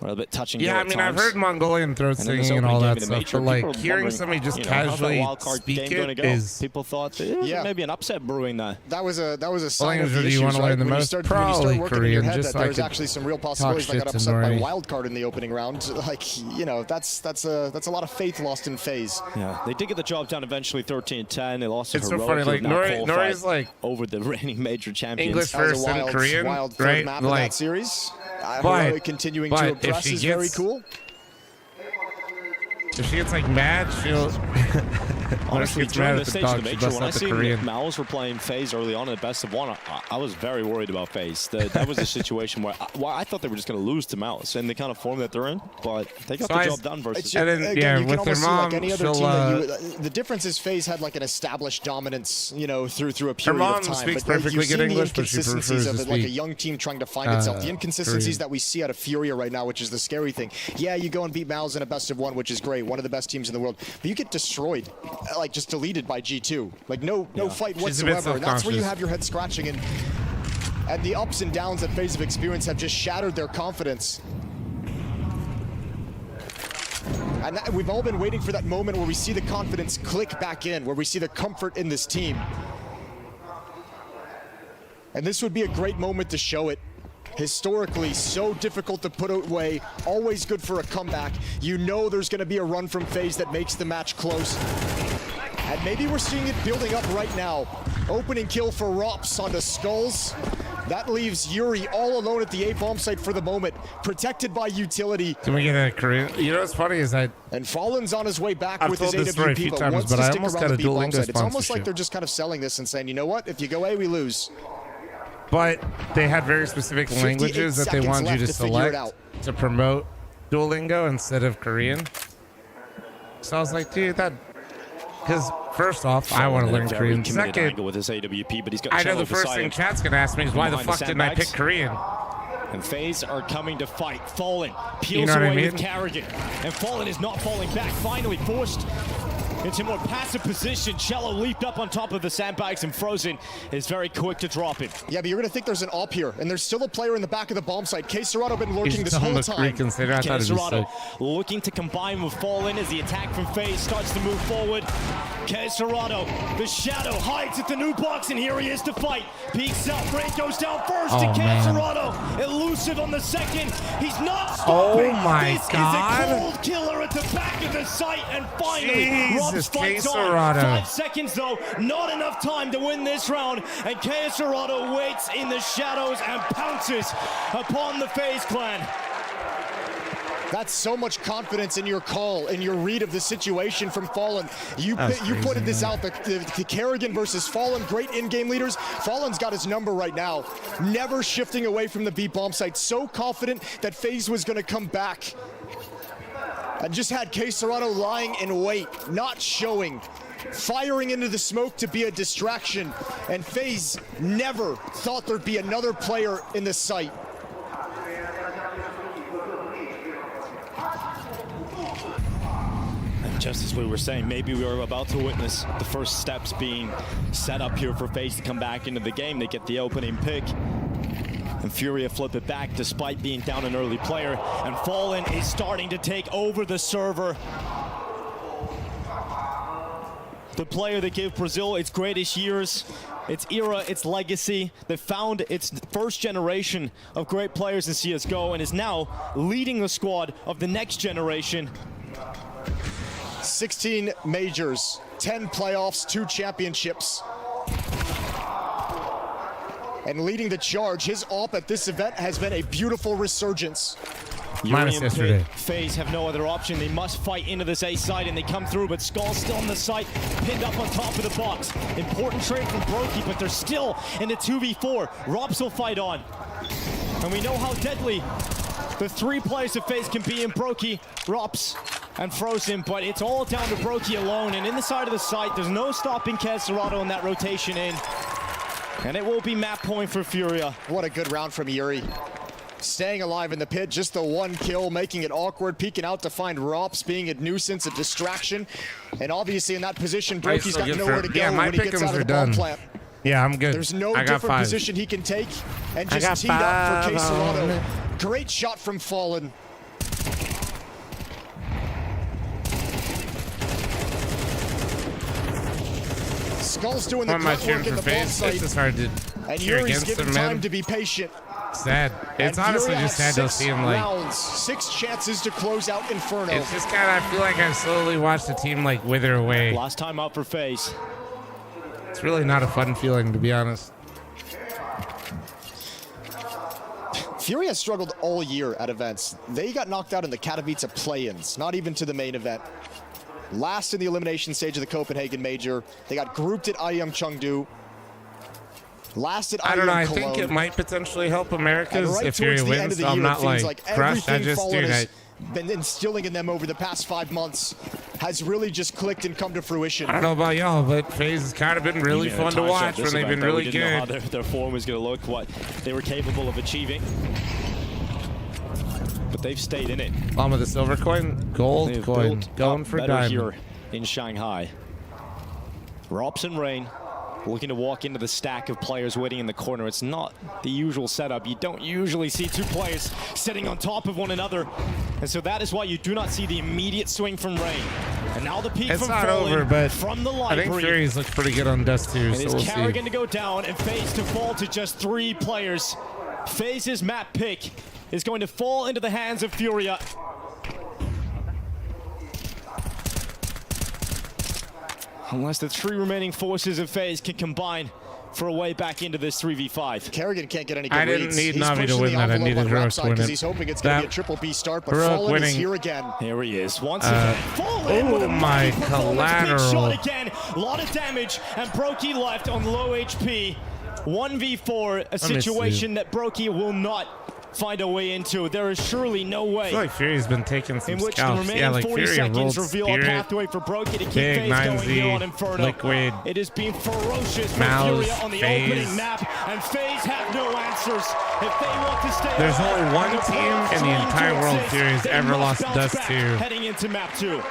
were a bit touch and go Yeah, I at mean, times. I've heard Mongolian throat And in this singing and all opening that game of the stuff, major, but like people are hearing wondering, somebody just you know, how's that casually wildcard speak game going to it go? is. People thought maybe an upset brewing there. That was a sign of language the do you issues, want to right? learn the When you most? start Probably working in your Korean, head just that so I there's could actually some real talk possibilities that shit got to upset by Nori. wildcard in the opening round. Like, you know, that's a lot of faith lost in FaZe. Yeah, they did get the job done eventually, 13-10. They lost to It's so Heroic, funny, who like, have now Nori's qualified like over the reigning major champions. English That was first a and Korean, wild third right? map in Like, that series. but- Heroic continuing but to if impress she is very gets- cool. If she gets like mad, she'll. Honestly, gets during mad the at the stage dog, of the she major, busts when I out the seen Korean. Mals were playing FaZe early on in the best of one, I was very worried about FaZe. That was a situation where I thought they were just going to lose to Mals in the kind of form that they're in, but they got the job done versus. And then, Again, you can with their almost see, mom, like any other she'll, team that the difference is FaZe had like an established dominance, you know, through a period mom of time. speaks But perfectly you've good seen the English, but she inconsistencies prefers of to it, like a speak, young team trying to find itself. The inconsistencies Korean. that we see out of Furia right now, which is the scary thing. Yeah, you go and beat Mals in a best of one, which is great, one of the best teams in the world, but you get destroyed like just deleted by G2. Like no fight She's a bit whatsoever. And that's where you self-conscious. have your head scratching, and the ups and downs that FaZe have experienced have just shattered their confidence. And we've all been waiting for that moment where we see the confidence click back in, where we see the comfort in this team. And this would be a great moment to show it. Historically, so difficult to put away, always good for a comeback. You know there's going to be a run from FaZe that makes the match close. And maybe we're seeing it building up right now. Opening kill for Rops onto Skulls. That leaves Yuri all alone at the A bomb site for the moment, protected by utility. Can we get a Korean? You know what's funny is that And Fallen's on his way back I've with told his this story a few AWP, but times, wants but to I stick almost around got the a B bomb Duolingo site. It's almost like sponsorship. they're just kind of selling this and saying, you know what, if you go A, we lose. But they had very specific 58 languages that they seconds wanted you left to to figure it select out. to promote Duolingo instead of Korean. So I was like, dude, that... Because first off, I want to learn Korean. Second, with his AWP, but he's got I know Cello the first beside thing him. chat's going to ask me is why the Behind the fuck didn't I pick sandbags. Korean? And FaZe are coming to fight. Fallen peels You know what I away mean? with Carrigan. And Fallen is not falling back. Finally forced into more passive position. Cello leaped up on top of the sandbags, and Frozen is very quick to drop him. Yeah, but you're going to think there's an op here, and there's still a player in the back of the bomb site. K-Serrato been lurking this whole time. Reconsider. I thought it'd be K-Serrato sick. looking to combine with Fallen as the attack from FaZe starts to move forward. K-Serrato, the shadow hides at the new box, and here he is to fight. Peeks out, Ray goes down first to Oh, man. K-Serrato. Elusive on the second. He's not Oh stopping. my this God. is a cold killer at the back of the site, and finally, Rob's Jesus, fights on. K-Serrato. 5 seconds though, not enough time to win this round, and K-Serrato waits in the shadows and pounces upon the FaZe clan. That's so much confidence in your call, in your read of the situation from Fallen. You That's you putted crazy, this man. out, the Kerrigan versus Fallen, great in-game leaders. Fallen's got his number right now. Never shifting away from the B bomb site. So confident that FaZe was going to come back. And just had K-Serrato lying in wait, not showing. Firing into the smoke to be a distraction. And FaZe never thought there'd be another player in the site. Just as we were saying, maybe we were about to witness the first steps being set up here for FaZe to come back into the game. They get the opening pick, and Furia flip it back despite being down an early player. And Fallen is starting to take over the server. The player that gave Brazil its greatest years, its era, its legacy, that found its first generation of great players in CSGO and is now leading the squad of the next generation. 16 majors, 10 playoffs, 2 championships. And leading the charge, his op at this event has been a beautiful resurgence. Minus Urian yesterday. Pit, FaZe have no other option. They must fight into this A side, and they come through, but Skull's still on the site, pinned up on top of the box. Important trade from Brokey, but they're still in the 2v4. Robs will fight on. And we know how deadly the 3 players of FaZe can be in Brokey, Rops, and Frozen, but it's all down to Brokey alone. And in the side of the site, there's no stopping K-Serrato in that rotation in. And it will be map point for Furia. What a good round from Yuri. Staying alive in the pit, just the 1 kill, making it awkward, peeking out to find Rops, being a nuisance, a distraction. And obviously in that position, Brokey's got nowhere to go my when he gets pick'ems out of are the bomb done. plant. Yeah, I'm good. There's no I got different 5. position he can take, and I got just teed up 5 for on K-Serrato. it. Great shot from Fallen. Skull's doing the What am I grunt cheering work in for the bomb FaZe? site. This is hard to And cheer Yuri's against given them, time man. to be patient. Sad. It's And honestly Furia just has sad to 6 see him like. rounds, 6 chances to close out Inferno. It's just kind of. I feel like I've slowly watched the team like wither away. Last time out for FaZe. It's really not a fun feeling, to be honest. Fury has struggled all year at events. They got knocked out in the Katowice play-ins, not even to the main event. Last in the elimination stage of the Copenhagen Major. They got grouped at IEM Chengdu. Last at I don't know. I IEM think Cologne. it might potentially help And Americas right if towards Fury the end wins. of the So I'm year, not it seems like like crushed. I everything just, Fallen dude, has been instilling in them over the past 5 months has really just clicked and come to fruition. I don't know about y'all, but FaZe has kind of been really Even at fun to times like watch this when they've event, been though, we really didn't know how good. their form was going to look, what they were capable of achieving. But they've stayed in it. Llama the silver coin, gold They've coin, built going up for better diamond. here in Shanghai. Rops and Rain looking to walk into the stack of players waiting in the corner. It's not the usual setup. You don't usually see two players sitting on top of one another. And so that is why you do not see the immediate swing from Rain. And now the peak It's from not Fallen over, but from the I library. think Fury's looks pretty good on Dust 2, And so is we'll Carrigan see. to go down and FaZe to fall to just 3 players. FaZe's map pick is going to fall into the hands of Furia. Unless the 3 remaining forces of FaZe can combine for a way back into this 3v5. Kerrigan can't get any good I didn't reads. need He's Na'Vi to pushing win the that. I envelope needed on Heroic Rap to side win because it. he's hoping it's going to be a triple B start, but Heroic Fallen is winning. here again. Here he is. Once again, Fallen with a my mighty performance. Big collateral. shot again. A lot of damage, and Brokey left on low HP. 1v4, a situation that Brokey will not find a way into. There is surely no way I feel like Fury's been taking some in which the scalps. remaining Yeah, like 40 Fury seconds rolled reveal Spirit, a pathway for Brokey to keep Big FaZe going 9Z, here on Inferno. Liquid, It has been ferocious for Mouse, Furia on the FaZe. opening map, and FaZe have no answers. If they want to stay There's alive, only one and the team playoffs in the seem entire to world exist, Fury's they ever must lost bounce Dust back 2. heading into map 2.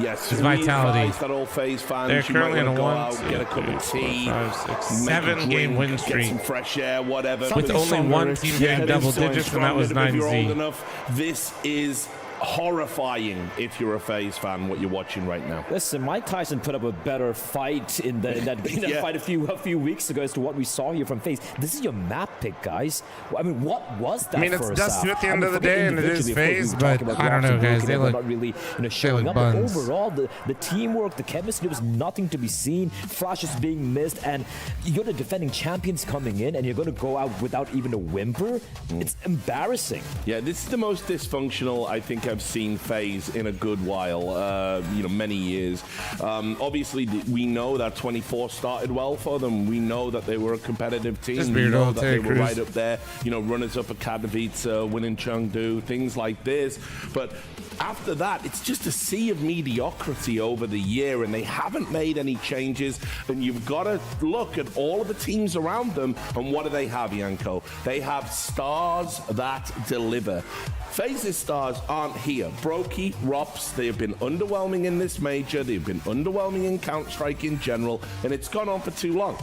Yes, His vitality. That all FaZe fans, They're you currently might in a want to go 1, out, get a cup 2, of 3, tea, 4, 5, 6, make a 7 game drink, win get streak. some fresh air, whatever. With only one team getting double digits, and that was If you're old 9Z. enough, this is horrifying if you're a FaZe fan, what you're watching right now. Listen, Mike Tyson put up a better fight in that Yeah. fight a few weeks ago as to what we saw here from FaZe. This is your map pick, guys. I mean, what was that? I mean, it's first Dust 2 half? at the end of the forget day, and it is individually, of course, FaZe, we were talking but about I don't know, Rops and guys. Brokey They that were look not really showing up. buns. But overall, the teamwork, the chemistry, there was nothing to be seen. Flashes being missed, and you're the defending champions coming in, and you're going to go out without even a whimper. It's embarrassing. Yeah, this is the most dysfunctional I think I've seen FaZe in a good while, many years. Obviously, we know that 24 started well for them. We know that they were a competitive team. Just We weird know old that they Terry were Crews. right up there, runners-up at Katowice, winning Chengdu, things like this. But after that, it's just a sea of mediocrity over the year, and they haven't made any changes. And you've got to look at all of the teams around them, and what do they have, Yanko? They have stars that deliver. FaZe's stars aren't here. Brokey, Rops, they have been underwhelming in this major. They've been underwhelming in Counter-Strike in general, and it's gone on for too long.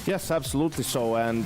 Yes, absolutely so. And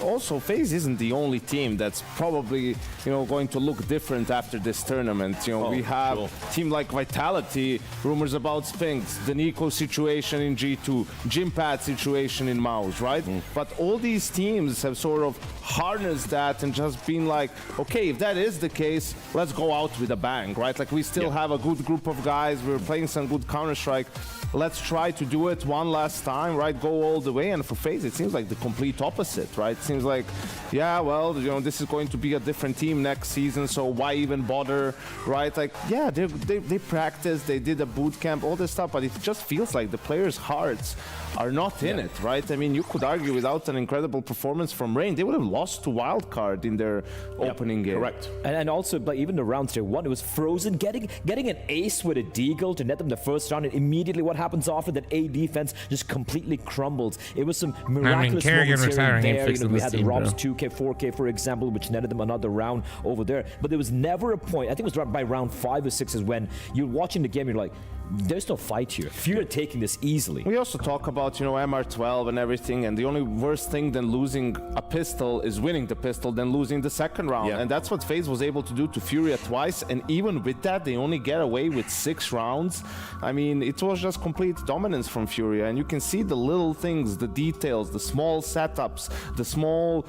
also, FaZe isn't the only team that's probably, going to look different after this tournament. We have a team like Vitality, rumors about Spinks, the Nico situation in G2, Jimpad situation in Mouse, right? But all these teams have sort of harnessed that and just been like, okay, if that is the case, let's go out with a bang, right? Like, we still have a good group of guys. We're playing some good Counter-Strike. Let's try to do it one last time, right? Go all the way. And for FaZe, it seems like the complete opposite, right? It seems like, yeah, well, this is going to be a different team next season, so why even bother, right? Like, yeah, they practiced, they did a boot camp, all this stuff, but it just feels like the players' hearts are not in it, right? I mean, you could argue without an incredible performance from Rain, they would have lost to Wildcard in their opening game. Correct. And also, like, even the round 1, it was Frozen getting an ace with a deagle to net them the first round, and immediately what happens after that, A defense just completely crumbles. It was some miraculous Kerrigan moments here and retiring ain't there. fixing We this had the team, Robs bro. 2K, 4K, for example, which netted them another round over there. But there was never a point, I think it was by round 5 or 6 is when you're watching the game, you're like, there's no fight here. Fury taking this easily. We also talk about, MR12 and everything, and the only worse thing than losing a pistol is winning the pistol, then losing the second round. Yeah. And that's what FaZe was able to do to Furia twice, and even with that, they only get away with 6 rounds. I mean, it was just complete dominance from Furia, and you can see the little things, the details, the small setups, the small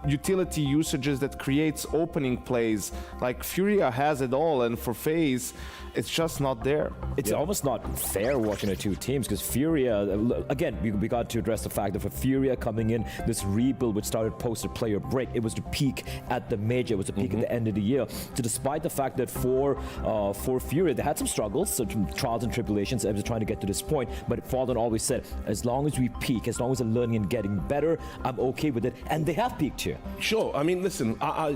utility usages that creates opening plays. Like, Furia has it all, and for FaZe, it's just not there. It's almost not fair watching the two teams, because Furia, again, we got to address the fact that for Furia coming in, this rebuild which started post a player break, it was the peak at the major, it was the peak at the end of the year. So despite the fact that for Furia, they had some struggles, some trials and tribulations as they're trying to get to this point, but Fallen always said, as long as we peak, as long as we're learning and getting better, I'm okay with it, and they have peaked here. Sure. I mean, listen, I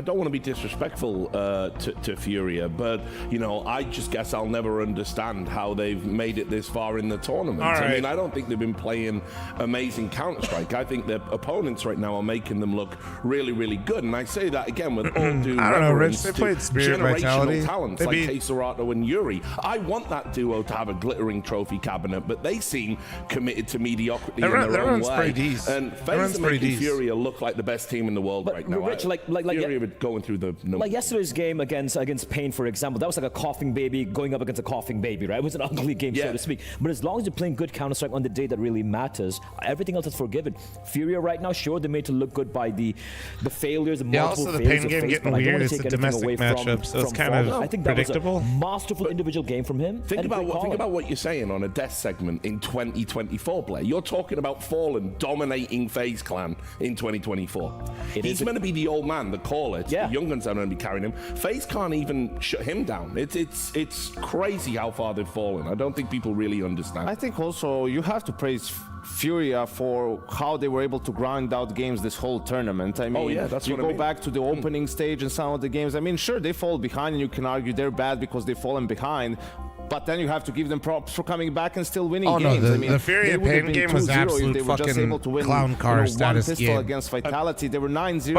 don't want to be disrespectful to Furia, but you know, I just guess I'll never understand how they've made it this far in the tournament. I mean, I don't think they've been playing amazing Counter-Strike. I think their opponents right now are making them look really, really good, and I say that again with all due I don't know, Rich. reverence They to played Spirit generational Vitality. talents like Queserato and Yuri. I want that duo to have a glittering trophy cabinet, but they seem committed to mediocrity in their own way. And FaZe are making Furia look like the best team in the world right now. Rich, Furia are going through the numbers. Like yesterday's game against Pain, for example, that was like a coughing baby going up against a coughing baby, right? It was an ugly game, so to speak. But as long as you're playing good Counter-Strike on the day that really matters, everything else is forgiven. Furia right now, sure, they made to look good by the failures, the multiple also the failures Pain game of getting weird. It's a domestic matchup, so it's kind of I think predictable. That was a masterful individual game from him. Think about what you're saying on a death segment in 2024, Blair. You're talking about Fallen dominating FaZe Clan in 2024. He's going to be the old man, the caller. The young guns are going to be carrying him. FaZe can't even shut him down. It's crazy how far they've fallen. I don't think people really understand. I think also you have to praise Furia for how they were able to grind out games this whole tournament. I mean, you go back to the opening stage and some of the games. I mean, sure, they fall behind and you can argue they're bad because they've fallen behind. But then you have to give them props for coming back and still winning games. No, I mean, the Furia Pain game was absolute fucking clown car status one pistol game. against Vitality. They were 9-0.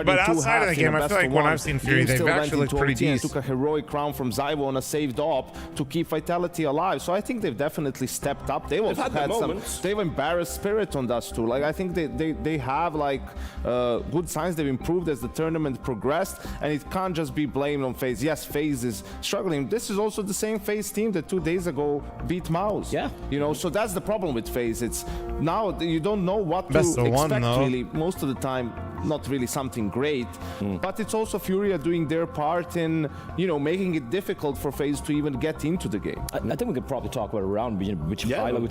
But outside of the game, I feel like when I've seen Furia, they've actually looked pretty decent. Took a heroic round from Zyvo on a saved op to keep Vitality alive. So I think they've definitely stepped up. They've also had some. They've embarrassed Spirit on us too. Like I think they have like good signs. They've improved as the tournament progressed, and it can't just be blamed on FaZe. Yes, FaZe is struggling. This is also the same FaZe team that 2 days ago beat Mouse. Yeah. You know, so that's the problem with FaZe. It's now you don't know what to expect really. Most of the time, not really something great. But it's also Furia doing their part in, you know, making it difficult for FaZe to even get into the game. I think we could probably talk about a round which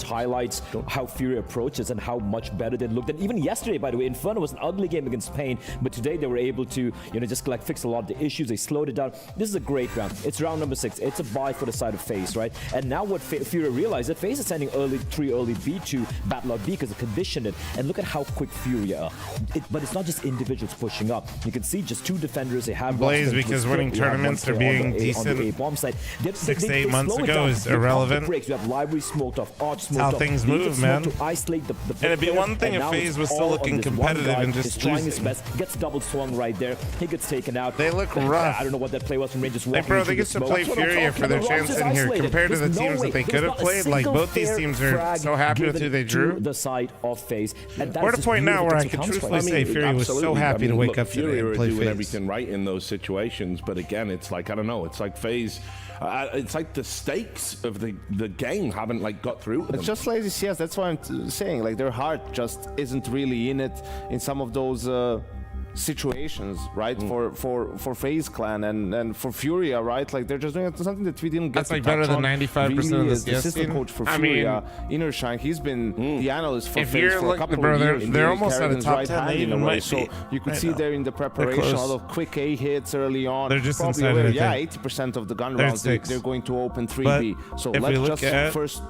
highlights how Furia approaches and how much better they looked. And even yesterday, by the way, Inferno was an ugly game against Pain, but today they were able to, you know, just like fix a lot of the issues. They slowed it down. This is a great round. It's round number 6. It's a buy for the side of FaZe, right? And now what Furia realized that FaZe is sending early B to battle out B because they conditioned it. And look at how quick Furia are. But it's not just individuals pushing up. You can see just 2 defenders. They have Blaze because winning tournaments are being decent. On the A-bomb side. 6 to 8 months ago is irrelevant. You have Library smoked off, Arch smoked off. How things move, man. To isolate the and it'd be one thing if FaZe was still looking competitive and just trying his best. Gets double swung right there. He gets taken out. They look rough. I don't know what that play was from Rangers. Hey, bro, they get to play Furia for their chance in here compared to the teams that they could have played. Like both these teams are so happy with who they drew. The side of FaZe. We're at a point now where I can truthfully say Furia was so happy to wake up today and play doing FaZe. everything right in those situations, but again, it's like I don't know. It's like FaZe. It's like the stakes of the game haven't like got through. It's just lazy CS. That's why I'm saying like their heart just isn't really in it in some of those situations, right? For FaZe Clan and for Furia, right? Like they're just doing something that we didn't get. That's like better than 95% of the CS assistant coach for Furia, Innershine. He's been the analyst for FaZe for a couple of years. They're almost at a top 10 in a way. So you could see there in the preparation a lot of quick A hits early on. They're just probably inside 80% of the gun rounds they're going to open 3B. So let's just first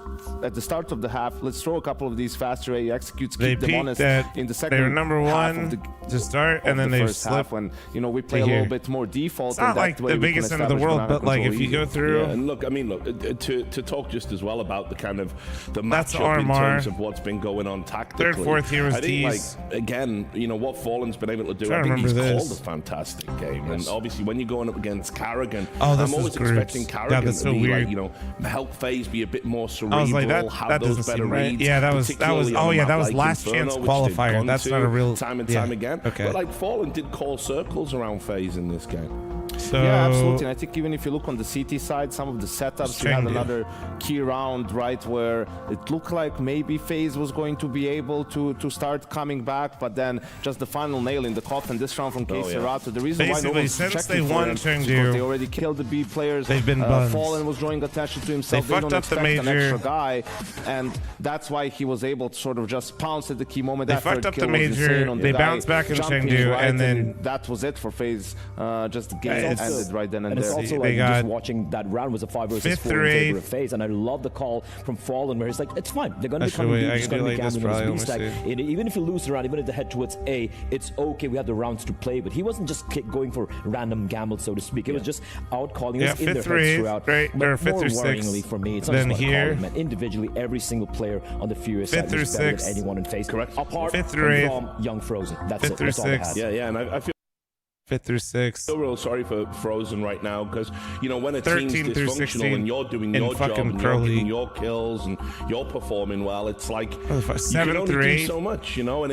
at the start of the half, let's throw a couple of these faster A executes, keep them honest in the second. They were number 1 to start, and then they slip. When you know we play a little bit more default. It's not like the biggest end of the world, but like if you go through. And look, I mean, look to talk just as well about the kind of the matchup in terms of what's been going on tactically. 3rd, 4th here was I think, like, again, you know what Fallen's been able to do. I think he's called a fantastic game, and obviously when you're going up against Karrigan, I'm always expecting Karrigan to be like, you know, help FaZe be a bit more cerebral. I was like, that doesn't seem right. Yeah, that was that was last chance qualifier. That's not a real time and time again. Okay, but like Fallen did call circles around FaZe in this game. So yeah, absolutely. And I think even if you look on the CT side, some of the setups, we had another key round, right, where it looked like maybe FaZe was going to be able to start coming back, but then just the final nail in the coffin this round from Queserato. The reason why no one's since they won Chengdu, they already killed the B players. They've been Fallen was drawing attention to himself. They fucked up the major. An extra guy, and that's why he was able to sort of just pounce at the key moment. They fucked up the major. They bounced back in Chengdu, and then that was it for FaZe. Just the game. ended right then and it's there. also like just watching that round was a 5 versus 4 in favor of FaZe, and I love the call from Fallen where he's like, it's fine, they're gonna be coming B, just gonna be gambling on his B stack. Even if you lose the round, even if they head towards A, it's okay, we have the rounds to play. But he wasn't just going for random gambles, so to speak. It was just out calling us in their heads throughout. But more worryingly for me, it's not just about calling, man. Individually, every single player on the Furious side was better than anyone in FaZe. Correct. Apart from Young Frozen. That's it. That's all they had. Yeah, and I feel 5th through 6th. I feel real sorry for Frozen right now because, you know, when a team's dysfunctional and you're doing your job and you're getting your kills and you're performing well, it's like you can only do so much, you know, and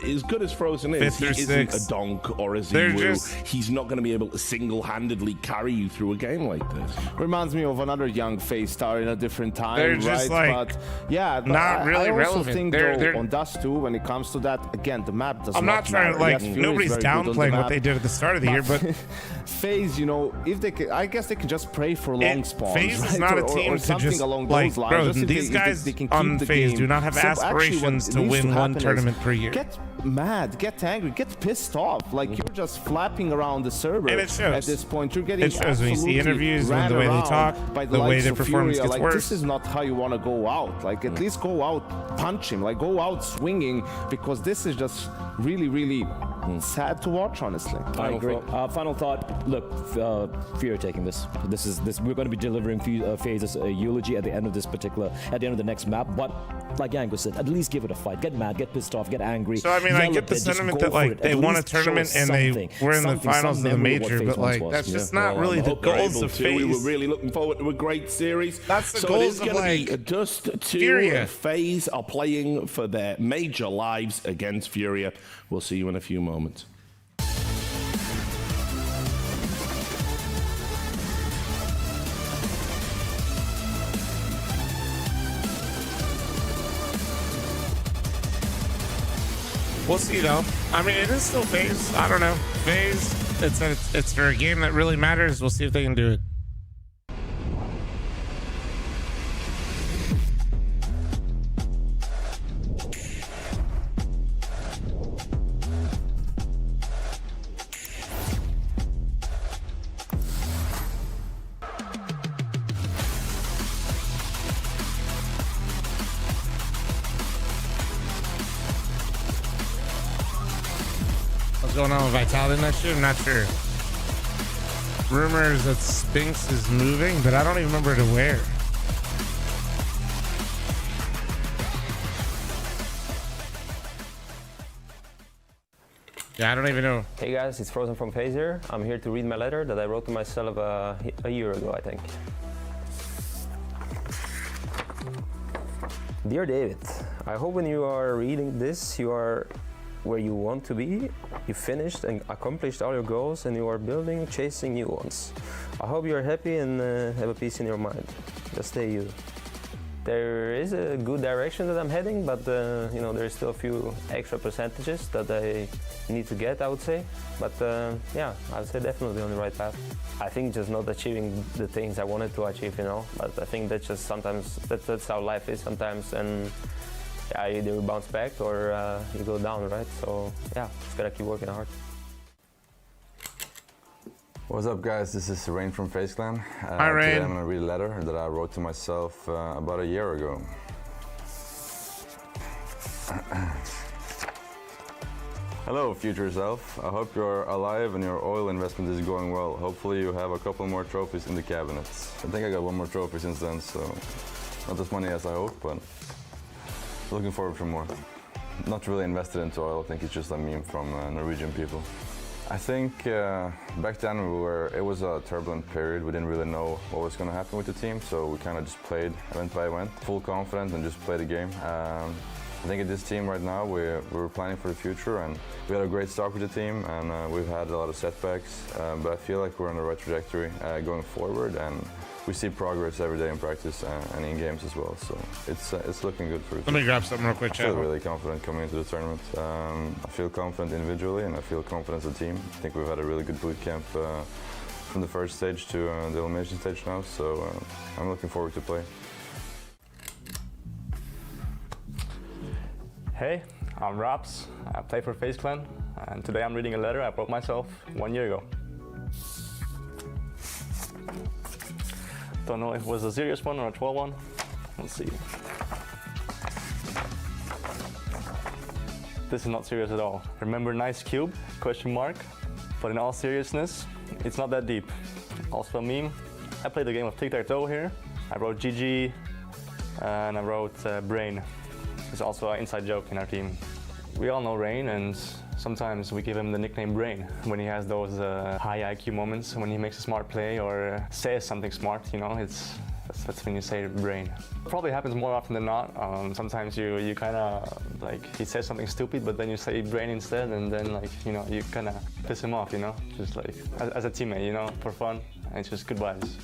as good as Frozen is, he isn't a Donk or a Ziwu. He's not going to be able to single-handedly carry you through a game like this. Reminds me of another young FaZe star in a different time, they're just right? Like, but yeah, not really I also relevant. think though, on Dust 2, when it comes to that, again, the map does I'm not trying to, like, nobody's downplaying what they did at the start of the year, but FaZe, you know, if they could, I guess they could just pray for long spawns. FaZe right? is not a team or to something just along like, those lines. bro, just these guys they can on keep the FaZe game. do not have aspirations to win one tournament per year. Get mad, get angry, get pissed off. Like you're just flapping around the server and it shows. At this point. You're getting when you see interviews and the way they talk, by the way their performance gets like, worse. This is not how you want to go out. Like at least go out, punch him. Like go out swinging, because this is just really, really sad to watch, honestly. I agree. Final thought. Look, Fury taking this. We're going to be delivering FaZe's eulogy at the end of the next map. But like Yango said, at least give it a fight. Get mad, get pissed off, get angry. So I mean, I get the sentiment that like they won a tournament and they were in the finals of the major, but like that's just not really the goals of FaZe. We were really looking forward to a great series. That's the so goals it is of like be Dust 2 Furia. FaZe are playing for their major lives against Furia. We'll see you in a few moments. We'll see though. I mean, it is still FaZe. I don't know. FaZe, it's for a game that really matters. We'll see if they can do it. What's going on with Vitality next year? I'm not sure. Rumors that Spinks is moving, but I don't even remember to where. Yeah, I don't even know. Hey guys, it's Frozen from FaZe here. I'm here to read my letter that I wrote to myself a year ago, I think. Dear David, I hope when you are reading this, you are where you want to be, you finished and accomplished all your goals, and you are chasing new ones. I hope you are happy and have a peace in your mind. Just stay you. There is a good direction that I'm heading, but you know, there's still a few extra percentages that I need to get, I would say. But yeah, I would say definitely on the right path. I think just not achieving the things I wanted to achieve, you know. But I think that's just sometimes that's how life is sometimes, and yeah, either you bounce back or you go down, right? So yeah, just gotta keep working hard. What's up, guys? This is Rain from FaZe Clan. Hi, Rain. Today I'm going to read a letter that I wrote to myself about a year ago. Hello, future self. I hope you're alive and your oil investment is going well. Hopefully you have a couple more trophies in the cabinets. I think I got one more trophy since then, so not as many as I hoped, but looking forward for more. Not really invested into oil. I think it's just a meme from Norwegian people. I think back then it was a turbulent period. We didn't really know what was going to happen with the team, so we kind of just played event by event, full confidence, and just played the game. I think at this team right now, we're planning for the future, and we had a great start with the team, and we've had a lot of setbacks, but I feel like we're on the right trajectory going forward, and we see progress every day in practice and in games as well, so it's looking good for the Let me grab something real quick, I feel really confident coming into the tournament. I feel confident individually, and I feel confident as a team. I think we've had a really good boot camp from the first stage to the elimination stage now, so I'm looking forward to play. Hey, I'm Raps. I play for FaZe Clan, and today I'm reading a letter I wrote myself 1 year ago. Don't know if it was a serious one or a 12 one. Let's see. This is not serious at all. Remember nice cube, question mark. But in all seriousness, it's not that deep. Also a meme. I played a game of tic-tac-toe here. I wrote GG and I wrote Brain. It's also an inside joke in our team. We all know Rain, and sometimes we give him the nickname Brain when he has those high IQ moments, when he makes a smart play or says something smart, you know, that's when you say Brain. Probably happens more often than not. Sometimes you kind of, like, he says something stupid, but then you say Brain instead, and then, like, you know, you kind of piss him off, you know, just like, as a teammate, you know, for fun, and it's just good vibes.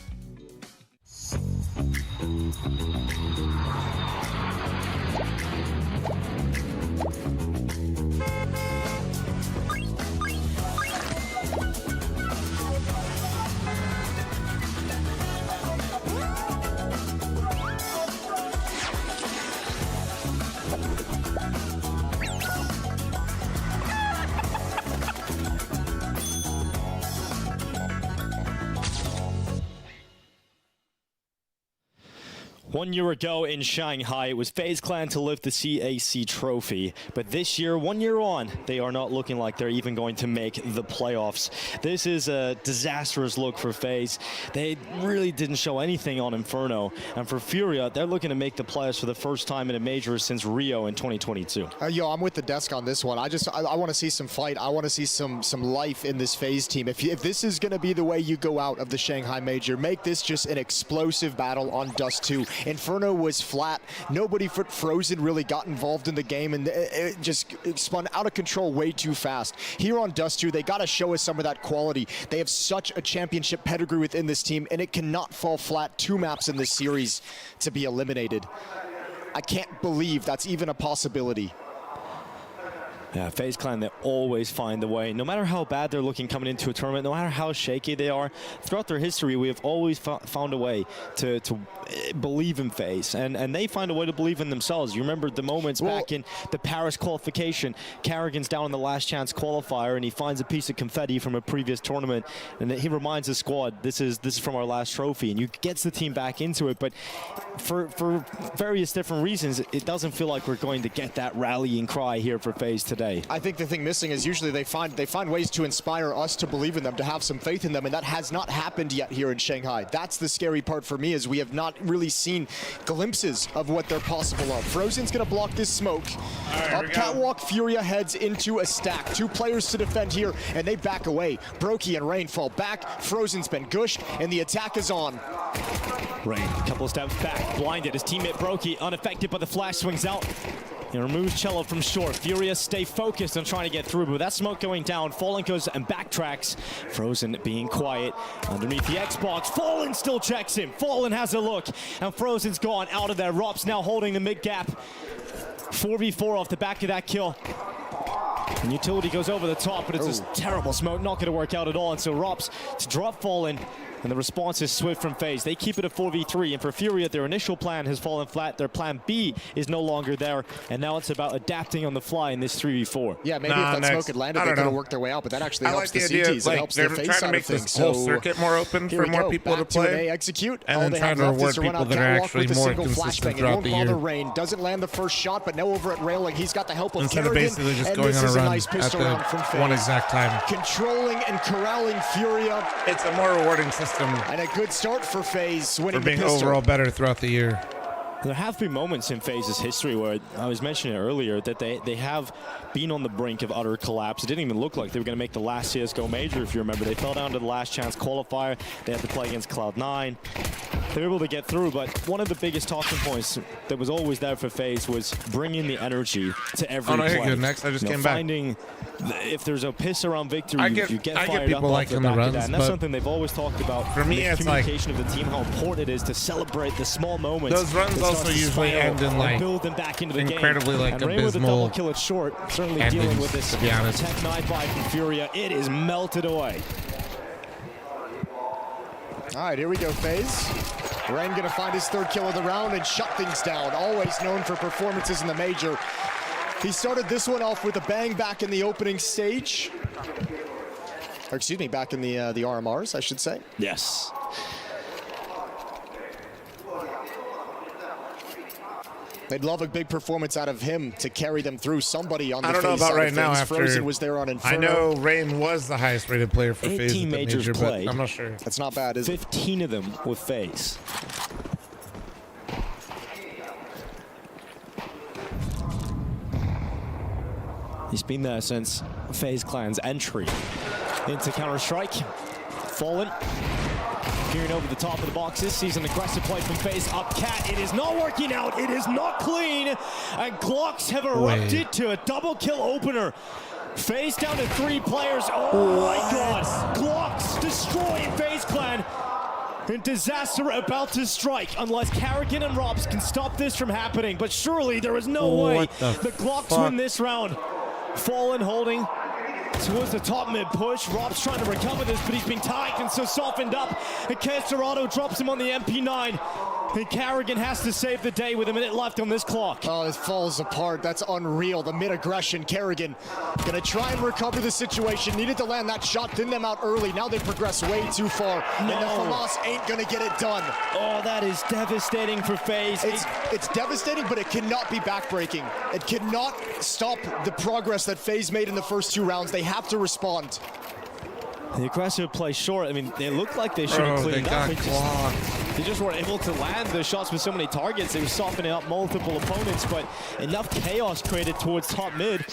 One year ago in Shanghai, it was FaZe Clan to lift the CAC trophy. But this year, 1 year on, they are not looking like they're even going to make the playoffs. This is a disastrous look for FaZe. They really didn't show anything on Inferno. And for Furia, they're looking to make the playoffs for the first time in a major since Rio in 2022. Yo, I'm with the desk on this one. I want to see some fight. I want to see some life in this FaZe team. If this is going to be the way you go out of the Shanghai major, make this just an explosive battle on Dust 2. Inferno was flat. Nobody but Frozen really got involved in the game, and it just spun out of control way too fast. Here on Dust 2, they got to show us some of that quality. They have such a championship pedigree within this team, and it cannot fall flat 2 maps in this series to be eliminated. I can't believe that's even a possibility. Yeah, FaZe Clan, they always find a way. No matter how bad they're looking coming into a tournament, no matter how shaky they are, throughout their history, we have always found a way to believe in FaZe. And they find a way to believe in themselves. You remember the moments back in the Paris qualification. Carrigan's down in the last chance qualifier, and he finds a piece of confetti from a previous tournament. And he reminds the squad, this is from our last trophy. And you gets the team back into it. But for various different reasons, it doesn't feel like we're going to get that rallying cry here for FaZe today. I think the thing missing is usually they find ways to inspire us to believe in them, to have some faith in them, and that has not happened yet here in Shanghai. That's the scary part for me, is we have not really seen glimpses of what they're possible of. Frozen's gonna block this smoke. Up catwalk, Furia heads into a stack. 2 players to defend here, and they back away. Brokey and Rain fall back. Frozen's been gushed, and the attack is on. Rain, a couple of steps back, blinded. His teammate Brokey unaffected, but the flash swings out. He removes Cello from short. Furia stay focused on trying to get through, but that smoke going down. Fallen goes and backtracks. Frozen being quiet underneath the Xbox. Fallen still checks him. Fallen has a look, and Frozen's gone out of there. Rops now holding the mid gap. 4v4 off the back of that kill. And Utility goes over the top, but it's just terrible smoke. Not going to work out at all. And so Rops to drop Fallen. And the response is swift from FaZe. They keep it a 4v3, and for Furia, their initial plan has fallen flat. Their plan B is no longer there, and now it's about adapting on the fly in this 3v4. Yeah, maybe if that smoke had landed, they could have worked their way out, but that actually helps the CTs. It helps the FaZe side of things. Whole circuit more open for more people to play. Execute. And then trying to reward people that are actually more consistent throughout the year. Rain doesn't land the first shot, but now over at Railing, he's got the help of instead of basically just going on a run at the one exact time. Controlling and corralling Furia. It's a more rewarding system. And a good start for FaZe, winning for being the pistol. overall better throughout the year. There have been moments in FaZe's history where, I was mentioning earlier, that they have been on the brink of utter collapse. It didn't even look like they were going to make the last CSGO major, if you remember. They fell down to the last chance qualifier. They had to play against Cloud9. They were able to get through, but one of the biggest talking points that was always there for FaZe was bringing the energy to every play. You're good. Next, I just came back. Finding, if there's a piss around victory, you get fired get people up liking the runs, and that's something they've always talked about. For me, it's communication of the team, how important it is to celebrate the small moments. Those runs also usually end in like build them back into the incredibly game. like and Rain with a double abysmal kill it short, certainly endings, dealing with this to be honest. Tech 9-5 from Furia. It is melted away. All right, here we go, FaZe. Rain gonna find his 3rd kill of the round and shut things down. Always known for performances in the major. He started this one off with a bang back in the opening stage. Or excuse me, back in the RMRs, I should say. Yes. They'd love a big performance out of him to carry them through. Somebody on the I don't know FaZe about side right of now. things. After Frozen was there on Inferno. I know Rain was the highest rated player for FaZe 18 at the majors major, played. but I'm not sure. That's not bad, is it? 15 of them with FaZe. He's been there since FaZe Clan's entry into Counter-Strike. Fallen. Peering over the top of the boxes, sees an aggressive play from FaZe. Up Cat, it is not working out. It is not clean. And Glocks have erupted to a double kill opener. FaZe down to 3 players. Oh my God. Glocks destroying FaZe Clan. And disaster about to strike unless Carrigan and Robs can stop this from happening. But surely there is no way the Glocks win this round. Fallen holding towards the top mid push. Rob's trying to recover this, but he's been tagged and so softened up. And Casterado drops him on the MP9. And Carrigan has to save the day with a minute left on this clock. Oh, this falls apart. That's unreal. The mid-aggression. Kerrigan gonna try and recover the situation. Needed to land that shot, thin them out early. Now they've progressed way too far. No. And the FAMAS ain't gonna get it done. Oh, that is devastating for FaZe. It's devastating, but it cannot be backbreaking. It cannot stop the progress that FaZe made in the first 2 rounds. They have to respond. The aggressive play short. I mean, they looked like they should have cleaned up. They just weren't able to land the shots with so many targets. They were softening up multiple opponents, but enough chaos created towards top mid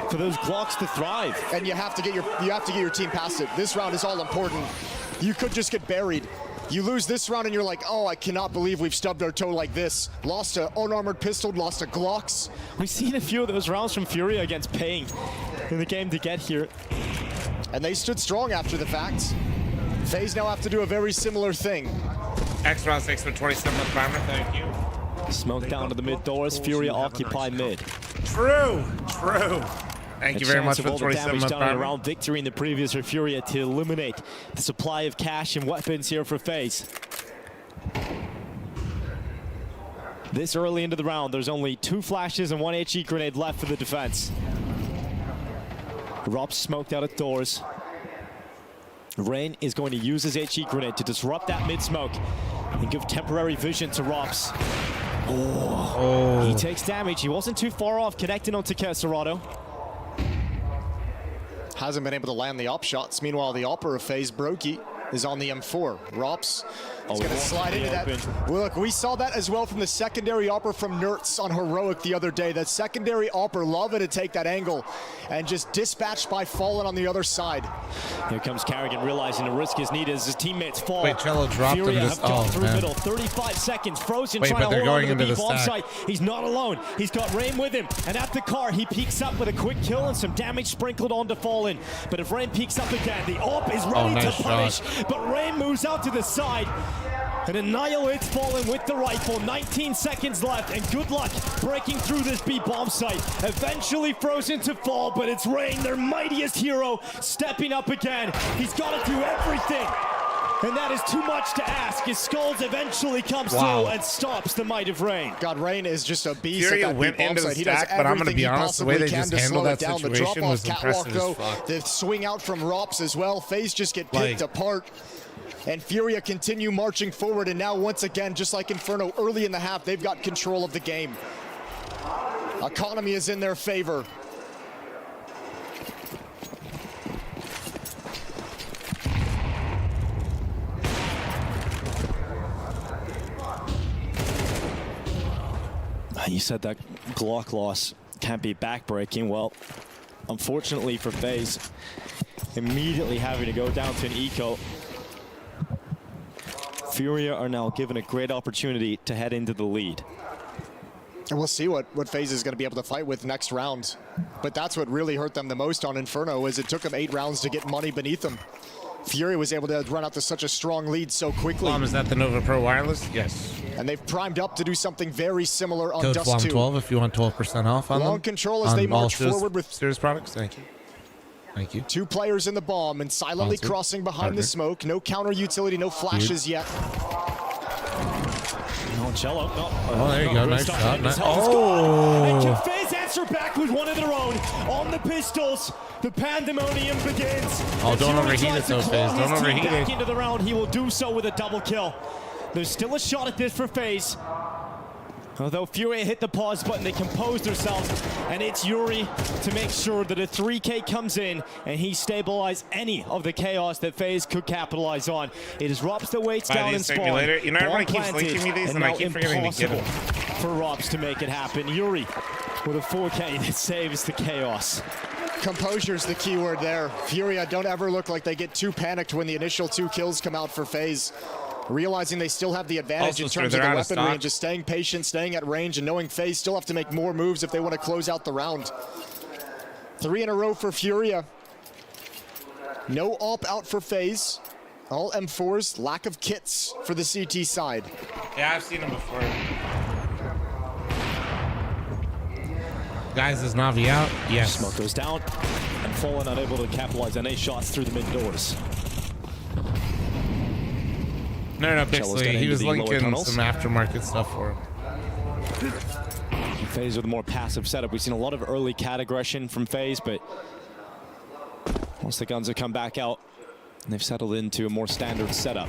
for those Glocks to thrive. And you have to get your team past it. This round is all important. You could just get buried. You lose this round and you're like, oh, I cannot believe we've stubbed our toe like this. Lost to unarmored pistol, lost to Glocks. We've seen a few of those rounds from Furia against Payne in the game to get here. And they stood strong after the fact. FaZe now have to do a very similar thing. X round 6 for 27th Bomber, thank you. Smoke down to the mid doors, Furia occupy mid. True. Thank you very much for the 27th Bomber. Around victory in the previous for Furia to eliminate the supply of cash and weapons here for FaZe. This early into the round, there's only 2 flashes and 1 HE grenade left for the defense. Rob smoked out at doors. Rain is going to use his HE grenade to disrupt that mid-smoke and give temporary vision to Robs. Oh. He takes damage. He wasn't too far off, connecting onto Casterado. Hasn't been able to land the op shots. Meanwhile, the opera of FaZe, Brokey, is on the M4. Rops is going to slide into that. Well, look, we saw that as well from the secondary opera from Nertz on Heroic the other day. That secondary opera, loving to take that angle and just dispatched by Fallen on the other side. Here comes Carrigan, realizing the risk is needed as his teammates fall. Wait, Cello dropped Furia him. have gone through middle. 35 seconds. Frozen Wait, trying but to they're hold on going to the into B the bomb stack. site. He's not alone. He's got Rain with him. And at the car, he peeks up with a quick kill and some damage sprinkled onto Fallen. But if Rain peeks up again, the op is ready nice to punish. shot. But Rain moves out to the side and annihilates Fallen with the rifle. 19 seconds left, and good luck breaking through this B bomb site. Eventually Frozen to fall, but it's Rain, their mightiest hero, stepping up again. He's got to do everything. And that is too much to ask. His Skulls eventually comes through and stops the might of Rain. God, Rain is just a beast. Furia at that went B bomb into the site. He does stack, but I'm going to everything be he honest, the way they possibly just can to handled slow that it down. The situation drop-off was catwalk, impressive though, as fuck. the swing out from Rops as well. FaZe just get picked apart. And Furia continue marching forward, and now once again, just like Inferno, early in the half, they've got control of the game. Economy is in their favor. You said that Glock loss can't be backbreaking. Well, unfortunately for FaZe, immediately having to go down to an eco. Furia are now given a great opportunity to head into the lead. And we'll see what FaZe is going to be able to fight with next round. But that's what really hurt them the most on Inferno, is it took them 8 rounds to get money beneath them. Fury was able to run out to such a strong lead so quickly. Is that the Nova Pro Wireless? Yes. And they've primed up to do something very similar on Code Dust Flom 2. 12 if you want 12% off on Long them. control as they march forward with Series products. Thank you. Thank you. 2 players in the bomb and silently Sponsored. crossing behind the smoke. No counter utility, no flashes yet. No, Cello. No. Oh, there you go. Nice shot. And can FaZe answer back with one of their own on the pistols? The pandemonium begins. Oh, don't overheat it, though, FaZe. Don't overheat back it. into the round. He will do so with a double kill. There's still a shot at this for FaZe. Although Furia hit the pause button, they composed themselves, and it's Yuri to make sure that a 3K comes in and he stabilized any of the chaos that FaZe could capitalize on. It is Rops that waits down in spawn. You know, everyone keeps linking me these, and I keep forgetting to get them. For Rops to make it happen. Yuri with a 4K that saves the chaos. Composure is the key word there. Furia don't ever look like they get too panicked when the initial 2 kills come out for FaZe. Realizing they still have the advantage in terms of the weaponry and just staying patient, staying at range, and knowing FaZe still have to make more moves if they want to close out the round. 3 in a row for Furia. No AWP out for FaZe. All M4s, lack of kits for the CT side. Yeah, I've seen them before. Guys, is Na'Vi out? Yes. Smoke goes down, and Fallen unable to capitalize on any shots through the mid doors. No, basically, he was linking some aftermarket stuff for him. FaZe with a more passive setup. We've seen a lot of early cat aggression from FaZe, but once the guns have come back out, they've settled into a more standard setup.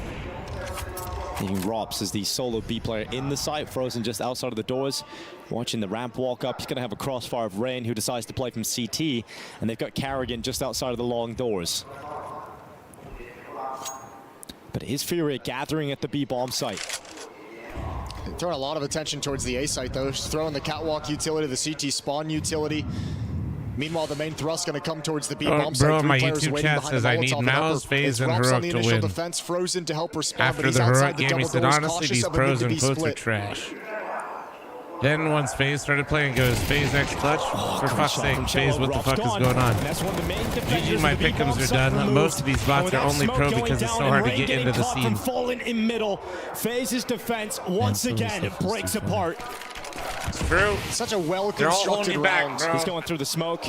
Leaving Rops as the solo B player in the site, Frozen just outside of the doors, watching the ramp walk up. He's going to have a crossfire of Rain, who decides to play from CT, and they've got Carrigan just outside of the long doors. But it is Furia gathering at the B bomb site. Throwing a lot of attention towards the A site, though. Just throwing the catwalk utility, the CT spawn utility. Meanwhile, the main thrust going to come towards the B bomb site. Bro, my YouTube chat says I need Mouse, FaZe, and Heroic to win. Defense, Frozen to help respond, after the Heroic game, he said, honestly, these pros and quotes are trash. Then once FaZe started playing, goes, FaZe X Clutch? For fuck's sake, FaZe, what the fuck is going on? GG, my pick'ems are done. Most of these bots are only pro because it's so hard to get into the scene. Fallen in middle. FaZe's defense once again breaks apart. It's true. Such a well-constructed round. He's going through the smoke.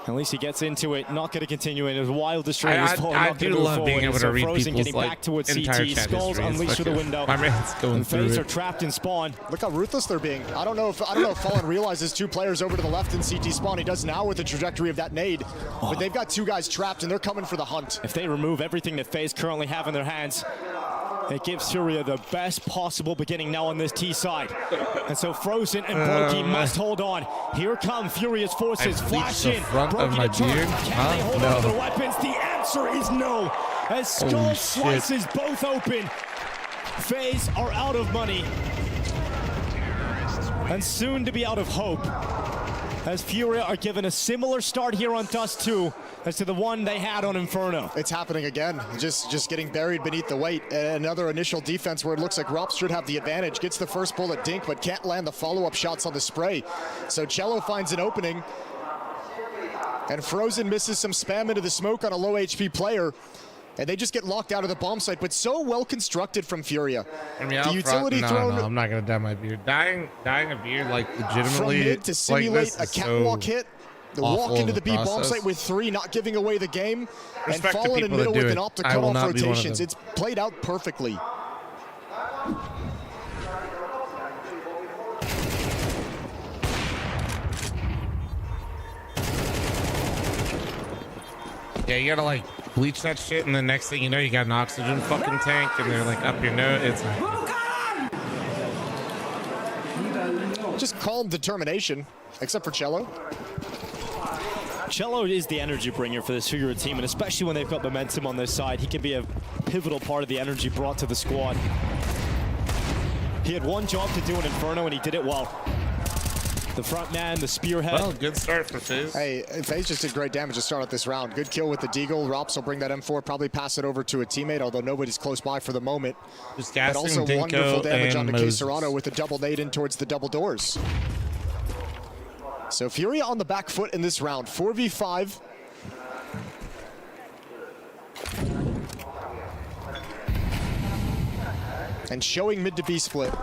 At least he gets into it. Not going to continue in his wild destroy. I do love being able to read Frozen people's getting back towards entire CT. chat Skulls unleashed through the window. My man's going through FaZe it. are trapped in spawn. Look how ruthless they're being. I don't know if Fallen realizes 2 players over to the left in CT spawn. He does now with the trajectory of that nade. But they've got 2 guys trapped and they're coming for the hunt. If they remove everything that FaZe currently have in their hands, it gives Furia the best possible beginning now on this T side. And so Frozen and Brokey must hold on. Here come Furia's forces. Flash in. Brokey to turn. Can they hold on to the weapons? The answer is no. As Skull slices both open, FaZe are out of money. And soon to be out of hope. As Furia are given a similar start here on Dust 2 as to the one they had on Inferno. It's happening again, just getting buried beneath the weight. Another initial defense where it looks like Rops should have the advantage. Gets the first bullet dink, but can't land the follow-up shots on the spray. So Cello finds an opening. And Frozen misses some spam into the smoke on a low HP player. And they just get locked out of the bomb site, but so well constructed from Furia. I mean, the utility thrown. No, I'm not gonna dye my beard. Dyeing a beard, like, legitimately. From mid to simulate like, a catwalk hit. The walk into the B process. bomb site with 3, not giving away the game. Respect and Fallen in middle with an op to I cut will off not be one of rotations. them. It's played out perfectly. Yeah, you gotta like bleach that shit, and the next thing you know, you got an oxygen fucking tank, and they're like up your nose. It's just calm determination, except for Cello. Cello is the energy bringer for this Furia team, and especially when they've got momentum on their side, he can be a pivotal part of the energy brought to the squad. He had one job to do in Inferno, and he did it well. The front man, the spearhead. Well, good start for FaZe. Hey, FaZe just did great damage to start out this round. Good kill with the Deagle. Rops will bring that M4, probably pass it over to a teammate, although nobody's close by for the moment. Just but also Dinko wonderful damage onto Moses. Serrano with a double nade in towards the double doors. So Furia on the back foot in this round. 4v5. And showing mid to B split.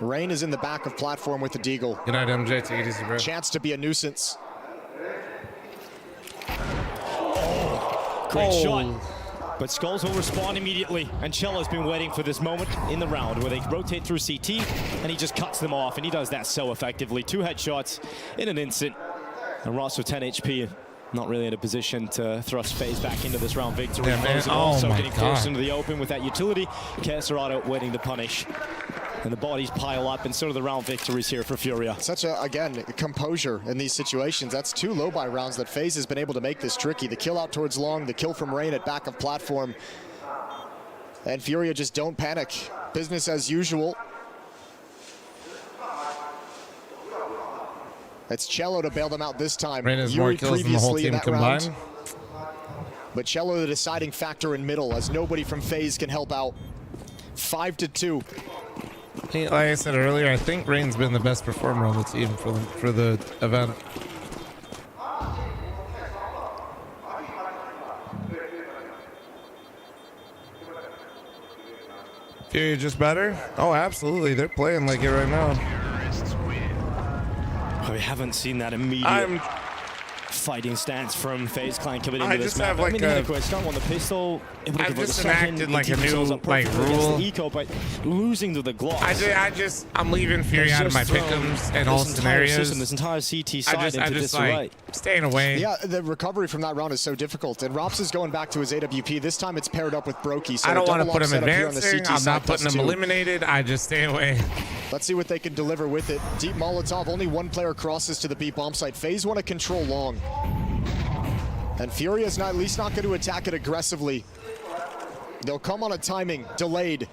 Rain is in the back of platform with the Deagle. Good night, MJ. Take it easy, bro. Chance to be a nuisance. Great shot. But Skulls will respond immediately, and Cello's been waiting for this moment in the round where they rotate through CT, and he just cuts them off, and he does that so effectively. 2 headshots in an instant, and Ross with 10 HP Not really in a position to thrust FaZe back into this round victory. Yeah, man. Frozen Oh also my getting God. forced into the open with that utility. CS2 waiting to punish. And the bodies pile up, and so do the round victories here for Furia. Such a, again, composure in these situations. That's 2 low-buy rounds that FaZe has been able to make this tricky. The kill out towards long, the kill from Rain at back of platform. And Furia just don't panic. Business as usual. It's Cello to bail them out this time. Rain has more kills than the whole team combined. But Cello the deciding factor in middle, as nobody from FaZe can help out. 5-2. Like I said earlier, I think Rain's been the best performer on the team for the event. Fury just better? Oh, absolutely. They're playing like it right now. We haven't seen that immediate fighting stance from FaZe Clan coming into this map. Like start on the pistol. I've just enacted like a new rule. The eco, but losing to the Glock. I'm leaving Fury out of my pick'ems in all scenarios. This entire CT side I just like staying away. Yeah, the recovery from that round is so difficult. And Rops is going back to his AWP. This time it's paired up with Brokey. So I don't want to double put him offset up here on the advancing. CT I'm side not putting him +2. eliminated. I just stay away. Let's see what they can deliver with it. Deep Molotov, only 1 player crosses to the B bomb site. FaZe want to control long. And Furia is at least not going to attack it aggressively. They'll come on a timing, delayed.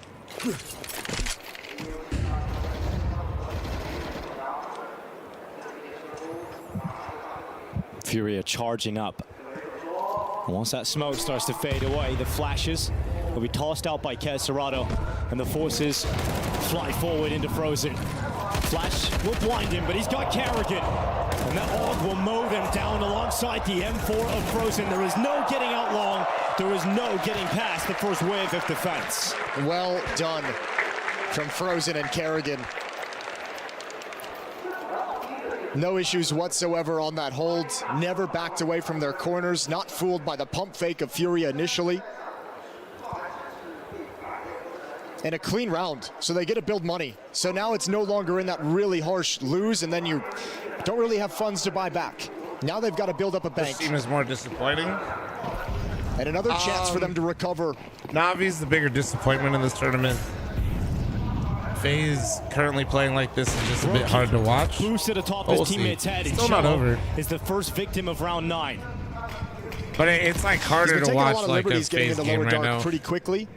Furia charging up. Once that smoke starts to fade away, the flashes will be tossed out by CS2, and the forces fly forward into Frozen. Flash will blind him, but he's got Kerrigan. And that AUG will mow them down alongside the M4 of Frozen. There is no getting out long. There is no getting past the first wave of defense. Well done from Frozen and Kerrigan. No issues whatsoever on that hold. Never backed away from their corners. Not fooled by the pump fake of Furia initially. And a clean round, so they get to build money. So now it's no longer in that really harsh lose, and then you don't really have funds to buy back. Now they've got to build up a bank. This team is more disappointing. And another chance for them to recover. Navi's the bigger disappointment in this tournament. FaZe currently playing like this is just a bit hard to watch. Boosted atop But his we'll see. teammate's head. Still not over. Is the first victim of round 9. But it's like harder to watch like a FaZe game right now. Pretty quickly.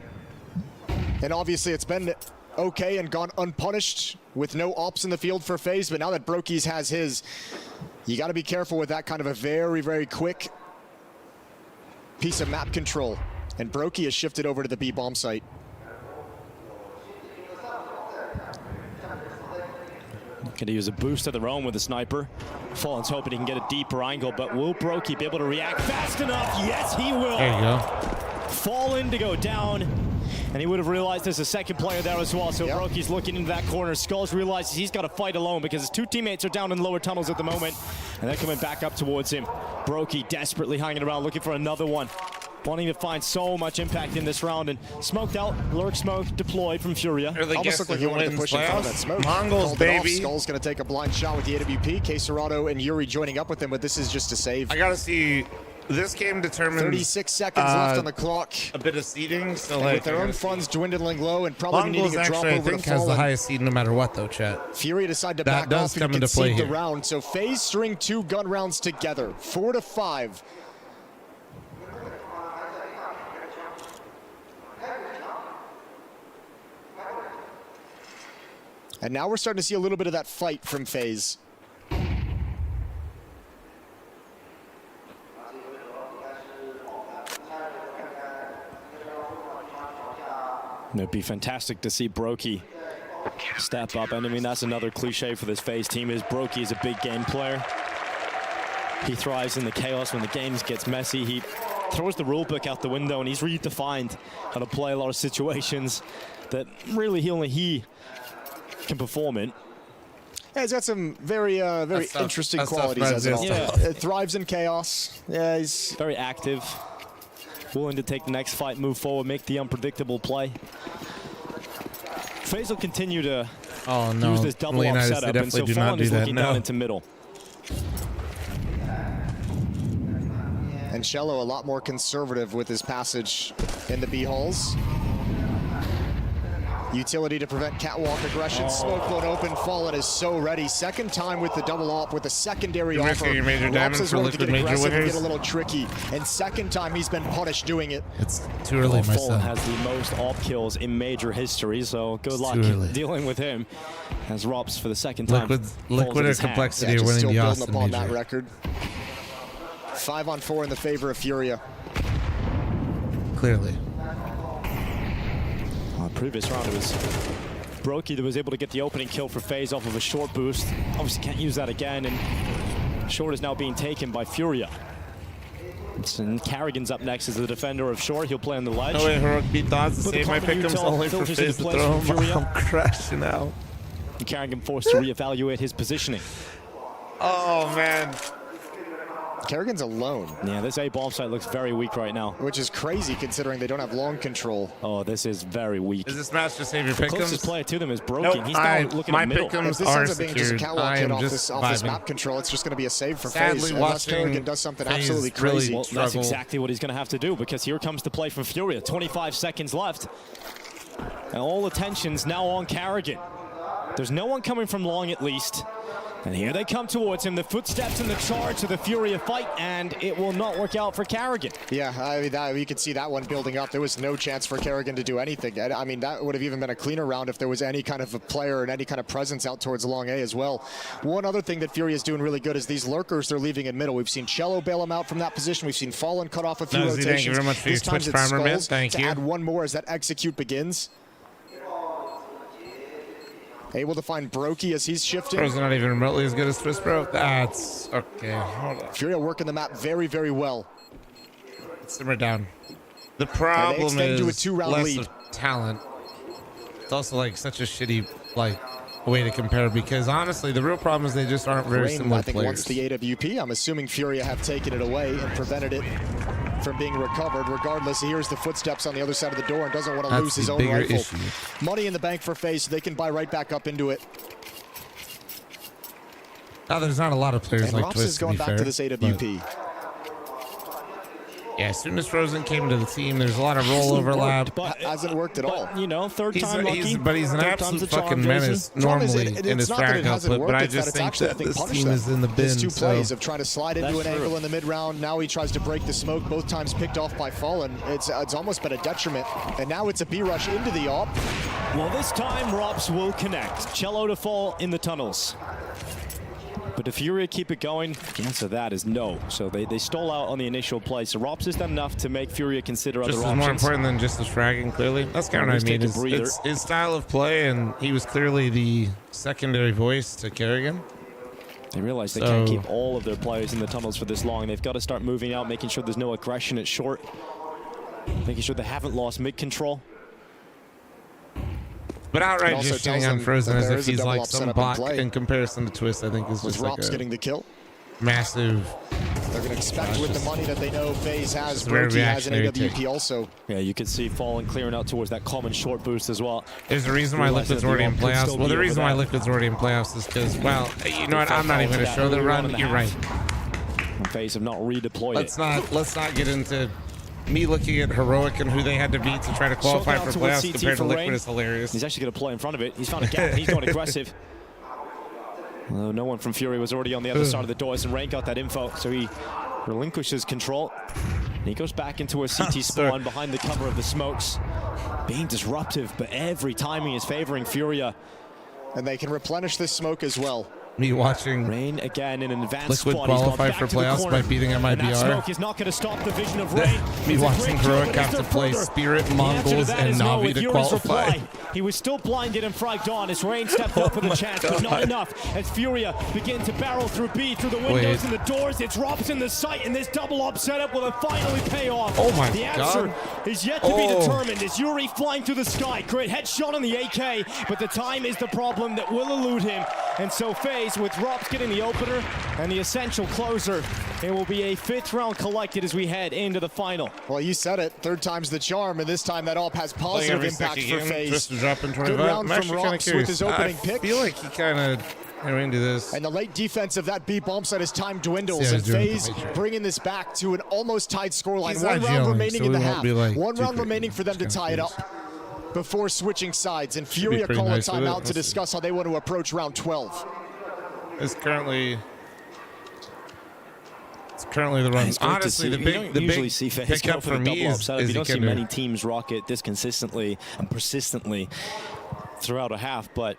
And obviously it's been okay and gone unpunished with no ops in the field for FaZe, but now that Brokey's has his, you got to be careful with that kind of a very, very quick piece of map control. And Brokey has shifted over to the B bomb site. Going to use a boost of their own with the sniper. Fallen's hoping he can get a deeper angle, but will Brokey be able to react fast enough? Yes, he will. There you go. Fallen to go down, and he would have realized there's a second player there as well, so Brokey's looking into that corner. Skulls realizes he's got to fight alone because his 2 teammates are down in the lower tunnels at the moment, and they're coming back up towards him. Brokey desperately hanging around, looking for another one. Wanting to find so much impact in this round, and smoked out, lurk smoke deployed from Furia. Almost looked like he wanted to push in front of that smoke. Mongols, baby. Skull's going to take a blind shot with the AWP. CS2 and Yuri joining up with him, but this is just a save. I gotta see. This game determines 36 seconds left on the clock. A bit of seeding, so And like with their own funds dwindling low and probably Mongols needing a drop actually, I over think, to has the Fallen. highest seed no matter what, though, chat. Fury decided to That back does off come and into play concede the here. round. So FaZe string 2 gun rounds together, 4-5. And now we're starting to see a little bit of that fight from FaZe. It'd be fantastic to see Brokey step up. And I mean, that's another cliche for this FaZe team is Brokey is a big game player. He thrives in the chaos when the game gets messy. He throws the rulebook out the window, and he's redefined how to play a lot of situations that really only he can perform in. Yeah, he's got some very interesting qualities as an all-star. Thrives in chaos. Yeah, he's very active. Willing to take the next fight, move forward, make the unpredictable play. FaZe will continue to use this double up setup, and so Fallen is looking down into middle. And Cello a lot more conservative with his passage in the B halls. Utility to prevent catwalk aggression. Smoke one open. Fallen is so ready. Second time with the double op with a secondary offer. Your major diamond Rops for wanted to liquid get major aggressive and winners. get a little tricky. And second time he's been punished doing it. It's too early, my Fallen son. has the most op kills in major history, so good luck too early. dealing with him. As Rops for the second time. Liquid or complexity Yeah, are just winning still the building Austin upon major. that record. 5-on-4 in the favor of Furia. Clearly. Previous round it was Brokey that was able to get the opening kill for FaZe off of a short boost. Obviously can't use that again, and short is now being taken by Furia. And Carrigan's up next as the defender of short. He'll play on the ledge. No way, Heroic beat Dodds to Put the save my common pick'ems util, only for filters FaZe into to place throw from him. Furia. I'm crashing out. And Carrigan forced to reevaluate his positioning. Oh, man. Kerrigan's alone. Yeah, this A bomb site looks very weak right now. Which is crazy considering they don't have long control. Oh, this is very weak. Is this match to save your The pick'ems? closest player to them is Broken. Nope, He's now looking my at middle. pick'ems If this are ends up being just a secured. catwalk I hit am off just this vibing. map control, it's just going to be a save for Sadly FaZe. Unless watching Kerrigan does something FaZe absolutely really crazy. Well, struggle. that's exactly what he's going to have to do, because here comes the play from Furia. 25 seconds left. And all attention's now on Carrigan. There's no one coming from long, at least. And here they come towards him. The footsteps and the charge of the Furia fight, and it will not work out for Carrigan. Yeah, I mean, you could see that one building up. There was no chance for Kerrigan to do anything. I mean, that would have even been a cleaner round if there was any kind of a player and any kind of presence out towards long A as well. One other thing that Furia is doing really good is these lurkers they're leaving in middle. We've seen Cello bail him out from that position. We've seen Fallen cut off a few rotations. Thank you very much for your These times Twitch it's primer, man. Skulls Thank to you. add one more as that execute begins. Able to find Brokey as he's shifting. Bro's not even remotely as good as Twist Bro. That's okay. Hold on. Furia working the map very, very well. Simmer down. The problem extend to a is two-round less lead. of talent. It's also like such a shitty way to compare, because honestly, the real problem is they just aren't very Rain, similar I think, players. wants the AWP. I'm assuming Furia have taken it away and prevented it from being recovered. Regardless, he hears the footsteps on the other side of the door and doesn't want to That's lose his the own bigger rifle. issue. Money in the bank for FaZe, so they can buy right back up into it. Now, there's not a lot of players And like Rops Twist, is going to be back fair, to this AWP. Yeah, as soon as Frozen came to the team, there's a lot of role overlap. But hasn't worked at all. You know, third time lucky. But he's an Third time's absolute the charm, fucking Jason. menace normally in his frag output, but I just think that this team is in the bin. His two So plays of trying to slide into That's an true. angle in the mid-round. Now he tries to break the smoke, both times picked off by Fallen. It's almost been a detriment. And now it's a B rush into the op. Well, this time, Rops will connect. Cello to fall in the tunnels. But if Furia keep it going, the answer to that is no. So they stole out on the initial play. So Rops has done enough to make Furia consider just other as options. more important than just his fragging, clearly. That's kind of what I mean. Take a breather. It's his style of play, and he was clearly the secondary voice to Kerrigan. They realize they can't keep all of their players in the tunnels for this long. They've got to start moving out, making sure there's no aggression at short, making sure they haven't lost mid-control. But outright also just shitting tells on them Frozen that as there if is a he's double like up some setup in bot play. in comparison to Twist, I think is With just like Rops a getting the kill. massive. They're going to expect with the money that they know FaZe has, It's a very Brokey has an reactionary AWP take. also. Yeah, you can see Fallen clearing out towards that common short boost as well. There's a reason why Realizing Liquid's that the already in op could playoffs. still Well, be the over reason why that. Liquid's already in playoffs is because, well, you know what? I'm not even going to show the run. You're right. FaZe have not redeployed Let's not get into me looking at Heroic and who they had to beat to try to qualify for playoffs compared to Liquid is hilarious. He's actually going to play in front of it. He's found a gap. He's going aggressive. Although no one from Fury was already on the other side of the doors, and Rain got that info, so he relinquishes control. And he goes back into a CT spawn behind the cover of the smokes. Being disruptive, but every timing is favoring Furia. And they can replenish this smoke as well. Me watching Rain again in an advanced Liquid squad. He's gone qualify back for to the playoffs corner. by beating And that MIBR. smoke is not going to stop the vision of Rain. Me It's a watching great kill, Heroic but is have to there play further? Spirit, The answer to Mongols, that and is no, Na'Vi with to Yuri's qualify. reply. He was still blinded and fragged on as Rain stepped up with a chance, but not enough. As Furia begin to barrel through B, through the windows and the doors, it's Rops in the sight, and this double up setup will finally pay off. Oh my the answer God. is yet to be determined. As Yuri flying through the sky, great headshot on the AK, but the time is the problem that will elude him. And so FaZe, with Rops getting the opener and the essential closer, it will be a 5th round collected as we head into the final. Well, you said it. Third time's the charm, and this time that op has positive every impact second for game, FaZe. just to drop in Good 25. round I'm from actually kind of Rops with curious. his opening I pick. feel like he kind of Yeah, we can do this. And the late defense of that B bomb site as time dwindles, Yeah, and FaZe bringing this back to an almost tied scoreline. He's One not round gelling, remaining so in the we won't half. be, like, One too round crazy. remaining for them to tie it up before switching sides. And Furia pretty call nice a with it. timeout to Let's see. discuss how they want to approach round 12. It's currently the run. It's great to Honestly, see. the You big, don't the usually big see FaZe pickup go for for the me double is upset. You don't see Ikendur. many teams rock it this consistently and persistently throughout a half, but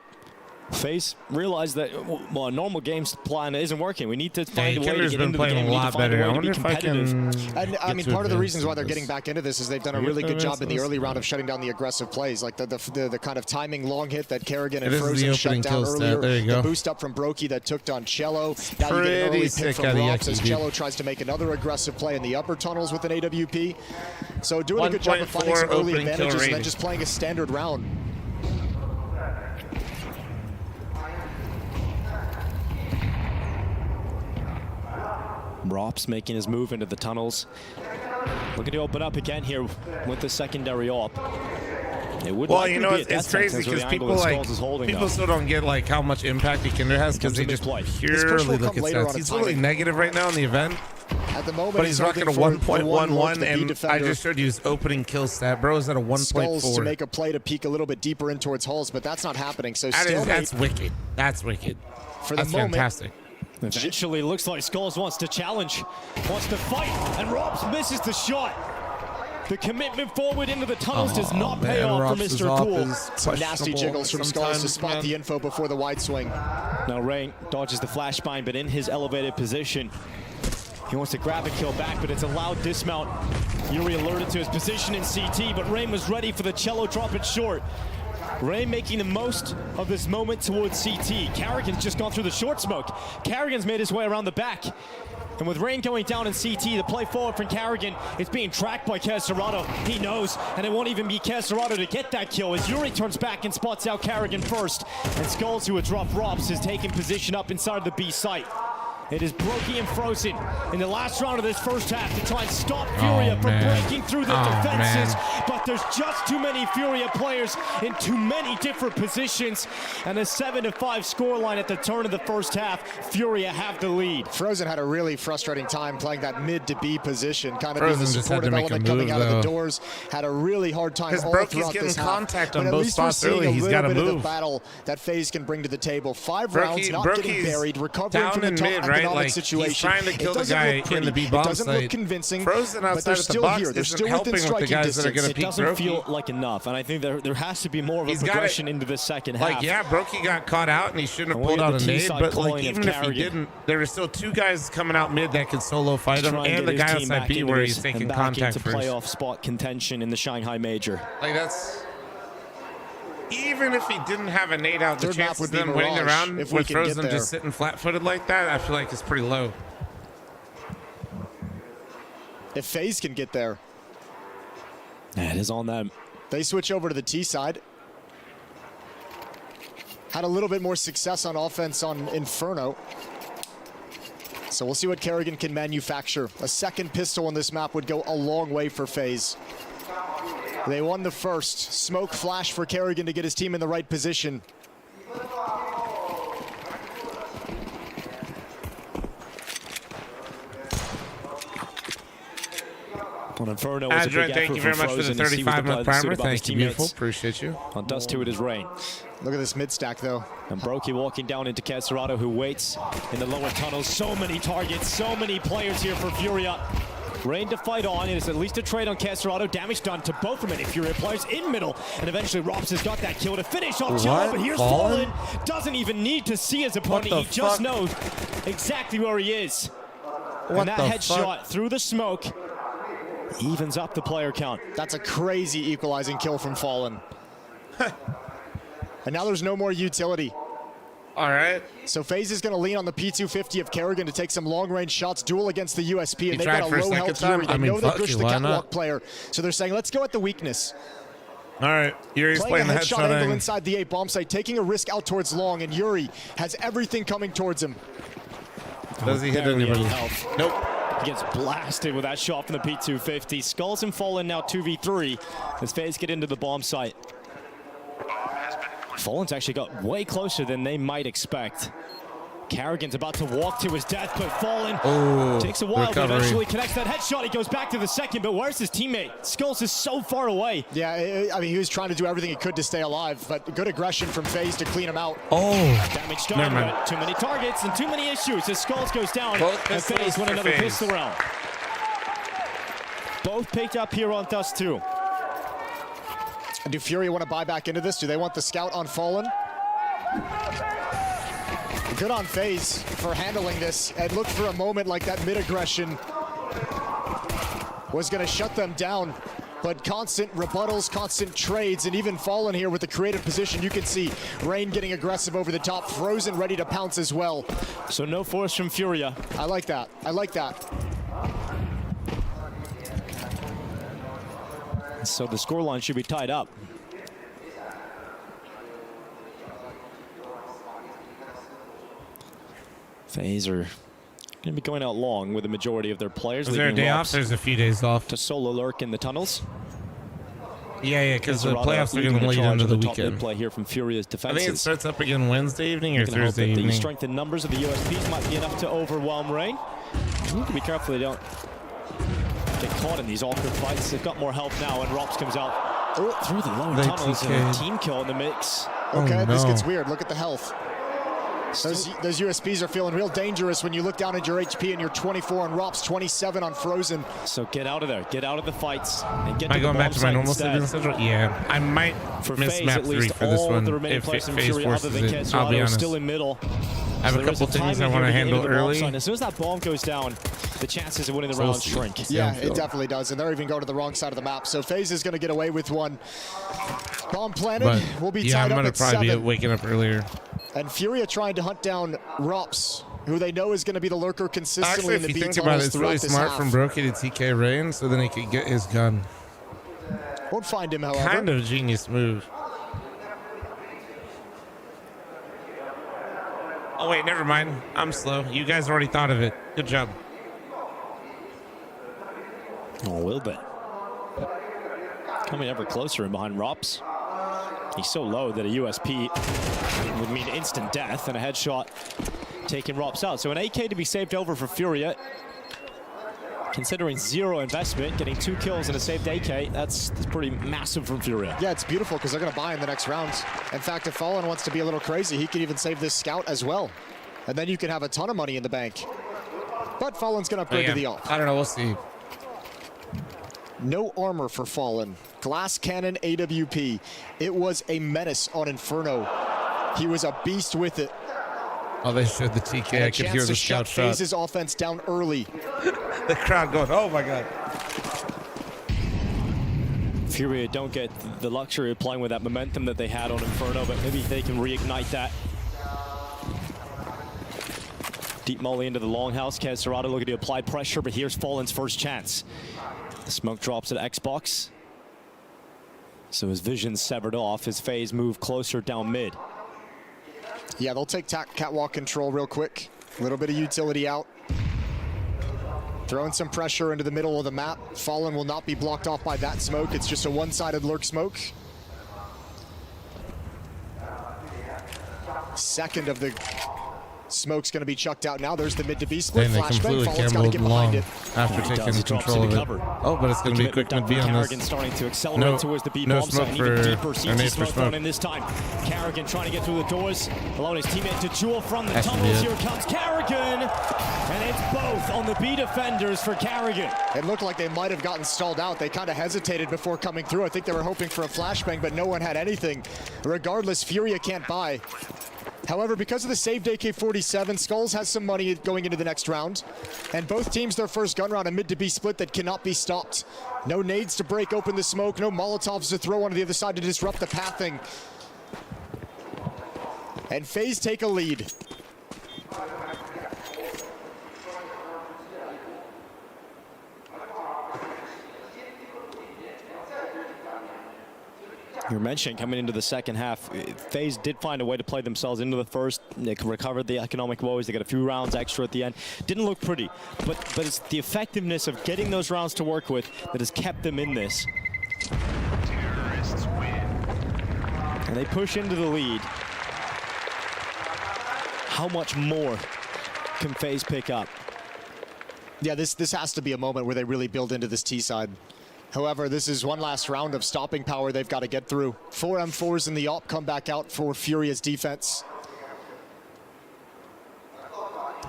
FaZe realized that well, a normal game's plan isn't working. We need to find a way to Ikender's get been into the playing game. a We need to lot find a better. way I to be wonder if I competitive. can. And I mean, get part of the to reasons why they're advance getting back into this is they've done a Can we really get good to job in the advance early this? round of shutting down the aggressive plays, like the kind of timing long hit that Kerrigan and It is the Frozen shut opening down kill stat. earlier. There you The go. boost up from Brokey that took down Cello. Now you get an Pretty early sick pick from out of Rops Yaki, as dude. Cello tries to make another aggressive play in the upper tunnels with an AWP. So doing a good job of finding 1.4 some early opening kill advantages and then rating. just playing a standard round. Rops making his move into the tunnels. Looking to open up again here with the secondary op. It would Well, likely you know, be a it's death crazy sentence where because the angle people that like Skulls is holding people up. still don't get like how much impact Ikendur has because they Comes just into play. purely look at stats. He's literally negative right now in the event. At the moment, But he's rocking a looking for the 1.11, B and I defender. just showed you his opening kill stat. Bro is at a Skulls to 1.4. make a play to peek a little bit deeper in towards Hulls, but that's not happening. So That's wicked. That's wicked. For the That's moment, fantastic. Eventually, looks like Skulls wants to challenge, wants to fight, and Rops misses the shot. The commitment forward into the tunnels does not pay off for Mr. Cool. Some nasty jiggles from Skulls to spot the info before the wide swing. Now Rain dodges the flashbang, but in his elevated position, he wants to grab a kill back, but it's a loud dismount. Yuri alerted to his position in CT, but Rain was ready for the cello drop it short. Rain making the most of this moment towards CT. Carrigan's just gone through the short smoke. Carrigan's made his way around the back. And with Rain going down in CT, the play forward from Carrigan is being tracked by Caserato. He knows, and it won't even be Caserato to get that kill as Yuri turns back and spots out Carrigan first. And Skulls, who had dropped Rops, is taking position up inside the B site. It is Brokey and Frozen in the last round of this first half to try and stop Furia from breaking through the defenses. But there's just too many Furia players in too many different positions. And a 7-5 scoreline at the turn of the first half. Furia have the lead. Frozen had a really frustrating time playing that mid to B position, kind of Frozen being the just had to supportive make a element coming move, out of the though. doors. Had a really hard time Because all Brokey's throughout getting this half. contact on But at both least we're spots seeing early. a He's little got to bit of the move. battle that FaZe can bring to the table. 5 Brokey- rounds, not getting Brokey's buried, recovering down from the in tough mid, right? economic Like, situation. he's trying to kill It the doesn't guy look pretty. in the B It bomb doesn't look site. convincing. Frozen but outside they're at the still box here. They're isn't still helping within with the striking guys that are distance. going to It peek doesn't Brokey. feel like enough, and I think there has to be more of a He's got progression into the second half. Like, yeah, Brokey got caught out and he shouldn't have And pulled look at out the a nade, T-side but like calling of even if he Carrigan. didn't, there were still 2 guys coming out mid that could solo fight him, Try and and the get his guy team outside back B into where this he's taking and back contact into first. playoff spot contention in the Shanghai Major. Like that's even if he didn't have a nade out, the Third map chances would of be them winning the Mirage, round if we with can get Frozen there. just sitting flat-footed like that, I feel like is pretty low. If FaZe can get there. Yeah, it is on them. They switch over to the T side. Had a little bit more success on offense on Inferno. So we'll see what Kerrigan can manufacture. A second pistol on this map would go a long way for FaZe. They won the first. Smoke flash for Kerrigan to get his team in the right position. On Inferno was a Adrian, big thank effort you very from much for the Frozen to see what 35-month players primer. about his Thank you, beautiful. teammates. Appreciate you. On Dust 2 it is Rain. Look at this mid stack though. And Brokey walking down into Caserato, who waits in the lower tunnels. So many targets, so many players here for Furia. Rain to fight on. It is at least a trade on Caserato. Damage done to both of many Furia players in middle. And eventually Robs has got that kill to finish off Cello. But here's Fallen. Doesn't even need to see his opponent. He just knows exactly where he is. And that headshot through the smoke evens up the player count. That's a crazy equalizing kill from Fallen. And now there's no more utility. All right. So FaZe is going to lean on the P250 of Kerrigan to take some long-range shots, duel against the USP, and they've got a low health Yuri. They know that Grish the catwalk player, so they're saying, let's go at the weakness. All right, Yuri's playing the headshot headshot angle inside the A bomb site, taking a risk out towards long, and Yuri has everything coming towards him. Does he hit anybody? Nope. He gets blasted with that shot from the P250. Skulls and Fallen now 2v3 as FaZe get into the bomb site. Fallen's actually got way closer than they might expect. Carrigan's about to walk to his death, but Fallen takes a while, but eventually connects that headshot. He goes back to the second, but where's his teammate? Skulls is so far away. Yeah, I mean, he was trying to do everything he could to stay alive, but good aggression from FaZe to clean him out. Damage done, but too many targets and too many issues as Skulls goes down, and FaZe win another pistol round. Both picked up here on Dust 2. And do Fury want to buy back into this? Do they want the scout on Fallen? Good on FaZe for handling this. And look, for a moment like that mid-aggression was going to shut them down. But constant rebuttals, constant trades, and even Fallen here with the creative position. You can see Rain getting aggressive over the top, Frozen ready to pounce as well. So no force from Furia. I like that. I like that. So the scoreline should be tied up. FaZe are going to be going out long with the majority of their players. Is there a day off? There's a few days off. To solo lurk in the tunnels. Yeah, because the playoffs are going to lead into the weekend. Play here from Furia's defenses. I think it starts up again Wednesday evening or Thursday evening. The strength and numbers of the USPs might be enough to overwhelm Rain. You need to be careful they don't get caught in these awkward fights. They've got more help now, and Rops comes out through the lower tunnels and a team kill in the mix. Okay, this gets weird. Look at the health. Those USPs are feeling real dangerous when you look down at your HP and you're 24 on Rops, 27 on Frozen. So get out of there. Get out of the fights. And get Am I going back to my normal sleeping schedule? Yeah. I might miss map 3 for this one if FaZe forces it. I'll be honest. Still in middle. I have a couple things I want to handle early. As soon as that bomb goes down, the chances of winning the round shrink. Yeah, it definitely does. And they're even going to the wrong side of the map. So FaZe is going to get away with one. Bomb planted. We'll be tied up at 7. I'm going to probably be waking up earlier. And Furia trying to hunt down Rops, who they know is going to be the lurker consistently in the B tunnels. Actually, if you think about it, it's really smart from Brokey to TK Rain so then he could get his gun. Won't find him, however. Kind of a genius move. Oh, wait, never mind. I'm slow. You guys already thought of it. Good job. Oh, a little bit. Coming ever closer in behind Rops. He's so low that a USP would mean instant death, and a headshot taking Rops out. So an AK to be saved over for Furia. Considering 0 investment, getting 2 kills and a saved AK, that's pretty massive from Furia. Yeah, it's beautiful because they're going to buy in the next round. In fact, if Fallen wants to be a little crazy, he could even save this scout as well. And then you can have a ton of money in the bank. But Fallen's going to upgrade to the AWP. I don't know, we'll see. No armor for Fallen. Glass cannon AWP. It was a menace on Inferno. He was a beast with it. Oh, they showed the TK. I could hear the scout shot. FaZe's offense down early. The crowd going, oh my God. Furia don't get the luxury of playing with that momentum that they had on Inferno, but maybe they can reignite that. Deep molly into the longhouse. Kesserado looking to apply pressure, but here's Fallen's first chance. The smoke drops at Xbox. So his vision's severed off. His FaZe move closer down mid. Yeah, they'll take catwalk control real quick. A little bit of utility out. Throwing some pressure into the middle of the map. Fallen will not be blocked off by that smoke. It's just a one-sided lurk smoke. Second of the smoke's going to be chucked out now. There's the mid to B split. Flashbang. Fallen's got to get behind it. After taking control of it. Oh, but it's going to be quick mid B on this. Starting to accelerate towards the B bomb site. Even deeper. CT smoke thrown in this time. Carrigan trying to get through the doors. Allowing his teammate to jewel from the tunnels. Here comes Carrigan. And it's both on the B defenders for Carrigan. It looked like they might have gotten stalled out. They kind of hesitated before coming through. I think they were hoping for a flashbang, but no one had anything. Regardless, Furia can't buy. However, because of the saved AK-47, Skulls has some money going into the next round. And both teams their first gun round, a mid to B split that cannot be stopped. No nades to break open the smoke, no Molotovs to throw onto the other side to disrupt the pathing. And FaZe take a lead. You're mentioning coming into the second half, FaZe did find a way to play themselves into the first. They recovered the economic woes. They got a few rounds extra at the end. Didn't look pretty, but it's the effectiveness of getting those rounds to work with that has kept them in this. And And they push into the lead. How much more can FaZe pick up? Yeah, this has to be a moment where they really build into this T side. However, this is one last round of stopping power they've got to get through. 4 M4s in the AWP come back out for Furia's defense.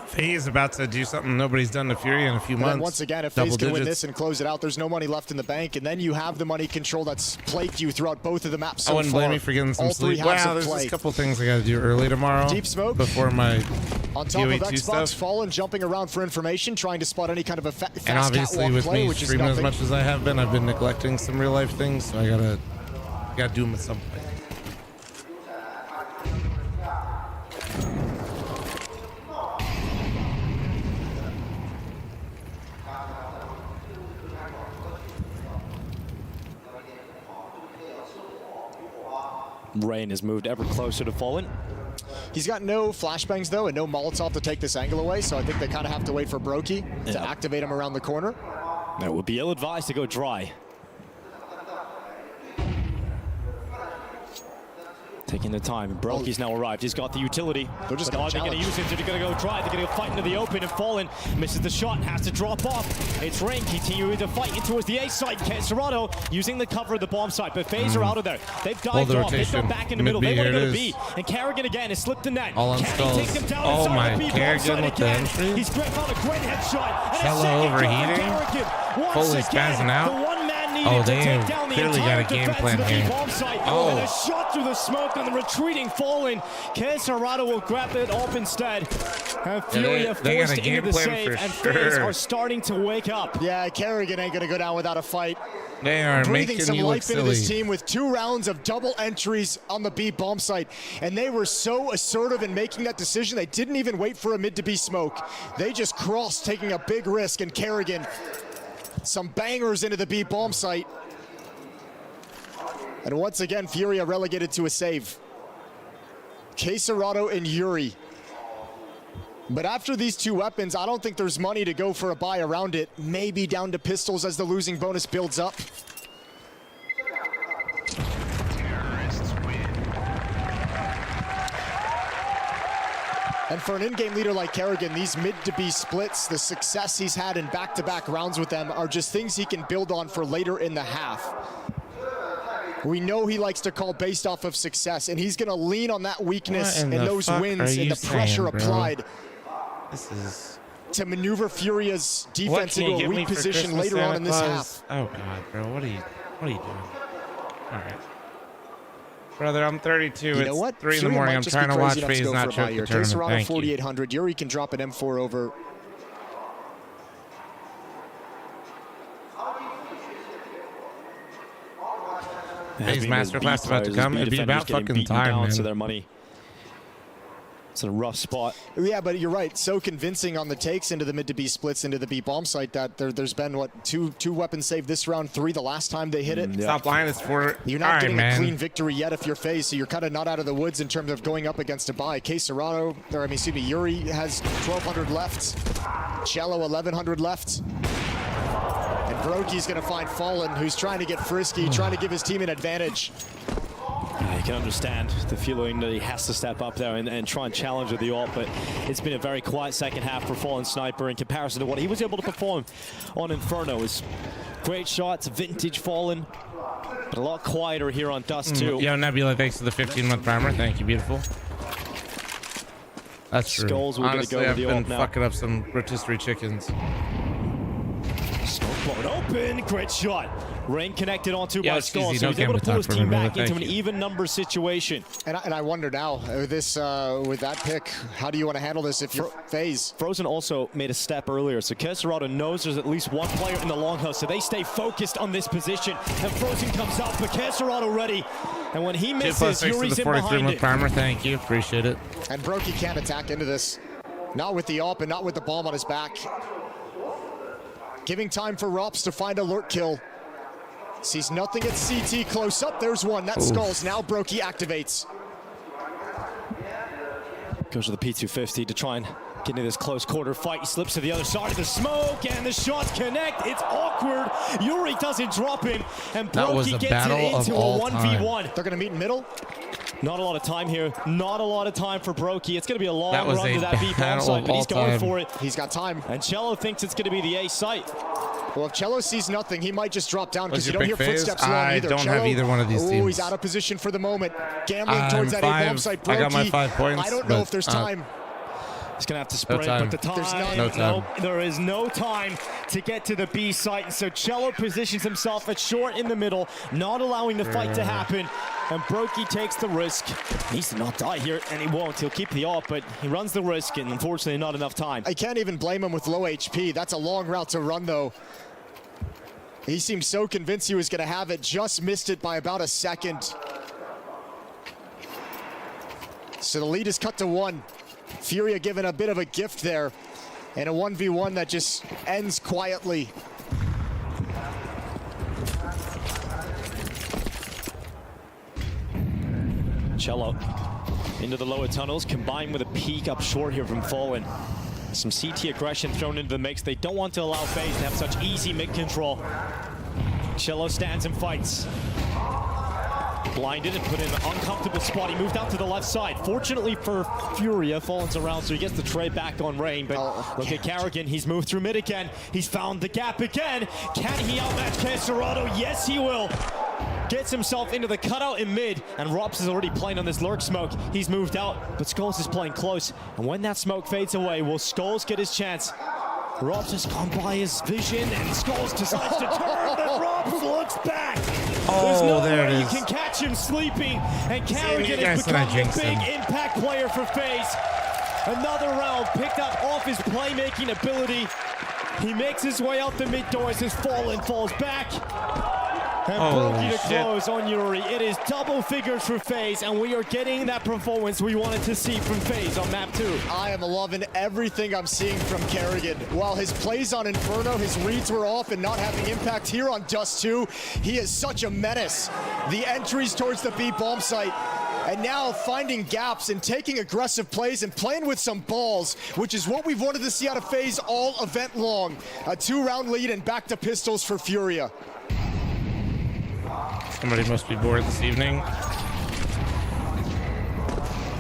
FaZe about to do something nobody's done to Fury in a few months. And once again, if FaZe can win this and close it out, there's no money left in the bank, and then you have the money control that's plagued you throughout both of the maps so I wouldn't far. blame me for getting some All sleep. 3 halves Wow, of there's play. just a couple things I got to do early tomorrow. Deep smoke. Before my On top of UA2 Xbox, stuff. Fallen jumping around for information, trying to spot any kind of a fast And obviously catwalk with play, me which is streaming as nothing. much as I have been, I've been neglecting some real life things, so I gotta do them at some point. Rain has moved ever closer to Fallen. He's got no flashbangs though, and no Molotov to take this angle away, so I think they kind of have to wait for Brokey to activate him around the corner. That would be ill-advised to go dry. Taking the time. Brokey's now arrived. He's got the utility. They're just But are they going to use it? They're going to go dry. They're going to fight into the open, and Fallen misses the shot, has to drop off. It's Rain continuing to fight in towards the A side. Serato using the cover of the bomb site, but FaZe are out of there. They've dived off. They've gone back in the middle. They want to go to B. And Kerrigan again has slipped the net. All on Can he take them down inside the B bomb site again? He's found a great headshot. And Cello overheating. Fully spazzing out. The one man needed Oh, to they take down the clearly entire got a game defense plan of the here. B-bomb site. Oh. And a shot through the smoke on the retreating Fallen. Serato will grab it up instead. And Furia they got a forced game into the plan save, for and FaZe sure. are starting to wake up. Yeah, Kerrigan ain't going to go down without a fight. They are breathing making some you look life into silly. this team with 2 rounds of double entries on the B bomb site. And they were so assertive in making that decision, they didn't even wait for a mid to B smoke. They just crossed, taking a big risk, and Kerrigan, some bangers into the B bomb site. And once again, Furia relegated to a save. Serato and Yuri. But after these 2 weapons, I don't think there's money to go for a buy around it. Maybe down to pistols as the losing bonus builds up. And for an in-game leader like Kerrigan, these mid-to-B splits, the success he's had in back-to-back rounds with them are just things he can build on for later in the half. We know he likes to call based off of success, and he's going to lean on that weakness and those wins and the pressure applied This is to maneuver Furia's defense into a weak position later on in this half. Oh God, bro, what are you doing? All right, brother, I'm 32. You it's know what? 3 in the Furia morning. might I'm just trying be to crazy watch enough to FaZe go not for a choke buy the here. tournament. Serato Thank you. 4,800. Yuri can drop an M4 over. FaZe Masterclass about to come. It'd be about fucking time, man. To their money. It's in a rough spot. Yeah, but you're right. So convincing on the takes into the mid to B splits into the B bomb site that there's been what two weapons saved this round, 3 the last time they hit it. Stop lying. It's 4. You're not getting a clean victory yet if you're FaZe, so you're kind of not out of the woods in terms of going up against a buy. Serato, or I mean, excuse me, Yuri has 1,200 left. Cello 1,100 left. And Brokey's going to find Fallen, who's trying to get frisky, trying to give his team an advantage. Yeah, you can understand the feeling that he has to step up there and try and challenge with the ult, but it's been a very quiet second half for Fallen Sniper in comparison to what he was able to perform on Inferno. Is great shots, vintage Fallen, but a lot quieter here on Dust too. Yo, Nebula, thanks for the 15-month primer. Thank you, beautiful. That's true. Skulls will Honestly, go with I've the been ult now. fucking up some rotisserie chickens. Smoke blown open, great shot. Rain connected onto by it's Skull, easy. so Don't he's able get to pull him his to talk team for a back minute. into an Thank you. even number situation. And I wonder now, with that pick, how do you want to handle this if you're FaZe? Frozen also made a step earlier, so Serato knows there's at least one player in the longhouse, so they stay focused on this position. And Frozen comes out, but Serato ready. And when he misses, 2+6 Yuri's to in the behind 43-month it. primer. Thank you. Appreciate it. And Brokey can't attack into this. Not with the AWP and not with the bomb on his back. Giving time for Rops to find a lurk kill. Sees nothing at CT close up. There's one. That Skulls. Now Brokey activates. Goes to the P250 to try and get into this close quarter fight. He slips to the other side of the smoke, and the shots connect. It's awkward. Yuri doesn't drop him, and That was Brokey a gets battle it of into all a 1v1. They're going to meet in middle. Not a lot of time here. Not a lot of time for Brokey. It's going to be a long That was run a to that B bomb battle site, of but he's all going time. for it. He's got time. And Cello thinks it's going to be the A site. Well, if Cello sees nothing, he might just drop down What's because you your don't hear pick, FaZe? footsteps long I either. don't Cello, have either one of these Oh, teams. he's out of position for the moment. Gambling I'm towards that A bomb 5. site. I got my Brokey, 5 points. I don't know but, if there's time. He's going to have to sprint, time. but the time, There's no time. Nope, there is no time to get to the B site. And so Cello positions himself at short in the middle, not allowing the fight to happen. And Brokey takes the risk. He needs to not die here, and he won't. He'll keep the AWP, but he runs the risk, and unfortunately not enough time. I can't even blame him with low HP. That's a long route to run, though. He seemed so convinced he was going to have it, just missed it by about a second. So the lead is cut to 1. Furia given a bit of a gift there, and a 1v1 that just ends quietly. Cello into the lower tunnels, combined with a peek up short here from Fallen. Some CT aggression thrown into the mix. They don't want to allow FaZe to have such easy mid control. Cello stands and fights. Blinded and put in an uncomfortable spot. He moved out to the left side. Fortunately for Furia, Fallen's around, so he gets the trade back on Rain. But look at Carrigan. He's moved through mid again. He's found the gap again. Can he outmatch Caserado? Yes, he will. Gets himself into the cutout in mid, and Rops is already playing on this lurk smoke. He's moved out, but Skulls is playing close. And when that smoke fades away, will Skulls get his chance? Rops has gone by his vision, and Skulls decides to turn, but Rops looks back. There's no there it way you is. can catch him sleeping, and Carrigan you has guys said I become a jinxed big him. impact player for FaZe. Another round picked up off his playmaking ability. He makes his way out the mid doors as Fallen falls back. And Brokey to close on Yuri. It is double figures for FaZe, and we are getting that performance we wanted to see from FaZe on map 2. I am loving everything I'm seeing from Carrigan. While his plays on Inferno, his reads were off and not having impact here on Dust 2, he is such a menace. The entries towards the B bomb site, and now finding gaps and taking aggressive plays and playing with some balls, which is what we've wanted to see out of FaZe all event long. A 2-round lead and back to pistols for Furia. Somebody must be bored this evening.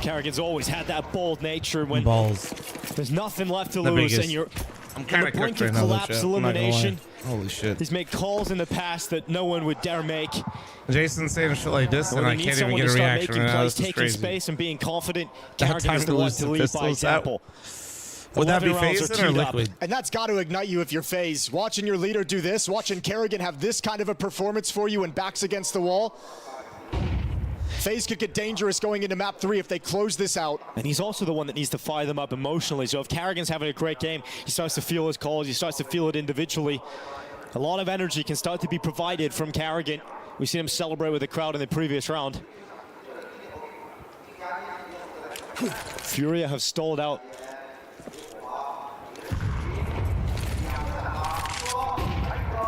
Carrigan's always had that bold nature when Balls. there's nothing left to The lose, biggest. and you're I'm on kind the of brink cooked of right now, though, collapse chat. I'm not gonna lie. elimination. Holy shit. He's made calls in the past that no one would dare make. Jason's saying shit like this, and When I he needs can't even someone get to a start reaction making right now. plays, This is taking crazy. space, and being confident, That Carrigan time is the to one lose to to lead by Pistols, example. Would that be 11 rounds FaZe are or teed up. Liquid? And that's got to ignite you if you're FaZe. Watching your leader do this, watching Carrigan have this kind of a performance for you and backs against the wall. FaZe could get dangerous going into map 3 if they close this out. And he's also the one that needs to fire them up emotionally. So if Carrigan's having a great game, he starts to feel his calls, he starts to feel it individually. A lot of energy can start to be provided from Carrigan. We've seen him celebrate with the crowd in the previous round. Furia have stalled out.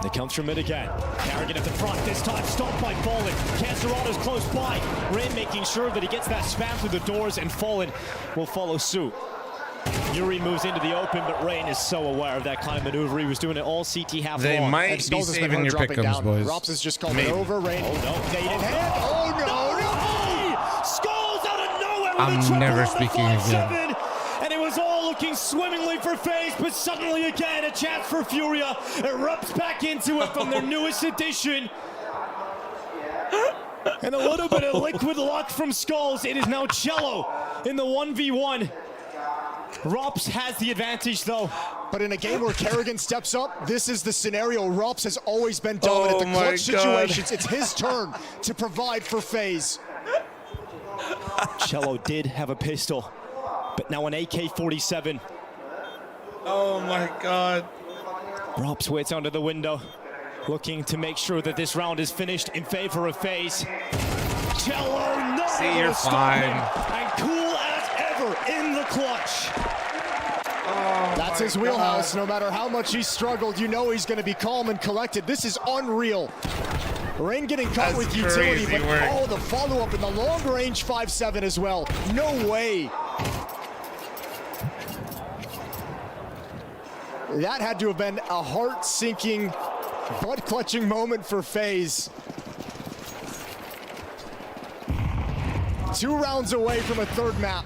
They come through mid again. Carrigan at the front, this time stopped by Fallen. Canserado's close by. Rain making sure that he gets that spam through the doors, and Fallen will follow suit. Yuri moves into the open, but Rain is so aware of that kind of maneuver. He was doing it all CT half They long. might And be Skulls has been saving hard your dropping pick'ems, down. boys. Rops has just called Maybe. it over. Rain. Oh, no. Nade in hand. Oh, no. Skulls out of nowhere with I'm a triple never on the speaking 5-7. And it was all looking swimmingly for FaZe, but suddenly again a chance for Furia erupts back into it from their newest addition. And a little bit of liquid luck from Skulls. It is now Cello in the 1v1. Rops has the advantage though. But in a game where Carrigan steps up, this is the scenario. Rops has always been dominant. Oh The my clutch God. situations, it's his turn to provide for FaZe. Cello did have a pistol, but now an AK-47. Oh my God. Rops waits under the window, looking to make sure that this round is finished in favor of FaZe. Cello not See, able you're to stop fine. him, and cool as ever in the clutch. That's his wheelhouse. No matter how much he struggled, you know he's going to be calm and collected. This is unreal. Rain getting caught That's with utility, crazy but work. oh, the follow-up in the long range 5-7 as well. No way. That had to have been a heart-sinking, butt-clutching moment for FaZe. 2 rounds away from a third map.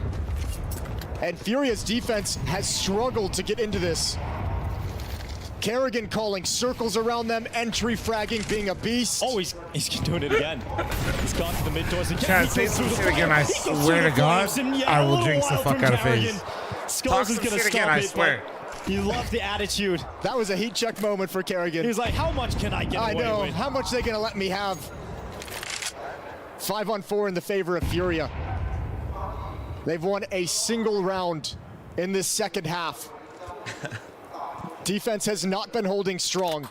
And Furia's defense has struggled to get into this. Kerrigan calling circles around them, entry fragging, being a beast. Oh, he's doing it again. He's gone to the mid doors again. Can't say some shit again, I swear to God, I will jinx the fuck out of FaZe. Skulls is gonna stop I swear. You love the attitude. That was a heat check moment for Kerrigan. He was like, how much can I get away I know, with? how much are they gonna let me have? 5-on-4 in the favor of Furia. They've won a single round in this second half. Defense has not been holding strong.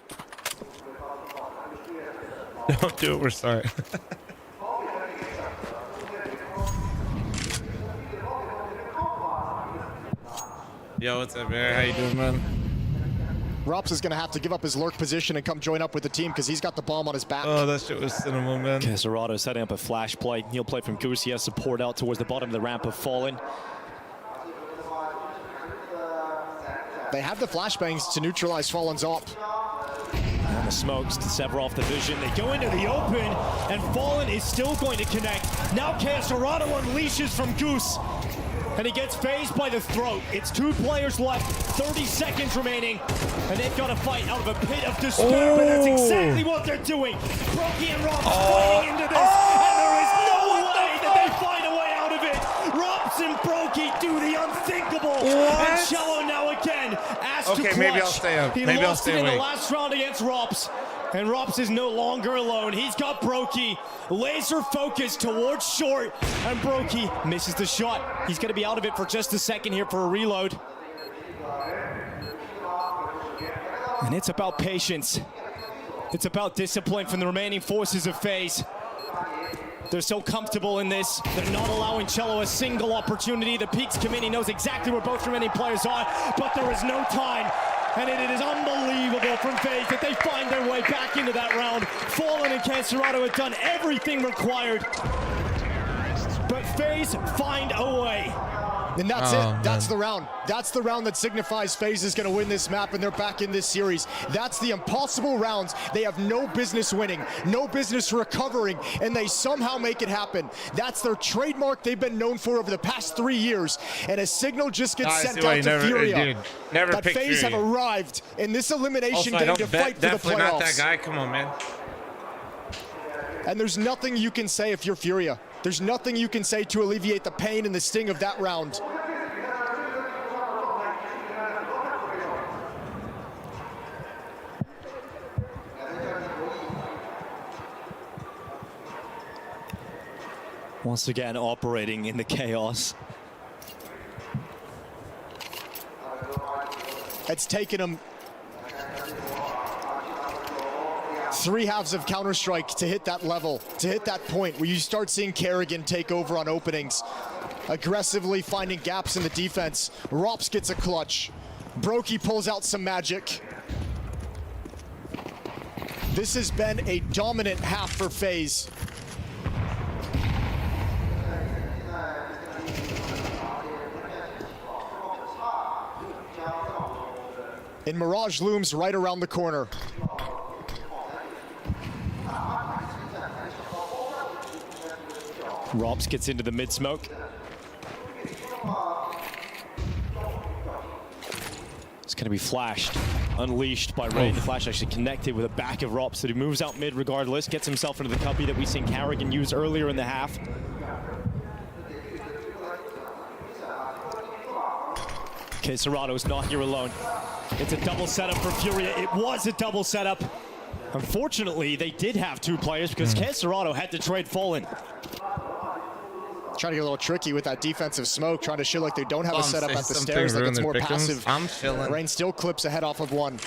Don't do it, we're sorry. Yo, what's up, man? How you doing, man? Rops is gonna have to give up his lurk position and come join up with the team because he's got the bomb on his back. Oh, that shit was cinema, man. Casarado setting up a flash play. He'll play from Goose. He has support out towards the bottom of the ramp of Fallen. They have the flashbangs to neutralize Fallen's op. And the smokes to sever off the vision. They go into the open, and Fallen is still going to connect. Now Casarado unleashes from Goose, and he gets phased by the throat. It's 2 players left, 30 seconds remaining, and they've got to fight out of a pit of despair, but that's exactly what they're doing. Brokey and Rops fighting into this, and there is no way that they find a way out of it. Rops and Brokey do the unthinkable, and Cello now again asked to clutch. Maybe I'll stay up. He Maybe I'll lost stay it in awake. the last round against Rops. And Rops is no longer alone. He's got Brokey laser focused towards short, and Brokey misses the shot. He's going to be out of it for just a second here for a reload. And it's about patience. It's about discipline from the remaining forces of FaZe. They're so comfortable in this. They're not allowing Cello a single opportunity. The Peaks committee knows exactly where both remaining players are, but there is no time. And it is unbelievable from FaZe that they find their way back into that round. Fallen and Casarado have done everything required. But FaZe find a way. And that's it. That's the round. That's the round that signifies FaZe is going to win this map, and they're back in this series. That's the impossible rounds they have no business winning, no business recovering, and they somehow make it happen. That's their trademark they've been known for over the past 3 years. And a signal just gets sent out to Furia that FaZe have arrived in this elimination game to fight for the playoffs. Definitely not that guy. Come on, man. And there's nothing you can say if you're Furia. There's nothing you can say to alleviate the pain and the sting of that round. Once again, operating in the chaos. It's taken them 3 halves of Counter-Strike to hit that level, to hit that point where you start seeing Kerrigan take over on openings, aggressively finding gaps in the defense. Rops gets a clutch. Brokey pulls out some magic. This has been a dominant half for FaZe. And Mirage looms right around the corner. Rops gets into the mid-smoke. It's going to be flashed, unleashed by Ray. The flash actually connected with the back of Rops, so he moves out mid regardless, gets himself into the cubby that we seen Kerrigan use earlier in the half. Casarado's not here alone. It's a double setup for Furia. It was a double setup. Unfortunately, they did have 2 players because Casarado had to trade Fallen. Trying to get a little tricky with that defensive smoke, trying to show like they don't have a setup at the stairs, like it's more passive. I'm chilling. Rain still clips ahead off of 1.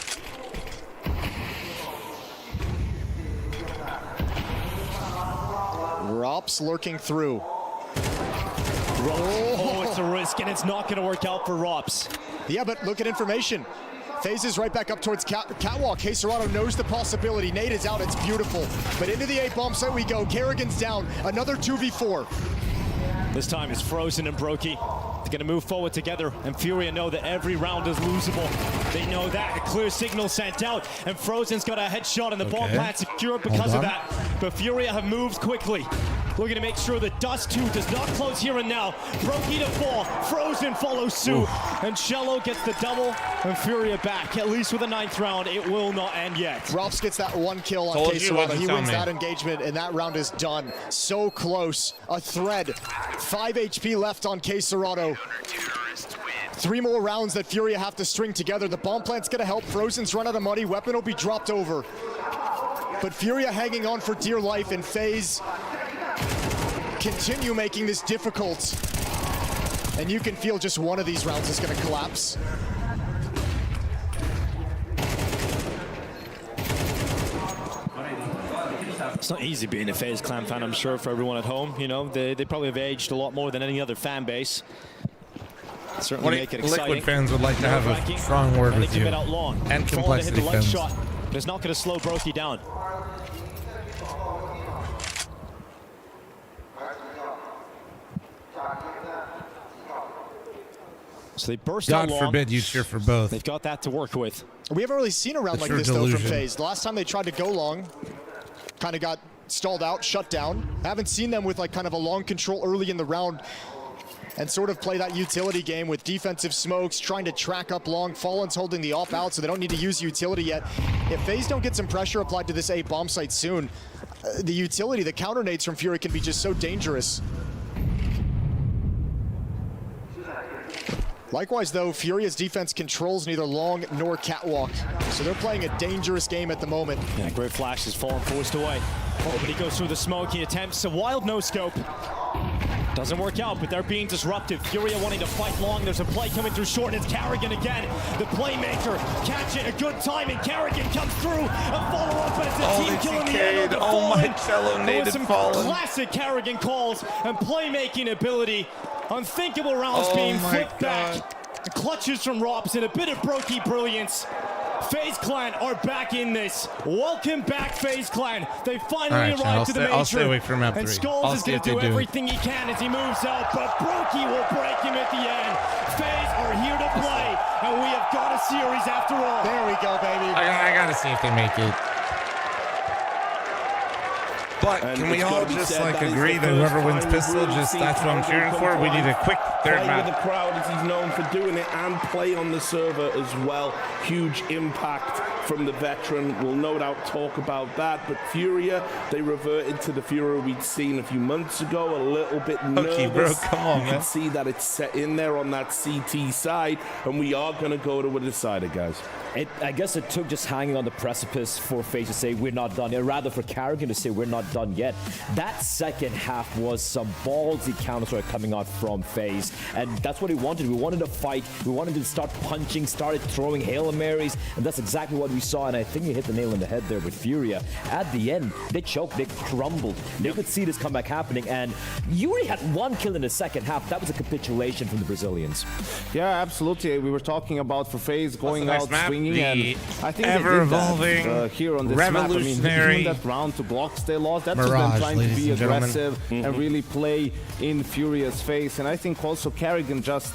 Rops lurking through. Oh, it's a risk, and it's not going to work out for Rops. Yeah, but look at information. FaZe is right back up towards Catwalk. Casarado knows the possibility. Nade is out, it's beautiful. But into the A-bomb site we go. Kerrigan's down, another 2v4. This time it's Frozen and Brokey. They're going to move forward together, and Furia know that every round is losable. They know that. A clear signal sent out, and Frozen's got a headshot, and the bomb plant secured because of that. But Furia have moved quickly. looking to make sure that Dust 2 does not close here and now. Brokey to fall, Frozen follows suit, and Shello gets the double, and Furia back, at least with the 9th round. It will not end yet. Rops gets that 1 kill on Quesarado. He wins that engagement, and that round is done. So close. A thread. 5 HP left on Quesarado. 3 more rounds that Furia have to string together. The bomb plant's gonna help. Frozen's run out of money. Weapon will be dropped over. But Furia hanging on for dear life, and FaZe continue making this difficult. And you can feel just one of these rounds is gonna collapse. It's not easy being a FaZe Clan fan, I'm sure, for everyone at home. You know, they probably have aged a lot more than any other fan base. Certainly make it exciting. Liquid fans would like to have a strong word with you. And Complexity fans. Shot, but it's not going to slow Brokey down. So they burst out long. God forbid you cheer for both. They've got that to work with. We haven't really seen a round like this, though, from FaZe. The last time they tried to go long, kind of got stalled out, shut down. I haven't seen them with like kind of a long control early in the round and sort of play that utility game with defensive smokes, trying to track up long. Fallen's holding the off out, so they don't need to use utility yet. If FaZe don't get some pressure applied to this A bomb site soon, the utility, the counter nades from Fury can be just so dangerous. Likewise, though, Furia's defense controls neither long nor catwalk, so they're playing a dangerous game at the moment. Yeah, great flash has fallen forced away. Oh, but he goes through the smoke. He attempts a wild no-scope. Doesn't work out, but they're being disruptive. Furia wanting to fight long. There's a play coming through short, and it's Carrigan again. The playmaker, catch it, a good time, and Carrigan comes through. A follow-up, but it's a team kill in the end. Oh my cello nated some Fallen. Classic Carrigan calls and playmaking ability. Unthinkable rounds being flipped back. Clutches from Robs and a bit of Brokey brilliance. FaZe Clan are back in this. Welcome back, FaZe Clan. They finally arrived to the major. I'll stay away from map 3. And Skulls is going to do everything he can as he moves out, but Brokey will break him at the end. FaZe are here to play, and we have got a series after all. There we go, baby. I gotta see if they make it. But can we all just like agree that whoever wins pistol, just that's what I'm cheering for? We need a quick third play map. with the crowd as he's known for doing it, and play on the server as well. Huge impact from the veteran. We'll no doubt talk about that. But Furia, they reverted to the Furia we'd seen a few months ago, a little bit nervous. Okay, bro, come on, you can see that it's set in there on that CT side, and we are going to go to a decider, guys. I guess it took just hanging on the precipice for FaZe to say we're not done yet, rather for Carrigan to say we're not done yet. That second half was some ballsy counter coming out from FaZe, and that's what we wanted. We wanted to fight. We wanted to start punching, started throwing Hail Marys, and that's exactly what we saw, and I think you hit the nail on the head there with Furia. At the end, they choked, they crumbled. They could see this comeback happening, and you already had 1 kill in the second half. That was a capitulation from the Brazilians. Yeah, absolutely. We were talking about for FaZe going out swinging, and I think ever-evolving, here on this revolutionary map. I mean, that round to blocks they lost. That's Mirage, just them trying to be aggressive and really play in Furia's face. And I think also Carrigan just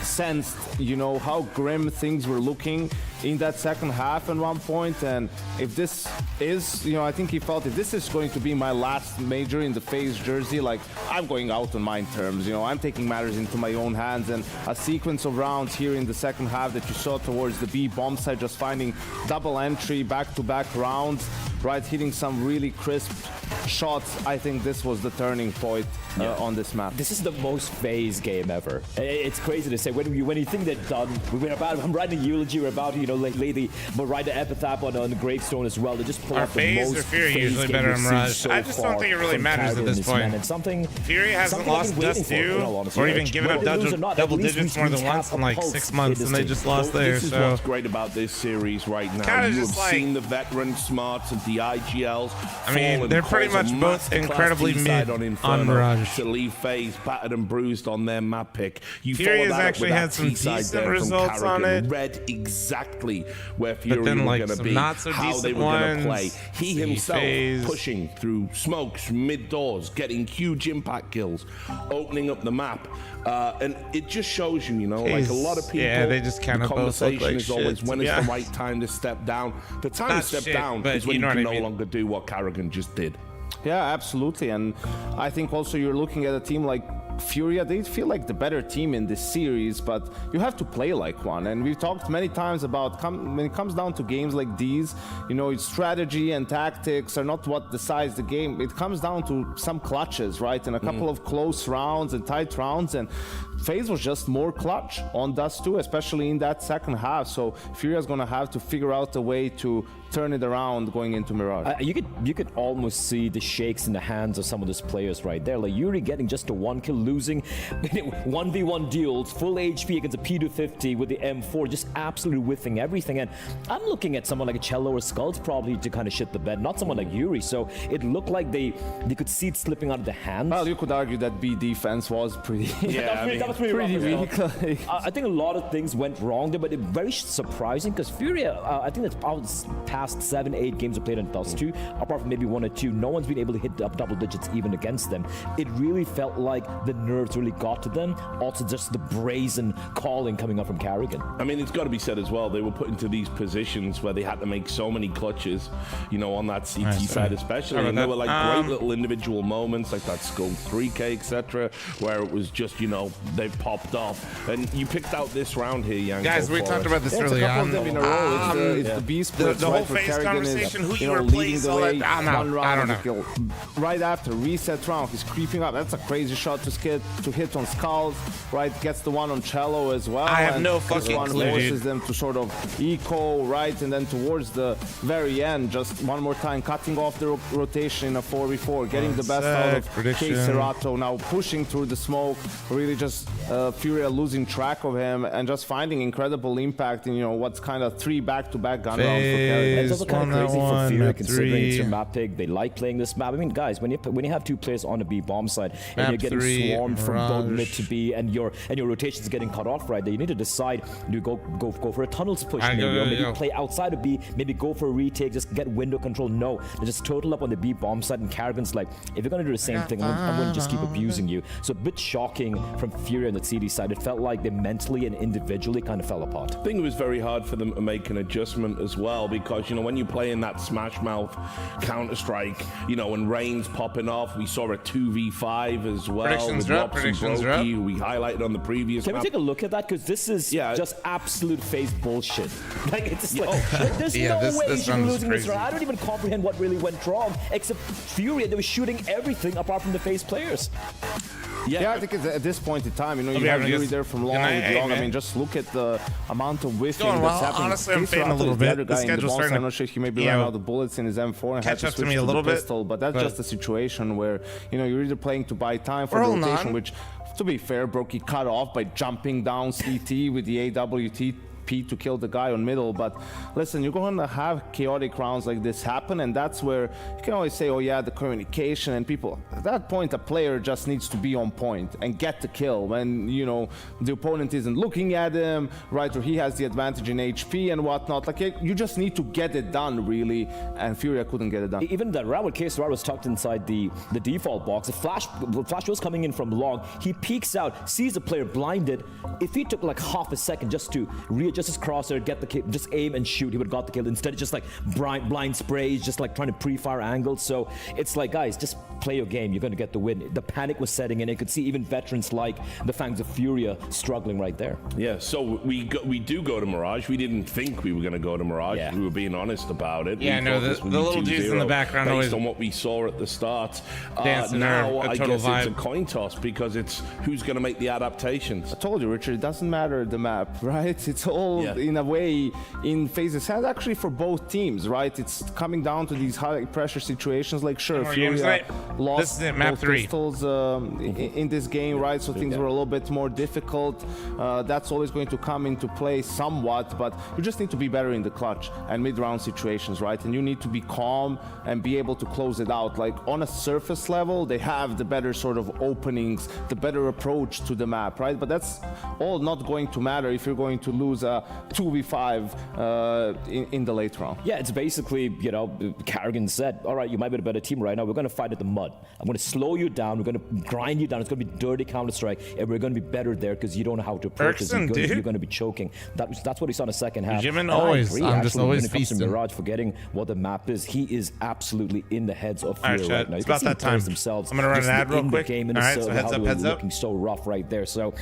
sensed, you know, how grim things were looking in that second half at one point. And if this is, you know, I think he felt if this is going to be my last major in the FaZe jersey, like, I'm going out on my terms, you know, I'm taking matters into my own hands. And a sequence of rounds here in the second half that you saw towards the B bomb side, just finding double entry, back-to-back rounds, right, hitting some really crisp shots. I think this was the turning point on this map. This is the most FaZe game ever. It's crazy to say. When you think they're done, I'm writing a eulogy, we're about to, you know, like lately, but write the epitaph on the gravestone as well. They just pull out the most Fury usually better in Mirage. So I just don't think it really matters at this point. And something Fury hasn't lost Dust 2 or even given up double digits more than once in like 6 months, and they just lost there. This is so what's great about this series right now. You have seen the veteran smarts of the IGLs. I mean, they're pretty much both incredibly mid on Mirage. To leave FaZe battered and bruised on their map pick. Fury has actually had some decent results on it. Read exactly where Fury then, were like, going to some be, not so how they decent were going to ones. play. He himself pushing through smokes, mid doors, getting huge impact kills, opening up the map. And it just shows you, you know, like a lot of people, yeah, they just kind the of both look conversation like is always shit, when to is be the right time to step down. The time Not to step shit, down but is when you you know can what I no mean. longer do what Carrigan just did. Yeah, absolutely. And I think also you're looking at a team like Furia. They feel like the better team in this series, but you have to play like one. And we've talked many times about when it comes down to games like these, you know, strategy and tactics are not what decides the game. It comes down to some clutches, right? And a couple of close rounds and tight rounds. And FaZe was just more clutch on Dust 2, especially in that second half. So Furia's going to have to figure out a way to turn it around going into Mirage. You could almost see the shakes in the hands of some of those players right there. Like Yuri getting just a 1 kill, losing 1v1 duels, full HP against a P250 with the M4, just absolutely whiffing everything. And I'm looking at someone like a Cello or Skulls probably to kind of shit the bed, not someone like Yuri. So it looked like they could see it slipping out of the hands. Well, you could argue that B defense was pretty that was pretty weak. I think a lot of things went wrong there, but it very surprising because Furia, I think that's out past 7-8 games of played on Dust 2, apart from maybe 1 or 2, no one's been able to hit double digits even against them. It really felt like the nerves really got to them. Also, just the brazen calling coming up from Carrigan. I mean, it's got to be said as well, they were put into these positions where they had to make so many clutches, you know, on that CT side especially. And there were like great little individual moments, like that Skull 3K, etc., where it was just, you know, they popped off. And you picked out this round here, Yanko. Guys, we talked about this early on. on. It's a couple of them in a row. It's the B splits, the right, whole FaZe conversation, who you replace, all that. I don't know. Right after reset round, he's creeping up. That's a crazy shot to hit on Skulls, right? Gets the one on Cello as well. I have no fucking clue, forces them to sort of eco, right? And then towards the very end, just one more time, cutting off the rotation in a 4v4, getting the best out of K-Serato, now pushing through the smoke, really just Furia losing track of him and just finding incredible impact in, you know, what's kind of 3 back-to-back gun rounds for Carrigan. It's also kind of crazy for Furia considering it's your map pick. They like playing this map. I mean, guys, when you have 2 players on the B bomb side and you're getting swarmed from both mid to B and your rotation's getting cut off right there, you need to decide, do you go for a tunnels push maybe, or maybe play outside of B, maybe go for a retake, just get window control. No, they just total up on the B bomb side, and Carrigan's like, if you're gonna do the same thing, I'm gonna just keep abusing you. So a bit shocking from Furia on the CD side. It felt like they mentally and individually kind of fell apart. I think it was very hard for them to make an adjustment as well, because, you know, when you play in that Smash Mouth Counter-Strike, you know, and Rain's popping off, we saw a 2v5 as well. Predictions drop. Who we highlighted on the previous Can map. we take a look at that? Because this is just absolute FaZe bullshit. Like, it's like, there's no way you should be losing this round. I don't even comprehend what really went wrong, except Furia, they were shooting everything apart from the FaZe players. Yeah, I think at this point in time, you know, you have Yuri there from long with long. I mean, just look at the amount of whiffing that's happening. Honestly, I'm fading a little bit. The schedule's starting to, I'm not sure if he maybe ran out of bullets in his M4 and had to switch to the pistol, but that's just a situation where, you know, you're either playing to buy time for the rotation, which, to be fair, Brokey cut off by jumping down CT with the AWT to kill the guy on middle. But listen, you're going to have chaotic rounds like this happen, and that's where you can always say, oh yeah, the communication and people. At that point, a player just needs to be on point and get the kill when, you know, the opponent isn't looking at him, right, or he has the advantage in HP and whatnot. Like, you just need to get it done, really, and Furia couldn't get it done. Even that round where K-Serato was tucked inside the default box, the flash was coming in from long. He peeks out, sees the player blinded. If he took like half a second just to readjust his crosshair, get the kill, just aim and shoot, he would have got the kill. Instead, it's just like blind sprays, just like trying to pre-fire angles. So it's like, guys, just play your game. You're going to get the win. The panic was setting in. You could see even veterans like the Fangs of Furia struggling right there. Yeah, so we do go to Mirage. We didn't think we were going to go to Mirage. Yeah. We were being honest about it. Yeah, no, the little dudes in the background based always on what we saw at the start. Now I guess it's a coin toss because it's who's going to make the adaptations. I told you, Richard, it doesn't matter the map, right? It's all in a way in FaZe's hands, actually, for both teams, right? It's coming down to these high pressure situations. Like, sure, Furia lost both pistols in this game, right? So things were a little bit more difficult. That's always going to come into play somewhat, but you just need to be better in the clutch and mid-round situations, right? And you need to be calm and be able to close it out. Like, on a surface level, they have the better sort of openings, the better approach to the map, right? But that's all not going to matter if you're going to lose 2v5 in the late round. Yeah, it's basically, you know, Carrigan said, all right, you might be a better team right now. We're going to fight at the mud. I'm going to slow you down. We're going to grind you down. It's going to be dirty Counter-Strike, and we're going to be better there because you don't know how to approach this. You're going to be choking. That's what we saw in the second half. Jimin always, I'm just always feasting. Mirage, forgetting what the map is. He is absolutely in the heads of Fury right now. It's about that time. Themselves. I'm going to run an ad real quick. Game, all right, so heads up. Looking so rough right there. So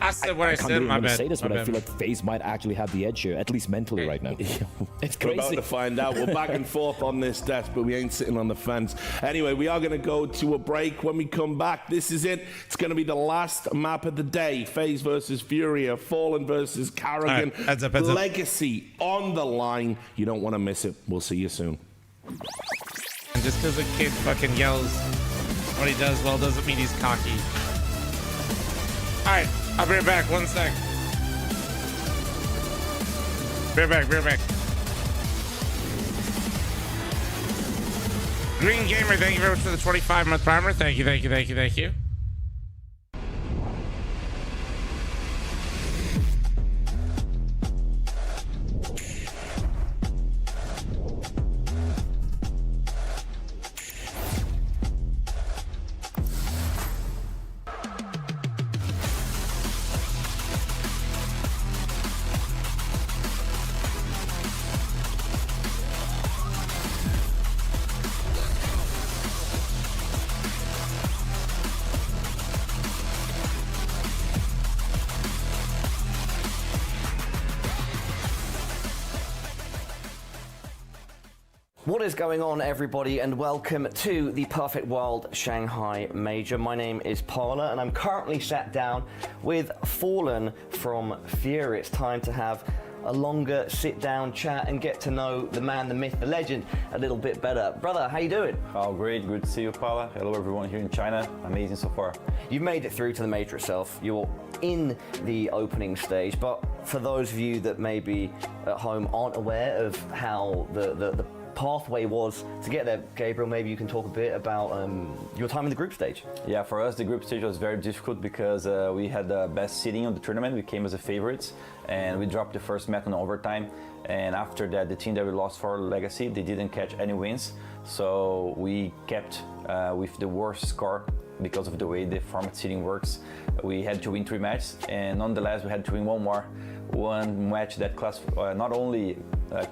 I said what I said. My bad. Say this, but I feel like FaZe might actually have the edge here, at least mentally right now. It's crazy. We're about to find out. We're back and forth on this desk, but we ain't sitting on the fence. Anyway, we are going to go to a break. When we come back, this is it. It's going to be the last map of the day. FaZe versus Furia, Fallen versus Carrigan. Right, heads up. Legacy on the line. You don't want to miss it. We'll see you soon. And just because a kid fucking yells what he does well doesn't mean he's cocky. All right, I'll be right back. 1 sec. Be right back. Green Gamer, thank you very much for the 25-month primer. Thank you. What is going on, everybody, and welcome to the Perfect World Shanghai Major. My name is Parla, and I'm currently sat down with Fallen from Fury. It's time to have a longer sit-down chat and get to know the man, the myth, the legend a little bit better. Brother, how you doing? Oh, great. Good to see you, Paula. Hello, everyone here in China. Amazing so far. You've made it through to the Major itself. You're in the opening stage, but for those of you that maybe at home aren't aware of how the pathway was to get there, Gabriel, maybe you can talk a bit about your time in the group stage. Yeah, for us the group stage was very difficult because we had the best seeding on the tournament. We came as a favorites and we dropped the first match in overtime, and after that the team that we lost for Legacy, they didn't catch any wins, so we kept with the worst score because of the way the format seeding works. We had to win 3 matches, and nonetheless we had to win one match that not only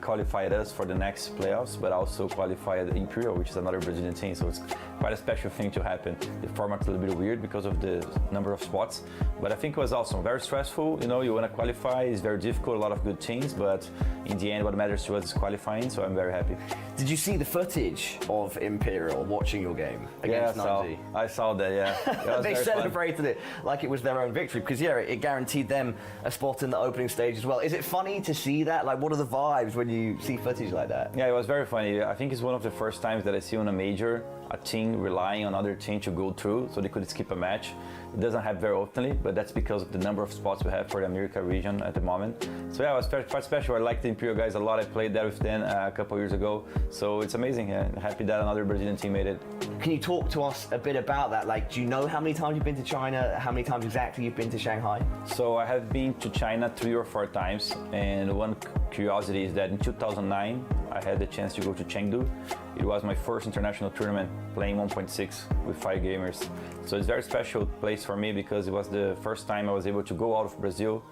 qualified us for the next playoffs, but also qualified Imperial, which is another Brazilian team. So it's quite a special thing to happen. The format's a little bit weird because of the number of spots, but I think it was awesome. Very stressful. You know, you want to qualify. It's very difficult. A lot of good teams, but in the end, what matters to us is qualifying. So I'm very happy. Did you see the footage of Imperial watching your game against Navi? I saw that. Yeah, they celebrated it like it was their own victory because it guaranteed them a spot in the opening stage as well. Is it funny to see that? Like, what are the vibes when you see footage like that? Yeah, it was very funny. I think it's one of the first times that I see on a major a team relying on other team to go through so they could skip a match. It doesn't happen very often, but that's because of the number of spots we have for the America region at the moment. So yeah, it was quite special. I like the Imperial guys a lot. I played there with them a couple years ago, so it's amazing. Yeah. Happy that another Brazilian team made it. Can you talk to us a bit about that? Like, do you know how many times you've been to China? How many times exactly you've been to Shanghai? So I have been to China 3 or 4 times, and one curiosity is that in 2009 I had the chance to go to Chengdu. It was my first international tournament, playing 1.6 with 5 gamers. So it's a very special place for me because it was the first time I was able to go out of Brazil,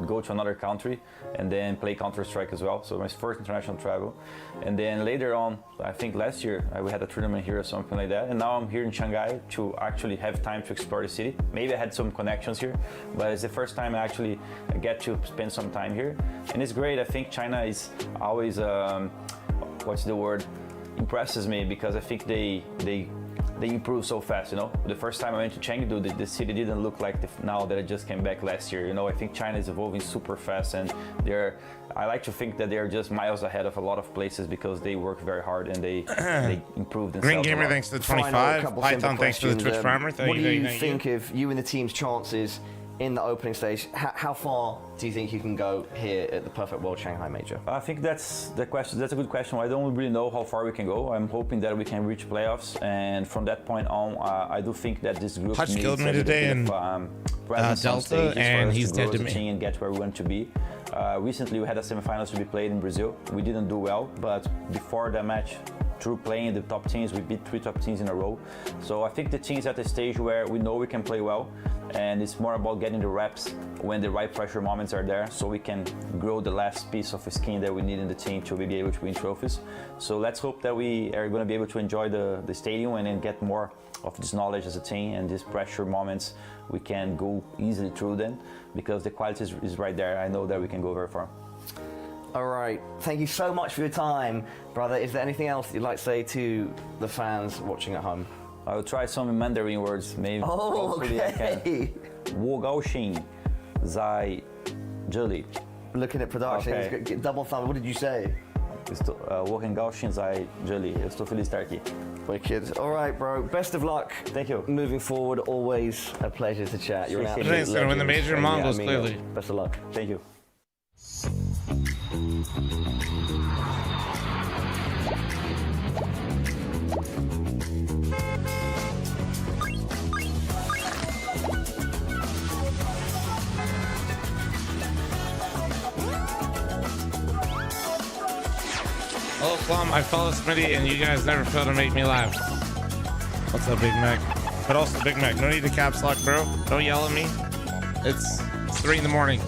go to another country, and then play Counter-Strike as well. So my first international travel. And then later on, I think last year, we had a tournament here or something like that. And now I'm here in Shanghai to actually have time to explore the city. Maybe I had some connections here, but it's the first time I actually get to spend some time here. And it's great. I think China is always, what's the word? Impresses me because I think they improve so fast, you know. The first time I went to Chengdu, the city didn't look like now that I just came back last year. You know, I think China is evolving super fast, and I like to think that they're just miles ahead of a lot of places because they work very hard and they improve themselves. Green Gamer, thanks to the 25. Python, thanks for the Twitch primer. What do you think of you and the team's chances in the opening stage? How far do you think you can go here at the Perfect World Shanghai Major? I think that's the question. That's a good question. I don't really know how far we can go. I'm hoping that we can reach playoffs, and from that point on, I do think that this group needs killed me today in Delta, and he's dead to me. And get where we want to be. Recently, we had a semifinals to be played in Brazil. We didn't do well, but before the match, through playing the top teams, we beat 3 top teams in a row. So I think the team's at a stage where we know we can play well, and it's more about getting the reps when the right pressure moments are there, so we can grow the last piece of skin that we need in the team to be able to win trophies. So let's hope that we are going to be able to enjoy the stadium and then get more of this knowledge as a team, and these pressure moments, we can go easily through them because the quality is right there. I know that we can go very far. All right, thank you so much for your time, brother. Is there anything else you'd like to say to the fans watching at home? I will try some Mandarin words, maybe. Oh, Hopefully I okay. 我高兴在这里. Looking at production, Okay. double thumb. What did you say? 我很高兴在这里. Eu estou feliz de estar aqui. Wicked. All right, bro. Best of luck. Thank you. Moving forward, always a pleasure to chat. You're an absolute Thanks, gonna win the legend. major And, Mongols, I mean, clearly. Best of luck. Thank you. Hello, Plum. I follow Smitty, and you guys never fail to make me laugh. What's up, Big Mac? But also, Big Mac, no need to caps lock, bro. Don't yell at me. It's 3 in the morning.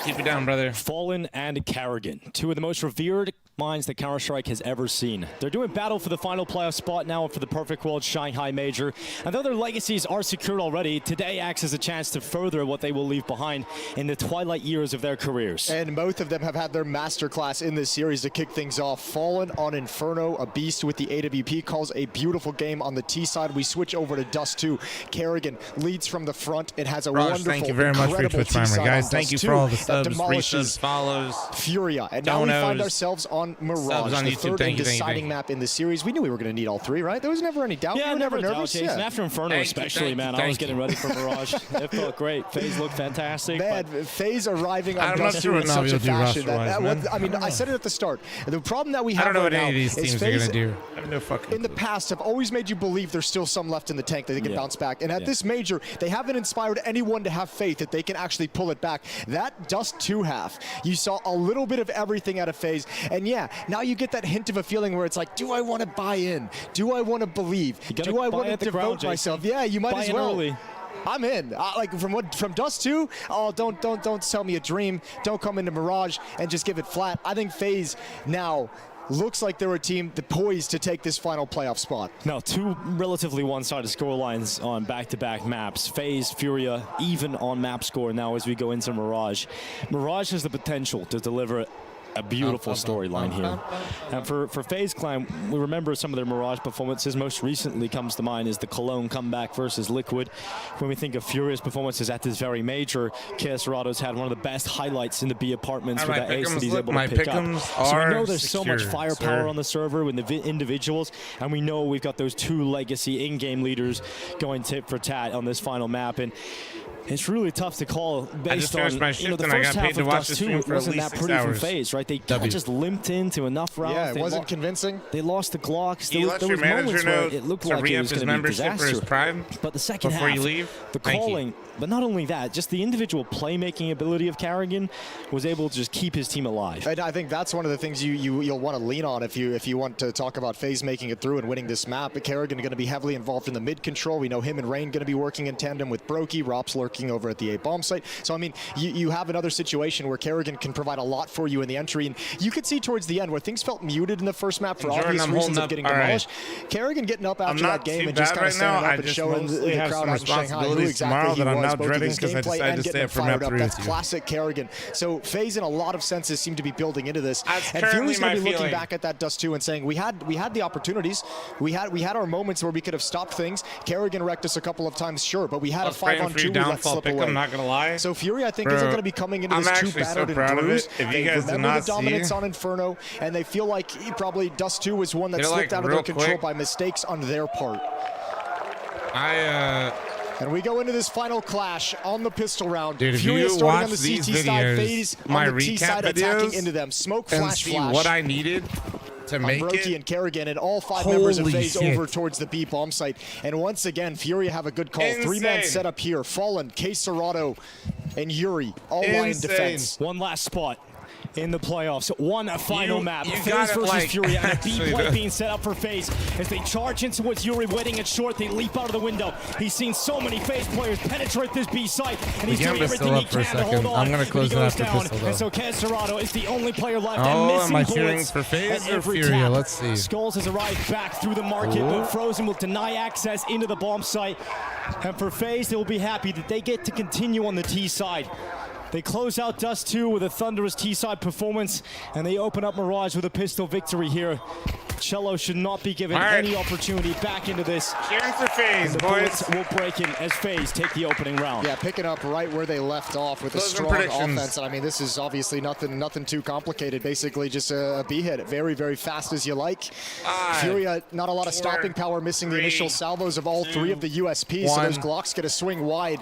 Keep it down, brother. Fallen and Kerrigan, 2 of the most revered minds that Counter-Strike has ever seen. They're doing battle for the final playoff spot now for the Perfect World Shanghai Major. And though their legacies are secured already, today acts as a chance to further what they will leave behind in the twilight years of their careers. And both of them have had their masterclass in this series to kick things off. Fallen on Inferno, a beast with the AWP, calls a beautiful game on the T side. We switch over to Dust 2. Kerrigan leads from the front. It has a Raj, wonderful, thank you very much for your incredible Twitch primer, T-side guys. on Thank Dust you 2 for all the that subs, demolishes resubs, follows, Furia. And now we find donos, ourselves on Mirage, subs on the YouTube. third Thank and you, thank you, deciding thank you. map in the series. We knew we were going to need all 3, right? There was never any doubt. Yeah, we were never doubt, nervous. Jason. After Inferno especially, man, I was getting ready for Mirage. It felt great. FaZe looked fantastic. Man, FaZe arriving on I'm not Dust sure 2 what in such Navi a will do fashion. roster-wise, I mean, I said it at the start. The problem that we I have don't know right what any now of these is teams are going FaZe to do. I have no fucking in the past have always made you believe there's still some left in the tank that they can bounce back. And at this major, they haven't inspired anyone to have faith that they can actually pull it back. That Dust 2 half, you saw a little bit of everything out of FaZe. And yeah, now you get that hint of a feeling where it's like, do I want to buy in? Do I want to believe? Do I want to devote myself? Yeah, you might as well. Early. I'm in. Like from Dust 2, oh, don't sell me a dream. Don't come into Mirage and just give it flat. I think FaZe now looks like they're a team that poised to take this final playoff spot. Now, 2 relatively one-sided scorelines on back-to-back maps. FaZe, Furia, even on map score now as we go into Mirage. Mirage has the potential to deliver a beautiful storyline here. And for FaZe Clan, we remember some of their Mirage performances. Most recently comes to mind is the Cologne comeback versus Liquid. When we think of Furia's performances at this very major, CS2's had one of the best highlights in the B apartments with that ace that he's able to pick up. So we know there's so much firepower on the server with the individuals, and we know we've got those 2 legacy in-game leaders going tit for tat on this final map. And it's really tough to call based on, the first half of Dust 2 wasn't that pretty from FaZe, right? They kind of just limped into enough rounds. Yeah, it wasn't convincing. They lost the Glocks. You let your manager know it looked to like re-up it was his going to be a membership for his disaster. Prime But the second before half, you leave? the Thank you. calling, but not only that, just the individual playmaking ability of Kerrigan was able to just keep his team alive. And I think that's one of the things you'll want to lean on if you want to talk about FaZe making it through and winning this map. But Kerrigan going to be heavily involved in the mid control. We know him and Rain going to be working in tandem with Brokey. Rops lurking over at the A bomb site. So I mean, you have another situation where Kerrigan can provide a lot for you in the entry, and you could see towards the end where things felt muted in the first map for obvious reasons of getting demolished. Kerrigan getting up after that game and just kind of standing up and showing the crowd out in Shanghai who exactly he was, both in his gameplay and getting fired up. That's classic Kerrigan. So FaZe in a lot of senses seem to be building into this. And Fury's going to be looking back at that Dust 2 and saying, we had the opportunities. We had our moments where we could have stopped things. Kerrigan wrecked us a couple of times, sure, but we had a 5-on-2 we let slip away. I'm not going to lie. So Fury, I think, isn't going to be coming into this too battered and bruised. They remember the dominance on Inferno, and they feel like probably Dust 2 was one that slipped out of their control by mistakes on their part. And we go into this final clash on the pistol round. Dude, if Furia you starting watch on the these CT side, videos, FaZe my on the T recap side attacking videos, into them. Smoke and flash see flash. what I needed to make Brokey it. and Kerrigan, and all 5 members of Holy FaZe shit. over towards the B bomb site. And once again, Fury have a good call. Insane. 3-man setup here. Fallen, K-Serrato, and Yuri all line defense. One last spot in the playoffs. One final map. you FaZe got it, versus like, Fury, and a B actually, play the- being set up for FaZe as they charge in towards Yuri, waiting at short. They leap out of the window. He's seen so many FaZe players penetrate this B site, and he's doing Gambit's everything still he up for a can to hold second. on. I'm gonna but close he it goes after down, pistol, though. and so K-Serrato is the only player left. Oh, and am missing I cheering bullets for FaZe at or every Furia? tap. Let's see. Skulls has arrived back through the market, Ooh. but Frozen will deny access into the bomb site. And for FaZe, they will be happy that they get to continue on the T side. They close out Dust 2 with a thunderous T-side performance, and they open up Mirage with a pistol victory here. Cello should not be given any opportunity back into this. Cheering for FaZe, the boys. bullets will break in as FaZe take the opening round. Yeah, picking up right where they left off with a Closing strong predictions. offense. And I mean, this is obviously nothing too complicated. Basically, just a B hit, very, very fast as you like. Furia, not a lot of stopping power, missing the initial salvos of all 3 of the USPs. So those Glocks get a swing wide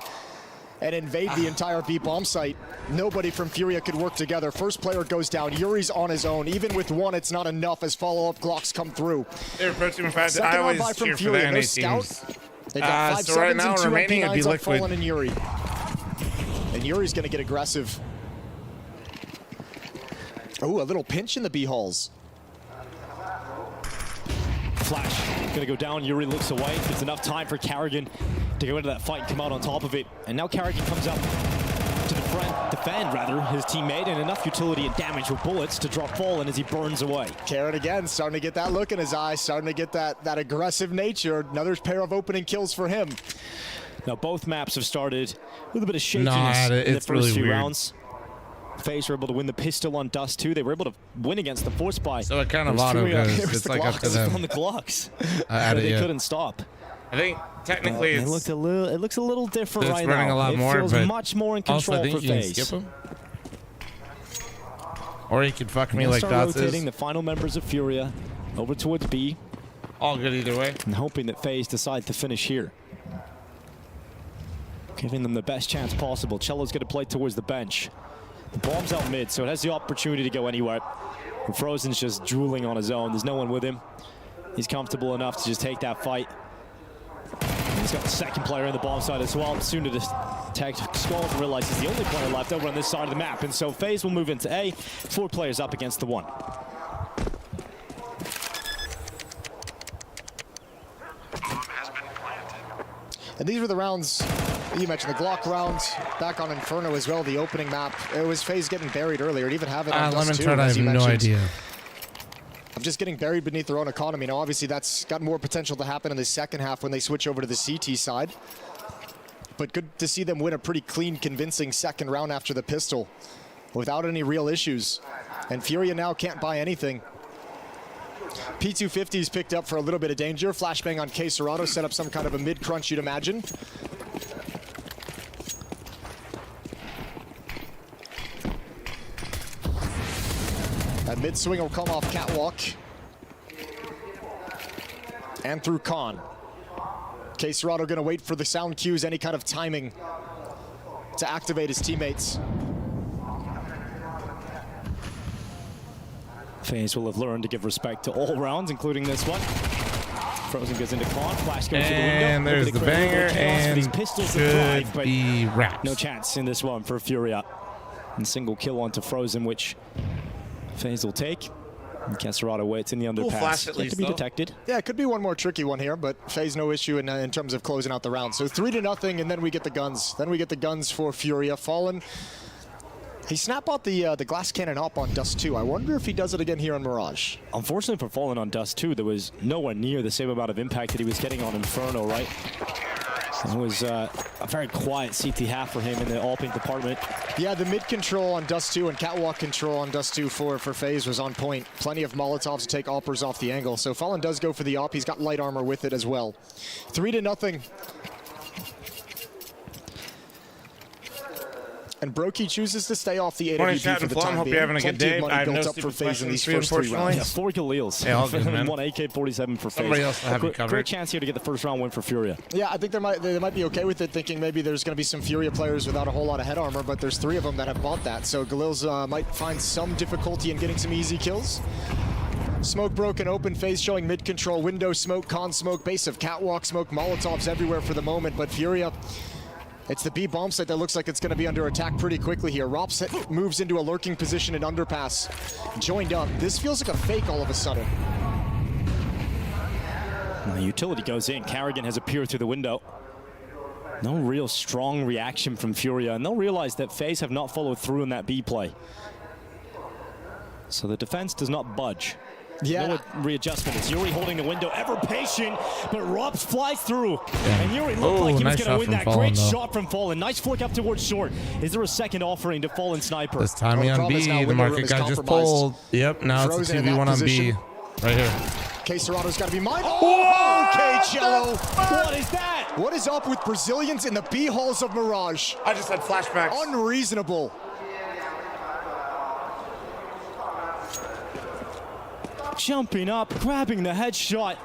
and invade the entire B bomb site. Nobody from Furia could work together. First player goes down. Yuri's on his own. Even with 1, it's not enough as follow-up Glocks come through. They're approaching fast. Second I round always by from cheer for the Furia. No NA scout. teams. They've got 5 so right sevens now and 2 remaining it'd be MP9s up Liquid. Fallen and Yuri. And Yuri's going to get aggressive. Oh, a little pinch in the B halls. Flash gonna go down. Yuri looks away. It's enough time for Carrigan to go into that fight and come out on top of it. And now Carrigan comes up to defend his teammate, and enough utility and damage with bullets to drop Fallen as he burns away. Carrot again, starting to get that look in his eye, starting to get that aggressive nature. Another pair of opening kills for him. Now both maps have started with a bit of shakiness in the it's first really few weird. rounds. FaZe were able to win the pistol on Dust 2. They were able to win against the Force Buy. So it kind of auto goes. It's like up to them. On the Glocks. Add it, They yeah. couldn't stop. I think technically it looks a little different right running now. a lot it more, feels but much more in also, I control think for you can FaZe. skip him. Or he could fuck me They'll like start Dots rotating is. the final members of Furia over towards B. All good either way. And hoping that FaZe decide to finish here. Giving them the best chance possible. Cello's going to play towards the bench. The bomb's out mid, so it has the opportunity to go anywhere. And Frozen's just drooling on his own. There's no one with him. He's comfortable enough to just take that fight. And he's got the second player in the bomb side as well. Soon to detect Skulls and realize he's the only player left over on this side of the map. And so FaZe will move into A. 4 players up against the 1. And these were the rounds, you mentioned the Glock rounds, back on Inferno as well, the opening map. It was FaZe getting buried earlier, and even have it on Dust 2, Lemon I as have you no mentioned. idea. I'm just getting buried beneath their own economy. Now, obviously, that's got more potential to happen in the second half when they switch over to the CT side. But good to see them win a pretty clean, convincing second round after the pistol without any real issues. And Furia now can't buy anything. P250's picked up for a little bit of danger. Flashbang on K-Serrato, set up some kind of a mid-crunch, you'd imagine. That mid-swing will come off Catwalk. And through Khan. K-Serrato gonna wait for the sound cues, any kind of timing to activate his teammates. FaZe will have learned to give respect to all rounds, including this one. Frozen goes into Khan, Flash goes to the window. And there's the banger, and these pistols that should drive, but be wrapped. no chance in this one for Furia. And single kill onto Frozen, which FaZe will take. And K-Serrato waits in the underpass. flash at Yet least, to be though. detected. Yeah, it could be one more tricky one here, but FaZe no issue in terms of closing out the round. So 3-0, and then we get the guns. Then we get the guns for Furia. Fallen. He snapped out the glass cannon up on Dust 2. I wonder if he does it again here on Mirage. Unfortunately for Fallen on Dust 2, there was nowhere near the same amount of impact that he was getting on Inferno, right? It was a very quiet CT half for him in the all-pink department. Yeah, the mid control on Dust 2 and Catwalk control on Dust 2 for FaZe was on point. Plenty of Molotovs to take Oppers off the angle. So Fallen does go for the op. He's got light armor with it as well. 3-0. And Brokey chooses to stay off the Morning, AWP Chat for and the Flum. time Hope being. you're having a good Plenty day. of money I have no built up for stupid FaZe in these questions first for you, 3 rounds. Yeah, 4 Khalils. Hey, all good, man. 1 AK-47 for FaZe. Somebody else will have you covered. Great chance here to get the first round win for Furia. Yeah, I think they might be okay with it, thinking maybe there's going to be some Furia players without a whole lot of head armor, but there's 3 of them that have bought that. So Galil's might find some difficulty in getting some easy kills. Smoke broken open, FaZe showing mid-control, window smoke, con smoke, base of catwalk smoke, Molotovs everywhere for the moment, but Furia, it's the B bomb site that looks like it's going to be under attack pretty quickly here. Rops moves into a lurking position in underpass, joined up. This feels like a fake all of a sudden. The utility goes in. Carrigan has appeared through the window. No real strong reaction from Furia, and they'll realize that FaZe have not followed through in that B play. So the defense does not budge. Yeah. No readjustment. It's Yuri holding the window, ever patient, but Robs flies through. Yeah. And Yuri looked like he was going to win that. Great shot from Fallen. Nice flick up towards short. Is there a second offering to Fallen Sniper? This timing on B, the market guy just pulled. Yep, now it's a 2v1 on B. Right here. K-Serato's got to be mine. Oh, okay, Cello. What is that? What is up with Brazilians in the B halls of Mirage? I just had flashbacks. Unreasonable. Jumping up, grabbing the headshot.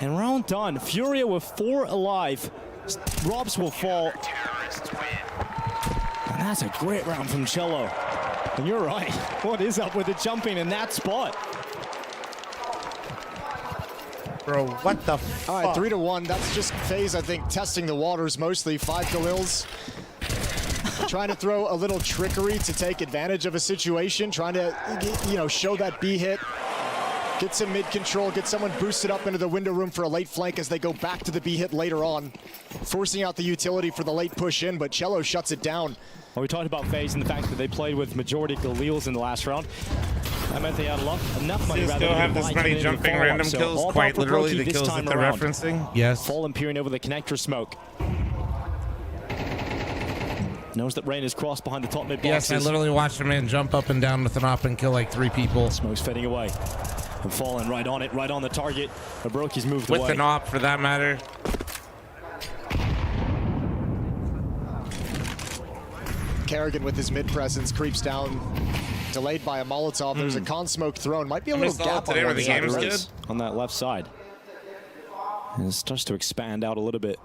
And round done. Furia with 4 alive. Robs will fall. And that's a great round from Cello. And you're right. What is up with the jumping in that spot? Bro, what the fuck? All right, 3-1. That's just FaZe, I think, testing the waters mostly. 5 Galils. Trying to throw a little trickery to take advantage of a situation. Trying to, show that B hit. Get some mid-control, get someone boosted up into the window room for a late flank as they go back to the B hit later on. Forcing out the utility for the late push in, but Cello shuts it down. Well, we talked about FaZe and the fact that they played with majority Galils in the last round. That meant they had enough money. They still have this many jumping random kills, quite literally the kills that they're referencing. Yes. Fallen peering over the connector smoke. Knows that Rain is crossed behind the top mid boxes. Yes, I literally watched a man jump up and down with an op and kill like 3 people. Smoke's fading away. And Fallen right on it, right on the target. Abroki's moved with away. With an op, for that matter. Kerrigan with his mid presence creeps down, delayed by a Molotov. There's a con smoke thrown. Might be a little gap today where the game is good. On that left side. And it starts to expand out a little bit.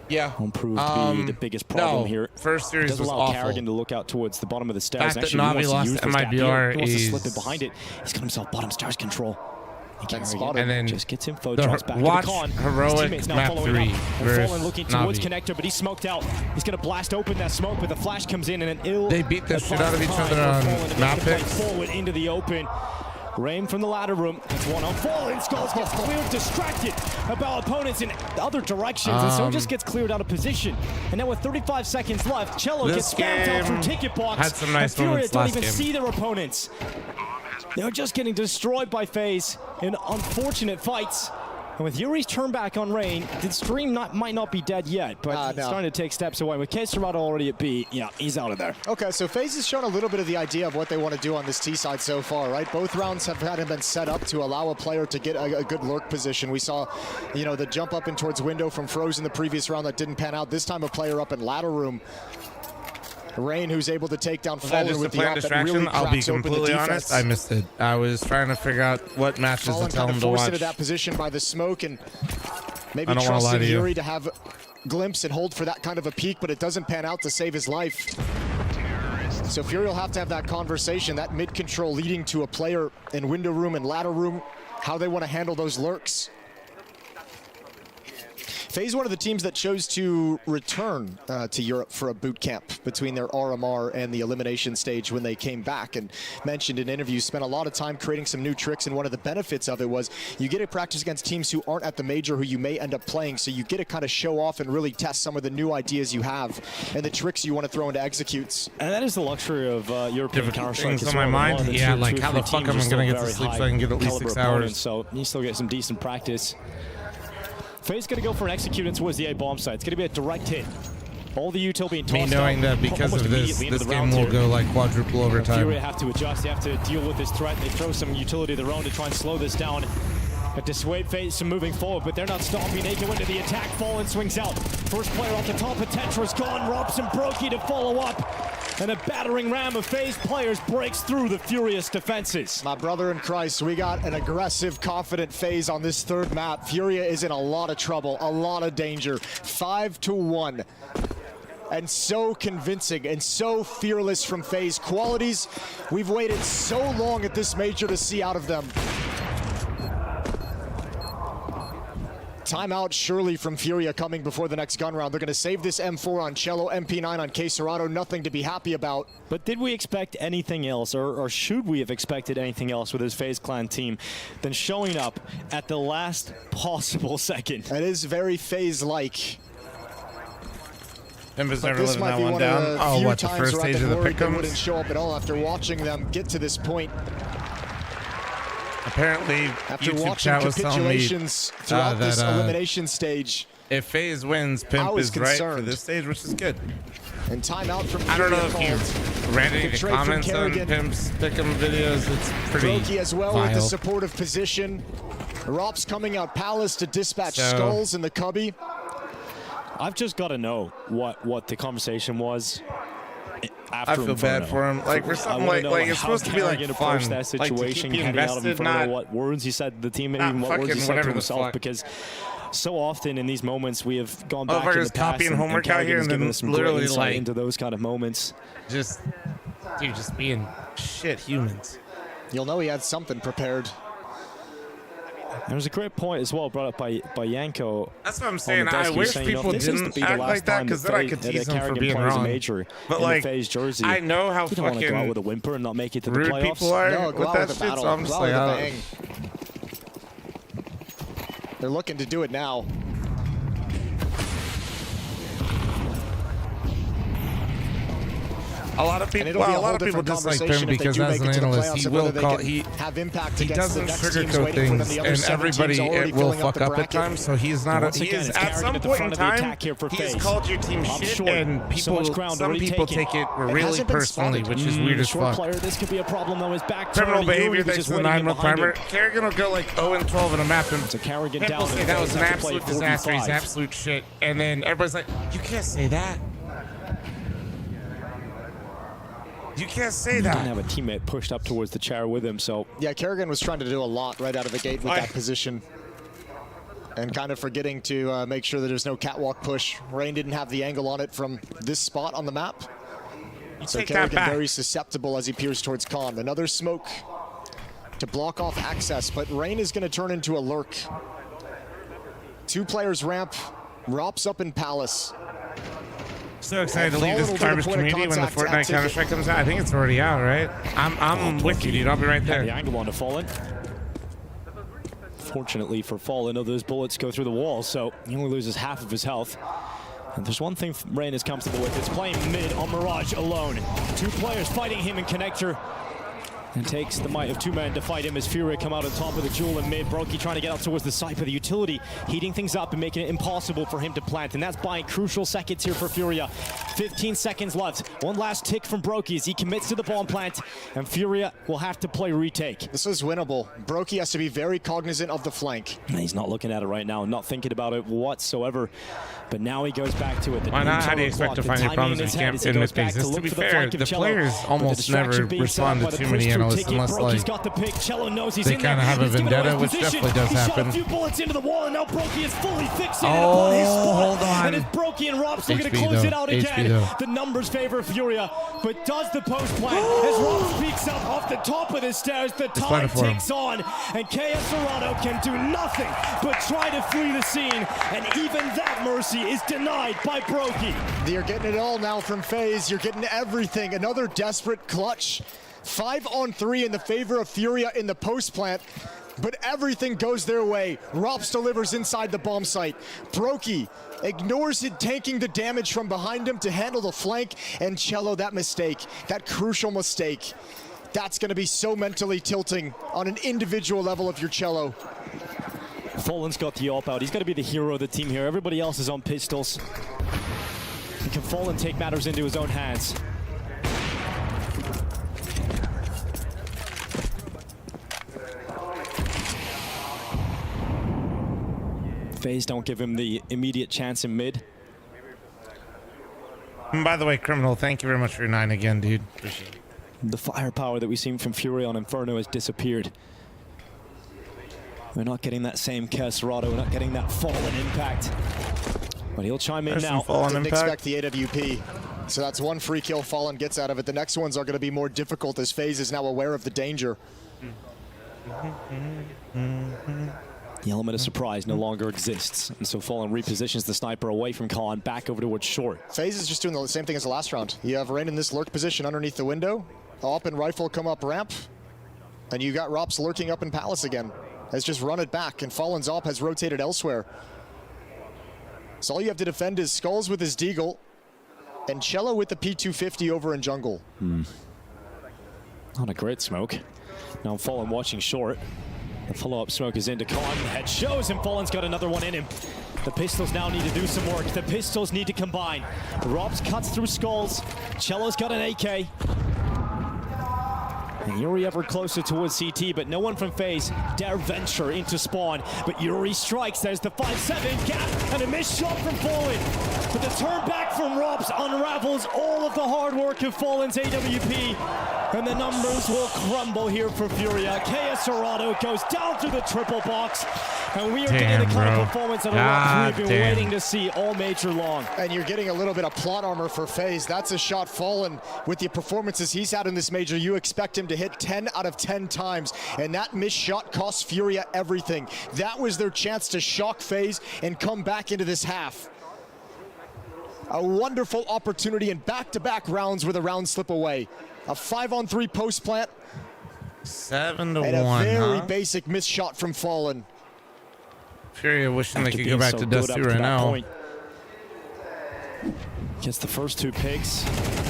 Yeah. Won't prove to be the biggest problem here. First series doesn't was allow awful. Carrigan to look out towards the bottom of the stairs. Fact that Navi lost MIBR he wants to slip it behind it. He's got himself bottom stairs control. And then just gets info, drops back watch to the con. heroic map 3 and Fallen looking towards Navi. connector, but he's smoked out. He's gonna blast open that smoke, but the flash comes in and an ill. They beat the shit out of each other on map picks. Forward into the open. Rain from the ladder room. That's one on Fallen. Skulls gets cleared, distracted about opponents in other directions, and so just gets cleared out of position. And now with 35 seconds left, Cello gets spammed out through ticket box. Had some nice Furia moments don't last even game. see their opponents. They're just getting destroyed by FaZe in unfortunate fights. And with Yuri's turn back on Rain, the stream might not be dead yet, but he's starting to take steps away. With K-Serrato already at B, yeah, he's out of there. Okay, so FaZe has shown a little bit of the idea of what they want to do on this T side so far, right? Both rounds have been set up to allow a player to get a good lurk position. We saw, the jump up in towards window from Frozen the previous round that didn't pan out. This time a player up in ladder room. Rain, who's able to take down Fallen with the op that really cracks I'll be open the completely defense. honest, I missed it. I was trying to figure out what matches Fallen to tell kind him of to forced watch. into that position by the smoke and maybe I don't wanna lie trusting to you. Yuri to have glimpse and hold for that kind of a peak, but it doesn't pan out to save his life. So Fury will have to have that conversation, that mid-control leading to a player in window room and ladder room, how they want to handle those lurks. FaZe one of the teams that chose to return to Europe for a boot camp between their RMR and the elimination stage when they came back, and mentioned in interviews, spent a lot of time creating some new tricks, and one of the benefits of it was you get to practice against teams who aren't at the major who you may end up playing, so you get to kind of show off and really test some of the new ideas you have and the tricks you want to throw into executes. And that is the luxury of European Counter-Strike. Things on my mind, yeah, like how the fuck am I going to get to sleep so I can get at least 6 hours? So you still get some decent practice. FaZe going to go for an execute towards the A bomb site. It's going to be a direct hit. All the util being tossed Me knowing out that because almost of this immediately into the game round will here. go like quadruple overtime. Fury have to adjust. They have to deal with this threat. They throw some utility of their own to try and slow this down. But dissuade FaZe from moving forward, but they're not stopping. They go into the attack. Fallen swings out. First player off the top of Tetra's gone. Robson Brokey to follow up. And a battering ram of FaZe players breaks through the furious defenses. My brother in Christ, we got an aggressive, confident FaZe on this third map. Furia is in a lot of trouble, a lot of danger. 5-1. and so convincing and so fearless from FaZe. Qualities we've waited so long at this major to see out of them. Timeout surely from Furia coming before the next gun round. They're going to save this M4 on Cello, MP9 on K-Serrano. Nothing to be happy about. But did we expect anything else, or should we have expected anything else with this FaZe Clan team than showing up at the last possible second? That is very FaZe-like. Emba's never letting that one down. Oh, what, the first stage of the pick'ems? Wouldn't show up at all after watching them get to this point. Apparently, after YouTube watching chat was telling me throughout this elimination stage, if FaZe wins, Pimp is right for this stage, which is good. And timeout from I don't know if you read any of the comments on Pimp's pick'em videos. It's pretty Brokey as well with the supportive position. Rops coming out Palace to dispatch Skulls in the cubby. I've just got to know what the conversation was. After I feel bad for him. Like for something like it's supposed to be like fun. That situation, like heading out of Inferno, what words he said to the team, even what words he said to himself, because so often in these moments we have gone back in the past copying homework out here and then literally like into those kind of moments. Just being shit humans. You'll know he had something prepared. There was a great point as well brought up by Yanko. That's what I'm saying. I wish people didn't act like that because then I could tease them for being wrong. But like, I know how you don't want to go out fucking with a whimper and not make it to the rude playoffs. people are No, with that shit. So I'm just like, oh. They're looking to do it now. A lot of people dislike him because as an analyst, he will call he doesn't sugarcoat things, and everybody it will fuck up at times. So he's not. He's at some point in time he's called your team shit, and some people take it really personally, which is weird as fuck. This could be a problem though. His back criminal behavior. Thanks to the 9-month primer. Kerrigan will go like 0-12 in a map, and people say that was an absolute disaster. He's absolute shit, and then everybody's like, you can't say that. You can't say that. He didn't have a teammate pushed up towards the chair with him, so... Yeah, Kerrigan was trying to do a lot right out of the gate with that position. And kind of forgetting to make sure that there's no catwalk push. Rain didn't have the angle on it from this spot on the map. So Kerrigan very susceptible as he peers towards Khan. Another smoke to block off access, but Rain is going to turn into a lurk. 2 players ramp, Rops up in Palace. So excited to leave this garbage community when the Fortnite Counter-Strike comes out. I think it's already out, right? I'm with you, dude. I'll be right there. The angle on to Fallen. Fortunately for Fallen, those bullets go through the wall, so he only loses half of his health. And there's one thing Rain is comfortable with. It's playing mid on Mirage alone. 2 players fighting him in connector. And takes the might of 2 men to fight him as Furia come out on top of the jewel in mid. Brokey trying to get out towards the site, but the utility heating things up and making it impossible for him to plant. And that's buying crucial seconds here for Furia. 15 seconds left. One last tick from Brokey as he commits to the bomb plant. And Furia will have to play retake. This is winnable. Brokey has to be very cognizant of the flank. He's not looking at it right now, not thinking about it whatsoever. But now he goes back to it. Why not? How do you expect to find your problems if you can't admit things? To be fair, the players almost never respond to too many analysts unless like they kind of have a vendetta, which definitely does happen. A few bullets into the wall, and now Brokey is fully fixated upon his spot. Hold on. And it's Brokey and Rops are going to close it out again. The numbers favor Furia, but does the post plant as Rops peeks up off the top of the stairs. The time ticks on, and K-Serrano can do nothing but try to flee the scene, and even that mercy is denied by Brokey. You're getting it all now from FaZe. You're getting everything. Another desperate clutch. 5-on-3 in the favor of Furia in the post plant, but everything goes their way. Rops delivers inside the bomb site. Brokey ignores it, tanking the damage from behind him to handle the flank, and Cello, that mistake, that crucial mistake, that's going to be so mentally tilting on an individual level of your Cello. Fallen's got the AWP out. He's got to be the hero of the team here. Everybody else is on pistols. And can Fallen take matters into his own hands? FaZe don't give him the immediate chance in mid. And by the way, Criminal, thank you very much for your 9 again, dude. Appreciate it. The firepower that we've seen from Furia on Inferno has disappeared. We're not getting that same K-Serrano, we're not getting that Fallen impact. But he'll chime in There's now. some Fallen Didn't impact. expect the AWP. So that's one free kill Fallen gets out of it. The next ones are going to be more difficult as FaZe is now aware of the danger. The element of surprise no longer exists. And so Fallen repositions the sniper away from Khan, back over towards short. FaZe is just doing the same thing as the last round. You have Rain in this lurk position underneath the window. Op and Rifle come up ramp. And you got Rops lurking up in Palace again. Has just run it back, and Fallen's Op has rotated elsewhere. So all you have to defend is Skulls with his Deagle, and Cello with the P250 over in jungle. Not a great smoke. Now Fallen watching short. The follow-up smoke is into Khan. Head shows him. Fallen's got another one in him. The pistols now need to do some work. The pistols need to combine. Robs cuts through Skulls. Cello's got an AK. And Yuri ever closer towards CT, but no one from FaZe dare venture into spawn. But Yuri strikes. There's the 5-7 gap and a missed shot from Fallen. But the turn back from Robs unravels all of the hard work of Fallen's AWP. And the numbers will crumble here for Furia. KS Dorado goes down through the triple box. And we are getting the kind of performance that we've been waiting to see all major long. And you're getting a little bit of plot armor for FaZe. That's a shot Fallen. With the performances he's had in this major, you expect him to hit 10 out of 10 times. And that missed shot cost Furia everything. That was their chance to shock FaZe and come back into this half. A wonderful opportunity in back-to-back rounds with a round slip away. A 5-on-3 post plant. 7-1, and a very basic missed shot from Fallen. Furia wishing they could go back to Dusty right now. Gets the first two picks.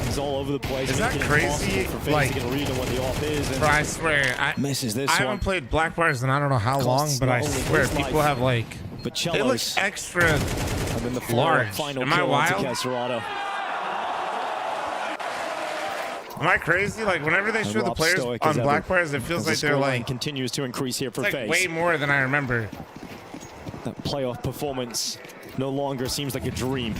He's all over the place. Is that crazy? Like, to get a read on what the off is. bro, I swear, I misses this I one. haven't played Black Bars in I don't know how long, but I swear people have like, they look extra large. Am I wild? Am I crazy? Like whenever they show the players on Black Bars, it feels like they're like continues to increase here for FaZe. Like way more than I remember. That playoff performance no longer seems like a dream.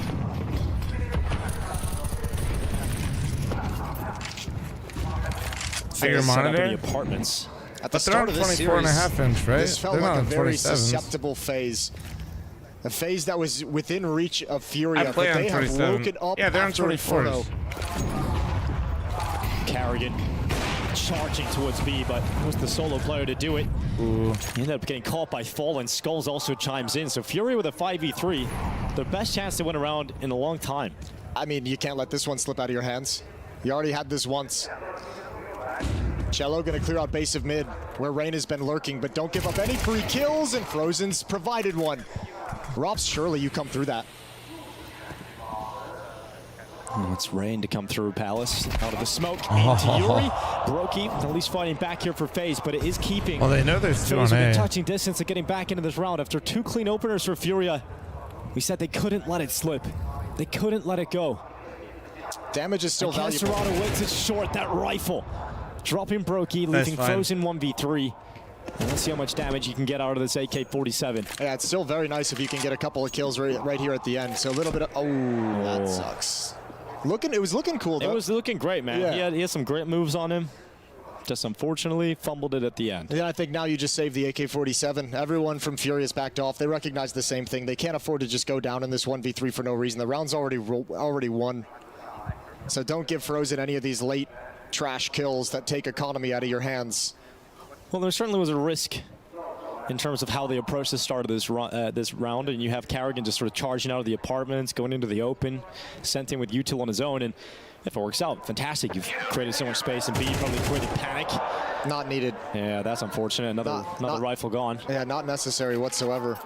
Figure monitor. The apartments. At the start of this series, 24.5 inch, right? This felt like a very susceptible FaZe. A FaZe that was within reach of Furia, but they have woken up after Inferno. Carrigan charging towards B, but was the solo player to do it. He ended up getting caught by Fallen. Skulls also chimes in. So Furia with a 5v3, the best chance to win a round in a long time. I mean, you can't let this one slip out of your hands. You already had this once. Cello gonna clear out base of mid, where Rain has been lurking, but don't give up any free kills, and Frozen's provided one. Robs, surely you come through that. Oh, it's Rain to come through Palace. Out of the smoke into Yuri. Brokey at least fighting back here for FaZe, but it is keeping. Well, they know there's two on within A. touching distance of getting back into this round after two clean openers for Furia. We said they couldn't let it slip. They couldn't let it go. Damage is still valuable. Serrano wins it short. That rifle dropping Brokey, leaving Frozen 1v3. And let's see how much damage you can get out of this AK-47. Yeah, it's still very nice if you can get a couple of kills right here at the end. So a little bit of, that sucks. It was looking cool though. It was looking great, man. Yeah. He had some great moves on him. Just unfortunately fumbled it at the end. Yeah, I think now you just save the AK-47. Everyone from Furious backed off. They recognize the same thing. They can't afford to just go down in this 1v3 for no reason. The round's already won. So don't give Frozen any of these late trash kills that take economy out of your hands. Well, there certainly was a risk in terms of how they approached the start of this round, and you have Carrigan just sort of charging out of the apartments, going into the open, sent in with Util on his own, and if it works out, fantastic. You've created so much space, and B probably created panic. Not needed. Yeah, that's unfortunate. Another rifle gone. Yeah, not necessary whatsoever.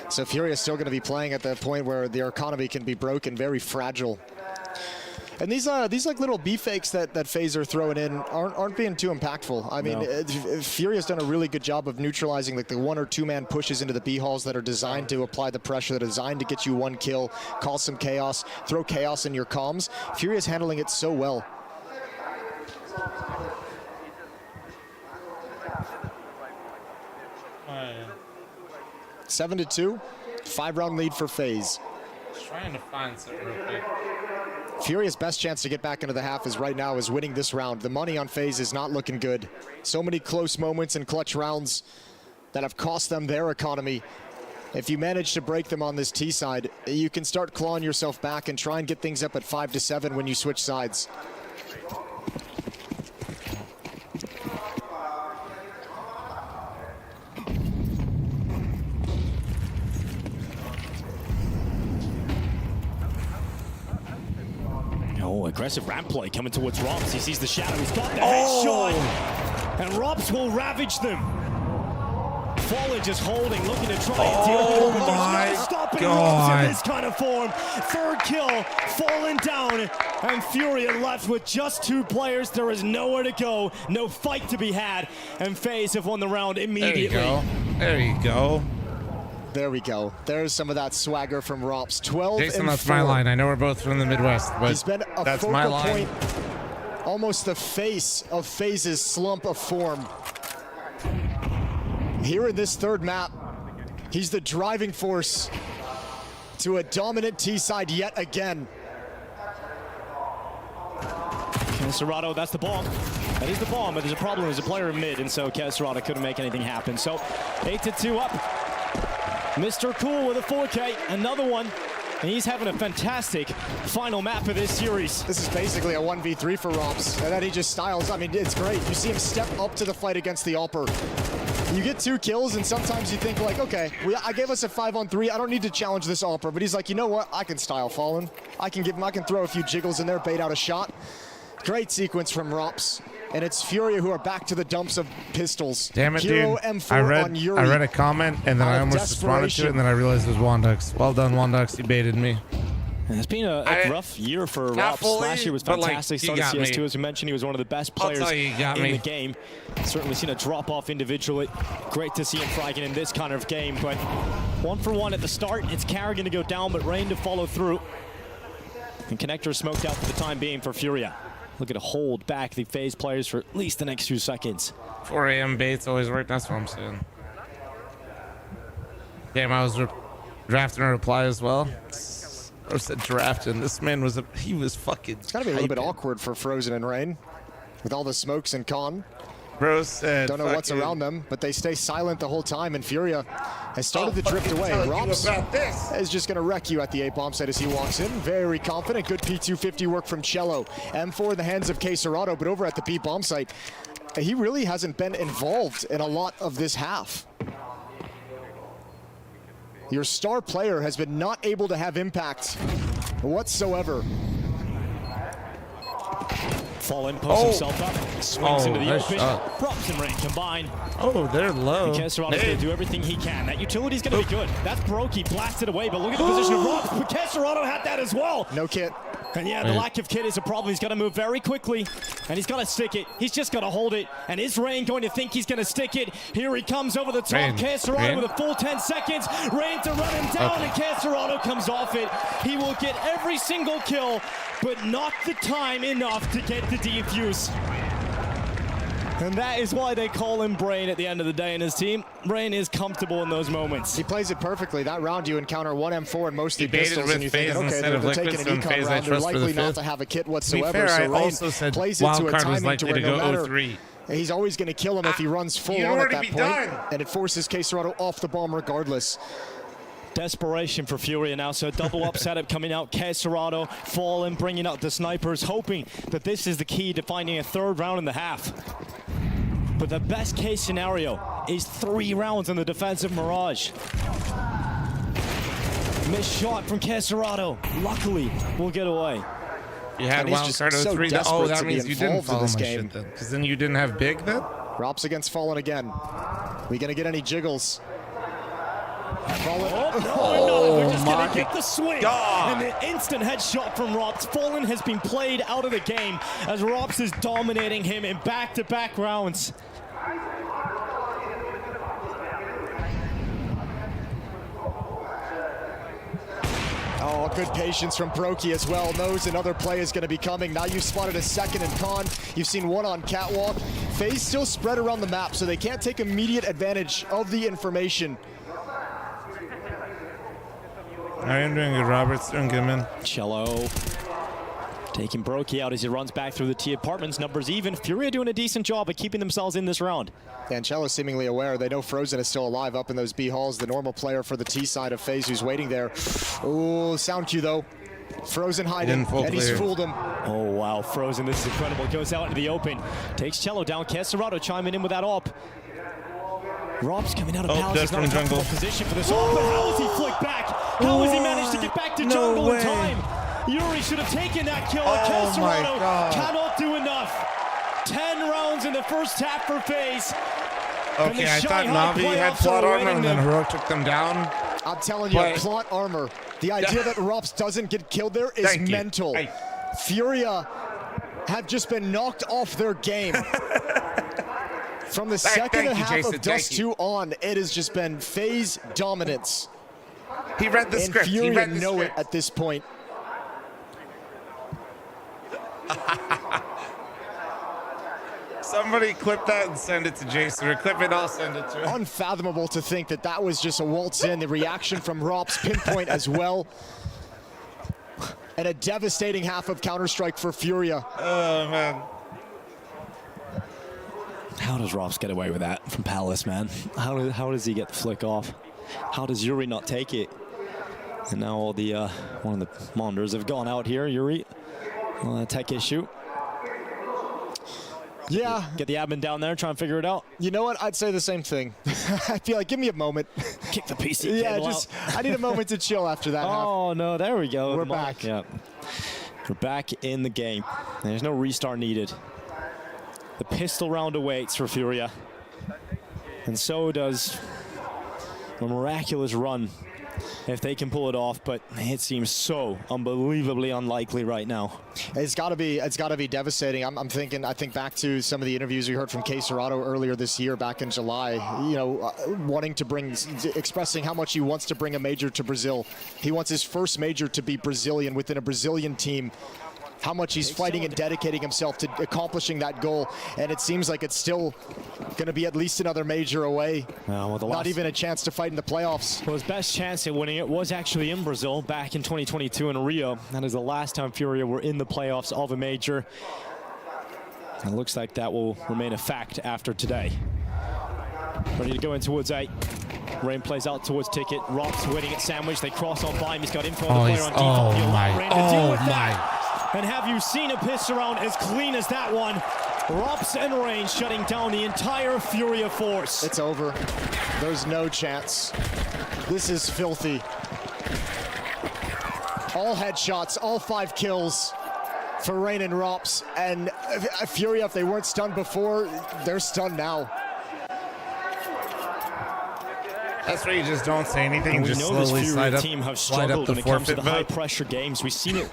So Furia is still going to be playing at the point where their economy can be broken, very fragile. And these like little B fakes that FaZe are throwing in aren't being too impactful. I mean, Furia's done a really good job of neutralizing like the 1 or 2 man pushes into the B halls that are designed to apply the pressure, that are designed to get you one kill, cause some chaos, throw chaos in your comms. Furia's handling it so well. Oh, 7-2, 5-round lead for FaZe. Trying to find something real quick. Furia's best chance to get back into the half is right now is winning this round. The money on FaZe is not looking good. So many close moments and clutch rounds that have cost them their economy. If you manage to break them on this T side, you can start clawing yourself back and try and get things up at 5-7 when you switch sides. Oh, aggressive ramp play coming towards Rops. He sees the shadow. He's got the headshot. And Rops will ravage them. Fallen just holding, looking to try and deal with him. There's no stopping Rops in this kind of form. Third kill, Fallen down. And Furia left with just 2 players. There is nowhere to go. No fight to be had. And FaZe have won the round immediately. There you go. There we go. There's some of that swagger from Rops. 12 Jason, and that's 4. my line. I know we're both from the Midwest, but he's been a that's focal my line. point, almost the face of FaZe's slump of form. Here in this third map, he's the driving force to a dominant T side yet again. Caserado, that's the bomb. That is the bomb, but there's a problem. There's a player in mid, and so Caserado couldn't make anything happen. So 8-2 up. Mr. Cool with a 4K, another one. And he's having a fantastic final map of this series. This is basically a 1v3 for Rops, and then he just styles. I mean, it's great. You see him step up to the fight against the Alper. You get 2 kills, and sometimes you think like, okay, I gave us a 5-on-3. I don't need to challenge this Alper, but he's like, you know what? I can style Fallen. I can throw a few jiggles in there, bait out a shot. Great sequence from Rops. And it's Furia who are back to the dumps of pistols. Damn it, Hero dude. M4 on Yuri. I read a comment, and then I almost responded to it, and then I realized it was Wandux. Well done, Wandux. You baited me. And it's been a rough year for Rops. Last year was fantastic. Started CS2, as we mentioned. He was one of the best players in the game. Certainly seen a drop-off individually. Great to see him fragging in this kind of game. But 1-for-1 at the start. It's Carrigan to go down, but Rain to follow through. And Connector smoked out for the time being for Furia. Looking to hold back the FaZe players for at least the next few seconds. 4 a.m. baits always work. That's what I'm saying. Damn, I was drafting a reply as well. I said drafting. This man was he was fucking. It's gotta be a little bit awkward for Frozen and Rain with all the smokes and con. Bro said, don't know what's around them, but they stay silent the whole time, and Furia has started to drift away. Rops is just going to wreck you at the A bomb site as he walks in. Very confident. Good P250 work from Cello. M4 in the hands of Caserado, but over at the B bomb site, he really hasn't been involved in a lot of this half. Your star player has been not able to have impact whatsoever. Fallen posts himself up, swings into the open. Props and Rain combine. Oh, they're low. Caserado's going to do everything he can. That utility's going to be good. That's Brokey blasted away, but look at the position of Rops. But Caserado had that as well. No kit. And yeah, the lack of kit is a problem. He's got to move very quickly, and he's got to stick it. He's just got to hold it. And is Rain going to think he's going to stick it? Here he comes over the top. Caserado with a full 10 seconds. Rain to run him down, and Caserado comes off it. He will get every single kill, but not the time enough to get the defuse. And that is why they call him Brain at the end of the day in his team. Brain is comfortable in those moments. He plays it perfectly. That round you encounter 1 M4 and mostly pistols, and you think, okay, they're taking an econ round. They're likely not to have a kit whatsoever. So Rain plays it to a timing to where no matter, he's always going to kill him if he runs full on at that point, and it forces Caserado off the bomb regardless. Desperation for Furia now, so a double up setup coming out. Caserado, Fallen, bringing out the snipers, hoping that this is the key to finding a third round in the half. But the best case scenario is 3 rounds in the defensive Mirage. Missed shot from Caserado. Luckily, we'll get away. You had wildcard 03. Oh, that means you didn't follow my shit then. Because then you didn't have big then? Rops against Fallen again. We gonna get any jiggles? Fallen. We're just gonna get the swing. And the instant headshot from Rops. Fallen has been played out of the game as Rops is dominating him in back-to-back rounds. Oh, good patience from Brokey as well. Knows another play is going to be coming. Now you've spotted a second and con. You've seen one on Catwalk. FaZe still spread around the map, so they can't take immediate advantage of the information. I am doing good, Robert's doing good, man. Cello Taking Brokey out as he runs back through the T apartments. Numbers even. Furia doing a decent job of keeping themselves in this round. And Cello's seemingly aware. They know Frozen is still alive up in those B halls. The normal player for the T side of FaZe who's waiting there. Ooh, sound cue though. Frozen hiding, and he's fooled him. Oh, wow. Frozen, this is incredible. Goes out into the open. Takes Cello down. Kesserado chiming in with that op. Rob's coming out of Palace. He's not in a position for this op, but how has he flicked back? How has he managed to get back to jungle in time? Yuri should have taken that kill. Kesserado cannot do enough. 10 rounds in the first half for FaZe. Okay, I thought Na'Vi had plot armor and then Heroic took them down. I'm telling you, plot armor. The idea that Rops doesn't get killed there is mental. Furia have just been knocked off their game. From the second half of Dust 2 on, it has just been FaZe dominance. He read the script. Furia He read the know script. it at this point. Somebody clip that and send it to Jason, or clip it, I'll send it to him. Unfathomable to think that that was just a waltz in. The reaction from Rops, pinpoint as well. And a devastating half of Counter-Strike for Furia. Oh, man. How does Rops get away with that from Palace, man? How does he get the flick off? How does Yuri not take it? And now all the one of the monitors have gone out here. Yuri, tech issue. Yeah. Get the admin down there, try and figure it out. You know what? I'd say the same thing. I feel like, give me a moment. Kick the PC cable out. I need a moment to chill after that. Oh, no, there we go. We're back. Yeah. We're back in the game. There's no restart needed. The pistol round awaits for Furia. And so does a miraculous run if they can pull it off, but it seems so unbelievably unlikely right now. It's got to be devastating. I think back to some of the interviews we heard from Kesserado earlier this year, back in July. You know, expressing how much he wants to bring a major to Brazil. He wants his first major to be Brazilian within a Brazilian team. How much he's fighting and dedicating himself to accomplishing that goal, and it seems like it's still going to be at least another major away. Not even a chance to fight in the playoffs. Well, his best chance at winning it was actually in Brazil back in 2022 in Rio. That is the last time Furia were in the playoffs of a major. And it looks like that will remain a fact after today. Ready to go in towards A. Rain plays out towards Ticket. Rob's waiting at Sandwich. They cross on by him. He's got info on the player on default. He'll allow Rain to deal with that. And have you seen a piss around as clean as that one? Rops and Rain shutting down the entire Furia force. It's over. There's no chance. This is filthy. All headshots, all 5 kills for Rain and Rops. And Furia, if they weren't stunned before, they're stunned now. That's where you just don't say anything. And we just know this slowly Furia slide up, team have slide up struggled the when it comes to forfeit the vote. high-pressure games. We've seen it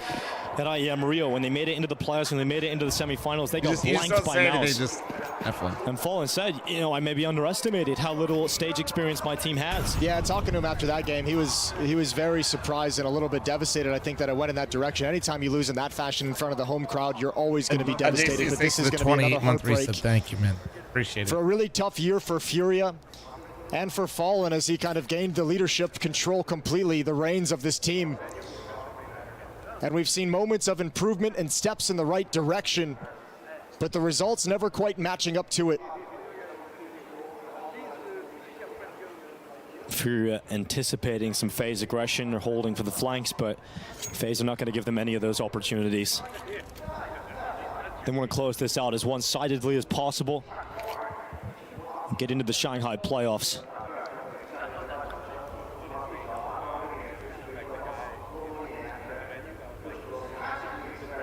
at IEM Rio when they made it into the playoffs, when they made it into the semifinals. They got blanked by Mouse. Just F1. And Fallen said, you know, I maybe underestimated how little stage experience my team has. Yeah, talking to him after that game, he was very surprised and a little bit devastated. I think that it went in that direction. Anytime you lose in that fashion in front of the home crowd, you're always going to be devastated. But this is going to be another heartbreak. Thank you, man. Appreciate it. For a really tough year for Furia and for Fallen, as he kind of gained the leadership, control completely the reins of this team. And we've seen moments of improvement and steps in the right direction, but the results never quite matching up to it. Furia anticipating some FaZe aggression or holding for the flanks, but FaZe are not going to give them any of those opportunities. They want to close this out as one-sidedly as possible. Get into the Shanghai playoffs.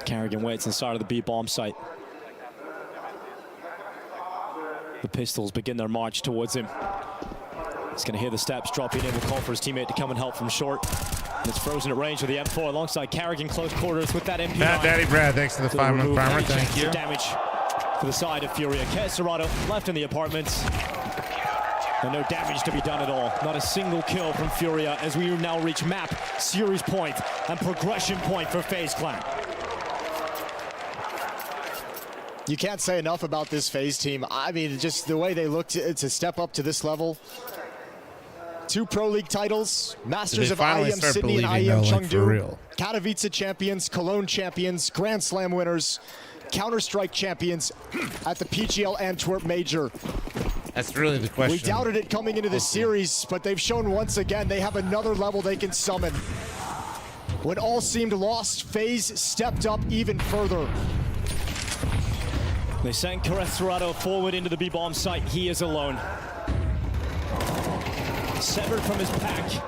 Carrigan waits inside of the B-bomb site. The Pistols begin their march towards him. He's going to hear the steps dropping in. Will call for his teammate to come and help from short. And it's Frozen at range with the M4 alongside Carrigan close quarters with that MP9. Matt Daddy Brad, thanks for the 5-month primer. Thank you. Damage for the side of Furia. Kesserado left in the apartments. And no damage to be done at all. Not a single kill from Furia as we now reach map, series point, and progression point for FaZe Clan. You can't say enough about this FaZe team. I mean, just the way they look to step up to this level. 2 Pro League titles, Masters of finally IEM start Sydney and believing, IEM though, like, for Chengdu, real? Katowice champions, Cologne champions, Grand Slam winners, Counter-Strike champions at the PGL Antwerp Major. That's really the question. We doubted it coming into this series, but they've shown once again they have another level they can summon. When all seemed lost, FaZe stepped up even further. They sent Caesarado forward into the B-bomb site. He is alone. Severed from his pack.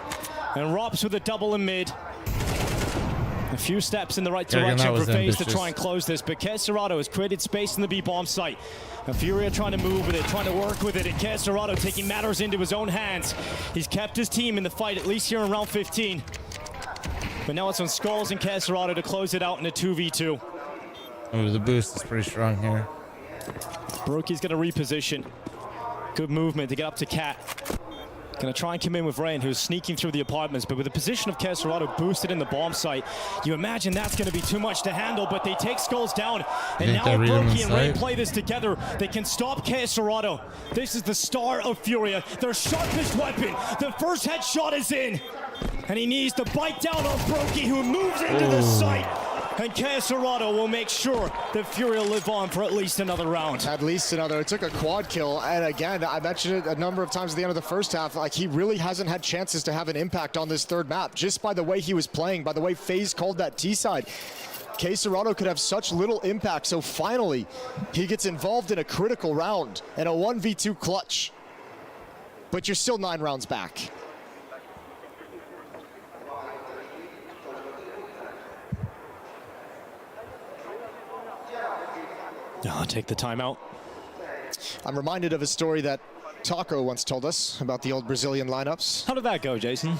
And Rops with a double in mid. A few steps in the right direction for FaZe to try and close this, but Caesarado has created space in the B-bomb site. And Furia trying to move with it, trying to work with it, and Caesarado taking matters into his own hands. He's kept his team in the fight, at least here in round 15. But now it's on Skulls and Caesarado to close it out in a 2v2. Oh, the boost is pretty strong here. Brokey's gonna reposition. Good movement to get up to Cat. Gonna try and come in with Rain, who's sneaking through the apartments, but with the position of Caesarado boosted in the bomb site, you imagine that's gonna be too much to handle, but they take Skulls down. And now if Brokey and Rain play this together, they can stop Caesarado. This is the star of Furia, their sharpest weapon. The first headshot is in. And he needs to bite down on Brokey, who moves into the site. And Caesarado will make sure that Furia live on for at least another round. At least another. It took a quad kill, and again, I mentioned it a number of times at the end of the first half, like he really hasn't had chances to have an impact on this third map, just by the way he was playing, by the way FaZe called that T-side. Caesarado could have such little impact, so finally, he gets involved in a critical round and a 1v2 clutch. But you're still 9 rounds back. I'll take the timeout. I'm reminded of a story that Taco once told us about the old Brazilian lineups. How did that go, Jason?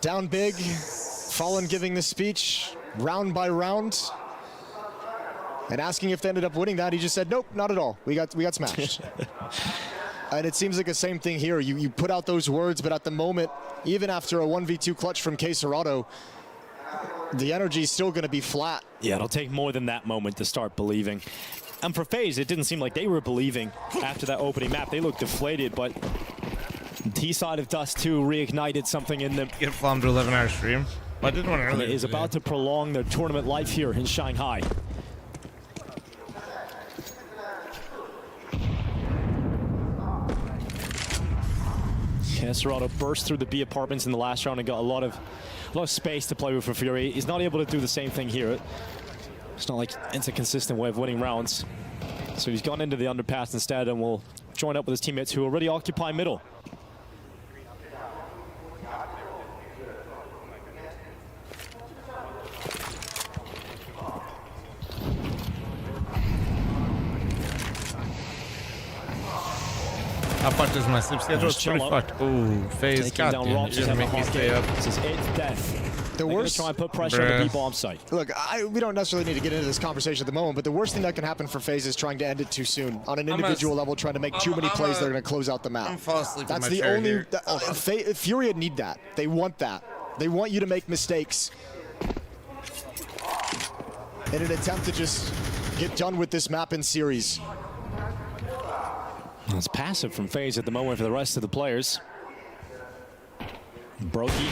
Down big, Fallen giving the speech, round by round, and asking if they ended up winning that, he just said, nope, not at all. We got smashed. And it seems like the same thing here. You put out those words, but at the moment, even after a 1v2 clutch from Caesarado, the energy is still going to be flat. Yeah, it'll take more than that moment to start believing. And for FaZe, it didn't seem like they were believing after that opening map. They looked deflated, but T-side of Dust 2 reignited something in them. Get Flom to 11-hour stream. I did one earlier. It is about to prolong their tournament life here in Shanghai. Caesarado burst through the B apartments in the last round and got a lot of space to play with for Fury. He's not able to do the same thing here. It's not like it's a consistent way of winning rounds. So he's gone into the underpass instead and will join up with his teammates who already occupy middle. How fucked is my sleep schedule? It's pretty fucked. Ooh, FaZe, goddamn, you're gonna make me stay up. This is 8th death. The worst. Try and put pressure on the B-bomb site. Look, we don't necessarily need to get into this conversation at the moment, but the worst thing that can happen for FaZe is trying to end it too soon. On an individual level, trying to make too many plays that are going to close out the map. I'm falling asleep in That's my the chair only. here. Furia need that. They want that. They want you to make mistakes in an attempt to just get done with this map in series. It's passive from FaZe at the moment for the rest of the players. Brokey.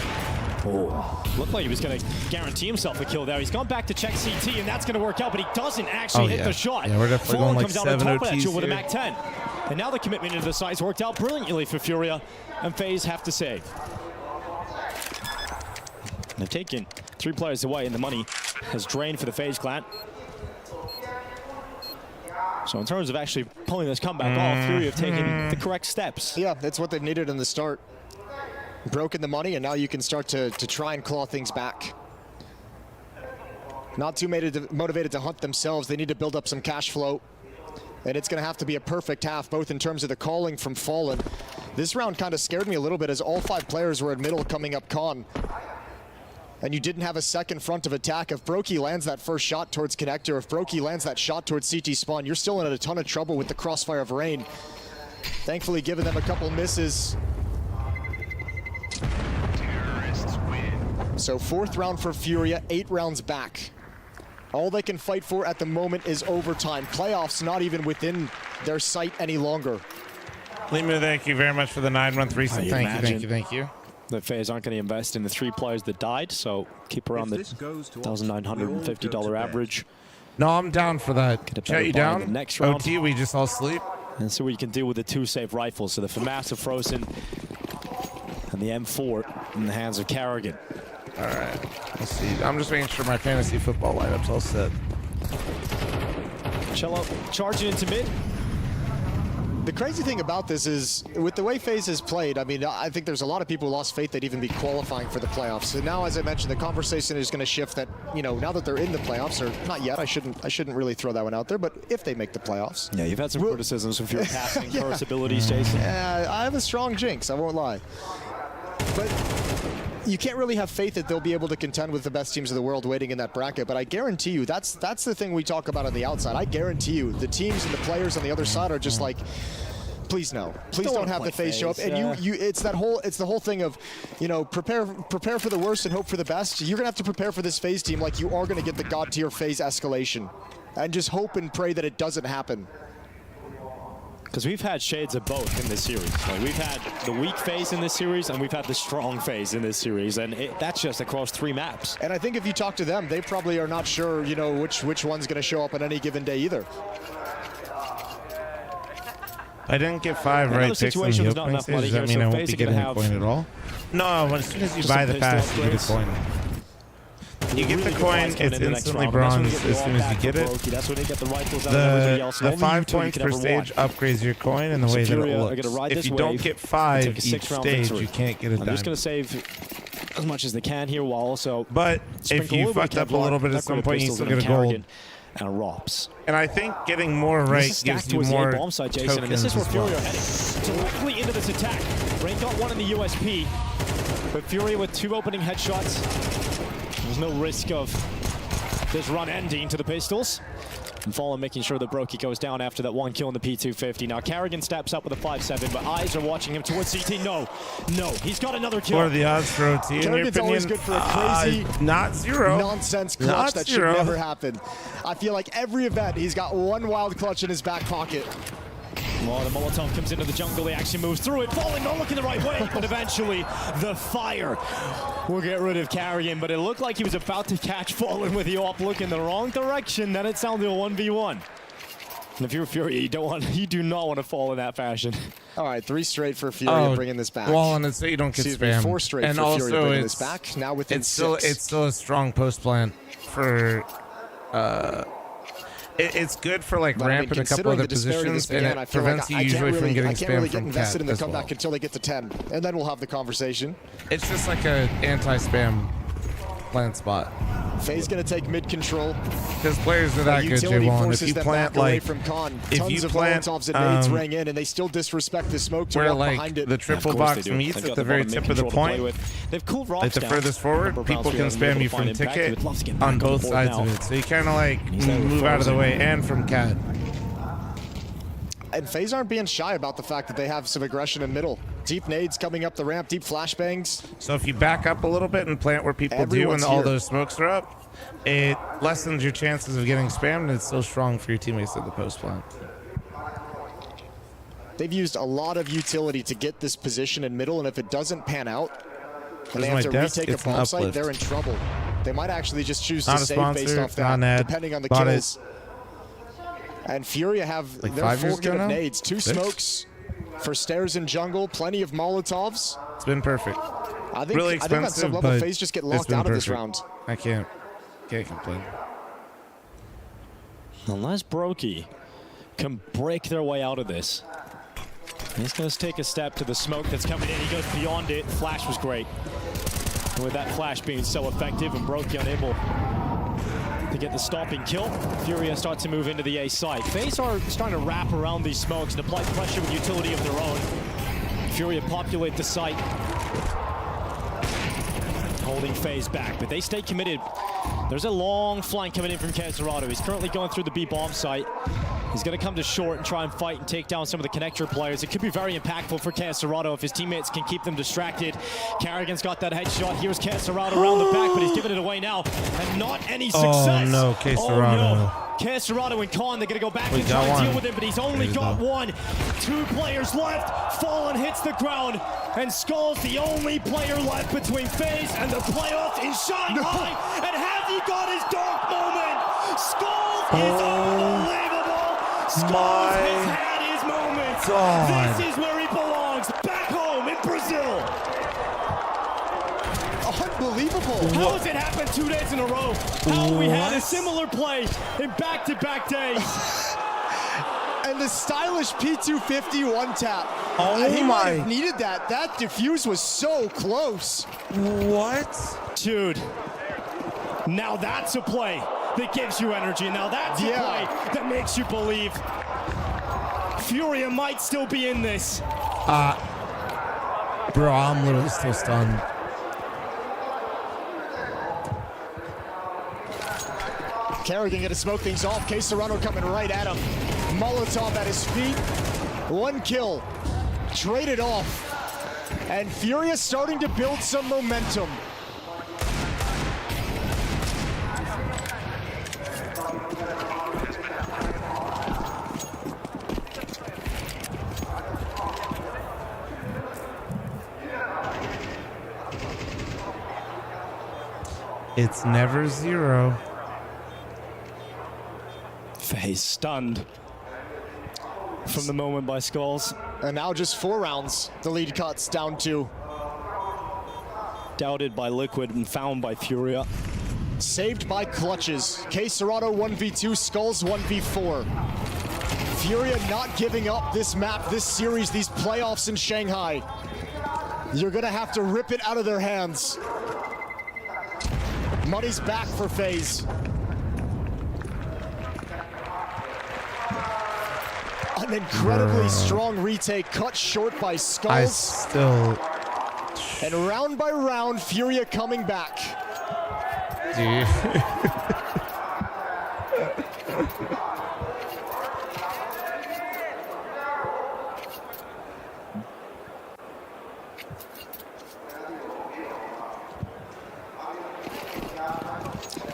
Oh, looked like he was going to guarantee himself a kill there. He's gone back to check CT, and that's going to work out, but he doesn't actually hit the shot. Yeah, we're definitely Fallen going like comes out on 7 top of that OTs duel with a here. MAC-10. And now the commitment into the sides worked out brilliantly for Furia, and FaZe have to save. They've taken 3 players away, and the money has drained for the FaZe clan. So in terms of actually pulling this comeback off, Fury have taken the correct steps. Yeah, that's what they needed in the start. Broken the money, and now you can start to try and claw things back. Not too motivated to hunt themselves. They need to build up some cash flow. And it's going to have to be a perfect half, both in terms of the calling from Fallen. This round kind of scared me a little bit as all 5 players were at middle coming up con. And you didn't have a second front of attack. If Brokey lands that first shot towards Connector, if Brokey lands that shot towards CT spawn, you're still in a ton of trouble with the crossfire of Rain. Thankfully giving them a couple misses. So 4th round for Furia, 8 rounds back. All they can fight for at the moment is overtime. Playoffs not even within their sight any longer. Limu, thank you very much for the 9-month resub. Thank you. The FaZe aren't going to invest in the 3 players that died, so keep around the $1,950 average. No, I'm down for that. Chat, you down? The next round. OT, we just all sleep. And see what you can do with the 2 safe rifles. So the FAMAS are frozen, and the M4 in the hands of Carrigan. All right, let's see. I'm just making sure my fantasy football lineup's all set. Cello charging into mid. The crazy thing about this is, with the way FaZe has played, I mean, I think there's a lot of people who lost faith they'd even be qualifying for the playoffs. So now, as I mentioned, the conversation is going to shift that, you know, now that they're in the playoffs, or not yet, I shouldn't really throw that one out there, but if they make the playoffs. Yeah, you've had some criticisms of your passing first abilities, Jason. Yeah, I have a strong jinx, I won't lie. But you can't really have faith that they'll be able to contend with the best teams of the world waiting in that bracket, but I guarantee you, that's the thing we talk about on the outside. I guarantee you, the teams and the players on the other side are just like, please no, please don't have the FaZe show up. And it's the whole thing of, you know, prepare for the worst and hope for the best. You're gonna have to prepare for this FaZe team like you are gonna get the god tier FaZe escalation, and just hope and pray that it doesn't happen. Because we've had shades of both in this series. Like, we've had the weak phase in this series, and we've had the strong phase in this series, and that's just across 3 maps. And I think if you talk to them, they probably are not sure, you know, which one's going to show up on any given day either. I didn't get 5 right picks in the opening stage. Does that mean I won't be getting a coin at all? No, as soon as you buy the pass, you get a coin. You get the coin, it's instantly bronze as soon as you get it. The 5 points per stage upgrades your coin in the way that it looks. If you don't get 5 each stage, you can't get a diamond. I'm just going to save as much as they can here while also. But if you fucked up a little bit at some point, you still get a gold. And a ROPS. And I think getting more right gives you more bombsite, Jason, and this is where Fury are heading directly into this attack. Rain got 1 in the USP, but Fury with 2 opening headshots. There's no risk of this run ending to the pistols. And Fallen making sure that Brokey goes down after that 1 kill in the P250. Now Carrigan steps up with a 5-7, but eyes are watching him towards CT. No, he's got another kill. What are the odds for OT in your opinion? Always good for a crazy, not zero, nonsense clutch that should never happen. I feel like every event he's got 1 wild clutch in his back pocket. Well, the Molotov comes into the jungle, he actually moves through it, Falling not looking the right way, but eventually the fire will get rid of Carrigan, but it looked like he was about to catch Fallen with the AWP looking the wrong direction, then it sounded a 1v1. And if you're Fury, you do not want to fall in that fashion. All right, 3 straight for Fury bringing this back. Well, and it's so you don't get spammed. 4 straight and for also Fury bringing this back. Now within 6. It's still a strong post plan for. It's good for like ramp in a couple other positions, and it prevents you usually from getting spammed from Cat. I can't really get invested in the comeback until they get to 10, and then we'll have the conversation. It's just like an anti-spam plant spot. FaZe gonna take mid control. Because players are that good, J1. If you plant like, from Con. if you plant, Molotovs and nades rang in, and they still disrespect the smoke to where walk like behind it. the triple box meets at the very tip of the point, they've cool like the furthest forward, people can spam you from ticket on both sides of it. So you kind of like move out of the way, and from Cat. And FaZe aren't being shy about the fact that they have some aggression in middle. Deep nades coming up the ramp, deep flashbangs. So if you back up a little bit and plant where people do and all those smokes are up, it lessens your chances of getting spammed, and it's still strong for your teammates at the post plant. They've used a lot of utility to get this position in middle, and if it doesn't pan out, and they have to retake a bomb site, they're in trouble. They might actually just choose to save based off that, depending on the kills. And Furia have their full kit of nades. 2 smokes for stairs and jungle, plenty of Molotovs. It's been perfect. I think, really expensive, at some level, FaZe just get locked out of this round. I can't complain. Unless Brokey can break their way out of this. He's going to take a step to the smoke that's coming in. He goes beyond it. Flash was great. And with that flash being so effective and Brokey unable to get the stopping kill, Furia starts to move into the A side. FaZe are starting to wrap around these smokes and apply pressure with utility of their own. Furia populate the site, holding FaZe back, but they stay committed. There's a long flank coming in from Caserado. He's currently going through the B bomb site. He's going to come to short and try and fight and take down some of the connector players. It could be very impactful for Caserado if his teammates can keep them distracted. Carrigan's got that headshot. Here's Caserado around the back, but he's giving it away now. And not any success. Oh no, Caserado. Oh, no. Caserado and Khan, they're going to go back and try and deal with him, but he's only got one. 2 players left. Fallen hits the ground, and Skull's the only player left between FaZe and the playoffs in Shanghai. And has he got his dark moment? Skulls is unbelievable. Skulls has had his moment. This is where he belongs, back home in Brazil. Unbelievable. How has it happened 2 days in a row? How have we had a similar play in back-to-back days? And the stylish P250 one tap. He might have needed that. That defuse was so close. What? Dude, now that's a play that gives you energy. Now that's a play that makes you believe. Furia might still be in this. Bro, I'm literally still stunned. Kerrigan gonna smoke things off. Caserano coming right at him. Molotov at his feet. 1 kill. Traded off. And Furia starting to build some momentum. It's never 0. FaZe stunned from the moment by Skulls. And now just 4 rounds. The lead cuts down to. Doubted by Liquid and found by Furia. Saved by clutches. Caserado 1v2, Skulls 1v4. Furia not giving up this map, this series, these playoffs in Shanghai. You're gonna have to rip it out of their hands. Money's back for FaZe. An incredibly strong retake, cut short by Skulls. And round by round, Furia coming back. Dude.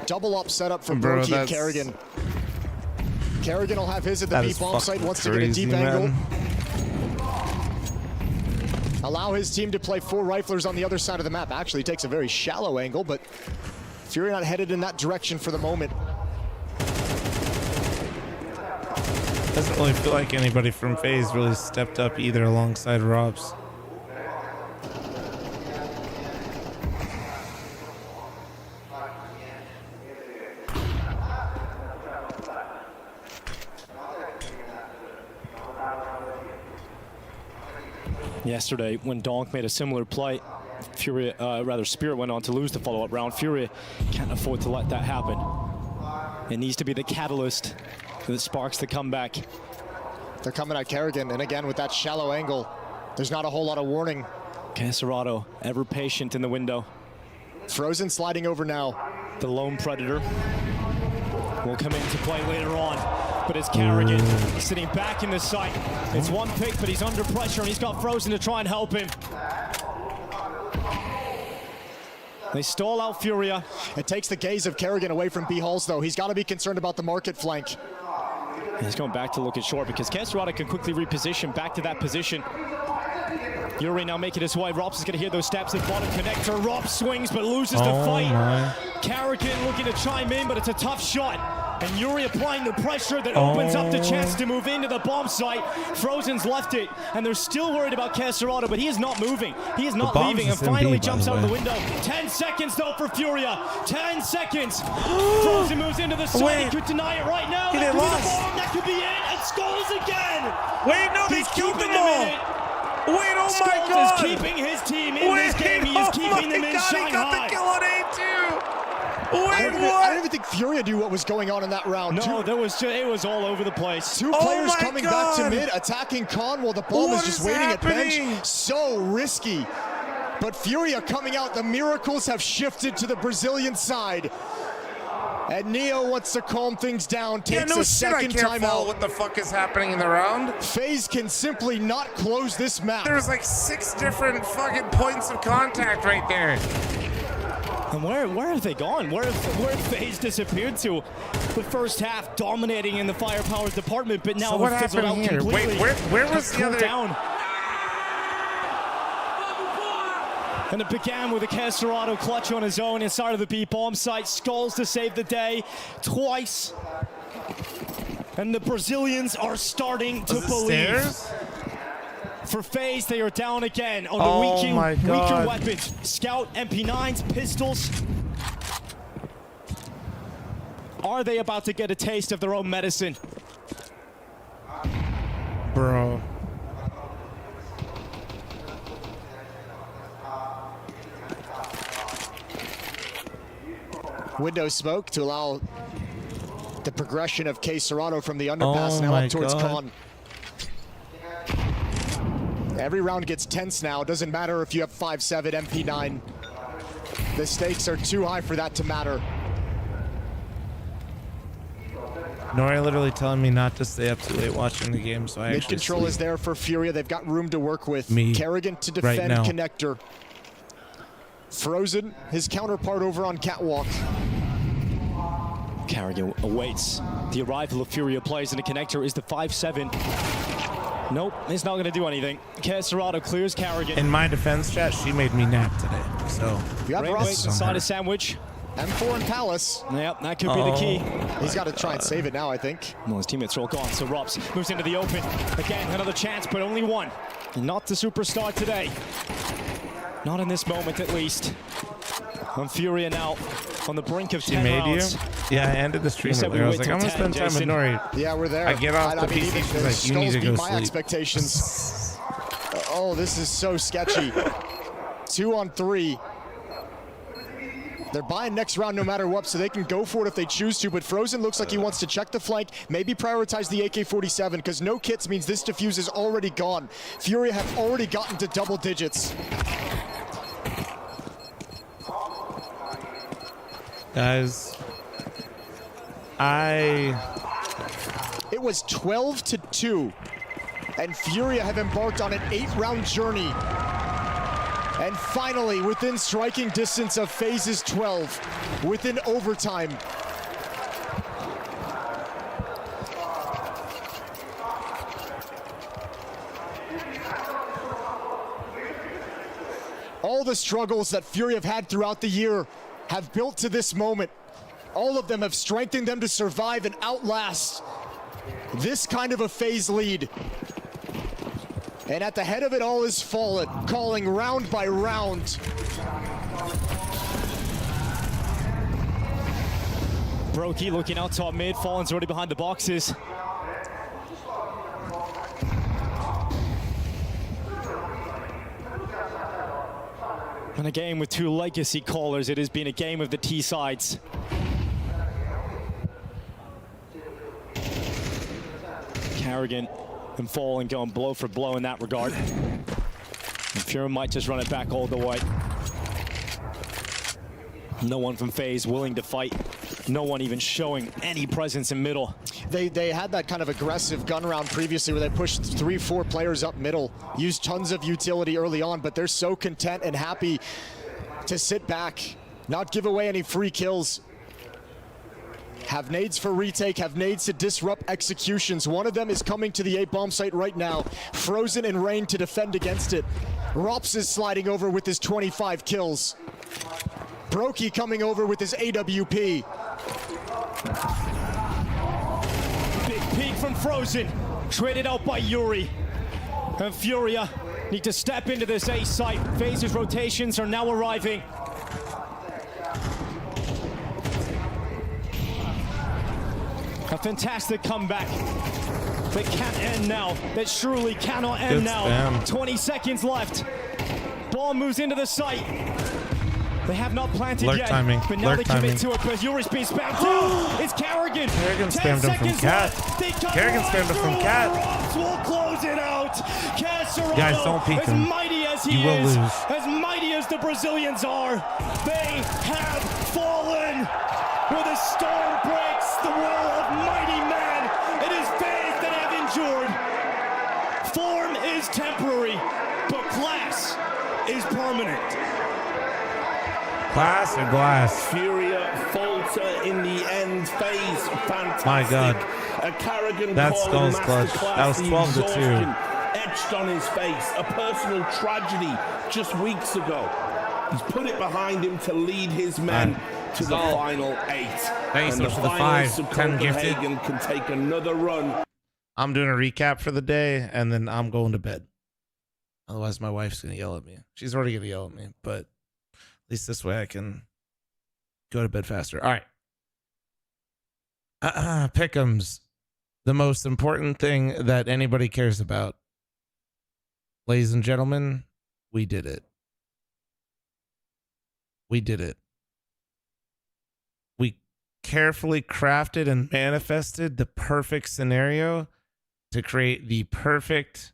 Double up setup from Brokey and Kerrigan. Kerrigan will have his at the B bomb site, wants to get a deep angle. Allow his team to play 4 riflers on the other side of the map. Actually takes a very shallow angle, but Fury not headed in that direction for the moment. Doesn't really feel like anybody from FaZe really stepped up either alongside Robs. Yesterday, when Donk made a similar play, Spirit went on to lose the follow-up round. Furia can't afford to let that happen. It needs to be the catalyst that sparks the comeback. They're coming at Kerrigan, and again with that shallow angle, there's not a whole lot of warning. Caserado, ever patient in the window. Frozen sliding over now. The lone predator will come into play later on, but it's Kerrigan sitting back in the site. It's 1 pick, but he's under pressure, and he's got Frozen to try and help him. They stall out Furia. It takes the gaze of Kerrigan away from B Halls, though. He's got to be concerned about the market flank. He's going back to look at short because Caserado can quickly reposition back to that position. Yuri now making his way. Robs is going to hear those steps at bottom connector. Rob swings but loses the fight. Kerrigan looking to chime in, but it's a tough shot. And Yuri applying the pressure that opens up the chance to move into the bomb site. Frozen's left it, and they're still worried about Caserado, but he is not moving. He is not leaving, and finally jumps out of the window. 10 seconds, though, for Furia. 10 seconds. Frozen moves into the site. He could deny it right now. That could be the bomb. That could be it. And Skulls again. Wait, no, they killed them all. Wait, oh Skulls my God. is keeping his team in this game. He is keeping them in Shanghai. He got the kill on A2. Wait, I don't even think Furia knew what was going on in that round. No, it was all over the place. 2 players coming back to mid, attacking Khan while the bomb is just waiting at bench. So risky. But Furia coming out, the miracles have shifted to the Brazilian side. And Neo wants to calm things down, takes a second timeout. What the fuck is happening in the round? FaZe can simply not close this map. There's like 6 different fucking points of contact right there. And where have they gone? Where have FaZe disappeared to? the first half dominating in the firepower department, but now So what fizzled happened out here? completely. Wait, where was the other? Down. And it began with a Caserado clutch on his own inside of the B bomb site. Skulls to save the day twice. And the Brazilians are starting to believe. Stairs? For FaZe, they are down again on the weaker weapons. Scout, MP9s, pistols. Are they about to get a taste of their own medicine? Bro. Window smoke to allow the progression of Caserado from the underpass now up towards Con. Every round gets tense now. Doesn't matter if you have 5-7 MP9. The stakes are too high for that to matter. Nori literally telling me not to stay up too late watching the game, so I Mid actually control sleep. is there for Furia. They've got room to work with. Me Kerrigan to right defend now. connector. Frozen, his counterpart over on Catwalk. Kerrigan awaits the arrival of Furia players, and the connector is the 5-7. Nope, it's not going to do anything. Caserado clears Kerrigan. In my defense, chat, she made me nap today, so. You have Great Ross waits inside a sandwich. M4 and Palace. Yep, that could be the key. He's got to try and save it now, I think. Well, his teammates are all gone, so Rops moves into the open. Again, another chance, but only one. Not the superstar today. Not in this moment, at least. And Furia now on the brink of 10 rounds. Yeah, I ended the stream earlier. I was like, I'm gonna spend time with Nori. Yeah, we're there. I get off the mean, PC, even she's the like, you need Skulls to beat go my sleep. expectations. Oh, this is so sketchy. 2 on 3. They're buying next round no matter what, so they can go for it if they choose to, but Frozen looks like he wants to check the flank, maybe prioritize the AK-47, because no kits means this defuse is already gone. Furia have already gotten to double digits. Guys, It was 12-2, and Furia have embarked on an 8-round journey. And finally, within striking distance of phases 12, within overtime. All the struggles that Fury have had throughout the year have built to this moment. All of them have strengthened them to survive and outlast this kind of a phase lead. And at the head of it all is Fallen, calling round by round. Brokey looking out top mid. Fallen's already behind the boxes. And a game with 2 legacy callers. It has been a game of the T sides. Kerrigan and Fallen going blow for blow in that regard. And Fury might just run it back all the way. No one from FaZe willing to fight. No one even showing any presence in middle. They had that kind of aggressive gun round previously where they pushed 3-4 players up middle, used tons of utility early on, but they're so content and happy to sit back, not give away any free kills. Have nades for retake, have nades to disrupt executions. One of them is coming to the A bomb site right now. Frozen and Rain to defend against it. Rops is sliding over with his 25 kills. Brokey coming over with his AWP. Big peek from Frozen, traded out by Yuri. And Furia need to step into this A site. FaZe's rotations are now arriving. A fantastic comeback that can't end now. That surely cannot end Good now. spam. 20 seconds left. Ball moves into the site. They have not planted Lurk yet, timing, but now lurk they commit timing. to it because Yuri's being spammed down. It's Kerrigan. Kerrigan 10 spammed him from seconds Cat. left. They cut Kerrigan right spammed him from through. Cat. Rops will close it out. Caserado, Guys, don't peek as him. mighty as he You will is, lose. as mighty as the Brazilians are, they have fallen. Where the storm breaks the will of mighty men, it is FaZe that have endured. Form is temporary, but class is permanent. Class or glass? Furia falter in the end. Phase fantastic. My God. A Carrigan That's calling Skull's clutch. masterclass. That was The 12 to 2. exhaustion etched on his face. A personal tragedy just weeks ago. He's put it behind him to lead his men to the final 8. Thanks and for the 5, 10 gifted. Copenhagen can take another run. I'm doing a recap for the day, and then I'm going to bed. Otherwise, my wife's going to yell at me. She's already going to yell at me, but at least this way I can go to bed faster. All right. Pick'ems. The most important thing that anybody cares about. Ladies and gentlemen, we did it. We did it. We carefully crafted and manifested the perfect scenario to create the perfect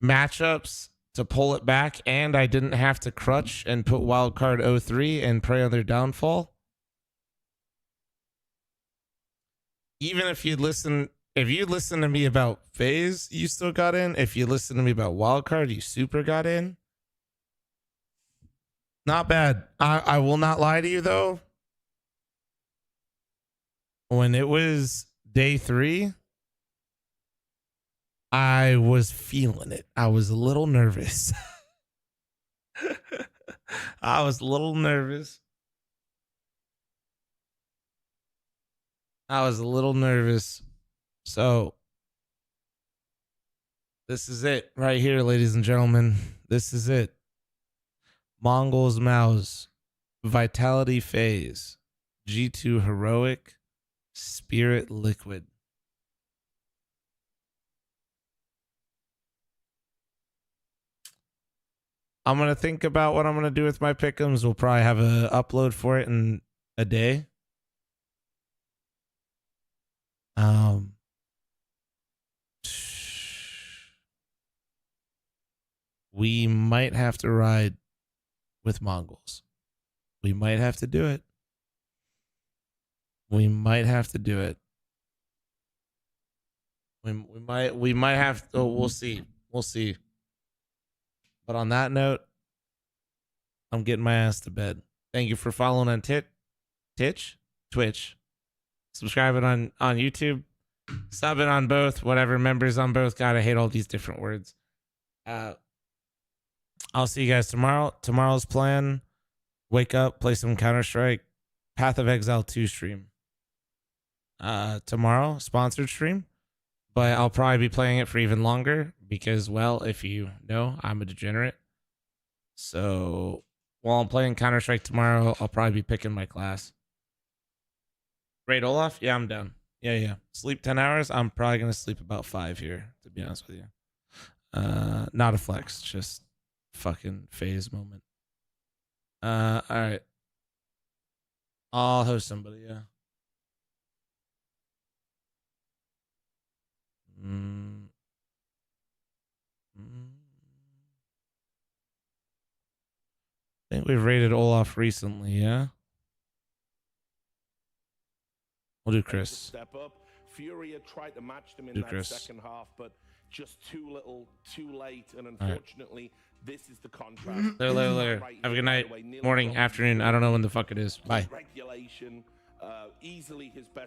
matchups to pull it back, and I didn't have to crutch and put wildcard 03 and pray on their downfall. Even if you listen to me about FaZe, you still got in. If you listen to me about wildcard, you super got in. Not bad. I will not lie to you though. When it was day 3, I was feeling it. I was a little nervous. I was a little nervous. So this is it right here, ladies and gentlemen. This is it. Mongols Mouse, Vitality Phase, G2 Heroic, Spirit Liquid. I'm going to think about what I'm going to do with my pick'ems. We'll probably have a upload for it in a day. We might have to ride with Mongols. We might have to do it. We might have to. We'll see. But on that note, I'm getting my ass to bed. Thank you for following on Twitch, subscribing on YouTube, subbing on both, whatever, members on both. God, I hate all these different words. I'll see you guys tomorrow. Tomorrow's plan: wake up, play some Counter-Strike, Path of Exile 2 stream. Tomorrow, sponsored stream, but I'll probably be playing it for even longer because, well, if you know, I'm a degenerate. So while I'm playing Counter-Strike tomorrow, I'll probably be picking my class. Raid Olaf? Yeah, I'm down. Yeah. Sleep 10 hours? I'm probably going to sleep about 5 here, to be honest with you. Not a flex, just fucking phase moment. All right. I'll host somebody, yeah. I think we've raided Olaf recently, yeah? We'll do Chris. Step up. Furia tried to match them in Do that Chris. second half, but just too little, too late, and unfortunately, this is the contrast. Later. Have a good night, morning, afternoon. I don't know when the fuck it is. Bye. Regulation, easily his best.